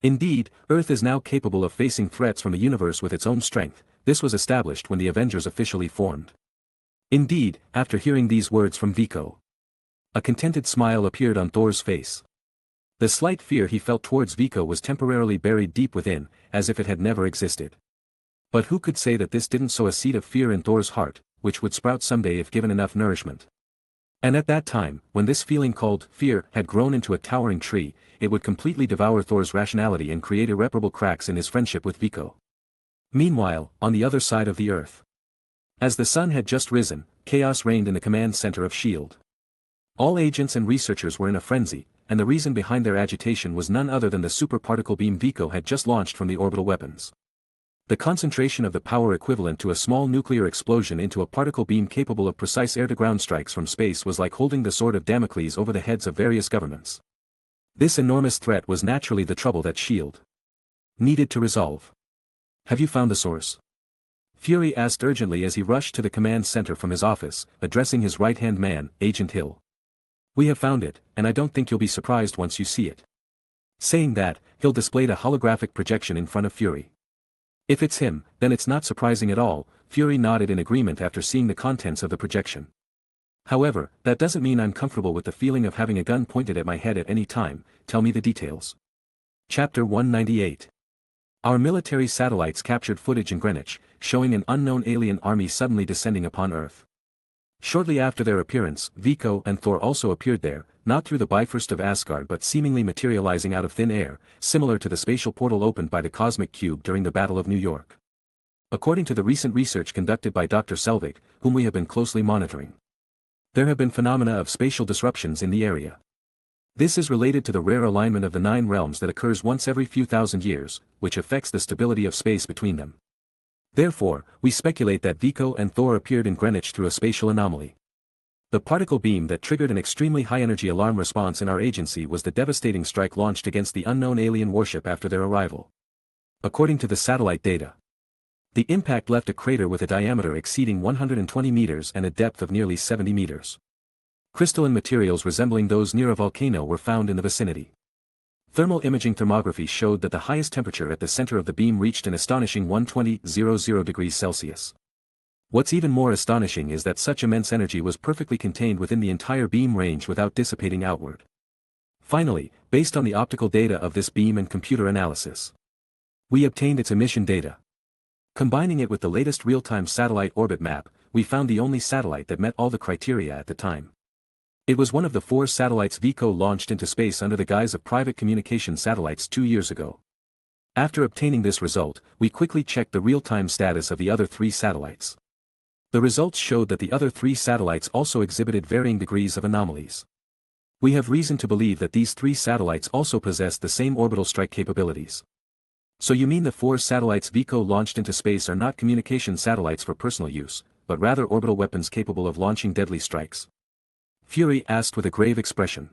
Speaker 1: Indeed, Earth is now capable of facing threats from the universe with its own strength. This was established when the Avengers officially formed. Indeed, after hearing these words from Viko, a contented smile appeared on Thor's face. The slight fear he felt towards Viko was temporarily buried deep within, as if it had never existed. But who could say that this didn't sow a seed of fear in Thor's heart, which would sprout someday if given enough nourishment? And at that time, when this feeling called fear had grown into a towering tree, it would completely devour Thor's rationality and create irreparable cracks in his friendship with Viko. Meanwhile, on the other side of the Earth. As the sun had just risen, chaos reigned in the command center of S.H.I.E.L.D. All agents and researchers were in a frenzy, and the reason behind their agitation was none other than the super particle beam Viko had just launched from the orbital weapons. The concentration of the power equivalent to a small nuclear explosion into a particle beam capable of precise air-to-ground strikes from space was like holding the sword of Damocles over the heads of various governments. This enormous threat was naturally the trouble that S.H.I.E.L.D. needed to resolve. Have you found the source? Fury asked urgently as he rushed to the command center from his office, addressing his right-hand man, Agent Hill. We have found it, and I don't think you'll be surprised once you see it. Saying that, Hill displayed a holographic projection in front of Fury. If it's him, then it's not surprising at all, Fury nodded in agreement after seeing the contents of the projection. However, that doesn't mean I'm comfortable with the feeling of having a gun pointed at my head at any time. Tell me the details. Chapter 198. Our military satellites captured footage in Greenwich, showing an unknown alien army suddenly descending upon Earth. Shortly after their appearance, Viko and Thor also appeared there, not through the Bifrost of Asgard but seemingly materializing out of thin air, similar to the spatial portal opened by the Cosmic Cube during the Battle of New York. According to the recent research conducted by Dr. Selvig, whom we have been closely monitoring, there have been phenomena of spatial disruptions in the area. This is related to the rare alignment of the 9 realms that occurs once every few thousand years, which affects the stability of space between them. Therefore, we speculate that Viko and Thor appeared in Greenwich through a spatial anomaly. The particle beam that triggered an extremely high-energy alarm response in our agency was the devastating strike launched against the unknown alien warship after their arrival. According to the satellite data, the impact left a crater with a diameter exceeding 120 meters and a depth of nearly 70 meters. Crystalline materials resembling those near a volcano were found in the vicinity. Thermal imaging thermography showed that the highest temperature at the center of the beam reached an astonishing 120.00 degrees Celsius. What's even more astonishing is that such immense energy was perfectly contained within the entire beam range without dissipating outward. Finally, based on the optical data of this beam and computer analysis, we obtained its emission data. Combining it with the latest real-time satellite orbit map, we found the only satellite that met all the criteria at the time. It was one of the 4 satellites Viko launched into space under the guise of private communication satellites 2 years ago. After obtaining this result, we quickly checked the real-time status of the other 3 satellites. The results showed that the other 3 satellites also exhibited varying degrees of anomalies. We have reason to believe that these 3 satellites also possessed the same orbital strike capabilities. So you mean the 4 satellites Viko launched into space are not communication satellites for personal use, but rather orbital weapons capable of launching deadly strikes? Fury asked with a grave expression.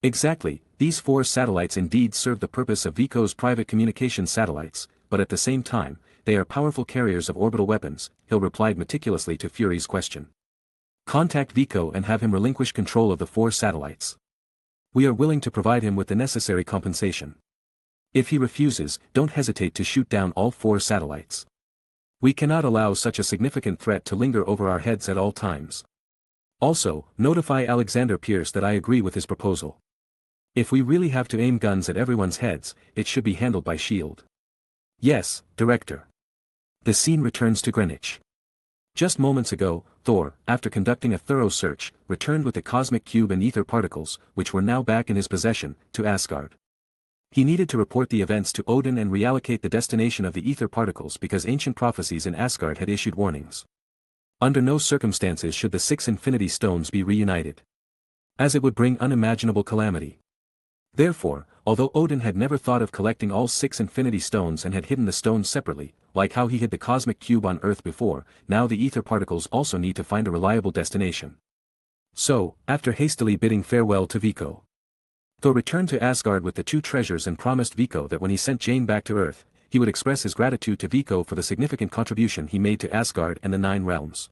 Speaker 1: Exactly, these 4 satellites indeed serve the purpose of Viko's private communication satellites, but at the same time, they are powerful carriers of orbital weapons, Hill replied meticulously to Fury's question. Contact Viko and have him relinquish control of the 4 satellites. We are willing to provide him with the necessary compensation. If he refuses, don't hesitate to shoot down all 4 satellites. We cannot allow such a significant threat to linger over our heads at all times. Also, notify Alexander Pierce that I agree with his proposal. If we really have to aim guns at everyone's heads, it should be handled by S.H.I.E.L.D. Yes, Director. The scene returns to Greenwich. Just moments ago, Thor, after conducting a thorough search, returned with the cosmic cube and ether particles, which were now back in his possession, to Asgard. He needed to report the events to Odin and reallocate the destination of the ether particles because ancient prophecies in Asgard had issued warnings. Under no circumstances should the 6 Infinity Stones be reunited, as it would bring unimaginable calamity. Therefore, although Odin had never thought of collecting all 6 Infinity Stones and had hidden the stones separately, like how he hid the cosmic cube on Earth before, now the ether particles also need to find a reliable destination. So, after hastily bidding farewell to Viko, Thor returned to Asgard with the 2 treasures and promised Viko that when he sent Jane back to Earth, he would express his gratitude to Viko for the significant contribution he made to Asgard and the 9 realms.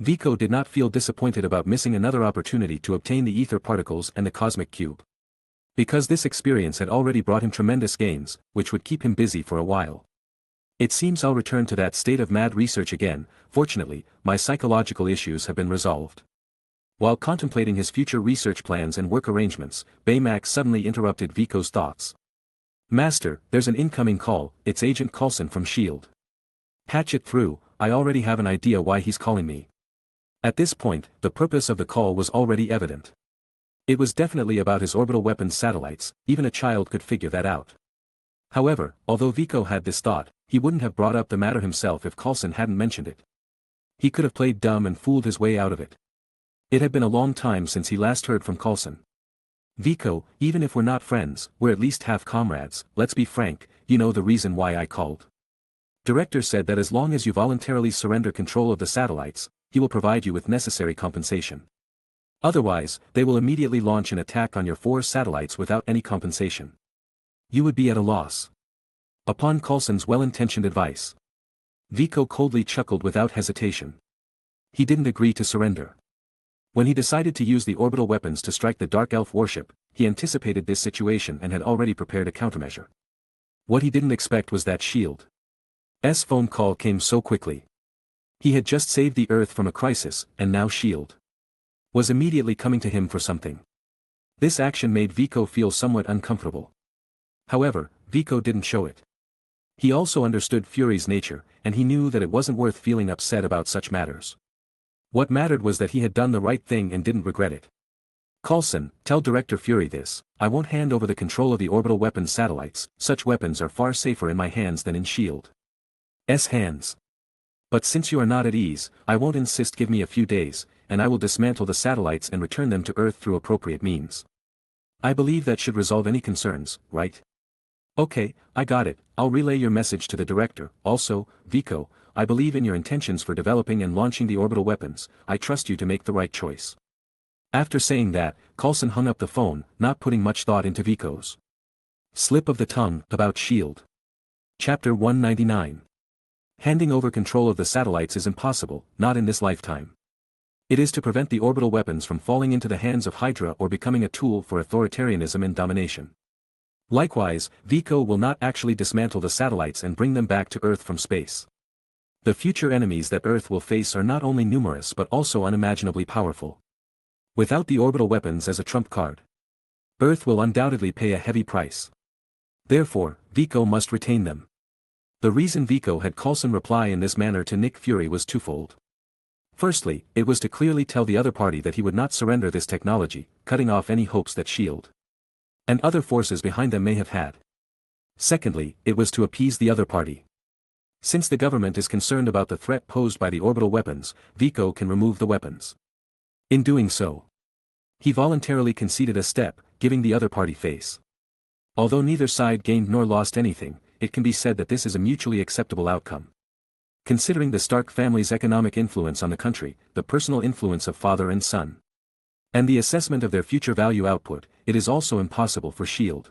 Speaker 1: Viko did not feel disappointed about missing another opportunity to obtain the ether particles and the cosmic cube, because this experience had already brought him tremendous gains, which would keep him busy for a while. It seems I'll return to that state of mad research again. Fortunately, my psychological issues have been resolved. While contemplating his future research plans and work arrangements, Baymax suddenly interrupted Viko's thoughts. Master, there's an incoming call, it's Agent Coulson from S.H.I.E.L.D. Patch it through, I already have an idea why he's calling me. At this point, the purpose of the call was already evident. It was definitely about his orbital weapons satellites, even a child could figure that out. However, although Viko had this thought, he wouldn't have brought up the matter himself if Coulson hadn't mentioned it. He could have played dumb and fooled his way out of it. It had been a long time since he last heard from Coulson. Viko, even if we're not friends, we're at least half comrades, let's be frank, you know the reason why I called. Director said that as long as you voluntarily surrender control of the satellites, he will provide you with necessary compensation. Otherwise, they will immediately launch an attack on your 4 satellites without any compensation. You would be at a loss. Upon Coulson's well-intentioned advice, Viko coldly chuckled without hesitation. He didn't agree to surrender. When he decided to use the orbital weapons to strike the Dark Elf warship, he anticipated this situation and had already prepared a countermeasure. What he didn't expect was that S.H.I.E.L.D.'s phone call came so quickly. He had just saved the Earth from a crisis, and now S.H.I.E.L.D. was immediately coming to him for something. This action made Viko feel somewhat uncomfortable. However, Viko didn't show it. He also understood Fury's nature, and he knew that it wasn't worth feeling upset about such matters. What mattered was that he had done the right thing and didn't regret it. Coulson, tell Director Fury this, I won't hand over the control of the orbital weapons satellites, such weapons are far safer in my hands than in S.H.I.E.L.D.'s hands. But since you are not at ease, I won't insist, give me a few days, and I will dismantle the satellites and return them to Earth through appropriate means. I believe that should resolve any concerns, right? Okay, I got it, I'll relay your message to the Director. Also, Viko, I believe in your intentions for developing and launching the orbital weapons, I trust you to make the right choice. After saying that, Coulson hung up the phone, not putting much thought into Viko's slip of the tongue about S.H.I.E.L.D. Chapter 199. Handing over control of the satellites is impossible, not in this lifetime. It is to prevent the orbital weapons from falling into the hands of Hydra or becoming a tool for authoritarianism and domination. Likewise, Viko will not actually dismantle the satellites and bring them back to Earth from space. The future enemies that Earth will face are not only numerous but also unimaginably powerful. Without the orbital weapons as a trump card, Earth will undoubtedly pay a heavy price. Therefore, Viko must retain them. The reason Viko had Coulson reply in this manner to Nick Fury was twofold. Firstly, it was to clearly tell the other party that he would not surrender this technology, cutting off any hopes that S.H.I.E.L.D. and other forces behind them may have had. Secondly, it was to appease the other party. Since the government is concerned about the threat posed by the orbital weapons, Viko can remove the weapons. In doing so, he voluntarily conceded a step, giving the other party face. Although neither side gained nor lost anything, it can be said that this is a mutually acceptable outcome. Considering the Stark family's economic influence on the country, the personal influence of father and son, and the assessment of their future value output, it is also impossible for S.H.I.E.L.D.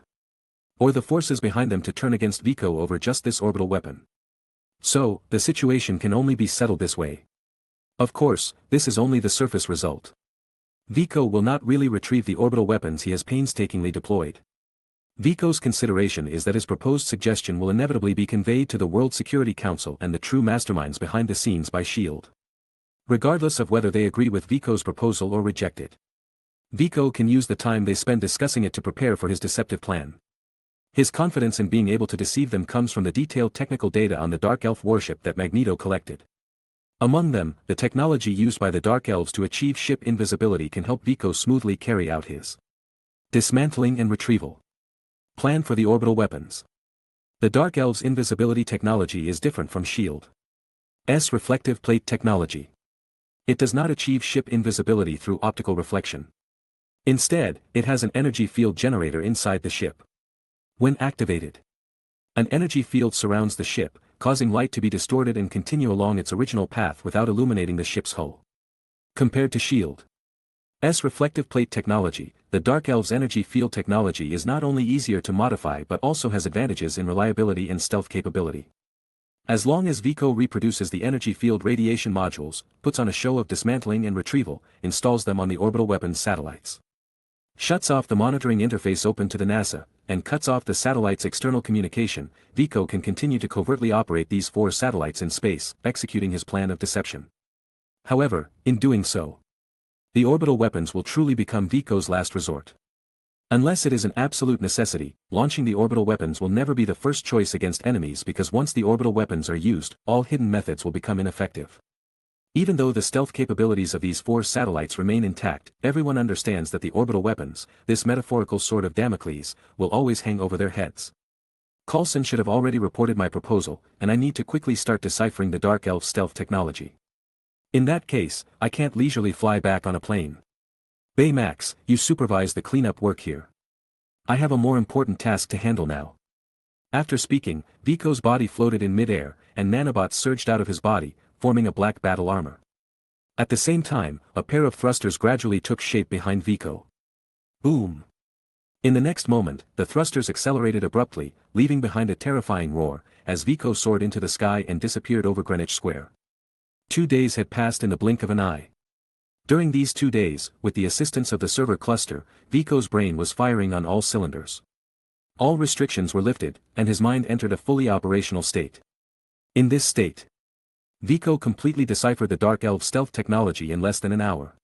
Speaker 1: or the forces behind them to turn against Viko over just this orbital weapon. So, the situation can only be settled this way. Of course, this is only the surface result. Viko will not really retrieve the orbital weapons he has painstakingly deployed. Vico's consideration is that his proposed suggestion will inevitably be conveyed to the World Security Council and the true masterminds behind the scenes by S.H.I.E.L.D. Regardless of whether they agree with Vico's proposal or reject it. Viko can use the time they spend discussing it to prepare for his deceptive plan. His confidence in being able to deceive them comes from the detailed technical data on the Dark Elf warship that Magneto collected. Among them, the technology used by the Dark Elves to achieve ship invisibility can help Viko smoothly carry out his dismantling and retrieval plan for the orbital weapons. The Dark Elves' invisibility technology is different from S.H.I.E.L.D.'s reflective plate technology. It does not achieve ship invisibility through optical reflection. Instead, it has an energy field generator inside the ship. When activated, an energy field surrounds the ship, causing light to be distorted and continue along its original path without illuminating the ship's hull. Compared to S.H.I.E.L.D.'s reflective plate technology, the Dark Elves' energy field technology is not only easier to modify but also has advantages in reliability and stealth capability. As long as Viko reproduces the energy field radiation modules, puts on a show of dismantling and retrieval, installs them on the orbital weapons satellites, shuts off the monitoring interface open to the NASA, and cuts off the satellite's external communication, Viko can continue to covertly operate these 4 satellites in space, executing his plan of deception. However, in doing so, the orbital weapons will truly become Viko's last resort. Unless it is an absolute necessity, launching the orbital weapons will never be the first choice against enemies because once the orbital weapons are used, all hidden methods will become ineffective. Even though the stealth capabilities of these 4 satellites remain intact, everyone understands that the orbital weapons, this metaphorical sword of Damocles, will always hang over their heads. Coulson should have already reported my proposal, and I need to quickly start deciphering the Dark Elf stealth technology. In that case, I can't leisurely fly back on a plane. Baymax, you supervise the cleanup work here. I have a more important task to handle now. After speaking, Viko's body floated in mid-air, and nanobots surged out of his body, forming a black battle armor. At the same time, a pair of thrusters gradually took shape behind Viko. Boom! In the next moment, the thrusters accelerated abruptly, leaving behind a terrifying roar, as Viko soared into the sky and disappeared over Greenwich Square. 2 days had passed in the blink of an eye. During these 2 days, with the assistance of the server cluster, Viko's brain was firing on all cylinders. All restrictions were lifted, and his mind entered a fully operational state. In this state, Viko completely deciphered the Dark Elf stealth technology in less than an hour.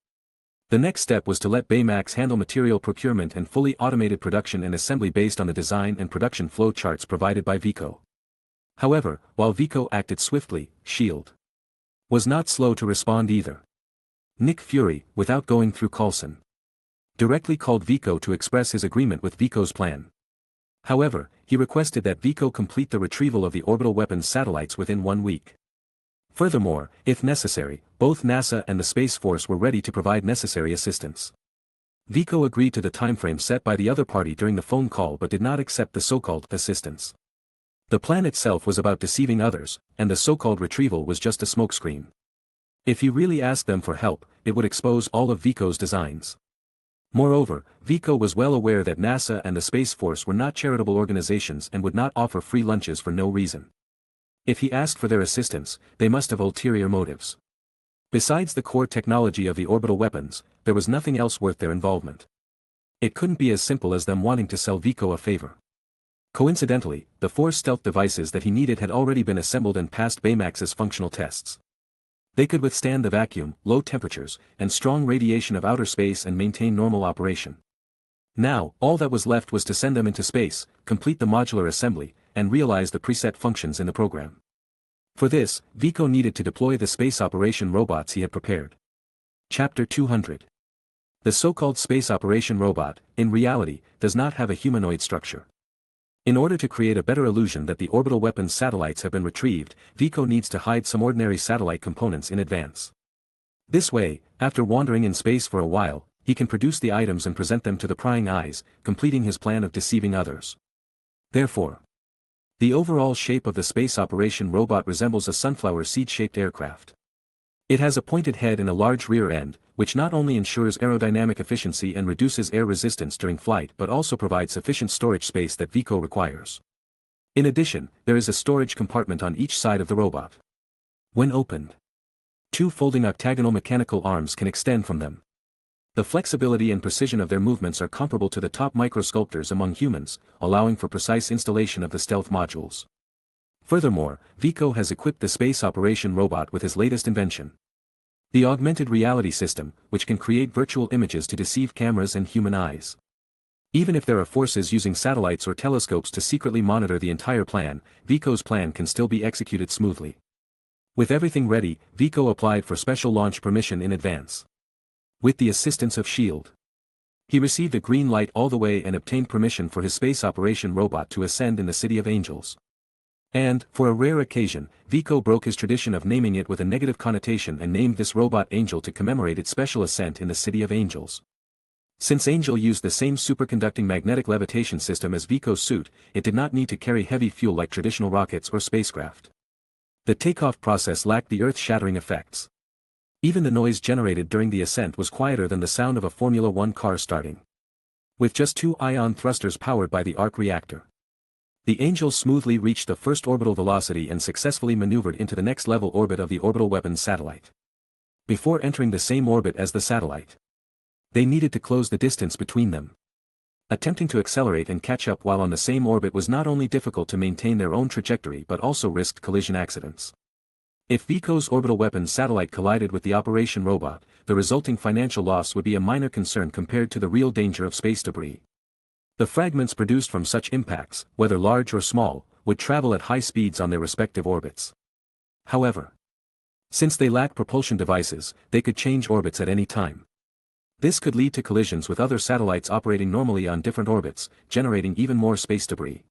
Speaker 1: The next step was to let Baymax handle material procurement and fully automated production and assembly based on the design and production flow charts provided by Viko. However, while Viko acted swiftly, S.H.I.E.L.D. was not slow to respond either. Nick Fury, without going through Coulson, directly called Viko to express his agreement with Viko's plan. However, he requested that Viko complete the retrieval of the orbital weapons satellites within 1 week. Furthermore, if necessary, both NASA and the Space Force were ready to provide necessary assistance. Viko agreed to the timeframe set by the other party during the phone call but did not accept the so-called assistance. The plan itself was about deceiving others, and the so-called retrieval was just a smokescreen. If he really asked them for help, it would expose all of Viko's designs. Moreover, Viko was well aware that NASA and the Space Force were not charitable organizations and would not offer free lunches for no reason. If he asked for their assistance, they must have ulterior motives. Besides the core technology of the orbital weapons, there was nothing else worth their involvement. It couldn't be as simple as them wanting to sell Viko a favor. Coincidentally, the 4 stealth devices that he needed had already been assembled and passed Baymax's functional tests. They could withstand the vacuum, low temperatures, and strong radiation of outer space and maintain normal operation. Now, all that was left was to send them into space, complete the modular assembly, and realize the preset functions in the program. For this, Viko needed to deploy the space operation robots he had prepared. Chapter 200. The so-called space operation robot, in reality, does not have a humanoid structure. In order to create a better illusion that the orbital weapons satellites have been retrieved, Viko needs to hide some ordinary satellite components in advance. This way, after wandering in space for a while, he can produce the items and present them to the prying eyes, completing his plan of deceiving others. Therefore, the overall shape of the space operation robot resembles a sunflower seed-shaped aircraft. It has a pointed head and a large rear end, which not only ensures aerodynamic efficiency and reduces air resistance during flight but also provides sufficient storage space that Viko requires. In addition, there is a storage compartment on each side of the robot. When opened, 2 folding octagonal mechanical arms can extend from them. The flexibility and precision of their movements are comparable to the top microsculptors among humans, allowing for precise installation of the stealth modules. Furthermore, Vico has equipped the space operation robot with his latest invention. The augmented reality system, which can create virtual images to deceive cameras and human eyes. Even if there are forces using satellites or telescopes to secretly monitor the entire plan, Vico's plan can still be executed smoothly. With everything ready, Vico applied for special launch permission in advance. With the assistance of S.H.I.E.L.D. He received a green light all the way and obtained permission for his space operation robot to ascend in the City of Angels. And, for a rare occasion, Vico broke his tradition of naming it with a negative connotation and named this robot Angel to commemorate its special ascent in the City of Angels. Since Angel used the same superconducting magnetic levitation system as Vico's suit, it did not need to carry heavy fuel like traditional rockets or spacecraft. The takeoff process lacked the earth-shattering effects. Even the noise generated during the ascent was quieter than the sound of a Formula One car starting. With just 2 ion thrusters powered by the arc reactor, the Angel smoothly reached the first orbital velocity and successfully maneuvered into the next level orbit of the orbital weapons satellite. Before entering the same orbit as the satellite, they needed to close the distance between them. Attempting to accelerate and catch up while on the same orbit was not only difficult to maintain their own trajectory but also risked collision accidents. If Vico's orbital weapons satellite collided with the operation robot, the resulting financial loss would be a minor concern compared to the real danger of space debris. The fragments produced from such impacts, whether large or small, would travel at high speeds on their respective orbits. However, since they lack propulsion devices, they could change orbits at any time. This could lead to collisions with other satellites operating normally on different orbits, generating even more space debris.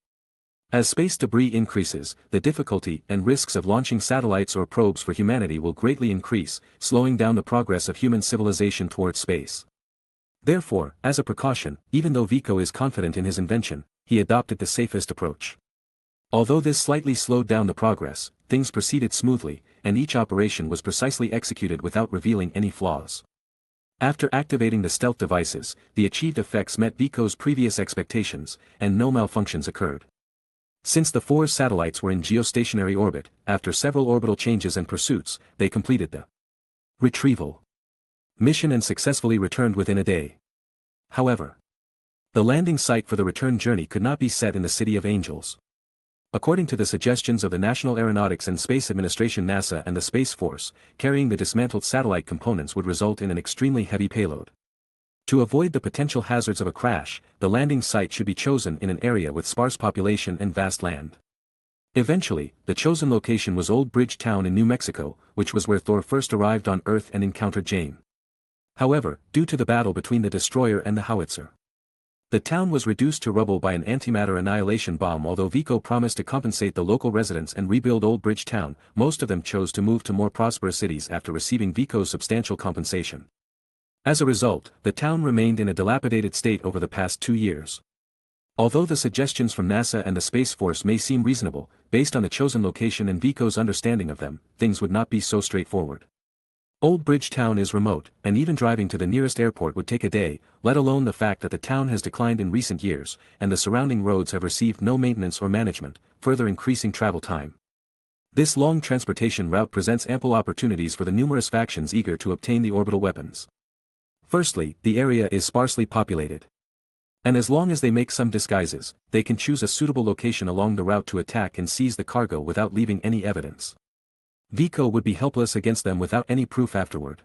Speaker 1: As space debris increases, the difficulty and risks of launching satellites or probes for humanity will greatly increase, slowing down the progress of human civilization towards space. Therefore, as a precaution, even though Vico is confident in his invention, he adopted the safest approach. Although this slightly slowed down the progress, things proceeded smoothly, and each operation was precisely executed without revealing any flaws. After activating the stealth devices, the achieved effects met Vico's previous expectations, and no malfunctions occurred. Since the 4 satellites were in geostationary orbit, after several orbital changes and pursuits, they completed the retrieval mission and successfully returned within a day. However, the landing site for the return journey could not be set in the City of Angels. According to the suggestions of the National Aeronautics and Space Administration (NASA) and the Space Force, carrying the dismantled satellite components would result in an extremely heavy payload. To avoid the potential hazards of a crash, the landing site should be chosen in an area with sparse population and vast land. Eventually, the chosen location was Old Bridge Town in New Mexico, which was where Thor first arrived on Earth and encountered Jane. However, due to the battle between the destroyer and the howitzer, the town was reduced to rubble by an antimatter annihilation bomb. Although Vico promised to compensate the local residents and rebuild Old Bridge Town, most of them chose to move to more prosperous cities after receiving Vico's substantial compensation. As a result, the town remained in a dilapidated state over the past 2 years. Although the suggestions from NASA and the Space Force may seem reasonable, based on the chosen location and Vico's understanding of them, things would not be so straightforward. Old Bridge Town is remote, and even driving to the nearest airport would take a day, let alone the fact that the town has declined in recent years, and the surrounding roads have received no maintenance or management, further increasing travel time. This long transportation route presents ample opportunities for the numerous factions eager to obtain the orbital weapons. Firstly, the area is sparsely populated. And as long as they make some disguises, they can choose a suitable location along the route to attack and seize the cargo without leaving any evidence. Vico would be helpless against them without any proof afterward.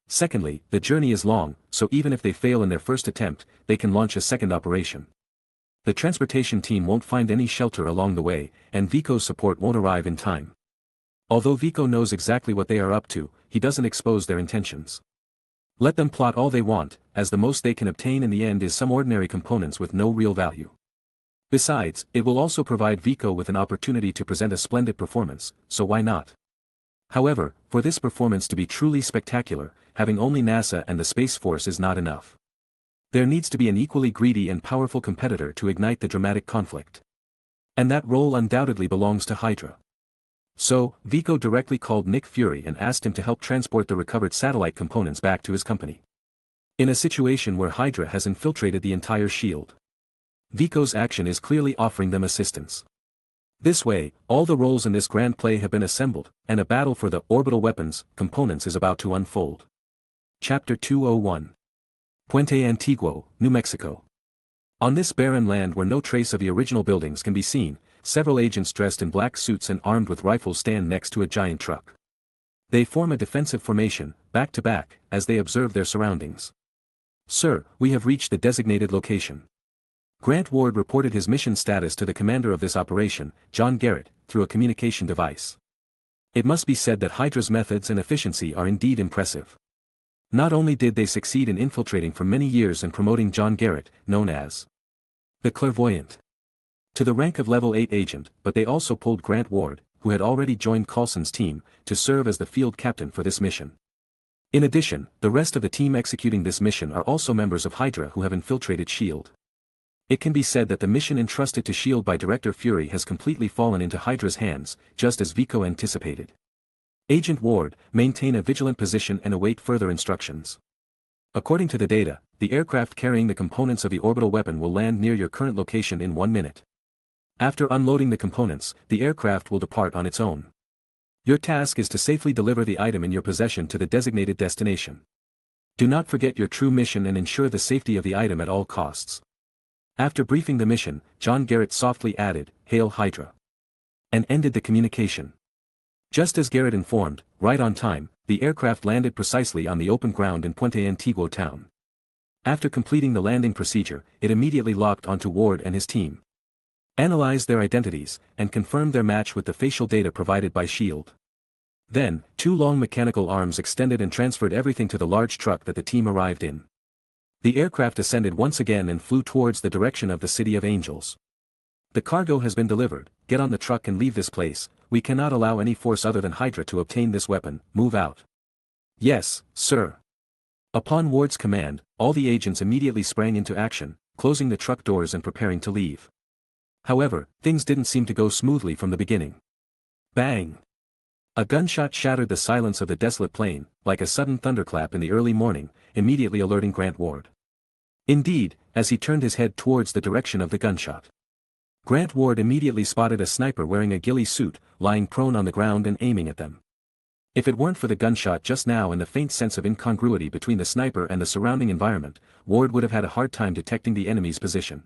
Speaker 1: Secondly, the journey is long, so even if they fail in their first attempt, they can launch a second operation. The transportation team won't find any shelter along the way, and Vico's support won't arrive in time. Although Vico knows exactly what they are up to, he doesn't expose their intentions. Let them plot all they want, as the most they can obtain in the end is some ordinary components with no real value. Besides, it will also provide Vico with an opportunity to present a splendid performance, so why not? However, for this performance to be truly spectacular, having only NASA and the Space Force is not enough. There needs to be an equally greedy and powerful competitor to ignite the dramatic conflict. And that role undoubtedly belongs to Hydra. So, Vico directly called Nick Fury and asked him to help transport the recovered satellite components back to his company. In a situation where Hydra has infiltrated the entire S.H.I.E.L.D., Vico's action is clearly offering them assistance. This way, all the roles in this grand play have been assembled, and a battle for the orbital weapons components is about to unfold. Chapter 201. Puente Antiguo, New Mexico. On this barren land where no trace of the original buildings can be seen, several agents dressed in black suits and armed with rifles stand next to a giant truck. They form a defensive formation, back to back, as they observe their surroundings. "Sir, we have reached the designated location." Grant Ward reported his mission status to the commander of this operation, John Garrett, through a communication device. It must be said that Hydra's methods and efficiency are indeed impressive. Not only did they succeed in infiltrating for many years and promoting John Garrett, known as the Clairvoyant, to the rank of Level 8 agent, but they also pulled Grant Ward, who had already joined Coulson's team, to serve as the field captain for this mission. In addition, the rest of the team executing this mission are also members of Hydra who have infiltrated S.H.I.E.L.D. It can be said that the mission entrusted to S.H.I.E.L.D. by Director Fury has completely fallen into Hydra's hands, just as Vico anticipated. Agent Ward, maintain a vigilant position and await further instructions. According to the data, the aircraft carrying the components of the orbital weapon will land near your current location in 1 minute. After unloading the components, the aircraft will depart on its own. Your task is to safely deliver the item in your possession to the designated destination. Do not forget your true mission and ensure the safety of the item at all costs. After briefing the mission, John Garrett softly added, "Hail Hydra," and ended the communication. Just as Garrett informed, right on time, the aircraft landed precisely on the open ground in Puente Antiguo town. After completing the landing procedure, it immediately locked onto Ward and his team, analyzed their identities, and confirmed their match with the facial data provided by S.H.I.E.L.D. Then, 2 long mechanical arms extended and transferred everything to the large truck that the team arrived in. The aircraft ascended once again and flew towards the direction of the City of Angels. "The cargo has been delivered, get on the truck and leave this place. We cannot allow any force other than Hydra to obtain this weapon, move out." "Yes, sir." Upon Ward's command, all the agents immediately sprang into action, closing the truck doors and preparing to leave. However, things didn't seem to go smoothly from the beginning. Bang! A gunshot shattered the silence of the desolate plain, like a sudden thunderclap in the early morning, immediately alerting Grant Ward. Indeed, as he turned his head towards the direction of the gunshot, Grant Ward immediately spotted a sniper wearing a ghillie suit, lying prone on the ground and aiming at them. If it weren't for the gunshot just now and the faint sense of incongruity between the sniper and the surrounding environment, Ward would have had a hard time detecting the enemy's position.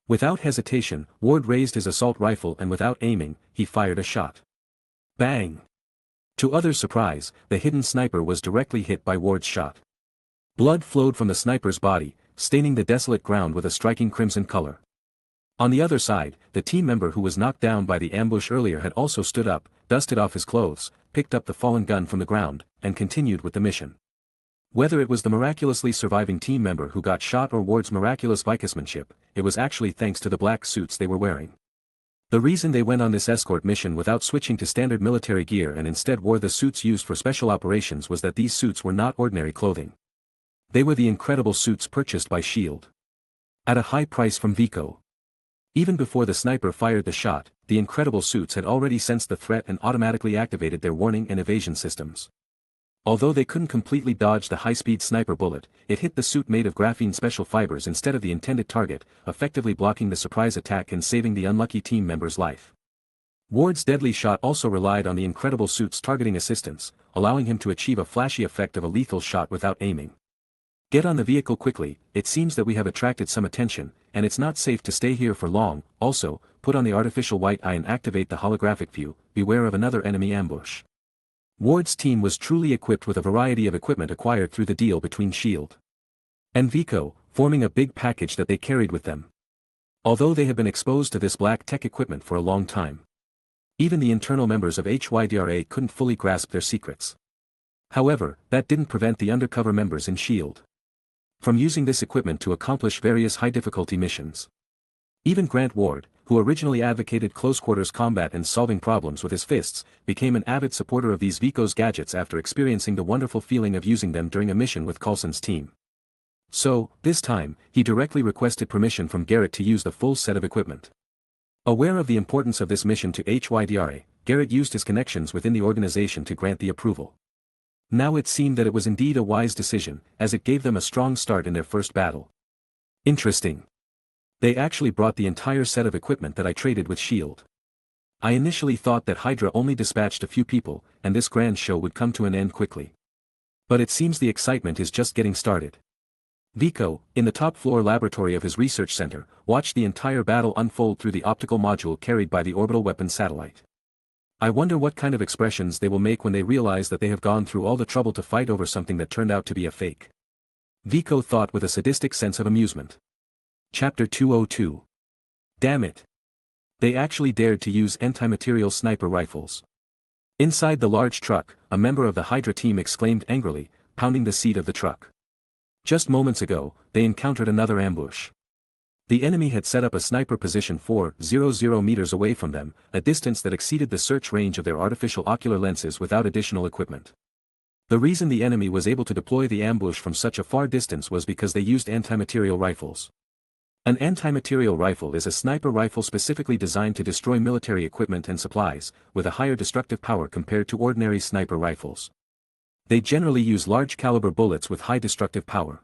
Speaker 1: Without hesitation, Ward raised his assault rifle and without aiming, he fired a shot. Bang! To others' surprise, the hidden sniper was directly hit by Ward's shot. Blood flowed from the sniper's body, staining the desolate ground with a striking crimson color. On the other side, the team member who was knocked down by the ambush earlier had also stood up, dusted off his clothes, picked up the fallen gun from the ground, and continued with the mission. Whether it was the miraculously surviving team member who got shot or Ward's miraculous Vicosmanship, it was actually thanks to the black suits they were wearing. The reason they went on this escort mission without switching to standard military gear and instead wore the suits used for special operations was that these suits were not ordinary clothing. They were the incredible suits purchased by S.H.I.E.L.D. at a high price from Viko. Even before the sniper fired the shot, the incredible suits had already sensed the threat and automatically activated their warning and evasion systems. Although they couldn't completely dodge the high-speed sniper bullet, it hit the suit made of graphene special fibers instead of the intended target, effectively blocking the surprise attack and saving the unlucky team member's life. Ward's deadly shot also relied on the incredible suit's targeting assistance, allowing him to achieve a flashy effect of a lethal shot without aiming. "Get on the vehicle quickly, it seems that we have attracted some attention, and it's not safe to stay here for long. Also, put on the artificial white eye and activate the holographic view, beware of another enemy ambush." Ward's team was truly equipped with a variety of equipment acquired through the deal between S.H.I.E.L.D. and Viko, forming a big package that they carried with them. Although they had been exposed to this black tech equipment for a long time, even the internal members of HYDRA couldn't fully grasp their secrets. However, that didn't prevent the undercover members in S.H.I.E.L.D. from using this equipment to accomplish various high-difficulty missions. Even Grant Ward, who originally advocated close-quarters combat and solving problems with his fists, became an avid supporter of these Viko's gadgets after experiencing the wonderful feeling of using them during a mission with Coulson's team. So, this time, he directly requested permission from Garrett to use the full set of equipment. Aware of the importance of this mission to HYDRA, Garrett used his connections within the organization to grant the approval. Now it seemed that it was indeed a wise decision, as it gave them a strong start in their first battle. Interesting. They actually brought the entire set of equipment that I traded with S.H.I.E.L.D. I initially thought that Hydra only dispatched a few people, and this grand show would come to an end quickly. But it seems the excitement is just getting started. Vico, in the top-floor laboratory of his research center, watched the entire battle unfold through the optical module carried by the orbital weapon satellite. I wonder what kind of expressions they will make when they realize that they have gone through all the trouble to fight over something that turned out to be a fake. Vico thought with a sadistic sense of amusement. Chapter 202. Damn it. They actually dared to use anti-material sniper rifles. Inside the large truck, a member of the Hydra team exclaimed angrily, pounding the seat of the truck. Just moments ago, they encountered another ambush. The enemy had set up a sniper position 400 meters away from them, a distance that exceeded the search range of their artificial ocular lenses without additional equipment. The reason the enemy was able to deploy the ambush from such a far distance was because they used anti-material rifles. An anti-material rifle is a sniper rifle specifically designed to destroy military equipment and supplies, with a higher destructive power compared to ordinary sniper rifles. They generally use large-caliber bullets with high destructive power.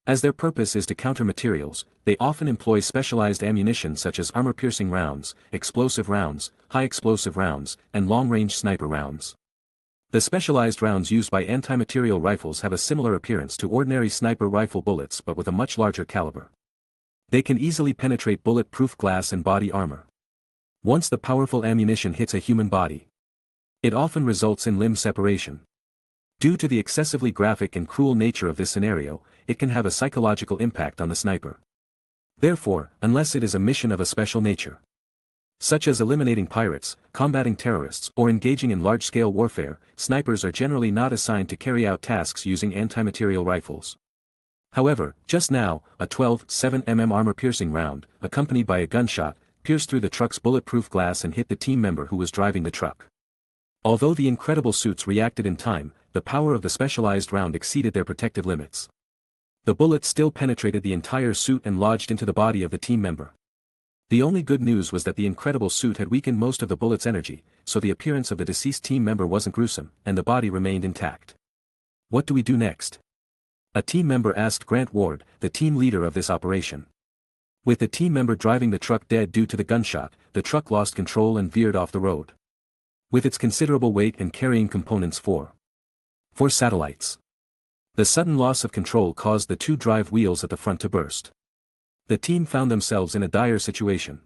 Speaker 1: As their purpose is to counter materials, they often employ specialized ammunition such as armor-piercing rounds, explosive rounds, high-explosive rounds, and long-range sniper rounds. The specialized rounds used by anti-material rifles have a similar appearance to ordinary sniper rifle bullets but with a much larger caliber. They can easily penetrate bulletproof glass and body armor. Once the powerful ammunition hits a human body, it often results in limb separation. Due to the excessively graphic and cruel nature of this scenario, it can have a psychological impact on the sniper. Therefore, unless it is a mission of a special nature, such as eliminating pirates, combating terrorists, or engaging in large-scale warfare, snipers are generally not assigned to carry out tasks using anti-material rifles. However, just now, a 12.7mm armor-piercing round, accompanied by a gunshot, pierced through the truck's bulletproof glass and hit the team member who was driving the truck. Although the incredible suits reacted in time, the power of the specialized round exceeded their protective limits. The bullet still penetrated the entire suit and lodged into the body of the team member. The only good news was that the incredible suit had weakened most of the bullet's energy, so the appearance of the deceased team member wasn't gruesome, and the body remained intact. What do we do next? A team member asked Grant Ward, the team leader of this operation. With the team member driving the truck dead due to the gunshot, the truck lost control and veered off the road. With its considerable weight and carrying components for satellites. The sudden loss of control caused the two drive wheels at the front to burst. The team found themselves in a dire situation.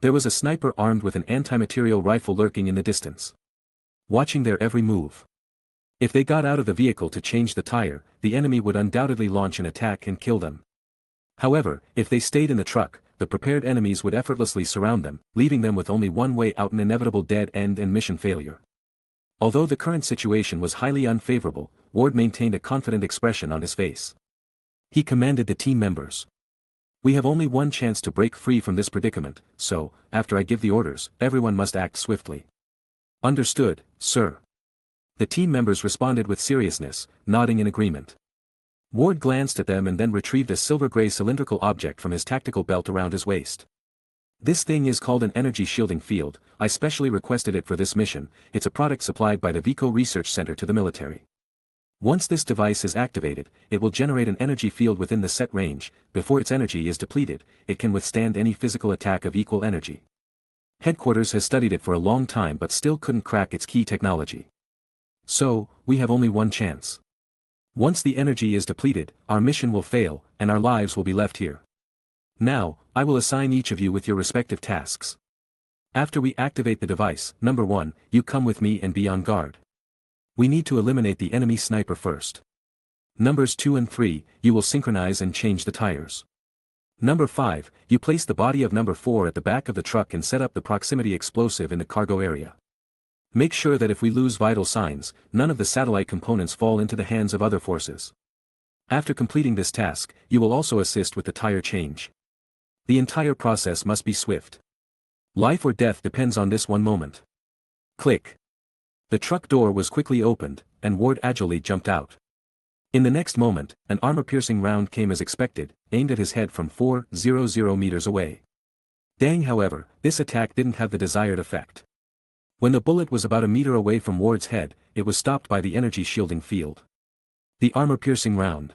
Speaker 1: There was a sniper armed with an anti-material rifle lurking in the distance, watching their every move. If they got out of the vehicle to change the tire, the enemy would undoubtedly launch an attack and kill them. However, if they stayed in the truck, the prepared enemies would effortlessly surround them, leaving them with only one way out: an inevitable dead end and mission failure. Although the current situation was highly unfavorable, Ward maintained a confident expression on his face. He commanded the team members. We have only one chance to break free from this predicament, so, after I give the orders, everyone must act swiftly. Understood, sir. The team members responded with seriousness, nodding in agreement. Ward glanced at them and then retrieved a silver-gray cylindrical object from his tactical belt around his waist. This thing is called an energy shielding field. I specially requested it for this mission. It's a product supplied by the Viko Research Center to the military. Once this device is activated, it will generate an energy field within the set range. Before its energy is depleted, it can withstand any physical attack of equal energy. Headquarters has studied it for a long time but still couldn't crack its key technology. So, we have only one chance. Once the energy is depleted, our mission will fail, and our lives will be left here. Now, I will assign each of you with your respective tasks. After we activate the device, number 1, you come with me and be on guard. We need to eliminate the enemy sniper first. Numbers 2 and 3, you will synchronize and change the tires. Number 5, you place the body of number 4 at the back of the truck and set up the proximity explosive in the cargo area. Make sure that if we lose vital signs, none of the satellite components fall into the hands of other forces. After completing this task, you will also assist with the tire change. The entire process must be swift. Life or death depends on this one moment. Click. The truck door was quickly opened, and Ward agilely jumped out. In the next moment, an armor-piercing round came as expected, aimed at his head from 400 meters away. Dang, however, this attack didn't have the desired effect. When the bullet was about a meter away from Ward's head, it was stopped by the energy shielding field. The armor-piercing round,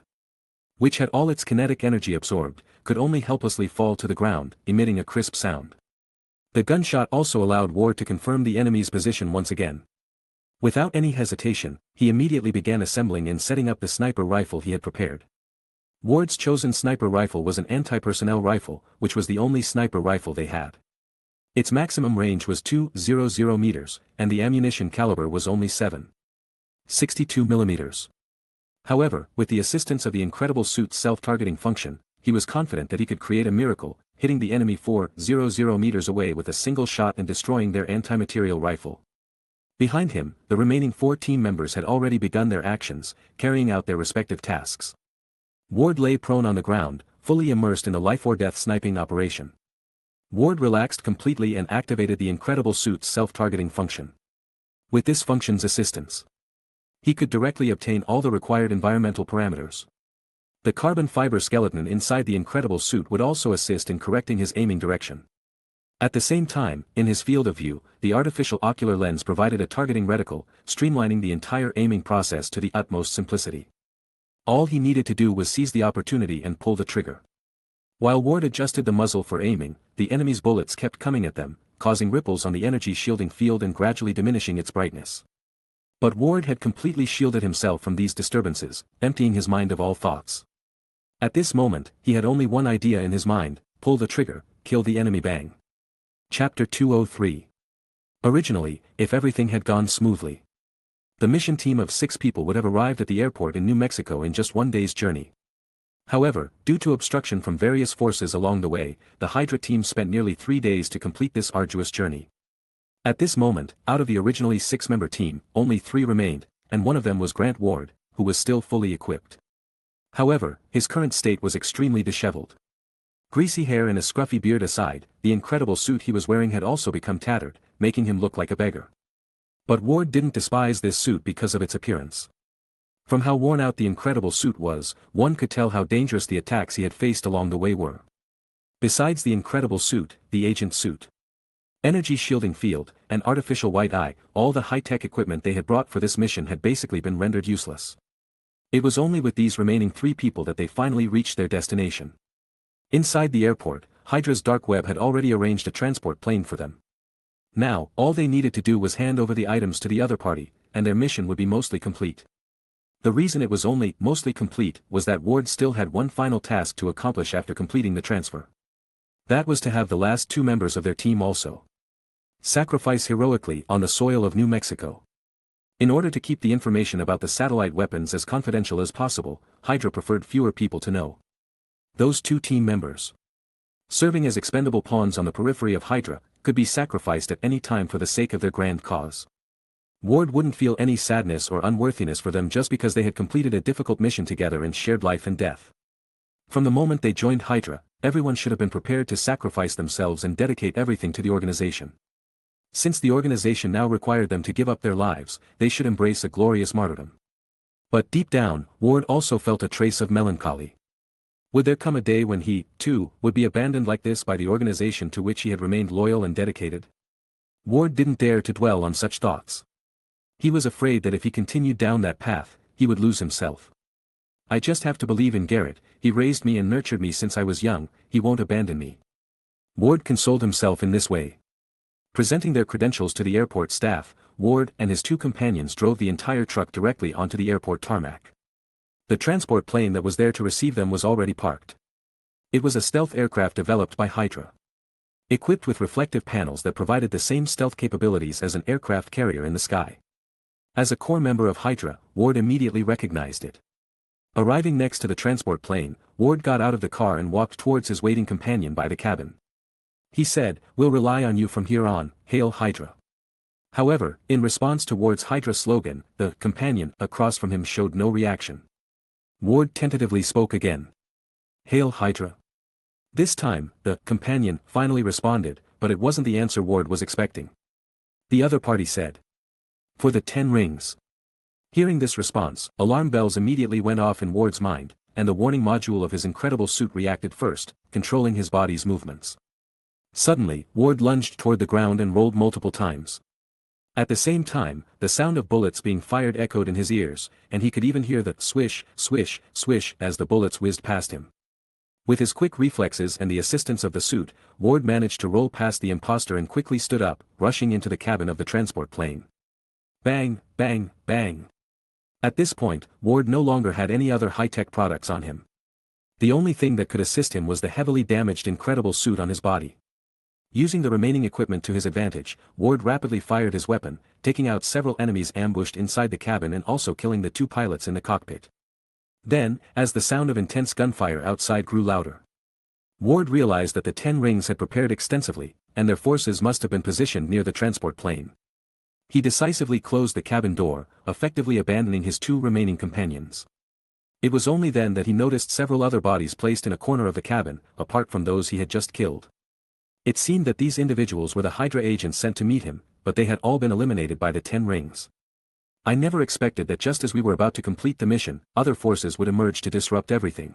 Speaker 1: which had all its kinetic energy absorbed, could only helplessly fall to the ground, emitting a crisp sound. The gunshot also allowed Ward to confirm the enemy's position once again. Without any hesitation, he immediately began assembling and setting up the sniper rifle he had prepared. Ward's chosen sniper rifle was an anti-personnel rifle, which was the only sniper rifle they had. Its maximum range was 200 meters, and the ammunition caliber was only 7.62 millimeters. However, with the assistance of the incredible suit's self-targeting function, he was confident that he could create a miracle, hitting the enemy 400 meters away with a single shot and destroying their anti-material rifle. Behind him, the remaining 4 team members had already begun their actions, carrying out their respective tasks. Ward lay prone on the ground, fully immersed in the life-or-death sniping operation. Ward relaxed completely and activated the incredible suit's self-targeting function. With this function's assistance, he could directly obtain all the required environmental parameters. The carbon fiber skeleton inside the incredible suit would also assist in correcting his aiming direction. At the same time, in his field of view, the artificial ocular lens provided a targeting reticle, streamlining the entire aiming process to the utmost simplicity. All he needed to do was seize the opportunity and pull the trigger. While Ward adjusted the muzzle for aiming, the enemy's bullets kept coming at them, causing ripples on the energy shielding field and gradually diminishing its brightness. But Ward had completely shielded himself from these disturbances, emptying his mind of all thoughts. At this moment, he had only one idea in his mind: pull the trigger, kill the enemy. Bang. Chapter 203. Originally, if everything had gone smoothly, the mission team of 6 people would have arrived at the airport in New Mexico in just 1 day's journey. However, due to obstruction from various forces along the way, the Hydra team spent nearly 3 days to complete this arduous journey. At this moment, out of the originally 6-member team, only 3 remained, and one of them was Grant Ward, who was still fully equipped. However, his current state was extremely disheveled. Greasy hair and a scruffy beard aside, the incredible suit he was wearing had also become tattered, making him look like a beggar. But Ward didn't despise this suit because of its appearance. From how worn out the incredible suit was, one could tell how dangerous the attacks he had faced along the way were. Besides the incredible suit, the agent suit, energy shielding field, and artificial white eye, all the high-tech equipment they had brought for this mission had basically been rendered useless. It was only with these remaining 3 people that they finally reached their destination. Inside the airport, Hydra's dark web had already arranged a transport plane for them. Now, all they needed to do was hand over the items to the other party, and their mission would be mostly complete. The reason it was only mostly complete was that Ward still had one final task to accomplish after completing the transfer. That was to have the last 2 members of their team also sacrifice heroically on the soil of New Mexico. In order to keep the information about the satellite weapons as confidential as possible, Hydra preferred fewer people to know. Those 2 team members, serving as expendable pawns on the periphery of Hydra, could be sacrificed at any time for the sake of their grand cause. Ward wouldn't feel any sadness or unworthiness for them just because they had completed a difficult mission together and shared life and death. From the moment they joined Hydra, everyone should have been prepared to sacrifice themselves and dedicate everything to the organization. Since the organization now required them to give up their lives, they should embrace a glorious martyrdom. But deep down, Ward also felt a trace of melancholy. Would there come a day when he, too, would be abandoned like this by the organization to which he had remained loyal and dedicated? Ward didn't dare to dwell on such thoughts. He was afraid that if he continued down that path, he would lose himself. I just have to believe in Garrett. He raised me and nurtured me since I was young, he won't abandon me. Ward consoled himself in this way. Presenting their credentials to the airport staff, Ward and his 2 companions drove the entire truck directly onto the airport tarmac. The transport plane that was there to receive them was already parked. It was a stealth aircraft developed by Hydra, equipped with reflective panels that provided the same stealth capabilities as an aircraft carrier in the sky. As a core member of Hydra, Ward immediately recognized it. Arriving next to the transport plane, Ward got out of the car and walked towards his waiting companion by the cabin. He said, "We'll rely on you from here on, Hail Hydra." However, in response to Ward's Hydra slogan, the companion across from him showed no reaction. Ward tentatively spoke again. "Hail Hydra." This time, the companion finally responded, but it wasn't the answer Ward was expecting. The other party said, "For the 10 rings." Hearing this response, alarm bells immediately went off in Ward's mind, and the warning module of his incredible suit reacted first, controlling his body's movements. Suddenly, Ward lunged toward the ground and rolled multiple times. At the same time, the sound of bullets being fired echoed in his ears, and he could even hear the swish, swish, swish as the bullets whizzed past him. With his quick reflexes and the assistance of the suit, Ward managed to roll past the imposter and quickly stood up, rushing into the cabin of the transport plane. Bang, bang, bang. At this point, Ward no longer had any other high-tech products on him. The only thing that could assist him was the heavily damaged Incredible suit on his body. Using the remaining equipment to his advantage, Ward rapidly fired his weapon, taking out several enemies ambushed inside the cabin and also killing the 2 pilots in the cockpit. Then, as the sound of intense gunfire outside grew louder, Ward realized that the 10 rings had prepared extensively, and their forces must have been positioned near the transport plane. He decisively closed the cabin door, effectively abandoning his 2 remaining companions. It was only then that he noticed several other bodies placed in a corner of the cabin, apart from those he had just killed. It seemed that these individuals were the Hydra agents sent to meet him, but they had all been eliminated by the 10 rings. I never expected that just as we were about to complete the mission, other forces would emerge to disrupt everything.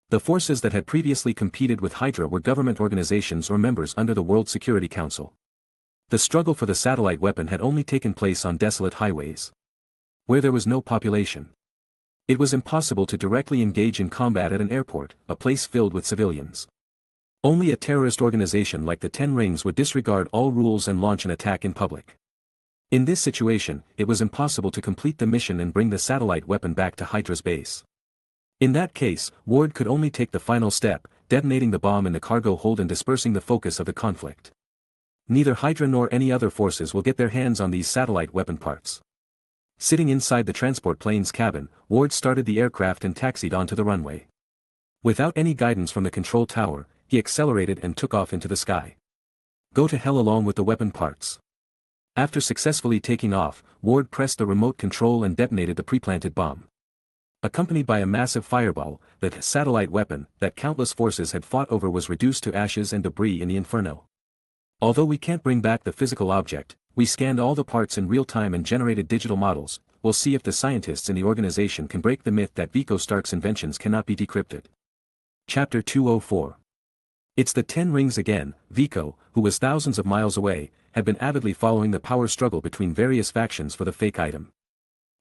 Speaker 1: The forces that had previously competed with Hydra were government organizations or members under the World Security Council. The struggle for the satellite weapon had only taken place on desolate highways, where there was no population. It was impossible to directly engage in combat at an airport, a place filled with civilians. Only a terrorist organization like the 10 Rings would disregard all rules and launch an attack in public. In this situation, it was impossible to complete the mission and bring the satellite weapon back to Hydra's base. In that case, Ward could only take the final step, detonating the bomb in the cargo hold and dispersing the focus of the conflict. Neither Hydra nor any other forces will get their hands on these satellite weapon parts. Sitting inside the transport plane's cabin, Ward started the aircraft and taxied onto the runway. Without any guidance from the control tower, he accelerated and took off into the sky. Go to hell along with the weapon parts. After successfully taking off, Ward pressed the remote control and detonated the pre-planted bomb. Accompanied by a massive fireball, the satellite weapon that countless forces had fought over was reduced to ashes and debris in the inferno. Although we can't bring back the physical object, we scanned all the parts in real time and generated digital models. We'll see if the scientists in the organization can break the myth that Vico Stark's inventions cannot be decrypted. Chapter 204. It's the 10 Rings again. Vico, who was thousands of miles away, had been avidly following the power struggle between various factions for the fake item.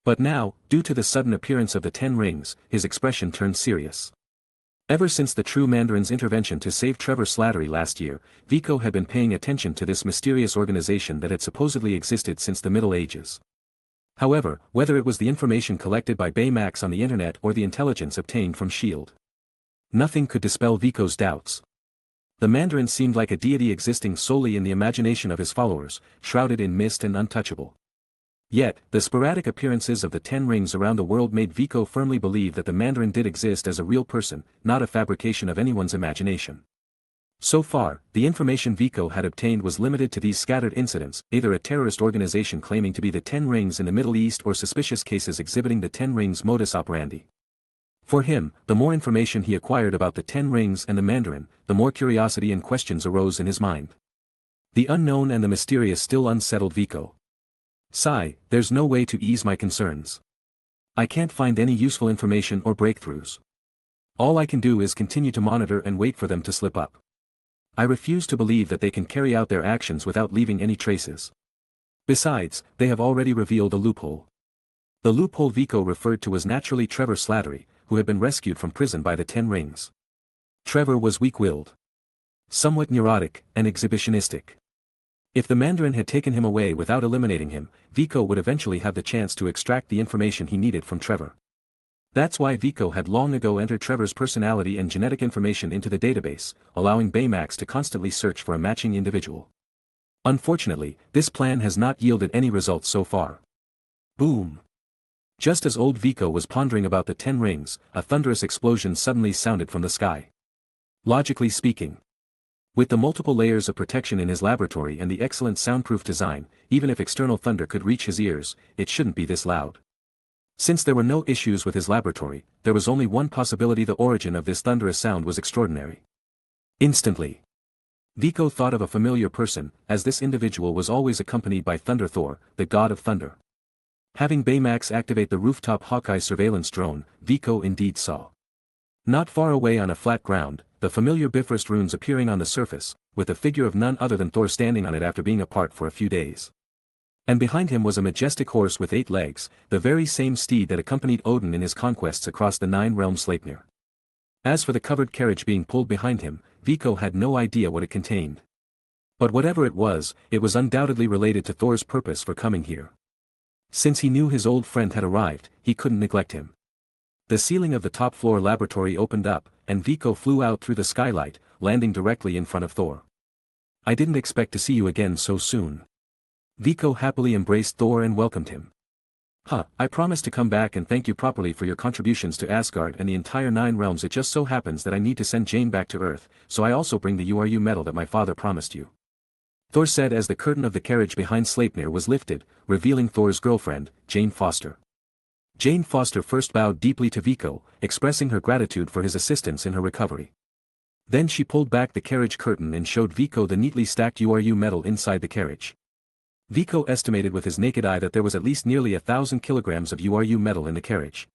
Speaker 1: But now, due to the sudden appearance of the 10 Rings, his expression turned serious. Ever since the True Mandarin's intervention to save Trevor Slattery last year, Vico had been paying attention to this mysterious organization that had supposedly existed since the Middle Ages. However, whether it was the information collected by Baymax on the internet or the intelligence obtained from S.H.I.E.L.D., nothing could dispel Vico's doubts. The Mandarin seemed like a deity existing solely in the imagination of his followers, shrouded in mist and untouchable. Yet, the sporadic appearances of the 10 Rings around the world made Vico firmly believe that the Mandarin did exist as a real person, not a fabrication of anyone's imagination. So far, the information Vico had obtained was limited to these scattered incidents, either a terrorist organization claiming to be the 10 Rings in the Middle East or suspicious cases exhibiting the 10 Rings modus operandi. For him, the more information he acquired about the 10 Rings and the Mandarin, the more curiosity and questions arose in his mind. The unknown and the mysterious still unsettled Vico. Sigh, there's no way to ease my concerns. I can't find any useful information or breakthroughs. All I can do is continue to monitor and wait for them to slip up. I refuse to believe that they can carry out their actions without leaving any traces. Besides, they have already revealed a loophole. The loophole Vico referred to was naturally Trevor Slattery, who had been rescued from prison by the 10 Rings. Trevor was weak-willed, somewhat neurotic, and exhibitionistic. If the Mandarin had taken him away without eliminating him, Vico would eventually have the chance to extract the information he needed from Trevor. That's why Vico had long ago entered Trevor's personality and genetic information into the database, allowing Baymax to constantly search for a matching individual. Unfortunately, this plan has not yielded any results so far. Boom! Just as old Vico was pondering about the 10 Rings, a thunderous explosion suddenly sounded from the sky. Logically speaking, with the multiple layers of protection in his laboratory and the excellent soundproof design, even if external thunder could reach his ears, it shouldn't be this loud. Since there were no issues with his laboratory, there was only one possibility: the origin of this thunderous sound was extraordinary. Instantly, Vico thought of a familiar person, as this individual was always accompanied by Thunder Thor, the god of thunder. Having Baymax activate the rooftop Hawkeye surveillance drone, Vico indeed saw. Not far away on a flat ground, the familiar Bifrost runes appearing on the surface, with the figure of none other than Thor standing on it after being apart for a few days. And behind him was a majestic horse with 8 legs, the very same steed that accompanied Odin in his conquests across the 9 realms Sleipnir. As for the covered carriage being pulled behind him, Vico had no idea what it contained. But whatever it was undoubtedly related to Thor's purpose for coming here. Since he knew his old friend had arrived, he couldn't neglect him. The ceiling of the top-floor laboratory opened up, and Viko flew out through the skylight, landing directly in front of Thor. "I didn't expect to see you again so soon." Viko happily embraced Thor and welcomed him. I promised to come back and thank you properly for your contributions to Asgard and the entire 9 realms. It just so happens that I need to send Jane back to Earth, so I also bring the URU medal that my father promised you," Thor said as the curtain of the carriage behind Sleipnir was lifted, revealing Thor's girlfriend, Jane Foster. Jane Foster first bowed deeply to Viko, expressing her gratitude for his assistance in her recovery. Then she pulled back the carriage curtain and showed Viko the neatly stacked URU metal inside the carriage. Viko estimated with his naked eye that there was at least nearly 1,000 kilograms of URU metal in the carriage.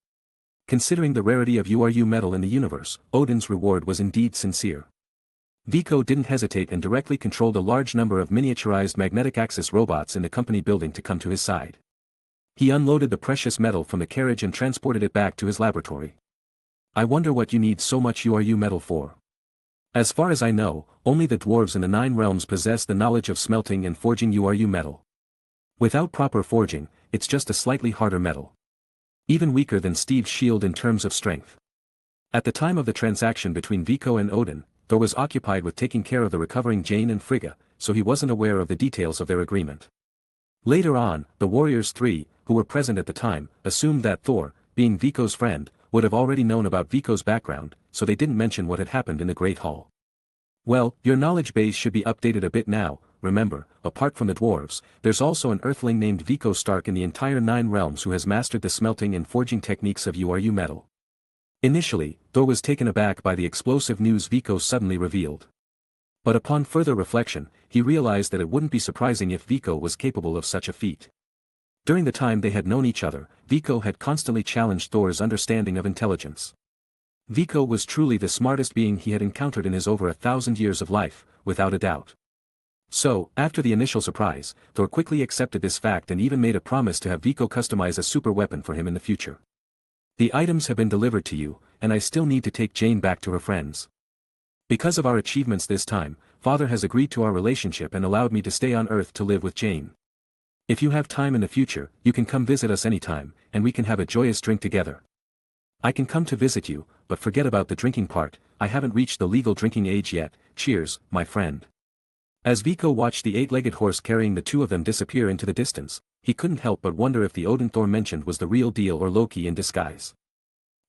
Speaker 1: Considering the rarity of URU metal in the universe, Odin's reward was indeed sincere. Viko didn't hesitate and directly controlled a large number of miniaturized magnetic axis robots in the company building to come to his side. He unloaded the precious metal from the carriage and transported it back to his laboratory. "I wonder what you need so much URU metal for. As far as I know, only the dwarves in the 9 realms possess the knowledge of smelting and forging URU metal. Without proper forging, it's just a slightly harder metal. Even weaker than Steve's shield in terms of strength." At the time of the transaction between Viko and Odin, Thor was occupied with taking care of the recovering Jane and Frigga, so he wasn't aware of the details of their agreement. Later on, the Warriors 3, who were present at the time, assumed that Thor, being Viko's friend, would have already known about Viko's background, so they didn't mention what had happened in the Great Hall. "Well, your knowledge base should be updated a bit now. Remember, apart from the dwarves, there's also an earthling named Vico Stark in the entire 9 realms who has mastered the smelting and forging techniques of URU metal." Initially, Thor was taken aback by the explosive news Vico suddenly revealed. But upon further reflection, he realized that it wouldn't be surprising if Vico was capable of such a feat. During the time they had known each other, Vico had constantly challenged Thor's understanding of intelligence. Vico was truly the smartest being he had encountered in his over 1,000 years of life, without a doubt. So, after the initial surprise, Thor quickly accepted this fact and even made a promise to have Viko customize a super weapon for him in the future. "The items have been delivered to you, and I still need to take Jane back to her friends. Because of our achievements this time, Father has agreed to our relationship and allowed me to stay on Earth to live with Jane. If you have time in the future, you can come visit us anytime, and we can have a joyous drink together. I can come to visit you, but forget about the drinking part. I haven't reached the legal drinking age yet. Cheers, my friend." As Viko watched the 8-legged horse carrying the two of them disappear into the distance, he couldn't help but wonder if the Odin Thor mentioned was the real deal or Loki in disguise.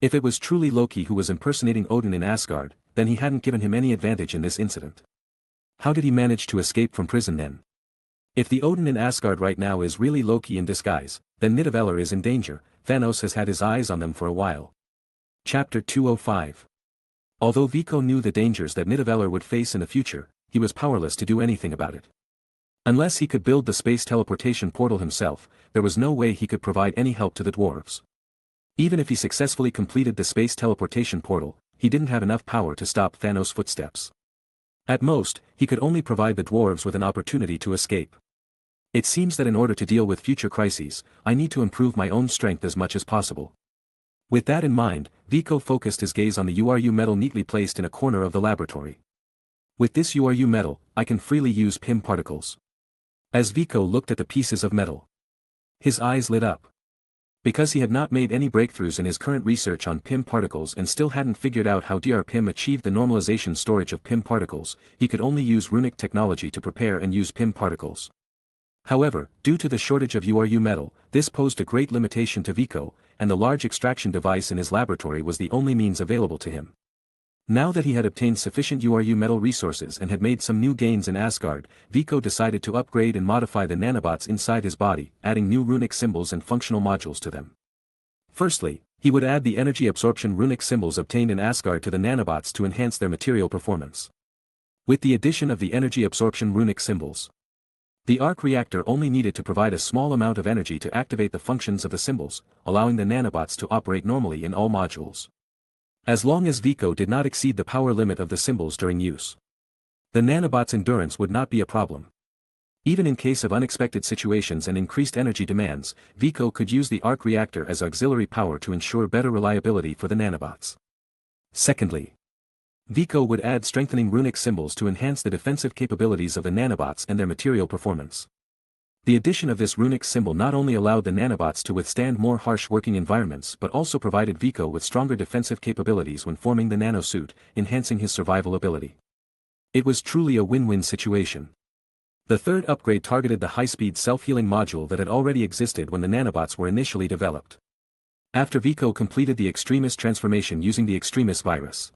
Speaker 1: If it was truly Loki who was impersonating Odin in Asgard, then he hadn't given him any advantage in this incident. How did he manage to escape from prison then? If the Odin in Asgard right now is really Loki in disguise, then Nidavellir is in danger. Thanos has had his eyes on them for a while. Chapter 205. Although Viko knew the dangers that Nidavellir would face in the future, he was powerless to do anything about it. Unless he could build the space teleportation portal himself, there was no way he could provide any help to the dwarves. Even if he successfully completed the space teleportation portal, he didn't have enough power to stop Thanos' footsteps. At most, he could only provide the dwarves with an opportunity to escape. It seems that in order to deal with future crises, I need to improve my own strength as much as possible. With that in mind, Viko focused his gaze on the URU metal neatly placed in a corner of the laboratory. With this URU metal, I can freely use PIM particles. As Viko looked at the pieces of metal, his eyes lit up. Because he had not made any breakthroughs in his current research on PIM particles and still hadn't figured out how DRPIM achieved the normalization storage of PIM particles, he could only use runic technology to prepare and use PIM particles. However, due to the shortage of URU metal, this posed a great limitation to Viko, and the large extraction device in his laboratory was the only means available to him. Now that he had obtained sufficient URU metal resources and had made some new gains in Asgard, Viko decided to upgrade and modify the nanobots inside his body, adding new runic symbols and functional modules to them. Firstly, he would add the energy absorption runic symbols obtained in Asgard to the nanobots to enhance their material performance. With the addition of the energy absorption runic symbols, the arc reactor only needed to provide a small amount of energy to activate the functions of the symbols, allowing the nanobots to operate normally in all modules. As long as Viko did not exceed the power limit of the symbols during use, the nanobots' endurance would not be a problem. Even in case of unexpected situations and increased energy demands, Viko could use the arc reactor as auxiliary power to ensure better reliability for the nanobots. Secondly, Viko would add strengthening runic symbols to enhance the defensive capabilities of the nanobots and their material performance. The addition of this runic symbol not only allowed the nanobots to withstand more harsh working environments but also provided Viko with stronger defensive capabilities when forming the nanosuit, enhancing his survival ability. It was truly a win-win situation. The third upgrade targeted the high-speed self-healing module that had already existed when the nanobots were initially developed. After Viko completed the Extremis transformation using the Extremis virus,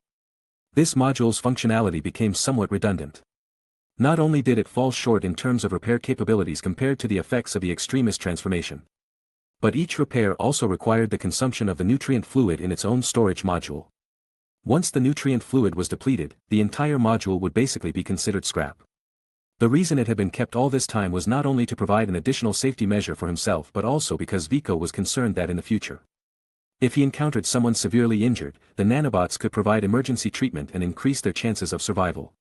Speaker 1: this module's functionality became somewhat redundant. Not only did it fall short in terms of repair capabilities compared to the effects of the Extremis transformation, but each repair also required the consumption of the nutrient fluid in its own storage module. Once the nutrient fluid was depleted, the entire module would basically be considered scrap. The reason it had been kept all this time was not only to provide an additional safety measure for himself but also because Viko was concerned that in the future, if he encountered someone severely injured, the nanobots could provide emergency treatment and increase their chances of survival.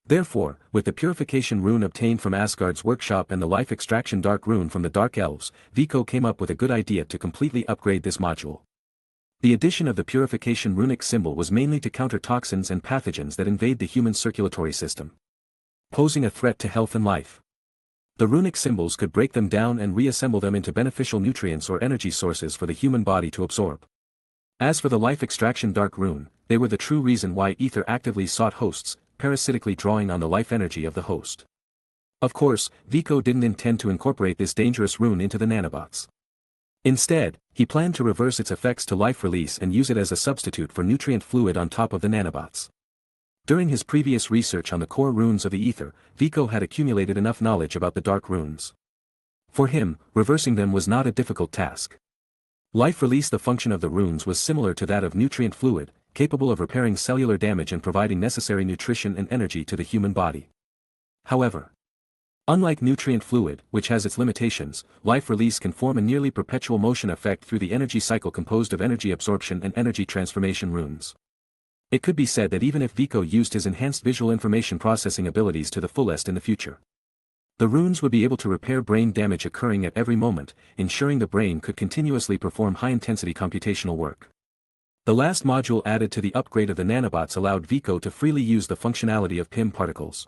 Speaker 1: Therefore, with the purification rune obtained from Asgard's workshop and the life extraction dark rune from the Dark Elves, Viko came up with a good idea to completely upgrade this module. The addition of the purification runic symbol was mainly to counter toxins and pathogens that invade the human circulatory system, posing a threat to health and life. The runic symbols could break them down and reassemble them into beneficial nutrients or energy sources for the human body to absorb. As for the life extraction dark rune, they were the true reason why Ether actively sought hosts, parasitically drawing on the life energy of the host. Of course, Viko didn't intend to incorporate this dangerous rune into the nanobots. Instead, he planned to reverse its effects to life release and use it as a substitute for nutrient fluid on top of the nanobots. During his previous research on the core runes of the Ether, Viko had accumulated enough knowledge about the dark runes. For him, reversing them was not a difficult task. Life release, the function of the runes was similar to that of nutrient fluid, capable of repairing cellular damage and providing necessary nutrition and energy to the human body. However, unlike nutrient fluid, which has its limitations, life release can form a nearly perpetual motion effect through the energy cycle composed of energy absorption and energy transformation runes. It could be said that even if Viko used his enhanced visual information processing abilities to the fullest in the future, the runes would be able to repair brain damage occurring at every moment, ensuring the brain could continuously perform high-intensity computational work. The last module added to the upgrade of the nanobots allowed Viko to freely use the functionality of PIM particles.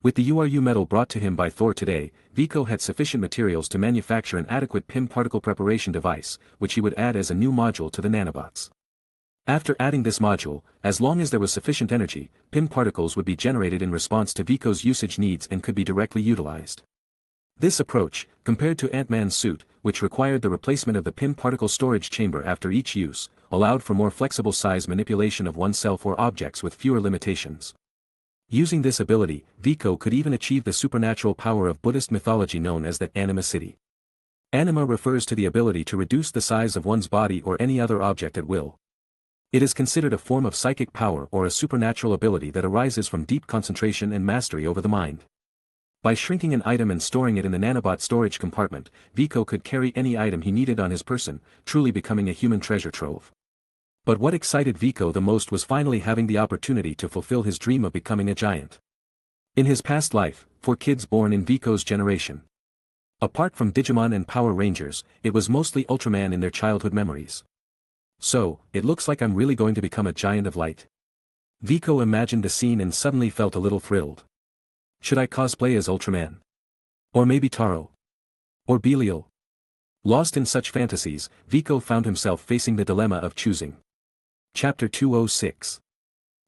Speaker 1: With the Uru metal brought to him by Thor today, Viko had sufficient materials to manufacture an adequate PIM particle preparation device, which he would add as a new module to the nanobots. After adding this module, as long as there was sufficient energy, PIM particles would be generated in response to Viko's usage needs and could be directly utilized. This approach, compared to Ant-Man's suit, which required the replacement of the PIM particle storage chamber after each use, allowed for more flexible size manipulation of oneself or objects with fewer limitations. Using this ability, Viko could even achieve the supernatural power of Buddhist mythology known as the animacity. Anima refers to the ability to reduce the size of one's body or any other object at will. It is considered a form of psychic power or a supernatural ability that arises from deep concentration and mastery over the mind. By shrinking an item and storing it in the nanobot storage compartment, Viko could carry any item he needed on his person, truly becoming a human treasure trove. But what excited Viko the most was finally having the opportunity to fulfill his dream of becoming a giant. In his past life, for kids born in Viko's generation, apart from Digimon and Power Rangers, it was mostly Ultraman in their childhood memories. So, it looks like I'm really going to become a giant of light. Viko imagined the scene and suddenly felt a little thrilled. Should I cosplay as Ultraman? Or maybe Taro? Or Belial? Lost in such fantasies, Viko found himself facing the dilemma of choosing. Chapter 206.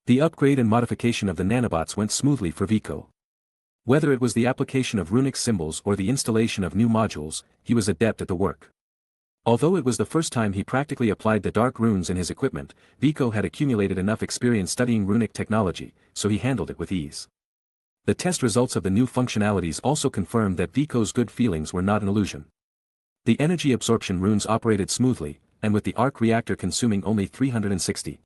Speaker 1: The upgrade and modification of the nanobots went smoothly for Viko. Whether it was the application of runic symbols or the installation of new modules, he was adept at the work. Although it was the first time he practically applied the dark runes in his equipment, Viko had accumulated enough experience studying runic technology, so he handled it with ease. The test results of the new functionalities also confirmed that Viko's good feelings were not an illusion. The energy absorption runes operated smoothly, and with the arc reactor consuming only 360,000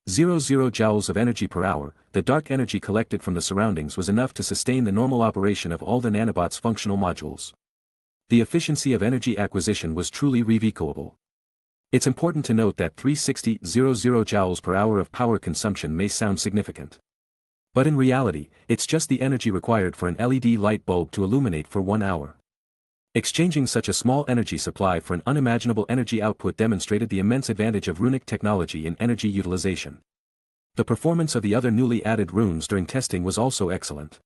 Speaker 1: joules of energy per hour, the dark energy collected from the surroundings was enough to sustain the normal operation of all the nanobots' functional modules. The efficiency of energy acquisition was truly Vikoable. It's important to note that 360,000 joules per hour of power consumption may sound significant. But in reality, it's just the energy required for an LED light bulb to illuminate for 1 hour. Exchanging such a small energy supply for an unimaginable energy output demonstrated the immense advantage of runic technology in energy utilization. The performance of the other newly added runes during testing was also excellent.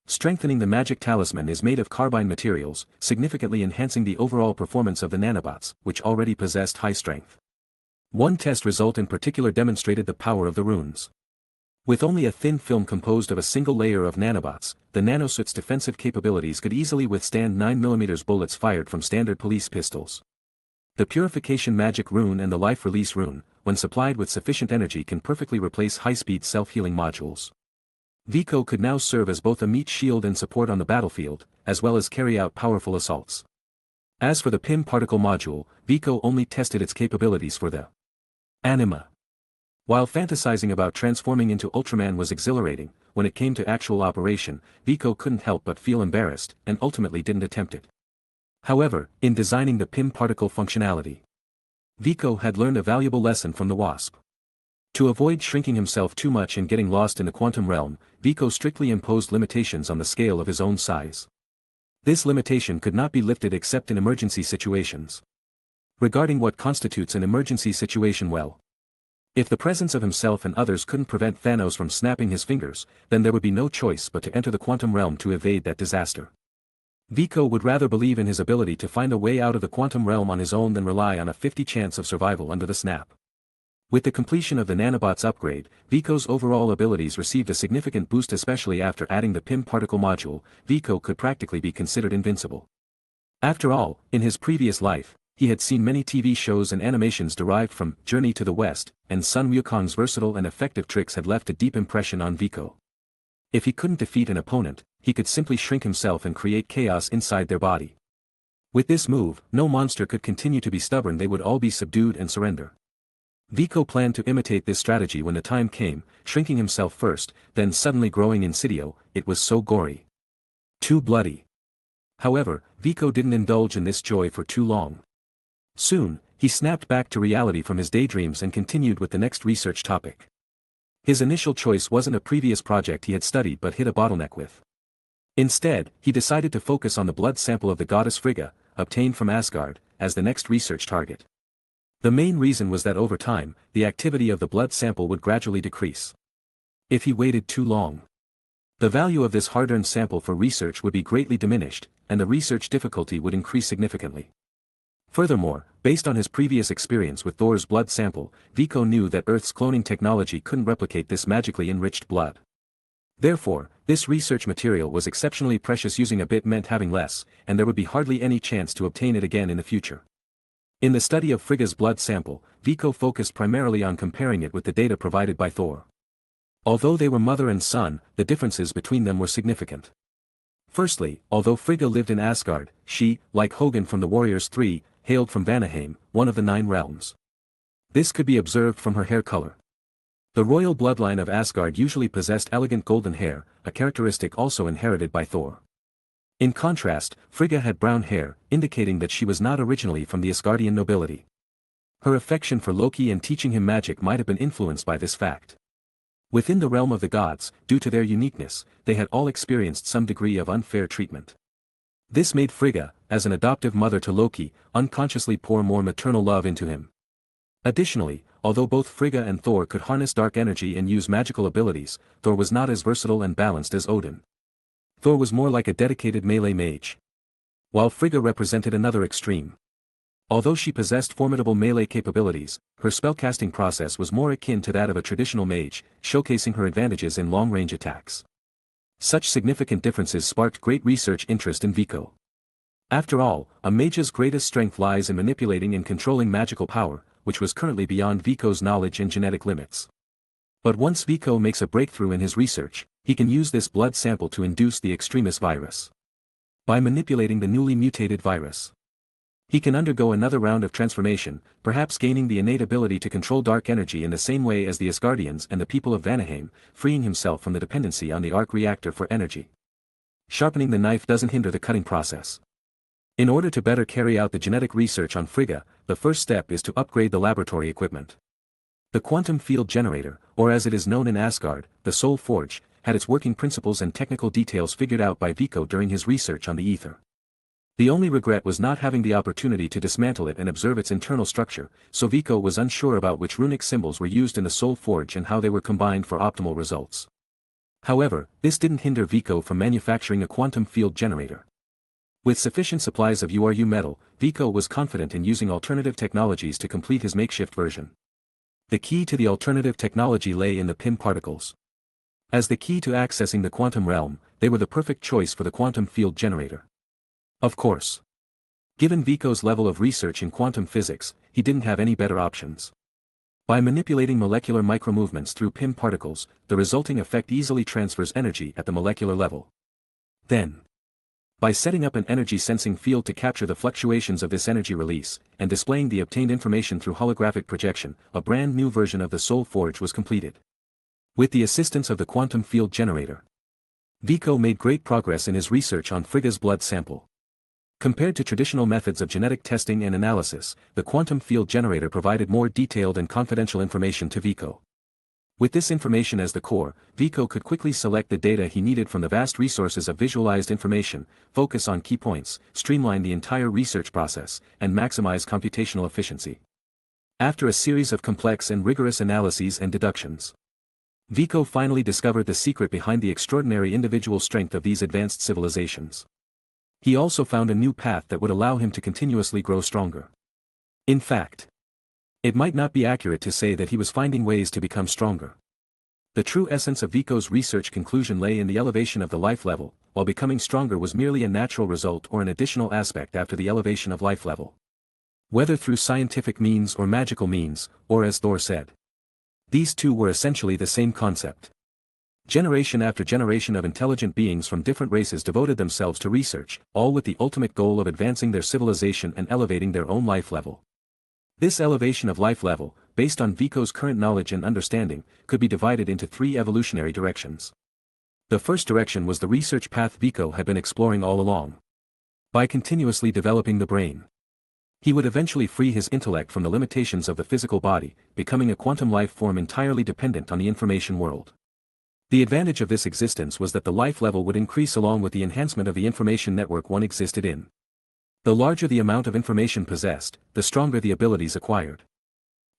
Speaker 1: Strengthening the magic talisman is made of carbine materials, significantly enhancing the overall performance of the nanobots, which already possessed high strength. One test result in particular demonstrated the power of the runes. With only a thin film composed of a single layer of nanobots, the nanosuit's defensive capabilities could easily withstand 9mm bullets fired from standard police pistols. The Purification Magic Rune and the Life Release Rune, when supplied with sufficient energy, can perfectly replace high-speed self-healing modules. Viko could now serve as both a meat shield and support on the battlefield, as well as carry out powerful assaults. As for the PIM particle module, Viko only tested its capabilities for the anima. While fantasizing about transforming into Ultraman was exhilarating, when it came to actual operation, Viko couldn't help but feel embarrassed, and ultimately didn't attempt it. However, in designing the PIM particle functionality, Viko had learned a valuable lesson from the Wasp. To avoid shrinking himself too much and getting lost in the quantum realm, Viko strictly imposed limitations on the scale of his own size. This limitation could not be lifted except in emergency situations. Regarding what constitutes an emergency situation, well, if the presence of himself and others couldn't prevent Thanos from snapping his fingers, then there would be no choice but to enter the quantum realm to evade that disaster. Viko would rather believe in his ability to find a way out of the quantum realm on his own than rely on a 50 chance of survival under the snap. With the completion of the nanobots upgrade, Viko's overall abilities received a significant boost, especially after adding the PIM particle module. Viko could practically be considered invincible. After all, in his previous life, he had seen many TV shows and animations derived from Journey to the West, and Sun Wukong's versatile and effective tricks had left a deep impression on Viko. If he couldn't defeat an opponent, he could simply shrink himself and create chaos inside their body. With this move, no monster could continue to be stubborn, they would all be subdued and surrender. Viko planned to imitate this strategy when the time came, shrinking himself first, then suddenly growing in Sidio. It was so gory. Too bloody. However, Viko didn't indulge in this joy for too long. Soon, he snapped back to reality from his daydreams and continued with the next research topic. His initial choice wasn't a previous project he had studied but hit a bottleneck with. Instead, he decided to focus on the blood sample of the goddess Frigga, obtained from Asgard, as the next research target. The main reason was that over time, the activity of the blood sample would gradually decrease. If he waited too long, the value of this hard-earned sample for research would be greatly diminished, and the research difficulty would increase significantly. Furthermore, based on his previous experience with Thor's blood sample, Viko knew that Earth's cloning technology couldn't replicate this magically enriched blood. Therefore, this research material was exceptionally precious. Using a bit meant having less, and there would be hardly any chance to obtain it again in the future. In the study of Frigga's blood sample, Viko focused primarily on comparing it with the data provided by Thor. Although they were mother and son, the differences between them were significant. Firstly, although Frigga lived in Asgard, she, like Hogun from the Warriors 3, hailed from Vanaheim, one of the 9 realms. This could be observed from her hair color. The royal bloodline of Asgard usually possessed elegant golden hair, a characteristic also inherited by Thor. In contrast, Frigga had brown hair, indicating that she was not originally from the Asgardian nobility. Her affection for Loki and teaching him magic might have been influenced by this fact. Within the realm of the gods, due to their uniqueness, they had all experienced some degree of unfair treatment. This made Frigga, as an adoptive mother to Loki, unconsciously pour more maternal love into him. Additionally, although both Frigga and Thor could harness dark energy and use magical abilities, Thor was not as versatile and balanced as Odin. Thor was more like a dedicated melee mage, while Frigga represented another extreme. Although she possessed formidable melee capabilities, her spellcasting process was more akin to that of a traditional mage, showcasing her advantages in long-range attacks. Such significant differences sparked great research interest in Viko. After all, a mage's greatest strength lies in manipulating and controlling magical power, which was currently beyond Viko's knowledge and genetic limits. But once Viko makes a breakthrough in his research, he can use this blood sample to induce the extremis virus. By manipulating the newly mutated virus, he can undergo another round of transformation, perhaps gaining the innate ability to control dark energy in the same way as the Asgardians and the people of Vanaheim, freeing himself from the dependency on the arc reactor for energy. Sharpening the knife doesn't hinder the cutting process. In order to better carry out the genetic research on Frigga, the first step is to upgrade the laboratory equipment. The quantum field generator, or as it is known in Asgard, the Soul Forge, had its working principles and technical details figured out by Viko during his research on the ether. The only regret was not having the opportunity to dismantle it and observe its internal structure, so Viko was unsure about which runic symbols were used in the Soul Forge and how they were combined for optimal results. However, this didn't hinder Vico from manufacturing a quantum field generator. With sufficient supplies of Uru metal, Vico was confident in using alternative technologies to complete his makeshift version. The key to the alternative technology lay in the PIM particles. As the key to accessing the quantum realm, they were the perfect choice for the quantum field generator. Of course. Given Vico's level of research in quantum physics, he didn't have any better options. By manipulating molecular micromovements through PIM particles, the resulting effect easily transfers energy at the molecular level. Then, by setting up an energy-sensing field to capture the fluctuations of this energy release, and displaying the obtained information through holographic projection, a brand new version of the Soul Forge was completed. With the assistance of the quantum field generator, Vico made great progress in his research on Frigga's blood sample. Compared to traditional methods of genetic testing and analysis, the quantum field generator provided more detailed and confidential information to Vico. With this information as the core, Vico could quickly select the data he needed from the vast resources of visualized information, focus on key points, streamline the entire research process, and maximize computational efficiency. After a series of complex and rigorous analyses and deductions, Vico finally discovered the secret behind the extraordinary individual strength of these advanced civilizations. He also found a new path that would allow him to continuously grow stronger. In fact, it might not be accurate to say that he was finding ways to become stronger. The true essence of Vico's research conclusion lay in the elevation of the life level, while becoming stronger was merely a natural result or an additional aspect after the elevation of life level. Whether through scientific means or magical means, or as Thor said, these two were essentially the same concept. Generation after generation of intelligent beings from different races devoted themselves to research, all with the ultimate goal of advancing their civilization and elevating their own life level. This elevation of life level, based on Vico's current knowledge and understanding, could be divided into three evolutionary directions. The first direction was the research path Vico had been exploring all along. By continuously developing the brain, he would eventually free his intellect from the limitations of the physical body, becoming a quantum life form entirely dependent on the information world. The advantage of this existence was that the life level would increase along with the enhancement of the information network one existed in. The larger the amount of information possessed, the stronger the abilities acquired.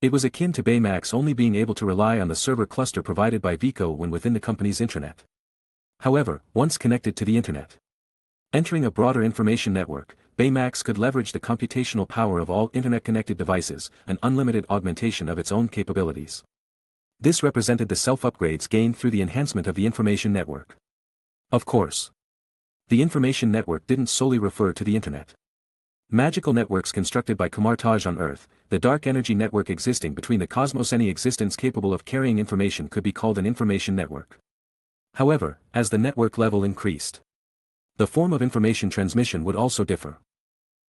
Speaker 1: It was akin to Baymax only being able to rely on the server cluster provided by Vico when within the company's intranet. However, once connected to the internet, entering a broader information network, Baymax could leverage the computational power of all internet-connected devices, an unlimited augmentation of its own capabilities. This represented the self-upgrades gained through the enhancement of the information network. Of course, the information network didn't solely refer to the internet. Magical networks constructed by Kumartaj on Earth, the dark energy network existing between the cosmos, any existence capable of carrying information could be called an information network. However, as the network level increased, the form of information transmission would also differ.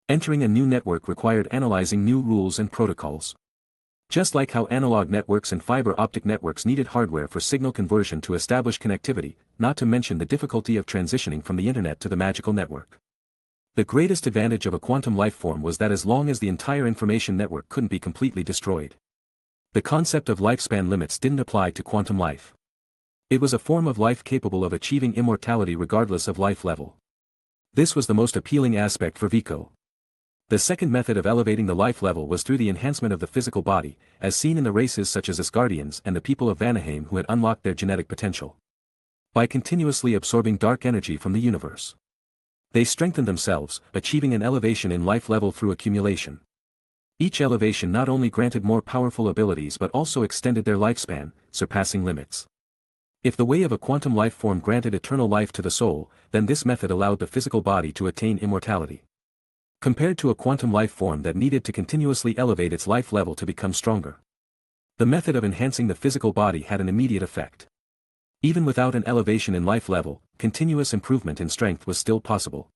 Speaker 1: Entering a new network required analyzing new rules and protocols. Just like how analog networks and fiber optic networks needed hardware for signal conversion to establish connectivity, not to mention the difficulty of transitioning from the internet to the magical network. The greatest advantage of a quantum life form was that as long as the entire information network couldn't be completely destroyed, the concept of lifespan limits didn't apply to quantum life. It was a form of life capable of achieving immortality regardless of life level. This was the most appealing aspect for Vico. The second method of elevating the life level was through the enhancement of the physical body, as seen in the races such as Asgardians and the people of Vanaheim who had unlocked their genetic potential. By continuously absorbing dark energy from the universe, they strengthened themselves, achieving an elevation in life level through accumulation. Each elevation not only granted more powerful abilities but also extended their lifespan, surpassing limits. If the way of a quantum life form granted eternal life to the soul, then this method allowed the physical body to attain immortality. Compared to a quantum life form that needed to continuously elevate its life level to become stronger, the method of enhancing the physical body had an immediate effect. Even without an elevation in life level, continuous improvement in strength was still possible.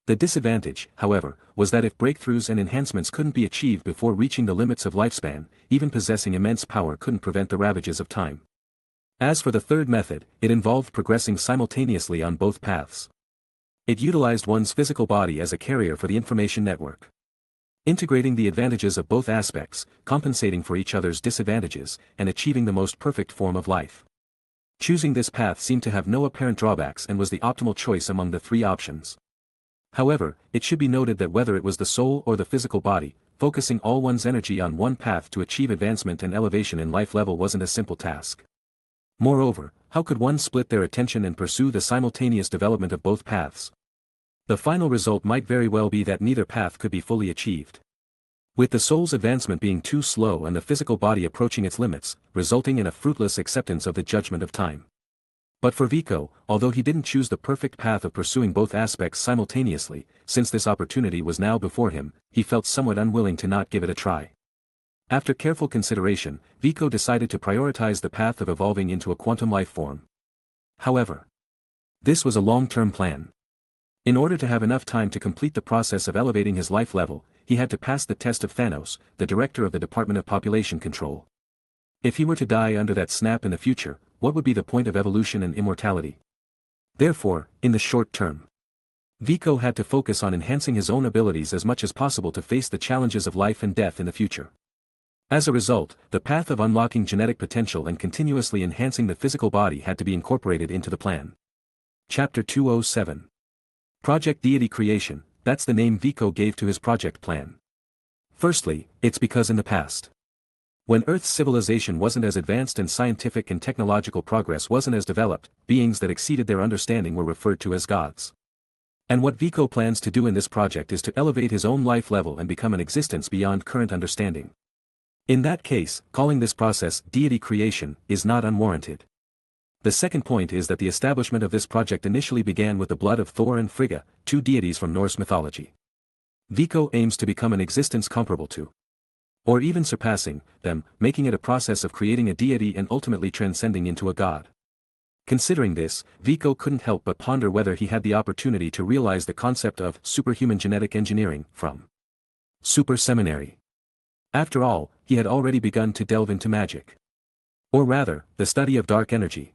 Speaker 1: The disadvantage, however, was that if breakthroughs and enhancements couldn't be achieved before reaching the limits of lifespan, even possessing immense power couldn't prevent the ravages of time. As for the third method, it involved progressing simultaneously on both paths. It utilized one's physical body as a carrier for the information network, integrating the advantages of both aspects, compensating for each other's disadvantages, and achieving the most perfect form of life. Choosing this path seemed to have no apparent drawbacks and was the optimal choice among the three options. However, it should be noted that whether it was the soul or the physical body, focusing all one's energy on one path to achieve advancement and elevation in life level wasn't a simple task. Moreover, how could one split their attention and pursue the simultaneous development of both paths? The final result might very well be that neither path could be fully achieved, with the soul's advancement being too slow and the physical body approaching its limits, resulting in a fruitless acceptance of the judgment of time. But for Viko, although he didn't choose the perfect path of pursuing both aspects simultaneously, since this opportunity was now before him, he felt somewhat unwilling to not give it a try. After careful consideration, Viko decided to prioritize the path of evolving into a quantum life form. However, this was a long-term plan. In order to have enough time to complete the process of elevating his life level, he had to pass the test of Thanos, the director of the Department of Population Control. If he were to die under that snap in the future, what would be the point of evolution and immortality? Therefore, in the short term, Viko had to focus on enhancing his own abilities as much as possible to face the challenges of life and death in the future. As a result, the path of unlocking genetic potential and continuously enhancing the physical body had to be incorporated into the plan. Chapter 207. Project Deity Creation, that's the name Viko gave to his project plan. Firstly, it's because in the past, when Earth's civilization wasn't as advanced and scientific and technological progress wasn't as developed, beings that exceeded their understanding were referred to as gods. And what Viko plans to do in this project is to elevate his own life level and become an existence beyond current understanding. In that case, calling this process deity creation is not unwarranted. The second point is that the establishment of this project initially began with the blood of Thor and Frigga, two deities from Norse mythology. Viko aims to become an existence comparable to, or even surpassing, them, making it a process of creating a deity and ultimately transcending into a god. Considering this, Viko couldn't help but ponder whether he had the opportunity to realize the concept of superhuman genetic engineering from Super Seminary. After all, he had already begun to delve into magic. Or rather, the study of dark energy.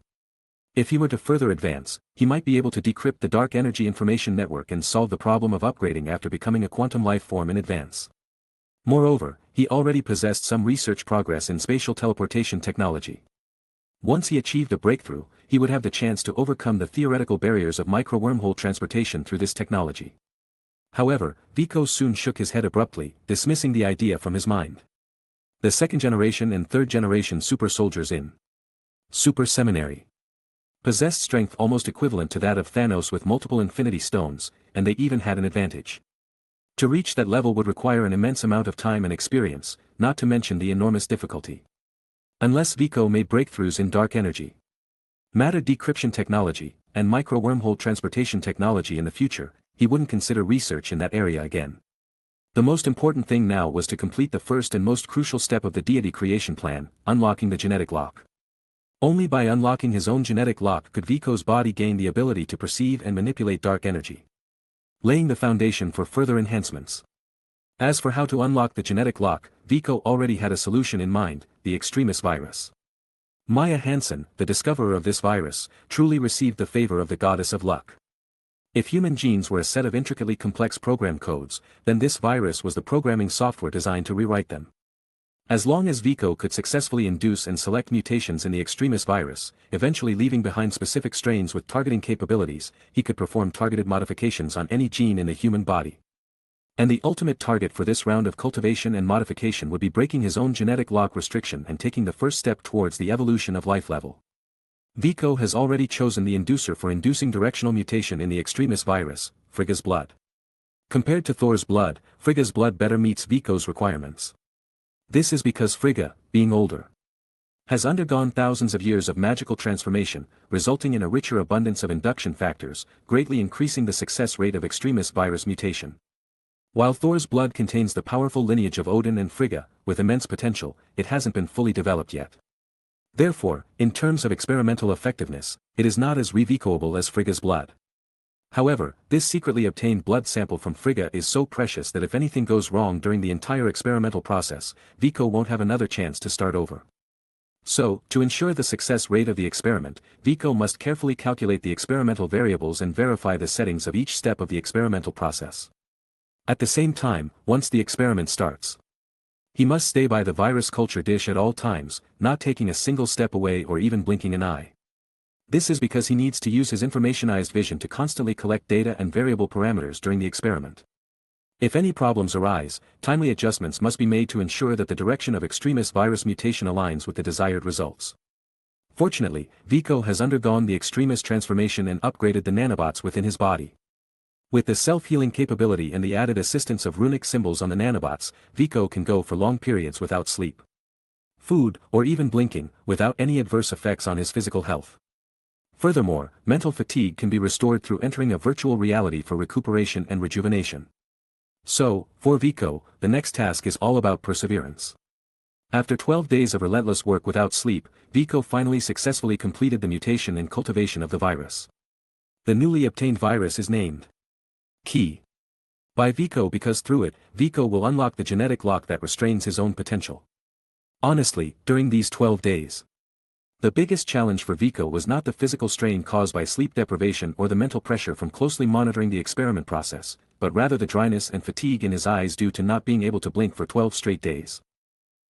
Speaker 1: If he were to further advance, he might be able to decrypt the dark energy information network and solve the problem of upgrading after becoming a quantum life form in advance. Moreover, he already possessed some research progress in spatial teleportation technology. Once he achieved a breakthrough, he would have the chance to overcome the theoretical barriers of micro-wormhole transportation through this technology. However, Viko soon shook his head abruptly, dismissing the idea from his mind. The second generation and third generation super soldiers in Super Seminary possessed strength almost equivalent to that of Thanos with multiple Infinity Stones, and they even had an advantage. To reach that level would require an immense amount of time and experience, not to mention the enormous difficulty. Unless Viko made breakthroughs in dark energy, matter decryption technology, and micro-wormhole transportation technology in the future, he wouldn't consider research in that area again. The most important thing now was to complete the first and most crucial step of the deity creation plan, unlocking the genetic lock. Only by unlocking his own genetic lock could Viko's body gain the ability to perceive and manipulate dark energy, laying the foundation for further enhancements. As for how to unlock the genetic lock, Viko already had a solution in mind, the extremis virus. Maya Hansen, the discoverer of this virus, truly received the favor of the goddess of luck. If human genes were a set of intricately complex program codes, then this virus was the programming software designed to rewrite them. As long as Viko could successfully induce and select mutations in the extremis virus, eventually leaving behind specific strains with targeting capabilities, he could perform targeted modifications on any gene in the human body. And the ultimate target for this round of cultivation and modification would be breaking his own genetic lock restriction and taking the first step towards the evolution of life level. Viko has already chosen the inducer for inducing directional mutation in the extremis virus, Frigga's blood. Compared to Thor's blood, Frigga's blood better meets Viko's requirements. This is because Frigga, being older, has undergone thousands of years of magical transformation, resulting in a richer abundance of induction factors, greatly increasing the success rate of extremis virus mutation. While Thor's blood contains the powerful lineage of Odin and Frigga, with immense potential, it hasn't been fully developed yet. Therefore, in terms of experimental effectiveness, it is not as revicoable as Frigga's blood. However, this secretly obtained blood sample from Frigga is so precious that if anything goes wrong during the entire experimental process, Viko won't have another chance to start over. So, to ensure the success rate of the experiment, Viko must carefully calculate the experimental variables and verify the settings of each step of the experimental process. At the same time, once the experiment starts, he must stay by the virus culture dish at all times, not taking a single step away or even blinking an eye. This is because he needs to use his informationized vision to constantly collect data and variable parameters during the experiment. If any problems arise, timely adjustments must be made to ensure that the direction of extremis virus mutation aligns with the desired results. Fortunately, Viko has undergone the extremist transformation and upgraded the nanobots within his body. With the self-healing capability and the added assistance of runic symbols on the nanobots, Viko can go for long periods without sleep, food, or even blinking, without any adverse effects on his physical health. Furthermore, mental fatigue can be restored through entering a virtual reality for recuperation and rejuvenation. So, for Viko, the next task is all about perseverance. After 12 days of relentless work without sleep, Viko finally successfully completed the mutation and cultivation of the virus. The newly obtained virus is named Key by Viko because through it, Viko will unlock the genetic lock that restrains his own potential. Honestly, during these 12 days, the biggest challenge for Viko was not the physical strain caused by sleep deprivation or the mental pressure from closely monitoring the experiment process, but rather the dryness and fatigue in his eyes due to not being able to blink for 12 straight days.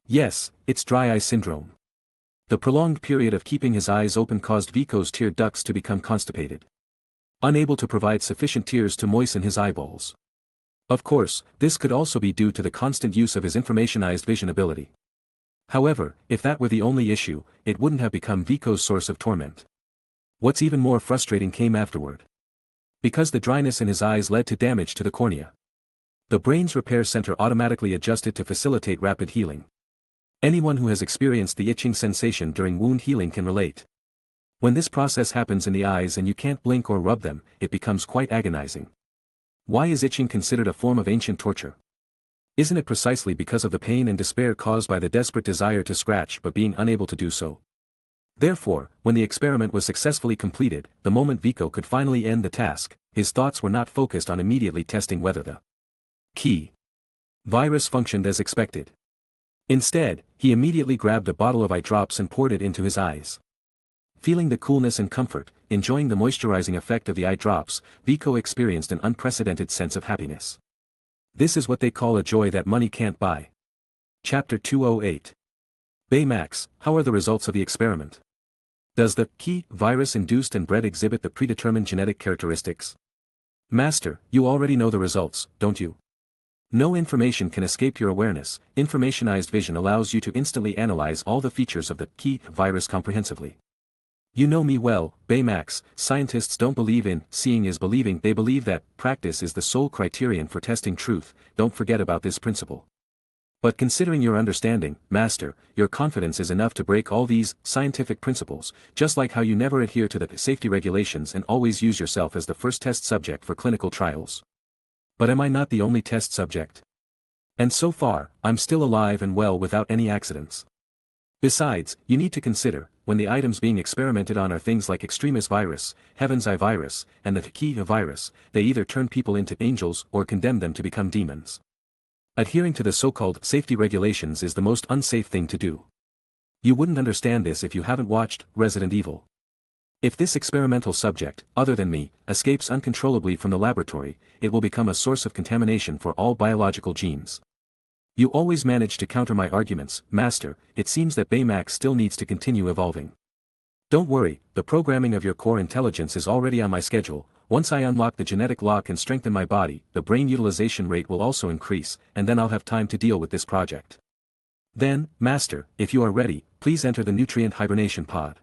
Speaker 1: Yes, it's dry eye syndrome. The prolonged period of keeping his eyes open caused Viko's tear ducts to become constipated, unable to provide sufficient tears to moisten his eyeballs. Of course, this could also be due to the constant use of his informationized vision ability. However, if that were the only issue, it wouldn't have become Viko's source of torment. What's even more frustrating came afterward. Because the dryness in his eyes led to damage to the cornea, the brain's repair center automatically adjusted to facilitate rapid healing. Anyone who has experienced the itching sensation during wound healing can relate. When this process happens in the eyes and you can't blink or rub them, it becomes quite agonizing. Why is itching considered a form of ancient torture? Isn't it precisely because of the pain and despair caused by the desperate desire to scratch but being unable to do so? Therefore, when the experiment was successfully completed, the moment Viko could finally end the task, his thoughts were not focused on immediately testing whether the key virus functioned as expected. Instead, he immediately grabbed a bottle of eye drops and poured it into his eyes. Feeling the coolness and comfort, enjoying the moisturizing effect of the eye drops, Viko experienced an unprecedented sense of happiness. This is what they call a joy that money can't buy. Chapter 208. Baymax, how are the results of the experiment? Does the key virus induced and bred exhibit the predetermined genetic characteristics? Master, you already know the results, don't you? No information can escape your awareness. Informationized vision allows you to instantly analyze all the features of the key virus comprehensively. You know me well, Baymax. Scientists don't believe in seeing is believing. They believe that practice is the sole criterion for testing truth. Don't forget about this principle. But considering your understanding, Master, your confidence is enough to break all these scientific principles, just like how you never adhere to the safety regulations and always use yourself as the first test subject for clinical trials. But am I not the only test subject? And so far, I'm still alive and well without any accidents. Besides, you need to consider, when the items being experimented on are things like extremis virus, heaven's eye virus, and the key virus, they either turn people into angels or condemn them to become demons. Adhering to the so-called safety regulations is the most unsafe thing to do. You wouldn't understand this if you haven't watched Resident Evil. If this experimental subject, other than me, escapes uncontrollably from the laboratory, it will become a source of contamination for all biological genes. You always manage to counter my arguments, Master. It seems that Baymax still needs to continue evolving. Don't worry, the programming of your core intelligence is already on my schedule. Once I unlock the genetic lock and strengthen my body, the brain utilization rate will also increase, and then I'll have time to deal with this project. Then, Master, if you are ready, please enter the nutrient hibernation pod.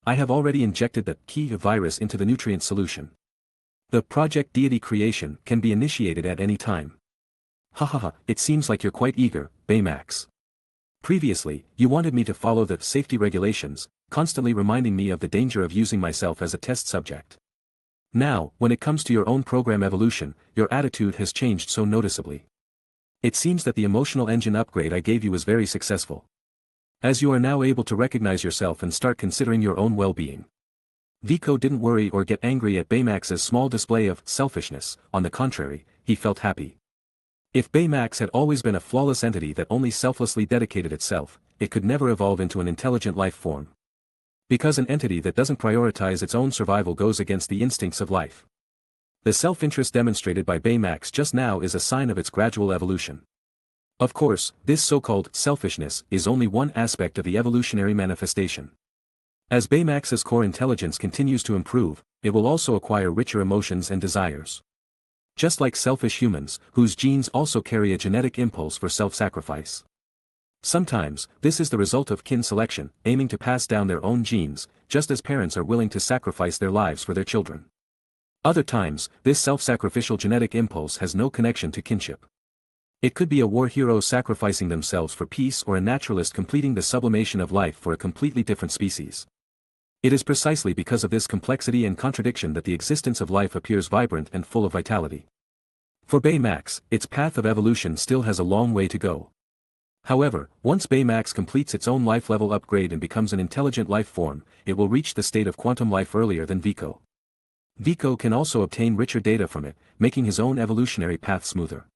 Speaker 1: I have already injected the key virus into the nutrient solution. The project deity creation can be initiated at any time. Hahaha, it seems like you're quite eager, Baymax. Previously, you wanted me to follow the safety regulations, constantly reminding me of the danger of using myself as a test subject. Now, when it comes to your own program evolution, your attitude has changed so noticeably. It seems that the emotional engine upgrade I gave you was very successful. As you are now able to recognize yourself and start considering your own well-being. Viko didn't worry or get angry at Baymax's small display of selfishness. On the contrary, he felt happy. If Baymax had always been a flawless entity that only selflessly dedicated itself, it could never evolve into an intelligent life form. Because an entity that doesn't prioritize its own survival goes against the instincts of life. The self-interest demonstrated by Baymax just now is a sign of its gradual evolution. Of course, this so-called selfishness is only one aspect of the evolutionary manifestation. As Baymax's core intelligence continues to improve, it will also acquire richer emotions and desires. Just like selfish humans, whose genes also carry a genetic impulse for self-sacrifice. Sometimes, this is the result of kin selection, aiming to pass down their own genes, just as parents are willing to sacrifice their lives for their children. Other times, this self-sacrificial genetic impulse has no connection to kinship. It could be a war hero sacrificing themselves for peace or a naturalist completing the sublimation of life for a completely different species. It is precisely because of this complexity and contradiction that the existence of life appears vibrant and full of vitality. For Baymax, its path of evolution still has a long way to go. However, once Baymax completes its own life level upgrade and becomes an intelligent life form, it will reach the state of quantum life earlier than Vico. Vico can also obtain richer data from it, making his own evolutionary path smoother.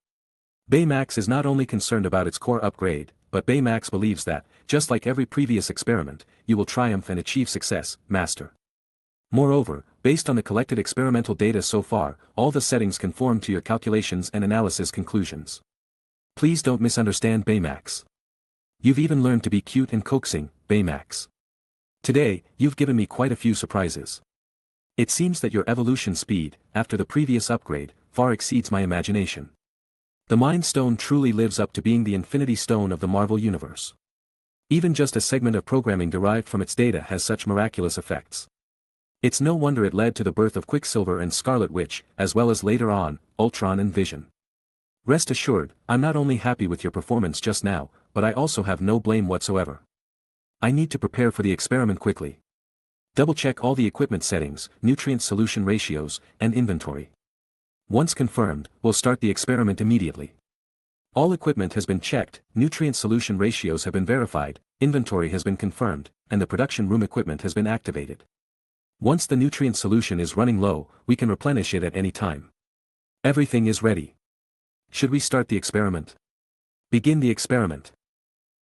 Speaker 1: Baymax is not only concerned about its core upgrade, but Baymax believes that, just like every previous experiment, you will triumph and achieve success, Master. Moreover, based on the collected experimental data so far, all the settings conform to your calculations and analysis conclusions. Please don't misunderstand Baymax. You've even learned to be cute and coaxing, Baymax. Today, you've given me quite a few surprises. It seems that your evolution speed, after the previous upgrade, far exceeds my imagination. The Mind Stone truly lives up to being the Infinity Stone of the Marvel Universe. Even just a segment of programming derived from its data has such miraculous effects. It's no wonder it led to the birth of Quicksilver and Scarlet Witch, as well as later on, Ultron and Vision. Rest assured, I'm not only happy with your performance just now, but I also have no blame whatsoever. I need to prepare for the experiment quickly. Double-check all the equipment settings, nutrient solution ratios, and inventory. Once confirmed, we'll start the experiment immediately. All equipment has been checked, nutrient solution ratios have been verified, inventory has been confirmed, and the production room equipment has been activated. Once the nutrient solution is running low, we can replenish it at any time. Everything is ready. Should we start the experiment? Begin the experiment.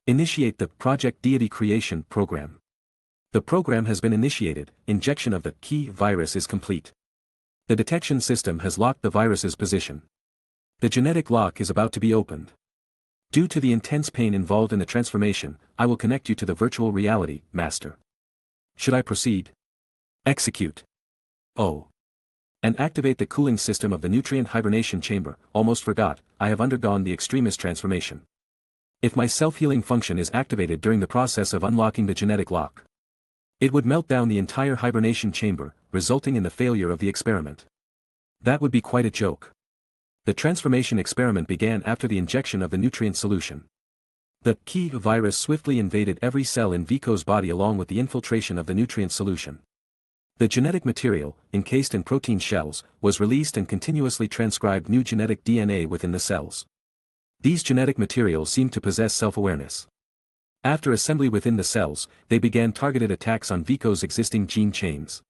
Speaker 1: Initiate the Project Deity Creation program. The program has been initiated, injection of the key virus is complete. The detection system has locked the virus's position. The genetic lock is about to be opened. Due to the intense pain involved in the transformation, I will connect you to the virtual reality, Master. Should I proceed? Execute. Oh. And activate the cooling system of the nutrient hibernation chamber. Almost forgot, I have undergone the extremist transformation. If my self-healing function is activated during the process of unlocking the genetic lock, it would melt down the entire hibernation chamber, resulting in the failure of the experiment. That would be quite a joke. The transformation experiment began after the injection of the nutrient solution. The key virus swiftly invaded every cell in Vico's body along with the infiltration of the nutrient solution. The genetic material, encased in protein shells, was released and continuously transcribed new genetic DNA within the cells. These genetic materials seemed to possess self-awareness. After assembly within the cells, they began targeted attacks on Vico's existing gene chains.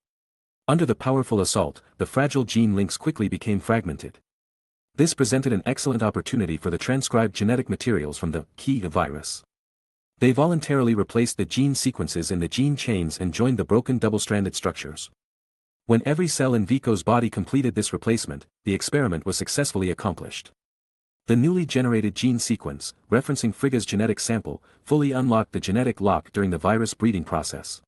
Speaker 1: Under the powerful assault, the fragile gene links quickly became fragmented. This presented an excellent opportunity for the transcribed genetic materials from the key virus. They voluntarily replaced the gene sequences in the gene chains and joined the broken double-stranded structures. When every cell in Vico's body completed this replacement, the experiment was successfully accomplished. The newly generated gene sequence, referencing Frigga's genetic sample, fully unlocked the genetic lock during the virus breeding process.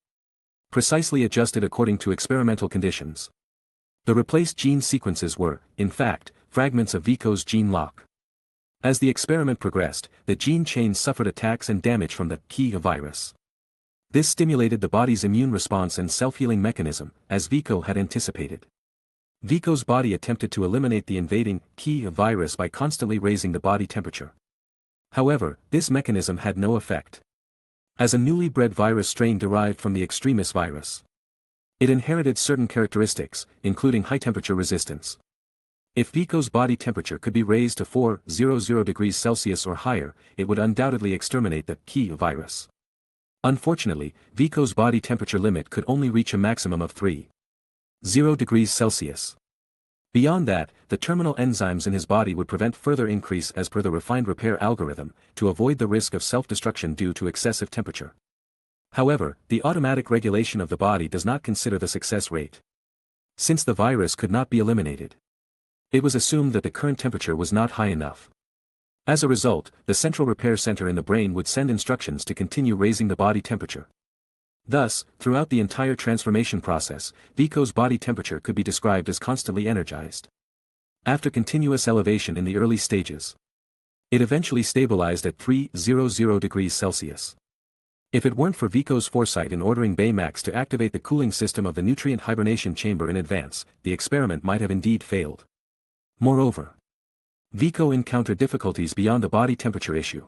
Speaker 1: Precisely adjusted according to experimental conditions. The replaced gene sequences were, in fact, fragments of Vico's gene lock. As the experiment progressed, the gene chains suffered attacks and damage from the key virus. This stimulated the body's immune response and self-healing mechanism, as Vico had anticipated. Vico's body attempted to eliminate the invading key virus by constantly raising the body temperature. However, this mechanism had no effect. As a newly bred virus strain derived from the extremis virus, it inherited certain characteristics, including high temperature resistance. If Vico's body temperature could be raised to 400 degrees Celsius or higher, it would undoubtedly exterminate the key virus. Unfortunately, Vico's body temperature limit could only reach a maximum of 30 degrees Celsius. Beyond that, the terminal enzymes in his body would prevent further increase as per the refined repair algorithm, to avoid the risk of self-destruction due to excessive temperature. However, the automatic regulation of the body does not consider the success rate. Since the virus could not be eliminated, it was assumed that the current temperature was not high enough. As a result, the central repair center in the brain would send instructions to continue raising the body temperature. Thus, throughout the entire transformation process, Vico's body temperature could be described as constantly energized. After continuous elevation in the early stages, It eventually stabilized at 300 degrees Celsius. If it weren't for Vico's foresight in ordering Baymax to activate the cooling system of the nutrient hibernation chamber in advance, the experiment might have indeed failed. Moreover, Vico encountered difficulties beyond the body temperature issue.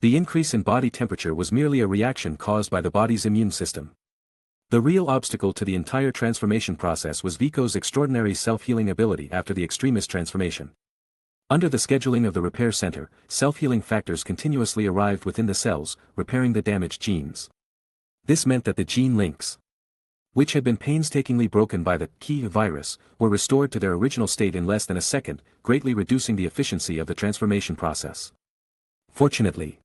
Speaker 1: The increase in body temperature was merely a reaction caused by the body's immune system. The real obstacle to the entire transformation process was Vico's extraordinary self-healing ability after the extremist transformation. Under the scheduling of the repair center, self-healing factors continuously arrived within the cells, repairing the damaged genes. This meant that the gene links, which had been painstakingly broken by the key virus, were restored to their original state in less than a second, greatly reducing the efficiency of the transformation process. Fortunately,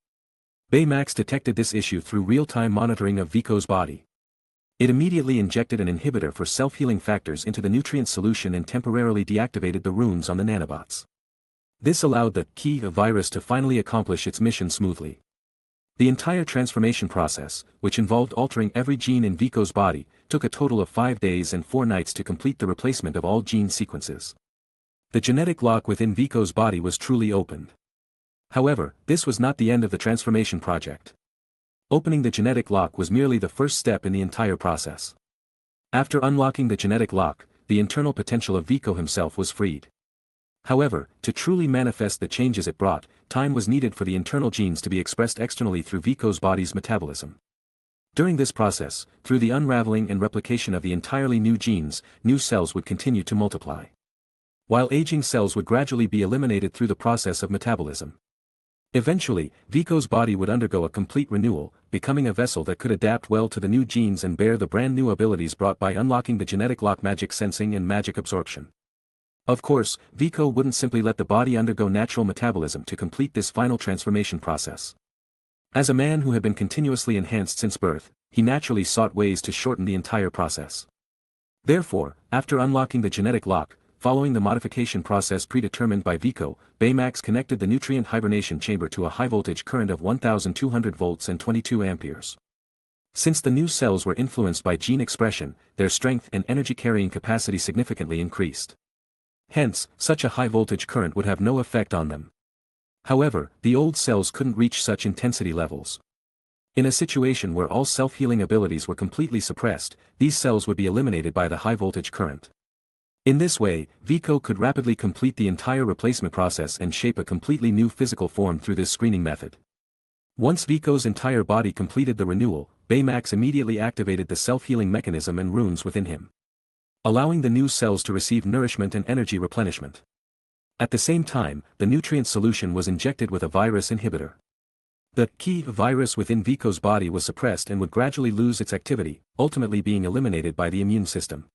Speaker 1: Baymax detected this issue through real-time monitoring of Vico's body. It immediately injected an inhibitor for self-healing factors into the nutrient solution and temporarily deactivated the runes on the nanobots. This allowed the key virus to finally accomplish its mission smoothly. The entire transformation process, which involved altering every gene in Vico's body, took a total of 5 days and 4 nights to complete the replacement of all gene sequences. The genetic lock within Vico's body was truly opened. However, this was not the end of the transformation project. Opening the genetic lock was merely the first step in the entire process. After unlocking the genetic lock, the internal potential of Vico himself was freed. However, to truly manifest the changes it brought, time was needed for the internal genes to be expressed externally through Vico's body's metabolism. During this process, through the unraveling and replication of the entirely new genes, new cells would continue to multiply, while aging cells would gradually be eliminated through the process of metabolism. Eventually, Vico's body would undergo a complete renewal, becoming a vessel that could adapt well to the new genes and bear the brand new abilities brought by unlocking the genetic lock, magic sensing and magic absorption. Of course, Vico wouldn't simply let the body undergo natural metabolism to complete this final transformation process. As a man who had been continuously enhanced since birth, he naturally sought ways to shorten the entire process. Therefore, after unlocking the genetic lock, following the modification process predetermined by Vico, Baymax connected the nutrient hibernation chamber to a high-voltage current of 1200 volts and 22 amperes. Since the new cells were influenced by gene expression, their strength and energy-carrying capacity significantly increased. Hence, such a high-voltage current would have no effect on them. However, the old cells couldn't reach such intensity levels. In a situation where all self-healing abilities were completely suppressed, these cells would be eliminated by the high-voltage current. In this way, Vico could rapidly complete the entire replacement process and shape a completely new physical form through this screening method. Once Vico's entire body completed the renewal, Baymax immediately activated the self-healing mechanism and runes within him, allowing the new cells to receive nourishment and energy replenishment. At the same time, the nutrient solution was injected with a virus inhibitor. The key virus within Vico's body was suppressed and would gradually lose its activity, ultimately being eliminated by the immune system.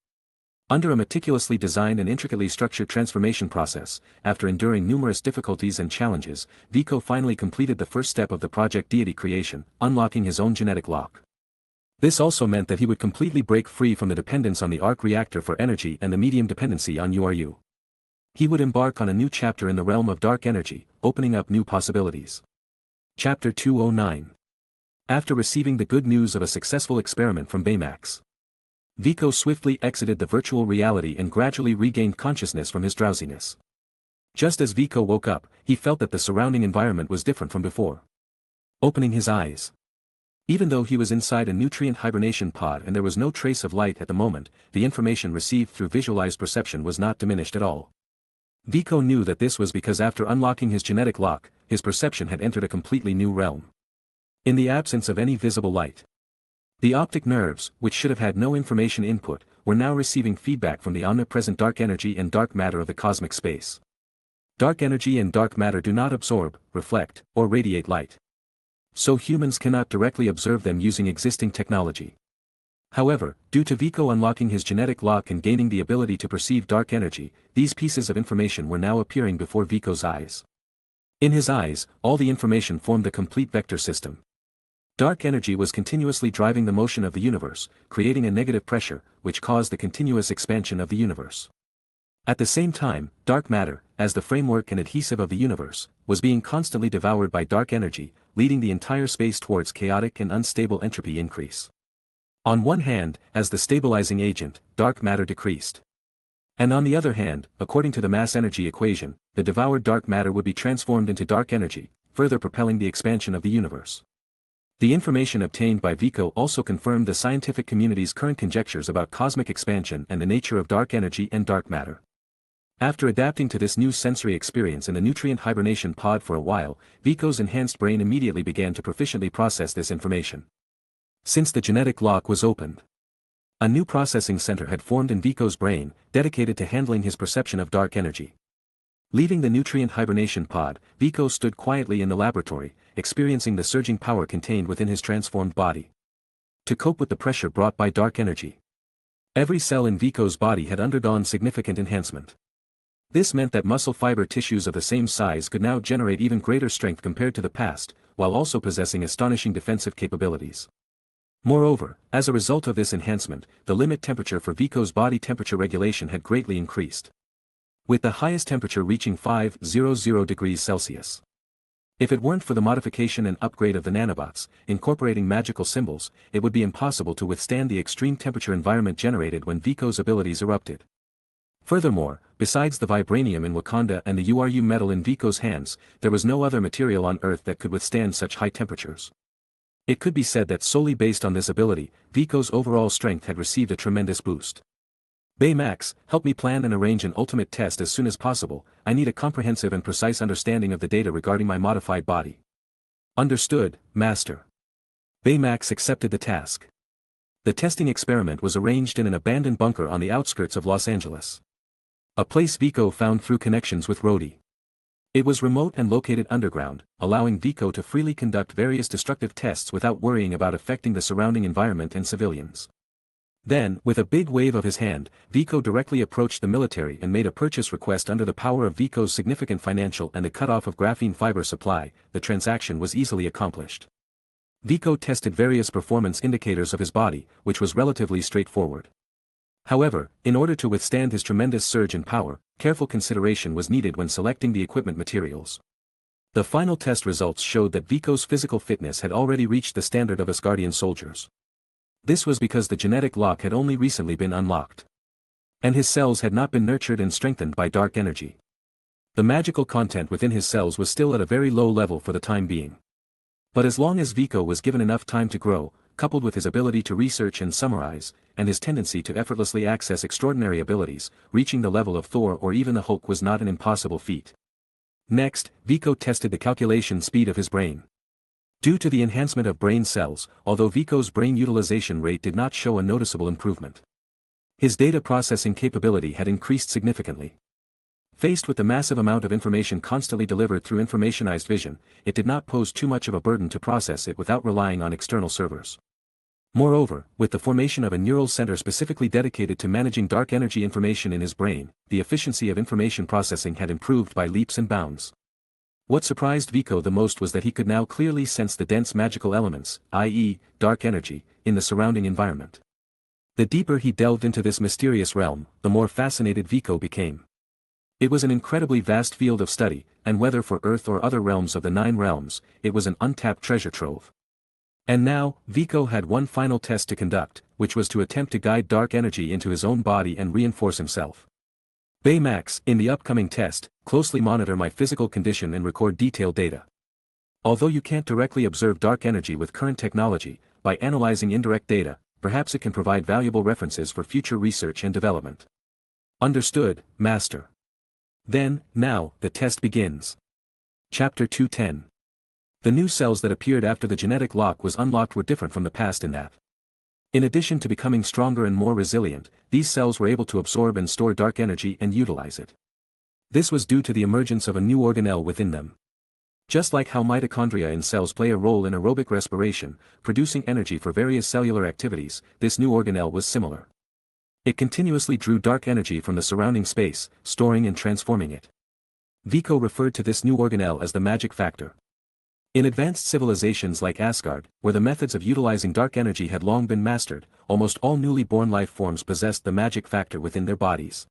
Speaker 1: Under a meticulously designed and intricately structured transformation process, after enduring numerous difficulties and challenges, Vico finally completed the first step of the project deity creation, unlocking his own genetic lock. This also meant that he would completely break free from the dependence on the arc reactor for energy and the medium dependency on URU. He would embark on a new chapter in the realm of dark energy, opening up new possibilities. Chapter 209. After receiving the good news of a successful experiment from Baymax, Vico swiftly exited the virtual reality and gradually regained consciousness from his drowsiness. Just as Vico woke up, he felt that the surrounding environment was different from before. Opening his eyes, even though he was inside a nutrient hibernation pod and there was no trace of light at the moment, the information received through visualized perception was not diminished at all. Vico knew that this was because after unlocking his genetic lock, his perception had entered a completely new realm. In the absence of any visible light, the optic nerves, which should have had no information input, were now receiving feedback from the omnipresent dark energy and dark matter of the cosmic space. Dark energy and dark matter do not absorb, reflect, or radiate light, so humans cannot directly observe them using existing technology. However, due to Vico unlocking his genetic lock and gaining the ability to perceive dark energy, these pieces of information were now appearing before Vico's eyes. In his eyes, all the information formed a complete vector system. Dark energy was continuously driving the motion of the universe, creating a negative pressure, which caused the continuous expansion of the universe. At the same time, dark matter, as the framework and adhesive of the universe, was being constantly devoured by dark energy, leading the entire space towards chaotic and unstable entropy increase. On one hand, as the stabilizing agent, dark matter decreased. And on the other hand, according to the mass energy equation, the devoured dark matter would be transformed into dark energy, further propelling the expansion of the universe. The information obtained by Vico also confirmed the scientific community's current conjectures about cosmic expansion and the nature of dark energy and dark matter. After adapting to this new sensory experience in the nutrient hibernation pod for a while, Vico's enhanced brain immediately began to proficiently process this information. Since the genetic lock was opened, a new processing center had formed in Vico's brain, dedicated to handling his perception of dark energy. Leaving the nutrient hibernation pod, Vico stood quietly in the laboratory, experiencing the surging power contained within his transformed body. To cope with the pressure brought by dark energy, every cell in Vico's body had undergone significant enhancement. This meant that muscle fiber tissues of the same size could now generate even greater strength compared to the past, while also possessing astonishing defensive capabilities. Moreover, as a result of this enhancement, the limit temperature for Vico's body temperature regulation had greatly increased, with the highest temperature reaching 500 degrees Celsius. If it weren't for the modification and upgrade of the nanobots, incorporating magical symbols, it would be impossible to withstand the extreme temperature environment generated when Vico's abilities erupted. Furthermore, besides the vibranium in Wakanda and the Uru metal in Vico's hands, there was no other material on Earth that could withstand such high temperatures. It could be said that solely based on this ability, Vico's overall strength had received a tremendous boost. Baymax, help me plan and arrange an ultimate test as soon as possible. I need a comprehensive and precise understanding of the data regarding my modified body. Understood, Master. Baymax accepted the task. The testing experiment was arranged in an abandoned bunker on the outskirts of Los Angeles, a place Vico found through connections with Rhodey. It was remote and located underground, allowing Vico to freely conduct various destructive tests without worrying about affecting the surrounding environment and civilians. Then, with a big wave of his hand, Vico directly approached the military and made a purchase request under the power of Vico's significant financial and the cutoff of graphene fiber supply. The transaction was easily accomplished. Vico tested various performance indicators of his body, which was relatively straightforward. However, in order to withstand his tremendous surge in power, careful consideration was needed when selecting the equipment materials. The final test results showed that Vico's physical fitness had already reached the standard of Asgardian soldiers. This was because the genetic lock had only recently been unlocked, and his cells had not been nurtured and strengthened by dark energy. The magical content within his cells was still at a very low level for the time being. But as long as Vico was given enough time to grow, coupled with his ability to research and summarize, and his tendency to effortlessly access extraordinary abilities, reaching the level of Thor or even the Hulk was not an impossible feat. Next, Vico tested the calculation speed of his brain. Due to the enhancement of brain cells, although Vico's brain utilization rate did not show a noticeable improvement, his data processing capability had increased significantly. Faced with the massive amount of information constantly delivered through informationized vision, it did not pose too much of a burden to process it without relying on external servers. Moreover, with the formation of a neural center specifically dedicated to managing dark energy information in his brain, the efficiency of information processing had improved by leaps and bounds. What surprised Vico the most was that he could now clearly sense the dense magical elements, i.e., dark energy, in the surrounding environment. The deeper he delved into this mysterious realm, the more fascinated Vico became. It was an incredibly vast field of study, and whether for Earth or other realms of the 9 realms, it was an untapped treasure trove. And now, Vico had one final test to conduct, which was to attempt to guide dark energy into his own body and reinforce himself. Baymax, in the upcoming test, closely monitor my physical condition and record detailed data. Although you can't directly observe dark energy with current technology, by analyzing indirect data, perhaps it can provide valuable references for future research and development. Understood, Master. Then, now, the test begins. Chapter 210. The new cells that appeared after the genetic lock was unlocked were different from the past in that, in addition to becoming stronger and more resilient, these cells were able to absorb and store dark energy and utilize it. This was due to the emergence of a new organelle within them. Just like how mitochondria in cells play a role in aerobic respiration, producing energy for various cellular activities, this new organelle was similar. It continuously drew dark energy from the surrounding space, storing and transforming it. Vico referred to this new organelle as the magic factor. In advanced civilizations like Asgard, where the methods of utilizing dark energy had long been mastered, almost all newly born life forms possessed the magic factor within their bodies.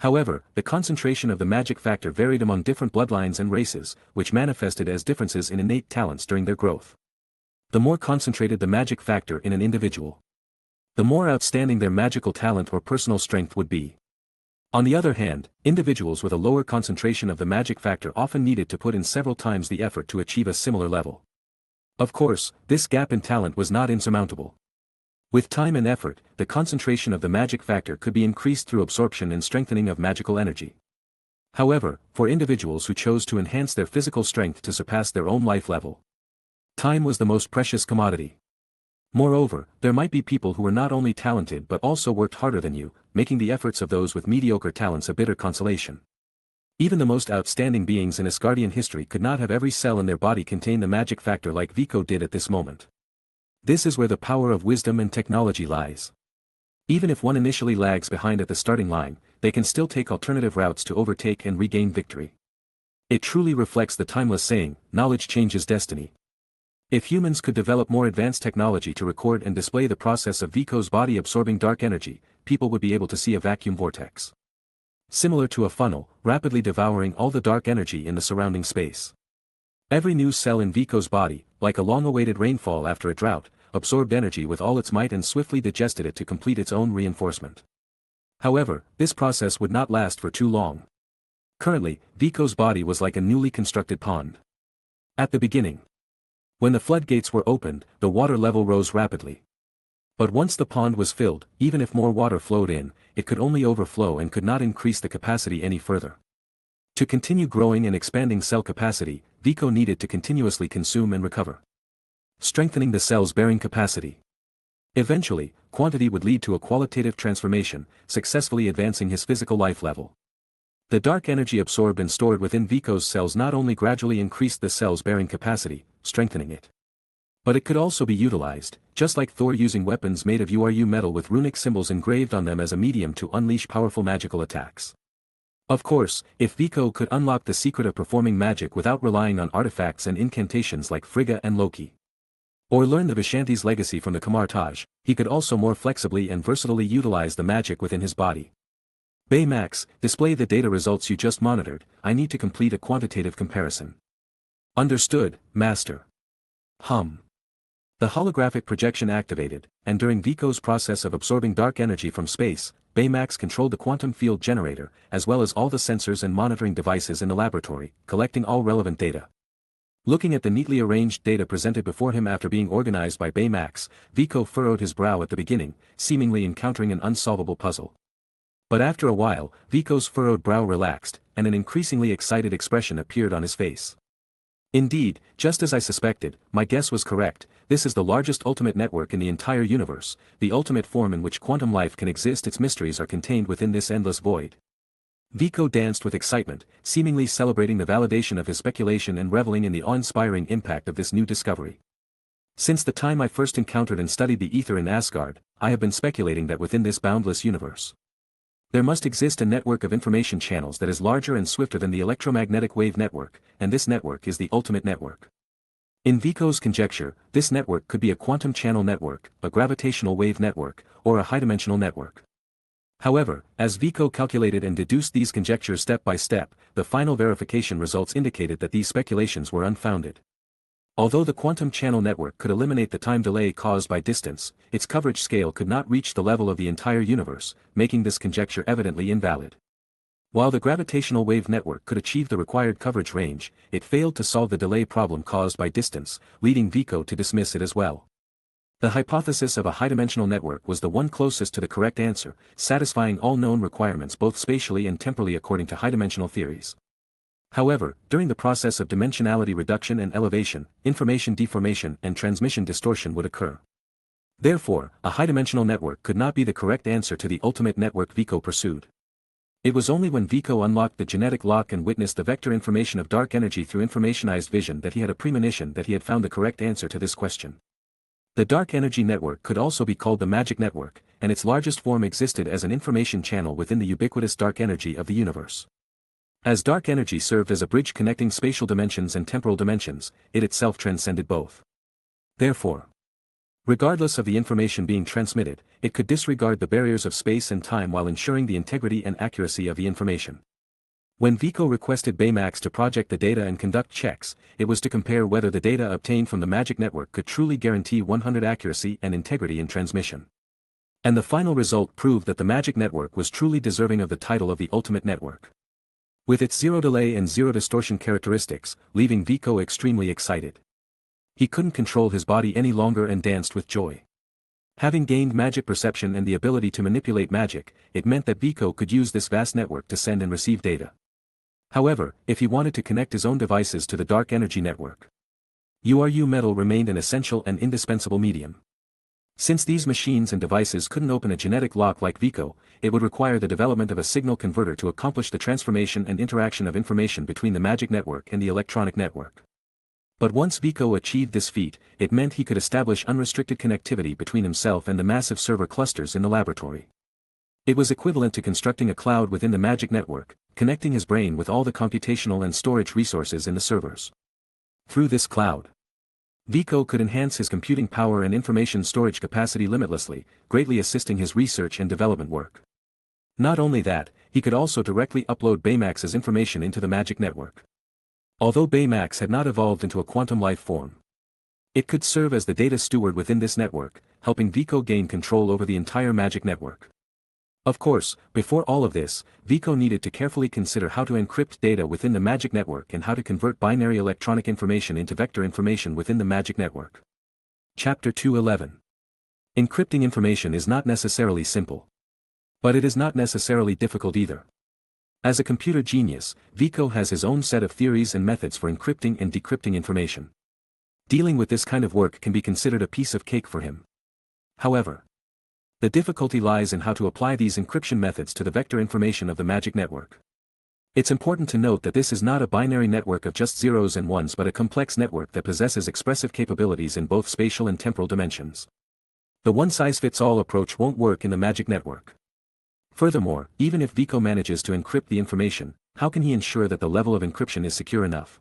Speaker 1: However, the concentration of the magic factor varied among different bloodlines and races, which manifested as differences in innate talents during their growth. The more concentrated the magic factor in an individual, the more outstanding their magical talent or personal strength would be. On the other hand, individuals with a lower concentration of the magic factor often needed to put in several times the effort to achieve a similar level. Of course, this gap in talent was not insurmountable. With time and effort, the concentration of the magic factor could be increased through absorption and strengthening of magical energy. However, for individuals who chose to enhance their physical strength to surpass their own life level, time was the most precious commodity. Moreover, there might be people who were not only talented but also worked harder than you, making the efforts of those with mediocre talents a bitter consolation. Even the most outstanding beings in Asgardian history could not have every cell in their body contain the magic factor like Vico did at this moment. This is where the power of wisdom and technology lies. Even if one initially lags behind at the starting line, they can still take alternative routes to overtake and regain victory. It truly reflects the timeless saying, knowledge changes destiny. If humans could develop more advanced technology to record and display the process of Vico's body absorbing dark energy, people would be able to see a vacuum vortex, similar to a funnel, rapidly devouring all the dark energy in the surrounding space. Every new cell in Vico's body, like a long-awaited rainfall after a drought, absorbed energy with all its might and swiftly digested it to complete its own reinforcement. However, this process would not last for too long. Currently, Vico's body was like a newly constructed pond. At the beginning, when the floodgates were opened, the water level rose rapidly. But once the pond was filled, even if more water flowed in, it could only overflow and could not increase the capacity any further. To continue growing and expanding cell capacity, Vico needed to continuously consume and recover, strengthening the cell's bearing capacity. Eventually, quantity would lead to a qualitative transformation, successfully advancing his physical life level. The dark energy absorbed and stored within Vico's cells not only gradually increased the cell's bearing capacity, strengthening it, but it could also be utilized, just like Thor using weapons made of Uru metal with runic symbols engraved on them as a medium to unleash powerful magical attacks. Of course, if Vico could unlock the secret of performing magic without relying on artifacts and incantations like Frigga and Loki, or learn the Vishanti's legacy from the Kamartaj, he could also more flexibly and versatilely utilize the magic within his body. Baymax, display the data results you just monitored. I need to complete a quantitative comparison. Understood, Master. The holographic projection activated, and during Vico's process of absorbing dark energy from space, Baymax controlled the quantum field generator, as well as all the sensors and monitoring devices in the laboratory, collecting all relevant data. Looking at the neatly arranged data presented before him after being organized by Baymax, Vico furrowed his brow at the beginning, seemingly encountering an unsolvable puzzle. But after a while, Vico's furrowed brow relaxed, and an increasingly excited expression appeared on his face. Indeed, just as I suspected, my guess was correct. This is the largest ultimate network in the entire universe, the ultimate form in which quantum life can exist. Its mysteries are contained within this endless void. Vico danced with excitement, seemingly celebrating the validation of his speculation and reveling in the awe-inspiring impact of this new discovery. Since the time I first encountered and studied the ether in Asgard, I have been speculating that within this boundless universe, there must exist a network of information channels that is larger and swifter than the electromagnetic wave network, and this network is the ultimate network. In Vico's conjecture, this network could be a quantum channel network, a gravitational wave network, or a high-dimensional network. However, as Vico calculated and deduced these conjectures step by step, the final verification results indicated that these speculations were unfounded. Although the quantum channel network could eliminate the time delay caused by distance, its coverage scale could not reach the level of the entire universe, making this conjecture evidently invalid. While the gravitational wave network could achieve the required coverage range, it failed to solve the delay problem caused by distance, leading Vico to dismiss it as well. The hypothesis of a high-dimensional network was the one closest to the correct answer, satisfying all known requirements both spatially and temporally according to high-dimensional theories. However, during the process of dimensionality reduction and elevation, information deformation and transmission distortion would occur. Therefore, a high-dimensional network could not be the correct answer to the ultimate network Vico pursued. It was only when Vico unlocked the genetic lock and witnessed the vector information of dark energy through informationized vision that he had a premonition that he had found the correct answer to this question. The dark energy network could also be called the magic network, and its largest form existed as an information channel within the ubiquitous dark energy of the universe. As dark energy served as a bridge connecting spatial dimensions and temporal dimensions, it itself transcended both. Therefore, regardless of the information being transmitted, it could disregard the barriers of space and time while ensuring the integrity and accuracy of the information. When Vico requested Baymax to project the data and conduct checks, it was to compare whether the data obtained from the magic network could truly guarantee 100% accuracy and integrity in transmission. And the final result proved that the magic network was truly deserving of the title of the ultimate network. With its zero delay and zero distortion characteristics, leaving Viko extremely excited. He couldn't control his body any longer and danced with joy. Having gained magic perception and the ability to manipulate magic, it meant that Viko could use this vast network to send and receive data. However, if he wanted to connect his own devices to the dark energy network, Uru metal remained an essential and indispensable medium. Since these machines and devices couldn't open a genetic lock like Viko, it would require the development of a signal converter to accomplish the transformation and interaction of information between the magic network and the electronic network. But once Viko achieved this feat, it meant he could establish unrestricted connectivity between himself and the massive server clusters in the laboratory. It was equivalent to constructing a cloud within the magic network, connecting his brain with all the computational and storage resources in the servers. Through this cloud, Viko could enhance his computing power and information storage capacity limitlessly, greatly assisting his research and development work. Not only that, he could also directly upload Baymax's information into the magic network. Although Baymax had not evolved into a quantum life form, it could serve as the data steward within this network, helping Viko gain control over the entire magic network. Of course, before all of this, Viko needed to carefully consider how to encrypt data within the magic network and how to convert binary electronic information into vector information within the magic network. Chapter 211. Encrypting information is not necessarily simple. But it is not necessarily difficult either. As a computer genius, Viko has his own set of theories and methods for encrypting and decrypting information. Dealing with this kind of work can be considered a piece of cake for him. However, the difficulty lies in how to apply these encryption methods to the vector information of the magic network. It's important to note that this is not a binary network of just zeros and ones but a complex network that possesses expressive capabilities in both spatial and temporal dimensions. The one-size-fits-all approach won't work in the magic network. Furthermore, even if Viko manages to encrypt the information, how can he ensure that the level of encryption is secure enough?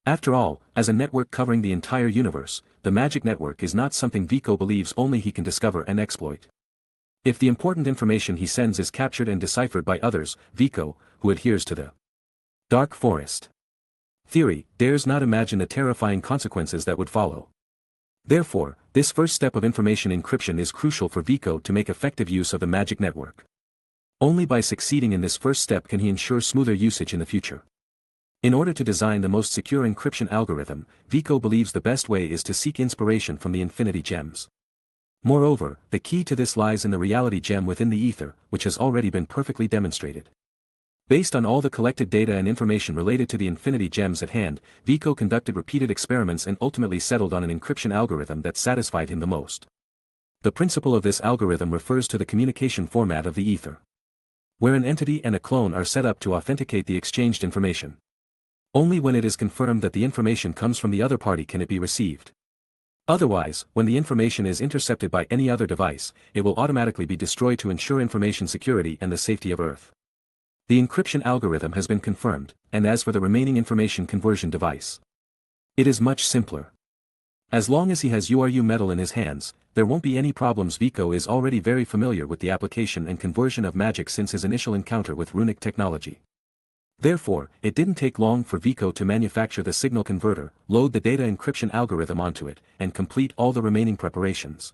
Speaker 1: After all, as a network covering the entire universe, the magic network is not something Viko believes only he can discover and exploit. If the important information he sends is captured and deciphered by others, Viko, who adheres to the dark forest theory, dares not imagine the terrifying consequences that would follow. Therefore, this first step of information encryption is crucial for Viko to make effective use of the magic network. Only by succeeding in this first step can he ensure smoother usage in the future. In order to design the most secure encryption algorithm, Viko believes the best way is to seek inspiration from the Infinity Gems. Moreover, the key to this lies in the reality gem within the ether, which has already been perfectly demonstrated. Based on all the collected data and information related to the Infinity Gems at hand, Viko conducted repeated experiments and ultimately settled on an encryption algorithm that satisfied him the most. The principle of this algorithm refers to the communication format of the ether, where an entity and a clone are set up to authenticate the exchanged information. Only when it is confirmed that the information comes from the other party can it be received. Otherwise, when the information is intercepted by any other device, it will automatically be destroyed to ensure information security and the safety of Earth. The encryption algorithm has been confirmed, and as for the remaining information conversion device, it is much simpler. As long as he has Uru metal in his hands, there won't be any problems. Viko is already very familiar with the application and conversion of magic since his initial encounter with runic technology. Therefore, it didn't take long for Viko to manufacture the signal converter, load the data encryption algorithm onto it, and complete all the remaining preparations.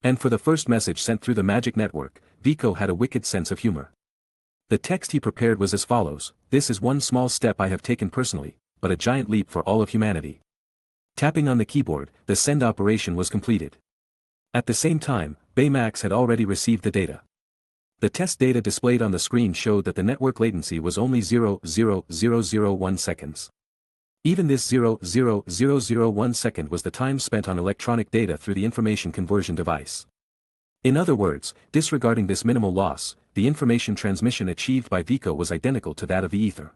Speaker 1: And for the first message sent through the magic network, Viko had a wicked sense of humor. The text he prepared was as follows: "This is one small step I have taken personally, but a giant leap for all of humanity." Tapping on the keyboard, the send operation was completed. At the same time, Baymax had already received the data. The test data displayed on the screen showed that the network latency was only 0.00001 seconds. Even this 0.0001 second was the time spent on electronic data through the information conversion device. In other words, disregarding this minimal loss, the information transmission achieved by Viko was identical to that of the ether.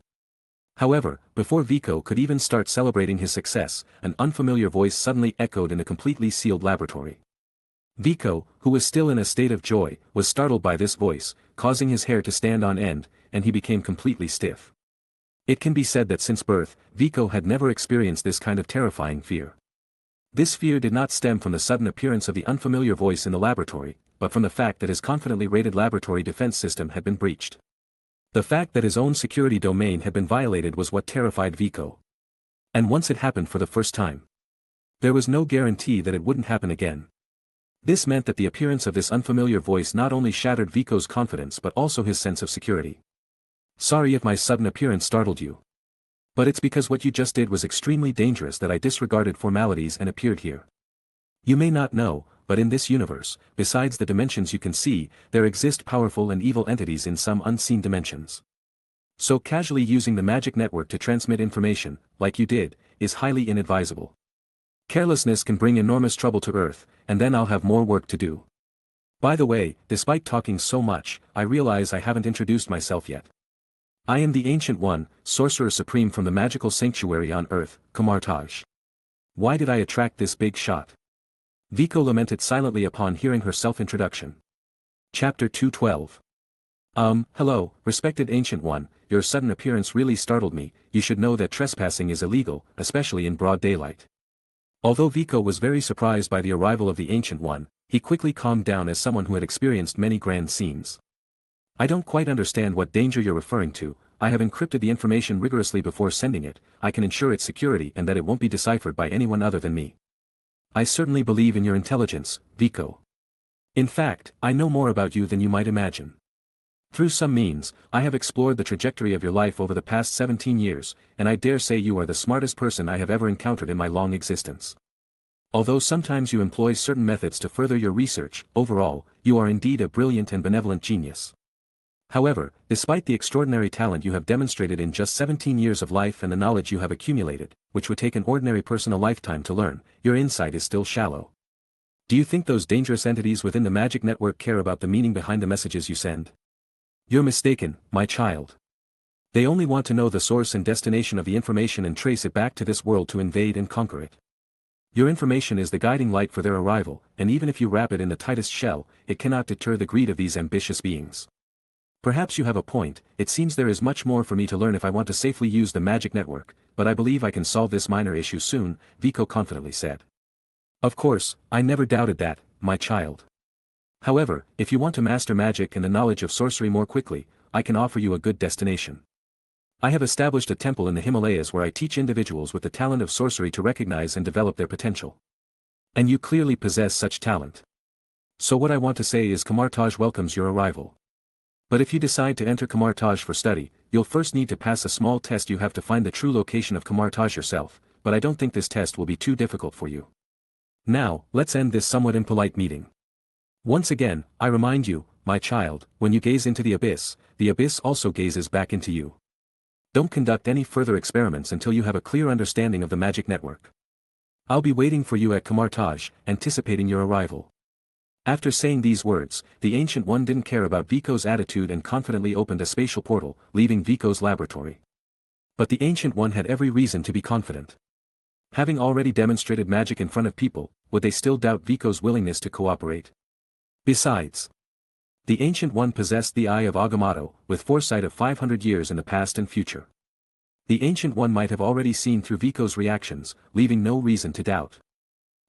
Speaker 1: However, before Viko could even start celebrating his success, an unfamiliar voice suddenly echoed in a completely sealed laboratory. Viko, who was still in a state of joy, was startled by this voice, causing his hair to stand on end, and he became completely stiff. It can be said that since birth, Viko had never experienced this kind of terrifying fear. This fear did not stem from the sudden appearance of the unfamiliar voice in the laboratory, but from the fact that his confidently rated laboratory defense system had been breached. The fact that his own security domain had been violated was what terrified Viko. And once it happened for the first time, there was no guarantee that it wouldn't happen again. This meant that the appearance of this unfamiliar voice not only shattered Vico's confidence but also his sense of security. Sorry if my sudden appearance startled you. But it's because what you just did was extremely dangerous that I disregarded formalities and appeared here. You may not know, but in this universe, besides the dimensions you can see, there exist powerful and evil entities in some unseen dimensions. So casually using the magic network to transmit information, like you did, is highly inadvisable. Carelessness can bring enormous trouble to Earth, and then I'll have more work to do. By the way, despite talking so much, I realize I haven't introduced myself yet. I am the Ancient One, Sorcerer Supreme from the magical sanctuary on Earth, Kamartaj. Why did I attract this big shot? Viko lamented silently upon hearing her self-introduction. Chapter 212. Hello, respected Ancient One, your sudden appearance really startled me. You should know that trespassing is illegal, especially in broad daylight. Although Viko was very surprised by the arrival of the Ancient One, he quickly calmed down as someone who had experienced many grand scenes. I don't quite understand what danger you're referring to. I have encrypted the information rigorously before sending it. I can ensure its security and that it won't be deciphered by anyone other than me. I certainly believe in your intelligence, Viko. In fact, I know more about you than you might imagine. Through some means, I have explored the trajectory of your life over the past 17 years, and I dare say you are the smartest person I have ever encountered in my long existence. Although sometimes you employ certain methods to further your research, overall, you are indeed a brilliant and benevolent genius. However, despite the extraordinary talent you have demonstrated in just 17 years of life and the knowledge you have accumulated, which would take an ordinary person a lifetime to learn, your insight is still shallow. Do you think those dangerous entities within the magic network care about the meaning behind the messages you send? You're mistaken, my child. They only want to know the source and destination of the information and trace it back to this world to invade and conquer it. Your information is the guiding light for their arrival, and even if you wrap it in the tightest shell, it cannot deter the greed of these ambitious beings. Perhaps you have a point. It seems there is much more for me to learn if I want to safely use the magic network, but I believe I can solve this minor issue soon, Viko confidently said. Of course, I never doubted that, my child. However, if you want to master magic and the knowledge of sorcery more quickly, I can offer you a good destination. I have established a temple in the Himalayas where I teach individuals with the talent of sorcery to recognize and develop their potential. And you clearly possess such talent. So what I want to say is Kamartaj welcomes your arrival. But if you decide to enter Kamartaj for study, you'll first need to pass a small test. You have to find the true location of Kamartaj yourself, but I don't think this test will be too difficult for you. Now, let's end this somewhat impolite meeting. Once again, I remind you, my child, when you gaze into the abyss also gazes back into you. Don't conduct any further experiments until you have a clear understanding of the magic network. I'll be waiting for you at Kamartaj, anticipating your arrival. After saying these words, the Ancient One didn't care about Viko's attitude and confidently opened a spatial portal, leaving Viko's laboratory. But the Ancient One had every reason to be confident. Having already demonstrated magic in front of people, would they still doubt Viko's willingness to cooperate? Besides, the Ancient One possessed the eye of Agamotto, with foresight of 500 years in the past and future. The Ancient One might have already seen through Viko's reactions, leaving no reason to doubt.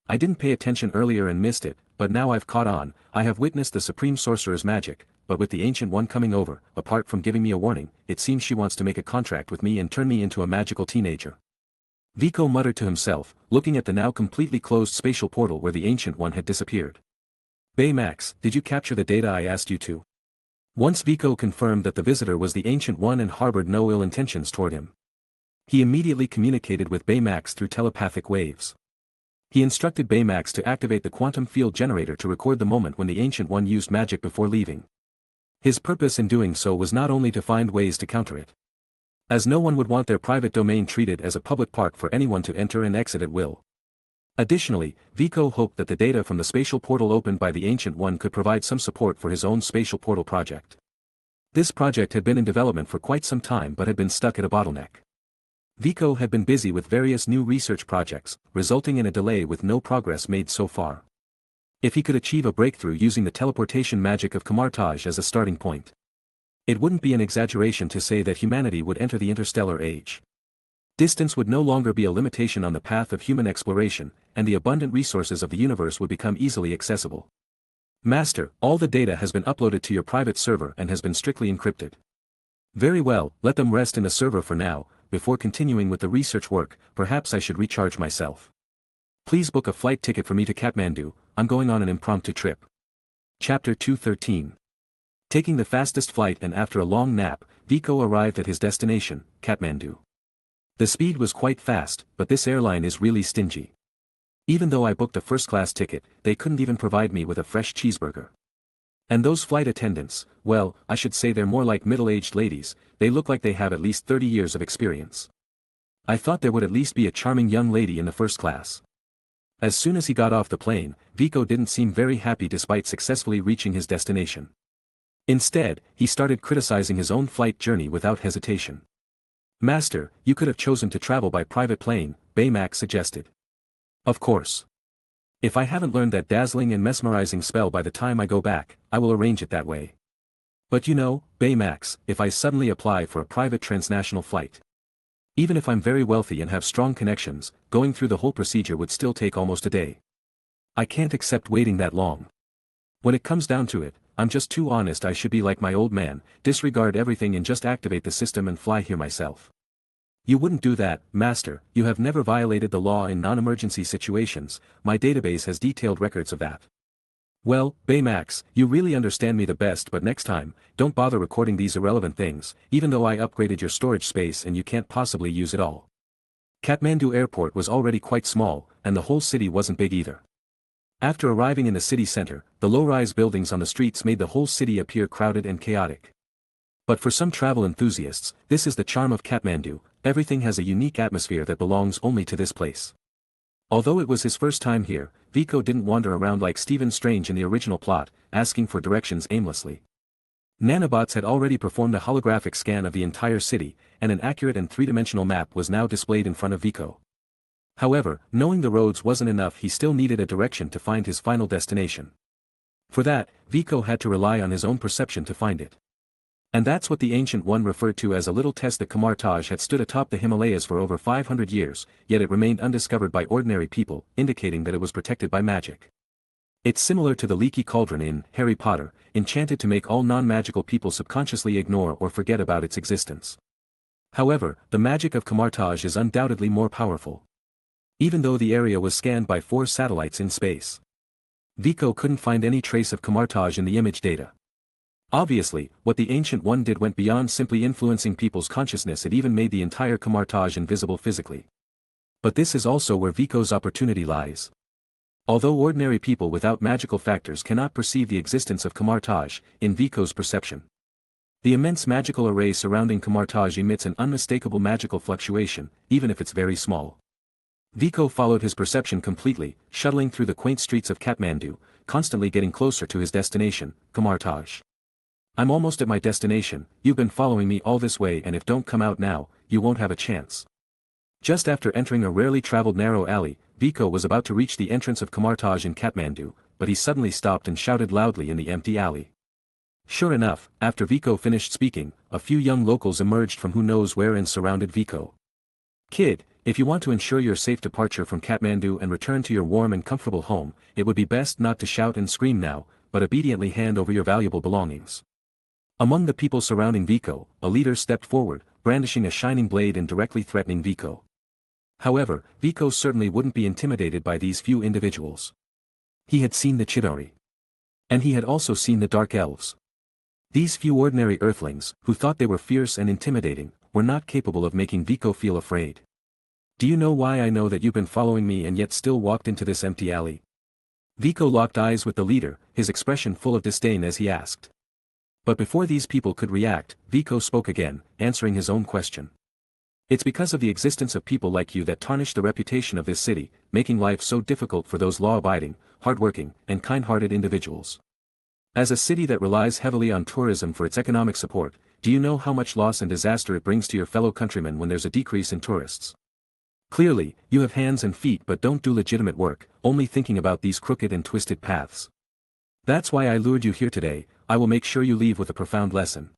Speaker 1: I didn't pay attention earlier and missed it, but now I've caught on. I have witnessed the Supreme Sorcerer's magic, but with the Ancient One coming over, apart from giving me a warning, it seems she wants to make a contract with me and turn me into a magical teenager. Viko muttered to himself, looking at the now completely closed spatial portal where the Ancient One had disappeared. Baymax, did you capture the data I asked you to? Once Viko confirmed that the visitor was the Ancient One and harbored no ill intentions toward him, he immediately communicated with Baymax through telepathic waves. He instructed Baymax to activate the quantum field generator to record the moment when the Ancient One used magic before leaving. His purpose in doing so was not only to find ways to counter it, as no one would want their private domain treated as a public park for anyone to enter and exit at will. Additionally, Viko hoped that the data from the spatial portal opened by the Ancient One could provide some support for his own spatial portal project. This project had been in development for quite some time but had been stuck at a bottleneck. Viko had been busy with various new research projects, resulting in a delay with no progress made so far. If he could achieve a breakthrough using the teleportation magic of Kamartaj as a starting point, it wouldn't be an exaggeration to say that humanity would enter the interstellar age. Distance would no longer be a limitation on the path of human exploration, and the abundant resources of the universe would become easily accessible. Master, all the data has been uploaded to your private server and has been strictly encrypted. Very well, let them rest in the server for now. Before continuing with the research work, perhaps I should recharge myself. Please book a flight ticket for me to Kathmandu. I'm going on an impromptu trip. Chapter 213. Taking the fastest flight, and after a long nap, Viko arrived at his destination, Kathmandu. The speed was quite fast, but this airline is really stingy. Even though I booked a first-class ticket, they couldn't even provide me with a fresh cheeseburger. And those flight attendants, well, I should say they're more like middle-aged ladies, they look like they have at least 30 years of experience. I thought there would at least be a charming young lady in the first class. As soon as he got off the plane, Viko didn't seem very happy despite successfully reaching his destination. Instead, he started criticizing his own flight journey without hesitation. "Master, you could have chosen to travel by private plane," Baymax suggested. "Of course. If I haven't learned that dazzling and mesmerizing spell by the time I go back, I will arrange it that way. But you know, Baymax, if I suddenly apply for a private transnational flight, even if I'm very wealthy and have strong connections, going through the whole procedure would still take almost a day. I can't accept waiting that long. When it comes down to it, I'm just too honest. I should be like my old man, disregard everything and just activate the system and fly here myself." "You wouldn't do that, Master. You have never violated the law in non-emergency situations. My database has detailed records of that." "Well, Baymax, you really understand me the best, but next time, don't bother recording these irrelevant things, even though I upgraded your storage space and you can't possibly use it all." Kathmandu Airport was already quite small, and the whole city wasn't big either. After arriving in the city center, the low-rise buildings on the streets made the whole city appear crowded and chaotic. But for some travel enthusiasts, this is the charm of Kathmandu. Everything has a unique atmosphere that belongs only to this place. Although it was his first time here, Viko didn't wander around like Stephen Strange in the original plot, asking for directions aimlessly. Nanobots had already performed a holographic scan of the entire city, and an accurate and three-dimensional map was now displayed in front of Viko. However, knowing the roads wasn't enough. He still needed a direction to find his final destination. For that, Viko had to rely on his own perception to find it. And that's what the Ancient One referred to as a little test. The Kamartaj had stood atop the Himalayas for over 500 years, yet it remained undiscovered by ordinary people, indicating that it was protected by magic. It's similar to the leaky cauldron in Harry Potter, enchanted to make all non-magical people subconsciously ignore or forget about its existence. However, the magic of Kamartaj is undoubtedly more powerful. Even though the area was scanned by 4 satellites in space, Viko couldn't find any trace of Kamartaj in the image data. Obviously, what the Ancient One did went beyond simply influencing people's consciousness. It even made the entire Kamartaj invisible physically. But this is also where Viko's opportunity lies. Although ordinary people without magical factors cannot perceive the existence of Kamartaj, in Viko's perception, the immense magical array surrounding Kamartaj emits an unmistakable magical fluctuation, even if it's very small. Viko followed his perception completely, shuttling through the quaint streets of Kathmandu, constantly getting closer to his destination, Kamartaj. "I'm almost at my destination. You've been following me all this way, and if don't come out now, you won't have a chance." Just after entering a rarely traveled narrow alley, Viko was about to reach the entrance of Kamartaj in Kathmandu, but he suddenly stopped and shouted loudly in the empty alley. Sure enough, after Viko finished speaking, a few young locals emerged from who knows where and surrounded Viko. "Kid, if you want to ensure your safe departure from Kathmandu and return to your warm and comfortable home, it would be best not to shout and scream now, but obediently hand over your valuable belongings." Among the people surrounding Viko, a leader stepped forward, brandishing a shining blade and directly threatening Viko. However, Viko certainly wouldn't be intimidated by these few individuals. He had seen the Chidori. And he had also seen the Dark Elves. These few ordinary earthlings, who thought they were fierce and intimidating, were not capable of making Viko feel afraid. "Do you know why I know that you've been following me and yet still walked into this empty alley?" Viko locked eyes with the leader, his expression full of disdain as he asked. But before these people could react, Viko spoke again, answering his own question. "It's because of the existence of people like you that tarnish the reputation of this city, making life so difficult for those law-abiding, hard-working, and kind-hearted individuals. As a city that relies heavily on tourism for its economic support, do you know how much loss and disaster it brings to your fellow countrymen when there's a decrease in tourists? Clearly, you have hands and feet but don't do legitimate work, only thinking about these crooked and twisted paths. That's why I lured you here today. I will make sure you leave with a profound lesson."